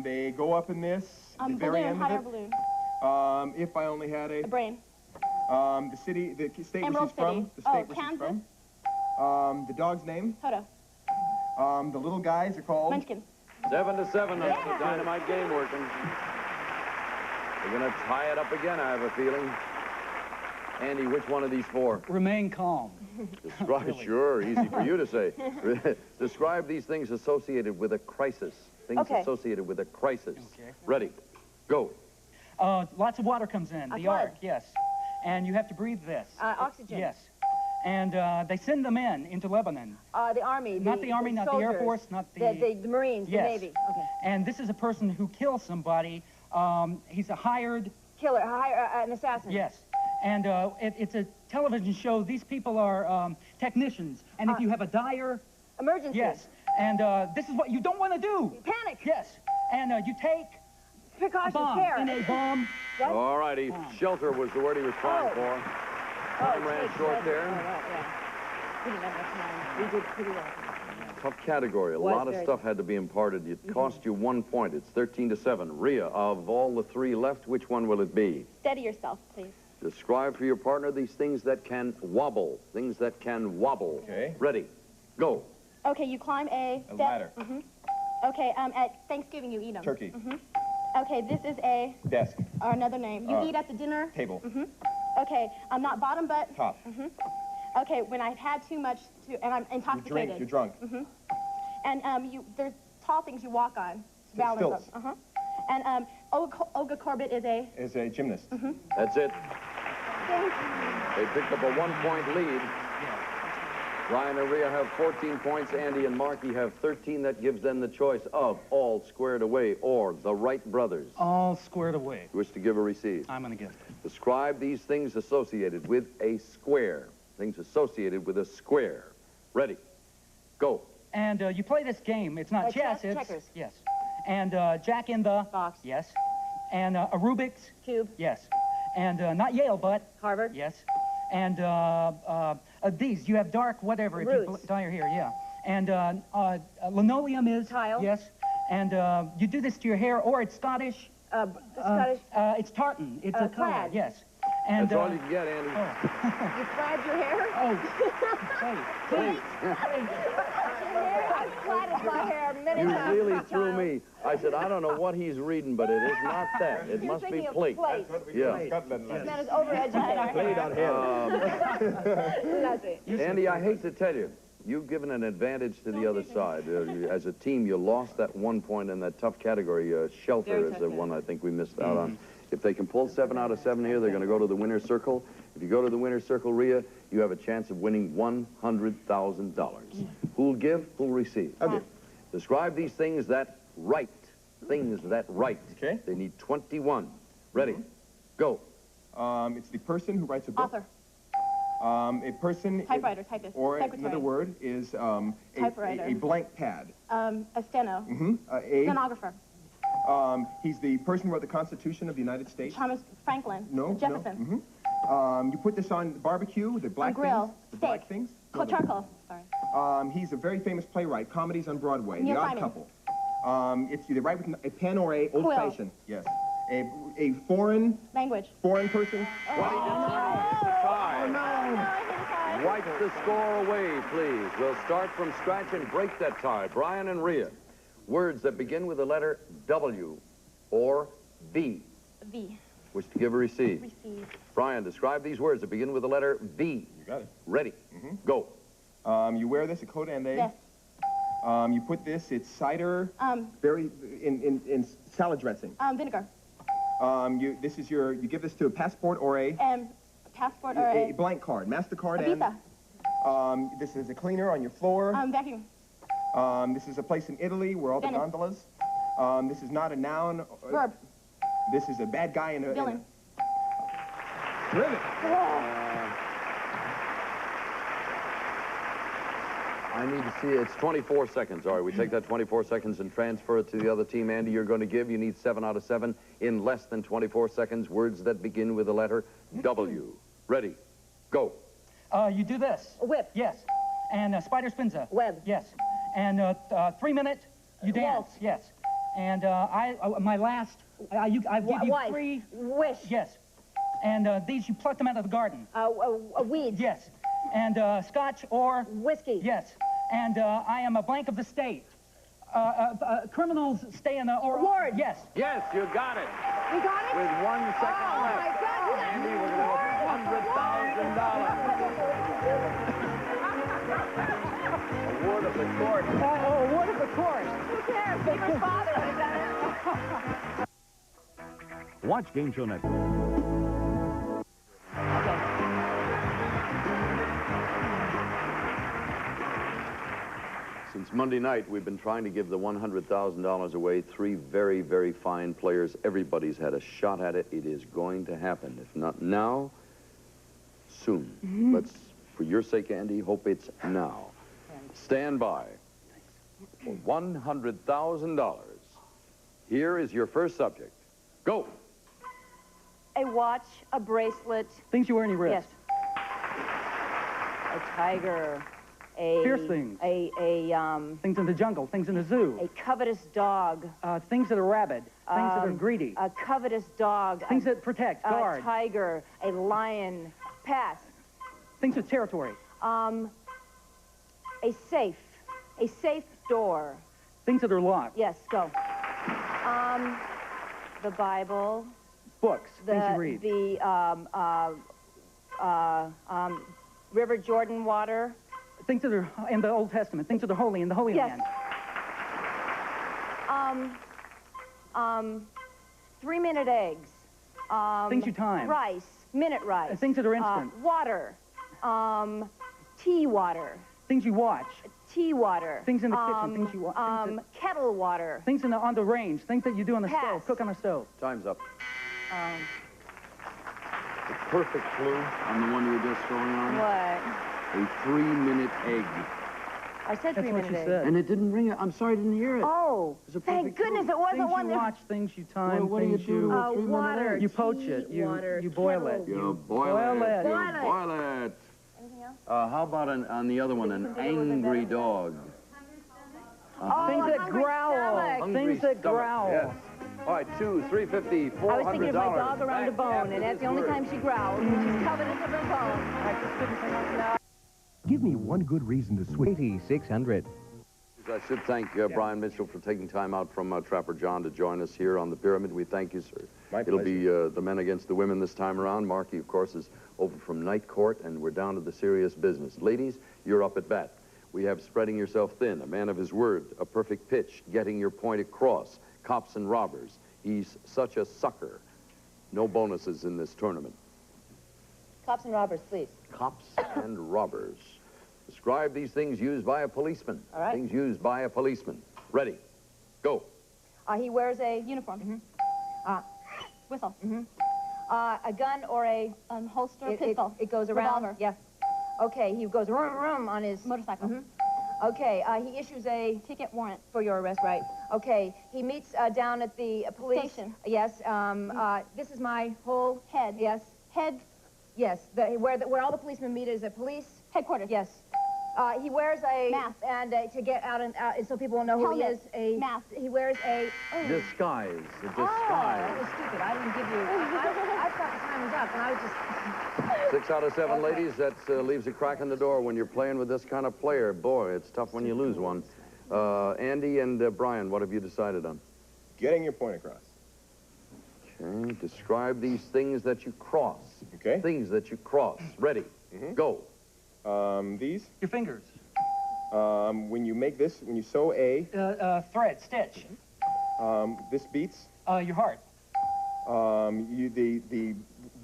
They go up in this. The very Balloon, end hot air of it. balloon. If I only had A brain. the state where Emerald she's from. City. The state where she's Kansas. from. The dog's name. Toto. The little guys are called. Munchkin. 7-7. That's the dynamite game working. We're going to tie it up again, I have a feeling. Andy, which one of these four? Remain calm. Describe, sure, easy for you to say. Describe these things associated with a crisis. Things associated with a crisis. Okay. Ready, go. Lots of water comes in. A The flood. ark, yes. And you have to breathe this. Oxygen. Yes. And they send the men into Lebanon. The Army. Not the Army, not the Air soldiers, Force, not the Marines, yes. the Navy. Okay. And this is a person who kills somebody. He's a hired... Killer, an assassin. Yes. And it's a television show. These people are technicians. And if you have a dire... Emergency. Yes. And this is what you don't want to do. Panic. Yes. And you take... Precautions, bomb. care. In a bomb. What? All righty, shelter was the word he was trying for. Time ran short there. We didn't have enough time. We did pretty well. Tough category. A Was lot of very stuff had to be imparted. It cost you 1 point. It's 13-7. Rhea, of all the three left, which one will it be? Steady yourself, please. Describe for your partner these things that can wobble. Things that can wobble. Okay. Ready, go. Okay, you climb a step. ladder. Okay, at Thanksgiving you eat them. Turkey. Okay, this is a, Desk. or another name. You eat at the dinner. Table. Okay, I'm not bottom, but. Top. Okay, when I've had too much, and I'm intoxicated. You're drunk. And there's tall things you walk on. Balance Stilts. them. And Olga Corbett is a. Is a gymnast. That's it. Thank you. They picked up a 1-point lead. Ryan and Rhea have 14 points. Andy and Marky have 13. That gives them the choice of All Squared Away or The Wright Brothers. All squared away. You wish to give or receive? I'm going to give. Describe these things associated with a square. Things associated with a square. Ready, go. And you play this game. It's not chess, it's... checkers. Yes. And Jack in the... Box. Yes. And a Rubik's... Cube. Yes. And not Yale, but... Harvard. Yes. And these, you have dark whatever. If you Roots. dye your hair, yeah. And linoleum is... Tile. Yes. And you do this to your hair, or it's Scottish... Scottish. It's tartan. It's a color. plaid. Yes. And, That's all you can get, Andy. You plaid your hair? Please. I've plaided my hair many You times. really threw me. I said, I don't know what he's reading, but it is not that. It You're must be thinking of plate. plate. Yeah. This man is overeducated. Played on him. Andy, I hate to tell you, you've given an advantage to the other side. As a team, you lost that 1 point in that tough category. Shelter Very is tough the one I think we missed out on. If they can pull 7 out of 7 here, they're going to go to the winner's circle. If you go to the winner's circle, Rhea, you have a chance of winning $100,000. Who'll give, who'll receive? I'll give. Describe these things that write. Things that write. Okay. They need 21. Ready, go. It's the person who writes a book. Author. A person... Typewriter, typist. Or Secretary. another word is Typewriter. a blank pad. A steno. Stenographer. He's the person who wrote the Constitution of the United States. Thomas Franklin. No. Jefferson. No. You put this on barbecue, the black grill. things. The Steak. black things. Charcoal. Sorry. He's a very famous playwright. Comedies on Broadway. Neil The Odd Simon. Couple. It's either write with a pen or a old-fashioned. Yes. A foreign Language. person. Wipe the score away, please. We'll start from scratch and break that tie. Brian and Rhea. Words that begin with the letter W or V. V. Wish to give or receive? Receive. Brian, describe these words that begin with the letter V. You got it. Ready. Go. You wear this at Cote Ende. Yes. You put this, it's cider, very, in salad dressing. Vinegar. This is your, you give this to a passport or a passport or a blank card, MasterCard a Visa. and this is a cleaner on your floor. Vacuum. This is a place in Italy where all Venice. the gondolas. This is not a noun. Verb. This is a bad guy in a... Villain. Ribbit. I need to see it. It's 24 seconds. All right, we take that 24 seconds and transfer it to the other team. Andy, you're going to give. You need 7 out of 7 in less than 24 seconds. Words that begin with the letter W. Ready. Go. You do this. A whip. Yes. And spider spins a web. Yes. And 3 minute, you dance. Waltz. Yes. And my last, I give you Wife. 3. Wish. Yes. And these, you pluck them out of the garden. Weeds. Yes. And scotch or... Whiskey. Yes. And I am a blank of the state. Criminals stay in the... Ward. Yes. Yes, you got it. You got it? With 1 second left. My God. Andy, we're going to $100,000. Award of the court. Award of the court. Who cares? Beaver's father would have done it. Watch Game Show Network. Since Monday night, we've been trying to give the $100,000 away. 3 very, very fine players. Everybody's had a shot at it. It is going to happen. If not now, soon. Let's, for your sake, Andy, hope it's now. Stand by for $100,000. Here is your first subject. Go. A watch, a bracelet. Things you wear on your wrist. Yes. A tiger. Fierce things. Things in the jungle, things in the zoo. A covetous dog. Things that are rabid, things that are greedy. A covetous dog. Things that protect, guard. A tiger. A lion. Pass. Things with territory. A safe. A safe door. Things that are locked. Yes, go. The Bible. Books, things you read. The River Jordan water. Things that are in the Old Testament, things that are holy in the Holy Land. 3-minute eggs. Things you time. Rice. Minute rice. Things that are instant. Water. Tea water. Things you watch. Tea water. Things in the kitchen, things you watch. Kettle water. Things on the range, things that you do on the stove, cook on the stove. Time's up. The perfect clue on the one you were just throwing on. What? A 3-minute egg. I said That's 3-minute what she egg. said. And it didn't ring it. I'm sorry I didn't hear it. Oh, It's a thank perfect goodness clue. it wasn't Things one you that... watch, things you time, What do you things do with a 3-minute water, egg? You poach tea, it, water, you boil it. kettle. You boil it. Boil it. You boil it. Anything else? How about on the other one, an angry dog? Things that growl. Hungry Things that stomach, growl. Yes. All right, 2, 350, $400. I was thinking of my dog around a Back bone, after and that's this the only word. time she growls. She's covetous of her bone. Give me one good reason to switch. 8600. I should thank Brian Mitchell for taking time out from Trapper John to join us here on the Pyramid. We thank you, sir. My It'll pleasure. be the men against the women this time around. Marky, of course, is over from Night Court, and we're down to the serious business. Ladies, you're up at bat. We have Spreading Yourself Thin, a man of his word, a perfect pitch, getting your point across, Cops and Robbers. He's such a sucker. No bonuses in this tournament. Cops and robbers, please. Cops and Robbers. Describe these things used by a policeman. All right. Things used by a policeman. Ready. Go. He wears a uniform. Whistle. A gun or a holster, pistol. It goes around. Revolver. Yeah. Okay, he goes rum on his motorcycle. Okay, he issues a ticket warrant for your arrest. Right. Okay, he meets down at the police station. Yes. This is my whole head. Yes. Head. Yes. Where all the policemen meet is a police headquarters. Yes. He wears a mask and to get out and so people will know who he is. A mask. He wears a Disguise. A disguise. that was stupid. I didn't give you. I thought the time was up, and I was just. 6 out of 7, ladies. That leaves a crack in the door when you're playing with this kind of player. Boy, it's tough when you lose one. Andy and Brian, what have you decided on? Getting your point across. Okay, describe these things that you cross. Okay. Things that you cross. Ready, go. These? Your fingers. When you make this, when you sew a... Thread, stitch. This beats. Your heart. The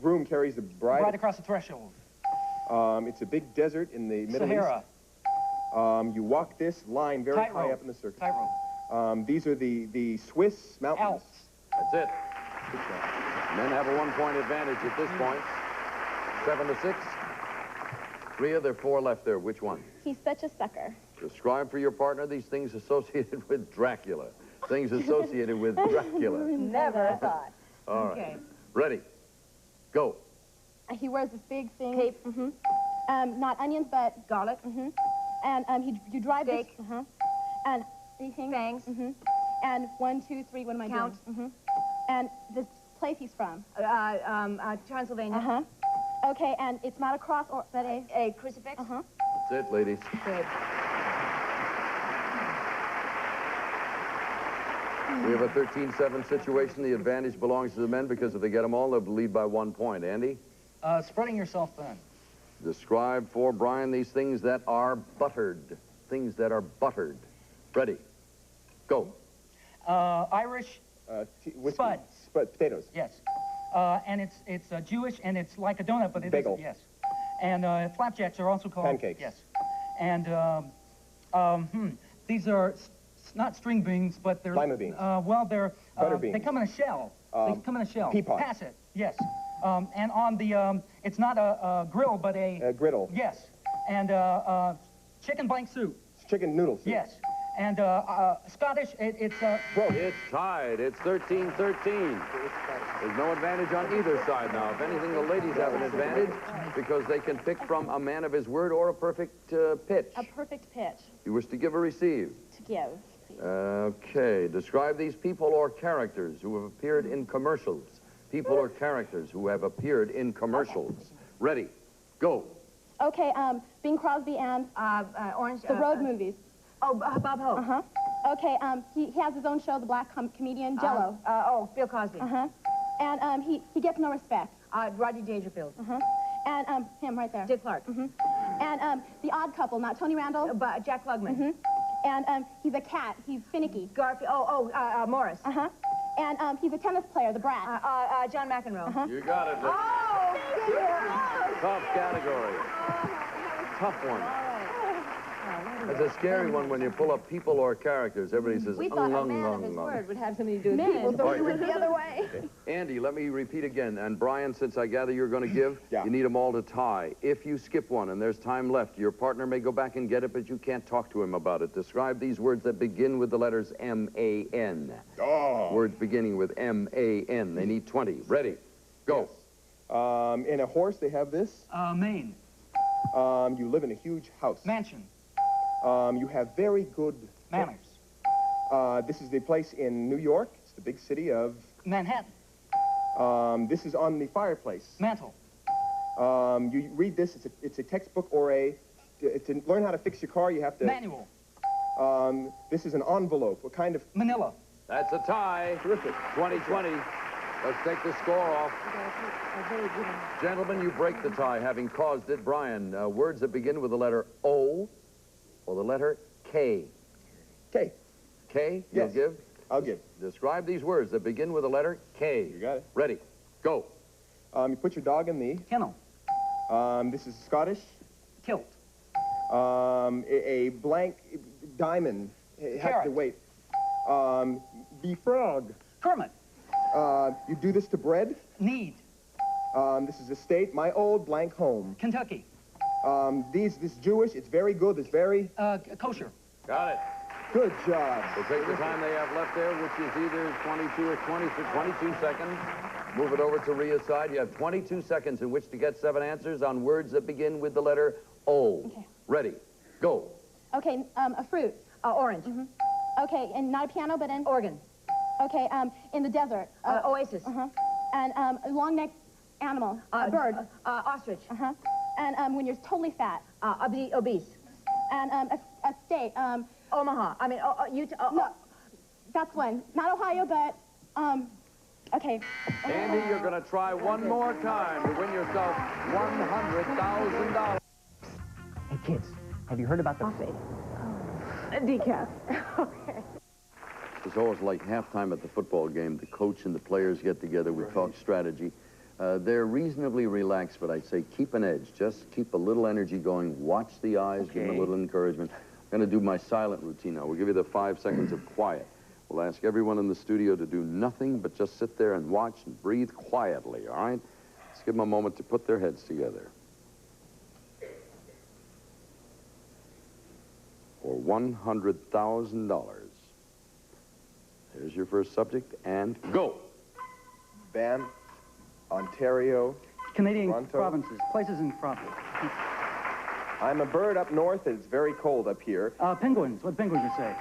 groom carries the bride... Right across the threshold. It's a big desert in the Middle Sahara. East. You walk this line very high up in the circle. Tightrope. These are the Swiss mountains. Alps. That's it. Men have a 1-point advantage at this point. 7-6. Rhea, there are 4 left there. Which one? He's such a sucker. Describe for your partner these things associated with Dracula. Things associated with Dracula. Never thought. All right. Ready. Go. He wears this big thing. Cape. Not onions, but garlic. And you drive Steak. this. And anything. Fangs. And 1, 2, 3. What am I Count. doing? And the place he's from. Transylvania. Okay, and it's not a cross or but a crucifix. That's it, ladies. Good. We have a 13-7 situation. The advantage belongs to the men because if they get them all, they'll lead by 1 point. Andy? Spreading yourself thin. Describe for Brian these things that are buttered. Things that are buttered. Ready. Go. Irish spud. Spud, potatoes. Yes. And it's Jewish, and it's like a donut, but it Bagel. isn't. Yes. And flapjacks are also called... Pancakes. Yes. And these are not string beans, but they're... Lima beans. Well, they're... Butter beans. They come in a shell. They come in a shell. Pea pod. Pass it. Yes. And on the... it's not a grill, but a... griddle. Yes. And chicken blank soup. Chicken noodle soup. Yes. And Scottish, it's... It's tied. It's 13-13. There's no advantage on either side now. If anything, the ladies have an advantage because they can pick from a man of his word or a perfect pitch. A perfect pitch You wish to give or receive? to give. Please. Okay. Describe these people or characters who have appeared in commercials. People or characters who have appeared in commercials. Ready. Go. Okay, Bing Crosby and Orange. the road movies. Oh, Bob Hope. Okay, he has his own show, the black comedian, Jello. Bill Cosby. And he gets no respect. Rodney Dangerfield. And him right there. Dick Clark. And the Odd Couple, not Tony Randall. Jack Klugman. And he's a cat. He's finicky. Garfield. Morris. And he's a tennis player, the Brat. John McEnroe. You got it. Tough category. Tough one. It's a scary one when you pull up people or characters. Everybody says, We thought a man of his word would have something to do with people, so we went the other way. Andy, let me repeat again. And Brian, since I gather you're going to give, you need them all to tie. If you skip one and there's time left, your partner may go back and get it, but you can't talk to him about it. Describe these words that begin with the letters M-A-N. Words beginning with M-A-N. They need 20. Ready. Go. In a horse, they have this. Maine. You live in a huge house. Mansion. You have very good... Manners. This is the place in New York. It's the big city of... Manhattan. This is on the fireplace. Mantle. You read this. It's a textbook or to learn how to fix your car, you have to... Manual. This is an envelope. What kind of... Manila. That's a tie. Terrific. 20-20. Let's take the score off. Gentlemen, you break the tie, having caused it. Brian, words that begin with the letter O or the letter K. K. K? Yes. You'll give? I'll give. Describe these words that begin with the letter K. You got it. Ready. Go. You put your dog in the... Kennel. This is Scottish. Kilt. A blank diamond. Has to wait. The frog. Kermit. You do this to bread. Need. This is a state. My old blank home. Kentucky. This Jewish. It's very good. It's very... kosher. Got it. Good job. We'll take the time they have left there, which is either 22 or 22 seconds. Move it over to Rhea's side. You have 22 seconds in which to get 7 answers on words that begin with the letter O. Okay. Ready. Go. Okay, a fruit. Orange. Okay, and not a piano, but an... Organ. Okay, in the desert. Oasis. And a long-necked animal. A bird. Ostrich. And when you're totally fat. Obese. And a state. Omaha. I mean, Utah. No, that's one. Not Ohio, but Okay. Andy, you're going to try one more time to win yourself $100,000. Hey, kids, have you heard about the... Coffee. A decaf. Okay. It's always like halftime at the football game. The coach and the players get together. We talk strategy. They're reasonably relaxed, but I'd say keep an edge. Just keep a little energy going. Watch the eyes. Give them a little encouragement. I'm going to do my silent routine now. We'll give you the 5 seconds of quiet. We'll ask everyone in the studio to do nothing but just sit there and watch and breathe quietly, all right? Let's give them a moment to put their heads together. For $100,000. Here's your first subject, and go. Van, Ontario, Canadian Toronto. provinces, places in France. I'm a bird up north. It's very cold up here. Penguins. What penguins you say?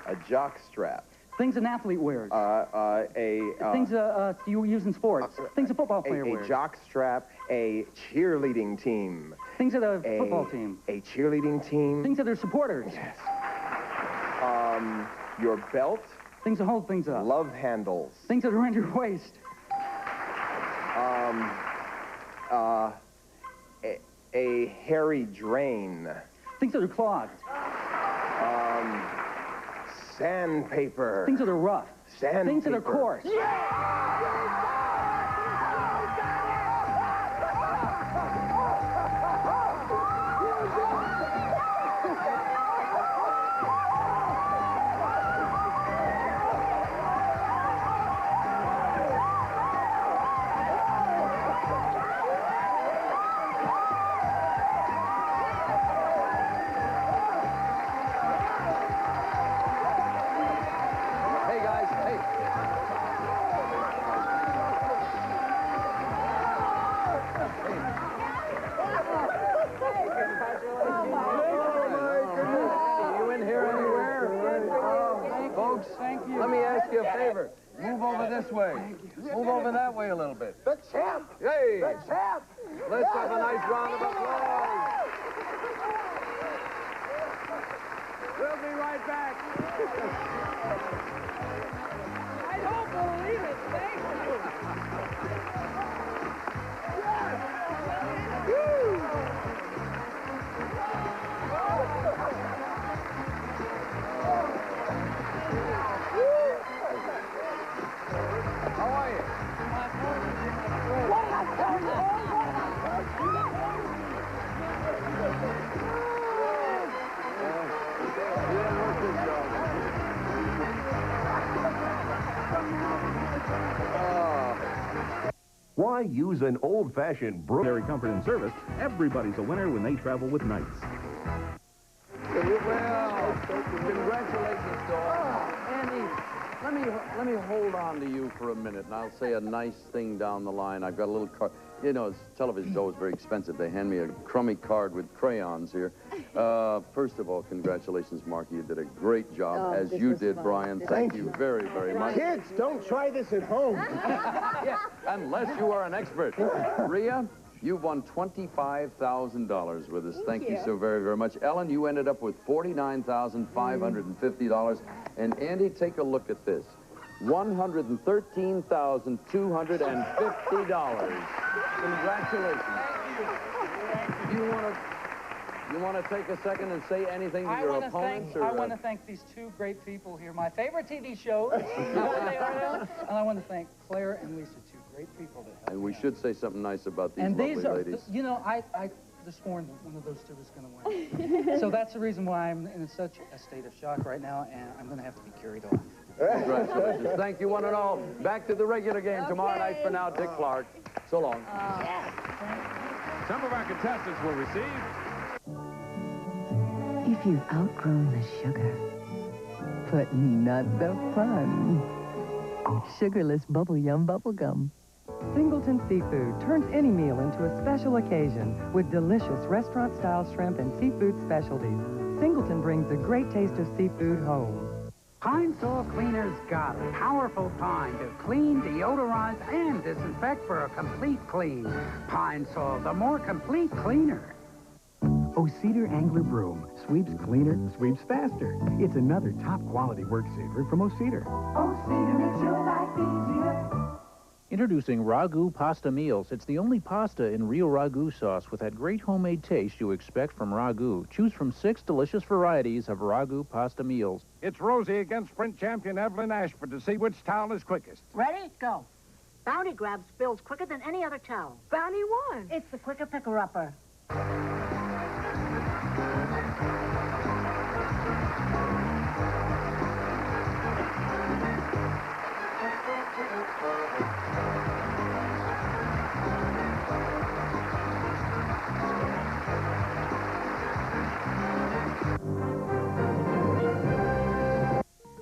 A jock strap. Things an athlete wears. Things you use in sports. Things a football player wears. A jock strap. A cheerleading team. Things at a football team. A cheerleading team. Things that are supporters. Yes. Your belt. Things that hold things up. Love handles. Things that are around your waist. A hairy drain. Things that are clogged. Sandpaper. Things that are rough. Sandpaper. Things that are coarse. Let me ask you a favor. Move over this way. Move over that way a little bit. The champ! Hey! The champ! Let's have a nice round of applause. We'll be right back. I don't believe it. Thank you. How are you? Why use an old-fashioned brewery comfort and service? Everybody's a winner when they travel with Knights. Well, congratulations, dog. Andy, let me hold on to you for a minute, and I'll say a nice thing down the line. I've got a little card. You know, television show is very expensive. They hand me a crummy card with crayons here. First of all, congratulations, Marky. You did a great job, as you did, Brian. Thank you very, very much. Kids, don't try this at home. Yeah, unless you are an expert. Rhea, you've won $25,000 with us. Thank you so very, very much. Ellen, you ended up with $49,550. And Andy, take a look at this. $113,250. Congratulations. You want to take a second and say anything to your opponents? I want to thank these two great people here, my favorite TV shows. You know what they are now? And I want to thank Claire and Lisa, two great people that helped. And we should say something nice about these lovely ladies. You know, I just sworn that one of those two was going to win. So that's the reason why I'm in such a state of shock right now, and I'm going to have to be carried off. Congratulations. Thank you, one and all. Back to the regular game tomorrow night. For now, Dick Clark. So long. Some of our contestants will receive... If you've outgrown the sugar, but not the fun, sugarless Bubble Yum Bubblegum. Singleton Seafood turns any meal into a special occasion with delicious restaurant-style shrimp and seafood specialties. Singleton brings the great taste of seafood home. Pine Sol Cleaner's got a powerful pine to clean, deodorize, and disinfect for a complete clean. Pine Sol, the more complete cleaner. Cedar Angler Broom. Sweeps cleaner, sweeps faster. It's another top quality work saver from Cedar. Cedar Introducing Ragu Pasta Meals. It's the only pasta in real Ragu sauce with that great homemade taste you expect from Ragu. Choose from 6 delicious varieties of Ragu Pasta Meals. It's Rosie against sprint champion Evelyn Ashford to see which towel is quickest. Ready? Go. Bounty grabs spills quicker than any other towel. Bounty won. It's the quicker picker-upper.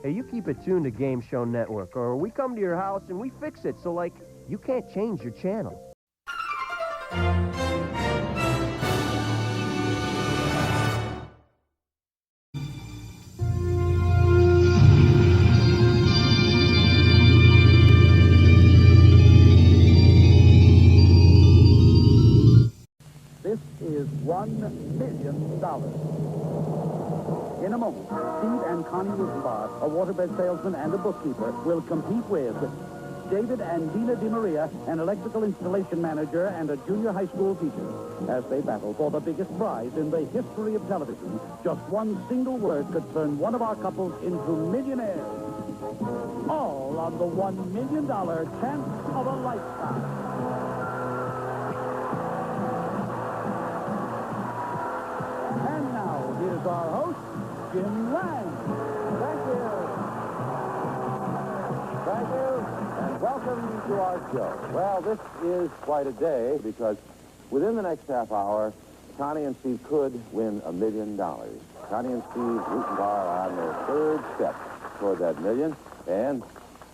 Hey, you keep it tuned to Game Show Network, or we come to your house and we fix it so, like, you can't change your channel. This is $1 million. In a moment, Steve and Connie Rosenbach, a waterbed salesman and a bookkeeper, will compete with David and Dina DiMaria, an electrical installation manager and a junior high school teacher, as they battle for the biggest prize in the history of television. Just one single word could turn one of our couples into millionaires. All on the $1 million chance of a lifetime. And now, here's our host, Jim Lang. Thank you. Thank you, and welcome to our show. Well, this is quite a day because within the next half hour, Connie and Steve could win $1 million. Connie and Steve Rutenbar are on their third step toward that million, and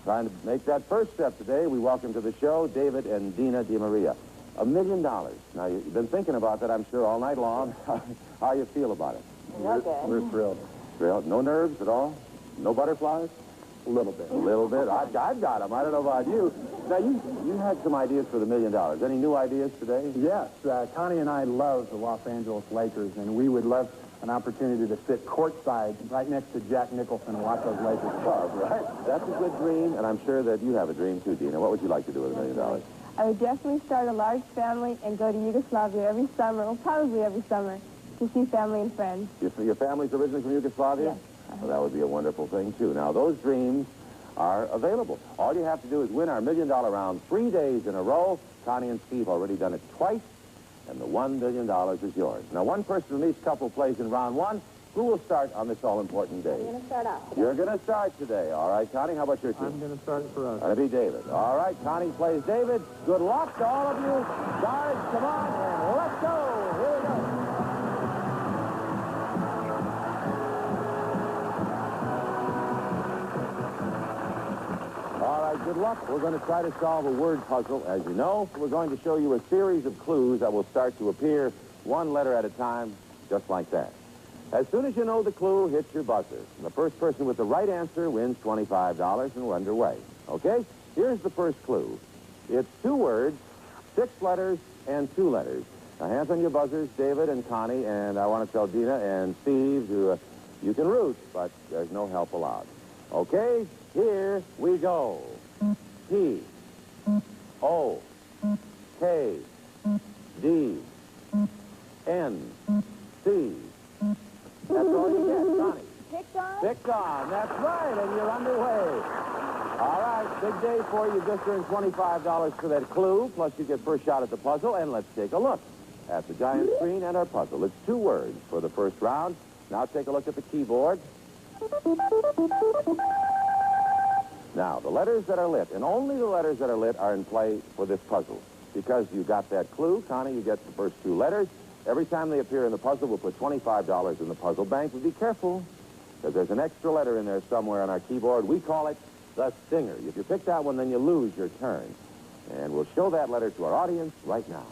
trying to make that first step today, we welcome to the show David and Dina DiMaria. $1 million. Now, you've been thinking about that, I'm sure, all night long. How you feel about it? Real good. We're thrilled. Thrilled? No nerves at all? No butterflies? A little bit. A little bit? I've got them. I don't know about you. Now, you had some ideas for the $1 million. Any new ideas today? Yes. Connie and I love the Los Angeles Lakers, and we would love an opportunity to sit courtside right next to Jack Nicholson and watch those Lakers play. Right. That's a good dream, and I'm sure that you have a dream, too, Dina. What would you like to do with $1 million? I would definitely start a large family and go to Yugoslavia every summer, or probably every summer, to see family and friends. Your family's originally from Yugoslavia? Yes. Well, that would be a wonderful thing, too. Now, those dreams are available. All you have to do is win our $1 million round 3 days in a row. Connie and Steve already done it twice, and the $1 million is yours. Now, one person from each couple plays in round one. Who will start on this all-important day? I'm going to start off. You're going to start today. All right, Connie, how about your team? I'm going to start it for us. That'll be David. All right, Connie plays David. Good luck to all of you. Guards, come on, and let's go. Here we go. All right, good luck. We're going to try to solve a word puzzle. As you know, we're going to show you a series of clues that will start to appear one letter at a time, just like that. As soon as you know the clue, hit your buzzer. And the first person with the right answer wins $25, and we're underway. Okay? Here's the first clue. It's 2 words, 6 letters, and 2 letters. Now, hands on your buzzers, David and Connie, and I want to tell Dina and Steve you can root, but there's no help allowed. Okay? Here we go. P, O, K, D, N, C. That's all you get, Connie. Picked on? Picked on. That's right, and you're underway. All right, big day for you. Just earned $25 for that clue, plus you get first shot at the puzzle, and let's take a look at the giant screen and our puzzle. It's 2 words for the first round. Now take a look at the keyboard. Now, the letters that are lit, and only the letters that are lit, are in play for this puzzle. Because you got that clue, Connie, you get the first 2 letters. Every time they appear in the puzzle, we'll put $25 in the puzzle bank. But be careful, because there's an extra letter in there somewhere on our keyboard. We call it the stinger. If you pick that one, then you lose your turn. And we'll show that letter to our audience right now.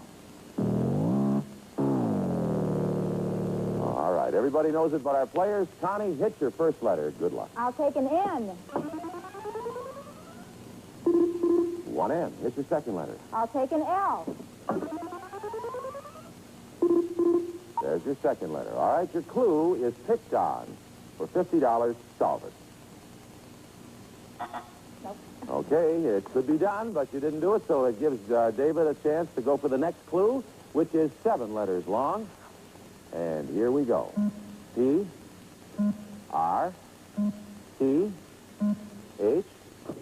All right, everybody knows it but our players. Connie, hit your first letter. Good luck. I'll take an N. 1 N. Hit your second letter. I'll take an L. There's your second letter. All right, your clue is picked on. For $50, solve it. Nope. Okay, it could be done, but you didn't do it, so it gives David a chance to go for the next clue, which is 7 letters long. And here we go. P, R, T, H.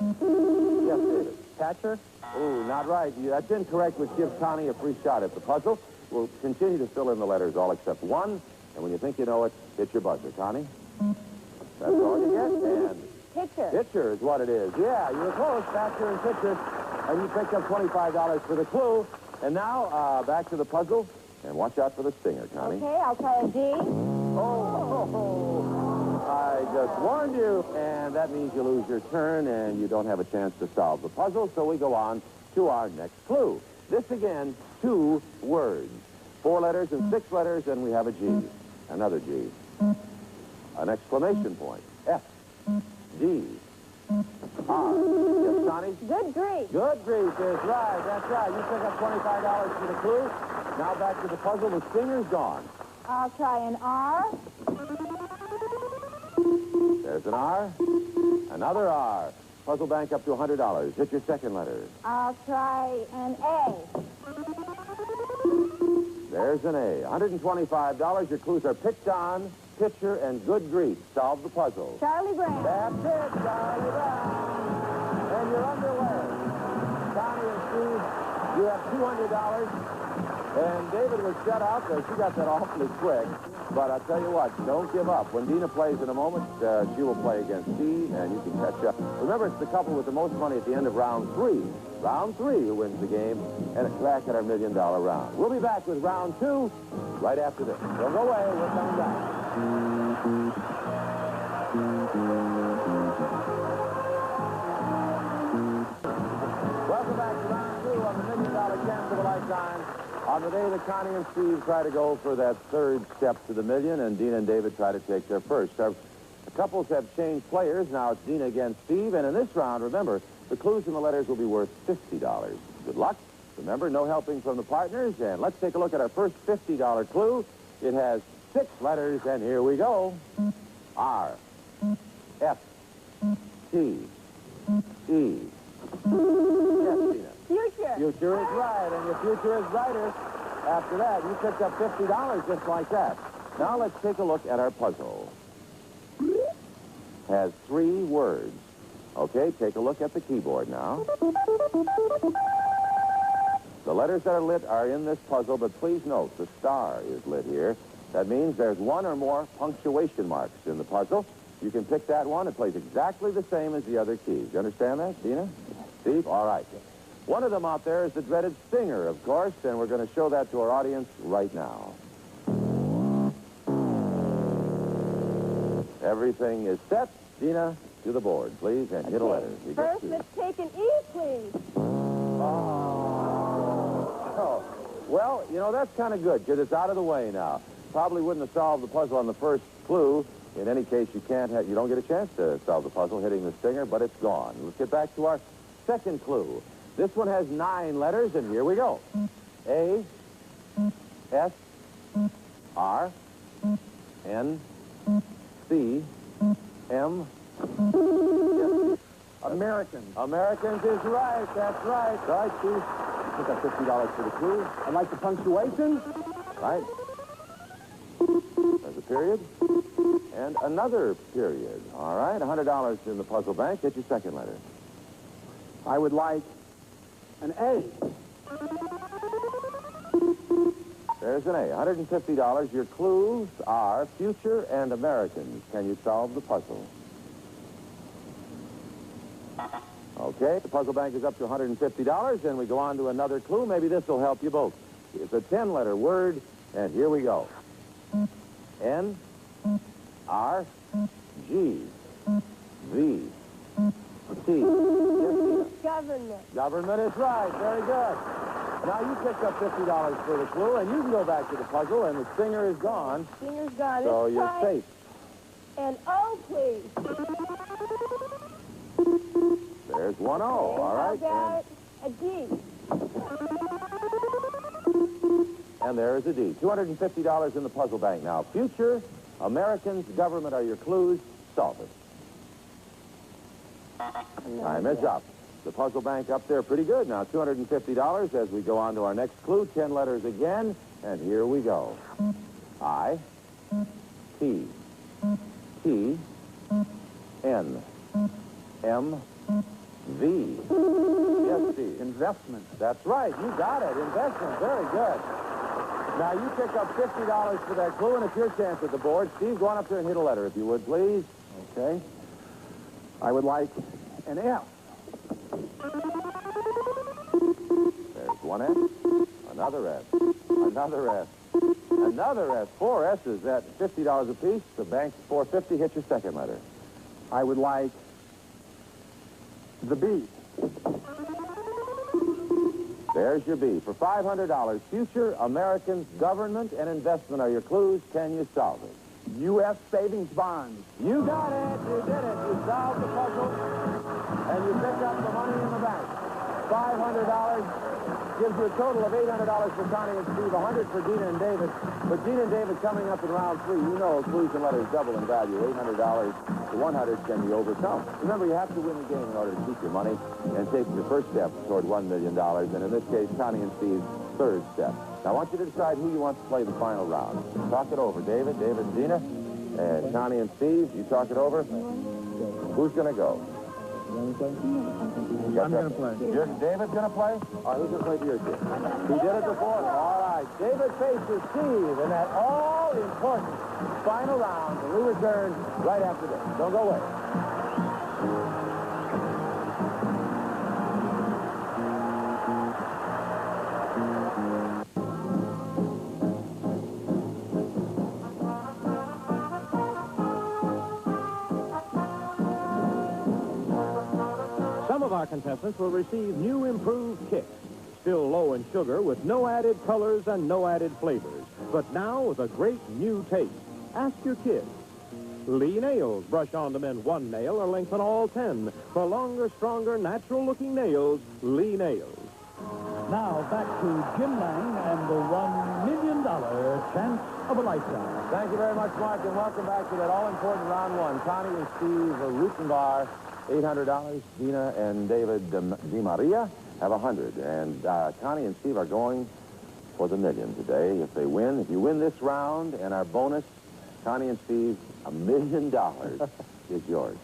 Yes, David. Catcher? Oh, not right. That's incorrect, which gives Connie a free shot at the puzzle. We'll continue to fill in the letters, all except one. And when you think you know it, hit your buzzer. Connie? That's all you get. And Pitcher. pitcher is what it is. Yeah, you were close. Catcher and pitcher. And you picked up $25 for the clue. And now, back to the puzzle. And watch out for the stinger, Connie. Okay, I'll try a D. I just warned you. And that means you lose your turn and you don't have a chance to solve the puzzle. So we go on to our next clue. This again, 2 words. 4 letters and 6 letters, and we have a G. Another G. An exclamation point. F. D. R. Yes, Connie? Good grief. Good grief is right. That's right. You pick up $25 for the clue. Now back to the puzzle. The stinger's gone. I'll try an R. There's an R. Another R. Puzzle bank up to $100. Hit your second letter. I'll try an A. There's an A. $125. Your clues are picked on, pitcher, and good grief. Solve the puzzle. Charlie Brown. That's it, Charlie Brown. And you're underway. Connie and Steve, you have $200. And David was shut out because she got that awfully quick. But I'll tell you what, don't give up. When Dina plays in a moment, she will play against Steve, and you can catch up. Remember, it's the couple with the most money at the end of round 3. Round 3 who wins the game, and it's back at our $1 million round. We'll be back with round 2 right after this. Don't go away. We're coming back. Welcome back to round 2 on the $1 million chance of a lifetime. On the day that Connie and Steve try to go for that 3rd step to the million, and Dina and David try to take their first. The couples have changed players. Now it's Dina against Steve, and in this round, remember, the clues and the letters will be worth $50. Good luck. Remember, no helping from the partners, and let's take a look at our first $50 clue. It has 6 letters, and here we go. R, F, T, E. Yes, Dina. Future. Future is right, and your future is brighter. After that, you picked up $50 just like that. Now let's take a look at our puzzle. Has 3 words. Okay, take a look at the keyboard now. The letters that are lit are in this puzzle, but please note, the star is lit here. That means there's 1 or more punctuation marks in the puzzle. You can pick that one. It plays exactly the same as the other keys. You understand that, Dina? Steve? All right. One of them out there is the dreaded stinger, of course, and we're going to show that to our audience right now. Everything is set. Dina, to the board, please, and hit a letter. You get First, 2. let's take an E, please. Oh. Well, you know, that's kind of good, because it's out of the way now. Probably wouldn't have solved the puzzle on the first clue. In any case, you don't get a chance to solve the puzzle hitting the stinger, but it's gone. Let's get back to our second clue. This one has 9 letters, and here we go. A, S, R, N, C, M. Americans. Americans is right. That's right. All right, Steve. Pick up $50 for the clue. I like the punctuation. Right. There's a period. And another period. All right, $100 in the puzzle bank. Get your second letter. I would like an A. There's an A. $150. Your clues are future and Americans. Can you solve the puzzle? Okay, the puzzle bank is up to $150, and we go on to another clue. Maybe this will help you both. It's a 10-letter word, and here we go. N, R, G, V, T. Government. Government is right. Very good. Now you picked up $50 for the clue, and you can go back to the puzzle, and the stinger is gone. Stinger's gone. So Let's you're try safe. an O, please. There's 1 O. All right. How about a D? And there is a D. $250 in the puzzle bank now. Future, Americans, government are your clues. Solve it. Time is up. The puzzle bank up there pretty good now, $250 as we go on to our next clue. 10 letters again, and here we go. I, T, T, N, M, V. Yes, Steve. Investment. That's right. You got it. Investment. Very good. Now, you pick up $50 for that clue, and it's your chance at the board. Steve, go on up there and hit a letter, if you would, please. Okay. I would like an F. There's one S, another S, another S, another S. 4 S's at $50 apiece. The bank's $450. Hit your second letter. I would like the B. There's your B. For $500, future Americans, government, and investment are your clues. Can you solve it? U.S. savings bonds. You got it. You did it. You solved the puzzle, and you picked up the money in the bank. $500 gives you a total of $800 for Connie and Steve, $100 for Dina and David. But Dina and David coming up in round 3, you know clues and letters double in value. $800 to $100 can be overcome. Remember, you have to win the game in order to keep your money and take your first step toward $1 million. And in this case, Connie and Steve's third step. Now, I want you to decide who you want to play the final round. Talk it over. David and Dina, and Connie and Steve, you talk it over. Who's going to go? I'm going to play. David's going to play? All right, who's going to play for your team? He did it before. All right, David faces Steve in that all-important final round. And we return right after this. Don't go away. Some of our contestants will receive new improved kicks, still low in sugar with no added colors and no added flavors, but now with a great new taste. Ask your kids. Lee nails brush on them in 1 nail or lengthen all 10. For longer, stronger, natural-looking nails, Lee nails. Now back to Jim Lang and the $1 million chance of a lifetime. Thank you very much, Mark, and welcome back to that all-important round 1. Connie and Steve Rutenbar, $800. Dina and David DiMaria have $100. And Connie and Steve are going for the million today. If they win, if you win this round and our bonus, Connie and Steve, $1 million is yours.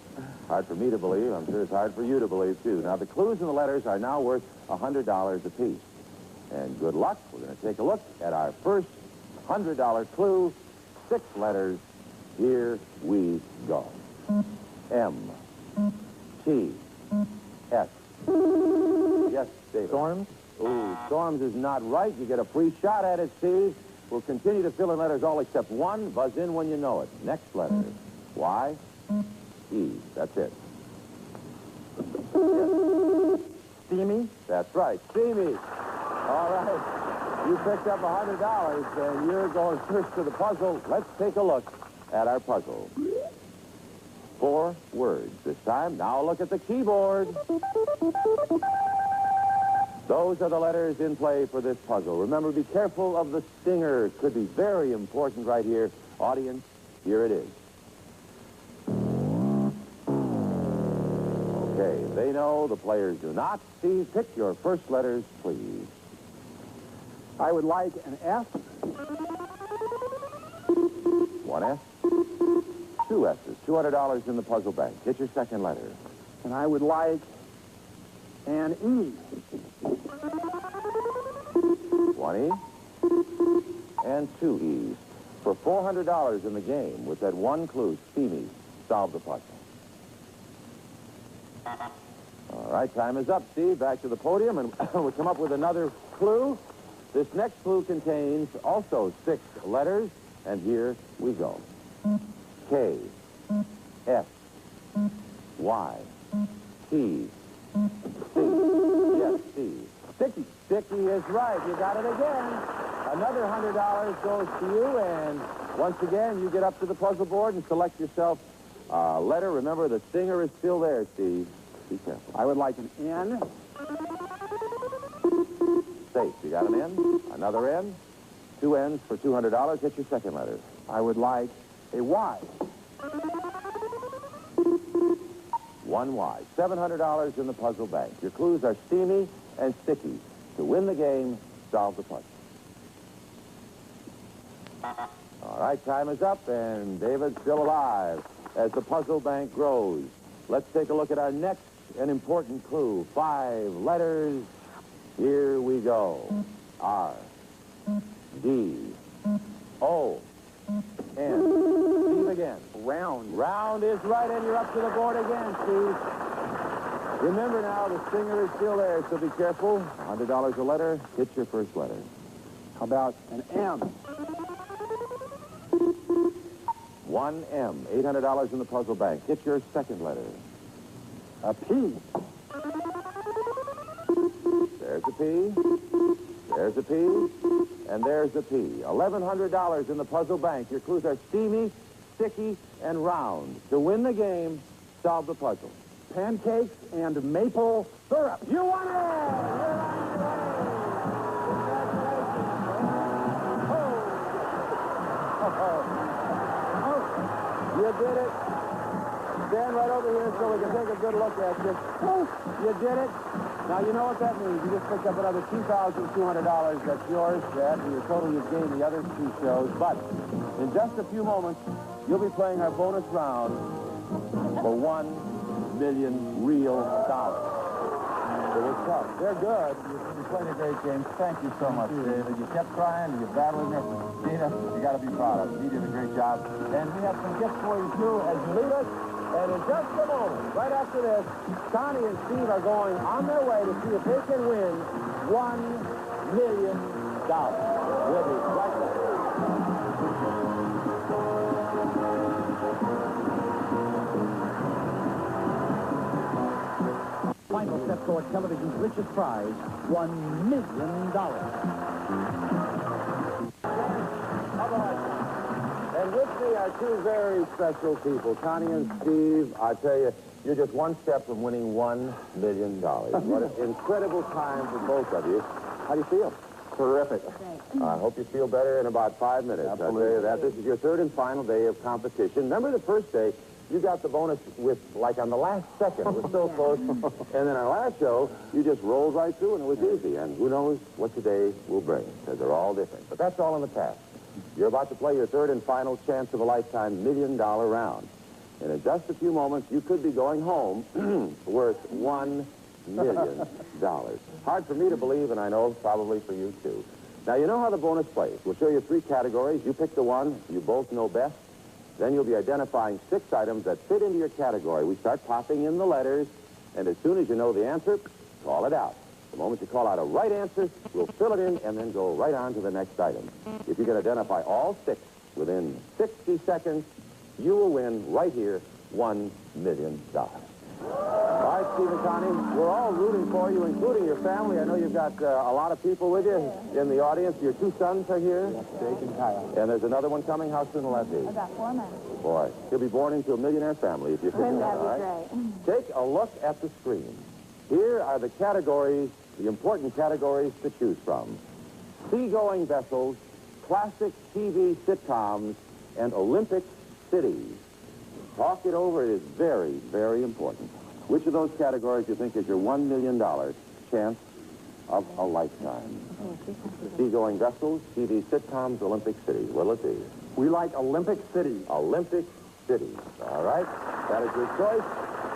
Hard for me to believe. I'm sure it's hard for you to believe, too. Now, the clues and the letters are now worth $100 apiece. And good luck. We're going to take a look at our first $100 clue. 6 letters. Here we go. M. T. S. Yes, David. Storms? Ooh, Storms is not right. You get a free shot at it, Steve. We'll continue to fill in letters all except one. Buzz in when you know it. Next letter. Y. E. That's it. Yes. Steamy? That's right. Steamy. All right. You picked up $100, and you're going first to the puzzle. Let's take a look at our puzzle. 4 words this time. Now look at the keyboard. Those are the letters in play for this puzzle. Remember, be careful of the stinger. It could be very important right here. Audience, here it is. Okay, they know, the players do not. Steve, pick your first letters, please. I would like an F. 1 S. 2 S's. $200 in the puzzle bank. Get your second letter. And I would like an E. 1 E. And 2 E's. For $400 in the game, with that one clue, Steamy, solve the puzzle. All right, time is up, Steve. Back to the podium, and we'll come up with another clue. This next clue contains also 6 letters, and here we go. K, S, Y, T, C. Yes, C. Sticky. Sticky is right. You got it again. Another $100 goes to you, and once again, you get up to the puzzle board and select yourself a letter. Remember, the stinger is still there, Steve. Be careful. I would like an N. Safe. You got an N? Another N? 2 N's for $200. Hit your second letter. I would like a Y. 1Y. $700 in the puzzle bank. Your clues are steamy and sticky. To win the game, solve the puzzle. All right, time is up, and David's still alive as the puzzle bank grows. Let's take a look at our next and important clue. 5 letters. Here we go. R, D, O, N. Steve again. Round. Round is right, and you're up to the board again, Steve. Remember now, the stinger is still there, so be careful. $100 a letter. Hit your first letter. How about an M? 1M. $800 in the puzzle bank. Hit your second letter. A P. There's a P. There's a P. And there's a P. $1,100 in the puzzle bank. Your clues are steamy, sticky, and round. To win the game, solve the puzzle. Pancakes and maple syrup. You won it! You did it. Stand right over here so we can take a good look at you. You did it. Now, you know what that means. You just picked up another $2,200. That's yours. That's your total you've gained the other 2 shows. But in just a few moments, you'll be playing our bonus round for $1 million real dollars. It was tough. They're good. You played a great game. Thank you so much, David. You kept trying. You battled it. Dina, you got to be proud of it. You did a great job. And we have some gifts for you, too, as you lead us. And in just a moment, right after this, Connie and Steve are going on their way to see if they can win $1 million. We'll be right back. Final step toward television's richest prize, $1 million. And with me are 2 very special people, Connie and Steve. I tell you, you're just one step from winning $1 million. What an incredible time for both of you. How do you feel? Terrific. I hope you feel better in about 5 minutes. Absolutely. I'll tell you that. This is your 3rd and final day of competition. Remember the first day, you got the bonus with, like, on the last second. It was so close. And then our last show, you just rolled right through, and it was easy. And who knows what today will bring, because they're all different. But that's all in the past. You're about to play your 3rd and final chance of a lifetime $1 million round. And in just a few moments, you could be going home worth $1 million. Hard for me to believe, and I know probably for you, too. Now, you know how the bonus plays. We'll show you 3 categories. You pick the one you both know best. Then you'll be identifying 6 items that fit into your category. We start popping in the letters, and as soon as you know the answer, call it out. The moment you call out a right answer, we'll fill it in and then go right on to the next item. If you can identify all 6 within 60 seconds, you will win right here $1 million. All right, Steve and Connie, we're all rooting for you, including your family. I know you've got a lot of people with you in the audience. Your 2 sons are here. Yes, Jake and Kyle. And there's another one coming. How soon will that be? About 4 months. Boy, he'll be born into a millionaire family if you figure Wouldn't that that out, be right? Take a look at the screen. Here are the categories, the important categories to choose from. Seagoing vessels, classic TV sitcoms, and Olympic cities. Talk it over. It is very, very important. Which of those categories do you think is your $1 million chance of a lifetime? Seagoing vessels, TV sitcoms, Olympic cities. What'll it be? We like Olympic cities. Olympic cities. All right. That is your choice.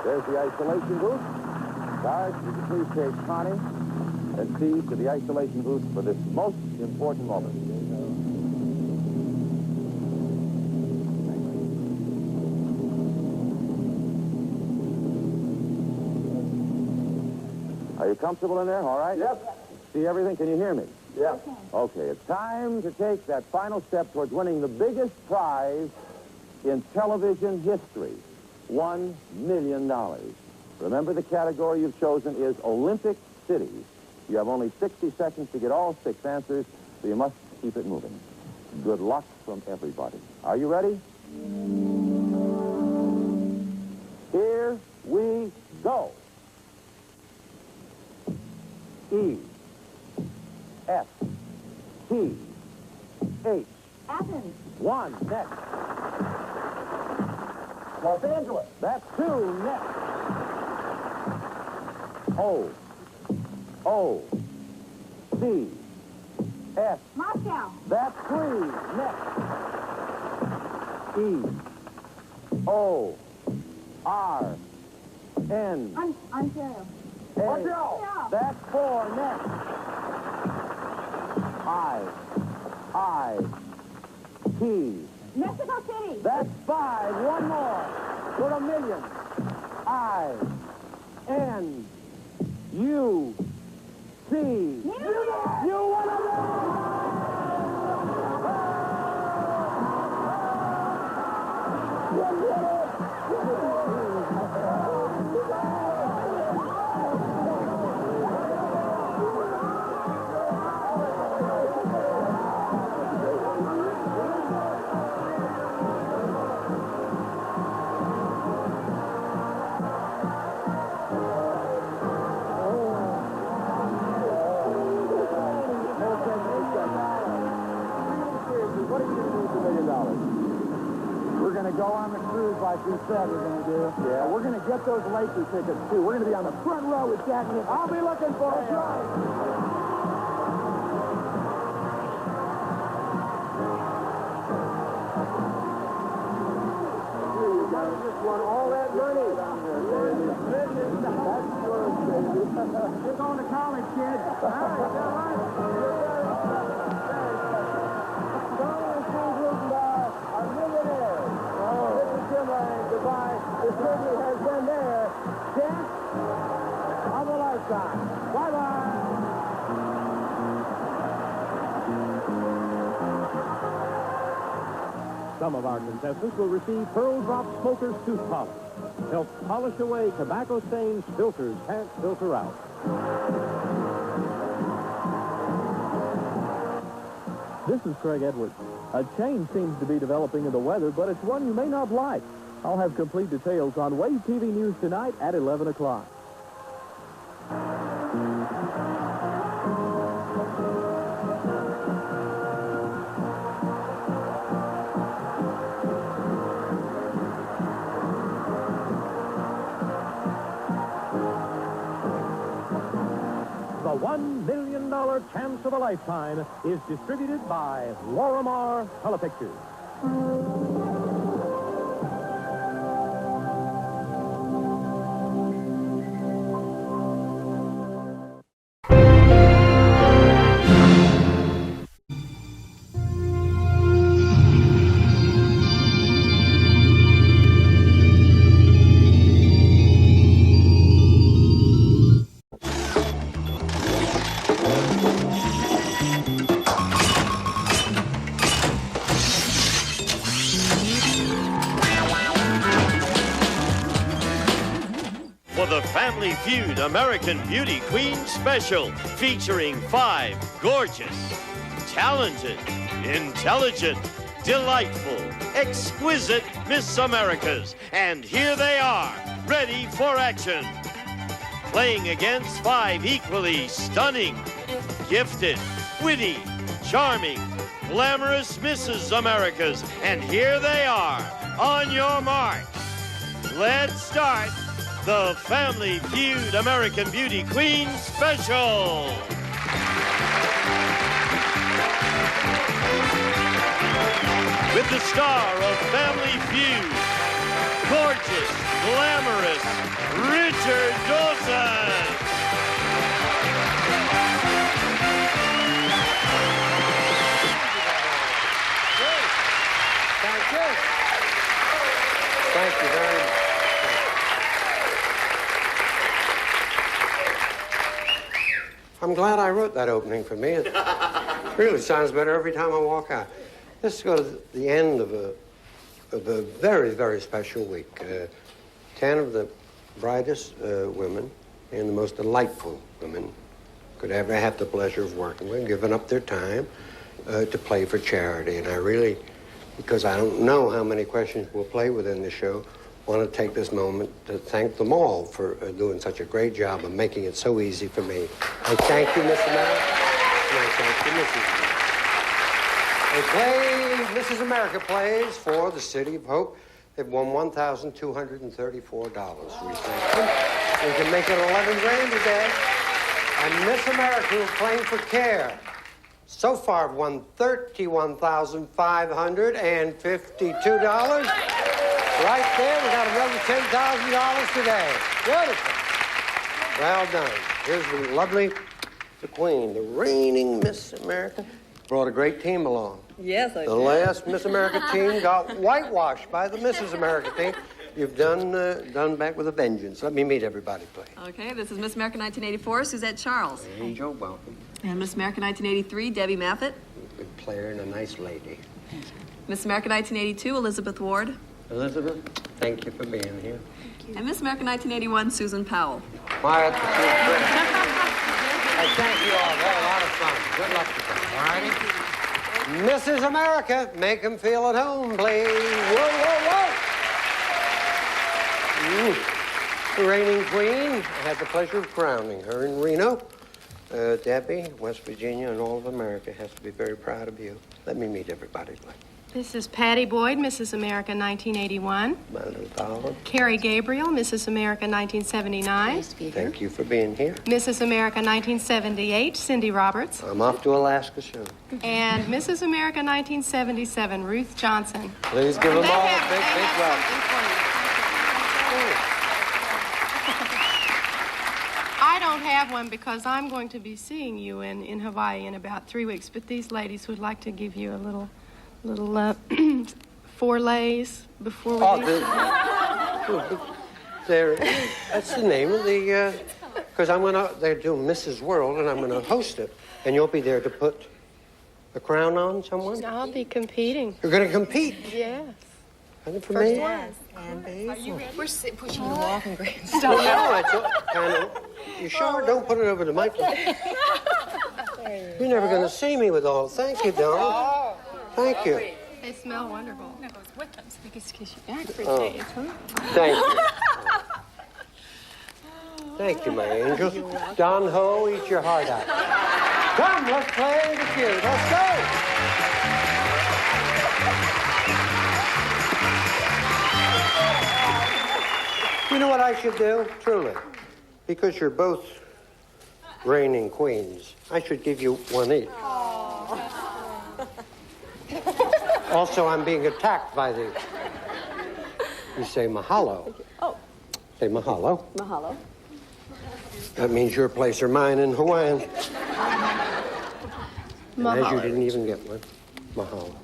There's the isolation booth. Guards, would you please take Connie and Steve to the isolation booth for this most important moment. Are you comfortable in there? All right? Yep. See everything? Can you hear me? Yep. Okay, it's time to take that final step towards winning the biggest prize in television history, $1 million. Remember, the category you've chosen is Olympic cities. You have only 60 seconds to get all 6 answers, so you must keep it moving. Good luck from everybody. Are you ready? Here we go. E, F, T, H. Athens. 1, next. Los Angeles. That's 2, next. O. O. C. S. Moscow. That's 3. Next. E. O. R. N. Ontario. A. Montreal. That's 4. Next. I. T. Mexico City. That's 5. One more. For $1 million. I. N. U. C. You won $1 million. What are you going to do with $1 million? We're going to go on the cruise like we said we're going to do. Yeah. We're going to get those Laker tickets, too. We're going to be on the front row with Jack Nicholson. I'll be looking for it. That's right. Just won all that money. That's yours, baby. You're going to college, kid. All right, goodbye. This movie has been their chance of a lifetime. Bye-bye. Some of our contestants will receive Pearl Drop Smoker's Tooth Polish. Helps polish away tobacco stains filters can't filter out. This is Craig Edwards. A change seems to be developing in the weather, but it's one you may not like. I'll have complete details on WOR-TV News tonight at 11 o'clock. The $1 million chance of a lifetime is distributed by Lorimar Color Pictures. The Family Feud American Beauty Queen Special, featuring 5 gorgeous, talented, intelligent, delightful, exquisite Miss Americas. And here they are, ready for action. Playing against 5 equally stunning, gifted, witty, charming, glamorous Mrs. Americas. And here they are, on your mark. Let's start the Family Feud American Beauty Queen Special. With the star of Family Feud, gorgeous, glamorous Richard Dawson. Thank you. Thank you very much. I'm glad I wrote that opening for me. It really sounds better every time I walk out. This goes to the end of a very, very special week. 10 of the brightest women and the most delightful women could ever have the pleasure of working with, giving up their time to play for charity. And I really, because I don't know how many questions we'll play within the show, want to take this moment to thank them all for doing such a great job of making it so easy for me. I thank you, Miss America, and I thank you, Mrs. America. They play, Mrs. America plays for the City of Hope. They've won $1,234. We thank them. We can make it 11 grand today. And Miss America is playing for care. So far, won $31,552. Right there, we got another $10,000 today. Beautiful. Well done. Here's the lovely, the queen, the reigning Miss America. Brought a great team along. Yes, I did. The last Miss America team got whitewashed by the Mrs. America team. You've done back with a vengeance. Let me meet everybody, please. Okay, this is Miss America 1984, Suzette Charles. Angel, welcome. And Miss America 1983, Debbie Maffett. Good player and a nice lady. Miss America 1982, Elizabeth Ward. Elizabeth, thank you for being here. And Miss America 1981, Susan Powell. Quiet. I thank you all. We had a lot of fun. Good luck to them, all righty? Mrs. America, make them feel at home, please. Whoa, whoa, whoa. The reigning queen. I had the pleasure of crowning her in Reno. Debbie, West Virginia, and all of America has to be very proud of you. Let me meet everybody, please. This is Patty Boyd, Mrs. America, 1981. My little darling. Carrie Gabriel, Mrs. America, 1979. Nice to be here. Thank you for being here. Mrs. America, 1978, Cindy Roberts. I'm off to Alaska soon. And Mrs. America, 1977, Ruth Johnson. Please give them all a big, big welcome. I don't have one because I'm going to be seeing you in Hawaii in about 3 weeks, but these ladies would like to give you a little forelays before we leave. That's the name of the, because they're doing Mrs. World, and I'm going to host it. And you'll be there to put the crown on someone? I'll be competing. You're going to compete? Yes. Nothing for me? Yes. Are you ready? We're pushing you off and great. Well, no, it's kind of. You sure? Don't put it over the microphone. You're never going to see me with all. Thank you, Dawn. Thank you. They smell wonderful. No, those Wickham's. We can kiss you back. Oh. Thank you. Thank you, my angel. Don Ho, eat your heart out. Come, let's play the cute. Let's go. You know what I should do? Truly. Because you're both reigning queens, I should give you one each. Also, I'm being attacked by the... You say mahalo. Oh. Say mahalo. Mahalo. That means your place or mine in Hawaiian. And as you didn't even get one, mahalo.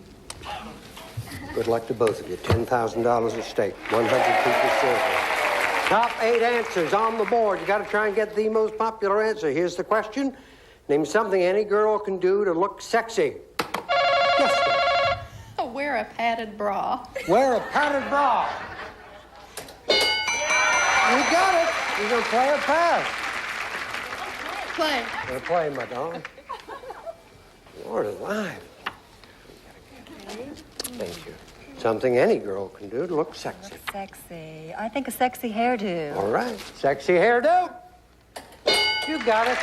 Good luck to both of you. $10,000 at stake. 100 people silver. Top 8 answers on the board. You got to try and get the most popular answer. Here's the question. Name something any girl can do to look sexy. Yes, sir. Wear a padded bra. Wear a padded bra. You got it. You're going to play or pass? Play. You're play, my darling. Lord alive. Thank you. Something any girl can do to look sexy. Look sexy. I think a sexy hairdo. All right. Sexy hairdo. You got it.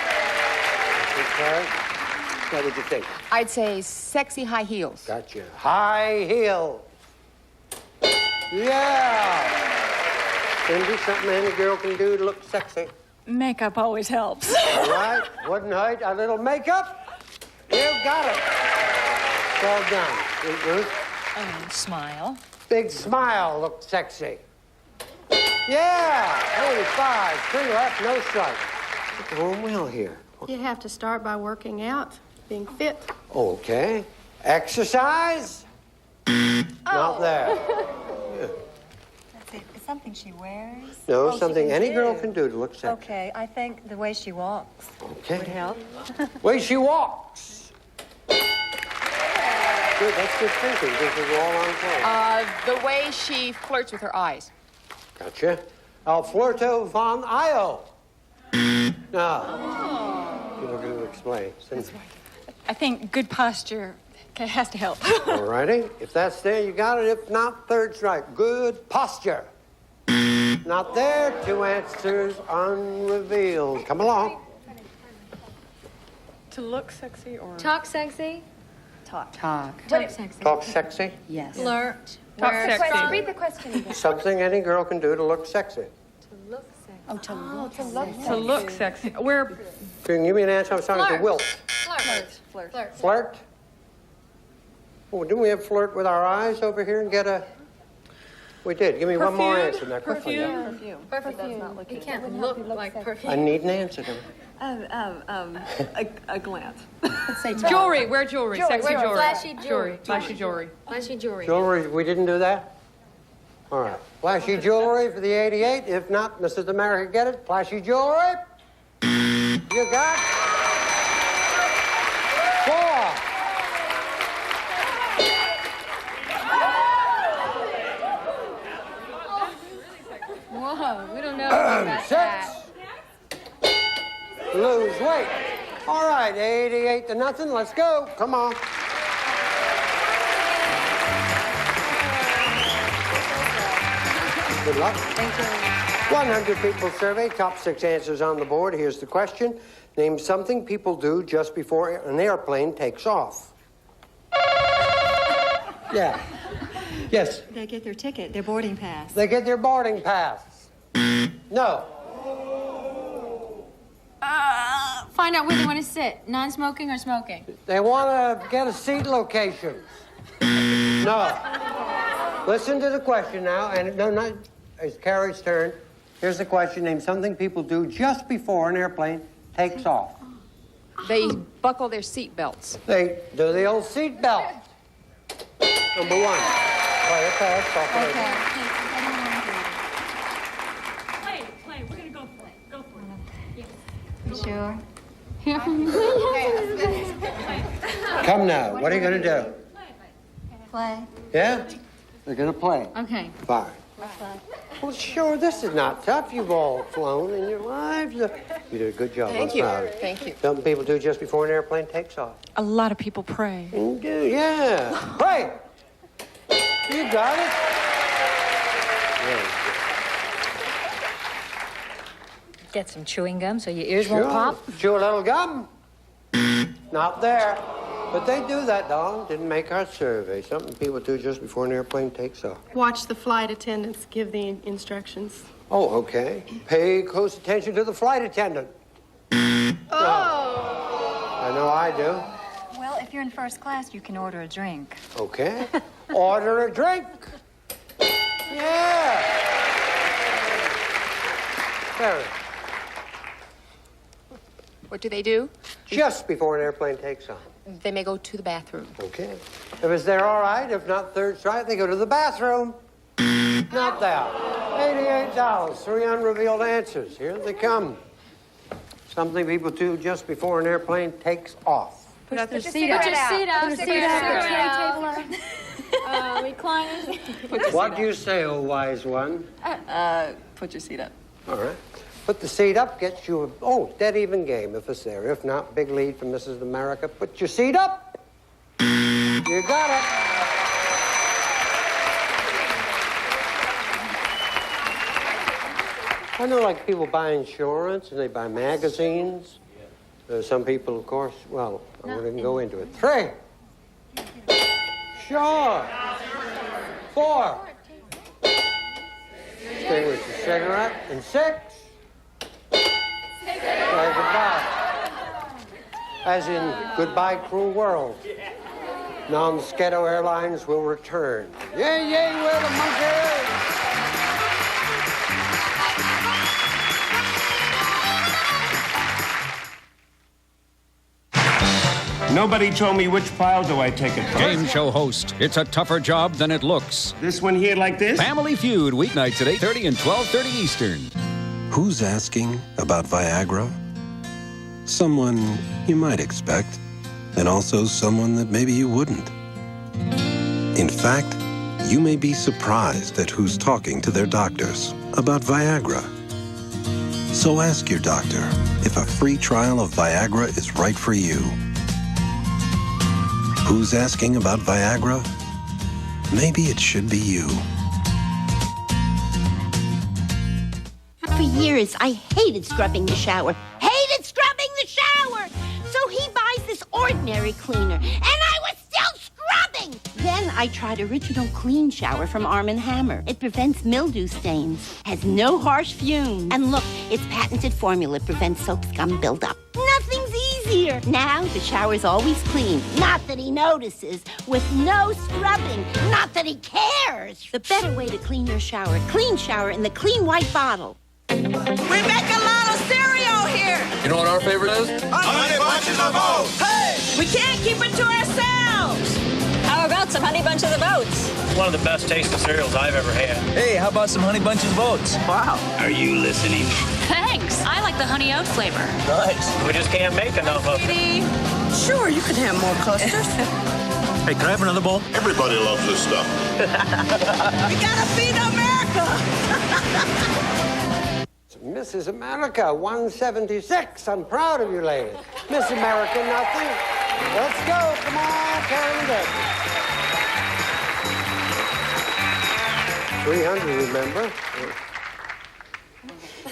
Okay. What would you think? I'd say sexy high heels. Gotcha. High heel. Yeah. Cindy, something any girl can do to look sexy. Makeup always helps. All right. Wouldn't hurt a little makeup. You got it. Well done. Ruth? Smile. Big smile looks sexy. Yeah. 35. 3 left, no strike. You're going well here. You have to start by working out, being fit. Okay. Exercise? Not there. That's it. It's something she wears. No, something any girl can do to look sexy. Okay, I think the way she walks would help. Way she walks. Good, that's good thinking. This is all on point. The way she flirts with her eyes. Gotcha. Al flirto von Io. Now, you look to explain. I think good posture has to help. All righty. If that's there, you got it. If not, third strike. Good posture. Not there. 2 answers unrevealed. Come along. To look sexy or... Talk sexy. Talk. Talk sexy. Talk sexy. Yes. Flirt. Talk sexy. Read the question again. Something any girl can do to look sexy. To look sexy. Oh, to look sexy. To look sexy. Where? Can you give me an answer? I'm sorry, to wilt. Flirt. Flirt? Oh, didn't we have flirt with our eyes over here and get a... We did. Give me one more answer there. Quickly. Perfume. Perfume. You can't look like perfume. I need an answer to A glance. Say Jewelry. Wear jewelry. Sexy jewelry. Flashy jewelry. Flashy jewelry. Flashy jewelry. Jewelry, we didn't do that? All right. Flashy jewelry for the 88. If not, Mrs. America, get it? Flashy jewelry. You got 4. Whoa, we don't know about 6. that. Lose weight. All right, 88 to nothing. Let's go. Come on. Good luck. Thank you. 100 people survey, top 6 answers on the board. Here's the question. Name something people do just before an airplane takes off. Yeah. Yes. They get their ticket, their boarding pass. They get their boarding pass. No. Find out where they want to sit, non-smoking or smoking. They want to get a seat location. No. Listen to the question now, and no, not, it's Carrie's turn. Here's the question. Name something people do just before an airplane takes off. They buckle their seat belts. They do the old seat belt. Number 1. Play it fast. Play. We're going to go for it. Go for it. You sure? Come now. What are you going to do? Play. Yeah? They're going to play. Okay. Fine. Well, sure, this is not tough. You've all flown in your lives. You did a good job. Thank you. Thank you. Something people do just before an airplane takes off. A lot of people pray. You do, yeah. Pray. You got it. Get some chewing gum so your ears Sure. won't pop. Chew a little gum. Not there. But they do that, Don. Didn't make our survey. Something people do just before an airplane takes off. Watch the flight attendants give the instructions. Oh, okay. Pay close attention to the flight attendant. Oh! I know I do. Well, if you're in first class, you can order a drink. Okay. Order a drink. Yeah. Very. What do they do? Just before an airplane takes off. They may go to the bathroom. Okay. If it's there, all right. If not, third strike, they go to the bathroom. Not that. $88. 3 unrevealed answers. Here they come. Something people do just before an airplane takes off. Put your seat up. Put your seat up. Put your seat up. Recliners. What do you say, oh wise one? Put your seat up. All right. Put the seat up, gets you a, dead even game if it's there. If not, big lead from Mrs. America. Put your seat up. You got it. I know, like, people buy insurance and they buy magazines. Some people, of course, well, I won't even go into it. 3. Sure. 4. Extinguish your cigarette. And 6. Say goodbye. As in, goodbye, cruel world. Non-Sketo Airlines will return. Yay, yay, we're the monkeys! Nobody told me which pile do I take it from. Game show host. It's a tougher job than it looks. This one here like this? Family Feud, weeknights at 8:30 and 12:30 Eastern. Who's asking about Viagra? Someone you might expect, and also someone that maybe you wouldn't. In fact, you may be surprised at who's talking to their doctors about Viagra. So ask your doctor if a free trial of Viagra is right for you. Who's asking about Viagra? Maybe it should be you. For years, I hated scrubbing the shower. Hated scrubbing the shower! So he buys this ordinary cleaner, and I was still scrubbing! Then I I tried Original Clean Shower from Arm & Hammer. It prevents mildew stains, has no harsh fumes. And look, its patented formula prevents soap scum buildup. Nothing's easier. Now the shower's always clean. Not that he notices. With no scrubbing. Not that he cares. The better way to clean your shower. Clean Shower in the clean white bottle. We make a lot of cereal here. You know what our favorite is? Honey Bunches of Oats. Hey! We can't keep it to ourselves. How about some Honey Bunches of Oats? One of the best tasting cereals I've ever had. Hey, how about some Honey Bunches of Oats? Wow. Are you listening? Thanks. I like the honey oat flavor. Nice. We just can't make enough of it. Sure, you can have more clusters. Hey, can I have another bowl? Everybody loves this stuff. We gotta feed America. Mrs. America, 176. I'm proud of you, ladies. Miss America, nothing. Let's go. Come on, Canada. 300, remember?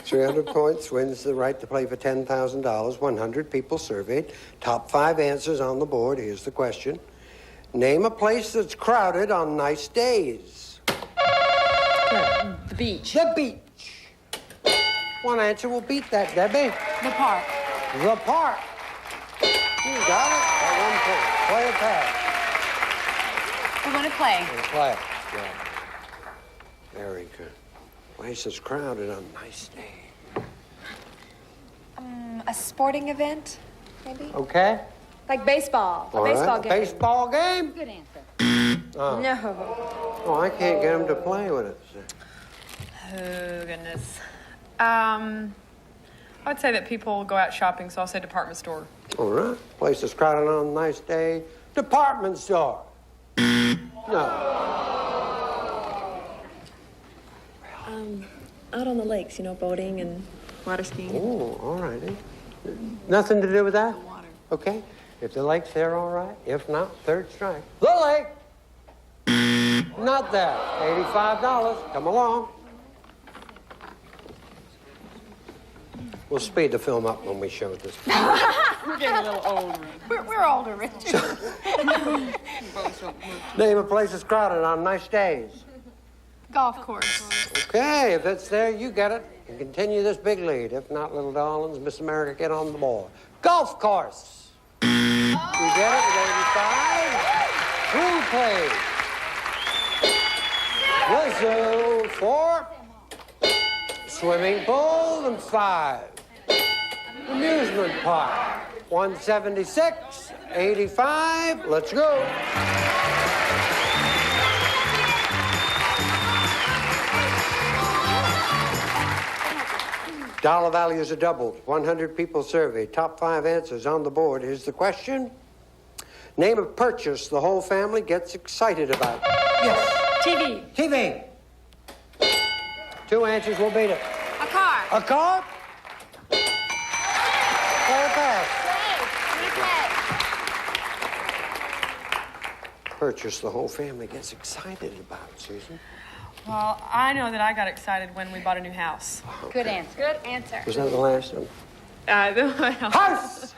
300 points wins the right to play for $10,000. 100 people surveyed. Top 5 answers on the board. Here's the question. Name a place that's crowded on nice days. The beach. The beach. One answer will beat that, Debbie. The park. The park. You got it at 1 point. Play or pass? We want to play. Play. Yeah. Very good. Place is crowded on nice day. A sporting event, maybe? Okay. Like baseball. All A baseball right. game. Baseball game? Good answer. Oh. No. Oh, I can't get him to play with it. Oh, goodness. I'd say that people go out shopping, so I'll say department store. All right. Place is crowded on a nice day. Department store. No. Out on the lakes, you know, boating and water skiing. Oh, all righty. Nothing to do with that? Water. Okay. If the lake's there, all right. If not, third strike. The lake. Not that. $85. Come along. We'll speed the film up when we show this. We're getting a little older. We're older, Richard. Name a place that's crowded on nice days. Golf course. Okay, if it's there, you get it. And continue this big lead. If not, little darlings, Miss America, get on the ball. Golf course. You get it with 85. Pool play. Whistle 4. Swimming pool and 5. Amusement park. 176. 85. Let's go. Dollar values are doubled. 100 people surveyed. Top 5 answers on the board. Here's the question. Name a purchase the whole family gets excited about. Yes. TV. TV. 2 answers will beat it. A car. A car? Play or pass? Purchase the whole family gets excited about, Susan. Well, I know that I got excited when we bought a new house. Good answer. Good answer. Was that the last one? House!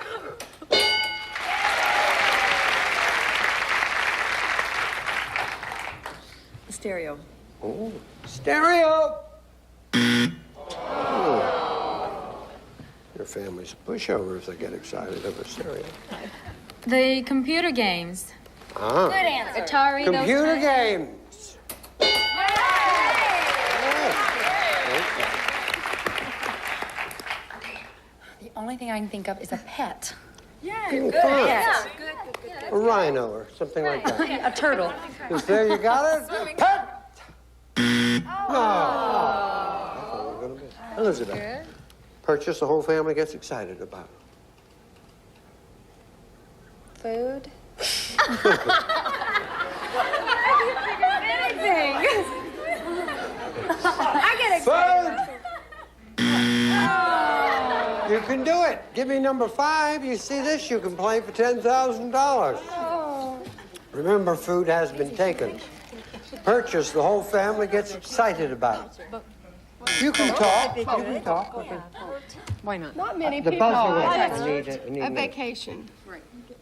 Stereo. Oh, stereo! Your family's a pushover if they get excited over stereo. The computer games. Ah. Good answer. Atari. Computer those games. The only thing I can think of is a pet. Yeah, Good. good. Yeah. Good. A rhino or something like that. A turtle. Is there you got it? Pet! No. Elizabeth. Good. Purchase the whole family gets excited about. Food. I get excited. You can do it. Give me number 5. You see this, you can play for $10,000. Remember, food has been taken. Purchase the whole family gets excited about. You can talk. You can talk. Why not? Not many The people. buzzer will. That's I need it. I need a it. vacation.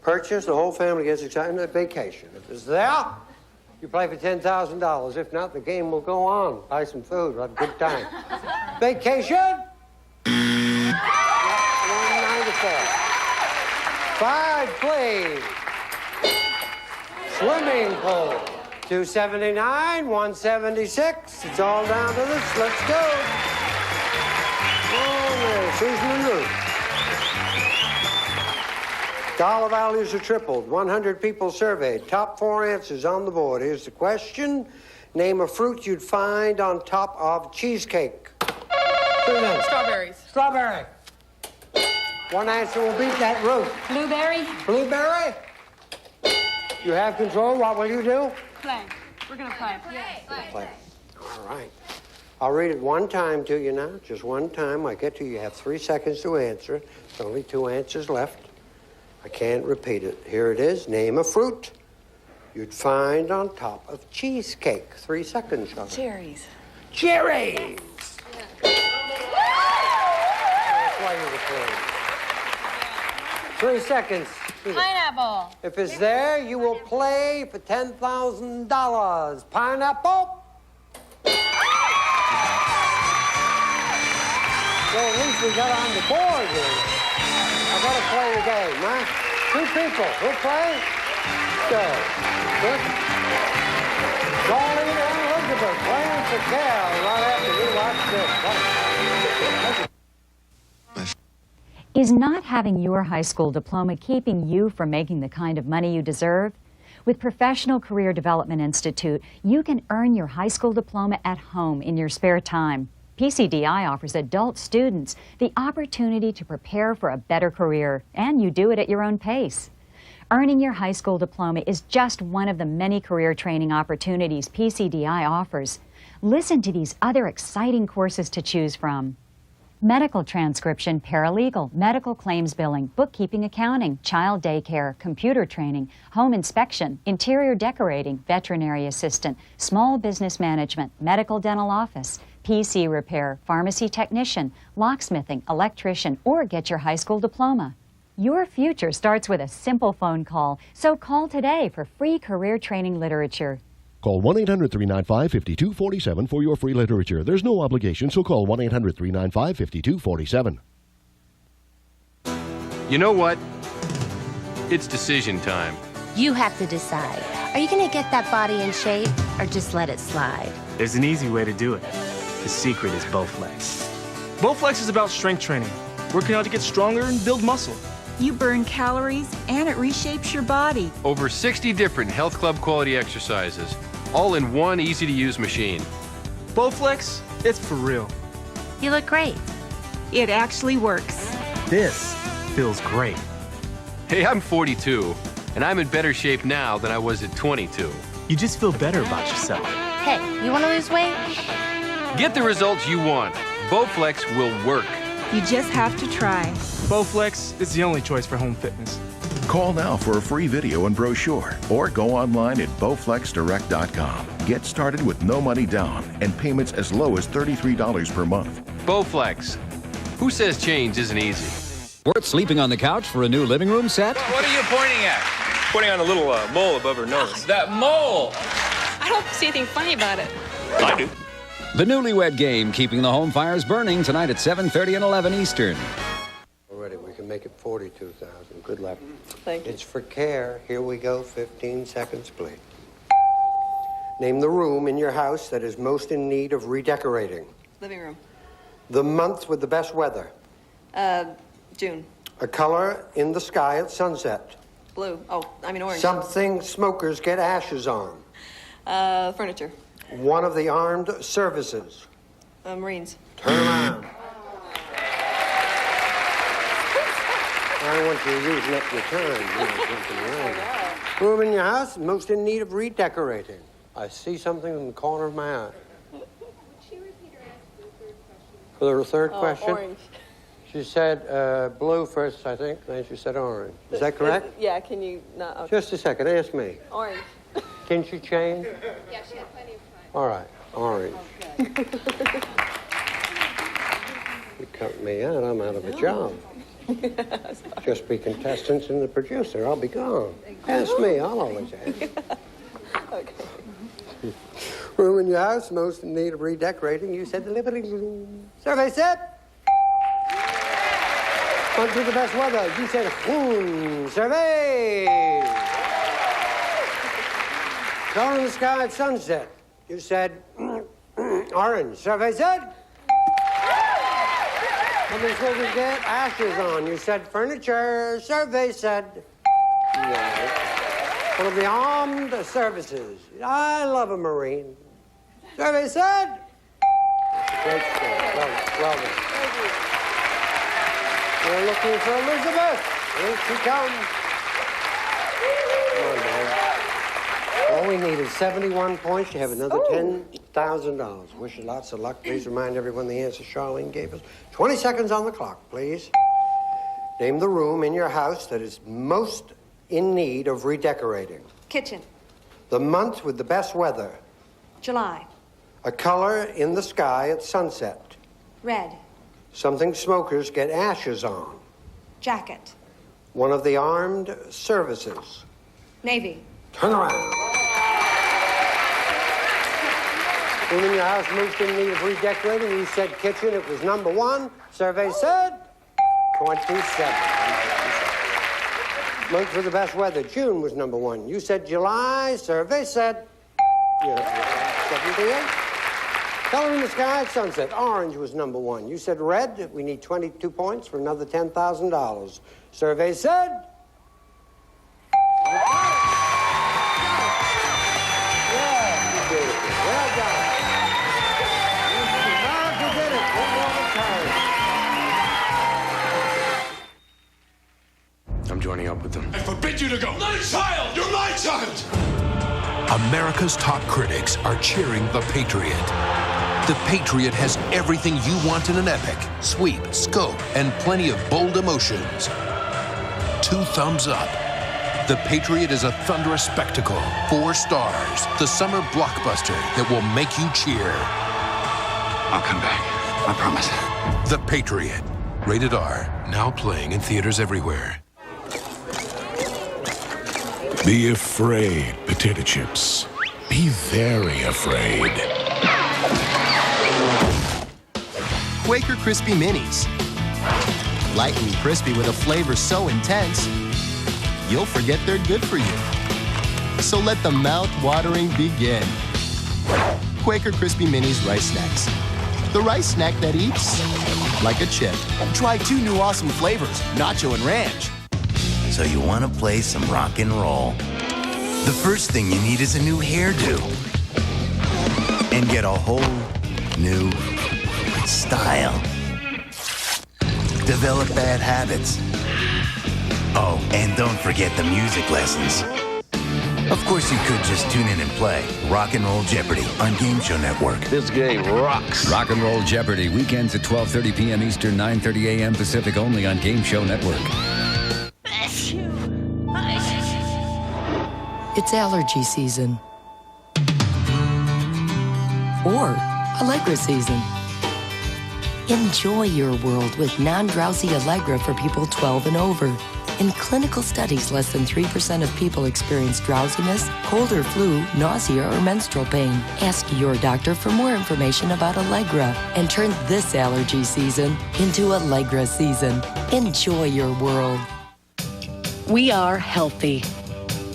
Purchase the whole family gets excited about vacation. If it's there, You play for $10,000. If not, the game will go on. Buy some food. We'll have a good time. Vacation? 194. 5, please. Swimming pool. 279, 176. It's all down to this. Let's go. Oh, yeah. Susan and Ruth. Dollar values are tripled. 100 people surveyed. Top 4 answers on the board. Here's the question. Name a fruit you'd find on top of cheesecake. Strawberries. Strawberry. One answer will beat that, Ruth. Blueberry. Blueberry? You have control. What will you do? Play. We're going to play. Play. All right. I'll read it one time to you now. Just one time. I get to you. You have 3 seconds to answer. There's only 2 answers left. I can't repeat it. Here it is. Name a fruit you'd find on top of cheesecake. 3 seconds, Sean. Cherries. Cherries! That's why you were playing. 3 seconds. Pineapple. If it's there, you will play for $10,000. Pineapple? Well, at least we got on the board here. I gotta play the game, huh? 2 people. Who'll play? Go. Good. Darlene and Elizabeth playing for Cal right after we watch this. Is not having your high school diploma keeping you from making the kind of money you deserve? With Professional Career Development Institute, you can earn your high school diploma at home in your spare time. PCDI offers adult students the opportunity to prepare for a better career, and you do it at your own pace. Earning your high school diploma is just one of the many career training opportunities PCDI offers. Listen to these other exciting courses to choose from: medical transcription, paralegal, medical claims billing, bookkeeping, accounting, child daycare, computer training, home inspection, interior decorating, veterinary assistant, small business management, medical dental office, PC repair, pharmacy technician, locksmithing, electrician, or get your high school diploma. Your future starts with a simple phone call, so call today for free career training literature. Call 1-800-395-5247 for your free literature. There's no obligation, so call 1-800-395-5247. You know what? It's decision time. You have to decide. Are you going to get that body in shape or just let it slide? There's an easy way to do it. The secret is Bowflex. Bowflex is about strength training, working out to get stronger and build muscle. You burn calories and it reshapes your body. Over 60 different health club quality exercises, all in one easy-to-use machine. Bowflex, it's for real. You look great. It actually works. This feels great. Hey, I'm 42, and I'm in better shape now than I was at 22. You just feel better about yourself. Hey, you want to lose weight? Get the results you want. Bowflex will work. You just have to try. Bowflex is the only choice for home fitness. Call now for a free video and brochure, or go online at BowflexDirect.com. Get started with no money down and payments as low as $33 per month. Bowflex. Who says change isn't easy? Worth sleeping on the couch for a new living room set? What are you pointing at? Pointing on a little mole above her nose. That mole! I don't see anything funny about it. I do. The Newlywed Game, keeping the home fires burning tonight at 7:30 and 11 Eastern. Already, we can make it 42,000. Good luck. Thank you. It's for care. Here we go. 15 seconds, please. Name the room in your house that is most in need of redecorating. Living room. The month with the best weather. June. A color in the sky at sunset. Blue. Oh, I mean orange. Something smokers get ashes on. Furniture. One of the armed services. Marines. Turn around. I don't want you using up your time. Room in your house most in need of redecorating. I see something in the corner of my eye. For the third question? Orange. She said blue first, I think, then she said orange. Is that correct? Yeah, can you not? Okay. Just a second, ask me. Orange. Can she change? Yeah, she had plenty of time. All right, orange. You cut me out, I'm out of a job. Just be contestants and the producer, I'll be gone. Ask me, I'll always ask. Okay. Room in your house most in need of redecorating. You said the living room. Survey said. On to the best weather. You said survey. Color in the sky at sunset. You said orange. Survey said. Something's supposed to get ashes on. You said furniture. Survey said. One of the armed services. I love a Marine. Survey said. Great score. Well done. We're looking for Elizabeth. Here she comes. Come on, man. All we need is 71 points. You have another $10,000. Wish you lots of luck. Please remind everyone the answer Charlene gave us. 20 seconds on the clock, please. Name the room in your house that is most in need of redecorating. Kitchen. The month with the best weather. July. A color in the sky at sunset. Red. Something smokers get ashes on. Jacket. One of the armed services. Navy. Turn around. Room in your house most in need of redecorating. You said kitchen. It was number 1. Survey said 27. Month with the best weather. June was number 1. You said July. Survey said 78. Color in the sky at sunset. Orange was number 1. You said red. We need 22 points for another $10,000. Survey said. I'm joining up with them. I forbid you to go. My child! You're my child! America's top critics are cheering The Patriot. The Patriot has everything you want in an epic: sweep, scope, and plenty of bold emotions. 2 thumbs up. The Patriot is a thunderous spectacle. 4 stars. The summer blockbuster that will make you cheer. I'll come back. I promise. The Patriot. Rated R. Now playing in theaters everywhere. Be afraid, potato chips. Be very afraid. Quaker Crispy Minis. Light and crispy with a flavor so intense, you'll forget they're good for you. So let the mouth-watering begin. Quaker Crispy Minis Rice Snacks. The rice snack that eats like a chip. Try 2 new awesome flavors, nacho and ranch. So you want to play some rock and roll. The first thing you need is a new hairdo. And get a whole new style. Develop bad habits. Oh, and don't forget the music lessons. Of course, you could just tune in and play Rock and Roll Jeopardy on Game Show Network. This game rocks. Rock and Roll Jeopardy, weekends at 12:30 p.m. Eastern, 9:30 a.m. Pacific, only on Game Show Network. It's allergy season. Or Allegra season. Enjoy your world with non-drowsy Allegra for people 12 and over. In clinical studies, less than 3% of people experience drowsiness, cold or flu, nausea, or menstrual pain. Ask your doctor for more information about Allegra and turn this allergy season into Allegra season. Enjoy your world. We are healthy,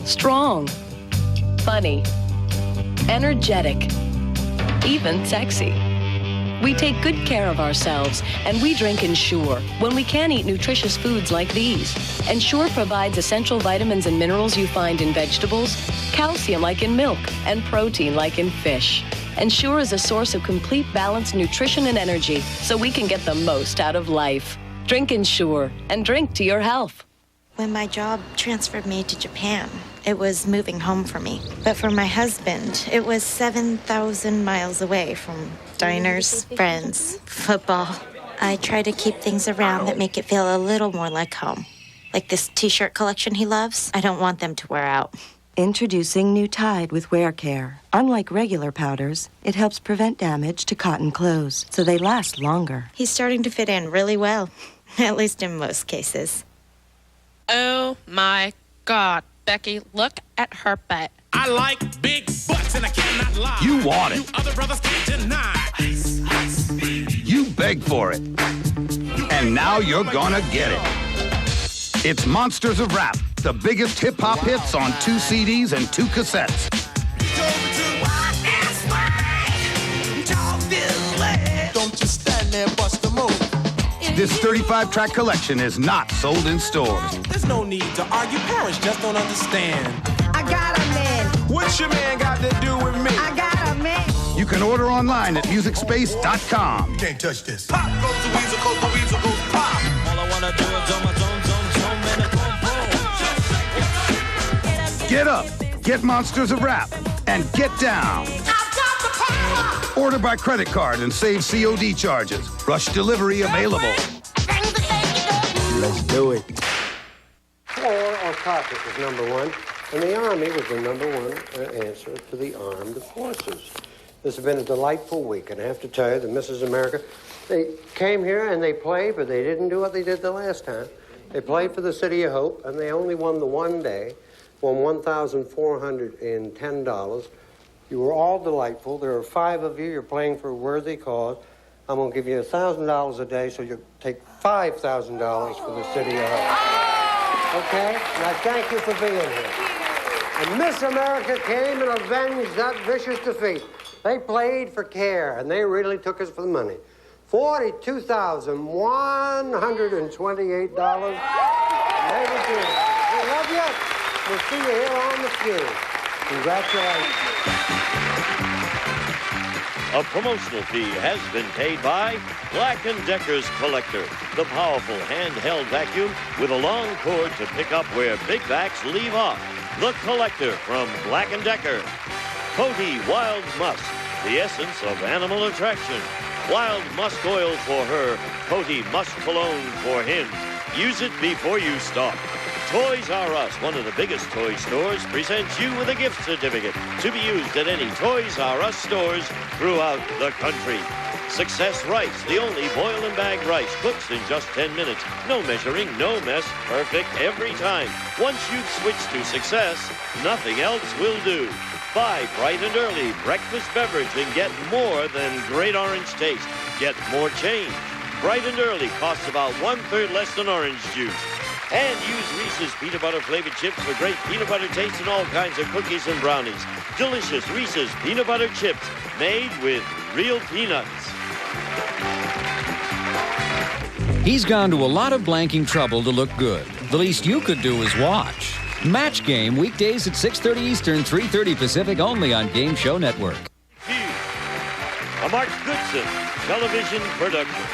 strong, funny, energetic, even sexy. We take good care of ourselves, and we drink Ensure when we can't eat nutritious foods like these. Ensure provides essential vitamins and minerals you find in vegetables, calcium like in milk, and protein like in fish. Ensure is a source of complete balanced nutrition and energy, so we can get the most out of life. Drink Ensure, and drink to your health. When my job transferred me to Japan, it was moving home for me. But for my husband, it was 7,000 miles away from diners, friends, football. I try to keep things around that make it feel a little more like home. Like this t-shirt collection he loves. I don't want them to wear out. Introducing new Tide with Wear Care. Unlike regular powders, it helps prevent damage to cotton clothes, so they last longer. He's starting to fit in really well, at least in most cases. Oh my God, Becky, look at her butt. I like big You want it. You beg for it. And now you're gonna get it. It's Monsters of Rap, the biggest hip-hop hits on 2 CDs and 2 cassettes. Don't you stand there, bust a move. This 35-track collection is not sold in stores. There's no need to argue. Parents just don't understand. I got a man. What's your man got to do with me? I got a man. You can order online at MusicSpace.com. You can't touch this. Pop goes the weasel, goes the weasel, goes pop. All I wanna do is on my zone, and a boom, boom. Get up, get Monsters of Rap, and get down. Order by credit card and save COD charges. Rush delivery available. Let's do it. Floor or carpet was number 1, and the Army was the number 1 answer to the armed forces. This has been a delightful week, and I have to tell you that Mrs. America, they came here and they played, but they didn't do what they did the last time. They played for the City of Hope, and they only won the one day, won $1,410. You were all delightful. There are 5 of you. You're playing for a worthy cause. I'm going to give you $1,000 a day, so you'll take $5,000 for the City of Hope. Okay? And I thank you for being here. And Miss America came and avenged that vicious defeat. They played for care, and they really took us for the money. $42,128. They were good. We love you. We'll see you here on the field. Congratulations. A promotional fee has been paid by Black & Decker's Collector, the powerful handheld vacuum with a long cord to pick up where big vacs leave off. The Collector from Black & Decker. Coty Wild Musk, the essence of animal attraction. Wild Musk oil for her, Coty Musk cologne for him. Use it before you stop. Toys R Us, one of the biggest toy stores, presents you with a gift certificate to be used at any Toys R Us stores throughout the country. Success Rice, the only boil and bag rice, cooks in just 10 minutes. No measuring, no mess, perfect every time. Once you've switched to Success, nothing else will do. Buy bright and early breakfast beverage and get more than great orange taste. Get more change. Bright and early costs about 1/3 less than orange juice. And use Reese's peanut butter flavored chips for great peanut butter taste in all kinds of cookies and brownies. Delicious Reese's peanut butter chips made with real peanuts. He's gone to a lot of blanking trouble to look good. The least you could do is watch. Match Game, weekdays at 6:30 Eastern, 3:30 Pacific, only on Game Show Network. A Mark Goodson television production.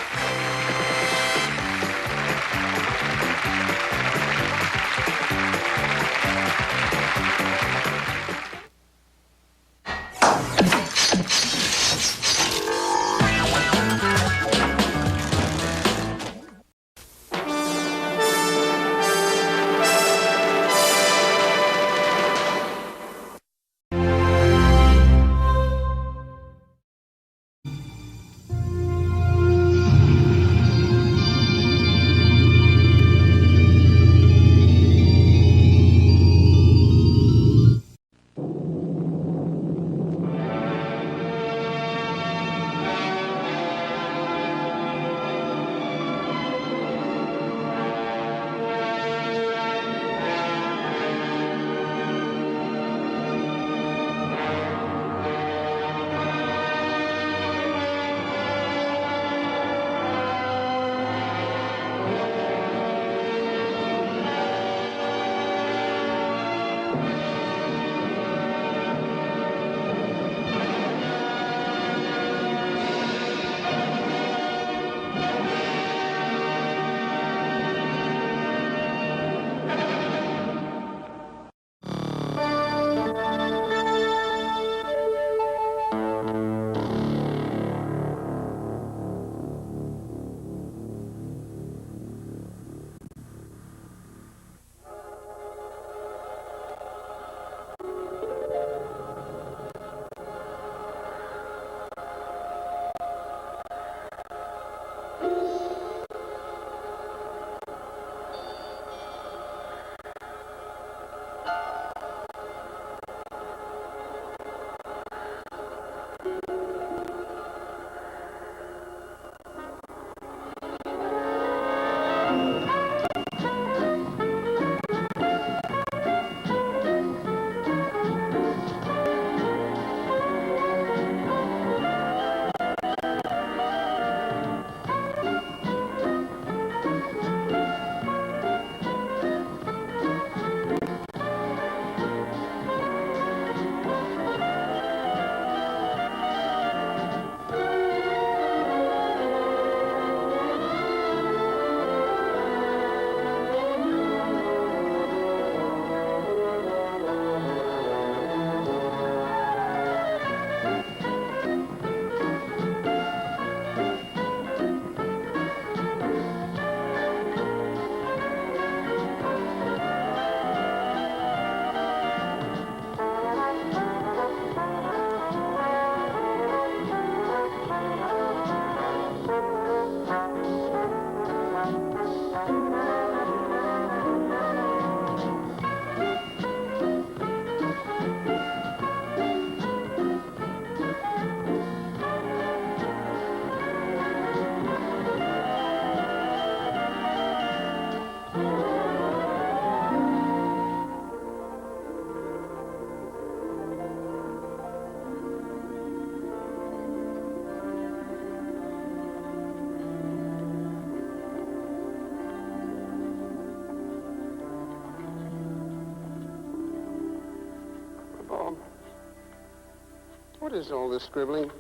What is all this scribbling?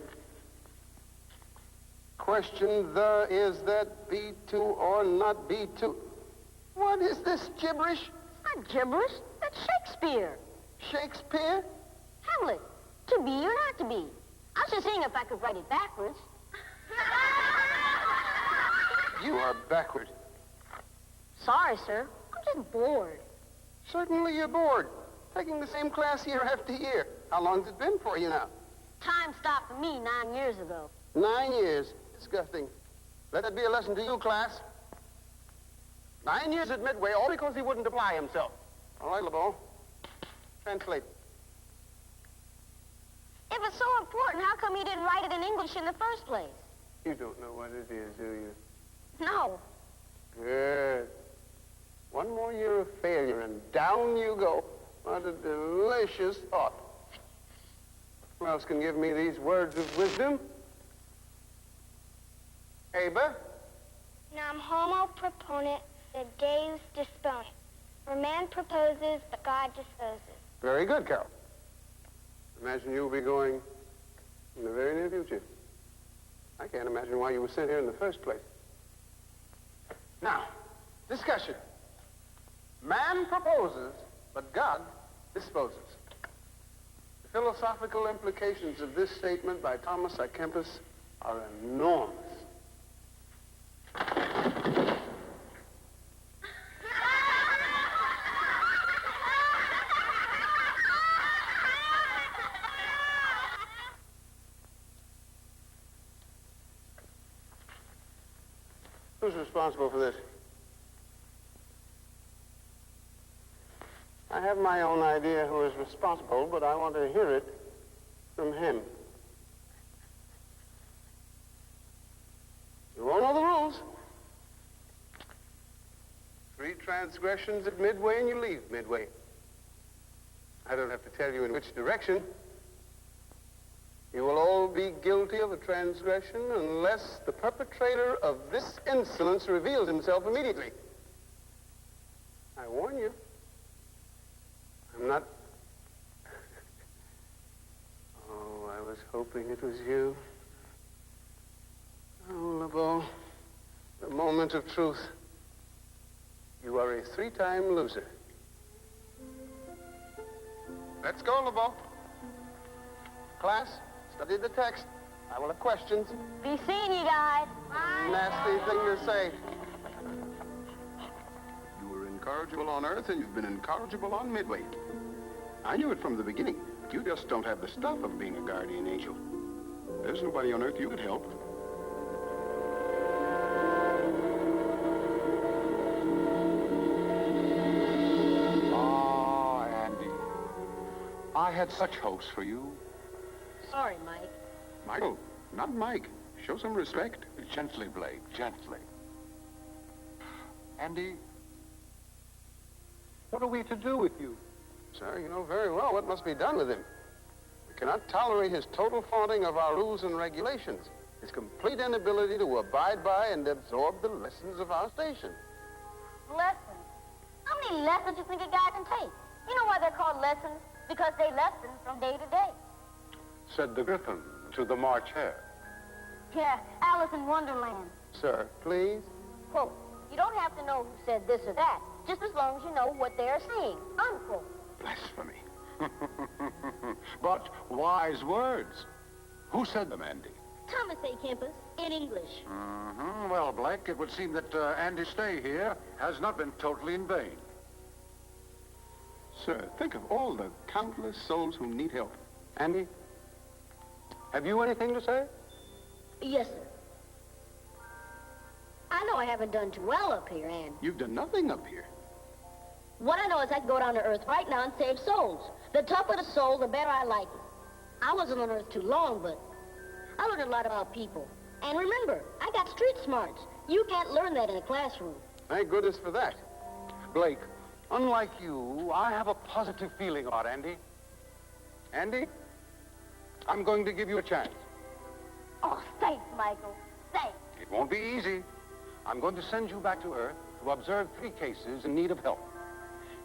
Question, the is that B2 or not B2? What is this gibberish? Not gibberish. That's Shakespeare. Shakespeare? Hamlet. To be or not to be. I was just seeing if I could write it backwards. You are backward. Sorry, sir. I'm just bored. Certainly you're bored. Taking the same class year after year. How long's it been for you now? Time stopped for me 9 years ago. 9 years. Disgusting. Let that be a lesson to you, class. 9 years at Midway, all because he wouldn't apply himself. All right, LeBeau. Translate. If it's so important, how come you didn't write it in English in the first place? You don't know what it is, do you? No. Good. One more year of failure, and down you go. What a delicious thought. Who else can give me these words of wisdom? Aber? Nam homo proponent, sed Deus disponent. For man proposes, but God disposes. Very good, Carol. Imagine you'll be going in the very near future. I can't imagine why you were sent here in the first place. Now, discussion. Man proposes, but God disposes. The philosophical implications of this statement by Thomas à Kempis are enormous. Who's responsible for this? I have my own idea who is responsible, but I want to hear it from him. You all know the rules. 3 transgressions at Midway and you leave Midway. I don't have to tell you in which direction. You will all be guilty of a transgression unless the perpetrator of this insolence reveals himself immediately. I warn you. I'm not... Oh, I was hoping it was you. Oh, LeBeau, the moment of truth. You are a 3-time loser. Let's go, LeBeau. Class, study the text. I will have questions. Be seeing you guys. Bye. Nasty thing to say. You were incorrigible on Earth, and you've been incorrigible on Midway. I knew it from the beginning. You just don't have the stuff of being a guardian angel. There's nobody on Earth you could help. Ah, Andy. I had such hopes for you. Sorry, Mike. Michael, not Mike. Show some respect. Gently, Blake, gently. Andy, what are we to do with you? Sir, you know very well what must be done with him. We cannot tolerate his total flaunting of our rules and regulations, his complete inability to abide by and absorb the lessons of our station. Lessons? How many lessons do you think a guy can take? You know why they're called lessons? Because they lesson from day to day. Said the Griffin to the March Hare. Yeah, Alice in Wonderland. Sir, please. Quote, you don't have to know who said this or that, just as long as you know what they're saying. Unquote. Blasphemy. But wise words. Who said them, Andy? Thomas A. Kempis, in English. Mm-hmm. Well, Blake, it would seem that Andy's stay here has not been totally in vain. Sir, think of all the countless souls who need help. Andy, have you anything to say? Yes, sir. I know I haven't done too well up here, and... You've done nothing up here. What I know is I can go down to Earth right now and save souls. The tougher the soul, the better I like it. I wasn't on Earth too long, but I learned a lot about people. And remember, I got street smarts. You can't learn that in a classroom. Thank goodness for that. Blake, unlike you, I have a positive feeling about Andy. Andy, I'm going to give you a chance. Oh, thanks, Michael. Thanks. It won't be easy. I'm going to send you back to Earth to observe 3 cases in need of help.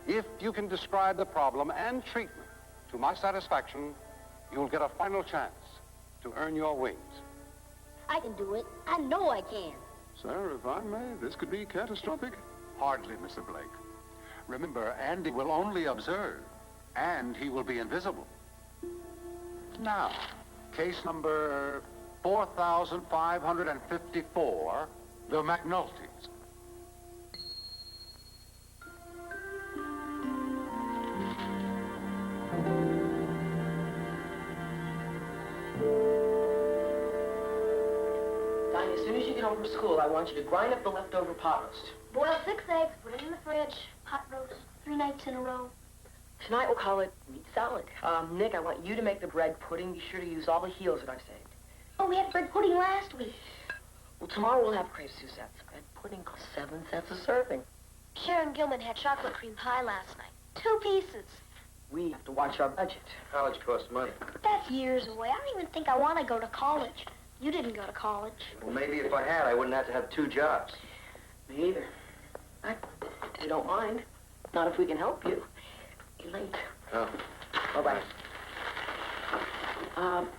If you can describe the problem and treatment to my satisfaction, you'll get a final chance to earn your wings. I can do it. I know I can. Sir, if I may, this could be catastrophic. Hardly, Mr. Blake. Remember, Andy will only observe, and he will be invisible. Now, case number 4,554, the McNultys. Donnie, as soon as you get home from school, I want you to grind up the leftover pot roast. Boil 6 eggs, put it in the fridge. Hot roast, 3 nights in a row. Tonight we'll call it meat salad. Nick, I want you to make the bread pudding. Be sure to use all the heels that I've saved. Oh, we had bread pudding last week. Well, tomorrow we'll have crepe Suzettes. Bread pudding costs 7 cents a serving. Sharon Gilman had chocolate cream pie last night. 2 pieces. We have to watch our budget. College costs money. That's years away. I don't even think I want to go to college. You didn't go to college. Well, maybe if I had, I wouldn't have to have 2 jobs. Me either. We don't mind. Not if we can help you. You're late. Oh. Bye-bye.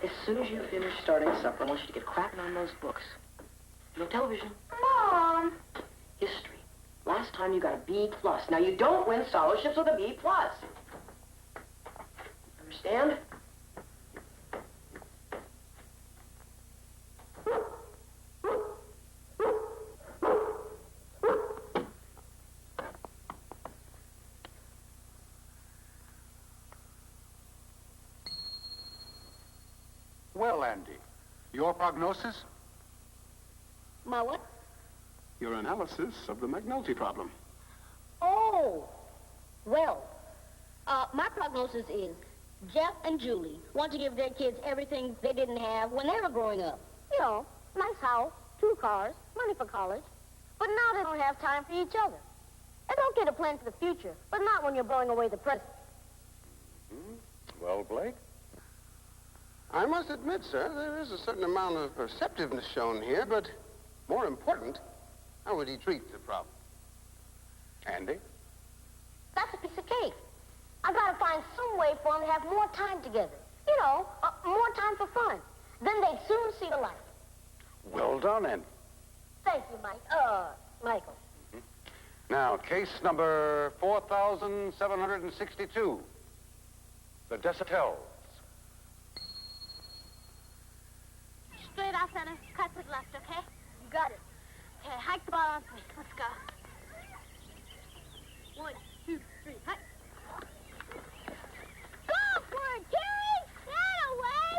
As soon as you finish starting supper, I want you to get cracking on those books. No television. Mom! History. Last time you got a B+. Now, you don't win scholarships with a B+. Understand? Well, Andy, your prognosis? My what? Your analysis of the McNulty problem. Oh! Well, my prognosis is Jeff and Julie want to give their kids everything they didn't have when they were growing up. You know, nice house, 2 cars, money for college. But now they don't have time for each other. It's okay to plan for the future, but not when you're blowing away the present. Well, Blake? I must admit, sir, there is a certain amount of perceptiveness shown here, but more important, how would he treat the problem? Andy? That's a piece of cake. I've got to find some way for them to have more time together. You know, more time for fun. Then they'd soon see the light. Well done, Andy. Thank you, Michael. Now, case number 4,762. The Desautel. Straight off center, cut to the left, okay? You got it. Okay, hike the ball on 3. Let's go. 1, 2, 3, hike. Go for it, Jerry! That away!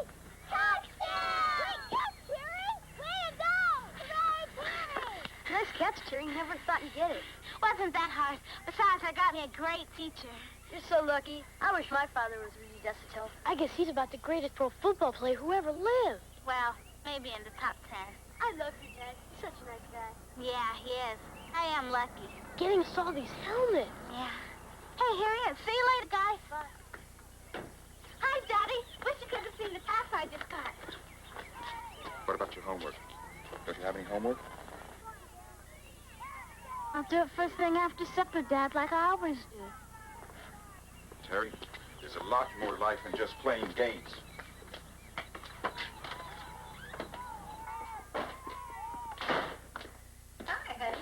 Touchdown! Great catch, Jerry! Way to go! Hooray, Jerry! Nice catch, Jerry. Never thought you'd get it. Wasn't that hard. Besides, I got me a great teacher. You're so lucky. I wish my father was Rudy Desautel. I guess he's about the greatest pro football player who ever lived. Well, maybe in the top 10. I love you, Dad. You're such a nice guy. Yeah, he is. I am lucky. Getting us all these helmets. Yeah. Hey, here he is. See you later, guys. Bye. Hi, Daddy. Wish you could have seen the pass I just got. What about your homework? Don't you have any homework? I'll do it first thing after supper, Dad, like I always do. Terry, there's a lot more life than just playing games. Hi, honey.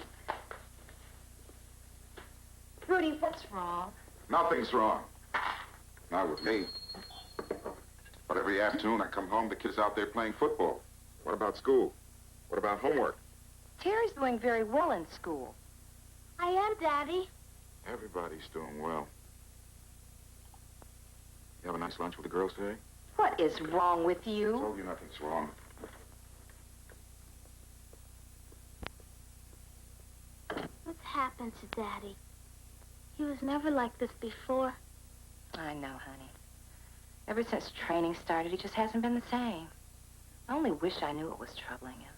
Rudy, what's wrong? Nothing's wrong. Not with me. But every afternoon I come home, the kids out there playing football. What about school? What about homework? Terry's doing very well in school. I am, Daddy. Everybody's doing well. You have a nice lunch with the girls today? What is wrong with I you? told you nothing's wrong. What's happened to Daddy? He was never like this before. I know, honey. Ever since training started, he just hasn't been the same. I only wish I knew what was troubling him.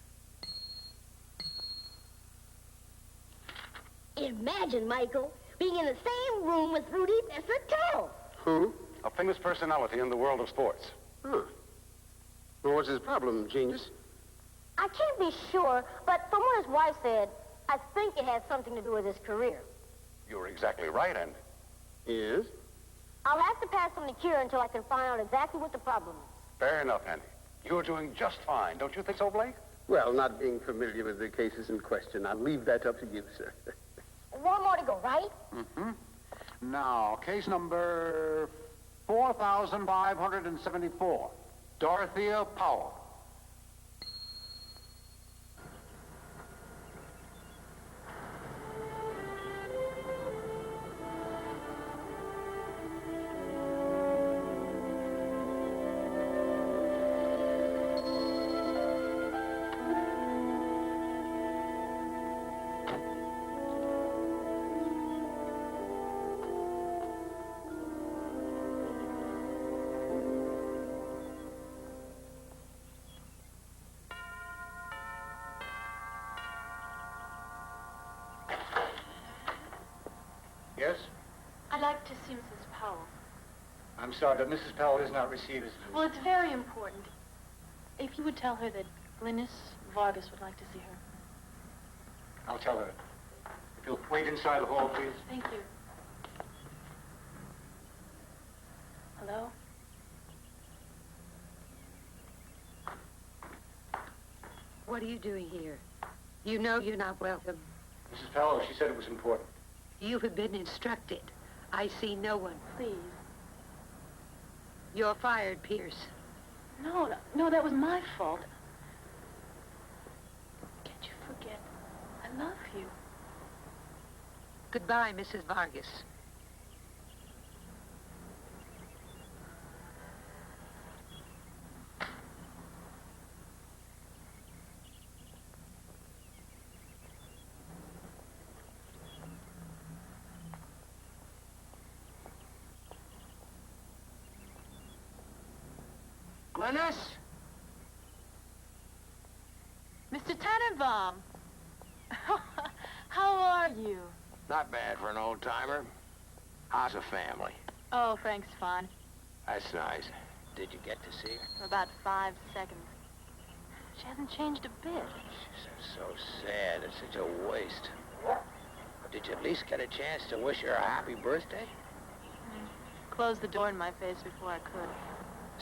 Imagine, Michael, being in the same room with Rudy Desautel. Who? A famous personality in the world of sports. Huh. Well, what's his problem, genius? I can't be sure, but from what his wife said, I think it has something to do with his career. You're exactly right, Andy. Yes? I'll have to pass on the cure until I can find out exactly what the problem is. Fair enough, Andy. You're doing just fine. Don't you think so, Blake? Well, not being familiar with the cases in question, I'll leave that up to you, sir. One more to go, right? Mm-hmm. Now, case number 4,574. Dorothea Powell. Yes? I'd like to see Mrs. Powell. I'm sorry, but Mrs. Powell has not received us. Well, it's very important. If you would tell her that Glynis Vargas would like to see her. I'll tell her. If you'll wait inside the hall, please. Thank you. Hello? What are you doing here? You know you're not welcome. Mrs. Powell, she said it was important. You have been instructed. I see no one. Please. You're fired, Pierce. No, that was my fault. Can't you forget? I love you. Goodbye, Mrs. Vargas. Glynis? Mr. Tannenbaum. How are you? Not bad for an old-timer. How's the family? Oh, Frank's fine. That's nice. Did you get to see her? For about 5 seconds. She hasn't changed a bit. She's so sad. It's such a waste. Did you at least get a chance to wish her a happy birthday? Closed the door in my face before I could.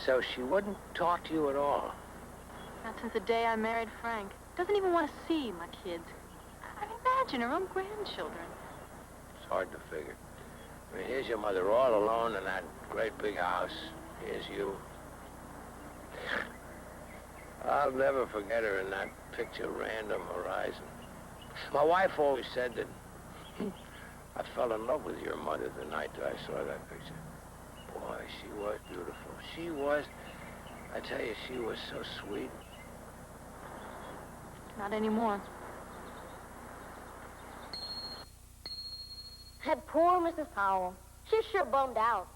So she wouldn't talk to you at all? Not since the day I married Frank. Doesn't even want to see my kids. I can imagine her own grandchildren. It's hard to figure. I mean, here's your mother all alone in that great big house. Here's you. I'll never forget her in that picture, Random Horizon. My wife always said that I fell in love with your mother the night that I saw that picture. Boy, she was beautiful. She was. I tell you, she was so sweet. Not anymore. That poor Mrs. Powell. She's sure bummed out.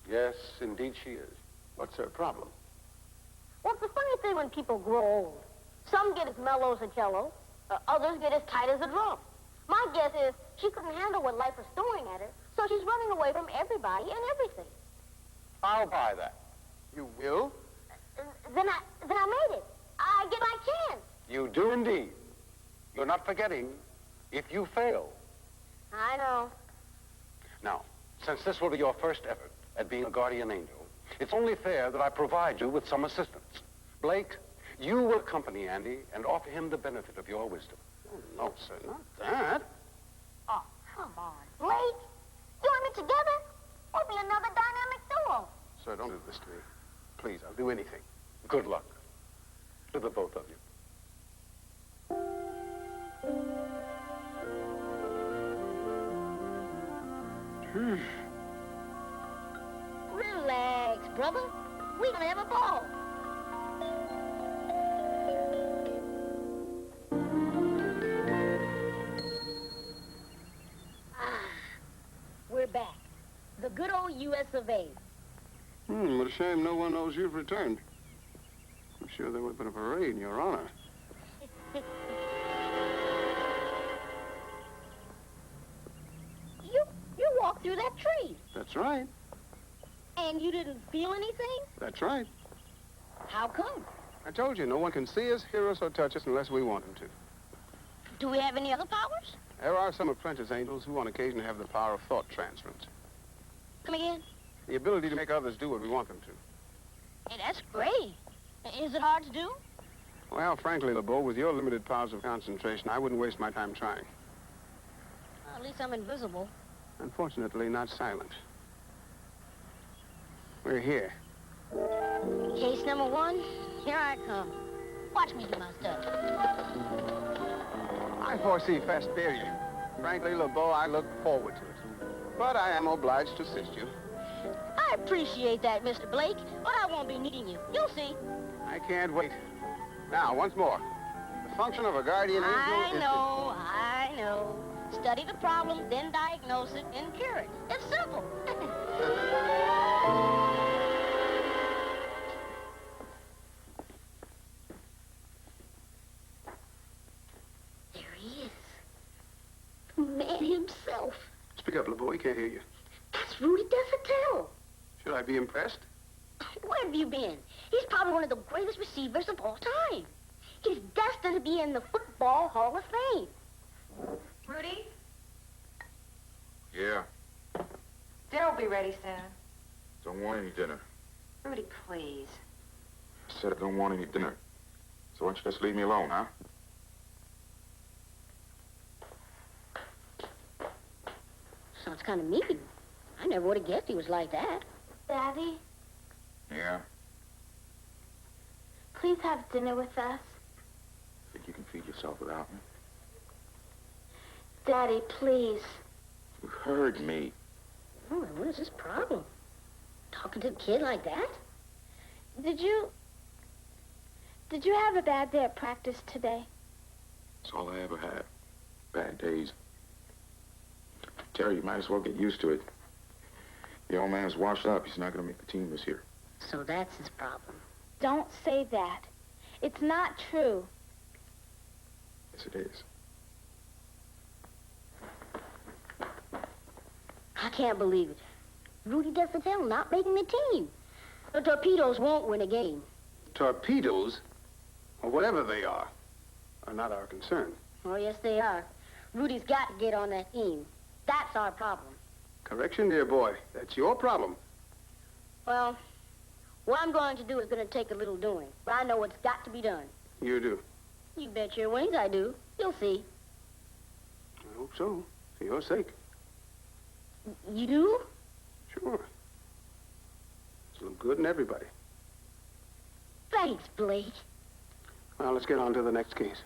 Yes, indeed she is. What's her problem? Well, it's a funny thing when people grow old. Some get as mellow as a cello. Others get as tight as a drum. My guess is she couldn't handle what life was throwing at her, so she's running away from everybody and everything. I'll buy that. You will? Then I made it. I get my chance. You do indeed. You're not forgetting if you fail. I know. Now, since this will be your first effort at being a guardian angel, it's only fair that I provide you with some assistance. Blake, you will accompany Andy and offer him the benefit of your wisdom. Oh, no, sir, not that. Oh, come on. Blake, you and me together? We'll be another dynamic duo. Sir, don't do this to me. Please, I'll do anything. Good luck to the both of you. Relax, brother. We're gonna have a ball. We're back. The good old U.S. of A. What a shame no one knows you've returned. I'm sure there would have been a parade in your honor. You walked through that tree. That's right. And you didn't feel anything? That's right. How come? I told you, no one can see us, hear us, or touch us unless we want them to. Do we have any other powers? There are some apprentice angels who on occasion have the power of thought transference. Come again? The ability to make others do what we want them to. Hey, that's great. Is it hard to do? Well, frankly, LeBeau, with your limited powers of concentration, I wouldn't waste my time trying. Well, at least I'm invisible. Unfortunately, not silent. We're here. Case number 1, here I come. Watch me do my stuff. I foresee fast failure. Frankly, LeBeau, I look forward to it. But I am obliged to assist you. I appreciate that, Mr. Blake, but I won't be needing you. You'll see. I can't wait. Now, once more. The function of a guardian angel is... I know. Study the problem, then diagnose it, and cure it. It's simple. There he is. The man himself. Speak up, LeBeau. He can't hear you. That's Rudy Desautels. Should I be impressed? Where have you been? He's probably one of the greatest receivers of all time. He's destined to be in the Football Hall of Fame. Rudy, Yeah, dinner will be ready soon. don't want any dinner. Rudy, please. I said I don't want any dinner. So why don't you just leave me alone, huh? Sounds kind of mean. I never would have guessed he was like that. Daddy, Yeah? please have dinner with us. Think you can feed yourself without me? Daddy, please. You heard me. Oh, what is this problem? Talking to a kid like that? Did you have a bad day at practice today? That's all I ever had. Bad days. Terry, you might as well get used to it. The old man's washed up. He's not going to make the team this year. So that's his problem. Don't say that. It's not true. Yes, it is. I can't believe it. Rudy Desautels not making the team. The Torpedoes won't win a game. Torpedoes, or whatever they are not our concern. Oh, yes, they are. Rudy's got to get on that team. That's our problem. Correction, dear boy. That's your problem. Well, what I'm going to do is going to take a little doing. But I know what's got to be done. You do. You bet your wings I do. You'll see. I hope so, for your sake. You do? Sure. It's look good in everybody. Thanks, Blake. Well, let's get on to the next case.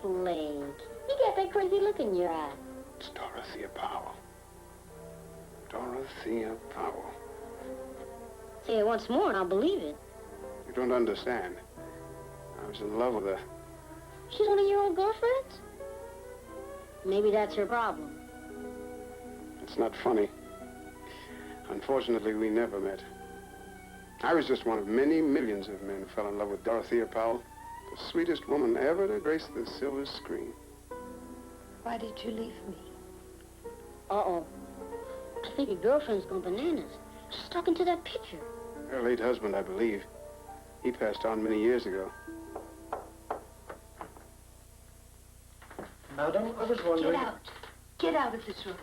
Blake, you got that crazy look in your eye. It's Dorothea Powell. Dorothea Powell. Say it once more and I'll believe it. You don't understand. I was in love with her. She's one of your old girlfriends? Maybe that's her problem. It's not funny. Unfortunately, we never met. I was just one of many millions of men who fell in love with Dorothea Powell, the sweetest woman ever to grace the silver screen. Why did you leave me? Uh-oh. I think your girlfriend's gone bananas. She's talking to that picture. Her late husband, I believe. He passed on many years ago. Madam, I was wondering... Get out. Get out of this room.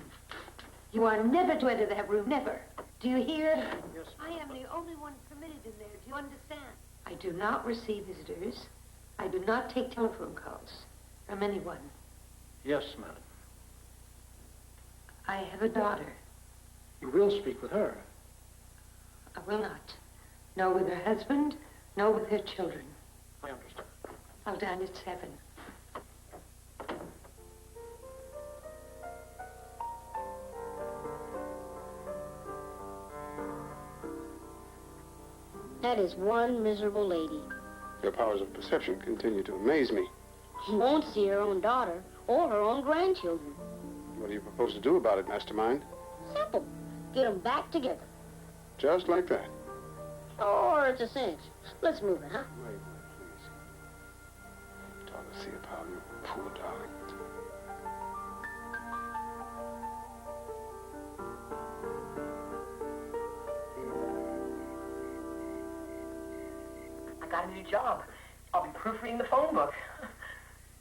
You are never to enter that room, never. Do you hear? Yes. I am the only one permitted in there. Do you understand? I do not receive visitors. I do not take telephone calls from anyone. Yes, madam. I have a daughter. You will speak with her. I will not. Nor with her husband, nor with her children. I understand. I'll dine at 7. That is one miserable lady. Your powers of perception continue to amaze me. She won't see her own daughter or her own grandchildren. What do you propose to do about it, Mastermind? Simple. Get them back together. Just like that. Or it's a cinch. Let's move it, huh? Wait. Dorothea Powell, you poor darling. I got a new job. I'll be proofreading the phone book.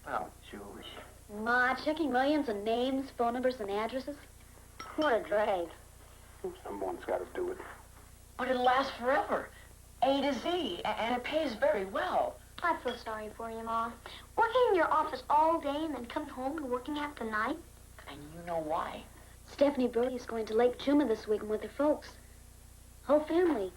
Oh, Julie. Ma, checking millions of names, phone numbers, and addresses? What a drag. Someone's got to do it. But it'll last forever. A to Z, and it pays very well. I feel sorry for you, Ma. Working in your office all day and then coming home and working out the night. And you know why. Stephanie Brody's going to Lake Chuma this weekend with her folks. Whole family.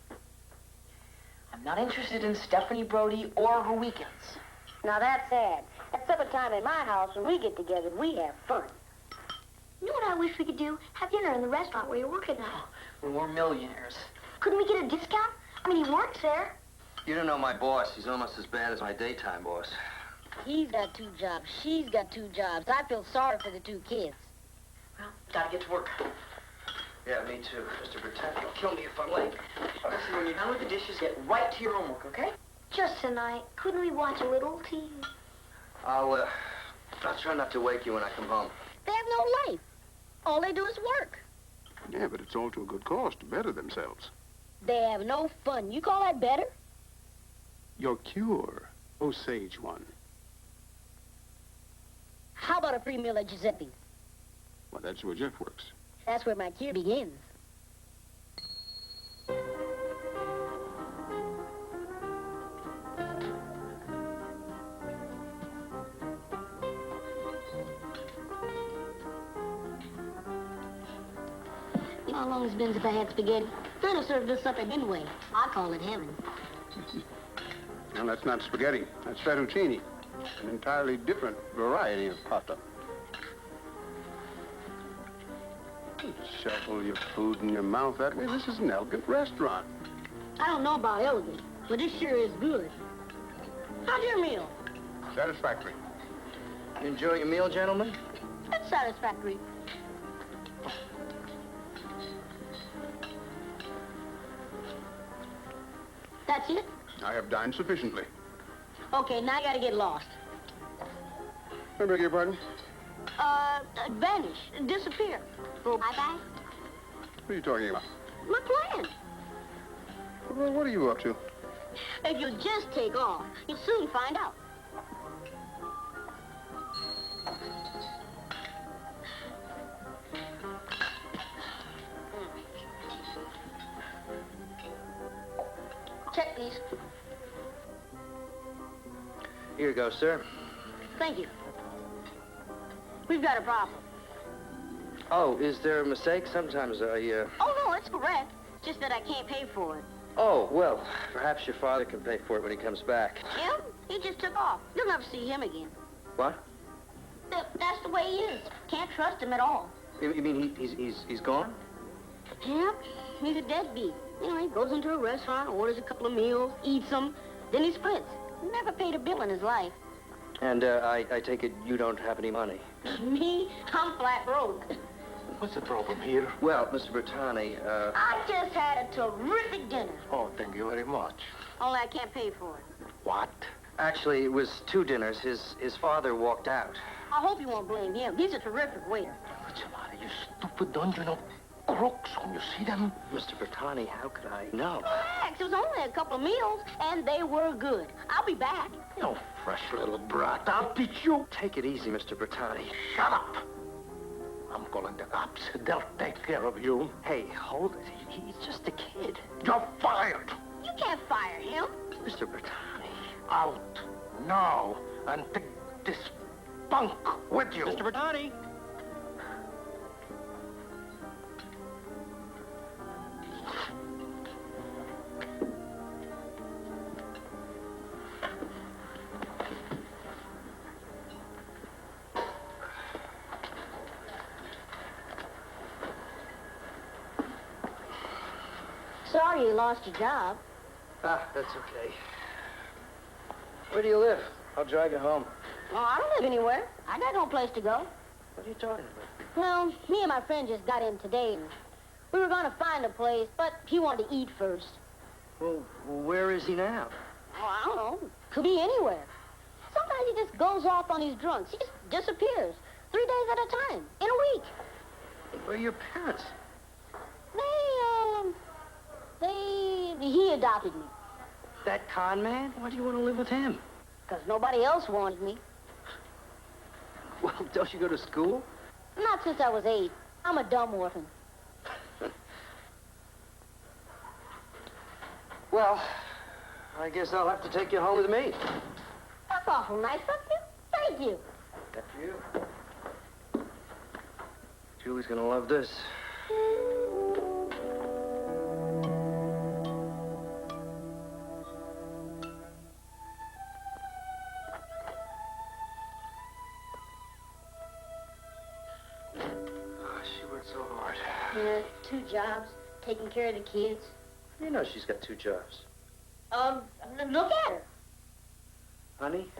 I'm not interested in Stephanie Brody or her weekends. Now that's sad. At supper time in my house, when we get together, we have fun. You know what I wish we could do? Have dinner in the restaurant where you're working now. We're millionaires. Couldn't we get a discount? I mean, he works there. You don't know my boss. He's almost as bad as my daytime boss. He's got 2 jobs. She's got 2 jobs. I feel sorry for the 2 kids. Well, gotta get to work. Yeah, me too. Mr. Britannia will kill me if I'm late. Listen, when you're done with the dishes, get right to your homework, okay? Just tonight. Couldn't we watch a little TV? I'll try not to wake you when I come home. They have no life. All they do is work. Yeah, but it's all to a good cause, to better themselves. They have no fun. You call that better? Your cure. Oh, sage one. How about a free meal at Giuseppe's? Well, that's where Jeff works. That's where my cure begins. You know how long it's been since I had spaghetti? They'd have served this up anyway. I call it heaven. Now, that's not spaghetti. That's fettuccine. An entirely different variety of pasta. Don't shovel your food in your mouth that way. This is an elegant restaurant. I don't know about elegant, but this sure is good. How's your meal? Satisfactory. You enjoy your meal, gentlemen? It's satisfactory. That's it? I have dined sufficiently. Okay, now I gotta get lost. I beg your pardon? Vanish, disappear. Bye-bye. What are you talking about? My plan. Well, what are you up to? If you just take off, you'll soon find out. Check, please. Here you go, sir. Thank you. We've got a problem. Oh, is there a mistake? Sometimes I, Oh, no, it's correct. Just that I can't pay for it. Oh, well, perhaps your father can pay for it when he comes back. Him? He just took off. You'll never see him again. What? That's the way he is. Can't trust him at all. You mean he's gone? Him? He's a deadbeat. You know, he goes into a restaurant, orders a couple of meals, eats them, then he splits. Never paid a bill in his life. And, I take it you don't have any money? Me? I'm flat broke. What's the problem here? Well, Mr. Bertani, I just had a terrific dinner. Oh, thank you very much. Only I can't pay for it. What? Actually, it was 2 dinners. His father walked out. I hope you won't blame him. He's a terrific waiter. What's the matter, you stupid? Don't you know crooks when you see them? Mr. Bertani, how could I know? Relax. It was only a couple of meals, and they were good. I'll be back. You fresh little brat. I'll teach you. Take it easy, Mr. Bertani. Shut up. I'm calling the cops. They'll take care of you. Hey, hold it. He's just a kid. You're fired. You can't fire him. Mr. Bertani. Out now and take this punk with you. Mr. Bertani. Sorry you lost your job. Ah, that's okay. Where do you live? I'll drive you home. Oh, I don't live anywhere. I got no place to go. What are you talking about? Well, me and my friend just got in today, and we were going to find a place, but he wanted to eat first. Well, where is he now? Oh, I don't know. Could be anywhere. Sometimes Sometimes he just goes off on these drunks. He just disappears. 3 days at a time, in a week. Where are your parents? He adopted me. That con man? Why do you want to live with him? Because nobody else wanted me. Well, don't you go to school? Not since I was 8. I'm a dumb orphan. Well, I guess I'll have to take you home with me. That's awful nice of you. Thank you. After you. Julie's gonna love this. She worked so hard. 2 jobs, taking care of the kids. You know she's got 2 jobs. Look at her. Honey?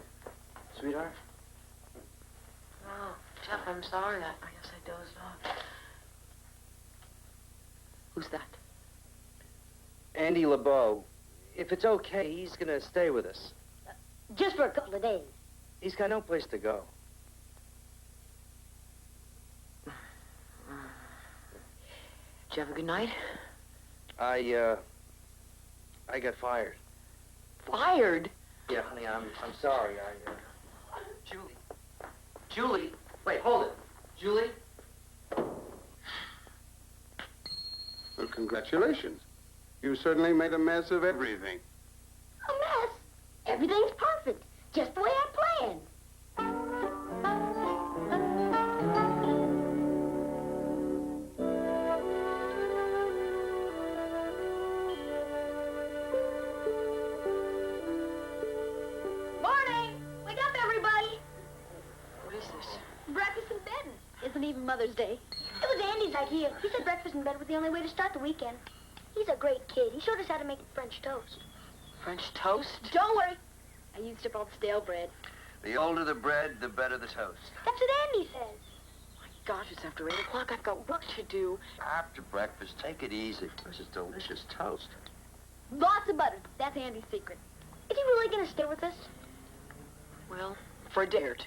Sweetheart? Oh, Jeff, I'm sorry. I guess I dozed off. Who's that? Andy LeBeau. If it's okay, he's gonna stay with us. Just for a couple of days. He's got no place to go. Did you have a good night? I got fired. Fired? Yeah, honey, I'm sorry. Julie. Wait, hold it. Julie? Well, congratulations. You certainly made a mess of everything. A mess? Everything's perfect. Just the way I planned. Morning! Wake up, everybody! What is this? Breakfast in bed. Isn't even Mother's Day. It was Andy's idea. He said breakfast in bed was the only way to start the weekend. He's a great kid. He showed us how to make French toast. French toast? Don't worry. I used up all the stale bread. The older the bread, the better the toast. That's what Andy says. My gosh, it's after 8 o'clock. I've got work to do. After breakfast, take it easy. This is delicious toast. Lots of butter. That's Andy's secret. Is he really going to stay with us? Well, for a day or 2.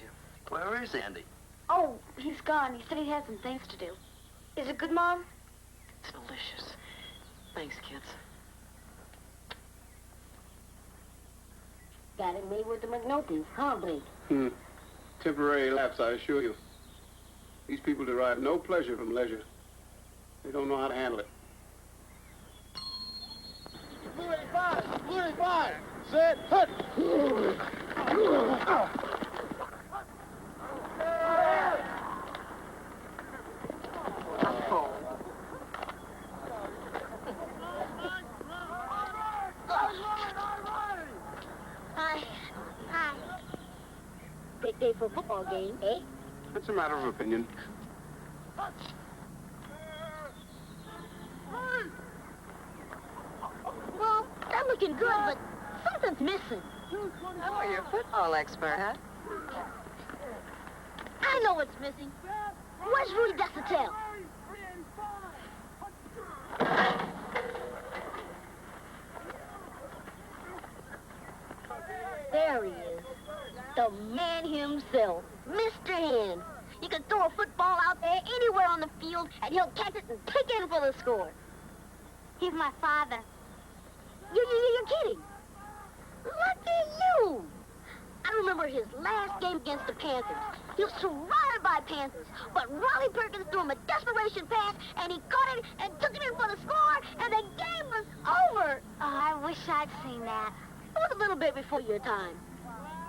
Where is Andy? Oh, he's gone. He said he had some things to do. Is it good, Mom? It's delicious. Thanks, kids. Got it made with the McNultys, huh, Blake? Temporary lapse, I assure you. These people derive no pleasure from leisure. They don't know how to handle it. Blue 85, set, hut. Hi. Big day for a football game, eh? That's a matter of opinion. Well, they're looking good, but something's missing. Oh, you're a football expert, huh? I know what's missing. Where's Rudy Desautels? There he is. The man himself, Mr. Hand. You can throw a football out there anywhere on the field, and he'll catch it and kick in for the score. He's my father. You're kidding. Look at you. I remember his last game against the Panthers. He was surrounded by Panthers, but Raleigh Perkins threw him a desperation pass, and he caught it and took it in for the score, and the game was over. Oh, I wish I'd seen that. It was a little bit before your time.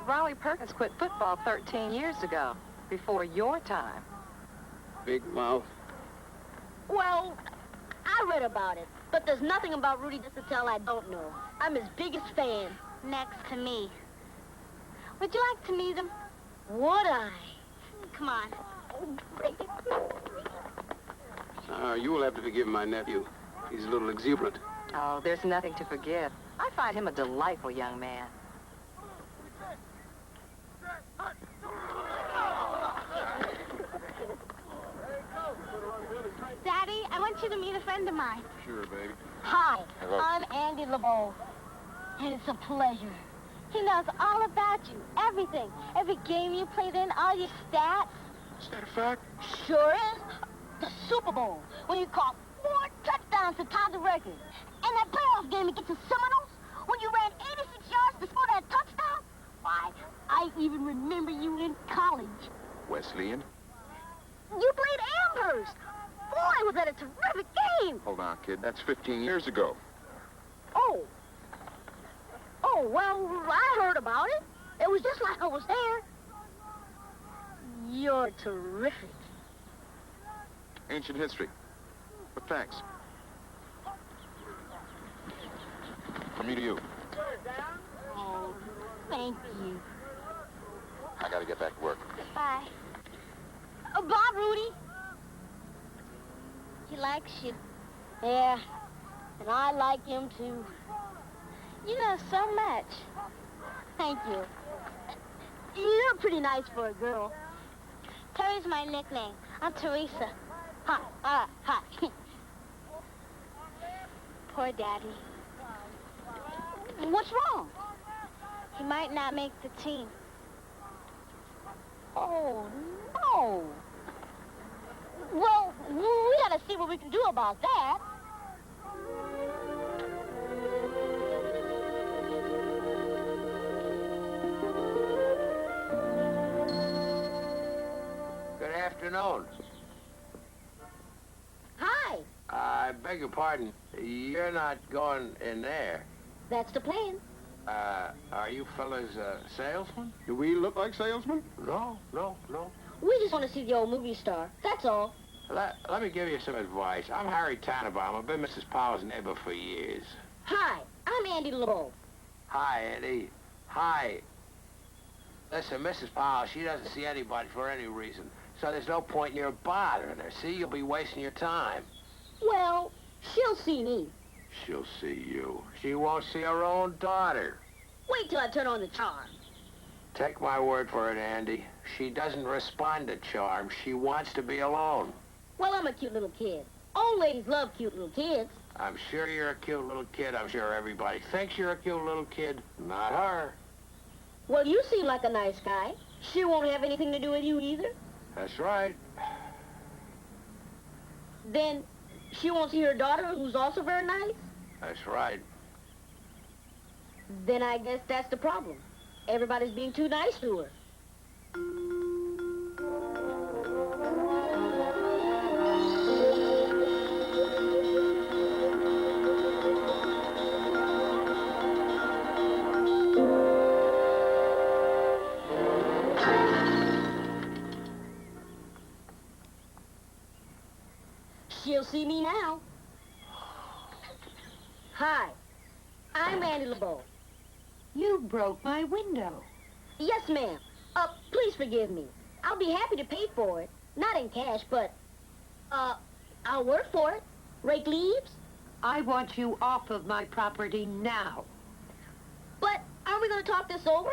Raleigh Perkins quit football 13 years ago, before your time. Big mouth. Well, I read about it, but there's nothing about Rudy Desautels I don't know. I'm his biggest fan. Next to me. Would you like to meet him? Would I? Come on. You will have to forgive my nephew. He's a little exuberant. Oh, there's nothing to forgive. I find him a delightful young man. Daddy, I want you to meet a friend of mine. Sure, baby. Hi, Hello. I'm Andy LeBeau, and it's a pleasure. He knows all about you, everything. Every game you played in, all your stats. Is that a fact? Sure is. The Super Bowl, when you caught 4 touchdowns to tie the record. And that playoff game against the Seminoles, when you ran 86 yards to score that touchdown. Why, I even remember you in college. Wesleyan? You played Amherst. Boy, was that a terrific game. Hold on, kid. That's 15 years ago. Oh. Oh, well, I heard about it. It was just like I was there. You're terrific. Ancient history. But thanks. From me to you. Oh, thank you. I gotta get back to work. Bye. Bye, Rudy. He likes you. Yeah, and I like him, too. You know so much. Thank you. You're pretty nice for a girl. Terry's my nickname. I'm Teresa. Hi. Poor Daddy. What's wrong? He might not make the team. Oh, no. Well, we gotta see what we can do about that. Good afternoon. Hi. I beg your pardon. You're not going in there. That's the plan. Are you fellas salesmen? Do we look like salesmen? No. We just want to see the old movie star. That's all. Let me give you some advice. I'm Harry Tannenbaum. I've been Mrs. Powell's neighbor for years. Hi, I'm Andy LeBeau. Hi, Eddie. Hi. Listen, Mrs. Powell, she doesn't see anybody for any reason, so there's no point in your bothering her. See, you'll be wasting your time. Well, she'll see me. She'll see you. She won't see her own daughter. Wait till I turn on the charm. Take my word for it, Andy. She doesn't respond to charm. She wants to be alone. Well, I'm a cute little kid. Old ladies love cute little kids. I'm sure you're a cute little kid. I'm sure everybody thinks you're a cute little kid. Not her. Well, you seem like a nice guy. She won't have anything to do with you either. That's right. Then she won't see her daughter, who's also very nice? That's right. Then I guess that's the problem. Everybody's being too nice to her. She'll see me now. Hi, I'm Andy LeBeau. You broke my window. Yes, ma'am. Please forgive me. I'll be happy to pay for it. Not in cash, but, I'll work for it. Rake leaves. I want you off of my property now. But aren't we going to talk this over?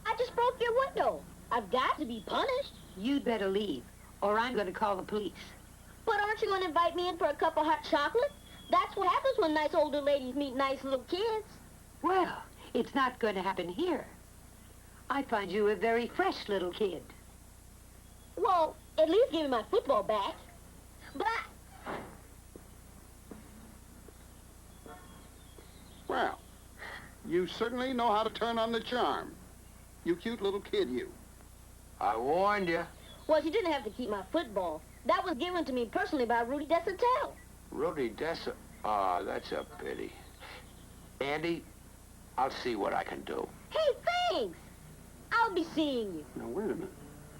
I just broke your window. I've got to be punished. You'd better leave, or I'm going to call the police. But aren't you going to invite me in for a cup of hot chocolate? That's what happens when nice older ladies meet nice little kids. Well, it's not going to happen here. I find you a very fresh little kid. Well, at least give me my football back. But Well, you certainly know how to turn on the charm. You cute little kid, you. I warned you. Well, you didn't have to keep my football. That was given to me personally by Rudy Desatel. Rudy Dessa... Oh, that's a pity. Andy, I'll see what I can do. Hey, thanks. I'll be seeing you. Now, wait a minute.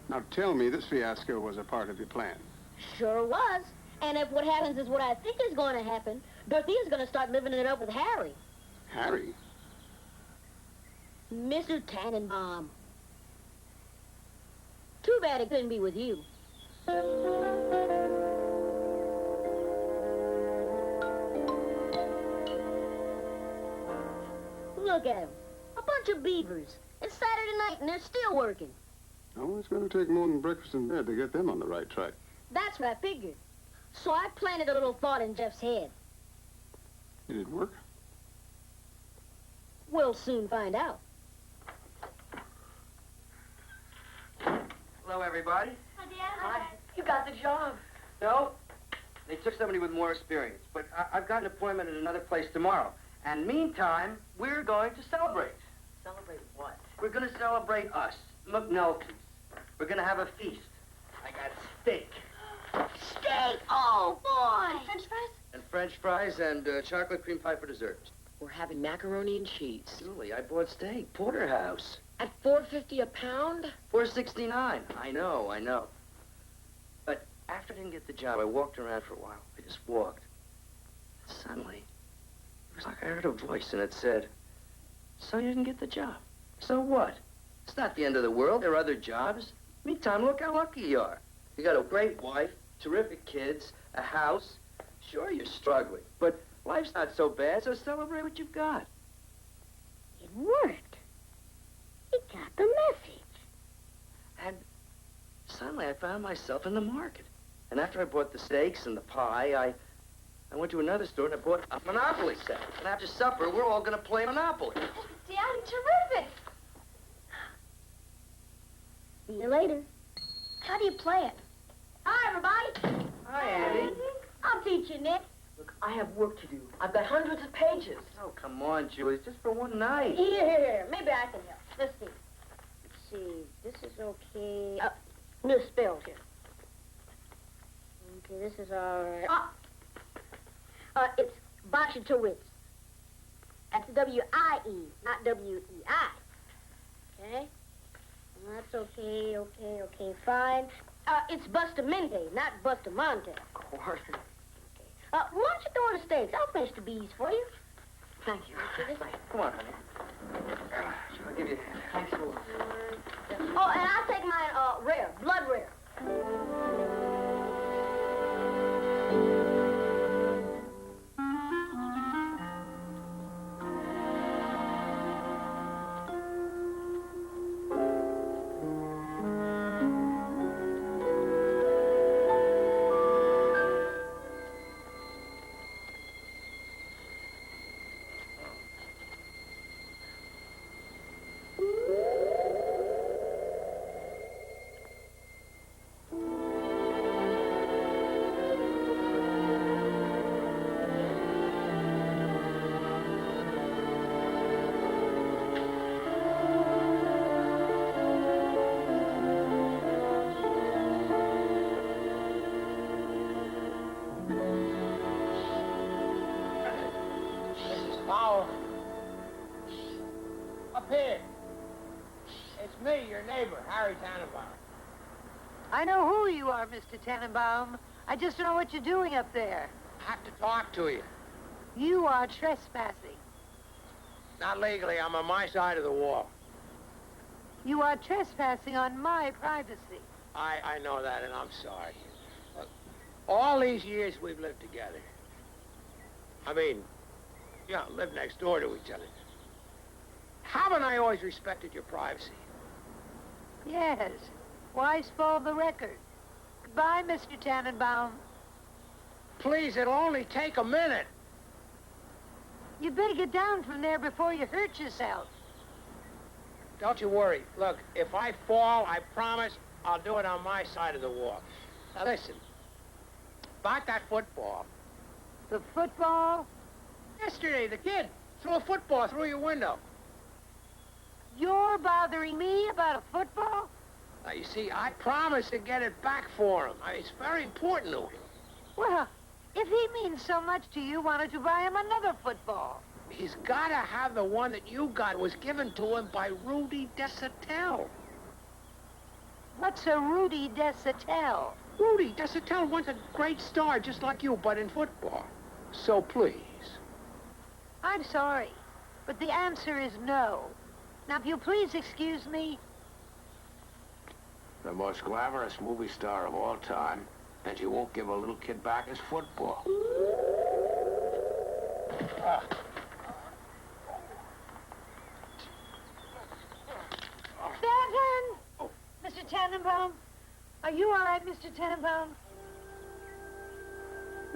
Now, tell me this fiasco was a part of your plan. Sure was. And if what happens is what I think is going to happen, Dorothea's going to start living it up with Harry. Harry? Mr. Tannenbaum. Too bad it couldn't be with you. Look at them. A bunch of beavers. It's Saturday night and they're still working. Oh, it's going to take more than breakfast in bed to get them on the right track. That's what I figured. So I planted a little thought in Jeff's head. Did it work? We'll soon find out. Hello, everybody. Hi. You got the job. No, they took somebody with more experience. But I've got an appointment at another place tomorrow. And meantime, we're going to celebrate. Celebrate what? We're going to celebrate us, McNulty's. We're going to have a feast. I got steak. Steak! Oh, boy! French fries? And French fries and chocolate cream pie for dessert. We're having macaroni and cheese. Julie, I bought steak. Porterhouse. At $4.50 a pound? $4.69. I know. But after I didn't get the job, I walked around for a while. I just walked. Suddenly, it was like I heard a voice, and it said, "So you didn't get the job. So what? It's not the end of the world. There are other jobs. Meantime, look how lucky you are. You got a great wife, terrific kids, a house. Sure, you're struggling, but life's not so bad, so celebrate what you've got." It worked. It got the message. And suddenly I found myself in the market. And after I bought the steaks and the pie, I went to another store and I bought a Monopoly set. And after supper, we're all going to play Monopoly. Daddy, terrific. See you later. How do you play it? Hi, everybody. Hi, Andy. I'll teach you, Nick. Look, I have work to do. I've got hundreds of pages. Oh, come on, Julie. It's just for one night. Here. Maybe I can help. Let's see. This is okay. Misspelled here. Okay, this is all right. It's Boshetowitz. That's W-I-E, not W-E-I. Okay? That's okay, fine. It's Bustamante, not Bustamante. Of course. Why don't you throw in the steaks? I'll finish the bees for you. Thank you. Come on, honey. I'll give you a hand. Thanks a lot. Oh, and I'll take mine rare, blood rare. I know who you are, Mr. Tannenbaum. I just don't know what you're doing up there. I have to talk to you. You are trespassing. Not legally. I'm on my side of the wall. You are trespassing on my privacy. I know that, and I'm sorry. Look, all these years we've lived together. I mean, lived next door to each other. Haven't I always respected your privacy? Yes. Why spoil the record? Goodbye, Mr. Tannenbaum. Please, it'll only take a minute. You better get down from there before you hurt yourself. Don't you worry. Look, if I fall, I promise I'll do it on my side of the wall. Now, listen. About that football. The football? Yesterday, the kid threw a football through your window. You're bothering me about a football? Now, you see, I promised to get it back for him. It's very important to him. Well, if he means so much to you, why don't you buy him another football? He's got to have the one that you got. It was given to him by Rudy Desatel. What's a Rudy Desatel? Rudy Desatel was a great star just like you, but in football. So please. I'm sorry, but the answer is no. Now, if you'll please excuse me. The most glamorous movie star of all time, and you won't give a little kid back his football. Stanton! Mr. Tannenbaum? Are you all right, Mr. Tannenbaum?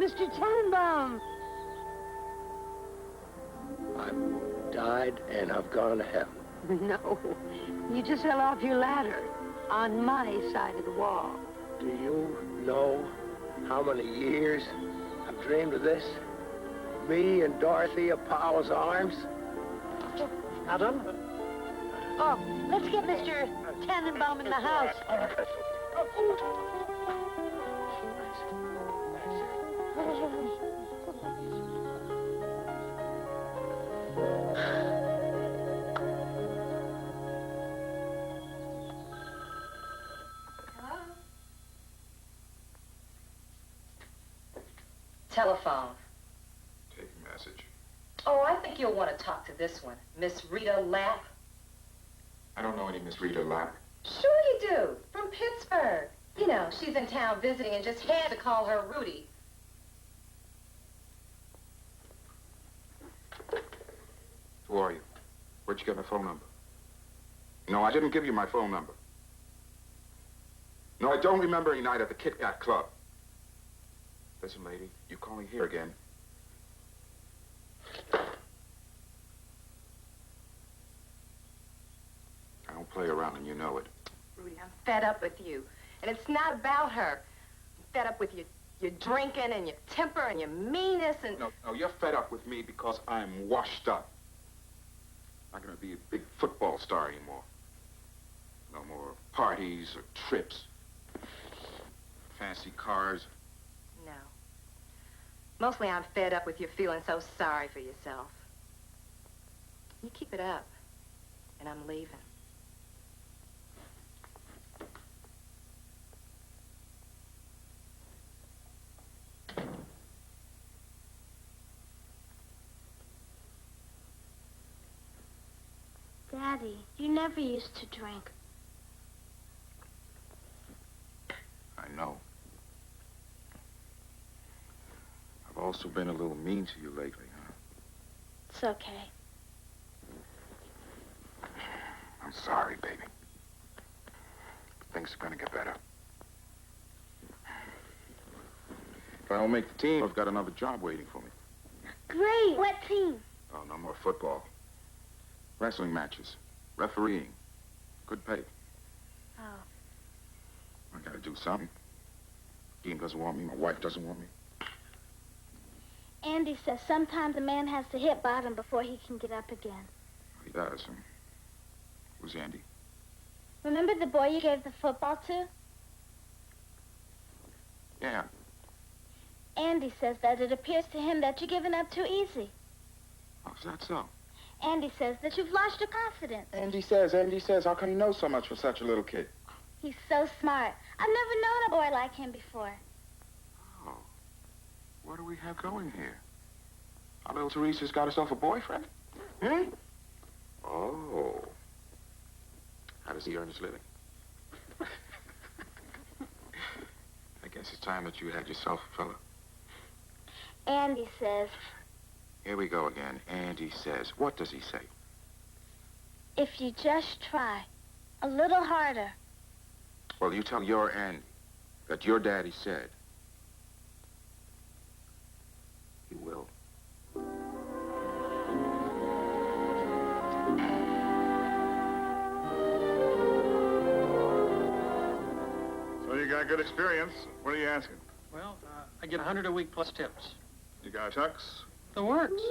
Mr. Tannenbaum! I've died and I've gone to heaven. No, you just fell off your ladder. on my side of the wall. Do you know how many years I've dreamed of this? Me in Dorothea Powell's arms? Adam? Oh, let's get Mr. Tannenbaum in the house. Telephone. Take a message. Oh, I think you'll want to talk to this one. Miss Rita Lapp. I don't know any Miss Rita Lapp. Sure you do. From Pittsburgh. You know, she's in town visiting and just had to call her Rudy. Who are you? Where'd you get my phone number? No, I didn't give you my phone number. No, I don't remember any night at the Kit Kat Club. Listen, lady, you call me here again. I don't play around and you know it. Rudy, I'm fed up with you. And it's not about her. I'm fed up with your drinking and your temper and your meanness and... No, you're fed up with me because I'm washed up. I'm not gonna be a big football star anymore. No more parties or trips. Fancy cars. No. Mostly I'm fed up with you feeling so sorry for yourself. You keep it up, and I'm leaving. Daddy, you never used to drink. I know. I've also been a little mean to you lately, huh? It's okay. I'm sorry, baby. Things are gonna get better. If I don't make the team, I've got another job waiting for me. Great. What team? Oh, no more football. Wrestling matches. Refereeing. Good pay. Oh. I gotta do something. Dean doesn't want me. My wife doesn't want me. Andy says sometimes a man has to hit bottom before he can get up again. He does. Who's Andy? Remember the boy you gave the football to? Yeah. Andy says that it appears to him that you're giving up too easy. Oh, is that so? Andy says that you've lost your confidence. Andy says, how come you know so much for such a little kid? He's so smart. I've never known a boy like him before. Oh. What do we have going here? Our little Teresa's got herself a boyfriend? Hmm? Oh. How does he earn his living? I guess it's time that you had yourself a fella. Andy says... Here we go again. Andy says. What does he say? If you just try a little harder. Well, you tell your Andy that your daddy said he will. So you got good experience. What are you asking? Well, I get 100 a week plus tips. You got a tux? The works.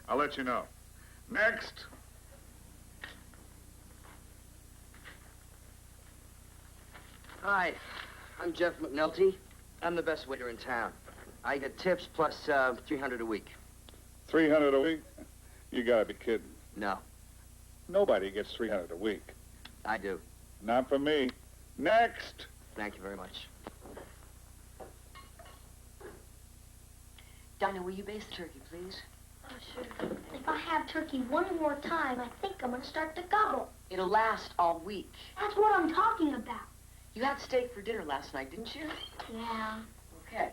I'll let you know. Next. Hi, I'm Jeff McNulty. I'm the best waiter in town. I get tips plus 300 a week. 300 a week? You gotta be kidding. No. Nobody gets 300 a week. I do. Not for me. Next. Thank you very much. Dinah, will you baste the turkey, please? Oh, sure. If I have turkey one more time, I think I'm going to start to gobble. It'll last all week. That's what I'm talking about. You had steak for dinner last night, didn't you? Yeah. Okay.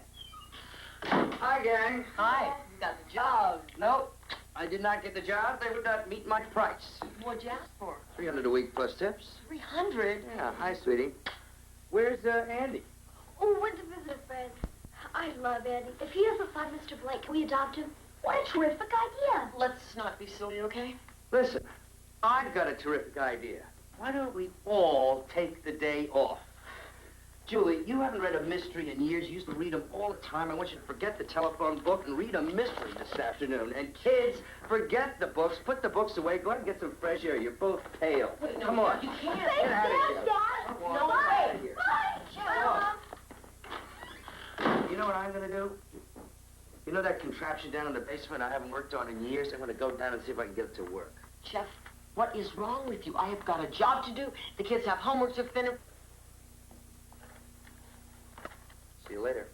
Hi, gang. Hi. You got the job. Nope. I did not get the job. They would not meet my price. What'd you ask for? 300 a week plus tips. 300? Yeah. Hi, sweetie. Where's Andy? Oh, went to visit a friend. I love Andy. If he doesn't find Mr. Blake, can we adopt him? What a terrific idea. Let's not be silly, okay? Listen, I've got a terrific idea. Why don't we all take the day off? Julie, you haven't read a mystery in years. You used to read them all the time. I want you to forget the telephone book and read a mystery this afternoon. And kids, forget the books. Put the books away. Go out and get some fresh air. You're both pale. Wait, no, Come on. You can't. Get out of here. Dad. Come on, No, get out of bye. here. Bye. You know what I'm going to do? You know that contraption down in the basement I haven't worked on in years? I'm going to go down and see if I can get it to work. Jeff, what is wrong with you? I have got a job to do. The kids have homework to finish. See you later.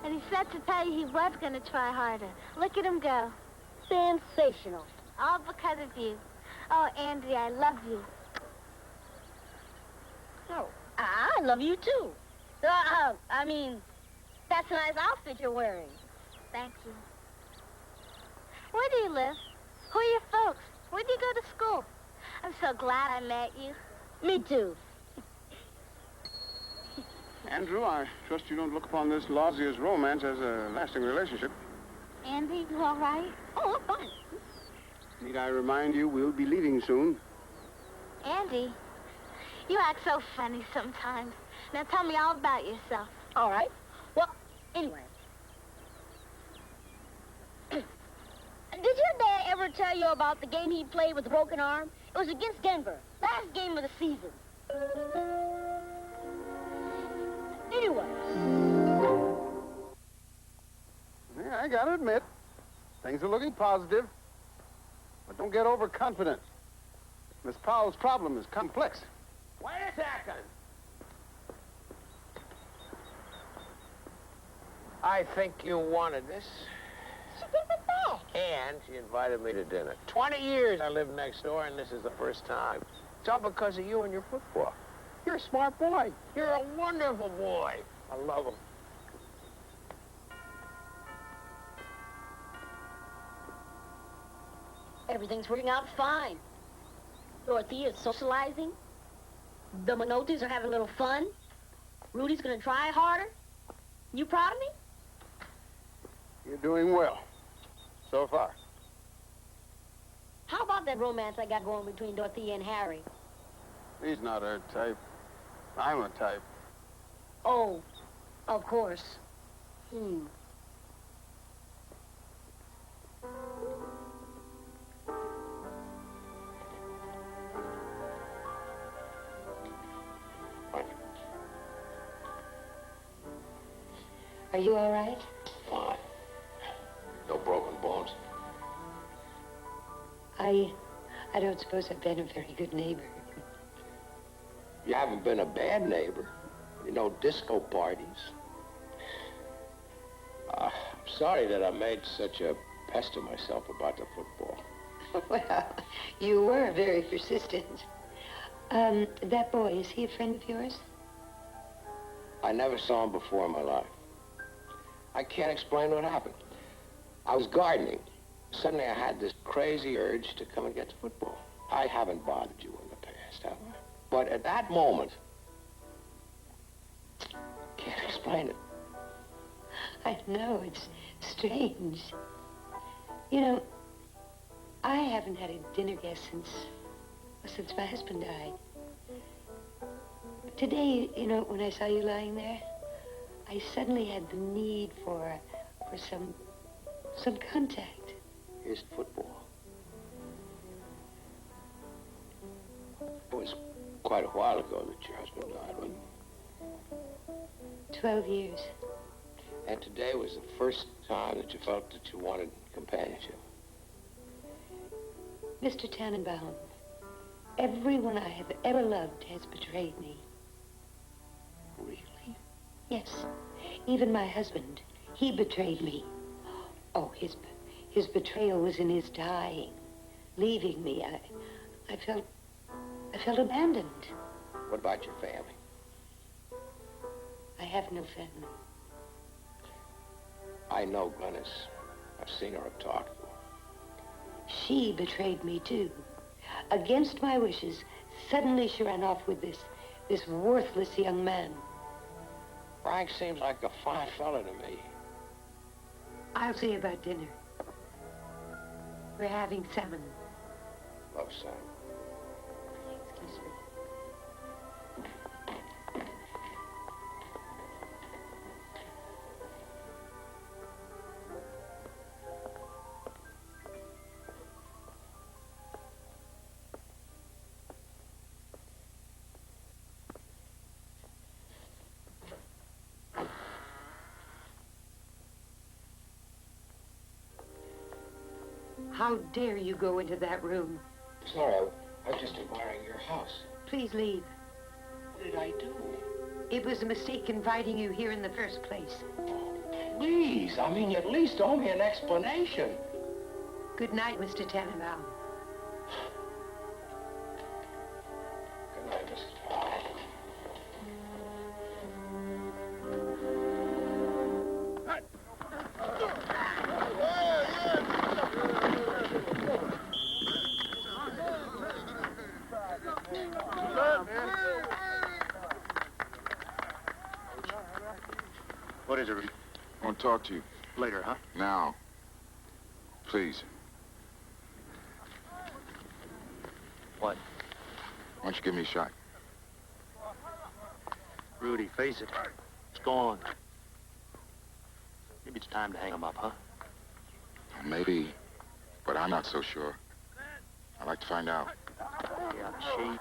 And he said to tell you he was going to try harder. Look at him go. Sensational. All because of you. Oh, Andy, I love you. Oh, I love you too. I mean, that's a nice outfit you're wearing. Thank you. Where do you live? Who are your folks? Where do you go to school? I'm so glad I met you. Me too. Andrew, I trust you don't look upon this Lawsia's romance as a lasting relationship. Andy, you all right? Oh, I'm fine. Need I remind you, we'll be leaving soon. Andy, you act so funny sometimes. Now tell me all about yourself. All right. Well, anyway. Did your dad ever tell you about the game he played with a broken arm? It was against Denver. Last game of the season. Anyway. Yeah, I gotta admit, things are looking positive. But don't get overconfident. Miss Powell's problem is complex. Wait a second. I think you wanted this. She gave it back. And she invited me to dinner. 20 years I lived next door, and this is the first time. It's all because of you and your football. You're a smart boy. You're a wonderful boy. I love him. Everything's working out fine. Dorothy is socializing. The Minotis are having a little fun. Rudy's gonna try harder. You proud of me? You're doing well. So far. How about that romance I got going between Dorothy and Harry? He's not her type. I'm a type. Oh, of course. Are you all right? Fine. No broken bones. I don't suppose I've been a very good neighbor. You haven't been a bad neighbor. You know, disco parties. I'm sorry that I made such a pest of myself about the football. Well, you were very persistent. That boy, is he a friend of yours? I never saw him before in my life. I can't explain what happened. I was gardening. Suddenly I had this crazy urge to come and get to football. I haven't bothered you in the past, have I? But at that moment, can't explain it. I know, it's strange. You know, I haven't had a dinner guest since my husband died. But today, you know, when I saw you lying there, I suddenly had the need for some contact. Here's football. It was quite a while ago that your husband died, wasn't it? 12 years. And today was the first time that you felt that you wanted companionship. Mr. Tannenbaum, everyone I have ever loved has betrayed me. Really? Yes. Even my husband, he betrayed me. Oh, his betrayal was in his dying, leaving me. I felt felt abandoned. What about your family? I have no family. I know Glennis. I've seen her, I've talked to her. She betrayed me, too. Against my wishes, suddenly she ran off with this worthless young man. Frank seems like a fine fella to me. I'll see you about dinner. We're having salmon. Love salmon. Excuse me. How dare you go into that room? Sorry, I was just admiring your house. Please leave. What did I do? It was a mistake inviting you here in the first place. Please, I mean, at least owe me an explanation. Good night, Mr. Tannenbaum. Good night, Mrs. Powell. What is it, Rudy? I want to talk to you. Later, huh? Now. Please. What? Why don't you give me a shot? Rudy, face it. It's gone. Maybe it's time to hang him up, huh? Maybe, but I'm not so sure. I'd like to find out. Yeah, shape.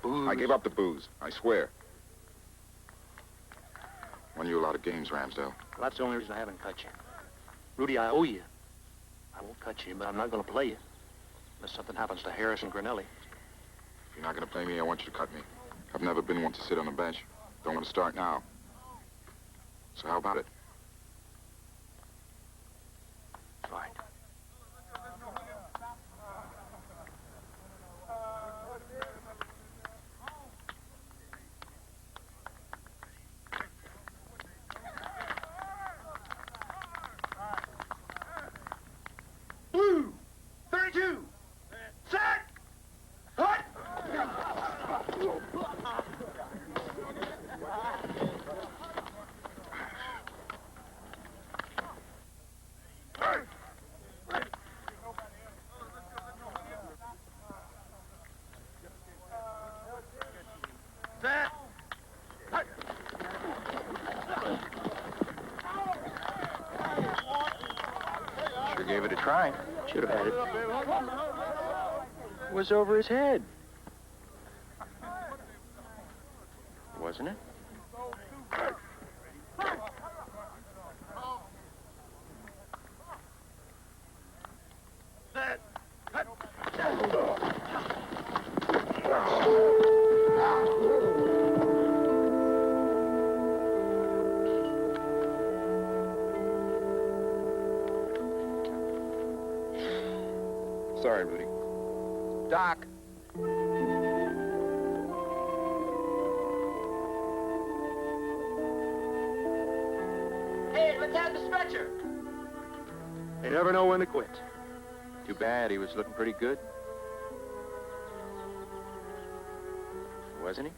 Booze. I gave up the booze, I swear. Won you a lot of games, Ramsdale. Well, that's the only reason I haven't cut you. Rudy, I owe you. I won't cut you, but I'm not going to play you. Unless something happens to Harris and Grinelli. If you're not going to play me, I want you to cut me. I've never been one to sit on the bench. Don't want to start now. So how about it? Fine. Blue, 32, set, hut. Set, hut. Sure gave it a try. Should have had it. It was over his head. Wasn't it? Set, hut. Sorry, Rudy. Doc. Hey, let's have the stretcher. They never know when to quit. Too bad, he was looking pretty good. Wasn't he?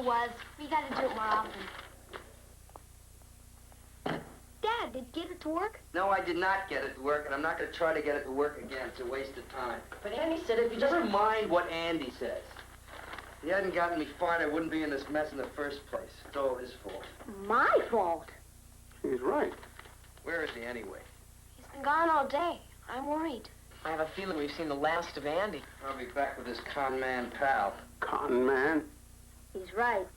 was. We gotta do it more often. Dad, did you get it to work? No, I did not get it to work, and I'm not going to try to get it to work again. It's a waste of time. But Andy said if you just mind what Andy says. If he hadn't gotten me fired, I wouldn't be in this mess in the first place. It's all his fault. My fault? He's right. Where is he anyway? He's been gone all day. I'm worried. I have a feeling we've seen the last of Andy. I'll be back with his con man pal. Con man? He's right.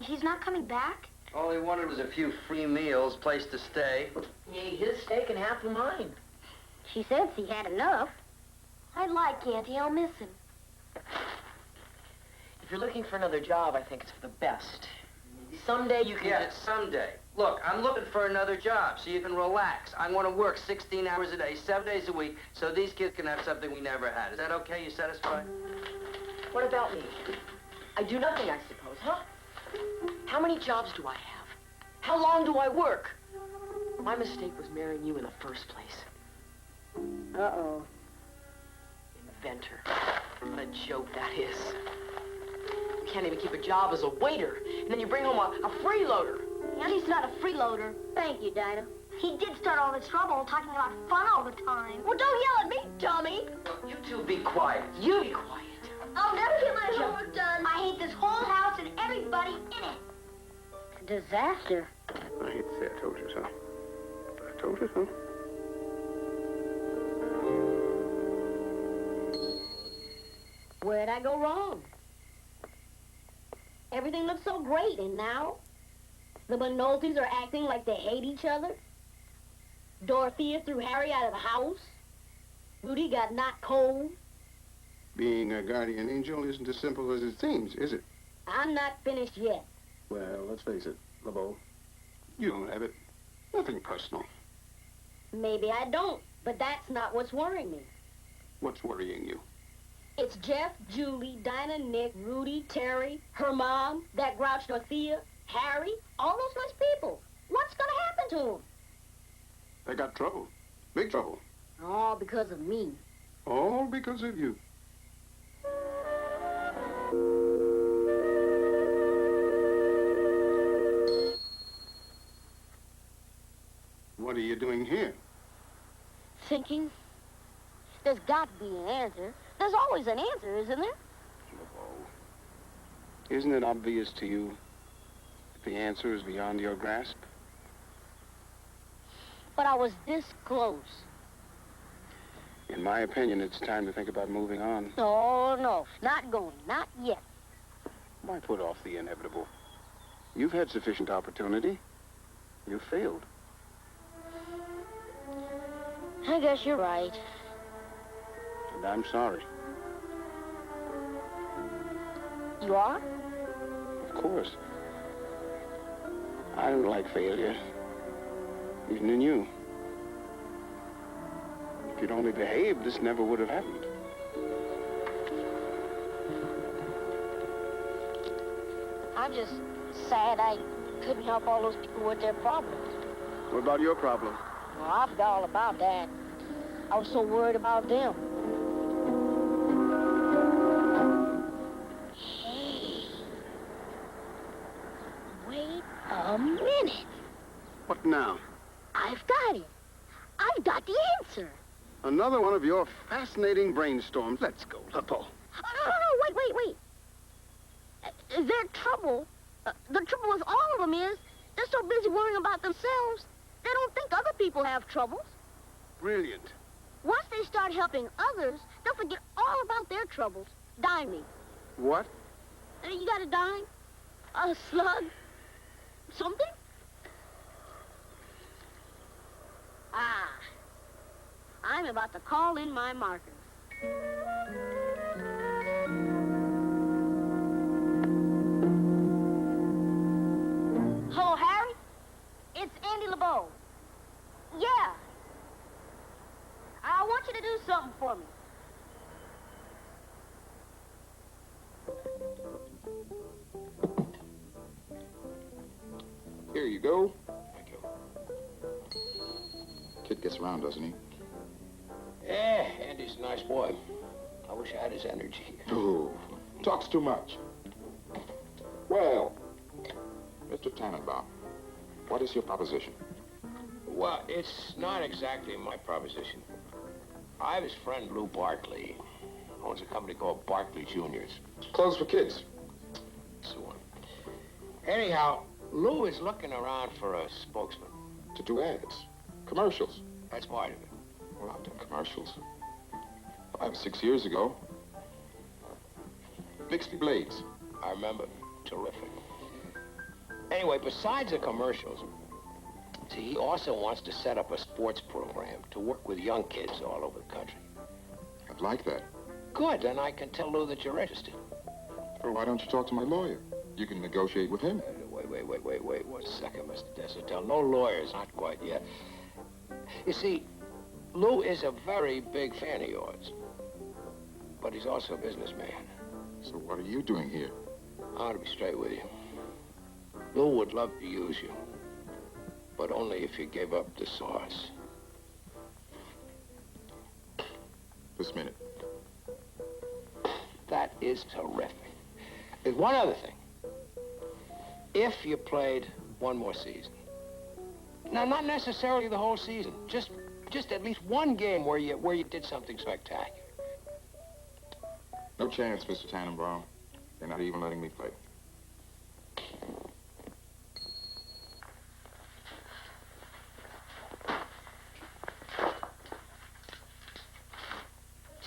He's not coming back? All he wanted was a few free meals, place to stay. He ate his steak and half of mine. She says he had enough. I like Auntie. I'll miss him. If you're looking for another job, I think it's for the best. Someday you can... Yeah, someday. Look, I'm looking for another job so you can relax. I want to work 16 hours a day, 7 days a week, so these kids can have something we never had. Is that okay? You satisfied? What about me? I do nothing, I suppose, huh? How many jobs do I have? How long do I work? My mistake was marrying you in the first place. Uh-oh. Inventor. What a joke that is. You can't even keep a job as a waiter, and then you bring home a freeloader. Andy's not a freeloader. Thank you, Dinah. He did start all this trouble talking about fun all the time. Well, don't yell at me, dummy. You two be quiet. You be quiet. I'll never get my homework done. I hate this whole house and everybody in it. Disaster. I hate to say I told you so. But I told you so. Where'd I go wrong? Everything looks so great, and now the McNultys are acting like they hate each other. Dorothea threw Harry out of the house. Rudy got knocked cold. Being a guardian angel isn't as simple as it seems, is it? I'm not finished yet. Well, let's face it, LeBeau. You don't have it. Nothing personal. Maybe I don't, but that's not what's worrying me. What's worrying you? It's Jeff, Julie, Dinah, Nick, Rudy, Terry, her mom, that grouch Dorothea, Harry, all those nice people. What's gonna happen to them? They got trouble. Big trouble. All because of me. All because of you. What are you doing here? Thinking? There's got to be an answer. There's always an answer, isn't there? Isn't it obvious to you that the answer is beyond your grasp? But I was this close. In my opinion, it's time to think about moving on. No, not going, not yet. Why put off the inevitable? You've had sufficient opportunity. You've failed. I guess you're right. And I'm sorry. You are? Of course. I don't like failure. Even in you. If you'd only behaved, this never would have happened. I'm just sad I couldn't help all those people with their problems. What about your problem? Well, I forgot all about that. I was so worried about them. Hey. Wait a minute. What now? I've got it. I've got the answer. Another one of your fascinating brainstorms. Let's go, LeBeau. Oh, no, wait. Their trouble, the trouble with all of them is they're so busy worrying about themselves, they don't think other people have troubles. Brilliant. Once they start helping others, they'll forget all about their troubles. Dime me. What? You got a dime? A slug? Something? Ah. I'm about to call in my markers. Hello, Harry? It's Andy LeBeau. Yeah. I want you to do something for me. Here you go. Thank you. Kid gets around, doesn't he? Yeah, Andy's a nice boy. I wish I had his energy. Ooh, talks too much. Well, Mr. Tannenbaum, what is your proposition? Well, it's not exactly my proposition. I have his friend Lou Barkley. Owns a company called Barkley Juniors. Clothes for kids. So on. Anyhow, Lou is looking around for a spokesman. To do ads. Commercials. That's part of it. Well, I've done commercials. 5 or 6 years ago. Bixby Blades. I remember. Terrific. Anyway, besides the commercials, see, he also wants to set up a sports program to work with young kids all over the country. I'd like that. Good, then I can tell Lou that you're interested. Well, why don't you talk to my lawyer? You can negotiate with him. Wait 1 second, Mr. Desautels. No lawyers, not quite yet. You see, Lou is a very big fan of yours. But he's also a businessman. So what are you doing here? I ought to be straight with you. Lou would love to use you. But only if you gave up the sauce. This minute. That is terrific. There's one other thing. If you played one more season. Now, not necessarily the whole season. Just at least one game where you did something spectacular. No chance, Mr. Tannenbaum. They're not even letting me play.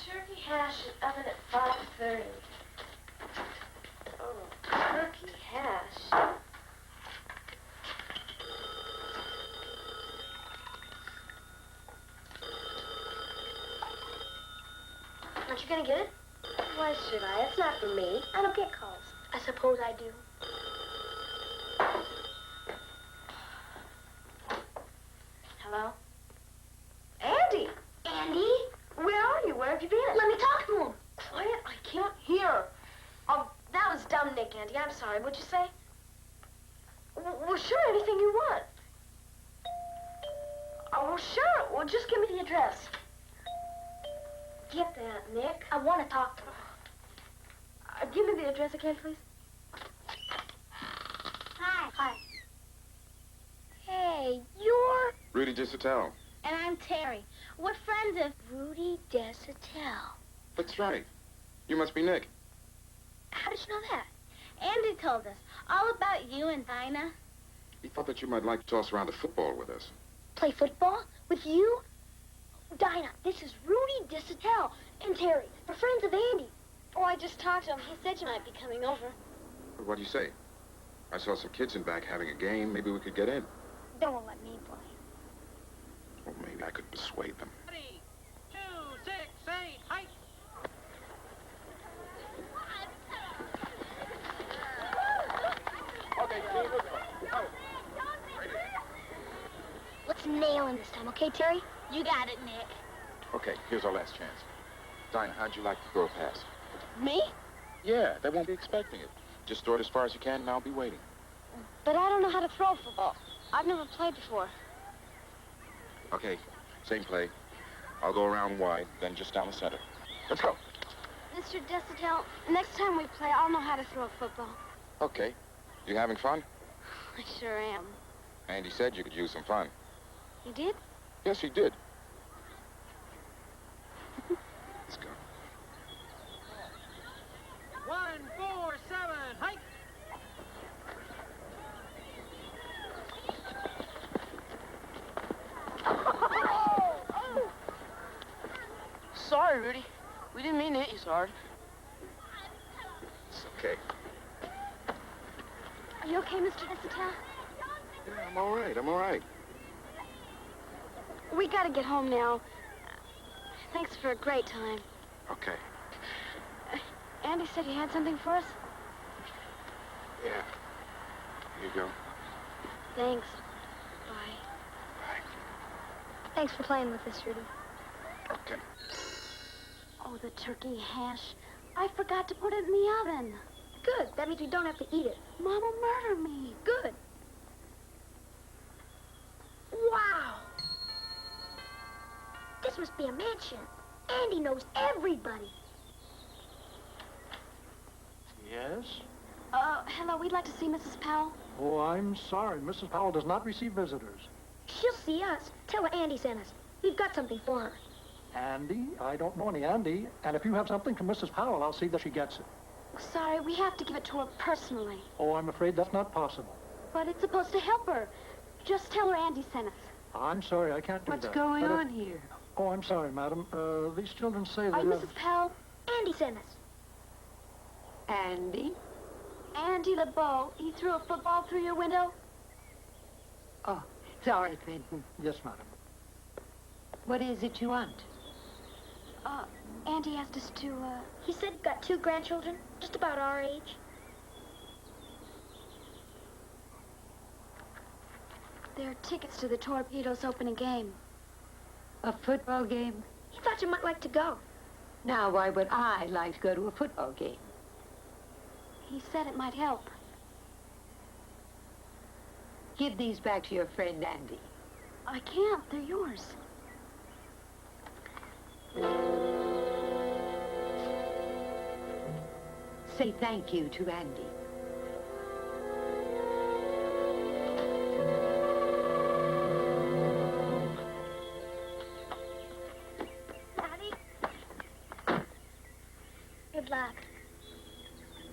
Turkey hash and oven at 5:30. Oh, turkey hash. Aren't you gonna get it? Why should I? It's not for me. I don't get calls. I suppose I do. Hello? Andy! Andy? Where are you? Where have you been? Let me talk to him. Quiet, I can't hear. That was dumb, Nick, Andy. I'm sorry. What'd you say? Well, sure, anything you want. Oh, well, sure. Well, just give me the address. Get that, Nick. I want to talk to him. Give me the address again, please. Hi. Hi. Hey, you're... Rudy Desautels. And I'm Terry. We're friends of Rudy Desautels. That's right. You must be Nick. How did you know that? Andy told us all about you and Dinah. He thought that you might like to toss around the football with us. Play football? With you? Dinah, this is Rudy Desautels and Terry. We're friends of Andy. Oh, I just talked to him. He said you might be coming over. What do you say? I saw some kids in back having a game. Maybe we could get in. They won't let me play. Well, maybe I could persuade them. 3, 2, 6, 8, height. Okay, Steve, let's go. Let's nail him this time, okay, Terry? You got it, Nick. Okay, here's our last chance. Dinah, how'd you like to throw a pass? Me? Yeah, they won't be expecting it. Just throw it as far as you can, and I'll be waiting. But I don't know how to throw a football. I've never played before. Okay, same play. I'll go around wide, then just down the center. Let's go. Mr. Desautels, next time we play, I'll know how to throw a football. Okay. You having fun? I sure am. Andy said you could use some fun. You did? Yes, he did. Let's go. 1, 4, 7, height. Sorry, Rudy. We didn't mean to hit you so hard. It's okay. Are you okay, Mr. Desautels? Yeah, I'm all right. I'm all right. We gotta get home now. Thanks for a great time. Okay. Andy said he had something for us? Yeah. Here you go. Thanks. Bye. Bye. Thanks for playing with us, Rudy. Okay. Oh, the turkey hash. I forgot to put it in the oven. Good. That means we don't have to eat it. Mom will murder me. Good. Wow. This must be a mansion. Andy knows everybody. Yes? Hello, we'd like to see Mrs. Powell. Oh, I'm sorry. Mrs. Powell does not receive visitors. She'll see us. Tell her Andy sent us. We've got something for her. Andy? I don't know any Andy. And if you have something from Mrs. Powell, I'll see that she gets it. Sorry, we have to give it to her personally. Oh, I'm afraid that's not possible. But it's supposed to help her. Just tell her Andy sent us. I'm sorry, I can't do that. What's going But on here? Oh, I'm sorry, madam. These children say that... Mrs. Powell, Andy sent us. Andy? Andy LeBeau. He threw a football through your window. Oh, sorry, Fenton. Yes, madam. What is it you want? Andy asked us to, He said he'd got 2 grandchildren, just about our age. They're tickets to the Torpedoes opening game. A football game? He thought you might like to go. Now, why would I like to go to a football game? He said it might help. Give these back to your friend Andy. I can't. They're yours. Say thank you to Andy. Daddy? Good luck.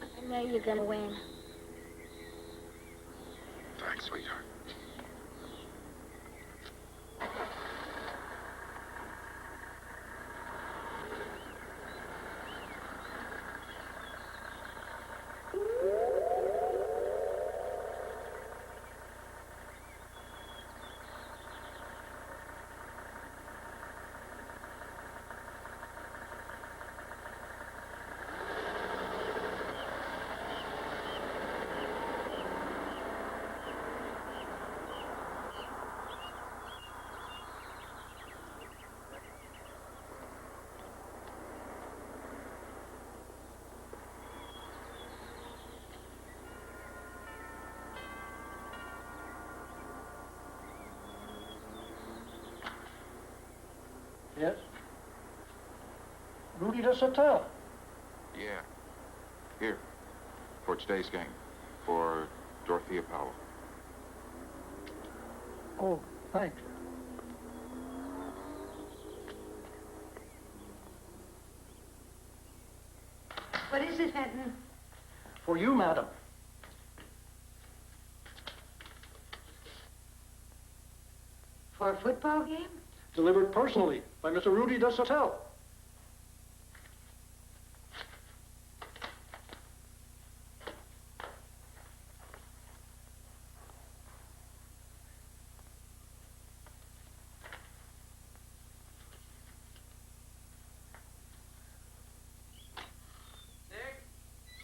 I know you're gonna win. Thanks, sweetheart. Yes? Rudy does hotel. Yeah. Here. For today's game. For Dorothea Powell. Oh, thanks. What is it, Fenton? For you, madam. For a football game? Delivered personally by Mr. Rudy does hotel.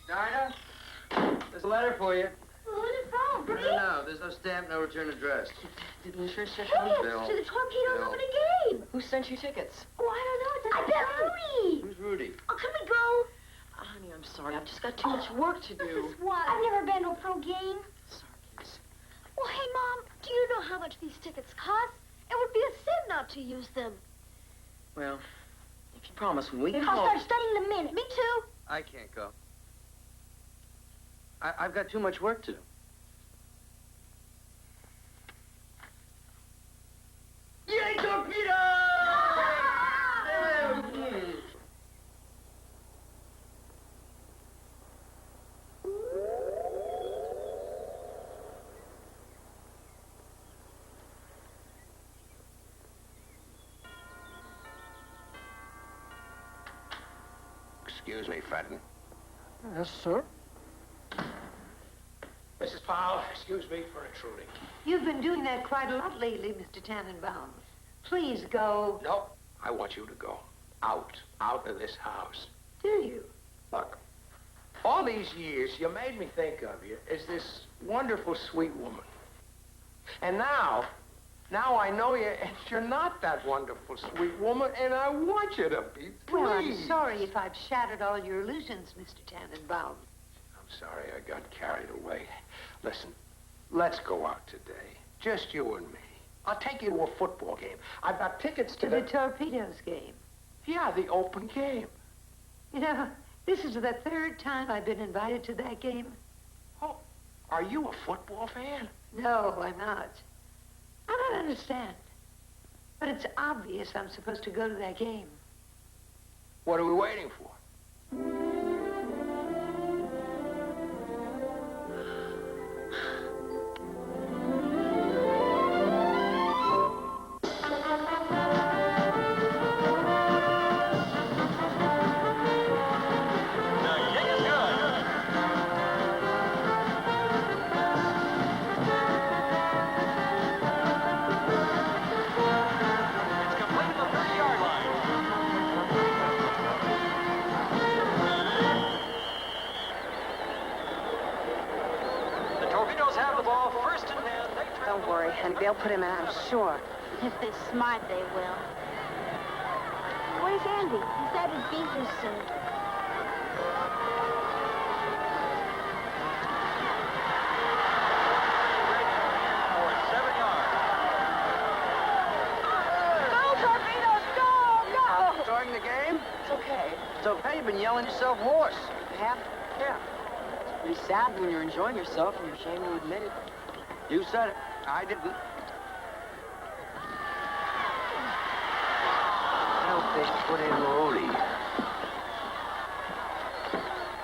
Dinah? There's a letter for you. Who's it from? For me? No, there's no stamp, no return address. Didn't you sure check Hey, Bill? it's to the Torpedoes Bill. opening game. Who sent you tickets? Oh, I don't know. I bet Rudy. Who's Rudy? Oh, can we go? Honey, I'm sorry. I've just got too much work to do. This is what? I've never been to a pro game. Sorry, kids. Well, hey, Mom, do you know how much these tickets cost? It would be a sin not to use them. Well, if you promise when we get I'll home... start studying the minute. Me too. I can't go. I've got too much work to do. Yay, torpedo! Excuse me, Fenton. Yes, sir. Mrs. Powell, excuse me for intruding. You've been doing that quite a lot lately, Mr. Tannenbaum. Please go. No, I want you to go. Out of this house. Do you? Look, all these years, you made me think of you as this wonderful, sweet woman. And now I know you, and you're not that wonderful, sweet woman, and I want you to be, please. Well, I'm sorry if I've shattered all your illusions, Mr. Tannenbaum. I'm sorry I got carried away. Listen, let's go out today. Just you and me. I'll take you to a football game. I've got tickets to the Torpedoes game. Yeah, the open game. You know, this is the 3rd time I've been invited to that game. Are you a football fan? No, I'm not. I don't understand. But it's obvious I'm supposed to go to that game. What are we waiting for? Don't worry, honey. They'll put him in, I'm sure. If they're smart, they will. Where's Andy? He's at his beaver suit. Starting the game? It's okay. It's okay. You've been yelling yourself hoarse. Have? Yeah. It's pretty sad when you're enjoying yourself and you're ashamed to admit it. You said it. I didn't. Help this put in Rudy.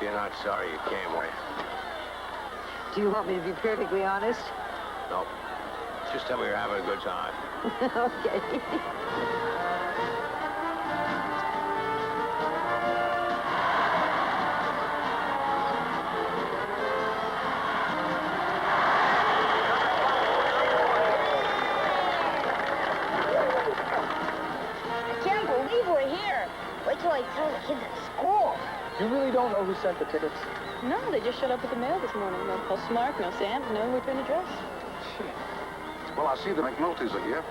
You're not sorry you came with. Do you want me to be perfectly honest? No. Just tell me you're having a good time. Okay. Tell the kids at school. You really don't know who sent the tickets? No, they just showed up at the mail this morning. No postmark, no stamp, no return address. Well, I see the McNultys are here.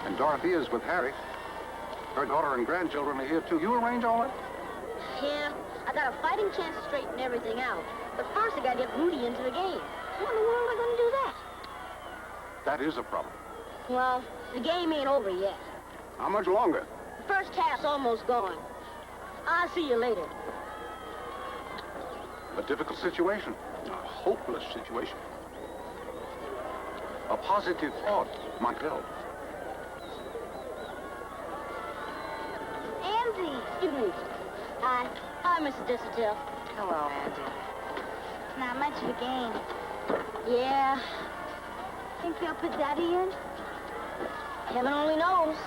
And Dorothea's with Harry. Her daughter and grandchildren are here, too. You arrange all that? Yeah, I got a fighting chance to straighten everything out. But first I gotta get Rudy into the game. How in the world am I gonna do that? That is a problem. Well, the game ain't over yet. How much longer? The first half's almost gone. I'll see you later. A difficult situation. A hopeless situation. A positive thought might help. Andy! Excuse me. Hi. Hi, Mrs. Dissertil. Hello, Andy. Not much of a game. Yeah. Think they'll put Daddy in? Heaven only knows.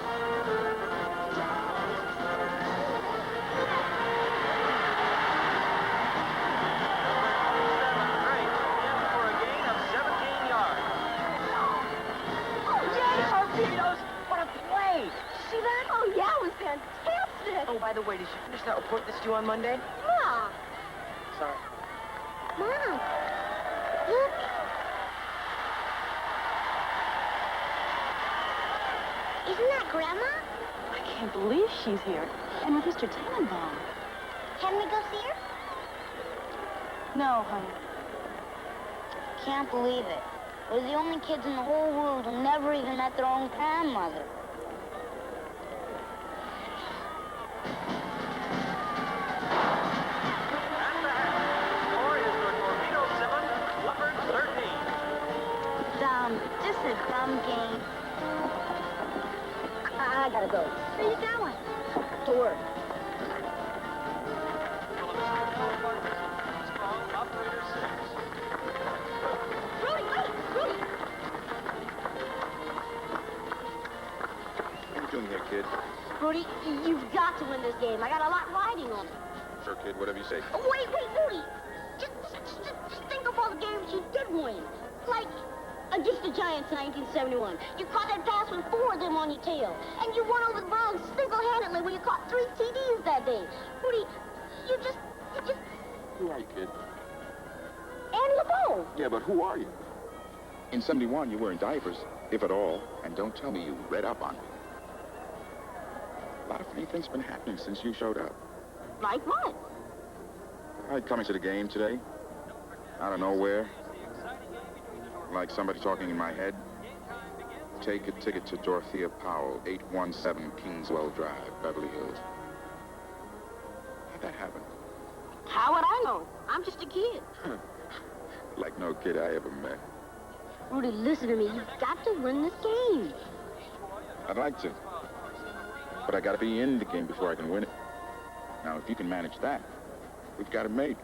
See that? Oh, yeah, it was fantastic. Oh, by the way, did you finish that report that's due on Monday? Yeah. Sorry. Mom. Look. Isn't that Grandma? I can't believe she's here. And with Mr. Tannenbaum. Can we go see her? No, honey. Can't believe it. We're the only kids in the whole world who never even met their own grandmother. Just a dumb game. I gotta go. Where you going? To work. Rudy, wait! Rudy! What are you doing here, kid? Rudy, you've got to win this game. I got a lot riding on it. Sure, kid, whatever you say. Oh, wait, Rudy! Just think of all the games you did win. Like, against the Giants in 1971. You caught that pass with 4 of them on your tail. And you won over the Browns single-handedly when you caught 3 TDs that day. Rudy, you just... Who are you, kid? Andy LeBeau. Yeah, but who are you? In 71, you were in diapers, if at all. And don't tell me you read up on me. A lot of funny things have been happening since you showed up. Like what? I come into the game today, out of nowhere. Like somebody talking in my head. Take a ticket to Dorothea Powell, 817 Kingswell Drive, Beverly Hills. How'd that happen? How would I know? I'm just a kid. like no kid I ever met. Rudy, listen to me. You've got to win this game. I'd like to. But I gotta be in the game before I can win it. Now, if you can manage that, we've got it made.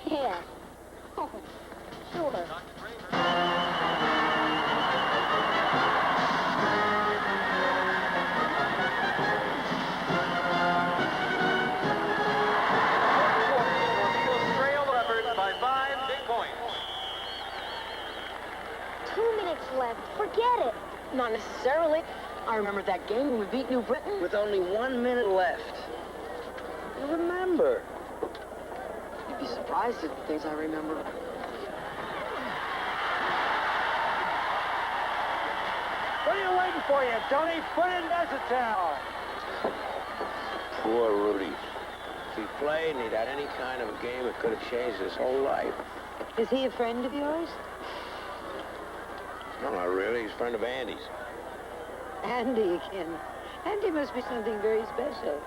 Yeah. Oh, sure. Trail Leopards by 5 big points. 2 minutes left. Forget it. Not necessarily. I remember that game when we beat New Britain. With only 1 minute left. You remember. You'd be surprised at the things I remember. What are you waiting for, you, Tony? Put in Desitown. Poor Rudy. If he played and he'd had any kind of a game, it could have changed his whole life. Is he a friend of yours? No, not really. He's a friend of Andy's. Andy again. Andy must be something very special.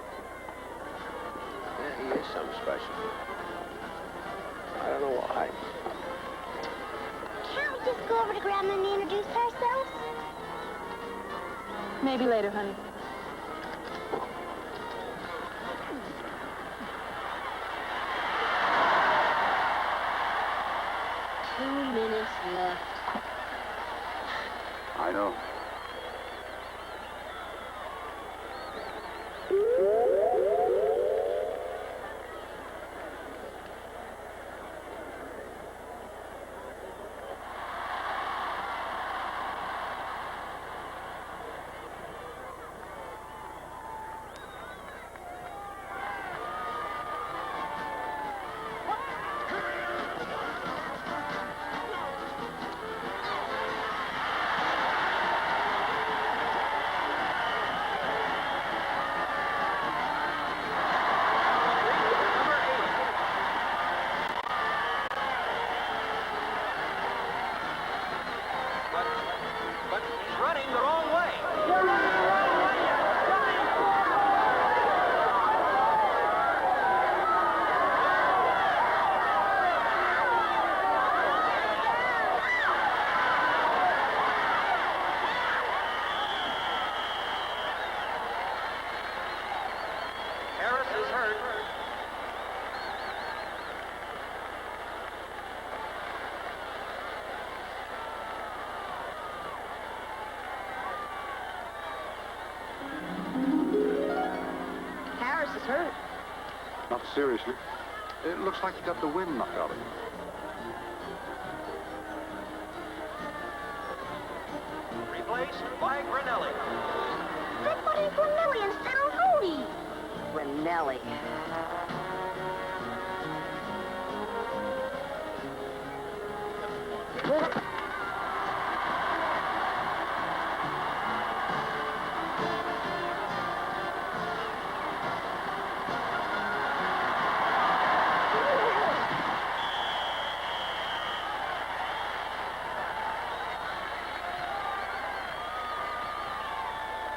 Yeah, he is something special. I don't know why. Can't we just go over to Grandma and introduce ourselves? Maybe later, honey. Two minutes left. I know. But he's running the wrong way. Harris is hurt. Harris is hurt. Not seriously. It looks like he got the wind knocked out of him. Replaced by Grinelli. They put in Cornelia instead of Rudy. Grinelli.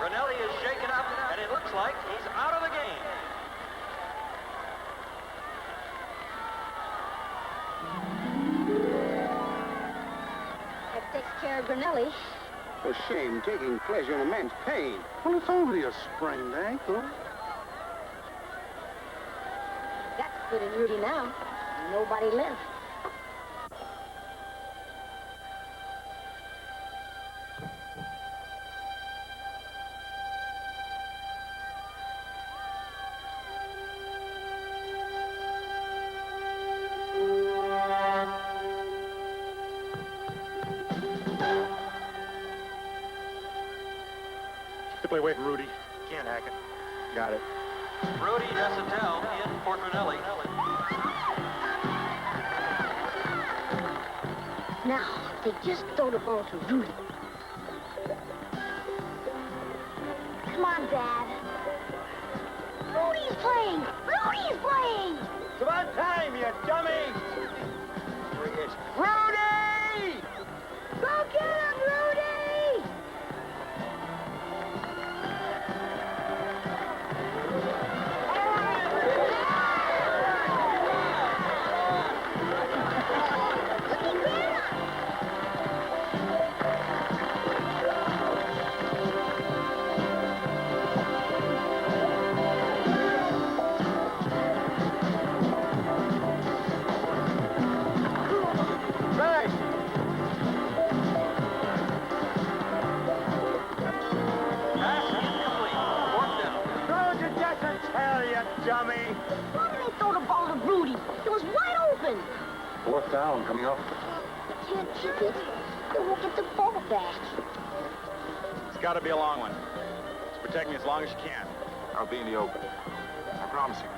Grinelli is shaken up, and it looks like he's out of the game. That takes care of Grinelli. A shame taking pleasure in a man's pain. Well, it's only a sprained ankle. That's good in Rudy now. Nobody left. Step away from Rudy. Can't hack it. Got it. Rudy Desautel in for Grinelli. Now, they just throw the ball to Rudy. Come on, Dad. Rudy's playing! Rudy's playing! It's about time, you dummy! Here he is. Rudy! Go get him, Rudy! dummy. Why did they throw the ball to Rudy? It was wide open. Fourth down coming up. They can't kick it. They won't get the ball back. It's got to be a long one. Just protect me as long as you can. I'll be in the open. I promise you.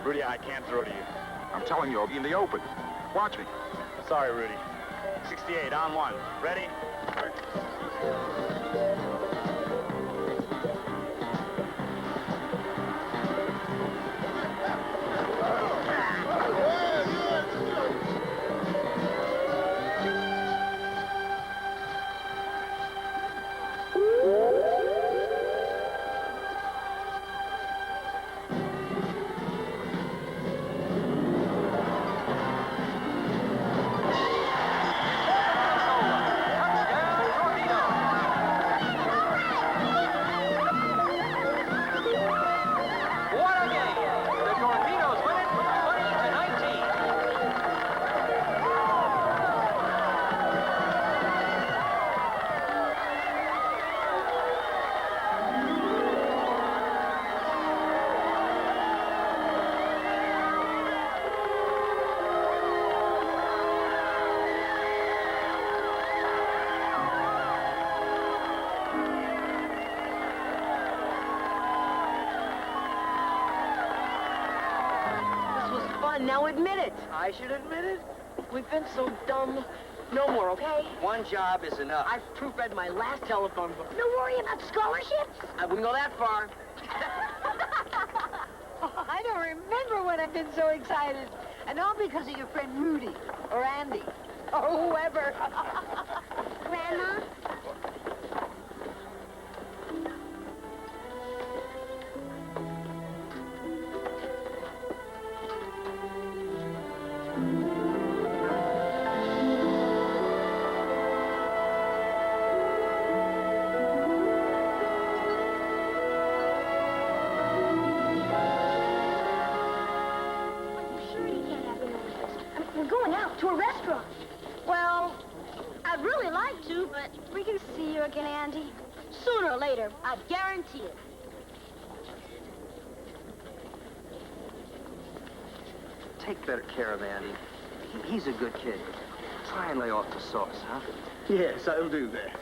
Rudy, I can't throw to you. I'm telling you, I'll be in the open. Watch me. Sorry, Rudy. 68, on one. Ready? Now admit it. I should admit it. We've been so dumb. No more, okay? One job is enough. I've proofread my last telephone book. No worry about scholarships. I wouldn't go that far. I don't remember when I've been so excited. And all because of your friend Rudy, or Andy, or whoever. Grandma? To a restaurant. Well, I'd really like to, but we can see you again, Andy. Sooner or later, I guarantee it. Take better care of Andy. He's a good kid. Try and lay off the sauce, huh? Yes, I'll do that.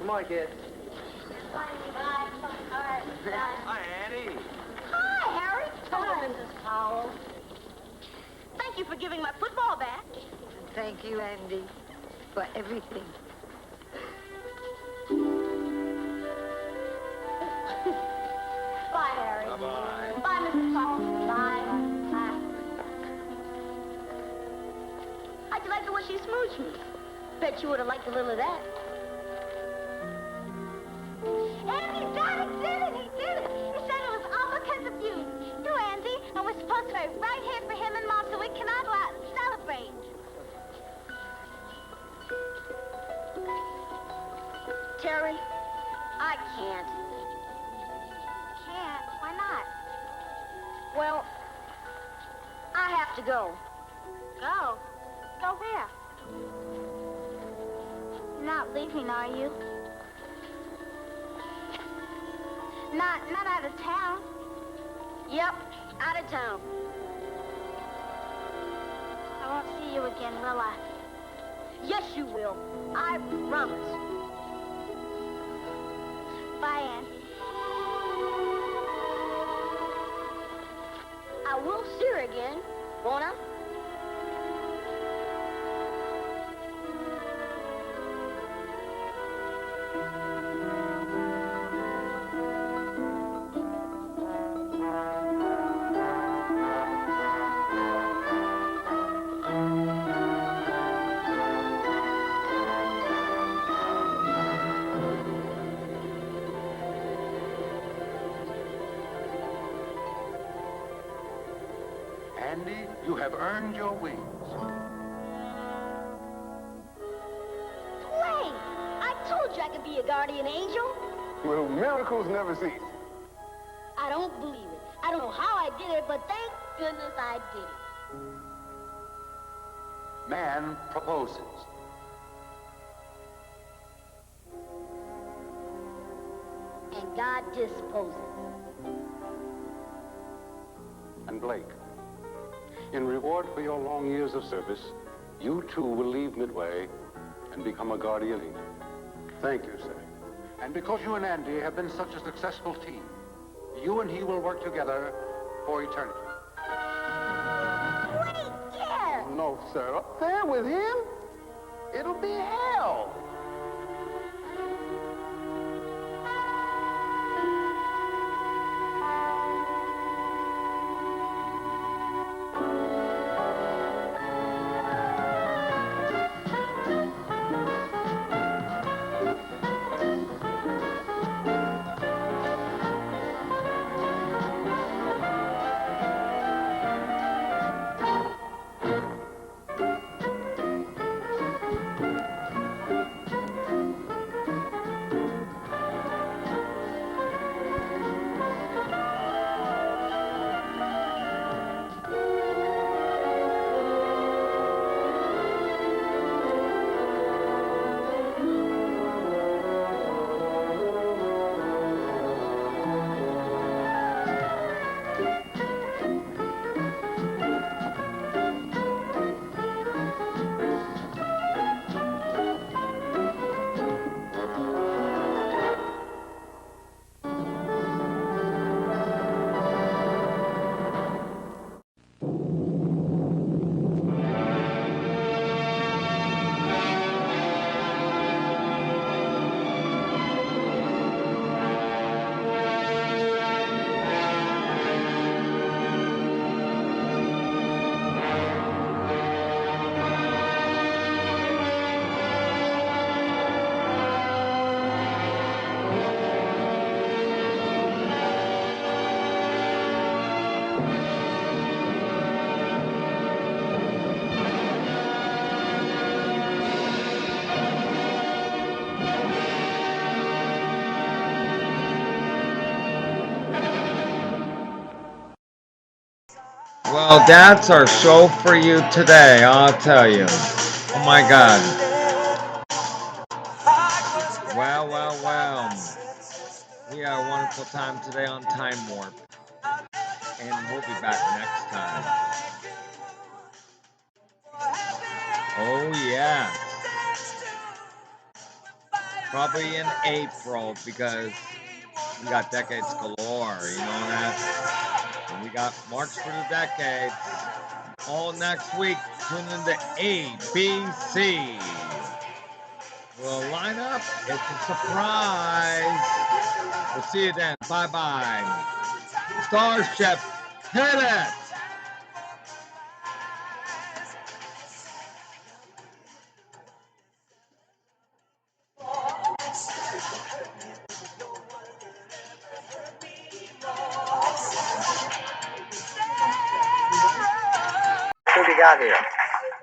Come on, kid. Bye. Hi, Andy. Hi, Harry. Hello, Mrs. Powell. Thank you for giving my football back. Thank you, Andy, for everything. Bye, Harry. Bye-bye. Bye, Mrs. Powell. Bye. How'd you like it when she smooched me? Bet you would have liked a little of that. Andy did it! He did it! He said it was all because of you. You, Andy, and we're supposed to wait right here for him and Mom so we can all go out and celebrate. Terry, I can't. Can't? Why not? Well, I have to go. Go? Go where? You're not leaving, are you? Not out of town. Yep, out of town. I won't see you again, will I? Yes, you will. I promise. Bye, Andy. I will see her again, won't I? Andy, you have earned your wings. Wait! I told you I could be a guardian angel. Well, miracles never cease. I don't believe it. I don't know how I did it, but thank goodness I did it. Man proposes. And God disposes. and Blake. In reward for your long years of service, you two will leave Midway and become a guardian angel. Thank you, sir. And because you and Andy have been such a successful team, you and he will work together for eternity. No, sir. Up there with him? It'll be hell. Well, that's our show for you today, I'll tell you. Oh my God. Well. We had a wonderful time today on Time Warp. And we'll be back next time. Oh yeah. Probably in April because we got decades galore, you know that? And we got March for the Decades. All next week, tune into ABC. We'll line up. It's a surprise. We'll see you then. Bye-bye. Starship, hit it! What do we got here?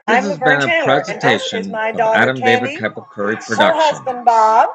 This has been a presentation of Adam David Keppel Curry Production. Husband Bob.